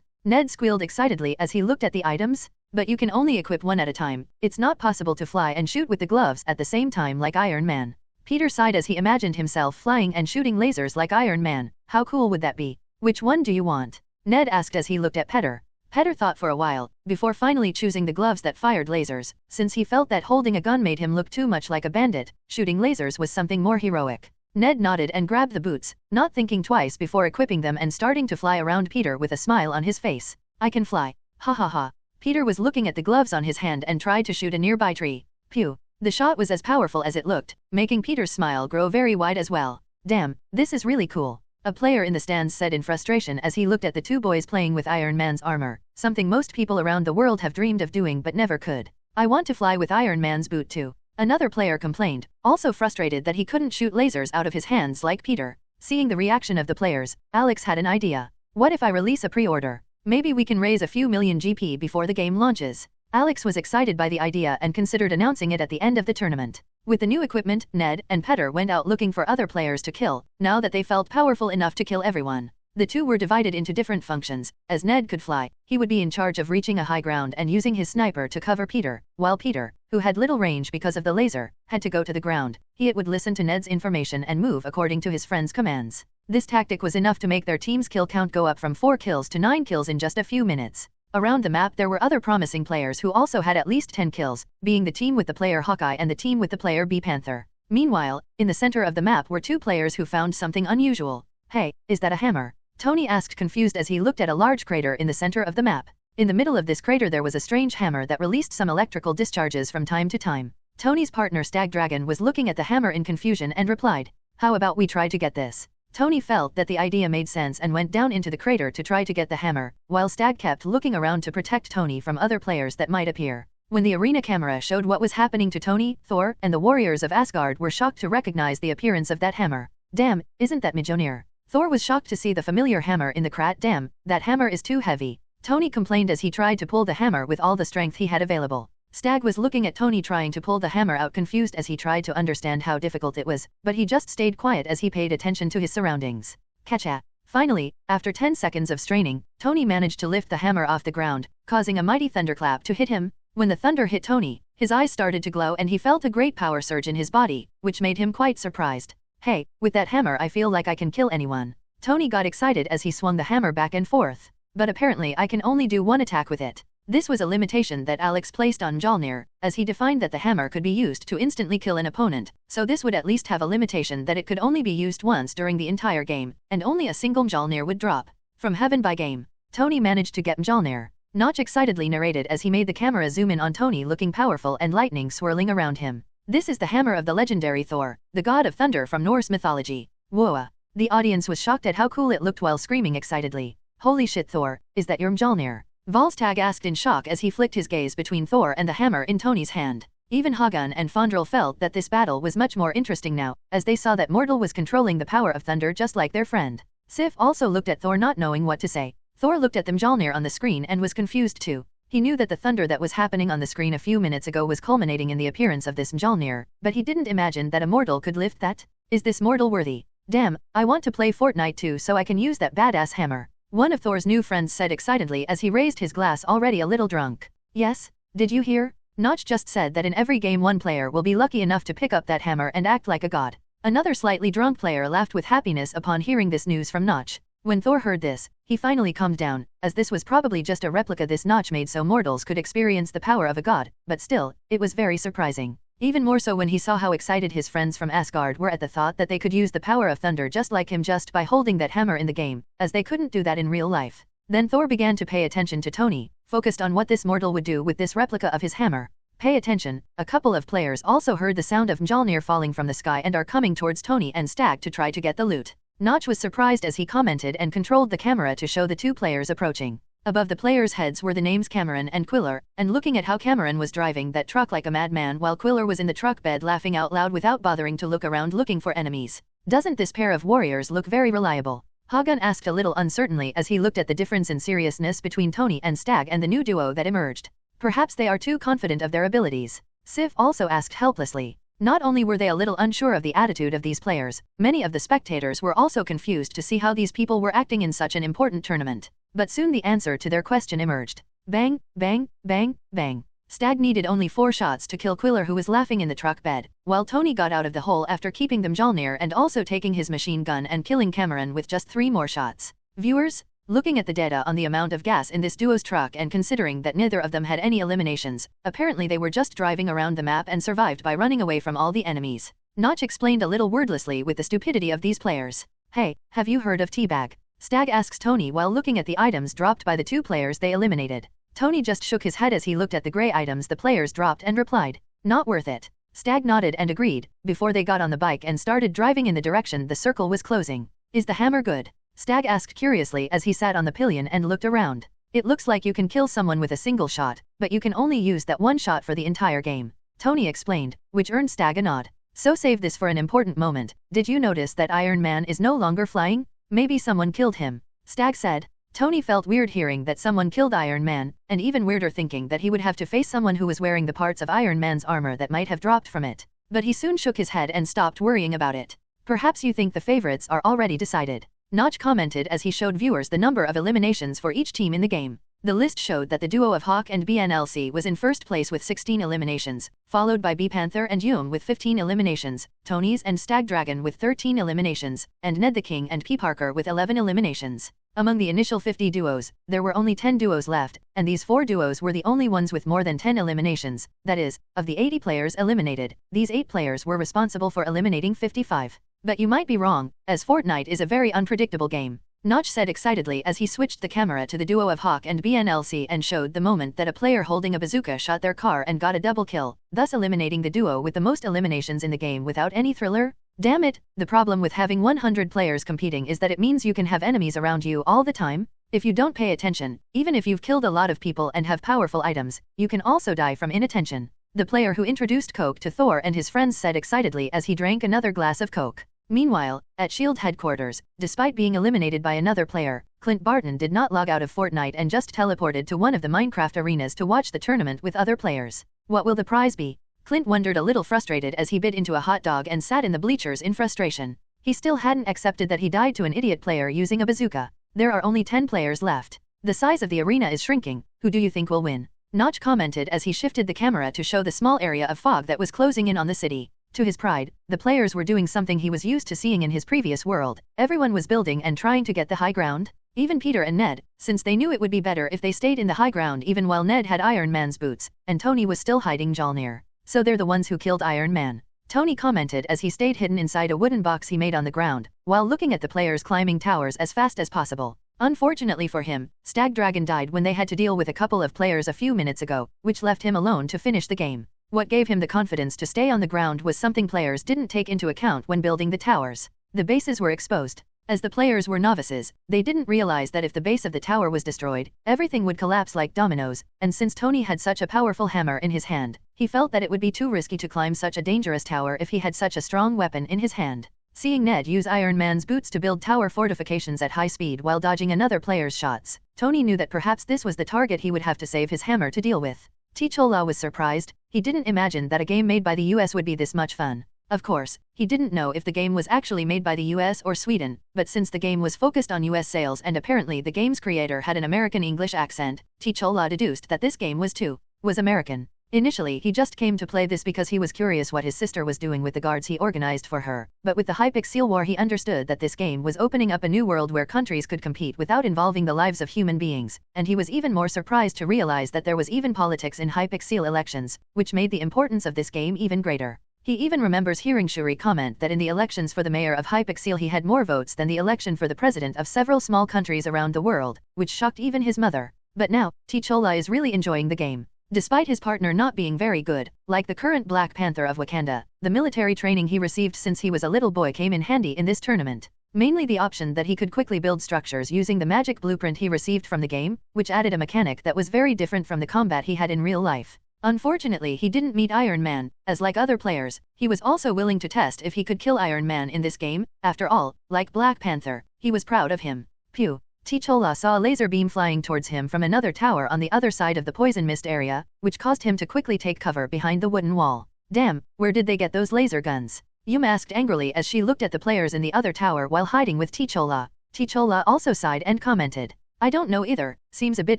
Ned squealed excitedly as he looked at the items. But you can only equip one at a time. It's not possible to fly and shoot with the gloves at the same time like Iron Man. Peter sighed as he imagined himself flying and shooting lasers like Iron Man. How cool would that be? Which one do you want? Ned asked as he looked at Peter. Peter thought for a while, before finally choosing the gloves that fired lasers, since he felt that holding a gun made him look too much like a bandit. Shooting lasers was something more heroic. Ned nodded and grabbed the boots, not thinking twice before equipping them and starting to fly around Peter with a smile on his face. I can fly. Ha ha ha. Peter was looking at the gloves on his hand and tried to shoot a nearby tree. Pew. The shot was as powerful as it looked, making Peter's smile grow very wide as well. Damn, this is really cool. A player in the stands said in frustration as he looked at the two boys playing with Iron Man's armor, something most people around the world have dreamed of doing but never could. I want to fly with Iron Man's boot too. Another player complained, also frustrated that he couldn't shoot lasers out of his hands like Peter. Seeing the reaction of the players, Alex had an idea. What if I release a pre-order? Maybe we can raise a few million GP before the game launches. Alex was excited by the idea and considered announcing it at the end of the tournament. With the new equipment, Ned and Peter went out looking for other players to kill, now that they felt powerful enough to kill everyone. The two were divided into different functions. As Ned could fly, he would be in charge of reaching a high ground and using his sniper to cover Peter, while Peter, who had little range because of the laser, had to go to the ground. He would listen to Ned's information and move according to his friend's commands. This tactic was enough to make their team's kill count go up from 4 kills to 9 kills in just a few minutes. Around the map there were other promising players who also had at least 10 kills, being the team with the player Hawkeye and the team with the player Bee Panther. Meanwhile, in the center of the map were two players who found something unusual. Hey, is that a hammer? Tony asked confused as he looked at a large crater in the center of the map. In the middle of this crater there was a strange hammer that released some electrical discharges from time to time. Tony's partner Stag Dragon was looking at the hammer in confusion and replied, "How about we try to get this?" Tony felt that the idea made sense and went down into the crater to try to get the hammer, while Stag kept looking around to protect Tony from other players that might appear. When the arena camera showed what was happening to Tony, Thor, and the warriors of Asgard were shocked to recognize the appearance of that hammer. "Damn, isn't that Mjolnir?" Thor was shocked to see the familiar hammer in the crat. "Damn, that hammer is too heavy," Tony complained as he tried to pull the hammer with all the strength he had available. Stag was looking at Tony trying to pull the hammer out confused as he tried to understand how difficult it was, but he just stayed quiet as he paid attention to his surroundings. Catcha! Finally, after 10 seconds of straining, Tony managed to lift the hammer off the ground, causing a mighty thunderclap to hit him. When the thunder hit Tony, his eyes started to glow and he felt a great power surge in his body, which made him quite surprised. "Hey, with that hammer I feel like I can kill anyone." Tony got excited as he swung the hammer back and forth. "But apparently I can only do one attack with it." This was a limitation that Alex placed on Mjolnir, as he defined that the hammer could be used to instantly kill an opponent, so this would at least have a limitation that it could only be used once during the entire game, and only a single Mjolnir would drop from heaven by game. Tony managed to get Mjolnir. Notch excitedly narrated as he made the camera zoom in on Tony looking powerful and lightning swirling around him. "This is the hammer of the legendary Thor, the god of thunder from Norse mythology." Whoa! The audience was shocked at how cool it looked while screaming excitedly, "Holy shit Thor, is that your Mjolnir?" Volstagg asked in shock as he flicked his gaze between Thor and the hammer in Tony's hand. Even Hagun and Fandral felt that this battle was much more interesting now, as they saw that Mortal was controlling the power of thunder just like their friend. Sif also looked at Thor not knowing what to say. Thor looked at the Mjolnir on the screen and was confused too. He knew that the thunder that was happening on the screen a few minutes ago was culminating in the appearance of this Mjolnir, but he didn't imagine that a mortal could lift that. Is this mortal worthy? Damn, I want to play Fortnite too so I can use that badass hammer. One of Thor's new friends said excitedly as he raised his glass already a little drunk. Yes, did you hear? Notch just said that in every game one player will be lucky enough to pick up that hammer and act like a god. Another slightly drunk player laughed with happiness upon hearing this news from Notch. When Thor heard this, he finally calmed down, as this was probably just a replica this Notch made so mortals could experience the power of a god, but still, it was very surprising. Even more so when he saw how excited his friends from Asgard were at the thought that they could use the power of thunder just like him just by holding that hammer in the game, as they couldn't do that in real life. Then Thor began to pay attention to Tony, focused on what this mortal would do with this replica of his hammer. Pay attention, a couple of players also heard the sound of Mjolnir falling from the sky and are coming towards Tony and Stag to try to get the loot. Notch was surprised as he commented and controlled the camera to show the two players approaching. Above the players' heads were the names Cameron and Quiller, and looking at how Cameron was driving that truck like a madman while Quiller was in the truck bed laughing out loud without bothering to look around looking for enemies. Doesn't this pair of warriors look very reliable? Hagun asked a little uncertainly as he looked at the difference in seriousness between Tony and Stag and the new duo that emerged. Perhaps they are too confident of their abilities. Sif also asked helplessly. Not only were they a little unsure of the attitude of these players, many of the spectators were also confused to see how these people were acting in such an important tournament. But soon the answer to their question emerged. Bang, bang, bang, bang. Stag needed only 4 shots to kill Quiller who was laughing in the truck bed, while Tony got out of the hole after keeping the Mjolnir and also taking his machine gun and killing Cameron with just 3 more shots. Viewers? Looking at the data on the amount of gas in this duo's truck and considering that neither of them had any eliminations, apparently they were just driving around the map and survived by running away from all the enemies. Notch explained a little wordlessly with the stupidity of these players. Hey, have you heard of Teabag? Stag asks Tony while looking at the items dropped by the 2 players they eliminated. Tony just shook his head as he looked at the grey items the players dropped and replied, "Not worth it." Stag nodded and agreed, before they got on the bike and started driving in the direction the circle was closing. Is the hammer good? Stag asked curiously as he sat on the pillion and looked around. It looks like you can kill someone with a single shot, but you can only use that one shot for the entire game. Tony explained, which earned Stag a nod. So save this for an important moment. Did you notice that Iron Man is no longer flying? Maybe someone killed him. Stag said. Tony felt weird hearing that someone killed Iron Man, and even weirder thinking that he would have to face someone who was wearing the parts of Iron Man's armor that might have dropped from it. But he soon shook his head and stopped worrying about it. Perhaps you think the favorites are already decided. Notch commented as he showed viewers the number of eliminations for each team in the game. The list showed that the duo of Hawk and BNLC was in first place with 16 eliminations, followed by Bee Panther and Yum with 15 eliminations, Tony's and Stag Dragon with 13 eliminations, and Ned the King and P. Parker with 11 eliminations. Among the initial 50 duos, there were only 10 duos left, and these 4 duos were the only ones with more than 10 eliminations. That is, of the 80 players eliminated, these 8 players were responsible for eliminating 55. But you might be wrong, as Fortnite is a very unpredictable game. Notch said excitedly as he switched the camera to the duo of Hawk and BNLC and showed the moment that a player holding a bazooka shot their car and got a double kill, thus eliminating the duo with the most eliminations in the game without any thriller. Damn it, the problem with having 100 players competing is that it means you can have enemies around you all the time. If you don't pay attention, even if you've killed a lot of people and have powerful items, you can also die from inattention. The player who introduced Coke to Thor and his friends said excitedly as he drank another glass of Coke. Meanwhile, at SHIELD headquarters, despite being eliminated by another player, Clint Barton did not log out of Fortnite and just teleported to one of the Minecraft arenas to watch the tournament with other players. What will the prize be? Clint wondered a little frustrated as he bit into a hot dog and sat in the bleachers in frustration. He still hadn't accepted that he died to an idiot player using a bazooka. There are only 10 players left. The size of the arena is shrinking. Who do you think will win? Notch commented as he shifted the camera to show the small area of fog that was closing in on the city. To his pride, the players were doing something he was used to seeing in his previous world. Everyone was building and trying to get the high ground. Even Peter and Ned, since they knew it would be better if they stayed in the high ground even while Ned had Iron Man's boots, and Tony was still hiding Mjolnir. So they're the ones who killed Iron Man. Tony commented as he stayed hidden inside a wooden box he made on the ground, while looking at the players climbing towers as fast as possible. Unfortunately for him, Stag Dragon died when they had to deal with a couple of players a few minutes ago, which left him alone to finish the game. What gave him the confidence to stay on the ground was something players didn't take into account when building the towers. The bases were exposed. As the players were novices, they didn't realize that if the base of the tower was destroyed, everything would collapse like dominoes, and since Tony had such a powerful hammer in his hand, he felt that it would be too risky to climb such a dangerous tower if he had such a strong weapon in his hand. Seeing Ned use Iron Man's boots to build tower fortifications at high speed while dodging another player's shots, Tony knew that perhaps this was the target he would have to save his hammer to deal with. T'Challa was surprised. He didn't imagine that a game made by the US would be this much fun. Of course, he didn't know if the game was actually made by the US or Sweden, but since the game was focused on US sales and apparently the game's creator had an American English accent, T'Challa deduced that this game was American. Initially he just came to play this because he was curious what his sister was doing with the guards he organized for her, but with the Hypixel War he understood that this game was opening up a new world where countries could compete without involving the lives of human beings, and he was even more surprised to realize that there was even politics in Hypixel elections, which made the importance of this game even greater. He even remembers hearing Shuri comment that in the elections for the mayor of Hypixel he had more votes than the election for the president of several small countries around the world, which shocked even his mother. But now, T'Challa is really enjoying the game. Despite his partner not being very good, like the current Black Panther of Wakanda, the military training he received since he was a little boy came in handy in this tournament. Mainly the option that he could quickly build structures using the magic blueprint he received from the game, which added a mechanic that was very different from the combat he had in real life. Unfortunately he didn't meet Iron Man, as like other players, he was also willing to test if he could kill Iron Man in this game. After all, like Black Panther, he was proud of him. Pew! T'Challa saw a laser beam flying towards him from another tower on the other side of the poison mist area, which caused him to quickly take cover behind the wooden wall. Damn, where did they get those laser guns? Yum asked angrily as she looked at the players in the other tower while hiding with T'Challa. T'Challa also sighed and commented, "I don't know either, seems a bit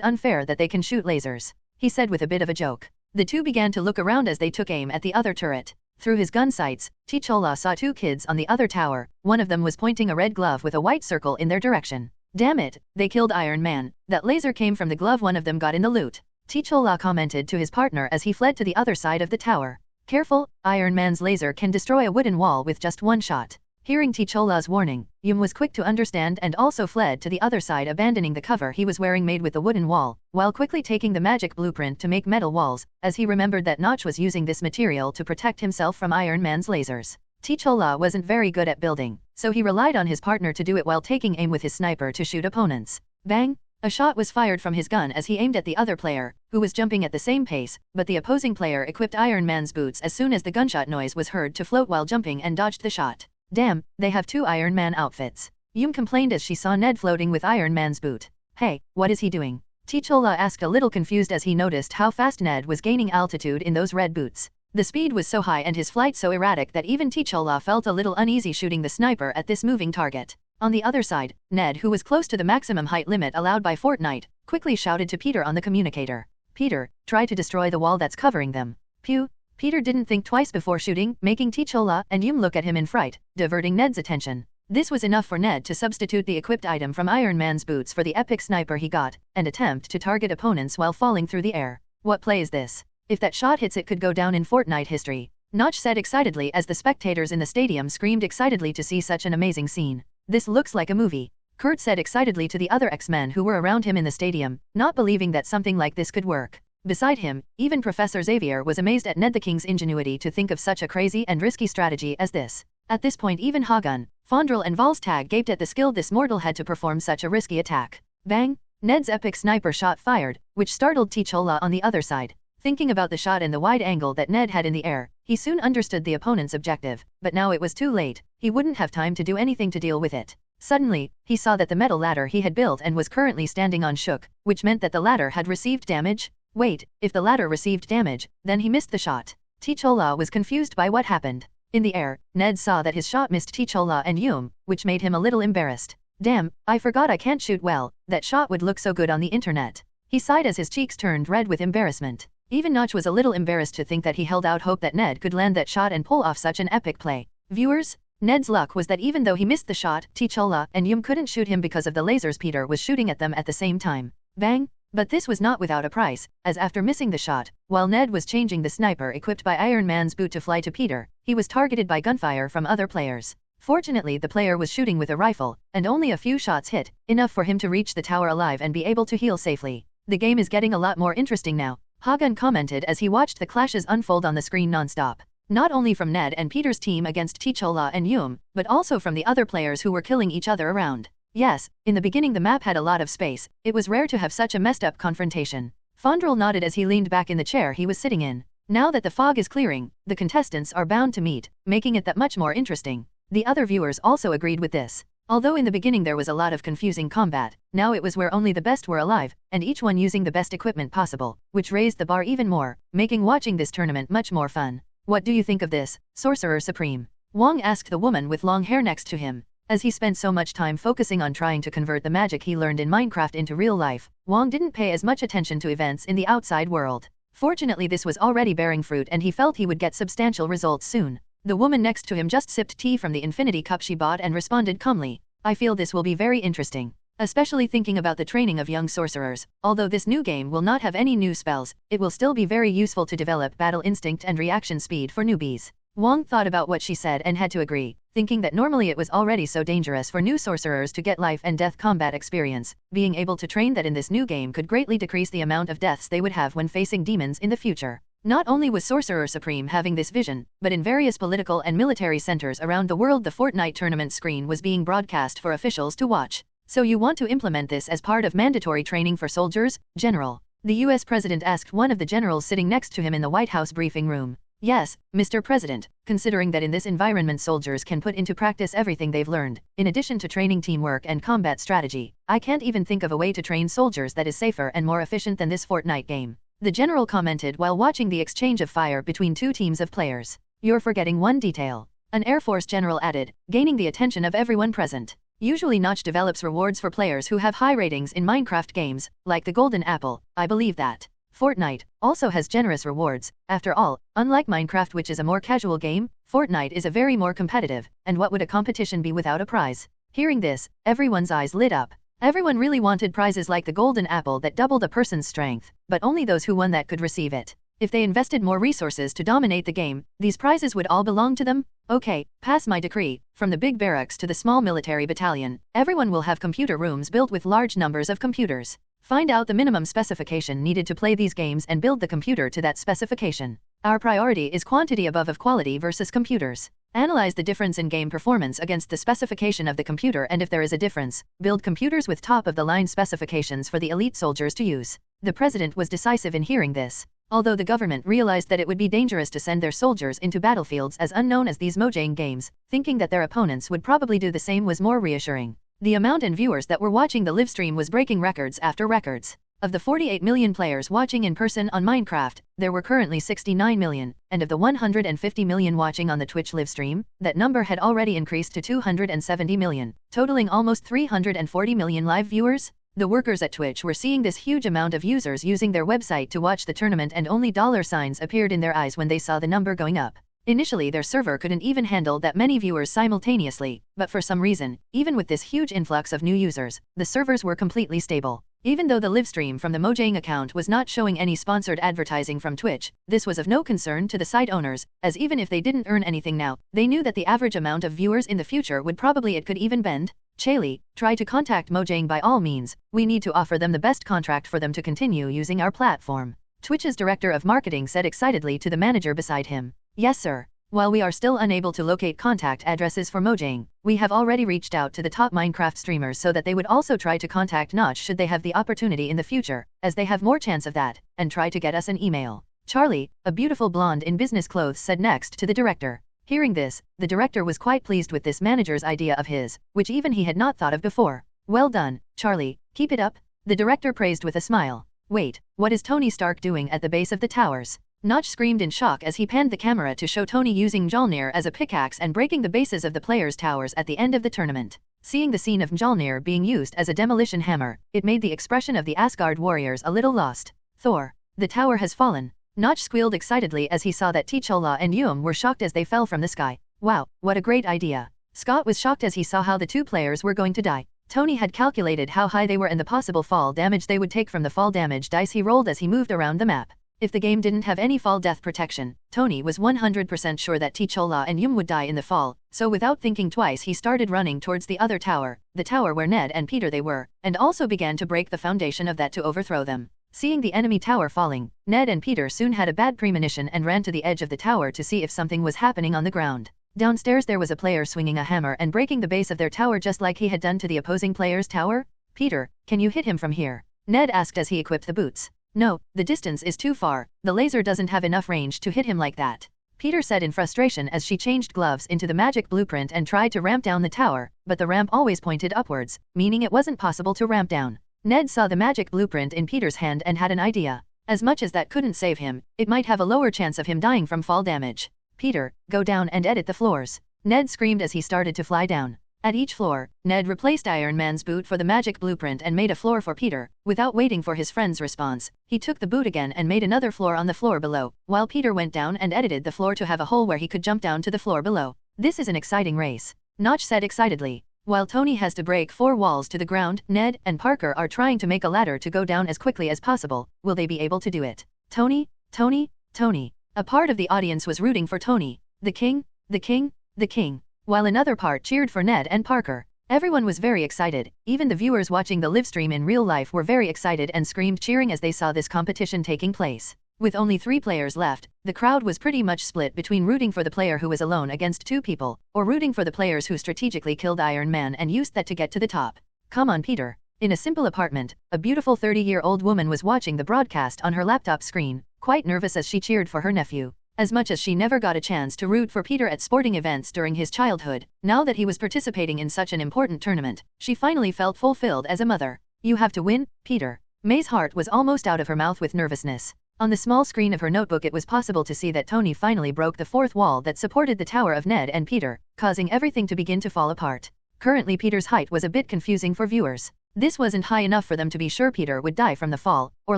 unfair that they can shoot lasers," he said with a bit of a joke. The two began to look around as they took aim at the other turret. Through his gun sights, T'Challa saw 2 kids on the other tower. One of them was pointing a red glove with a white circle in their direction. Damn it, they killed Iron Man. That laser came from the glove one of them got in the loot. T'Challa commented to his partner as he fled to the other side of the tower. Careful, Iron Man's laser can destroy a wooden wall with just one shot. Hearing T'Challa's warning, Yum was quick to understand and also fled to the other side, abandoning the cover he was wearing made with the wooden wall, while quickly taking the magic blueprint to make metal walls, as he remembered that Notch was using this material to protect himself from Iron Man's lasers. T'Challa wasn't very good at building, so he relied on his partner to do it while taking aim with his sniper to shoot opponents. Bang! A shot was fired from his gun as he aimed at the other player, who was jumping at the same pace, but the opposing player equipped Iron Man's boots as soon as the gunshot noise was heard to float while jumping and dodged the shot. Damn, they have 2 Iron Man outfits. Yum complained as she saw Ned floating with Iron Man's boot. Hey, what is he doing? T'Challa asked a little confused as he noticed how fast Ned was gaining altitude in those red boots. The speed was so high and his flight so erratic that even T'Challa felt a little uneasy shooting the sniper at this moving target. On the other side, Ned, who was close to the maximum height limit allowed by Fortnite, quickly shouted to Peter on the communicator. Peter, try to destroy the wall that's covering them. Pew! Peter didn't think twice before shooting, making T'Challa and Yum look at him in fright, diverting Ned's attention. This was enough for Ned to substitute the equipped item from Iron Man's boots for the epic sniper he got, and attempt to target opponents while falling through the air. What play is this? If that shot hits, it could go down in Fortnite history, Notch said excitedly as the spectators in the stadium screamed excitedly to see such an amazing scene. This looks like a movie, Kurt said excitedly to the other X-Men who were around him in the stadium, not believing that something like this could work. Beside him, even Professor Xavier was amazed at Ned the King's ingenuity to think of such a crazy and risky strategy as this. At this point even Hagun, Fondrel and Volstagg gaped at the skill this mortal had to perform such a risky attack. Bang! Ned's epic sniper shot fired, which startled T'Challa on the other side. Thinking about the shot and the wide angle that Ned had in the air, he soon understood the opponent's objective, but now it was too late, he wouldn't have time to do anything to deal with it. Suddenly, he saw that the metal ladder he had built and was currently standing on shook, which meant that the ladder had received damage. Wait, if the ladder received damage, then he missed the shot. T'Challa was confused by what happened. In the air, Ned saw that his shot missed T'Challa and Yum, which made him a little embarrassed. Damn, I forgot I can't shoot well, that shot would look so good on the internet. He sighed as his cheeks turned red with embarrassment. Even Notch was a little embarrassed to think that he held out hope that Ned could land that shot and pull off such an epic play. Viewers, Ned's luck was that even though he missed the shot, T'Challa and Yum couldn't shoot him because of the lasers Peter was shooting at them at the same time. Bang! But this was not without a price, as after missing the shot, while Ned was changing the sniper equipped by Iron Man's boot to fly to Peter, he was targeted by gunfire from other players. Fortunately the player was shooting with a rifle, and only a few shots hit, enough for him to reach the tower alive and be able to heal safely. The game is getting a lot more interesting now, Hagun commented as he watched the clashes unfold on the screen non-stop. Not only from Ned and Peter's team against T'Challa and Yum, but also from the other players who were killing each other around. Yes, in the beginning the map had a lot of space, it was rare to have such a messed up confrontation. Fondrel nodded as he leaned back in the chair he was sitting in. Now that the fog is clearing, the contestants are bound to meet, making it that much more interesting. The other viewers also agreed with this. Although in the beginning there was a lot of confusing combat, now it was where only the best were alive, and each one using the best equipment possible, which raised the bar even more, making watching this tournament much more fun. What do you think of this, Sorcerer Supreme? Wong asked the woman with long hair next to him. As he spent so much time focusing on trying to convert the magic he learned in Minecraft into real life, Wong didn't pay as much attention to events in the outside world. Fortunately this was already bearing fruit and he felt he would get substantial results soon. The woman next to him just sipped tea from the infinity cup she bought and responded calmly, I feel this will be very interesting. Especially thinking about the training of young sorcerers. Although this new game will not have any new spells, it will still be very useful to develop battle instinct and reaction speed for newbies. Wong thought about what she said and had to agree, thinking that normally it was already so dangerous for new sorcerers to get life and death combat experience. Being able to train that in this new game could greatly decrease the amount of deaths they would have when facing demons in the future. Not only was Sorcerer Supreme having this vision, but in various political and military centers around the world the Fortnite tournament screen was being broadcast for officials to watch. So you want to implement this as part of mandatory training for soldiers, General? The US President asked one of the generals sitting next to him in the White House briefing room. Yes, Mr. President, considering that in this environment soldiers can put into practice everything they've learned, in addition to training teamwork and combat strategy, I can't even think of a way to train soldiers that is safer and more efficient than this Fortnite game. The general commented while watching the exchange of fire between two teams of players. You're forgetting one detail. An Air Force general added, gaining the attention of everyone present. Usually Notch develops rewards for players who have high ratings in Minecraft games, like the Golden Apple. I believe that Fortnite also has generous rewards. After all, unlike Minecraft which is a more casual game, Fortnite is a very more competitive, and what would a competition be without a prize? Hearing this, everyone's eyes lit up. Everyone really wanted prizes like the Golden Apple that doubled a person's strength, but only those who won that could receive it. If they invested more resources to dominate the game, these prizes would all belong to them? Okay, pass my decree. From the big barracks to the small military battalion, everyone will have computer rooms built with large numbers of computers. Find out the minimum specification needed to play these games and build the computer to that specification. Our priority is quantity above of quality versus computers. Analyze the difference in game performance against the specification of the computer, and if there is a difference, build computers with top-of-the-line specifications for the elite soldiers to use. The president was decisive in hearing this. Although the government realized that it would be dangerous to send their soldiers into battlefields as unknown as these Mojang games, thinking that their opponents would probably do the same was more reassuring. The amount in viewers that were watching the livestream was breaking records after records. Of the 48 million players watching in person on Minecraft, there were currently 69 million, and of the 150 million watching on the Twitch livestream, that number had already increased to 270 million, totaling almost 340 million live viewers. The workers at Twitch were seeing this huge amount of users using their website to watch the tournament, and only dollar signs appeared in their eyes when they saw the number going up. Initially their server couldn't even handle that many viewers simultaneously, but for some reason, even with this huge influx of new users, the servers were completely stable. Even though the live stream from the Mojang account was not showing any sponsored advertising from Twitch, this was of no concern to the site owners, as even if they didn't earn anything now, they knew that the average amount of viewers in the future would probably it could even bend. Chaley, try to contact Mojang by all means, we need to offer them the best contract for them to continue using our platform. Twitch's director of marketing said excitedly to the manager beside him. Yes sir. While we are still unable to locate contact addresses for Mojang, we have already reached out to the top Minecraft streamers so that they would also try to contact Notch should they have the opportunity in the future, as they have more chance of that, and try to get us an email. Charlie, a beautiful blonde in business clothes, said next to the director. Hearing this, the director was quite pleased with this manager's idea of his, which even he had not thought of before. Well done, Charlie, keep it up. The director praised with a smile. Wait, what is Tony Stark doing at the base of the towers? Notch screamed in shock as he panned the camera to show Tony using Mjolnir as a pickaxe and breaking the bases of the players' towers at the end of the tournament. Seeing the scene of Mjolnir being used as a demolition hammer, it made the expression of the Asgard warriors a little lost. Thor, the tower has fallen. Notch squealed excitedly as he saw that T'Challa and Yum were shocked as they fell from the sky. Wow, what a great idea. Scott was shocked as he saw how the two players were going to die. Tony had calculated how high they were and the possible fall damage they would take from the fall damage dice he rolled as he moved around the map. If the game didn't have any fall death protection, Tony was 100% sure that T'Challa and Yum would die in the fall, so without thinking twice he started running towards the other tower, the tower where Ned and Peter they were, and also began to break the foundation of that to overthrow them. Seeing the enemy tower falling, Ned and Peter soon had a bad premonition and ran to the edge of the tower to see if something was happening on the ground. Downstairs there was a player swinging a hammer and breaking the base of their tower just like he had done to the opposing player's tower. Peter, can you hit him from here? Ned asked as he equipped the boots. No, the distance is too far, the laser doesn't have enough range to hit him like that. Peter said in frustration as she changed gloves into the magic blueprint and tried to ramp down the tower, but the ramp always pointed upwards, meaning it wasn't possible to ramp down. Ned saw the magic blueprint in Peter's hand and had an idea. As much as that couldn't save him, it might have a lower chance of him dying from fall damage. Peter, go down and edit the floors. Ned screamed as he started to fly down. At each floor, Ned replaced Iron Man's boot for the magic blueprint and made a floor for Peter. Without waiting for his friend's response, he took the boot again and made another floor on the floor below, while Peter went down and edited the floor to have a hole where he could jump down to the floor below. This is an exciting race, Notch said excitedly. While Tony has to break 4 walls to the ground, Ned and Parker are trying to make a ladder to go down as quickly as possible. Will they be able to do it? Tony, Tony, Tony. A part of the audience was rooting for Tony. The king, the king, the king. While another part cheered for Ned and Parker. Everyone was very excited, even the viewers watching the livestream in real life were very excited and screamed cheering as they saw this competition taking place. With only 3 players left, the crowd was pretty much split between rooting for the player who was alone against 2 people, or rooting for the players who strategically killed Iron Man and used that to get to the top. Come on Peter. In a simple apartment, a beautiful 30-year-old woman was watching the broadcast on her laptop screen, quite nervous as she cheered for her nephew. As much as she never got a chance to root for Peter at sporting events during his childhood, now that he was participating in such an important tournament, she finally felt fulfilled as a mother. You have to win, Peter. May's heart was almost out of her mouth with nervousness. On the small screen of her notebook it was possible to see that Tony finally broke the 4th wall that supported the tower of Ned and Peter, causing everything to begin to fall apart. Currently Peter's height was a bit confusing for viewers. This wasn't high enough for them to be sure Peter would die from the fall, or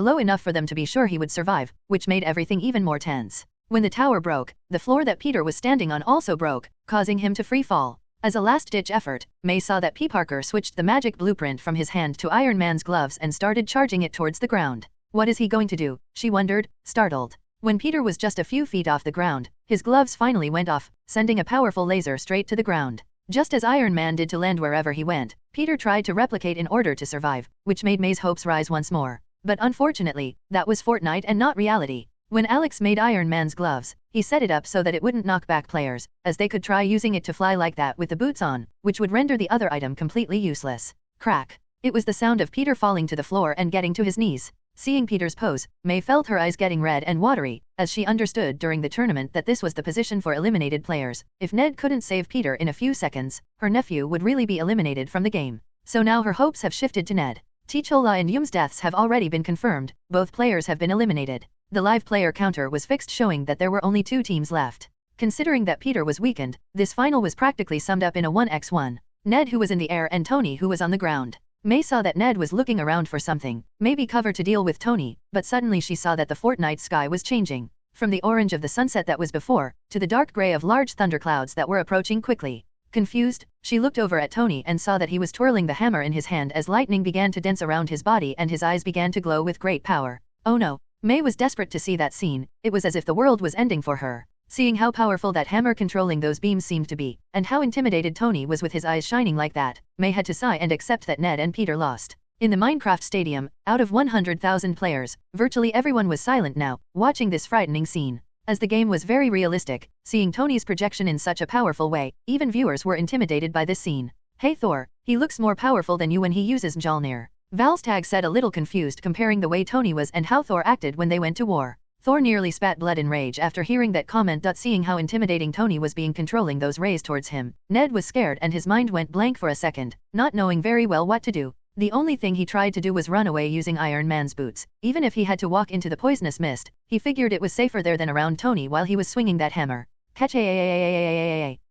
low enough for them to be sure he would survive, which made everything even more tense. When the tower broke, the floor that Peter was standing on also broke, causing him to free fall. As a last-ditch effort, May saw that P. Parker switched the magic blueprint from his hand to Iron Man's gloves and started charging it towards the ground. What is he going to do? She wondered, startled. When Peter was just a few feet off the ground, his gloves finally went off, sending a powerful laser straight to the ground. Just as Iron Man did to land wherever he went, Peter tried to replicate in order to survive, which made May's hopes rise once more. But unfortunately, that was Fortnite and not reality. When Alex made Iron Man's gloves, he set it up so that it wouldn't knock back players, as they could try using it to fly like that with the boots on, which would render the other item completely useless. Crack. It was the sound of Peter falling to the floor and getting to his knees. Seeing Peter's pose, May felt her eyes getting red and watery, as she understood during the tournament that this was the position for eliminated players. If Ned couldn't save Peter in a few seconds, her nephew would really be eliminated from the game. So now her hopes have shifted to Ned. T'Challa and Yum's deaths have already been confirmed, both players have been eliminated. The live player counter was fixed showing that there were only 2 teams left. Considering that Peter was weakened, this final was practically summed up in a 1x1. Ned who was in the air and Tony who was on the ground. May saw that Ned was looking around for something, maybe cover to deal with Tony, but suddenly she saw that the Fortnite sky was changing. from the orange of the sunset that was before, to the dark gray of large thunderclouds that were approaching quickly. Confused, she looked over at Tony and saw that he was twirling the hammer in his hand as lightning began to dance around his body and his eyes began to glow with great power. Oh no! May was desperate to see that scene. It was as if the world was ending for her. Seeing how powerful that hammer controlling those beams seemed to be, and how intimidated Tony was with his eyes shining like that, May had to sigh and accept that Ned and Peter lost. In the Minecraft stadium, out of 100,000 players, virtually everyone was silent now, watching this frightening scene. As the game was very realistic, seeing Tony's projection in such a powerful way, even viewers were intimidated by this scene. Hey Thor, he looks more powerful than you when he uses Mjolnir. Valstag said a little confused comparing the way Tony was and how Thor acted when they went to war. Thor nearly spat blood in rage after hearing that comment. Seeing how intimidating Tony was being controlling those rays towards him, Ned was scared and his mind went blank for a second, not knowing very well what to do. The only thing he tried to do was run away using Iron Man's boots. Even if he had to walk into the poisonous mist, he figured it was safer there than around Tony while he was swinging that hammer. Catch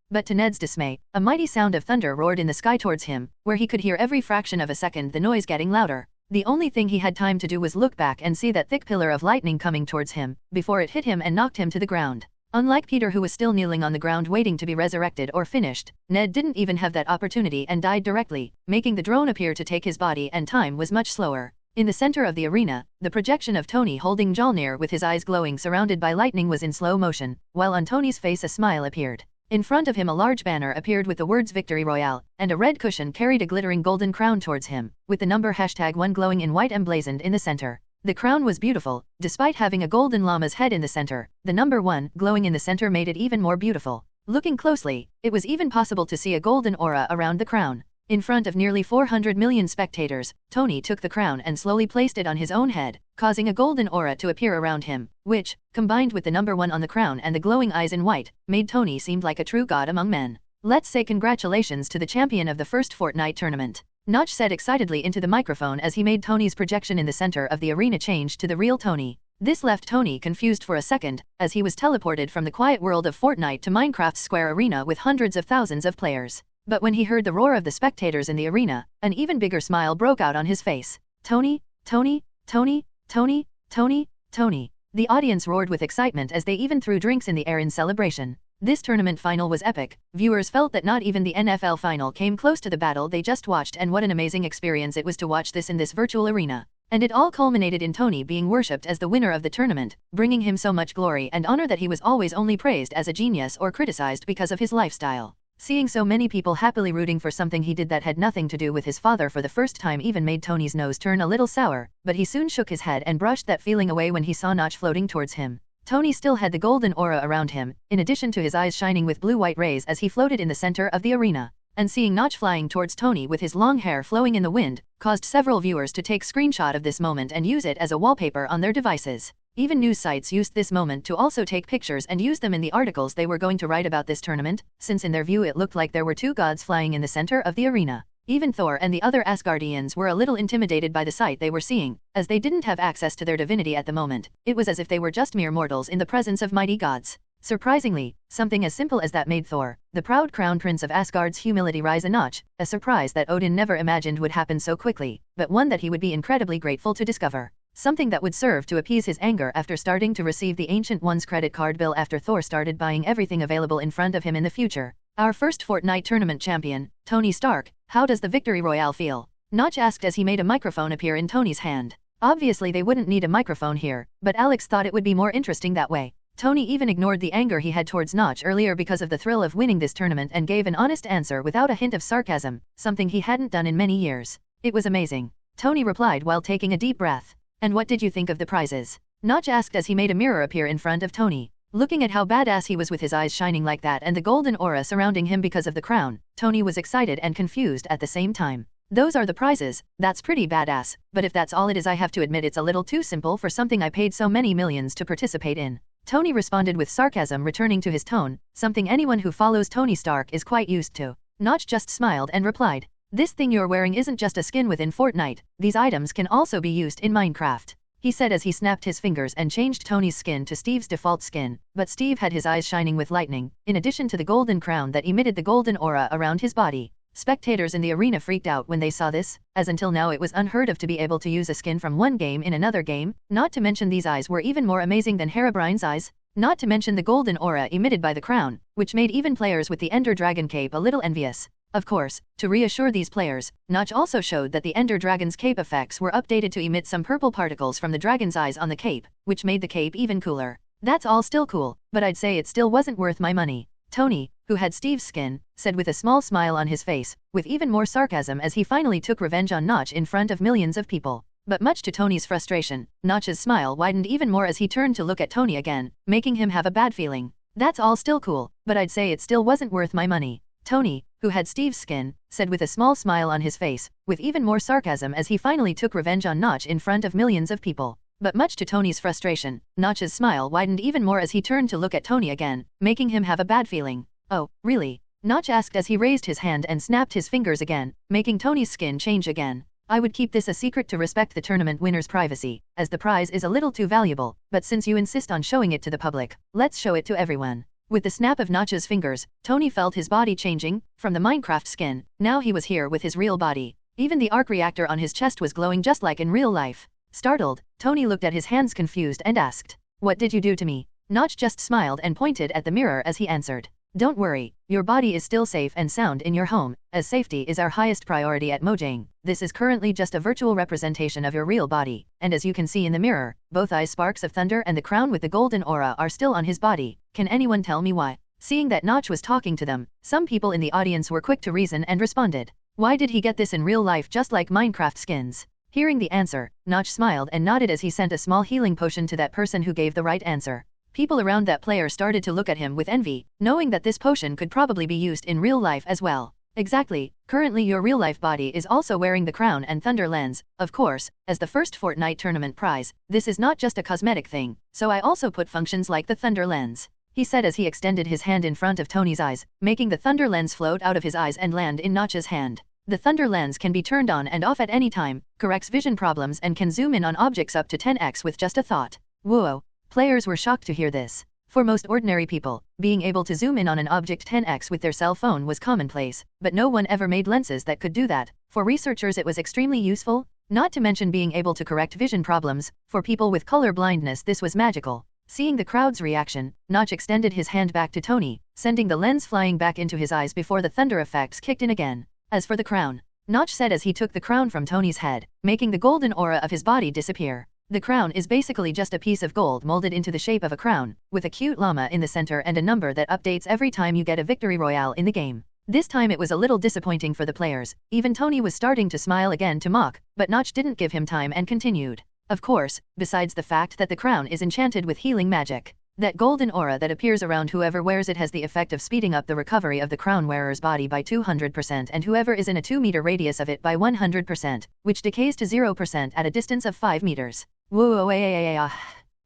But to Ned's dismay, a mighty sound of thunder roared in the sky towards him, where he could hear every fraction of a second the noise getting louder. The only thing he had time to do was look back and see that thick pillar of lightning coming towards him, before it hit him and knocked him to the ground. Unlike Peter, who was still kneeling on the ground waiting to be resurrected or finished, Ned didn't even have that opportunity and died directly, making the drone appear to take his body, and time was much slower. In the center of the arena, the projection of Tony holding Mjolnir with his eyes glowing surrounded by lightning was in slow motion, while on Tony's face a smile appeared. In front of him a large banner appeared with the words Victory Royale, and a red cushion carried a glittering golden crown towards him, with the number #1 glowing in white emblazoned in the center. The crown was beautiful, despite having a golden llama's head in the center. The number 1 glowing in the center made it even more beautiful. Looking closely, it was even possible to see a golden aura around the crown. In front of nearly 400 million spectators, Tony took the crown and slowly placed it on his own head, causing a golden aura to appear around him, which, combined with the number 1 on the crown and the glowing eyes in white, made Tony seem like a true god among men. Let's say congratulations to the champion of the first Fortnite tournament, Notch said excitedly into the microphone as he made Tony's projection in the center of the arena change to the real Tony. This left Tony confused for a second, as he was teleported from the quiet world of Fortnite to Minecraft's square arena with hundreds of thousands of players. But when he heard the roar of the spectators in the arena, an even bigger smile broke out on his face. Tony, Tony, Tony, Tony, Tony, Tony. The audience roared with excitement as they even threw drinks in the air in celebration. This tournament final was epic. Viewers felt that not even the NFL final came close to the battle they just watched, and what an amazing experience it was to watch this in this virtual arena. And it all culminated in Tony being worshipped as the winner of the tournament, bringing him so much glory and honor that he was always only praised as a genius or criticized because of his lifestyle. Seeing so many people happily rooting for something he did that had nothing to do with his father for the first time even made Tony's nose turn a little sour, but he soon shook his head and brushed that feeling away when he saw Notch floating towards him. Tony still had the golden aura around him, in addition to his eyes shining with blue-white rays as he floated in the center of the arena. And seeing Notch flying towards Tony with his long hair flowing in the wind, caused several viewers to take screenshot of this moment and use it as a wallpaper on their devices. Even news sites used this moment to also take pictures and use them in the articles they were going to write about this tournament, since in their view it looked like there were two gods flying in the center of the arena. Even Thor and the other Asgardians were a little intimidated by the sight they were seeing, as they didn't have access to their divinity at the moment. It was as if they were just mere mortals in the presence of mighty gods. Surprisingly, something as simple as that made Thor, the proud crown prince of Asgard's humility, rise a notch, a surprise that Odin never imagined would happen so quickly, but one that he would be incredibly grateful to discover. Something that would serve to appease his anger after starting to receive the Ancient One's credit card bill after Thor started buying everything available in front of him in the future. Our first Fortnite tournament champion, Tony Stark, how does the Victory Royale feel? Notch asked as he made a microphone appear in Tony's hand. Obviously they wouldn't need a microphone here, but Alex thought it would be more interesting that way. Tony even ignored the anger he had towards Notch earlier because of the thrill of winning this tournament and gave an honest answer without a hint of sarcasm, something he hadn't done in many years. It was amazing, Tony replied while taking a deep breath. And what did you think of the prizes? Notch asked as he made a mirror appear in front of Tony. Looking at how badass he was with his eyes shining like that and the golden aura surrounding him because of the crown, Tony was excited and confused at the same time. Those are the prizes, that's pretty badass, but if that's all it is, I have to admit it's a little too simple for something I paid so many millions to participate in. Tony responded with sarcasm, returning to his tone, something anyone who follows Tony Stark is quite used to. Notch just smiled and replied, "This thing you're wearing isn't just a skin within Fortnite, these items can also be used in Minecraft," he said as he snapped his fingers and changed Tony's skin to Steve's default skin, but Steve had his eyes shining with lightning, in addition to the golden crown that emitted the golden aura around his body. Spectators in the arena freaked out when they saw this, as until now it was unheard of to be able to use a skin from one game in another game, not to mention these eyes were even more amazing than Herobrine's eyes. Not to mention the golden aura emitted by the crown, which made even players with the Ender Dragon cape a little envious. Of course, to reassure these players, Notch also showed that the Ender Dragon's cape effects were updated to emit some purple particles from the dragon's eyes on the cape, which made the cape even cooler. That's all still cool, but I'd say it still wasn't worth my money. Tony, who had Steve's skin, said with a small smile on his face, with even more sarcasm as he finally took revenge on Notch in front of millions of people. But much to Tony's frustration, Notch's smile widened even more as he turned to look at Tony again, making him have a bad feeling. That's all still cool, but I'd say it still wasn't worth my money. Tony, who had Steve's skin, said with a small smile on his face, with even more sarcasm as he finally took revenge on Notch in front of millions of people. But much to Tony's frustration, Notch's smile widened even more as he turned to look at Tony again, making him have a bad feeling. Oh, really? Notch asked as he raised his hand and snapped his fingers again, making Tony's skin change again. I would keep this a secret to respect the tournament winner's privacy, as the prize is a little too valuable, but since you insist on showing it to the public, let's show it to everyone. With the snap of Notch's fingers, Tony felt his body changing, from the Minecraft skin, now he was here with his real body. Even the arc reactor on his chest was glowing just like in real life. Startled, Tony looked at his hands confused and asked, "What did you do to me?" Notch just smiled and pointed at the mirror as he answered, "Don't worry, your body is still safe and sound in your home, as safety is our highest priority at Mojang. This is currently just a virtual representation of your real body, and as you can see in the mirror, both eyes sparks of thunder and the crown with the golden aura are still on his body. Can anyone tell me why?" Seeing that Notch was talking to them, some people in the audience were quick to reason and responded, "Why did he get this in real life just like Minecraft skins?" Hearing the answer, Notch smiled and nodded as he sent a small healing potion to that person who gave the right answer. People around that player started to look at him with envy, knowing that this potion could probably be used in real life as well. Exactly, currently your real-life body is also wearing the crown and thunder lens. Of course, as the first Fortnite tournament prize, this is not just a cosmetic thing, so I also put functions like the thunder lens, he said as he extended his hand in front of Tony's eyes, making the thunder lens float out of his eyes and land in Notch's hand. The thunder lens can be turned on and off at any time, corrects vision problems and can zoom in on objects up to 10x with just a thought. Whoa! Players were shocked to hear this. For most ordinary people, being able to zoom in on an object 10x with their cell phone was commonplace, but no one ever made lenses that could do that. For researchers it was extremely useful, not to mention being able to correct vision problems. For people with color blindness this was magical. Seeing the crowd's reaction, Notch extended his hand back to Tony, sending the lens flying back into his eyes before the thunder effects kicked in again. As for the crown, Notch said as he took the crown from Tony's head, making the golden aura of his body disappear. The crown is basically just a piece of gold molded into the shape of a crown, with a cute llama in the center and a number that updates every time you get a victory royale in the game. This time it was a little disappointing for the players. Even Tony was starting to smile again to mock, but Notch didn't give him time and continued. Of course, besides the fact that the crown is enchanted with healing magic, that golden aura that appears around whoever wears it has the effect of speeding up the recovery of the crown wearer's body by 200% and whoever is in a 2-meter radius of it by 100%, which decays to 0% at a distance of 5 meters. Whoa!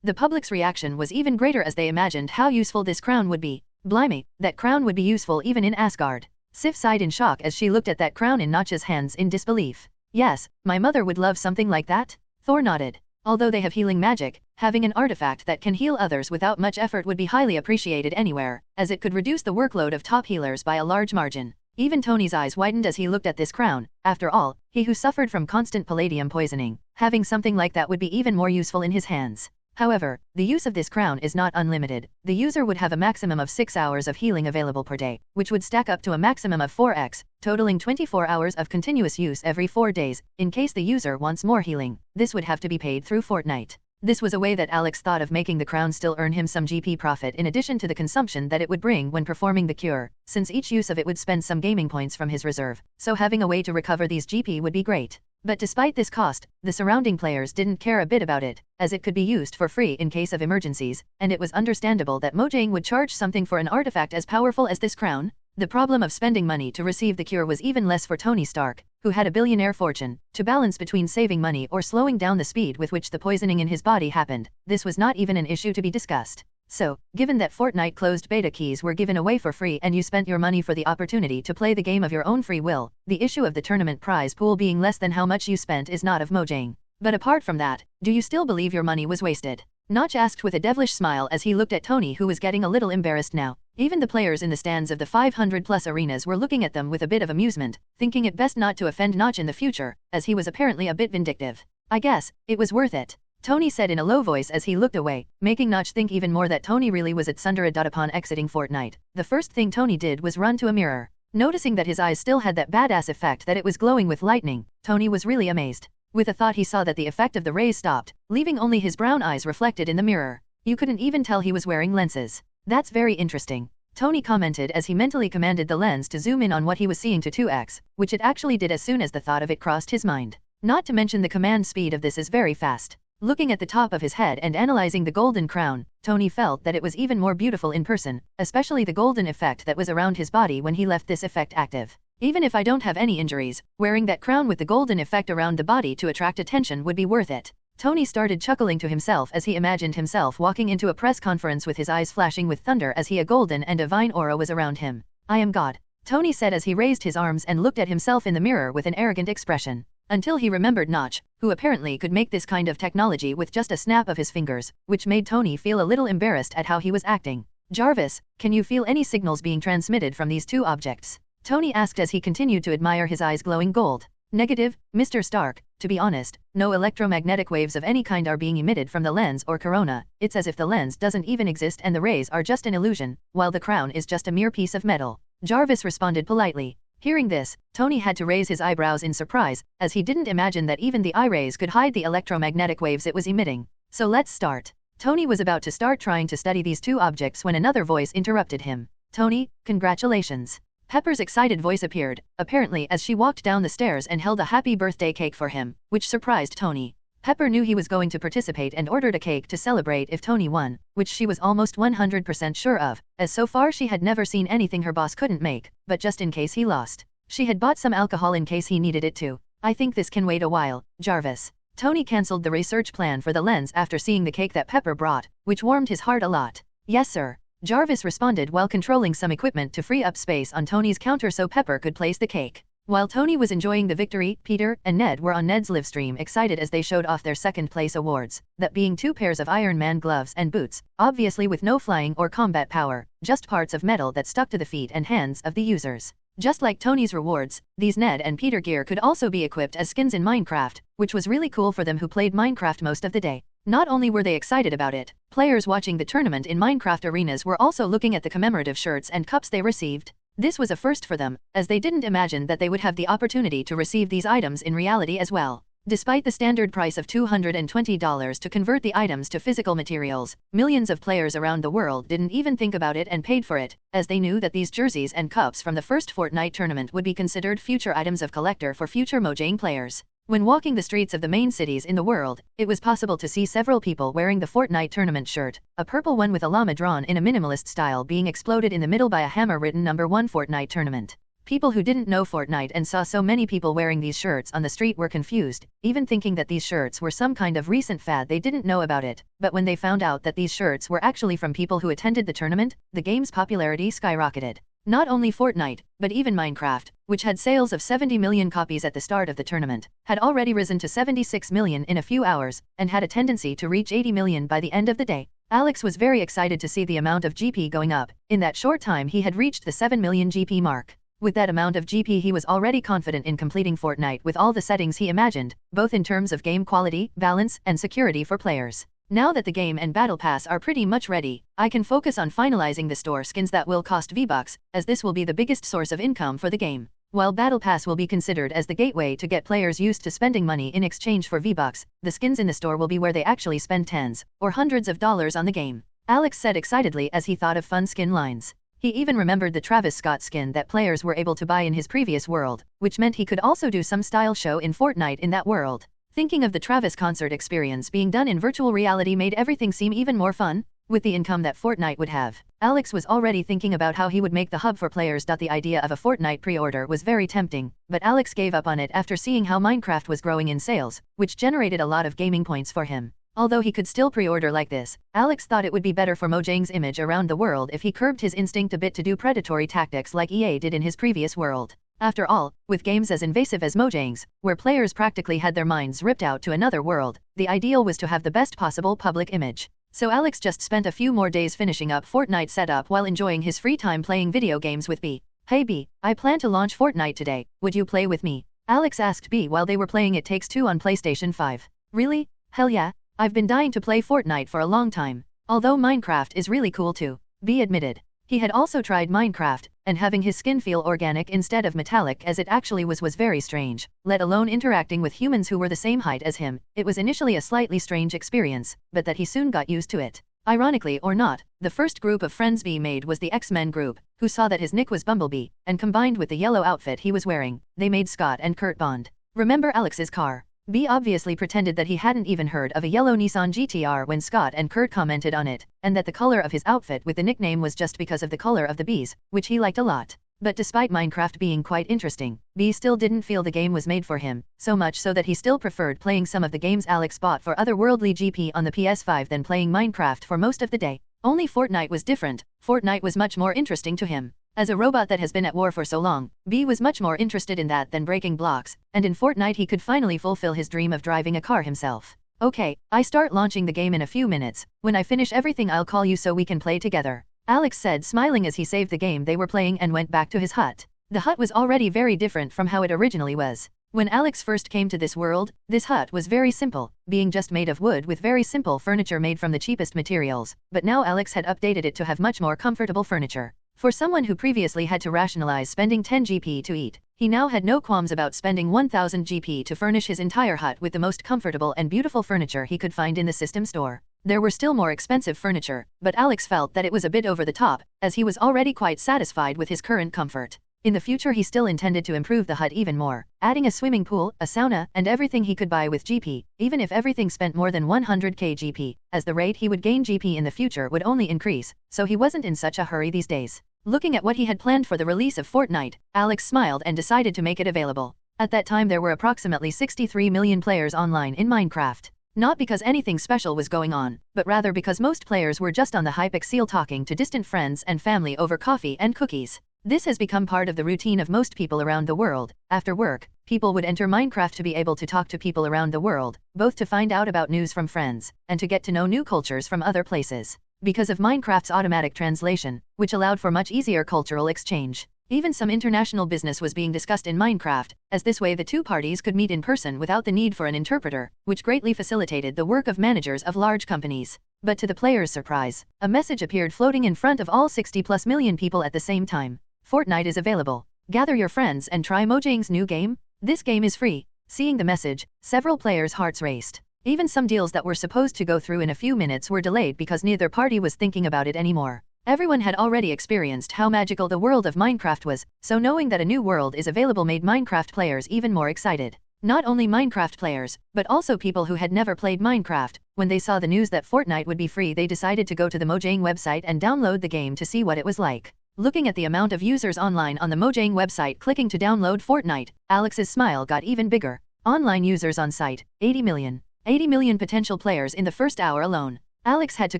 The public's reaction was even greater as they imagined how useful this crown would be. Blimey, that crown would be useful even in Asgard. Sif sighed in shock as she looked at that crown in Notch's hands in disbelief. Yes, my mother would love something like that. Thor nodded. Although they have healing magic, having an artifact that can heal others without much effort would be highly appreciated anywhere, as it could reduce the workload of top healers by a large margin. Even Tony's eyes widened as he looked at this crown. After all, he who suffered from constant palladium poisoning, having something like that would be even more useful in his hands. However, the use of this crown is not unlimited. The user would have a maximum of 6 hours of healing available per day, which would stack up to a maximum of 4x, totaling 24 hours of continuous use every 4 days. In case the user wants more healing, this would have to be paid through Fortnite. This was a way that Alex thought of making the crown still earn him some GP profit in addition to the consumption that it would bring when performing the cure, since each use of it would spend some gaming points from his reserve, so having a way to recover these GP would be great. But despite this cost, the surrounding players didn't care a bit about it, as it could be used for free in case of emergencies, and it was understandable that Mojang would charge something for an artifact as powerful as this crown. The problem of spending money to receive the cure was even less for Tony Stark, who had a billionaire fortune. To balance between saving money or slowing down the speed with which the poisoning in his body happened, this was not even an issue to be discussed. So, given that Fortnite closed beta keys were given away for free and you spent your money for the opportunity to play the game of your own free will, the issue of the tournament prize pool being less than how much you spent is not of Mojang. But apart from that, do you still believe your money was wasted? Notch asked with a devilish smile as he looked at Tony, who was getting a little embarrassed now. Even the players in the stands of the 500+ arenas were looking at them with a bit of amusement, thinking it best not to offend Notch in the future, as he was apparently a bit vindictive. I guess, it was worth it. Tony said in a low voice as he looked away, making Notch think even more that Tony really was at Sundara. Upon exiting Fortnite, the first thing Tony did was run to a mirror. Noticing that his eyes still had that badass effect that it was glowing with lightning, Tony was really amazed. With a thought he saw that the effect of the rays stopped, leaving only his brown eyes reflected in the mirror. You couldn't even tell he was wearing lenses. That's very interesting, Tony commented as he mentally commanded the lens to zoom in on what he was seeing to 2x, which it actually did as soon as the thought of it crossed his mind. Not to mention the command speed of this is very fast. Looking at the top of his head and analyzing the golden crown, Tony felt that it was even more beautiful in person, especially the golden effect that was around his body when he left this effect active. Even if I don't have any injuries, wearing that crown with the golden effect around the body to attract attention would be worth it. Tony started chuckling to himself as he imagined himself walking into a press conference with his eyes flashing with thunder as a golden and divine aura was around him. I am God, Tony said as he raised his arms and looked at himself in the mirror with an arrogant expression. Until he remembered Notch, who apparently could make this kind of technology with just a snap of his fingers, which made Tony feel a little embarrassed at how he was acting. Jarvis, can you feel any signals being transmitted from these two objects? Tony asked as he continued to admire his eyes glowing gold. Negative, Mr. Stark, to be honest, no electromagnetic waves of any kind are being emitted from the lens or corona. It's as if the lens doesn't even exist and the rays are just an illusion, while the crown is just a mere piece of metal. Jarvis responded politely. Hearing this, Tony had to raise his eyebrows in surprise, as he didn't imagine that even the eye rays could hide the electromagnetic waves it was emitting. So let's start. Tony was about to start trying to study these two objects when another voice interrupted him. Tony, congratulations. Pepper's excited voice appeared, apparently as she walked down the stairs and held a happy birthday cake for him, which surprised Tony. Pepper knew he was going to participate and ordered a cake to celebrate if Tony won, which she was almost 100% sure of, as so far she had never seen anything her boss couldn't make, but just in case he lost. She had bought some alcohol in case he needed it too. I think this can wait a while, Jarvis. Tony cancelled the research plan for the lens after seeing the cake that Pepper brought, which warmed his heart a lot. Yes sir. Jarvis responded while controlling some equipment to free up space on Tony's counter so Pepper could place the cake. While Tony was enjoying the victory, Peter and Ned were on Ned's livestream excited as they showed off their second place awards, that being 2 pairs of Iron Man gloves and boots, obviously with no flying or combat power, just parts of metal that stuck to the feet and hands of the users. Just like Tony's rewards, these Ned and Peter gear could also be equipped as skins in Minecraft, which was really cool for them who played Minecraft most of the day. Not only were they excited about it, players watching the tournament in Minecraft arenas were also looking at the commemorative shirts and cups they received. This was a first for them, as they didn't imagine that they would have the opportunity to receive these items in reality as well. Despite the standard price of $220 to convert the items to physical materials, millions of players around the world didn't even think about it and paid for it, as they knew that these jerseys and cups from the first Fortnite tournament would be considered future items of collector for future Mojang players. When walking the streets of the main cities in the world, it was possible to see several people wearing the Fortnite tournament shirt, a purple one with a llama drawn in a minimalist style being exploded in the middle by a hammer written number 1 Fortnite tournament. People who didn't know Fortnite and saw so many people wearing these shirts on the street were confused, even thinking that these shirts were some kind of recent fad. They didn't know about it, but when they found out that these shirts were actually from people who attended the tournament, the game's popularity skyrocketed. Not only Fortnite, but even Minecraft, which had sales of 70 million copies at the start of the tournament, had already risen to 76 million in a few hours, and had a tendency to reach 80 million by the end of the day. Alex was very excited to see the amount of GP going up. In that short time he had reached the 7 million GP mark. With that amount of GP he was already confident in completing Fortnite with all the settings he imagined, both in terms of game quality, balance, and security for players. Now that the game and Battle Pass are pretty much ready, I can focus on finalizing the store skins that will cost V-Bucks, as this will be the biggest source of income for the game. While Battle Pass will be considered as the gateway to get players used to spending money in exchange for V-Bucks, the skins in the store will be where they actually spend tens or hundreds of dollars on the game. Alex said excitedly as he thought of fun skin lines. He even remembered the Travis Scott skin that players were able to buy in his previous world, which meant he could also do some style show in Fortnite in that world. Thinking of the Travis concert experience being done in virtual reality made everything seem even more fun. With the income that Fortnite would have, Alex was already thinking about how he would make the hub for players. The idea of a Fortnite pre-order was very tempting, but Alex gave up on it after seeing how Minecraft was growing in sales, which generated a lot of gaming points for him. Although he could still pre-order like this, Alex thought it would be better for Mojang's image around the world if he curbed his instinct a bit to do predatory tactics like EA did in his previous world. After all, with games as invasive as Mojang's, where players practically had their minds ripped out to another world, the ideal was to have the best possible public image. So Alex just spent a few more days finishing up Fortnite setup while enjoying his free time playing video games with B. Hey B, I plan to launch Fortnite today, would you play with me? Alex asked B while they were playing It Takes Two on PlayStation 5. Really? Hell yeah, I've been dying to play Fortnite for a long time. Although Minecraft is really cool too, B admitted. He had also tried Minecraft, and having his skin feel organic instead of metallic as it actually was very strange, let alone interacting with humans who were the same height as him. It was initially a slightly strange experience, but that he soon got used to it. Ironically or not, the first group of friends B made was the X-Men group, who saw that his nick was Bumblebee, and combined with the yellow outfit he was wearing, they made Scott and Kurt bond. Remember Alex's car? B obviously pretended that he hadn't even heard of a yellow Nissan GTR when Scott and Kurt commented on it, and that the color of his outfit with the nickname was just because of the color of the bees, which he liked a lot. But despite Minecraft being quite interesting, B still didn't feel the game was made for him, so much so that he still preferred playing some of the games Alex bought for otherworldly GP on the PS5 than playing Minecraft for most of the day. Only Fortnite was different. Fortnite was much more interesting to him. As a robot that has been at war for so long, B was much more interested in that than breaking blocks, and in Fortnite he could finally fulfill his dream of driving a car himself. Okay, I start launching the game in a few minutes. When I finish everything I'll call you so we can play together, Alex said, smiling as he saved the game they were playing and went back to his hut. The hut was already very different from how it originally was. When Alex first came to this world, this hut was very simple, being just made of wood with very simple furniture made from the cheapest materials, but now Alex had updated it to have much more comfortable furniture. For someone who previously had to rationalize spending 10 GP to eat, he now had no qualms about spending 1000 GP to furnish his entire hut with the most comfortable and beautiful furniture he could find in the system store. There were still more expensive furniture, but Alex felt that it was a bit over the top, as he was already quite satisfied with his current comfort. In the future he still intended to improve the hut even more, adding a swimming pool, a sauna, and everything he could buy with GP, even if everything spent more than 100k GP, as the rate he would gain GP in the future would only increase, so he wasn't in such a hurry these days. Looking at what he had planned for the release of Fortnite, Alex smiled and decided to make it available. At that time there were approximately 63 million players online in Minecraft. Not because anything special was going on, but rather because most players were just on the Hypixel talking to distant friends and family over coffee and cookies. This has become part of the routine of most people around the world. After work, people would enter Minecraft to be able to talk to people around the world, both to find out about news from friends, and to get to know new cultures from other places. Because of Minecraft's automatic translation, which allowed for much easier cultural exchange. Even some international business was being discussed in Minecraft, as this way the two parties could meet in person without the need for an interpreter, which greatly facilitated the work of managers of large companies. But to the players' surprise, a message appeared floating in front of all 60+ million people at the same time. Fortnite is available. Gather your friends and try Mojang's new game. This game is free. Seeing the message, several players' hearts raced. Even some deals that were supposed to go through in a few minutes were delayed because neither party was thinking about it anymore. Everyone had already experienced how magical the world of Minecraft was, so knowing that a new world is available made Minecraft players even more excited. Not only Minecraft players, but also people who had never played Minecraft. When they saw the news that Fortnite would be free, they decided to go to the Mojang website and download the game to see what it was like. Looking at the amount of users online on the Mojang website clicking to download Fortnite, Alex's smile got even bigger. Online users on site, 80 million. 80 million potential players in the first hour alone. Alex had to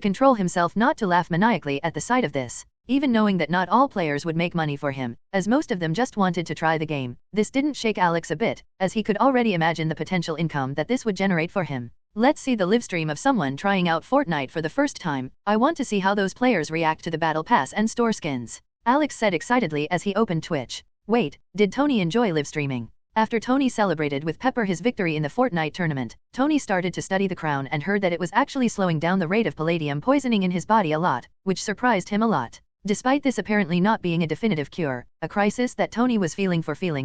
control himself not to laugh maniacally at the sight of this. Even knowing that not all players would make money for him, as most of them just wanted to try the game, this didn't shake Alex a bit, as he could already imagine the potential income that this would generate for him. Let's see the livestream of someone trying out Fortnite for the first time. I want to see how those players react to the battle pass and store skins. Alex said excitedly as he opened Twitch. Wait, did Tony enjoy livestreaming? After Tony celebrated with Pepper his victory in the Fortnite tournament, Tony started to study the crown and heard that it was actually slowing down the rate of palladium poisoning in his body a lot, which surprised him a lot. Despite this apparently not being a definitive cure, a crisis that Tony was feeling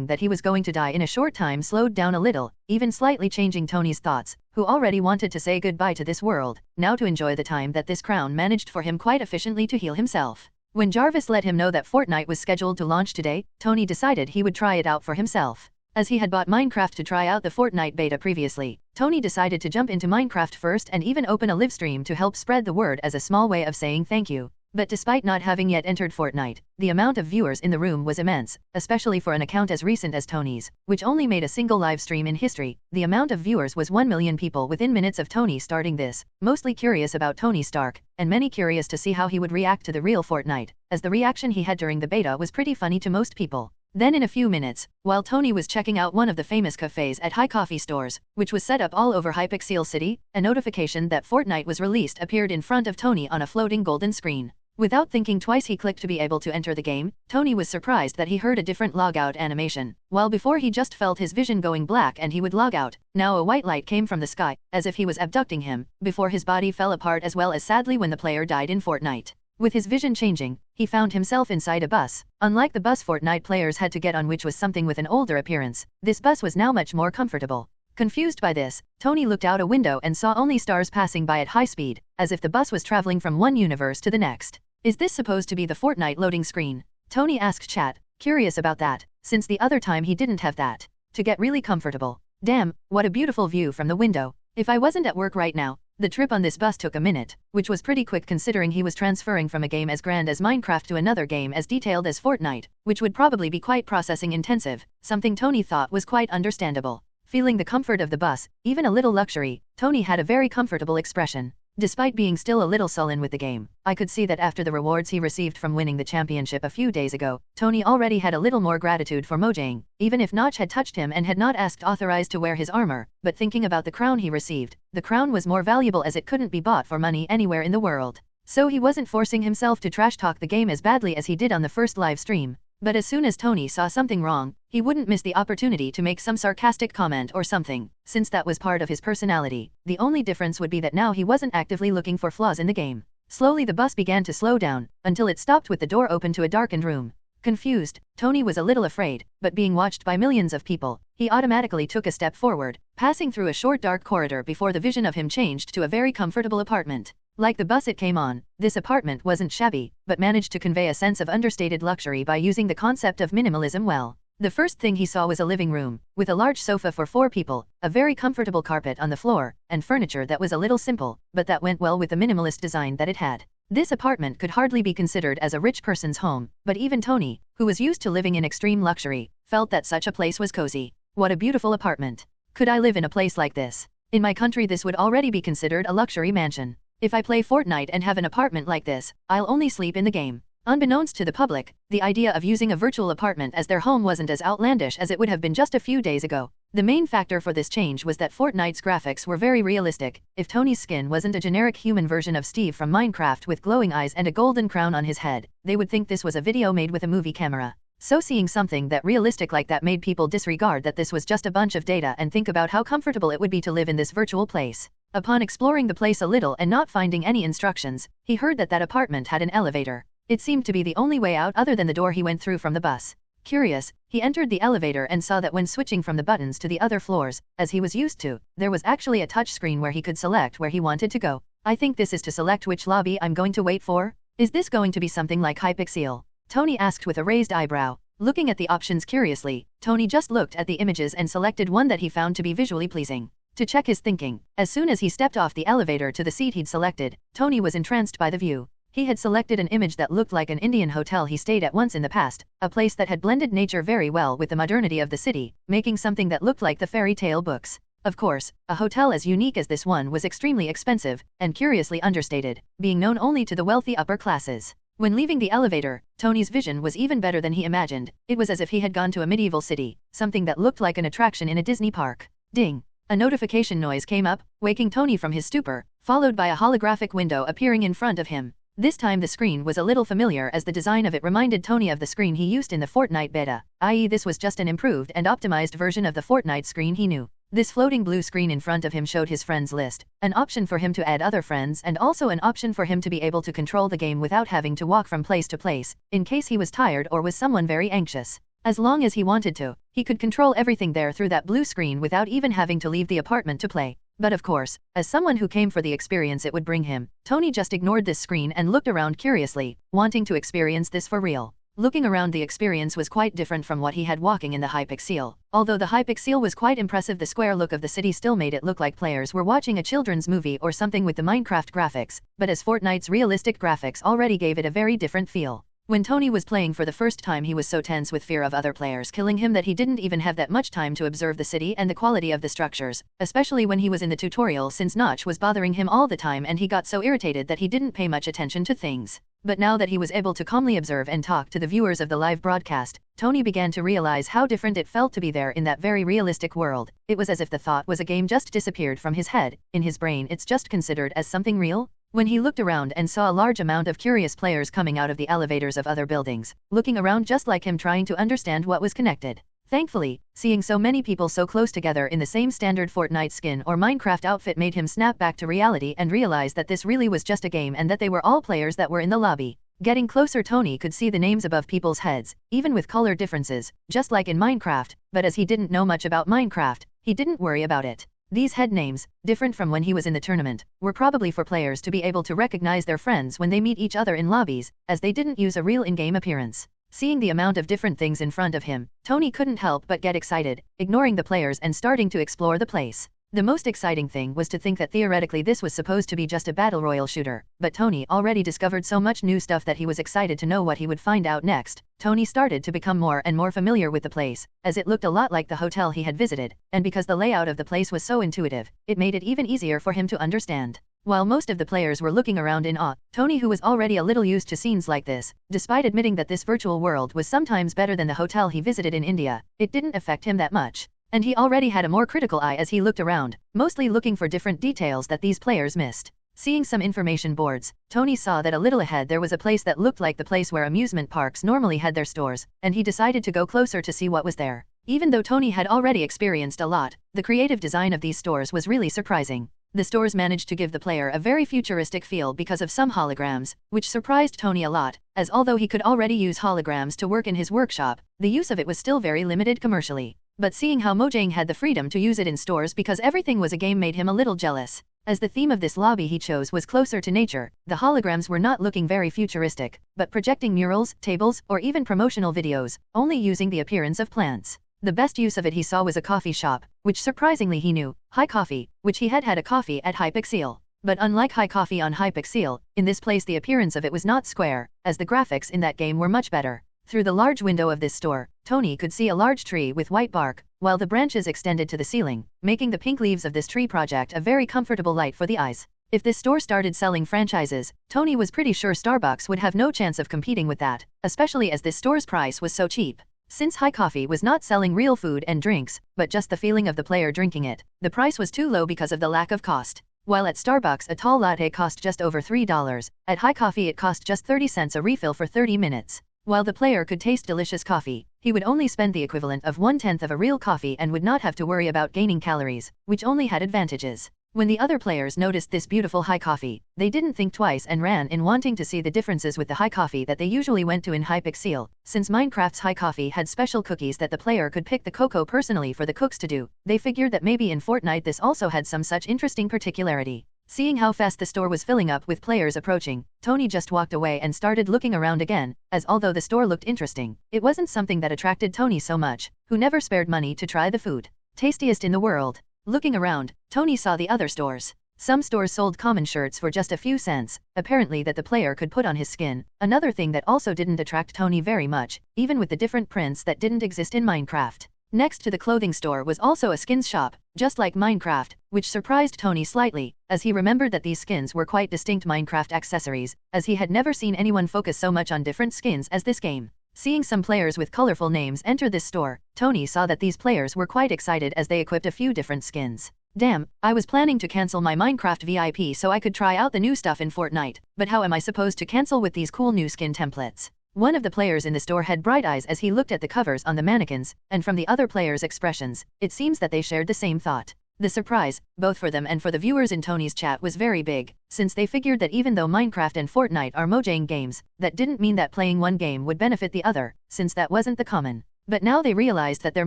that he was going to die in a short time slowed down a little, even slightly changing Tony's thoughts, who already wanted to say goodbye to this world, now to enjoy the time that this crown managed for him quite efficiently to heal himself. When Jarvis let him know that Fortnite was scheduled to launch today, Tony decided he would try it out for himself. As he had bought Minecraft to try out the Fortnite beta previously, Tony decided to jump into Minecraft first and even open a live stream to help spread the word as a small way of saying thank you. But despite not having yet entered Fortnite, the amount of viewers in the room was immense, especially for an account as recent as Tony's, which only made a single live stream in history. The amount of viewers was 1 million people within minutes of Tony starting this, mostly curious about Tony Stark, and many curious to see how he would react to the real Fortnite, as the reaction he had during the beta was pretty funny to most people. Then in a few minutes, while Tony was checking out one of the famous cafes at high coffee stores, which was set up all over Hypixel City, a notification that Fortnite was released appeared in front of Tony on a floating golden screen. Without thinking twice he clicked to be able to enter the game. Tony was surprised that he heard a different logout animation. While before he just felt his vision going black and he would log out, now a white light came from the sky, as if he was abducting him, before his body fell apart as well as sadly when the player died in Fortnite. With his vision changing, he found himself inside a bus. Unlike the bus Fortnite players had to get on, which was something with an older appearance, this bus was now much more comfortable. Confused by this, Tony looked out a window and saw only stars passing by at high speed, as if the bus was traveling from one universe to the next. Is this supposed to be the Fortnite loading screen? Tony asked chat, curious about that, since the other time he didn't have that. To get really comfortable. Damn, what a beautiful view from the window. If I wasn't at work right now, the trip on this bus took a minute, which was pretty quick considering he was transferring from a game as grand as Minecraft to another game as detailed as Fortnite, which would probably be quite processing intensive, something Tony thought was quite understandable. Feeling the comfort of the bus, even a little luxury, Tony had a very comfortable expression. Despite being still a little sullen with the game, I could see that after the rewards he received from winning the championship a few days ago, Tony already had a little more gratitude for Mojang, even if Notch had touched him and had not asked authorized to wear his armor, but thinking about the crown he received, the crown was more valuable as it couldn't be bought for money anywhere in the world. So he wasn't forcing himself to trash talk the game as badly as he did on the first live stream. But as soon as Tony saw something wrong, he wouldn't miss the opportunity to make some sarcastic comment or something, since that was part of his personality. The only difference would be that now he wasn't actively looking for flaws in the game. Slowly the bus began to slow down, until it stopped with the door open to a darkened room. Confused, Tony was a little afraid, but being watched by millions of people, he automatically took a step forward, passing through a short dark corridor before the vision of him changed to a very comfortable apartment. Like the bus it came on, this apartment wasn't shabby, but managed to convey a sense of understated luxury by using the concept of minimalism well. The first thing he saw was a living room, with a large sofa for 4 people, a very comfortable carpet on the floor, and furniture that was a little simple, but that went well with the minimalist design that it had. This apartment could hardly be considered as a rich person's home, but even Tony, who was used to living in extreme luxury, felt that such a place was cozy. What a beautiful apartment. Could I live in a place like this? In my country this would already be considered a luxury mansion. If I play Fortnite and have an apartment like this, I'll only sleep in the game. Unbeknownst to the public, the idea of using a virtual apartment as their home wasn't as outlandish as it would have been just a few days ago. The main factor for this change was that Fortnite's graphics were very realistic. If Tony's skin wasn't a generic human version of Steve from Minecraft with glowing eyes and a golden crown on his head, they would think this was a video made with a movie camera. So seeing something that realistic like that made people disregard that this was just a bunch of data and think about how comfortable it would be to live in this virtual place. Upon exploring the place a little and not finding any instructions, he heard that that apartment had an elevator. It seemed to be the only way out other than the door he went through from the bus. Curious, he entered the elevator and saw that when switching from the buttons to the other floors, as he was used to, there was actually a touch screen where he could select where he wanted to go. I think this is to select which lobby I'm going to wait for? Is this going to be something like Hypixel? Tony asked with a raised eyebrow. Looking at the options curiously, Tony just looked at the images and selected one that he found to be visually pleasing. To check his thinking, as soon as he stepped off the elevator to the seat he'd selected, Tony was entranced by the view. He had selected an image that looked like an Indian hotel he stayed at once in the past, a place that had blended nature very well with the modernity of the city, making something that looked like the fairy tale books. Of course, a hotel as unique as this one was extremely expensive, and curiously understated, being known only to the wealthy upper classes. When leaving the elevator, Tony's vision was even better than he imagined. It was as if he had gone to a medieval city, something that looked like an attraction in a Disney park. Ding! A notification noise came up, waking Tony from his stupor, followed by a holographic window appearing in front of him. This time the screen was a little familiar as the design of it reminded Tony of the screen he used in the Fortnite beta, i.e. this was just an improved and optimized version of the Fortnite screen he knew. This floating blue screen in front of him showed his friends list, an option for him to add other friends and also an option for him to be able to control the game without having to walk from place to place, in case he was tired or was someone very anxious. As long as he wanted to, he could control everything there through that blue screen without even having to leave the apartment to play. But of course, as someone who came for the experience it would bring him, Tony just ignored this screen and looked around curiously, wanting to experience this for real. Looking around, the experience was quite different from what he had walking in the Hypixel. Although the Hypixel was quite impressive, the square look of the city still made it look like players were watching a children's movie or something with the Minecraft graphics, but as Fortnite's realistic graphics already gave it a very different feel. When Tony was playing for the first time, he was so tense with fear of other players killing him that he didn't even have that much time to observe the city and the quality of the structures, especially when he was in the tutorial, since Notch was bothering him all the time and he got so irritated that he didn't pay much attention to things. But now that he was able to calmly observe and talk to the viewers of the live broadcast, Tony began to realize how different it felt to be there in that very realistic world. It was as if the thought was a game just disappeared from his head. In his brain it's just considered as something real. When he looked around and saw a large amount of curious players coming out of the elevators of other buildings, looking around just like him trying to understand what was connected. Thankfully, seeing so many people so close together in the same standard Fortnite skin or Minecraft outfit made him snap back to reality and realize that this really was just a game and that they were all players that were in the lobby. Getting closer, Tony could see the names above people's heads, even with color differences, just like in Minecraft, but as he didn't know much about Minecraft, he didn't worry about it. These head names, different from when he was in the tournament, were probably for players to be able to recognize their friends when they meet each other in lobbies, as they didn't use a real in-game appearance. Seeing the amount of different things in front of him, Tony couldn't help but get excited, ignoring the players and starting to explore the place. The most exciting thing was to think that theoretically this was supposed to be just a battle royale shooter, but Tony already discovered so much new stuff that he was excited to know what he would find out next. Tony started to become more and more familiar with the place, as it looked a lot like the hotel he had visited, and because the layout of the place was so intuitive, it made it even easier for him to understand. While most of the players were looking around in awe, Tony, who was already a little used to scenes like this, despite admitting that this virtual world was sometimes better than the hotel he visited in India, it didn't affect him that much. And he already had a more critical eye as he looked around, mostly looking for different details that these players missed. Seeing some information boards, Tony saw that a little ahead there was a place that looked like the place where amusement parks normally had their stores, and he decided to go closer to see what was there. Even though Tony had already experienced a lot, the creative design of these stores was really surprising. The stores managed to give the player a very futuristic feel because of some holograms, which surprised Tony a lot, as although he could already use holograms to work in his workshop, the use of it was still very limited commercially. But seeing how Mojang had the freedom to use it in stores because everything was a game made him a little jealous. As the theme of this lobby he chose was closer to nature, the holograms were not looking very futuristic, but projecting murals, tables, or even promotional videos, only using the appearance of plants. The best use of it he saw was a coffee shop, which surprisingly he knew, High Coffee, which he had had a coffee at Hypixel. But unlike High Coffee on Hypixel, in this place the appearance of it was not square, as the graphics in that game were much better. Through the large window of this store, Tony could see a large tree with white bark, while the branches extended to the ceiling, making the pink leaves of this tree project a very comfortable light for the eyes. If this store started selling franchises, Tony was pretty sure Starbucks would have no chance of competing with that, especially as this store's price was so cheap. Since High Coffee was not selling real food and drinks, but just the feeling of the player drinking it, the price was too low because of the lack of cost. While at Starbucks a tall latte cost just over $3, at High Coffee it cost just 30 cents a refill for 30 minutes. While the player could taste delicious coffee, he would only spend the equivalent of 1/10 of a real coffee and would not have to worry about gaining calories, which only had advantages. When the other players noticed this beautiful High Coffee, they didn't think twice and ran in wanting to see the differences with the High Coffee that they usually went to in Hypixel. Since Minecraft's High Coffee had special cookies that the player could pick the cocoa personally for the cooks to do, they figured that maybe in Fortnite this also had some such interesting particularity. Seeing how fast the store was filling up with players approaching, Tony just walked away and started looking around again, as although the store looked interesting, it wasn't something that attracted Tony so much, who never spared money to try the food. Tastiest in the world. Looking around, Tony saw the other stores. Some stores sold common shirts for just a few cents, apparently that the player could put on his skin, another thing that also didn't attract Tony very much, even with the different prints that didn't exist in Minecraft. Next to the clothing store was also a skins shop, just like Minecraft, which surprised Tony slightly, as he remembered that these skins were quite distinct Minecraft accessories, as he had never seen anyone focus so much on different skins as this game. Seeing some players with colorful names enter this store, Tony saw that these players were quite excited as they equipped a few different skins. Damn, I was planning to cancel my Minecraft VIP so I could try out the new stuff in Fortnite, but how am I supposed to cancel with these cool new skin templates? One of the players in the store had bright eyes as he looked at the covers on the mannequins, and from the other players' expressions, it seems that they shared the same thought. The surprise, both for them and for the viewers in Tony's chat, was very big, since they figured that even though Minecraft and Fortnite are Mojang games, that didn't mean that playing one game would benefit the other, since that wasn't the common. But now they realized that their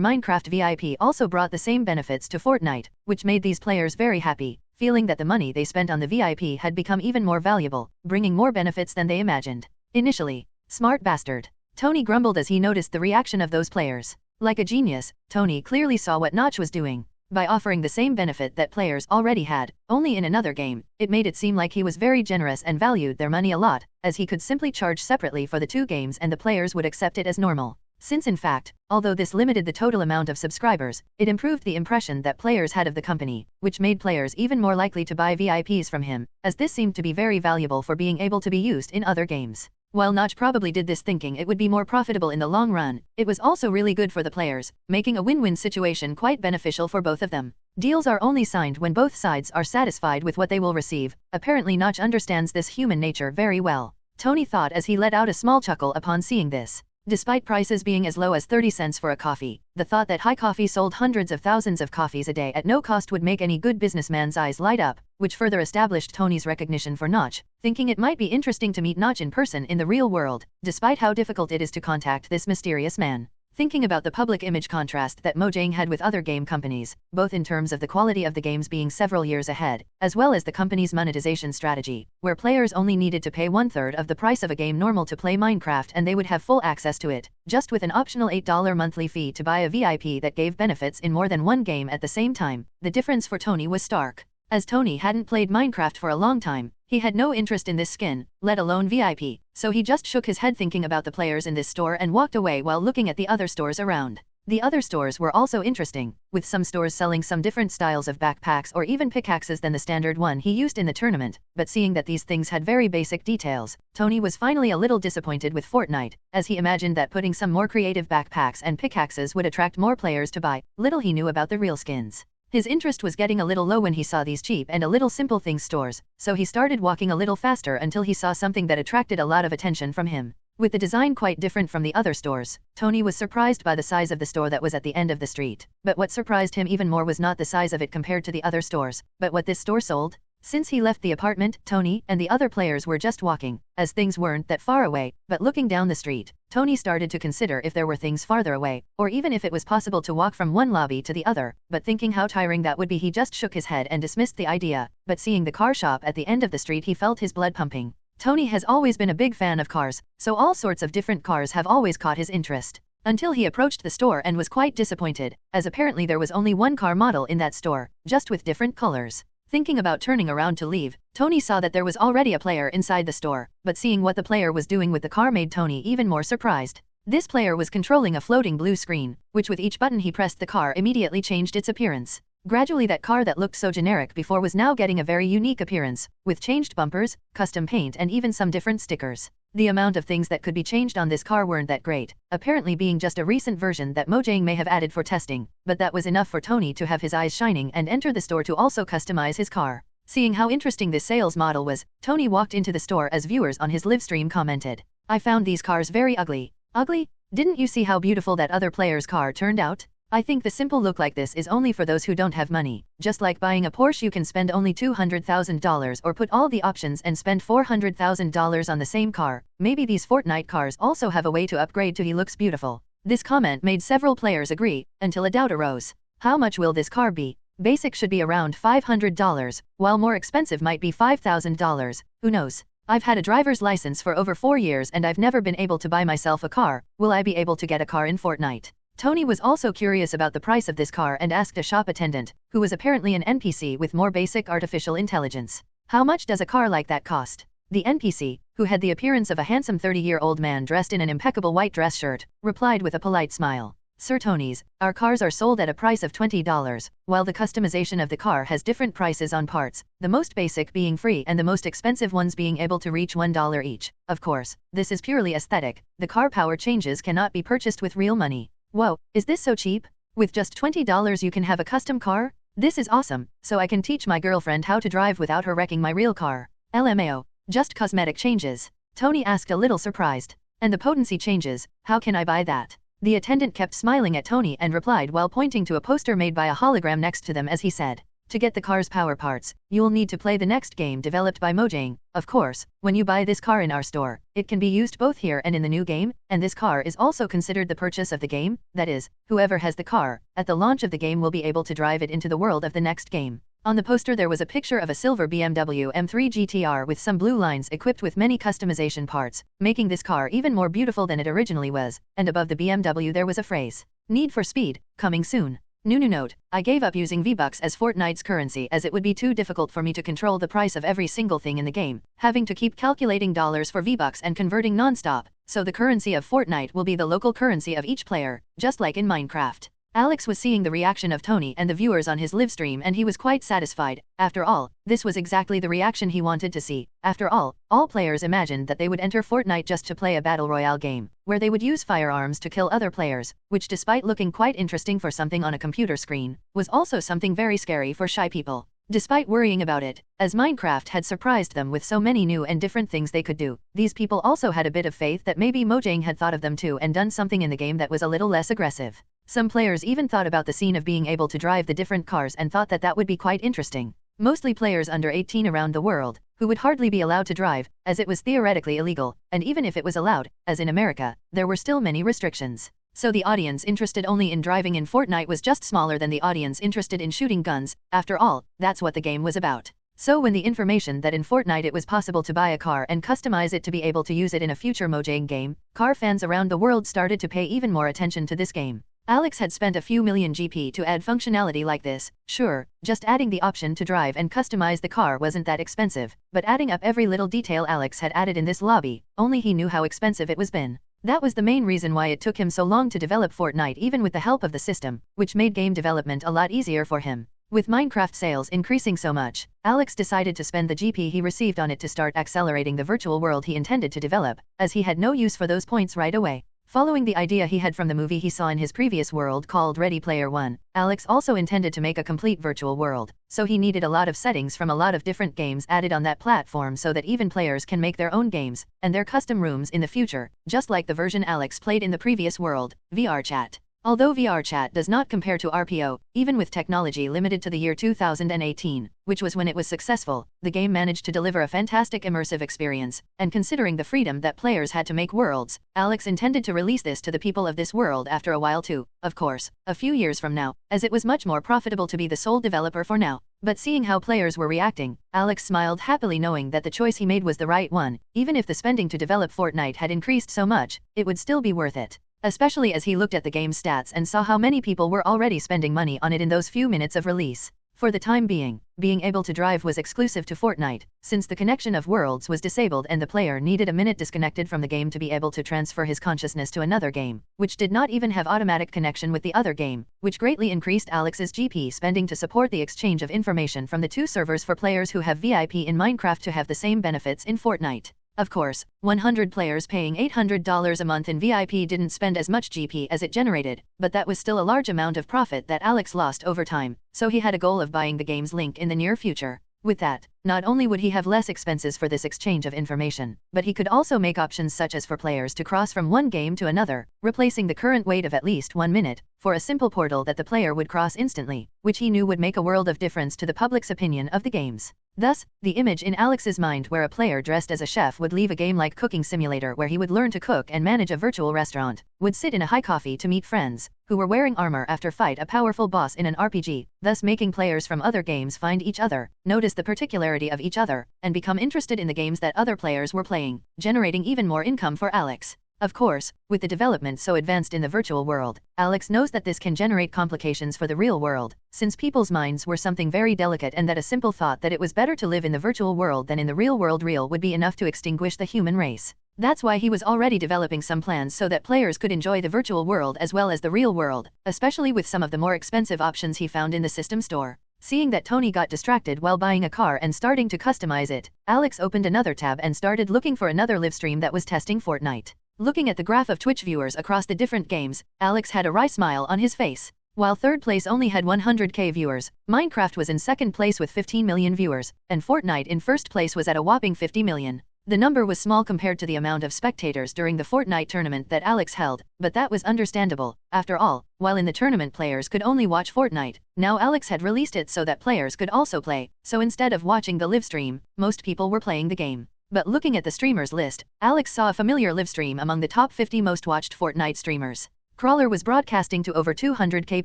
Minecraft VIP also brought the same benefits to Fortnite, which made these players very happy, feeling that the money they spent on the VIP had become even more valuable, bringing more benefits than they imagined. Initially, smart bastard. Tony grumbled as he noticed the reaction of those players. Like a genius, Tony clearly saw what Notch was doing. By offering the same benefit that players already had, only in another game, it made it seem like he was very generous and valued their money a lot, as he could simply charge separately for the two games and the players would accept it as normal. Since in fact, although this limited the total amount of subscribers, it improved the impression that players had of the company, which made players even more likely to buy VIPs from him, as this seemed to be very valuable for being able to be used in other games. While Notch probably did this thinking it would be more profitable in the long run, it was also really good for the players, making a win-win situation quite beneficial for both of them. Deals are only signed when both sides are satisfied with what they will receive. Apparently Notch understands this human nature very well. Tony thought as he let out a small chuckle upon seeing this. Despite prices being as low as 30 cents for a coffee, the thought that High Coffee sold hundreds of thousands of coffees a day at no cost would make any good businessman's eyes light up, which further established Tony's recognition for Notch, thinking it might be interesting to meet Notch in person in the real world, despite how difficult it is to contact this mysterious man. Thinking about the public image contrast that Mojang had with other game companies, both in terms of the quality of the games being several years ahead, as well as the company's monetization strategy, where players only needed to pay 1/3 of the price of a game normal to play Minecraft and they would have full access to it, just with an optional $8 monthly fee to buy a VIP that gave benefits in more than one game at the same time. The difference for Tony was stark. As Tony hadn't played Minecraft for a long time, he had no interest in this skin, let alone VIP, so he just shook his head thinking about the players in this store and walked away while looking at the other stores around. The other stores were also interesting, with some stores selling some different styles of backpacks or even pickaxes than the standard one he used in the tournament, but seeing that these things had very basic details, Tony was finally a little disappointed with Fortnite, as he imagined that putting some more creative backpacks and pickaxes would attract more players to buy. Little he knew about the real skins. His interest was getting a little low when he saw these cheap and a little simple things stores, so he started walking a little faster until he saw something that attracted a lot of attention from him. With the design quite different from the other stores, Tony was surprised by the size of the store that was at the end of the street. But what surprised him even more was not the size of it compared to the other stores, but what this store sold. Since he left the apartment, Tony and the other players were just walking, as things weren't that far away, but looking down the street, Tony started to consider if there were things farther away, or even if it was possible to walk from one lobby to the other, but thinking how tiring that would be he just shook his head and dismissed the idea, but seeing the car shop at the end of the street he felt his blood pumping. Tony has always been a big fan of cars, so all sorts of different cars have always caught his interest. Until he approached the store and was quite disappointed, as apparently there was only one car model in that store, just with different colors. Thinking about turning around to leave, Tony saw that there was already a player inside the store, but seeing what the player was doing with the car made Tony even more surprised. This player was controlling a floating blue screen, which with each button he pressed the car immediately changed its appearance. Gradually that car that looked so generic before was now getting a very unique appearance, with changed bumpers, custom paint and even some different stickers. The amount of things that could be changed on this car weren't that great, apparently being just a recent version that Mojang may have added for testing, but that was enough for Tony to have his eyes shining and enter the store to also customize his car. Seeing how interesting this sales model was, Tony walked into the store as viewers on his live stream commented, "I found these cars very ugly." Ugly? Didn't you see how beautiful that other player's car turned out? I think the simple look like this is only for those who don't have money. Just like buying a Porsche, you can spend only $200,000 or put all the options and spend $400,000 on the same car. Maybe these Fortnite cars also have a way to upgrade to he looks beautiful. This comment made several players agree, until a doubt arose. How much will this car be? Basic should be around $500, while more expensive might be $5,000. Who knows? I've had a driver's license for over 4 years and I've never been able to buy myself a car. Will I be able to get a car in Fortnite? Tony was also curious about the price of this car and asked a shop attendant, who was apparently an NPC with more basic artificial intelligence. How much does a car like that cost? The NPC, who had the appearance of a handsome 30-year-old man dressed in an impeccable white dress shirt, replied with a polite smile. Sir Tony's, our cars are sold at a price of $20, while the customization of the car has different prices on parts, the most basic being free and the most expensive ones being able to reach $1 each. Of course, this is purely aesthetic. The car power changes cannot be purchased with real money. Whoa, is this so cheap? With just $20 you can have a custom car? This is awesome, so I can teach my girlfriend how to drive without her wrecking my real car. LMAO, just cosmetic changes? Tony asked a little surprised. And the potency changes, how can I buy that? The attendant kept smiling at Tony and replied while pointing to a poster made by a hologram next to them as he said, to get the car's power parts, you'll need to play the next game developed by Mojang. Of course, when you buy this car in our store, it can be used both here and in the new game, and this car is also considered the purchase of the game. That is, whoever has the car, at the launch of the game will be able to drive it into the world of the next game. On the poster there was a picture of a silver BMW M3 GTR with some blue lines equipped with many customization parts, making this car even more beautiful than it originally was, and above the BMW there was a phrase, "Need for Speed, coming soon." New note, I gave up using V-Bucks as Fortnite's currency as it would be too difficult for me to control the price of every single thing in the game, having to keep calculating dollars for V-Bucks and converting non-stop, so the currency of Fortnite will be the local currency of each player, just like in Minecraft. Alex was seeing the reaction of Tony and the viewers on his livestream and he was quite satisfied. After all, this was exactly the reaction he wanted to see. After all players imagined that they would enter Fortnite just to play a battle royale game, where they would use firearms to kill other players, which despite looking quite interesting for something on a computer screen, was also something very scary for shy people. Despite worrying about it, as Minecraft had surprised them with so many new and different things they could do, these people also had a bit of faith that maybe Mojang had thought of them too and done something in the game that was a little less aggressive. Some players even thought about the scene of being able to drive the different cars and thought that that would be quite interesting. Mostly players under 18 around the world, who would hardly be allowed to drive, as it was theoretically illegal, and even if it was allowed, as in America, there were still many restrictions. So the audience interested only in driving in Fortnite was just smaller than the audience interested in shooting guns. After all, that's what the game was about. So when the information that in Fortnite it was possible to buy a car and customize it to be able to use it in a future Mojang game, car fans around the world started to pay even more attention to this game. Alex had spent a few million GP to add functionality like this. Sure, just adding the option to drive and customize the car wasn't that expensive, but adding up every little detail Alex had added in this lobby, only he knew how expensive it was been. That was the main reason why it took him so long to develop Fortnite even with the help of the system, which made game development a lot easier for him. With Minecraft sales increasing so much, Alex decided to spend the GP he received on it to start accelerating the virtual world he intended to develop, as he had no use for those points right away. Following the idea he had from the movie he saw in his previous world called Ready Player One, Alex also intended to make a complete virtual world, so he needed a lot of settings from a lot of different games added on that platform so that even players can make their own games, and their custom rooms in the future, just like the version Alex played in the previous world, VR Chat. Although VR Chat does not compare to RPO, even with technology limited to the year 2018, which was when it was successful, the game managed to deliver a fantastic immersive experience, and considering the freedom that players had to make worlds, Alex intended to release this to the people of this world after a while too, of course, a few years from now, as it was much more profitable to be the sole developer for now. But seeing how players were reacting, Alex smiled happily knowing that the choice he made was the right one. Even if the spending to develop Fortnite had increased so much, it would still be worth it. Especially as he looked at the game's stats and saw how many people were already spending money on it in those few minutes of release. For the time being able to drive was exclusive to Fortnite, since the connection of worlds was disabled and the player needed a minute disconnected from the game to be able to transfer his consciousness to another game, which did not even have automatic connection with the other game, which greatly increased Alex's GP spending to support the exchange of information from the two servers for players who have VIP in Minecraft to have the same benefits in Fortnite. Of course, 100 players paying $800 a month in VIP didn't spend as much GP as it generated, but that was still a large amount of profit that Alex lost over time, so he had a goal of buying the game's link in the near future. With that, not only would he have less expenses for this exchange of information, but he could also make options such as for players to cross from one game to another, replacing the current wait of at least 1 minute, for a simple portal that the player would cross instantly, which he knew would make a world of difference to the public's opinion of the games. Thus, the image in Alex's mind where a player dressed as a chef would leave a game like Cooking Simulator where he would learn to cook and manage a virtual restaurant, would sit in a high coffee to meet friends, who were wearing armor after fight a powerful boss in an RPG, thus making players from other games find each other, notice the particularity of each other, and become interested in the games that other players were playing, generating even more income for Alex. Of course, with the development so advanced in the virtual world, Alex knows that this can generate complications for the real world, since people's minds were something very delicate and that a simple thought that it was better to live in the virtual world than in the real world would be enough to extinguish the human race. That's why he was already developing some plans so that players could enjoy the virtual world as well as the real world, especially with some of the more expensive options he found in the system store. Seeing that Tony got distracted while buying a car and starting to customize it, Alex opened another tab and started looking for another livestream that was testing Fortnite. Looking at the graph of Twitch viewers across the different games, Alex had a wry smile on his face. While third place only had 100k viewers, Minecraft was in second place with 15 million viewers, and Fortnite in first place was at a whopping 50 million. The number was small compared to the amount of spectators during the Fortnite tournament that Alex held, but that was understandable. After all, while in the tournament players could only watch Fortnite, now Alex had released it so that players could also play, so instead of watching the live stream, most people were playing the game. But looking at the streamers list, Alex saw a familiar livestream among the top 50 most watched Fortnite streamers. Crawler was broadcasting to over 200k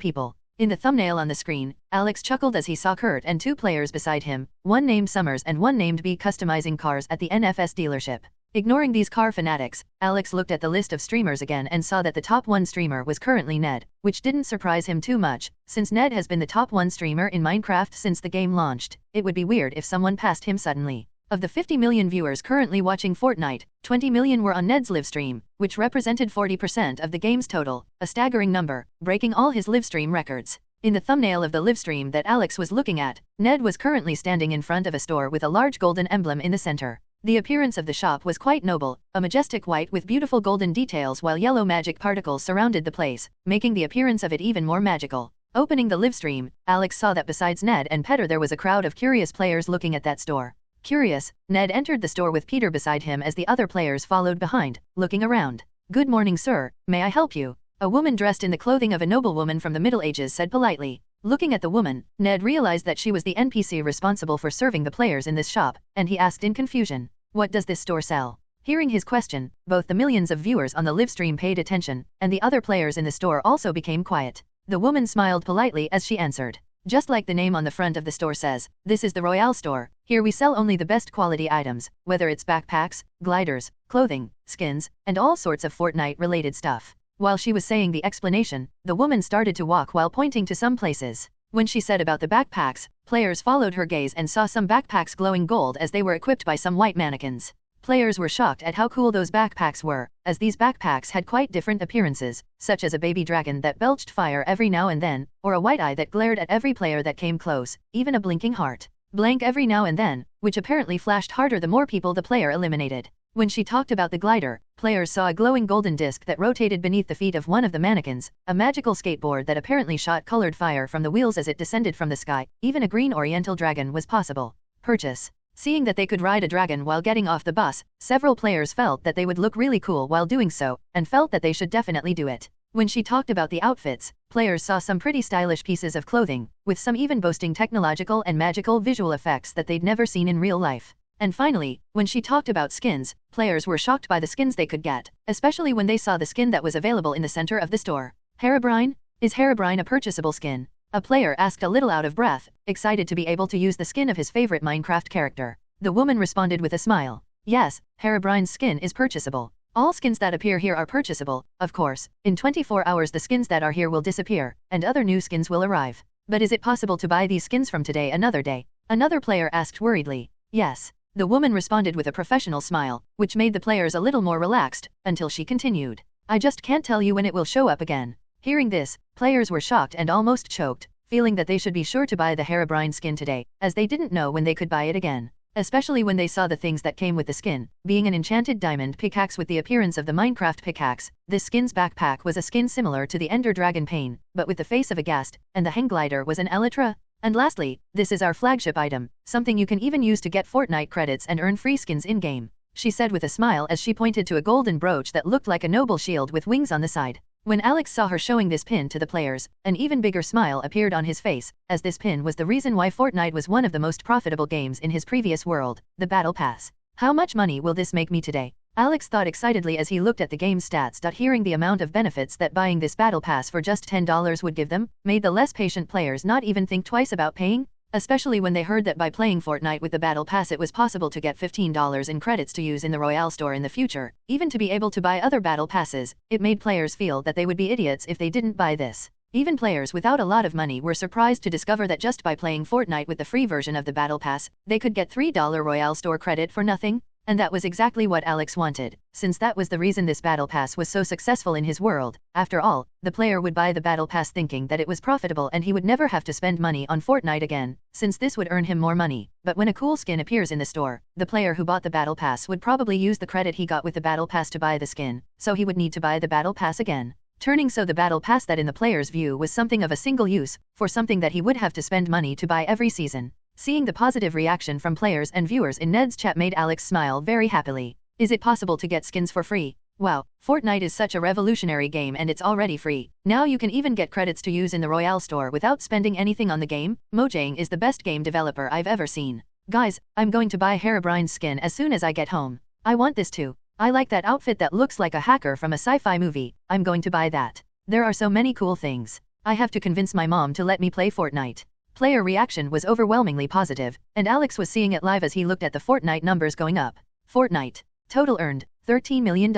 people. In the thumbnail on the screen, Alex chuckled as he saw Kurt and two players beside him, one named Summers and one named B customizing cars at the NFS dealership. Ignoring these car fanatics, Alex looked at the list of streamers again and saw that the top one streamer was currently Ned, which didn't surprise him too much, since Ned has been the top one streamer in Minecraft since the game launched. It would be weird if someone passed him suddenly. Of the 50 million viewers currently watching Fortnite, 20 million were on Ned's livestream, which represented 40% of the game's total, a staggering number, breaking all his livestream records. In the thumbnail of the livestream that Alex was looking at, Ned was currently standing in front of a store with a large golden emblem in the center. The appearance of the shop was quite noble, a majestic white with beautiful golden details while yellow magic particles surrounded the place, making the appearance of it even more magical. Opening the livestream, Alex saw that besides Ned and Peter there was a crowd of curious players looking at that store. Curious, Ned entered the store with Peter beside him as the other players followed behind, looking around. "Good morning, sir, may I help you?" A woman dressed in the clothing of a noblewoman from the Middle Ages said politely. Looking at the woman, Ned realized that she was the NPC responsible for serving the players in this shop, and he asked in confusion, "What does this store sell?" Hearing his question, both the millions of viewers on the livestream paid attention, and the other players in the store also became quiet. The woman smiled politely as she answered. "Just like the name on the front of the store says, this is the Royale store. Here we sell only the best quality items, whether it's backpacks, gliders, clothing, skins, and all sorts of Fortnite-related stuff." While she was saying the explanation, the woman started to walk while pointing to some places. When she said about the backpacks, players followed her gaze and saw some backpacks glowing gold as they were equipped by some white mannequins. Players were shocked at how cool those backpacks were, as these backpacks had quite different appearances, such as a baby dragon that belched fire every now and then, or a white eye that glared at every player that came close, even a blinking heart blank every now and then, which apparently flashed harder the more people the player eliminated. When she talked about the glider, players saw a glowing golden disc that rotated beneath the feet of one of the mannequins, a magical skateboard that apparently shot colored fire from the wheels as it descended from the sky, even a green oriental dragon was possible. Purchase. Seeing that they could ride a dragon while getting off the bus, several players felt that they would look really cool while doing so, and felt that they should definitely do it. When she talked about the outfits, players saw some pretty stylish pieces of clothing, with some even boasting technological and magical visual effects that they'd never seen in real life. And finally, when she talked about skins, players were shocked by the skins they could get, especially when they saw the skin that was available in the center of the store. "Herobrine? Is Herobrine a purchasable skin?" A player asked a little out of breath, excited to be able to use the skin of his favorite Minecraft character. The woman responded with a smile. "Yes, Herobrine's skin is purchasable. All skins that appear here are purchasable, of course. In 24 hours the skins that are here will disappear, and other new skins will arrive. But is it possible to buy these skins from today another day?" Another player asked worriedly. "Yes." The woman responded with a professional smile, which made the players a little more relaxed, until she continued. "I just can't tell you when it will show up again." Hearing this, players were shocked and almost choked, feeling that they should be sure to buy the Herobrine skin today, as they didn't know when they could buy it again. Especially when they saw the things that came with the skin, being an enchanted diamond pickaxe with the appearance of the Minecraft pickaxe. This skin's backpack was a skin similar to the Ender Dragon Pain, but with the face of a ghast, and the hang glider was an elytra. And lastly, this is our flagship item, something you can even use to get Fortnite credits and earn free skins in-game, she said with a smile as she pointed to a golden brooch that looked like a noble shield with wings on the side. When Alex saw her showing this pin to the players, an even bigger smile appeared on his face, as this pin was the reason why Fortnite was one of the most profitable games in his previous world, the Battle Pass. "How much money will this make me today?" Alex thought excitedly as he looked at the game's stats. Hearing the amount of benefits that buying this Battle Pass for just $10 would give them, made the less patient players not even think twice about paying, especially when they heard that by playing Fortnite with the Battle Pass it was possible to get $15 in credits to use in the Royale store in the future, even to be able to buy other Battle Passes. It made players feel that they would be idiots if they didn't buy this. Even players without a lot of money were surprised to discover that just by playing Fortnite with the free version of the Battle Pass, they could get $3 Royale store credit for nothing. And that was exactly what Alex wanted, since that was the reason this Battle Pass was so successful in his world. After all, the player would buy the Battle Pass thinking that it was profitable and he would never have to spend money on Fortnite again, since this would earn him more money. But when a cool skin appears in the store, the player who bought the Battle Pass would probably use the credit he got with the Battle Pass to buy the skin, so he would need to buy the Battle Pass again. Turning so the Battle Pass that in the player's view was something of a single use, for something that he would have to spend money to buy every season. Seeing the positive reaction from players and viewers in Ned's chat made Alex smile very happily. Is it possible to get skins for free? Wow, Fortnite is such a revolutionary game and it's already free. Now you can even get credits to use in the Royale store without spending anything on the game. Mojang is the best game developer I've ever seen. Guys, I'm going to buy Herobrine's skin as soon as I get home. I want this too. I like that outfit that looks like a hacker from a sci-fi movie. I'm going to buy that. There are so many cool things. I have to convince my mom to let me play Fortnite. Player reaction was overwhelmingly positive, and Alex was seeing it live as he looked at the Fortnite numbers going up. Fortnite. Total earned, $13 million.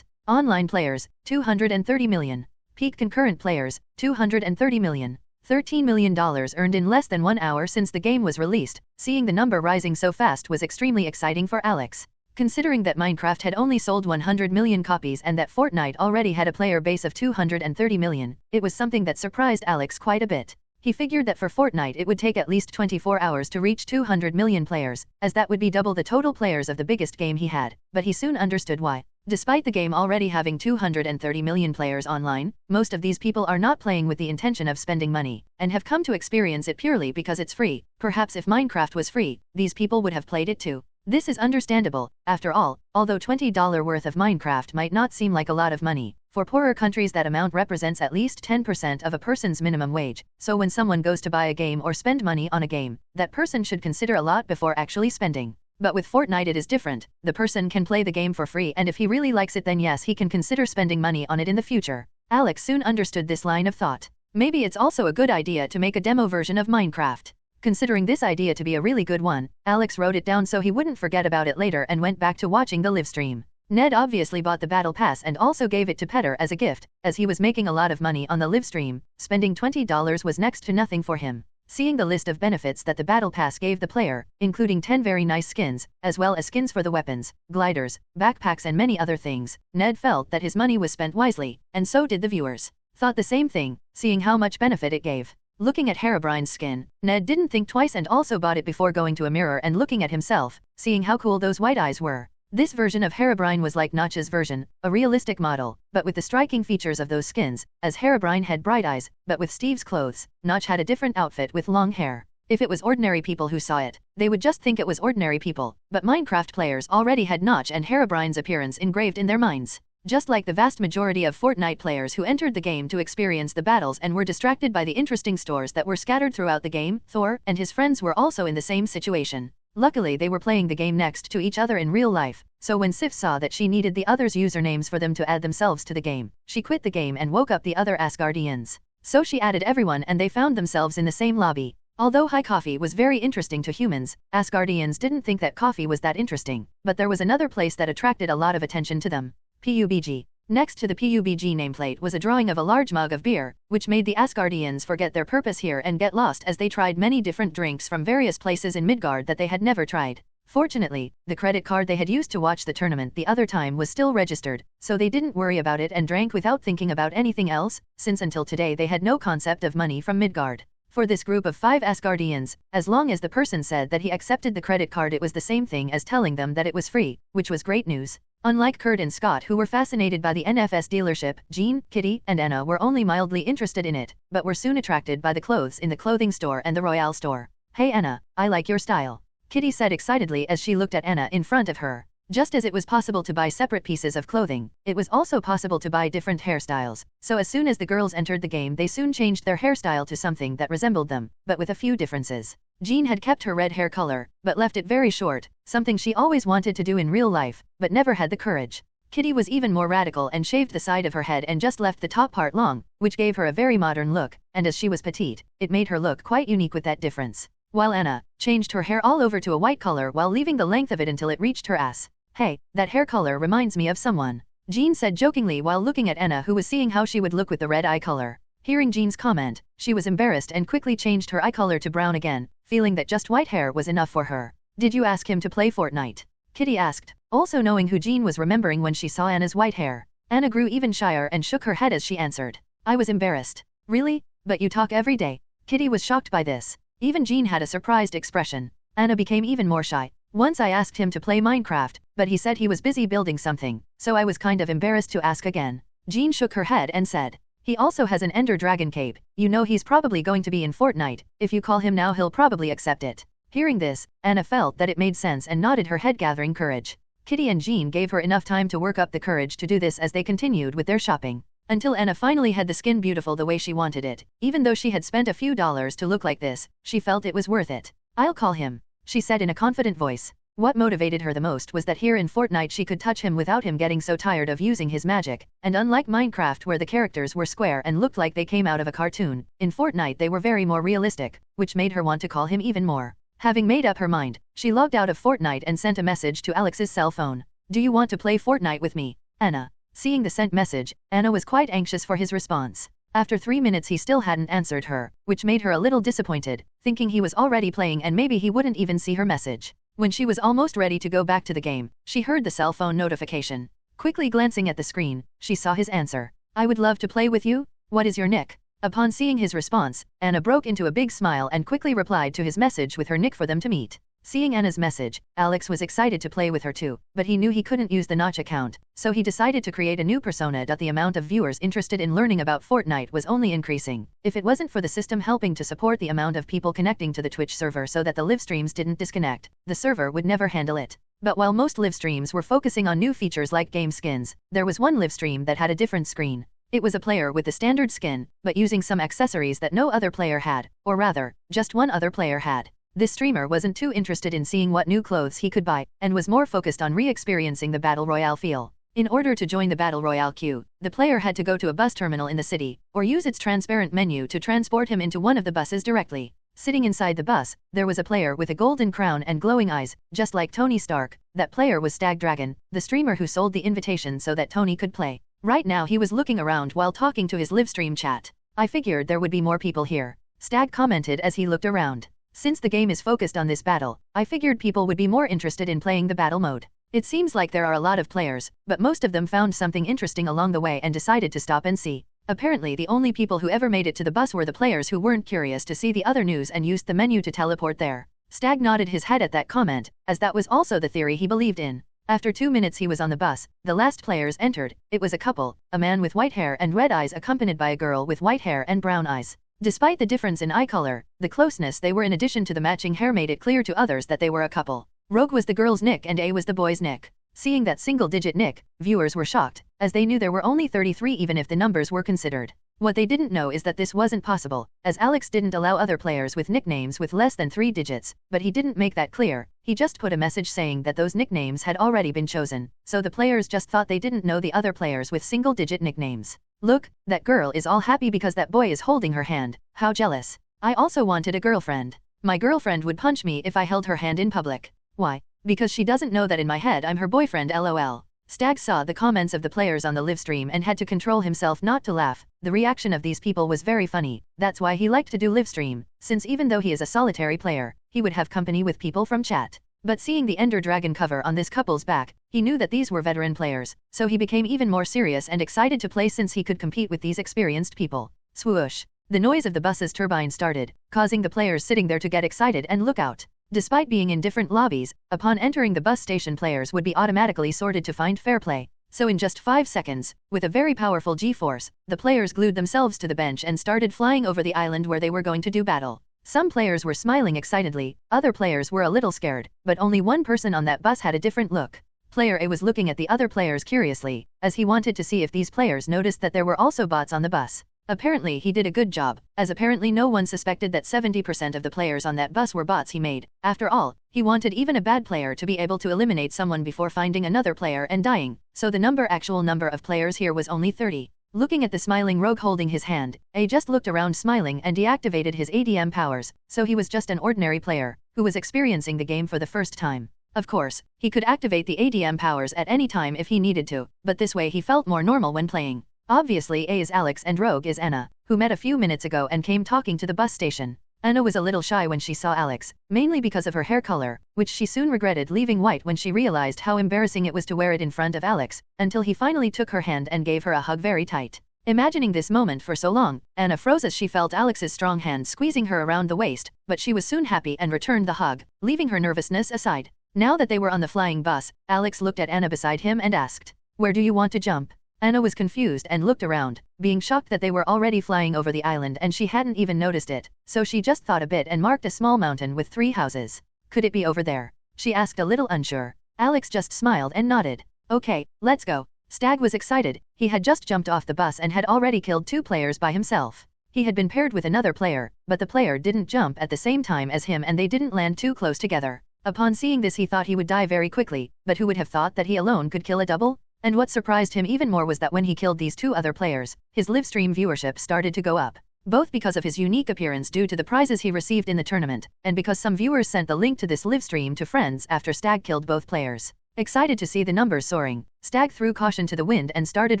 Online players, 230 million. Peak concurrent players, 230 million. $13 million earned in less than 1 hour since the game was released. Seeing the number rising so fast was extremely exciting for Alex. Considering that Minecraft had only sold 100 million copies and that Fortnite already had a player base of 230 million, it was something that surprised Alex quite a bit. He figured that for Fortnite it would take at least 24 hours to reach 200 million players, as that would be double the total players of the biggest game he had, but he soon understood why. Despite the game already having 230 million players online, most of these people are not playing with the intention of spending money, and have come to experience it purely because it's free. Perhaps if Minecraft was free, these people would have played it too. This is understandable. After all, although $20 worth of Minecraft might not seem like a lot of money, for poorer countries that amount represents at least 10% of a person's minimum wage, so when someone goes to buy a game or spend money on a game, that person should consider a lot before actually spending. But with Fortnite it is different. The person can play the game for free, and if he really likes it, then yes, he can consider spending money on it in the future. Alex soon understood this line of thought. Maybe it's also a good idea to make a demo version of Minecraft. Considering this idea to be a really good one, Alex wrote it down so he wouldn't forget about it later and went back to watching the livestream. Ned obviously bought the battle pass and also gave it to Peter as a gift, as he was making a lot of money on the livestream. Spending $20 was next to nothing for him. Seeing the list of benefits that the battle pass gave the player, including 10 very nice skins, as well as skins for the weapons, gliders, backpacks and many other things, Ned felt that his money was spent wisely, and so did the viewers. Thought the same thing, seeing how much benefit it gave. Looking at Herobrine's skin, Ned didn't think twice and also bought it before going to a mirror and looking at himself, seeing how cool those white eyes were. This version of Herobrine was like Notch's version, a realistic model, but with the striking features of those skins, as Herobrine had bright eyes, but with Steve's clothes, Notch had a different outfit with long hair. If it was ordinary people who saw it, they would just think it was ordinary people, but Minecraft players already had Notch and Herobrine's appearance engraved in their minds. Just like the vast majority of Fortnite players who entered the game to experience the battles and were distracted by the interesting stores that were scattered throughout the game, Thor and his friends were also in the same situation. Luckily they were playing the game next to each other in real life, so when Sif saw that she needed the others' usernames for them to add themselves to the game, she quit the game and woke up the other Asgardians. So she added everyone and they found themselves in the same lobby. Although high coffee was very interesting to humans, Asgardians didn't think that coffee was that interesting, but there was another place that attracted a lot of attention to them. PUBG. Next to the PUBG nameplate was a drawing of a large mug of beer, which made the Asgardians forget their purpose here and get lost as they tried many different drinks from various places in Midgard that they had never tried. Fortunately, the credit card they had used to watch the tournament the other time was still registered, so they didn't worry about it and drank without thinking about anything else, since until today they had no concept of money from Midgard. For this group of 5 Asgardians, as long as the person said that he accepted the credit card, it was the same thing as telling them that it was free, which was great news. Unlike Kurt and Scott, who were fascinated by the NFS dealership, Jean, Kitty, and Anna were only mildly interested in it, but were soon attracted by the clothes in the clothing store and the Royale store. "Hey Anna, I like your style," Kitty said excitedly as she looked at Anna in front of her. Just as it was possible to buy separate pieces of clothing, it was also possible to buy different hairstyles, so as soon as the girls entered the game they soon changed their hairstyle to something that resembled them, but with a few differences. Jean had kept her red hair color, but left it very short, something she always wanted to do in real life, but never had the courage. Kitty was even more radical and shaved the side of her head and just left the top part long, which gave her a very modern look, and as she was petite, it made her look quite unique with that difference. While Anna changed her hair all over to a white color while leaving the length of it until it reached her ass. "Hey, that hair color reminds me of someone," Jean said jokingly while looking at Anna, who was seeing how she would look with the red eye color. Hearing Jean's comment, she was embarrassed and quickly changed her eye color to brown again, feeling that just white hair was enough for her. "Did you ask him to play Fortnite?" Kitty asked, also knowing who Jean was remembering when she saw Anna's white hair. Anna grew even shyer and shook her head as she answered. "I was embarrassed." "Really? But you talk every day." Kitty was shocked by this. Even Jean had a surprised expression. Anna became even more shy. "Once I asked him to play Minecraft, but he said he was busy building something, so I was kind of embarrassed to ask again." Jean shook her head and said, "He also has an Ender Dragon cape. You know he's probably going to be in Fortnite. If you call him now he'll probably accept it." Hearing this, Anna felt that it made sense and nodded her head, gathering courage. Kitty and Jean gave her enough time to work up the courage to do this as they continued with their shopping. Until Anna finally had the skin beautiful the way she wanted it. Even though she had spent a few dollars to look like this, she felt it was worth it. "I'll call him," she said in a confident voice. What motivated her the most was that here in Fortnite she could touch him without him getting so tired of using his magic, and unlike Minecraft where the characters were square and looked like they came out of a cartoon, in Fortnite they were very more realistic, which made her want to call him even more. Having made up her mind, she logged out of Fortnite and sent a message to Alex's cell phone. "Do you want to play Fortnite with me, Anna?" Seeing the sent message, Anna was quite anxious for his response. After 3 minutes he still hadn't answered her, which made her a little disappointed, thinking he was already playing and maybe he wouldn't even see her message. When she was almost ready to go back to the game, she heard the cell phone notification. Quickly glancing at the screen, she saw his answer. "I would love to play with you? What is your nick?" Upon seeing his response, Anna broke into a big smile and quickly replied to his message with her nick for them to meet. Seeing Anna's message, Alex was excited to play with her too, but he knew he couldn't use the Notch account, so he decided to create a new persona. The amount of viewers interested in learning about Fortnite was only increasing. If it wasn't for the system helping to support the amount of people connecting to the Twitch server so that the live streams didn't disconnect, the server would never handle it. But while most live streams were focusing on new features like game skins, there was one live stream that had a different screen. It was a player with the standard skin, but using some accessories that no other player had, or rather, just one other player had. This streamer wasn't too interested in seeing what new clothes he could buy, and was more focused on re-experiencing the Battle Royale feel. In order to join the Battle Royale queue, the player had to go to a bus terminal in the city, or use its transparent menu to transport him into one of the buses directly. Sitting inside the bus, there was a player with a golden crown and glowing eyes, just like Tony Stark. That player was Stag Dragon, the streamer who sold the invitation so that Tony could play. Right now he was looking around while talking to his livestream chat. "I figured there would be more people here," Stag commented as he looked around. "Since the game is focused on this battle, I figured people would be more interested in playing the battle mode. It seems like there are a lot of players, but most of them found something interesting along the way and decided to stop and see." Apparently the only people who ever made it to the bus were the players who weren't curious to see the other news and used the menu to teleport there. Stag nodded his head at that comment, as that was also the theory he believed in. After 2 minutes he was on the bus, the last players entered. It was a couple, a man with white hair and red eyes accompanied by a girl with white hair and brown eyes. Despite the difference in eye color, the closeness they were in addition to the matching hair made it clear to others that they were a couple. Rogue was the girl's nick and A was the boy's nick. Seeing that single-digit nick, viewers were shocked, as they knew there were only 33 even if the numbers were considered. What they didn't know is that this wasn't possible, as Alex didn't allow other players with nicknames with less than 3 digits, but he didn't make that clear. He just put a message saying that those nicknames had already been chosen, so the players just thought they didn't know the other players with single-digit nicknames. "Look, that girl is all happy because that boy is holding her hand. How jealous. I also wanted a girlfriend. My girlfriend would punch me if I held her hand in public. Why? Because she doesn't know that in my head I'm her boyfriend, lol." Stag saw the comments of the players on the livestream and had to control himself not to laugh. The reaction of these people was very funny. That's why he liked to do livestream, since even though he is a solitary player, he would have company with people from chat. But seeing the Ender Dragon cover on this couple's back, he knew that these were veteran players, so he became even more serious and excited to play since he could compete with these experienced people. Swoosh! The noise of the bus's turbine started, causing the players sitting there to get excited and look out. Despite being in different lobbies, upon entering the bus station players would be automatically sorted to find fair play. So in just 5 seconds, with a very powerful G-force, the players glued themselves to the bench and started flying over the island where they were going to do battle. Some players were smiling excitedly, other players were a little scared, but only one person on that bus had a different look. Player A was looking at the other players curiously, as he wanted to see if these players noticed that there were also bots on the bus. Apparently he did a good job, as apparently no one suspected that 70% of the players on that bus were bots he made. After all, he wanted even a bad player to be able to eliminate someone before finding another player and dying, so the actual number of players here was only 30. Looking at the smiling Rogue holding his hand, A just looked around smiling and deactivated his ADM powers, so he was just an ordinary player, who was experiencing the game for the first time. Of course, he could activate the ADM powers at any time if he needed to, but this way he felt more normal when playing. Obviously A is Alex and Rogue is Anna, who met a few minutes ago and came talking to the bus station. Anna was a little shy when she saw Alex, mainly because of her hair color, which she soon regretted leaving white when she realized how embarrassing it was to wear it in front of Alex, until he finally took her hand and gave her a hug very tight. Imagining this moment for so long, Anna froze as she felt Alex's strong hand squeezing her around the waist, but she was soon happy and returned the hug, leaving her nervousness aside. Now that they were on the flying bus, Alex looked at Anna beside him and asked, "Where do you want to jump?" Anna was confused and looked around, being shocked that they were already flying over the island and she hadn't even noticed it, so she just thought a bit and marked a small mountain with 3 houses. "Could it be over there?" she asked a little unsure. Alex just smiled and nodded. "Okay, let's go." Stag was excited. He had just jumped off the bus and had already killed 2 players by himself. He had been paired with another player, but the player didn't jump at the same time as him and they didn't land too close together. Upon seeing this he thought he would die very quickly, but who would have thought that he alone could kill a double? And what surprised him even more was that when he killed these 2 other players, his livestream viewership started to go up. Both because of his unique appearance due to the prizes he received in the tournament, and because some viewers sent the link to this livestream to friends after Stag killed both players. Excited to see the numbers soaring, Stag threw caution to the wind and started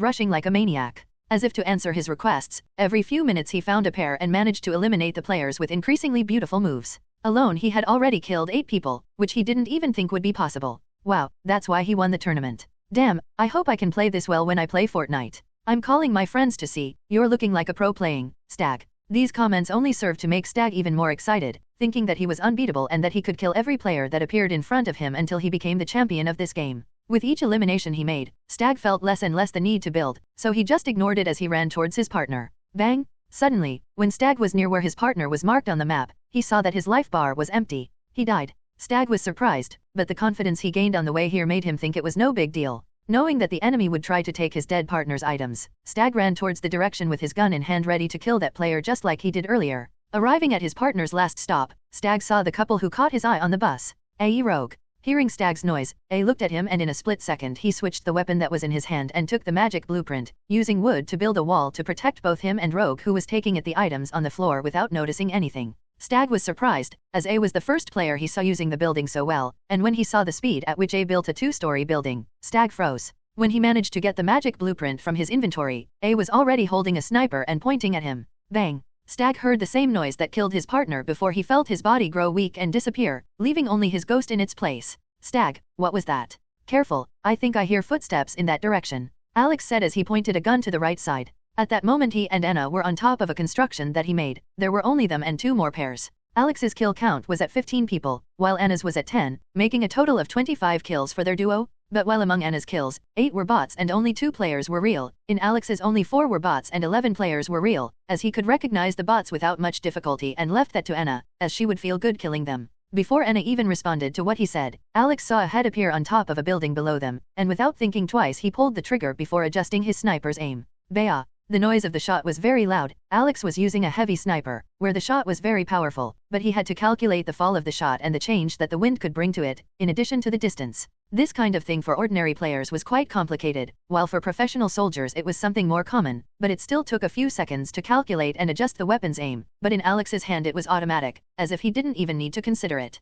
rushing like a maniac. As if to answer his requests, every few minutes he found a pair and managed to eliminate the players with increasingly beautiful moves. Alone he had already killed 8 people, which he didn't even think would be possible. Wow, that's why he won the tournament. Damn, I hope I can play this well when I play Fortnite. I'm calling my friends to see, you're looking like a pro playing, Stag. These comments only served to make Stag even more excited, thinking that he was unbeatable and that he could kill every player that appeared in front of him until he became the champion of this game. With each elimination he made, Stag felt less and less the need to build, so he just ignored it as he ran towards his partner. Bang! Suddenly, when Stag was near where his partner was marked on the map, he saw that his life bar was empty. He died. Stag was surprised, but the confidence he gained on the way here made him think it was no big deal. Knowing that the enemy would try to take his dead partner's items, Stag ran towards the direction with his gun in hand ready to kill that player just like he did earlier. Arriving at his partner's last stop, Stag saw the couple who caught his eye on the bus. A rogue. Hearing Stag's noise, A looked at him and in a split second he switched the weapon that was in his hand and took the magic blueprint, using wood to build a wall to protect both him and Rogue who was taking at the items on the floor without noticing anything. Stag was surprised, as A was the first player he saw using the building so well, and when he saw the speed at which A built a 2-story building, Stag froze. When he managed to get the magic blueprint from his inventory, A was already holding a sniper and pointing at him. Bang! Stag heard the same noise that killed his partner before he felt his body grow weak and disappear, leaving only his ghost in its place. Stag, what was that? Careful, I think I hear footsteps in that direction, Alex said as he pointed a gun to the right side. At that moment he and Anna were on top of a construction that he made. There were only them and 2 more pairs. Alex's kill count was at 15 people, while Anna's was at 10, making a total of 25 kills for their duo. But while among Anna's kills, 8 were bots and only 2 players were real, in Alex's only 4 were bots and 11 players were real, as he could recognize the bots without much difficulty and left that to Anna, as she would feel good killing them. Before Anna even responded to what he said, Alex saw a head appear on top of a building below them, and without thinking twice he pulled the trigger before adjusting his sniper's aim. Baya! The noise of the shot was very loud. Alex was using a heavy sniper, where the shot was very powerful, but he had to calculate the fall of the shot and the change that the wind could bring to it, in addition to the distance. This kind of thing for ordinary players was quite complicated, while for professional soldiers it was something more common, but it still took a few seconds to calculate and adjust the weapon's aim, but in Alex's hand it was automatic, as if he didn't even need to consider it.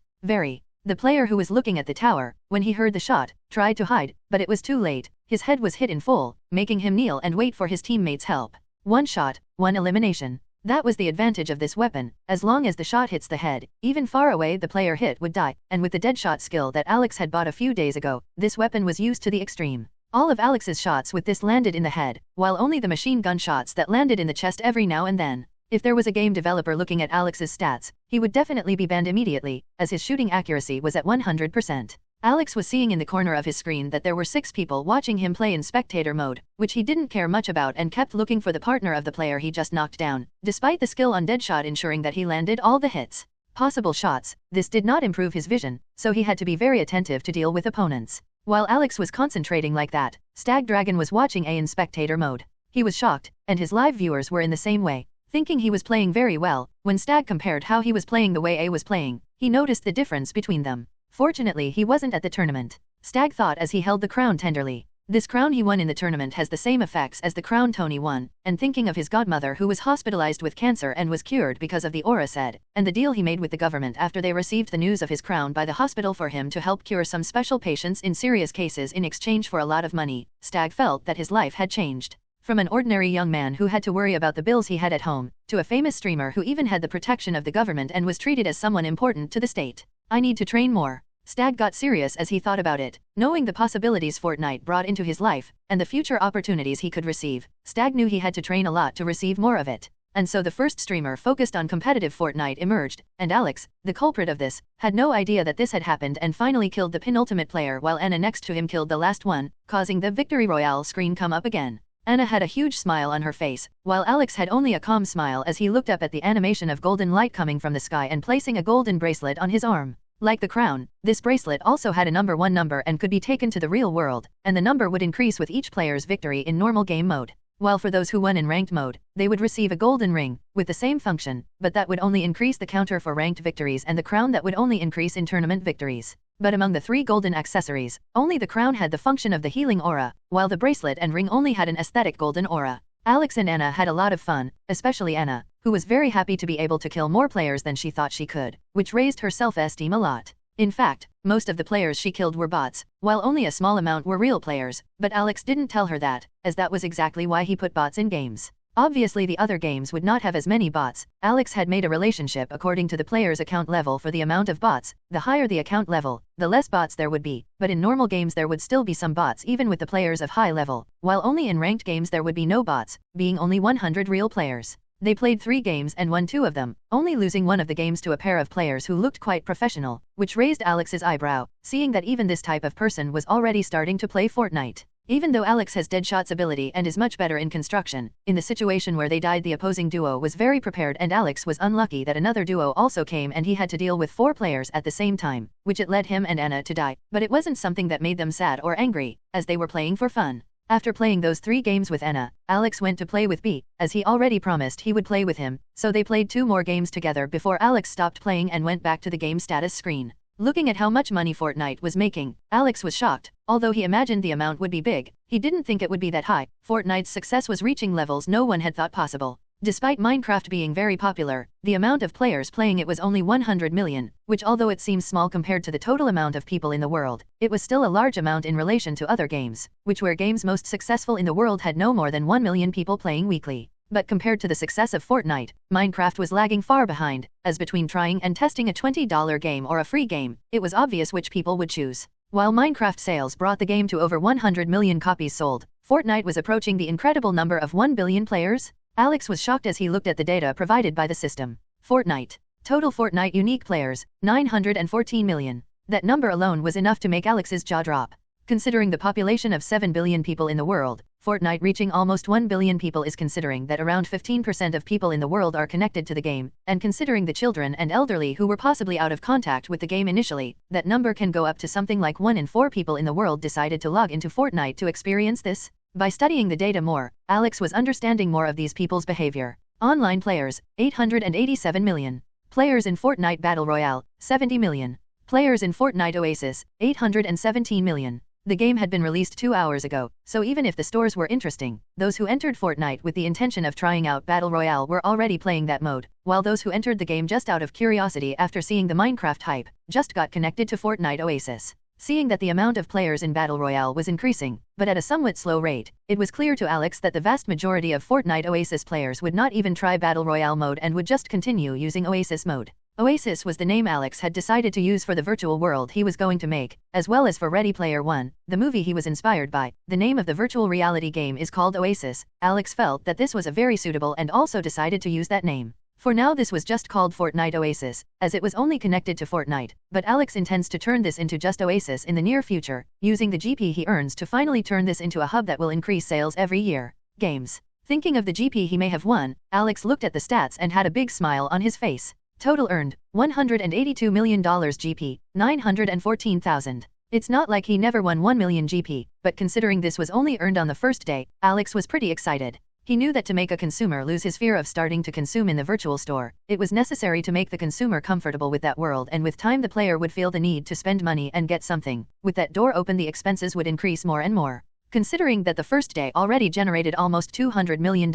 The player who was looking at the tower, when he heard the shot, tried to hide, but it was too late. His head was hit in full, making him kneel and wait for his teammates' help. 1 shot, 1 elimination. That was the advantage of this weapon. As long as the shot hits the head, even far away the player hit would die, and with the dead shot skill that Alex had bought a few days ago, this weapon was used to the extreme. All of Alex's shots with this landed in the head, while only the machine gun shots that landed in the chest every now and then. If there was a game developer looking at Alex's stats, he would definitely be banned immediately, as his shooting accuracy was at 100%. Alex was seeing in the corner of his screen that there were 6 people watching him play in spectator mode, which he didn't care much about and kept looking for the partner of the player he just knocked down, despite the skill on Deadshot ensuring that he landed all the hits. Possible shots, this did not improve his vision, so he had to be very attentive to deal with opponents. While Alex was concentrating like that, Stag Dragon was watching A in spectator mode. He was shocked, and his live viewers were in the same way. Thinking he was playing very well, when Stag compared how he was playing the way A was playing, he noticed the difference between them. Fortunately he wasn't at the tournament. Stag thought as he held the crown tenderly. This crown he won in the tournament has the same effects as the crown Tony won, and thinking of his godmother who was hospitalized with cancer and was cured because of the aura said, and the deal he made with the government after they received the news of his crown by the hospital for him to help cure some special patients in serious cases in exchange for a lot of money, Stag felt that his life had changed. From an ordinary young man who had to worry about the bills he had at home, to a famous streamer who even had the protection of the government and was treated as someone important to the state. I need to train more. Stag got serious as he thought about it, knowing the possibilities Fortnite brought into his life, and the future opportunities he could receive. Stag knew he had to train a lot to receive more of it. And so the first streamer focused on competitive Fortnite emerged, and Alex, the culprit of this, had no idea that this had happened and finally killed the penultimate player while Anna next to him killed the last one, causing the Victory Royale screen come up again. Anna had a huge smile on her face, while Alex had only a calm smile as he looked up at the animation of golden light coming from the sky and placing a golden bracelet on his arm. Like the crown, this bracelet also had a number 1 number and could be taken to the real world, and the number would increase with each player's victory in normal game mode. While for those who won in ranked mode, they would receive a golden ring, with the same function, but that would only increase the counter for ranked victories and the crown that would only increase in tournament victories. But among the 3 golden accessories, only the crown had the function of the healing aura, while the bracelet and ring only had an aesthetic golden aura. Alex and Anna had a lot of fun, especially Anna, who was very happy to be able to kill more players than she thought she could, which raised her self-esteem a lot. In fact, most of the players she killed were bots, while only a small amount were real players, but Alex didn't tell her that, as that was exactly why he put bots in games. Obviously the other games would not have as many bots. Alex had made a relationship according to the player's account level for the amount of bots. The higher the account level, the less bots there would be, but in normal games there would still be some bots even with the players of high level, while only in ranked games there would be no bots, being only 100 real players. They played 3 games and won 2 of them, only losing one of the games to a pair of players who looked quite professional, which raised Alex's eyebrow, seeing that even this type of person was already starting to play Fortnite. Even though Alex has Deadshot's ability and is much better in construction, in the situation where they died the opposing duo was very prepared and Alex was unlucky that another duo also came and he had to deal with 4 players at the same time, which it led him and Anna to die, but it wasn't something that made them sad or angry, as they were playing for fun. After playing those 3 games with Anna, Alex went to play with B, as he already promised he would play with him, so they played 2 more games together before Alex stopped playing and went back to the game status screen. Looking at how much money Fortnite was making, Alex was shocked. Although he imagined the amount would be big, he didn't think it would be that high. Fortnite's success was reaching levels no one had thought possible. Despite Minecraft being very popular, the amount of players playing it was only 100 million, which although it seems small compared to the total amount of people in the world, it was still a large amount in relation to other games, which were games most successful in the world had no more than 1 million people playing weekly. But compared to the success of Fortnite, Minecraft was lagging far behind, as between trying and testing a $20 game or a free game, it was obvious which people would choose. While Minecraft sales brought the game to over 100 million copies sold, Fortnite was approaching the incredible number of 1 billion players. Alex was shocked as he looked at the data provided by the system. Fortnite. Total Fortnite unique players, 914 million. That number alone was enough to make Alex's jaw drop. Considering the population of 7 billion people in the world, Fortnite reaching almost 1 billion people is considering that around 15% of people in the world are connected to the game, and considering the children and elderly who were possibly out of contact with the game initially, that number can go up to something like 1 in 4 people in the world decided to log into Fortnite to experience this. By studying the data more, Alex was understanding more of these people's behavior. Online players, 887 million. Players in Fortnite Battle Royale, 70 million. Players in Fortnite Oasis, 817 million. The game had been released 2 hours ago, so even if the stores were interesting, those who entered Fortnite with the intention of trying out Battle Royale were already playing that mode, while those who entered the game just out of curiosity after seeing the Minecraft hype, just got connected to Fortnite Oasis. Seeing that the amount of players in Battle Royale was increasing, but at a somewhat slow rate, it was clear to Alex that the vast majority of Fortnite Oasis players would not even try Battle Royale mode and would just continue using Oasis mode. Oasis was the name Alex had decided to use for the virtual world he was going to make, as well as for Ready Player One, the movie he was inspired by. The name of the virtual reality game is called Oasis. Alex felt that this was a very suitable and also decided to use that name. For now this was just called Fortnite Oasis, as it was only connected to Fortnite, but Alex intends to turn this into just Oasis in the near future, using the GP he earns to finally turn this into a hub that will increase sales every year. Games. Thinking of the GP he may have won, Alex looked at the stats and had a big smile on his face. Total earned, $182 million GP, 914,000. It's not like he never won 1 million GP, but considering this was only earned on the first day, Alex was pretty excited. He knew that to make a consumer lose his fear of starting to consume in the virtual store, it was necessary to make the consumer comfortable with that world, and with time the player would feel the need to spend money and get something. With that door open the expenses would increase more and more. Considering that the first day already generated almost $200 million,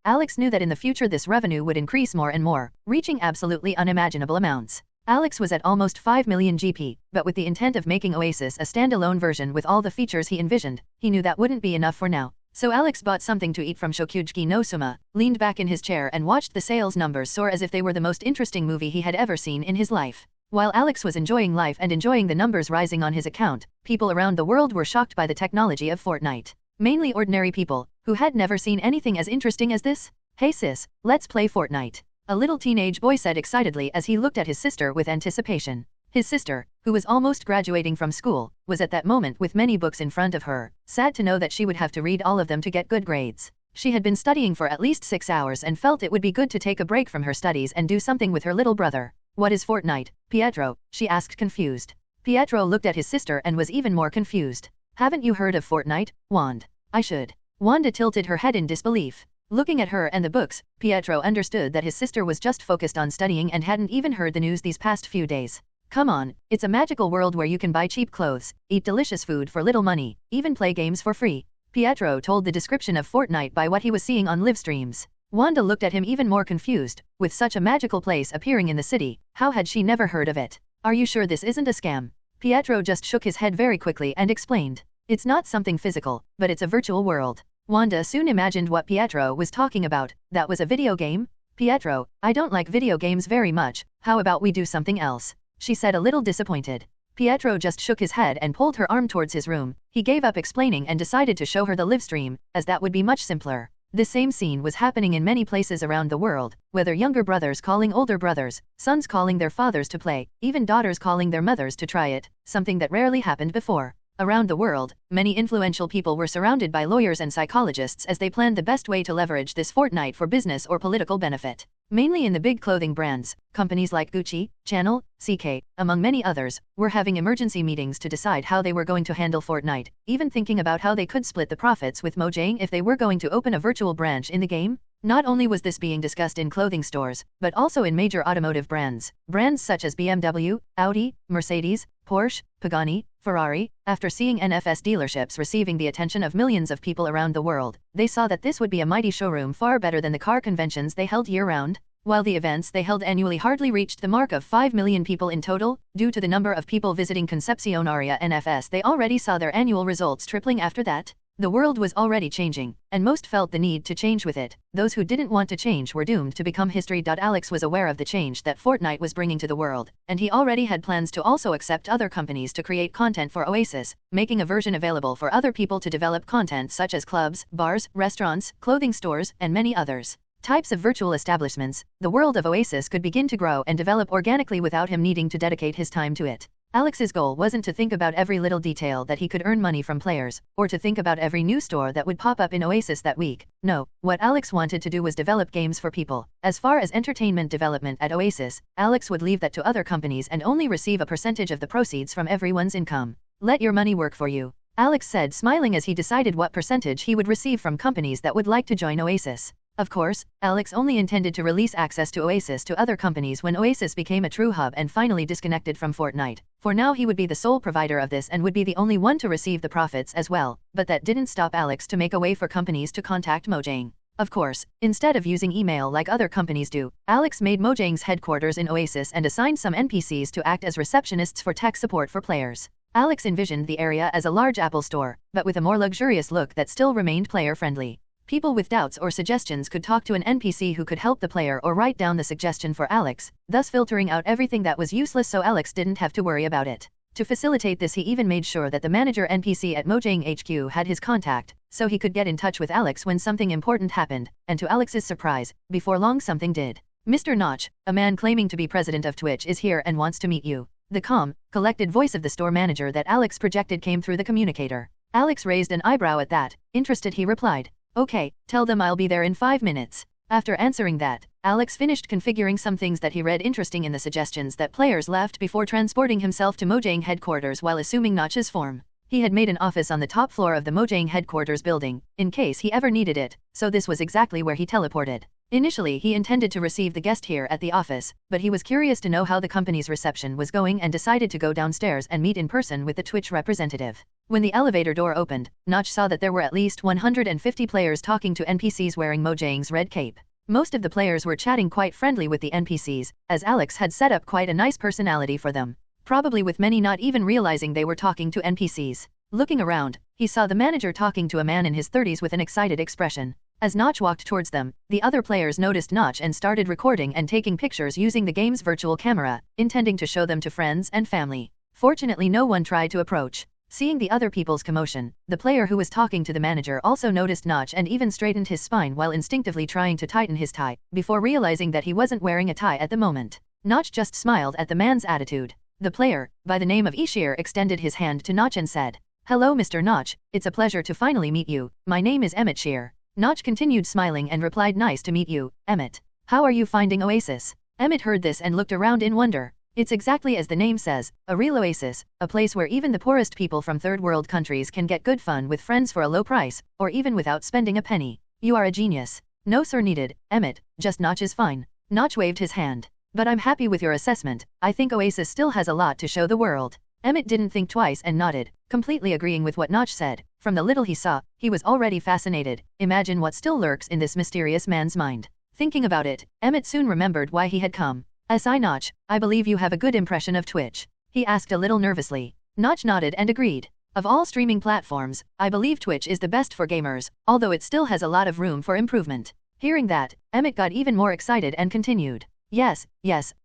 Alex knew that in the future this revenue would increase more and more, reaching absolutely unimaginable amounts. Alex was at almost 5 million GP, but with the intent of making Oasis a standalone version with all the features he envisioned, he knew that wouldn't be enough for now. So Alex bought something to eat from Shokyuji no Suma, leaned back in his chair and watched the sales numbers soar as if they were the most interesting movie he had ever seen in his life. While Alex was enjoying life and enjoying the numbers rising on his account, people around the world were shocked by the technology of Fortnite. Mainly ordinary people, who had never seen anything as interesting as this. "Hey sis, let's play Fortnite," a little teenage boy said excitedly as he looked at his sister with anticipation. His sister, who was almost graduating from school, was at that moment with many books in front of her, sad to know that she would have to read all of them to get good grades. She had been studying for at least 6 hours and felt it would be good to take a break from her studies and do something with her little brother. "What is Fortnite, Pietro?" she asked confused. Pietro looked at his sister and was even more confused. "Haven't you heard of Fortnite, Wand?" "I should." Wanda tilted her head in disbelief. Looking at her and the books, Pietro understood that his sister was just focused on studying and hadn't even heard the news these past few days. "Come on, it's a magical world where you can buy cheap clothes, eat delicious food for little money, even play games for free." Pietro told the description of Fortnite by what he was seeing on live streams. Wanda looked at him even more confused. With such a magical place appearing in the city, how had she never heard of it? Are you sure this isn't a scam? Pietro just shook his head very quickly and explained. It's not something physical, but it's a virtual world. Wanda soon imagined what Pietro was talking about. That was a video game? Pietro, I don't like video games very much, how about we do something else? She said a little disappointed. Pietro just shook his head and pulled her arm towards his room. He gave up explaining and decided to show her the live stream, as that would be much simpler. This same scene was happening in many places around the world, whether younger brothers calling older brothers, sons calling their fathers to play, even daughters calling their mothers to try it, something that rarely happened before. Around the world, many influential people were surrounded by lawyers and psychologists as they planned the best way to leverage this fortnight for business or political benefit. Mainly in the big clothing brands, companies like Gucci, Chanel, CK, among many others, were having emergency meetings to decide how they were going to handle Fortnite, even thinking about how they could split the profits with Mojang if they were going to open a virtual branch in the game. Not only was this being discussed in clothing stores, but also in major automotive brands. Brands such as BMW, Audi, Mercedes, Porsche, Pagani, Ferrari. After seeing NFS dealerships receiving the attention of millions of people around the world, they saw that this would be a mighty showroom far better than the car conventions they held year-round. While the events they held annually hardly reached the mark of 5 million people in total, due to the number of people visiting Concepcionaria NFS, they already saw their annual results tripling after that. The world was already changing, and most felt the need to change with it. Those who didn't want to change were doomed to become history. Alex was aware of the change that Fortnite was bringing to the world, and he already had plans to also accept other companies to create content for Oasis, making a version available for other people to develop content such as clubs, bars, restaurants, clothing stores, and many others. Types of virtual establishments. The world of Oasis could begin to grow and develop organically without him needing to dedicate his time to it. Alex's goal wasn't to think about every little detail that he could earn money from players, or to think about every new store that would pop up in Oasis that week. No, what Alex wanted to do was develop games for people. As far as entertainment development at Oasis, Alex would leave that to other companies and only receive a percentage of the proceeds from everyone's income. Let your money work for you, Alex said, smiling as he decided what percentage he would receive from companies that would like to join Oasis. Of course, Alex only intended to release access to Oasis to other companies when Oasis became a true hub and finally disconnected from Fortnite. For now he would be the sole provider of this and would be the only one to receive the profits as well, but that didn't stop Alex to make a way for companies to contact Mojang. Of course, instead of using email like other companies do, Alex made Mojang's headquarters in Oasis and assigned some NPCs to act as receptionists for tech support for players. Alex envisioned the area as a large Apple store, but with a more luxurious look that still remained player-friendly. People with doubts or suggestions could talk to an NPC who could help the player or write down the suggestion for Alex, thus filtering out everything that was useless so Alex didn't have to worry about it. To facilitate this, he even made sure that the manager NPC at Mojang HQ had his contact, so he could get in touch with Alex when something important happened, and to Alex's surprise, before long something did. Mr. Notch, a man claiming to be president of Twitch, is here and wants to meet you. The calm, collected voice of the store manager that Alex projected came through the communicator. Alex raised an eyebrow at that. Interested, he replied. Okay, tell them I'll be there in 5 minutes. After answering that, Alex finished configuring some things that he read interesting in the suggestions that players left before transporting himself to Mojang headquarters while assuming Notch's form. He had made an office on the top floor of the Mojang headquarters building, in case he ever needed it, so this was exactly where he teleported. Initially he intended to receive the guest here at the office, but he was curious to know how the company's reception was going and decided to go downstairs and meet in person with the Twitch representative. When the elevator door opened, Notch saw that there were at least 150 players talking to NPCs wearing Mojang's red cape. Most of the players were chatting quite friendly with the NPCs, as Alex had set up quite a nice personality for them, probably with many not even realizing they were talking to NPCs. Looking around, he saw the manager talking to a man in his 30s with an excited expression. As Notch walked towards them, the other players noticed Notch and started recording and taking pictures using the game's virtual camera, intending to show them to friends and family. Fortunately, no one tried to approach. Seeing the other people's commotion, the player who was talking to the manager also noticed Notch and even straightened his spine while instinctively trying to tighten his tie, before realizing that he wasn't wearing a tie at the moment. Notch just smiled at the man's attitude. The player, by the name of Ishir, extended his hand to Notch and said, "Hello Mr. Notch, it's a pleasure to finally meet you. My name is Emmett Shear." Notch continued smiling and replied, "Nice to meet you, Emmett. How are you finding Oasis?" Emmett heard this and looked around in wonder. It's exactly as the name says, a real oasis, a place where even the poorest people from third world countries can get good fun with friends for a low price, or even without spending a penny. You are a genius. No sir needed, Emmett, just Notch is fine. Notch waved his hand. But I'm happy with your assessment. I think Oasis still has a lot to show the world. Emmett didn't think twice and nodded, completely agreeing with what Notch said. From the little he saw, he was already fascinated. Imagine what still lurks in this mysterious man's mind. Thinking about it, Emmett soon remembered why he had come. "Si Notch, I believe you have a good impression of Twitch?" he asked a little nervously. Notch nodded and agreed. "Of all streaming platforms, I believe Twitch is the best for gamers, although it still has a lot of room for improvement." Hearing that, Emmett got even more excited and continued. Yes,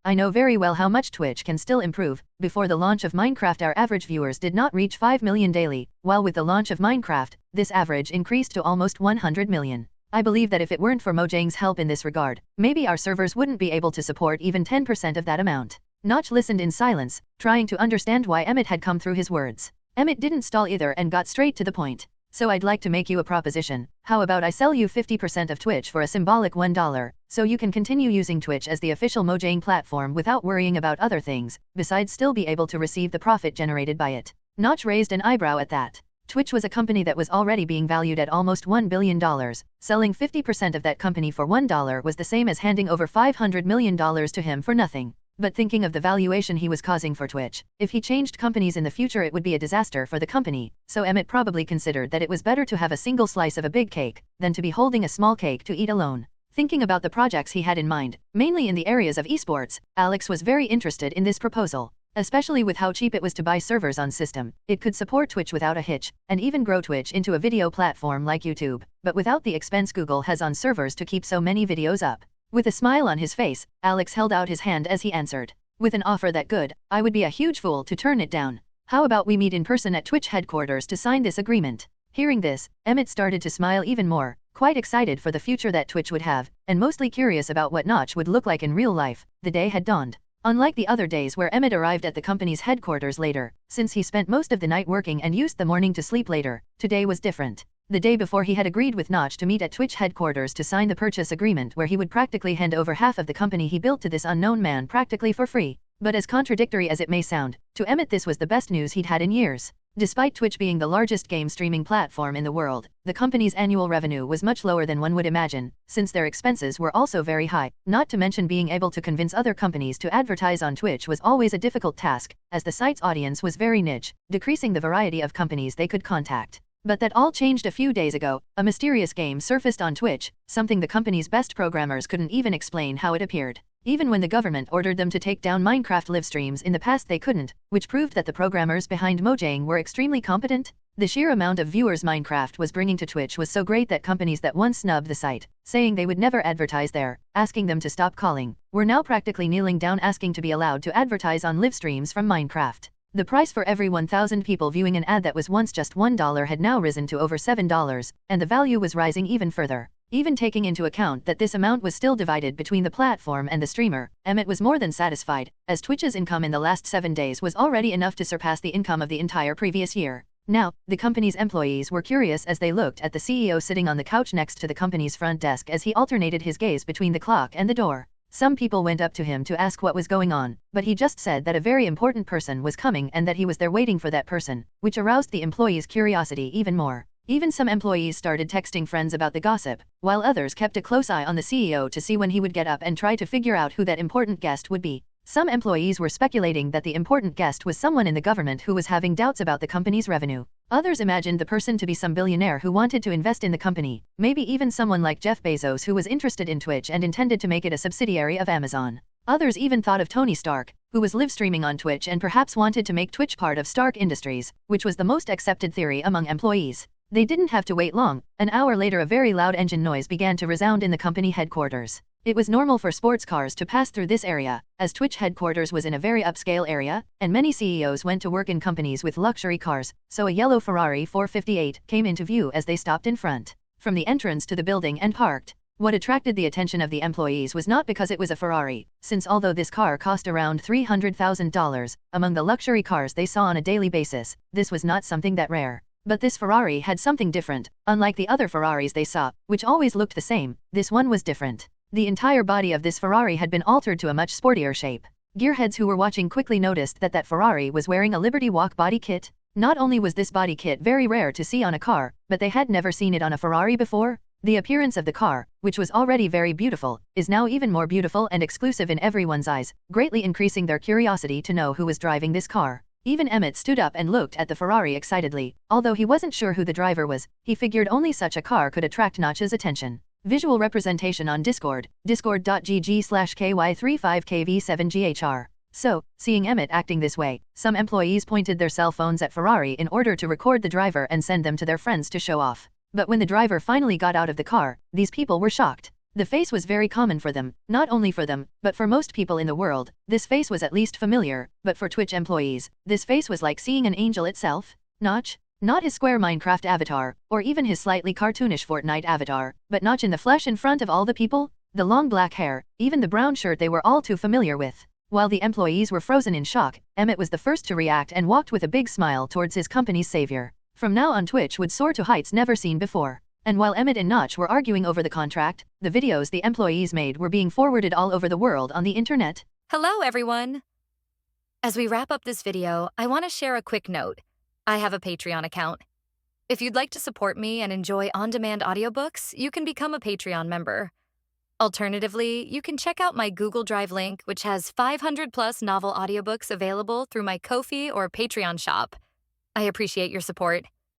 I know very well how much Twitch can still improve. Before the launch of Minecraft our average viewers did not reach 5 million daily, while with the launch of Minecraft, this average increased to almost 100 million. I believe that if it weren't for Mojang's help in this regard, maybe our servers wouldn't be able to support even 10% of that amount. Notch listened in silence, trying to understand why Emmett had come through his words. Emmett didn't stall either and got straight to the point. "So I'd like to make you a proposition. How about I sell you 50% of Twitch for a symbolic $1, so you can continue using Twitch as the official Mojang platform without worrying about other things, besides still be able to receive the profit generated by it." Notch raised an eyebrow at that. Twitch was a company that was already being valued at almost $1 billion. Selling 50% of that company for $1 was the same as handing over $500 million to him for nothing. But thinking of the valuation he was causing for Twitch, if he changed companies in the future it would be a disaster for the company, so Emmett probably considered that it was better to have a single slice of a big cake, than to be holding a small cake to eat alone. Thinking about the projects he had in mind, mainly in the areas of esports, Alex was very interested in this proposal. Especially with how cheap it was to buy servers on system, it could support Twitch without a hitch, and even grow Twitch into a video platform like YouTube, but without the expense Google has on servers to keep so many videos up. With a smile on his face, Alex held out his hand as he answered. "With an offer that good, I would be a huge fool to turn it down. How about we meet in person at Twitch headquarters to sign this agreement?" Hearing this, Emmett started to smile even more, quite excited for the future that Twitch would have, and mostly curious about what Notch would look like in real life. The day had dawned. Unlike the other days where Emmett arrived at the company's headquarters later, since he spent most of the night working and used the morning to sleep later, today was different. The day before he had agreed with Notch to meet at Twitch headquarters to sign the purchase agreement where he would practically hand over half of the company he built to this unknown man practically for free. But as contradictory as it may sound, to Emmett this was the best news he'd had in years. Despite Twitch being the largest game streaming platform in the world, the company's annual revenue was much lower than one would imagine, since their expenses were also very high. Not to mention being able to convince other companies to advertise on Twitch was always a difficult task, as the site's audience was very niche, decreasing the variety of companies they could contact. But that all changed a few days ago. A mysterious game surfaced on Twitch, something the company's best programmers couldn't even explain how it appeared. Even when the government ordered them to take down Minecraft live streams in the past they couldn't, which proved that the programmers behind Mojang were extremely competent. The sheer amount of viewers Minecraft was bringing to Twitch was so great that companies that once snubbed the site, saying they would never advertise there, asking them to stop calling, were now practically kneeling down asking to be allowed to advertise on live streams from Minecraft. The price for every 1,000 people viewing an ad that was once just $1 had now risen to over $7, and the value was rising even further. Even taking into account that this amount was still divided between the platform and the streamer, Emmett was more than satisfied, as Twitch's income in the last 7 days was already enough to surpass the income of the entire previous year. Now, the company's employees were curious as they looked at the CEO sitting on the couch next to the company's front desk as he alternated his gaze between the clock and the door. Some people went up to him to ask what was going on, but he just said that a very important person was coming and that he was there waiting for that person, which aroused the employees' curiosity even more. Even some employees started texting friends about the gossip, while others kept a close eye on the CEO to see when he would get up and try to figure out who that important guest would be. Some employees were speculating that the important guest was someone in the government who was having doubts about the company's revenue. Others imagined the person to be some billionaire who wanted to invest in the company, maybe even someone like Jeff Bezos who was interested in Twitch and intended to make it a subsidiary of Amazon. Others even thought of Tony Stark, who was live streaming on Twitch and perhaps wanted to make Twitch part of Stark Industries, which was the most accepted theory among employees. They didn't have to wait long. An hour later a very loud engine noise began to resound in the company headquarters. It was normal for sports cars to pass through this area, as Twitch headquarters was in a very upscale area, and many CEOs went to work in companies with luxury cars, so a yellow Ferrari 458 came into view as they stopped in front, from the entrance to the building and parked. What attracted the attention of the employees was not because it was a Ferrari, since although this car cost around $300,000, among the luxury cars they saw on a daily basis, this was not something that rare. But this Ferrari had something different. Unlike the other Ferraris they saw, which always looked the same, this one was different. The entire body of this Ferrari had been altered to a much sportier shape. Gearheads who were watching quickly noticed that Ferrari was wearing a Liberty Walk body kit. Not only was this body kit very rare to see on a car, but they had never seen it on a Ferrari before. The appearance of the car, which was already very beautiful, is now even more beautiful and exclusive in everyone's eyes, greatly increasing their curiosity to know who was driving this car. Even Emmett stood up and looked at the Ferrari excitedly. Although he wasn't sure who the driver was, he figured only such a car could attract Notch's attention. Visual representation on Discord, discord.gg/ky35kv7ghr. So, seeing Emmett acting this way, some employees pointed their cell phones at Ferrari in order to record the driver and send them to their friends to show off. But when the driver finally got out of the car, these people were shocked. The face was very common for them, not only for them, but for most people in the world. This face was at least familiar, but for Twitch employees, this face was like seeing an angel itself. Notch? Not his square Minecraft avatar, or even his slightly cartoonish Fortnite avatar, but Notch in the flesh in front of all the people? The long black hair, even the brown shirt they were all too familiar with. While the employees were frozen in shock, Emmett was the first to react and walked with a big smile towards his company's savior. From now on Twitch would soar to heights never seen before. And while Emmett and Notch were arguing over the contract, the videos the employees made were being forwarded all over the world on the internet. Hello everyone! As we wrap up this video, I want to share a quick note. I have a Patreon account. If you'd like to support me and enjoy on-demand audiobooks, you can become a Patreon member. Alternatively, you can check out my Google Drive link, which has 500+ novel audiobooks available through my Ko-fi or Patreon shop. I appreciate your support.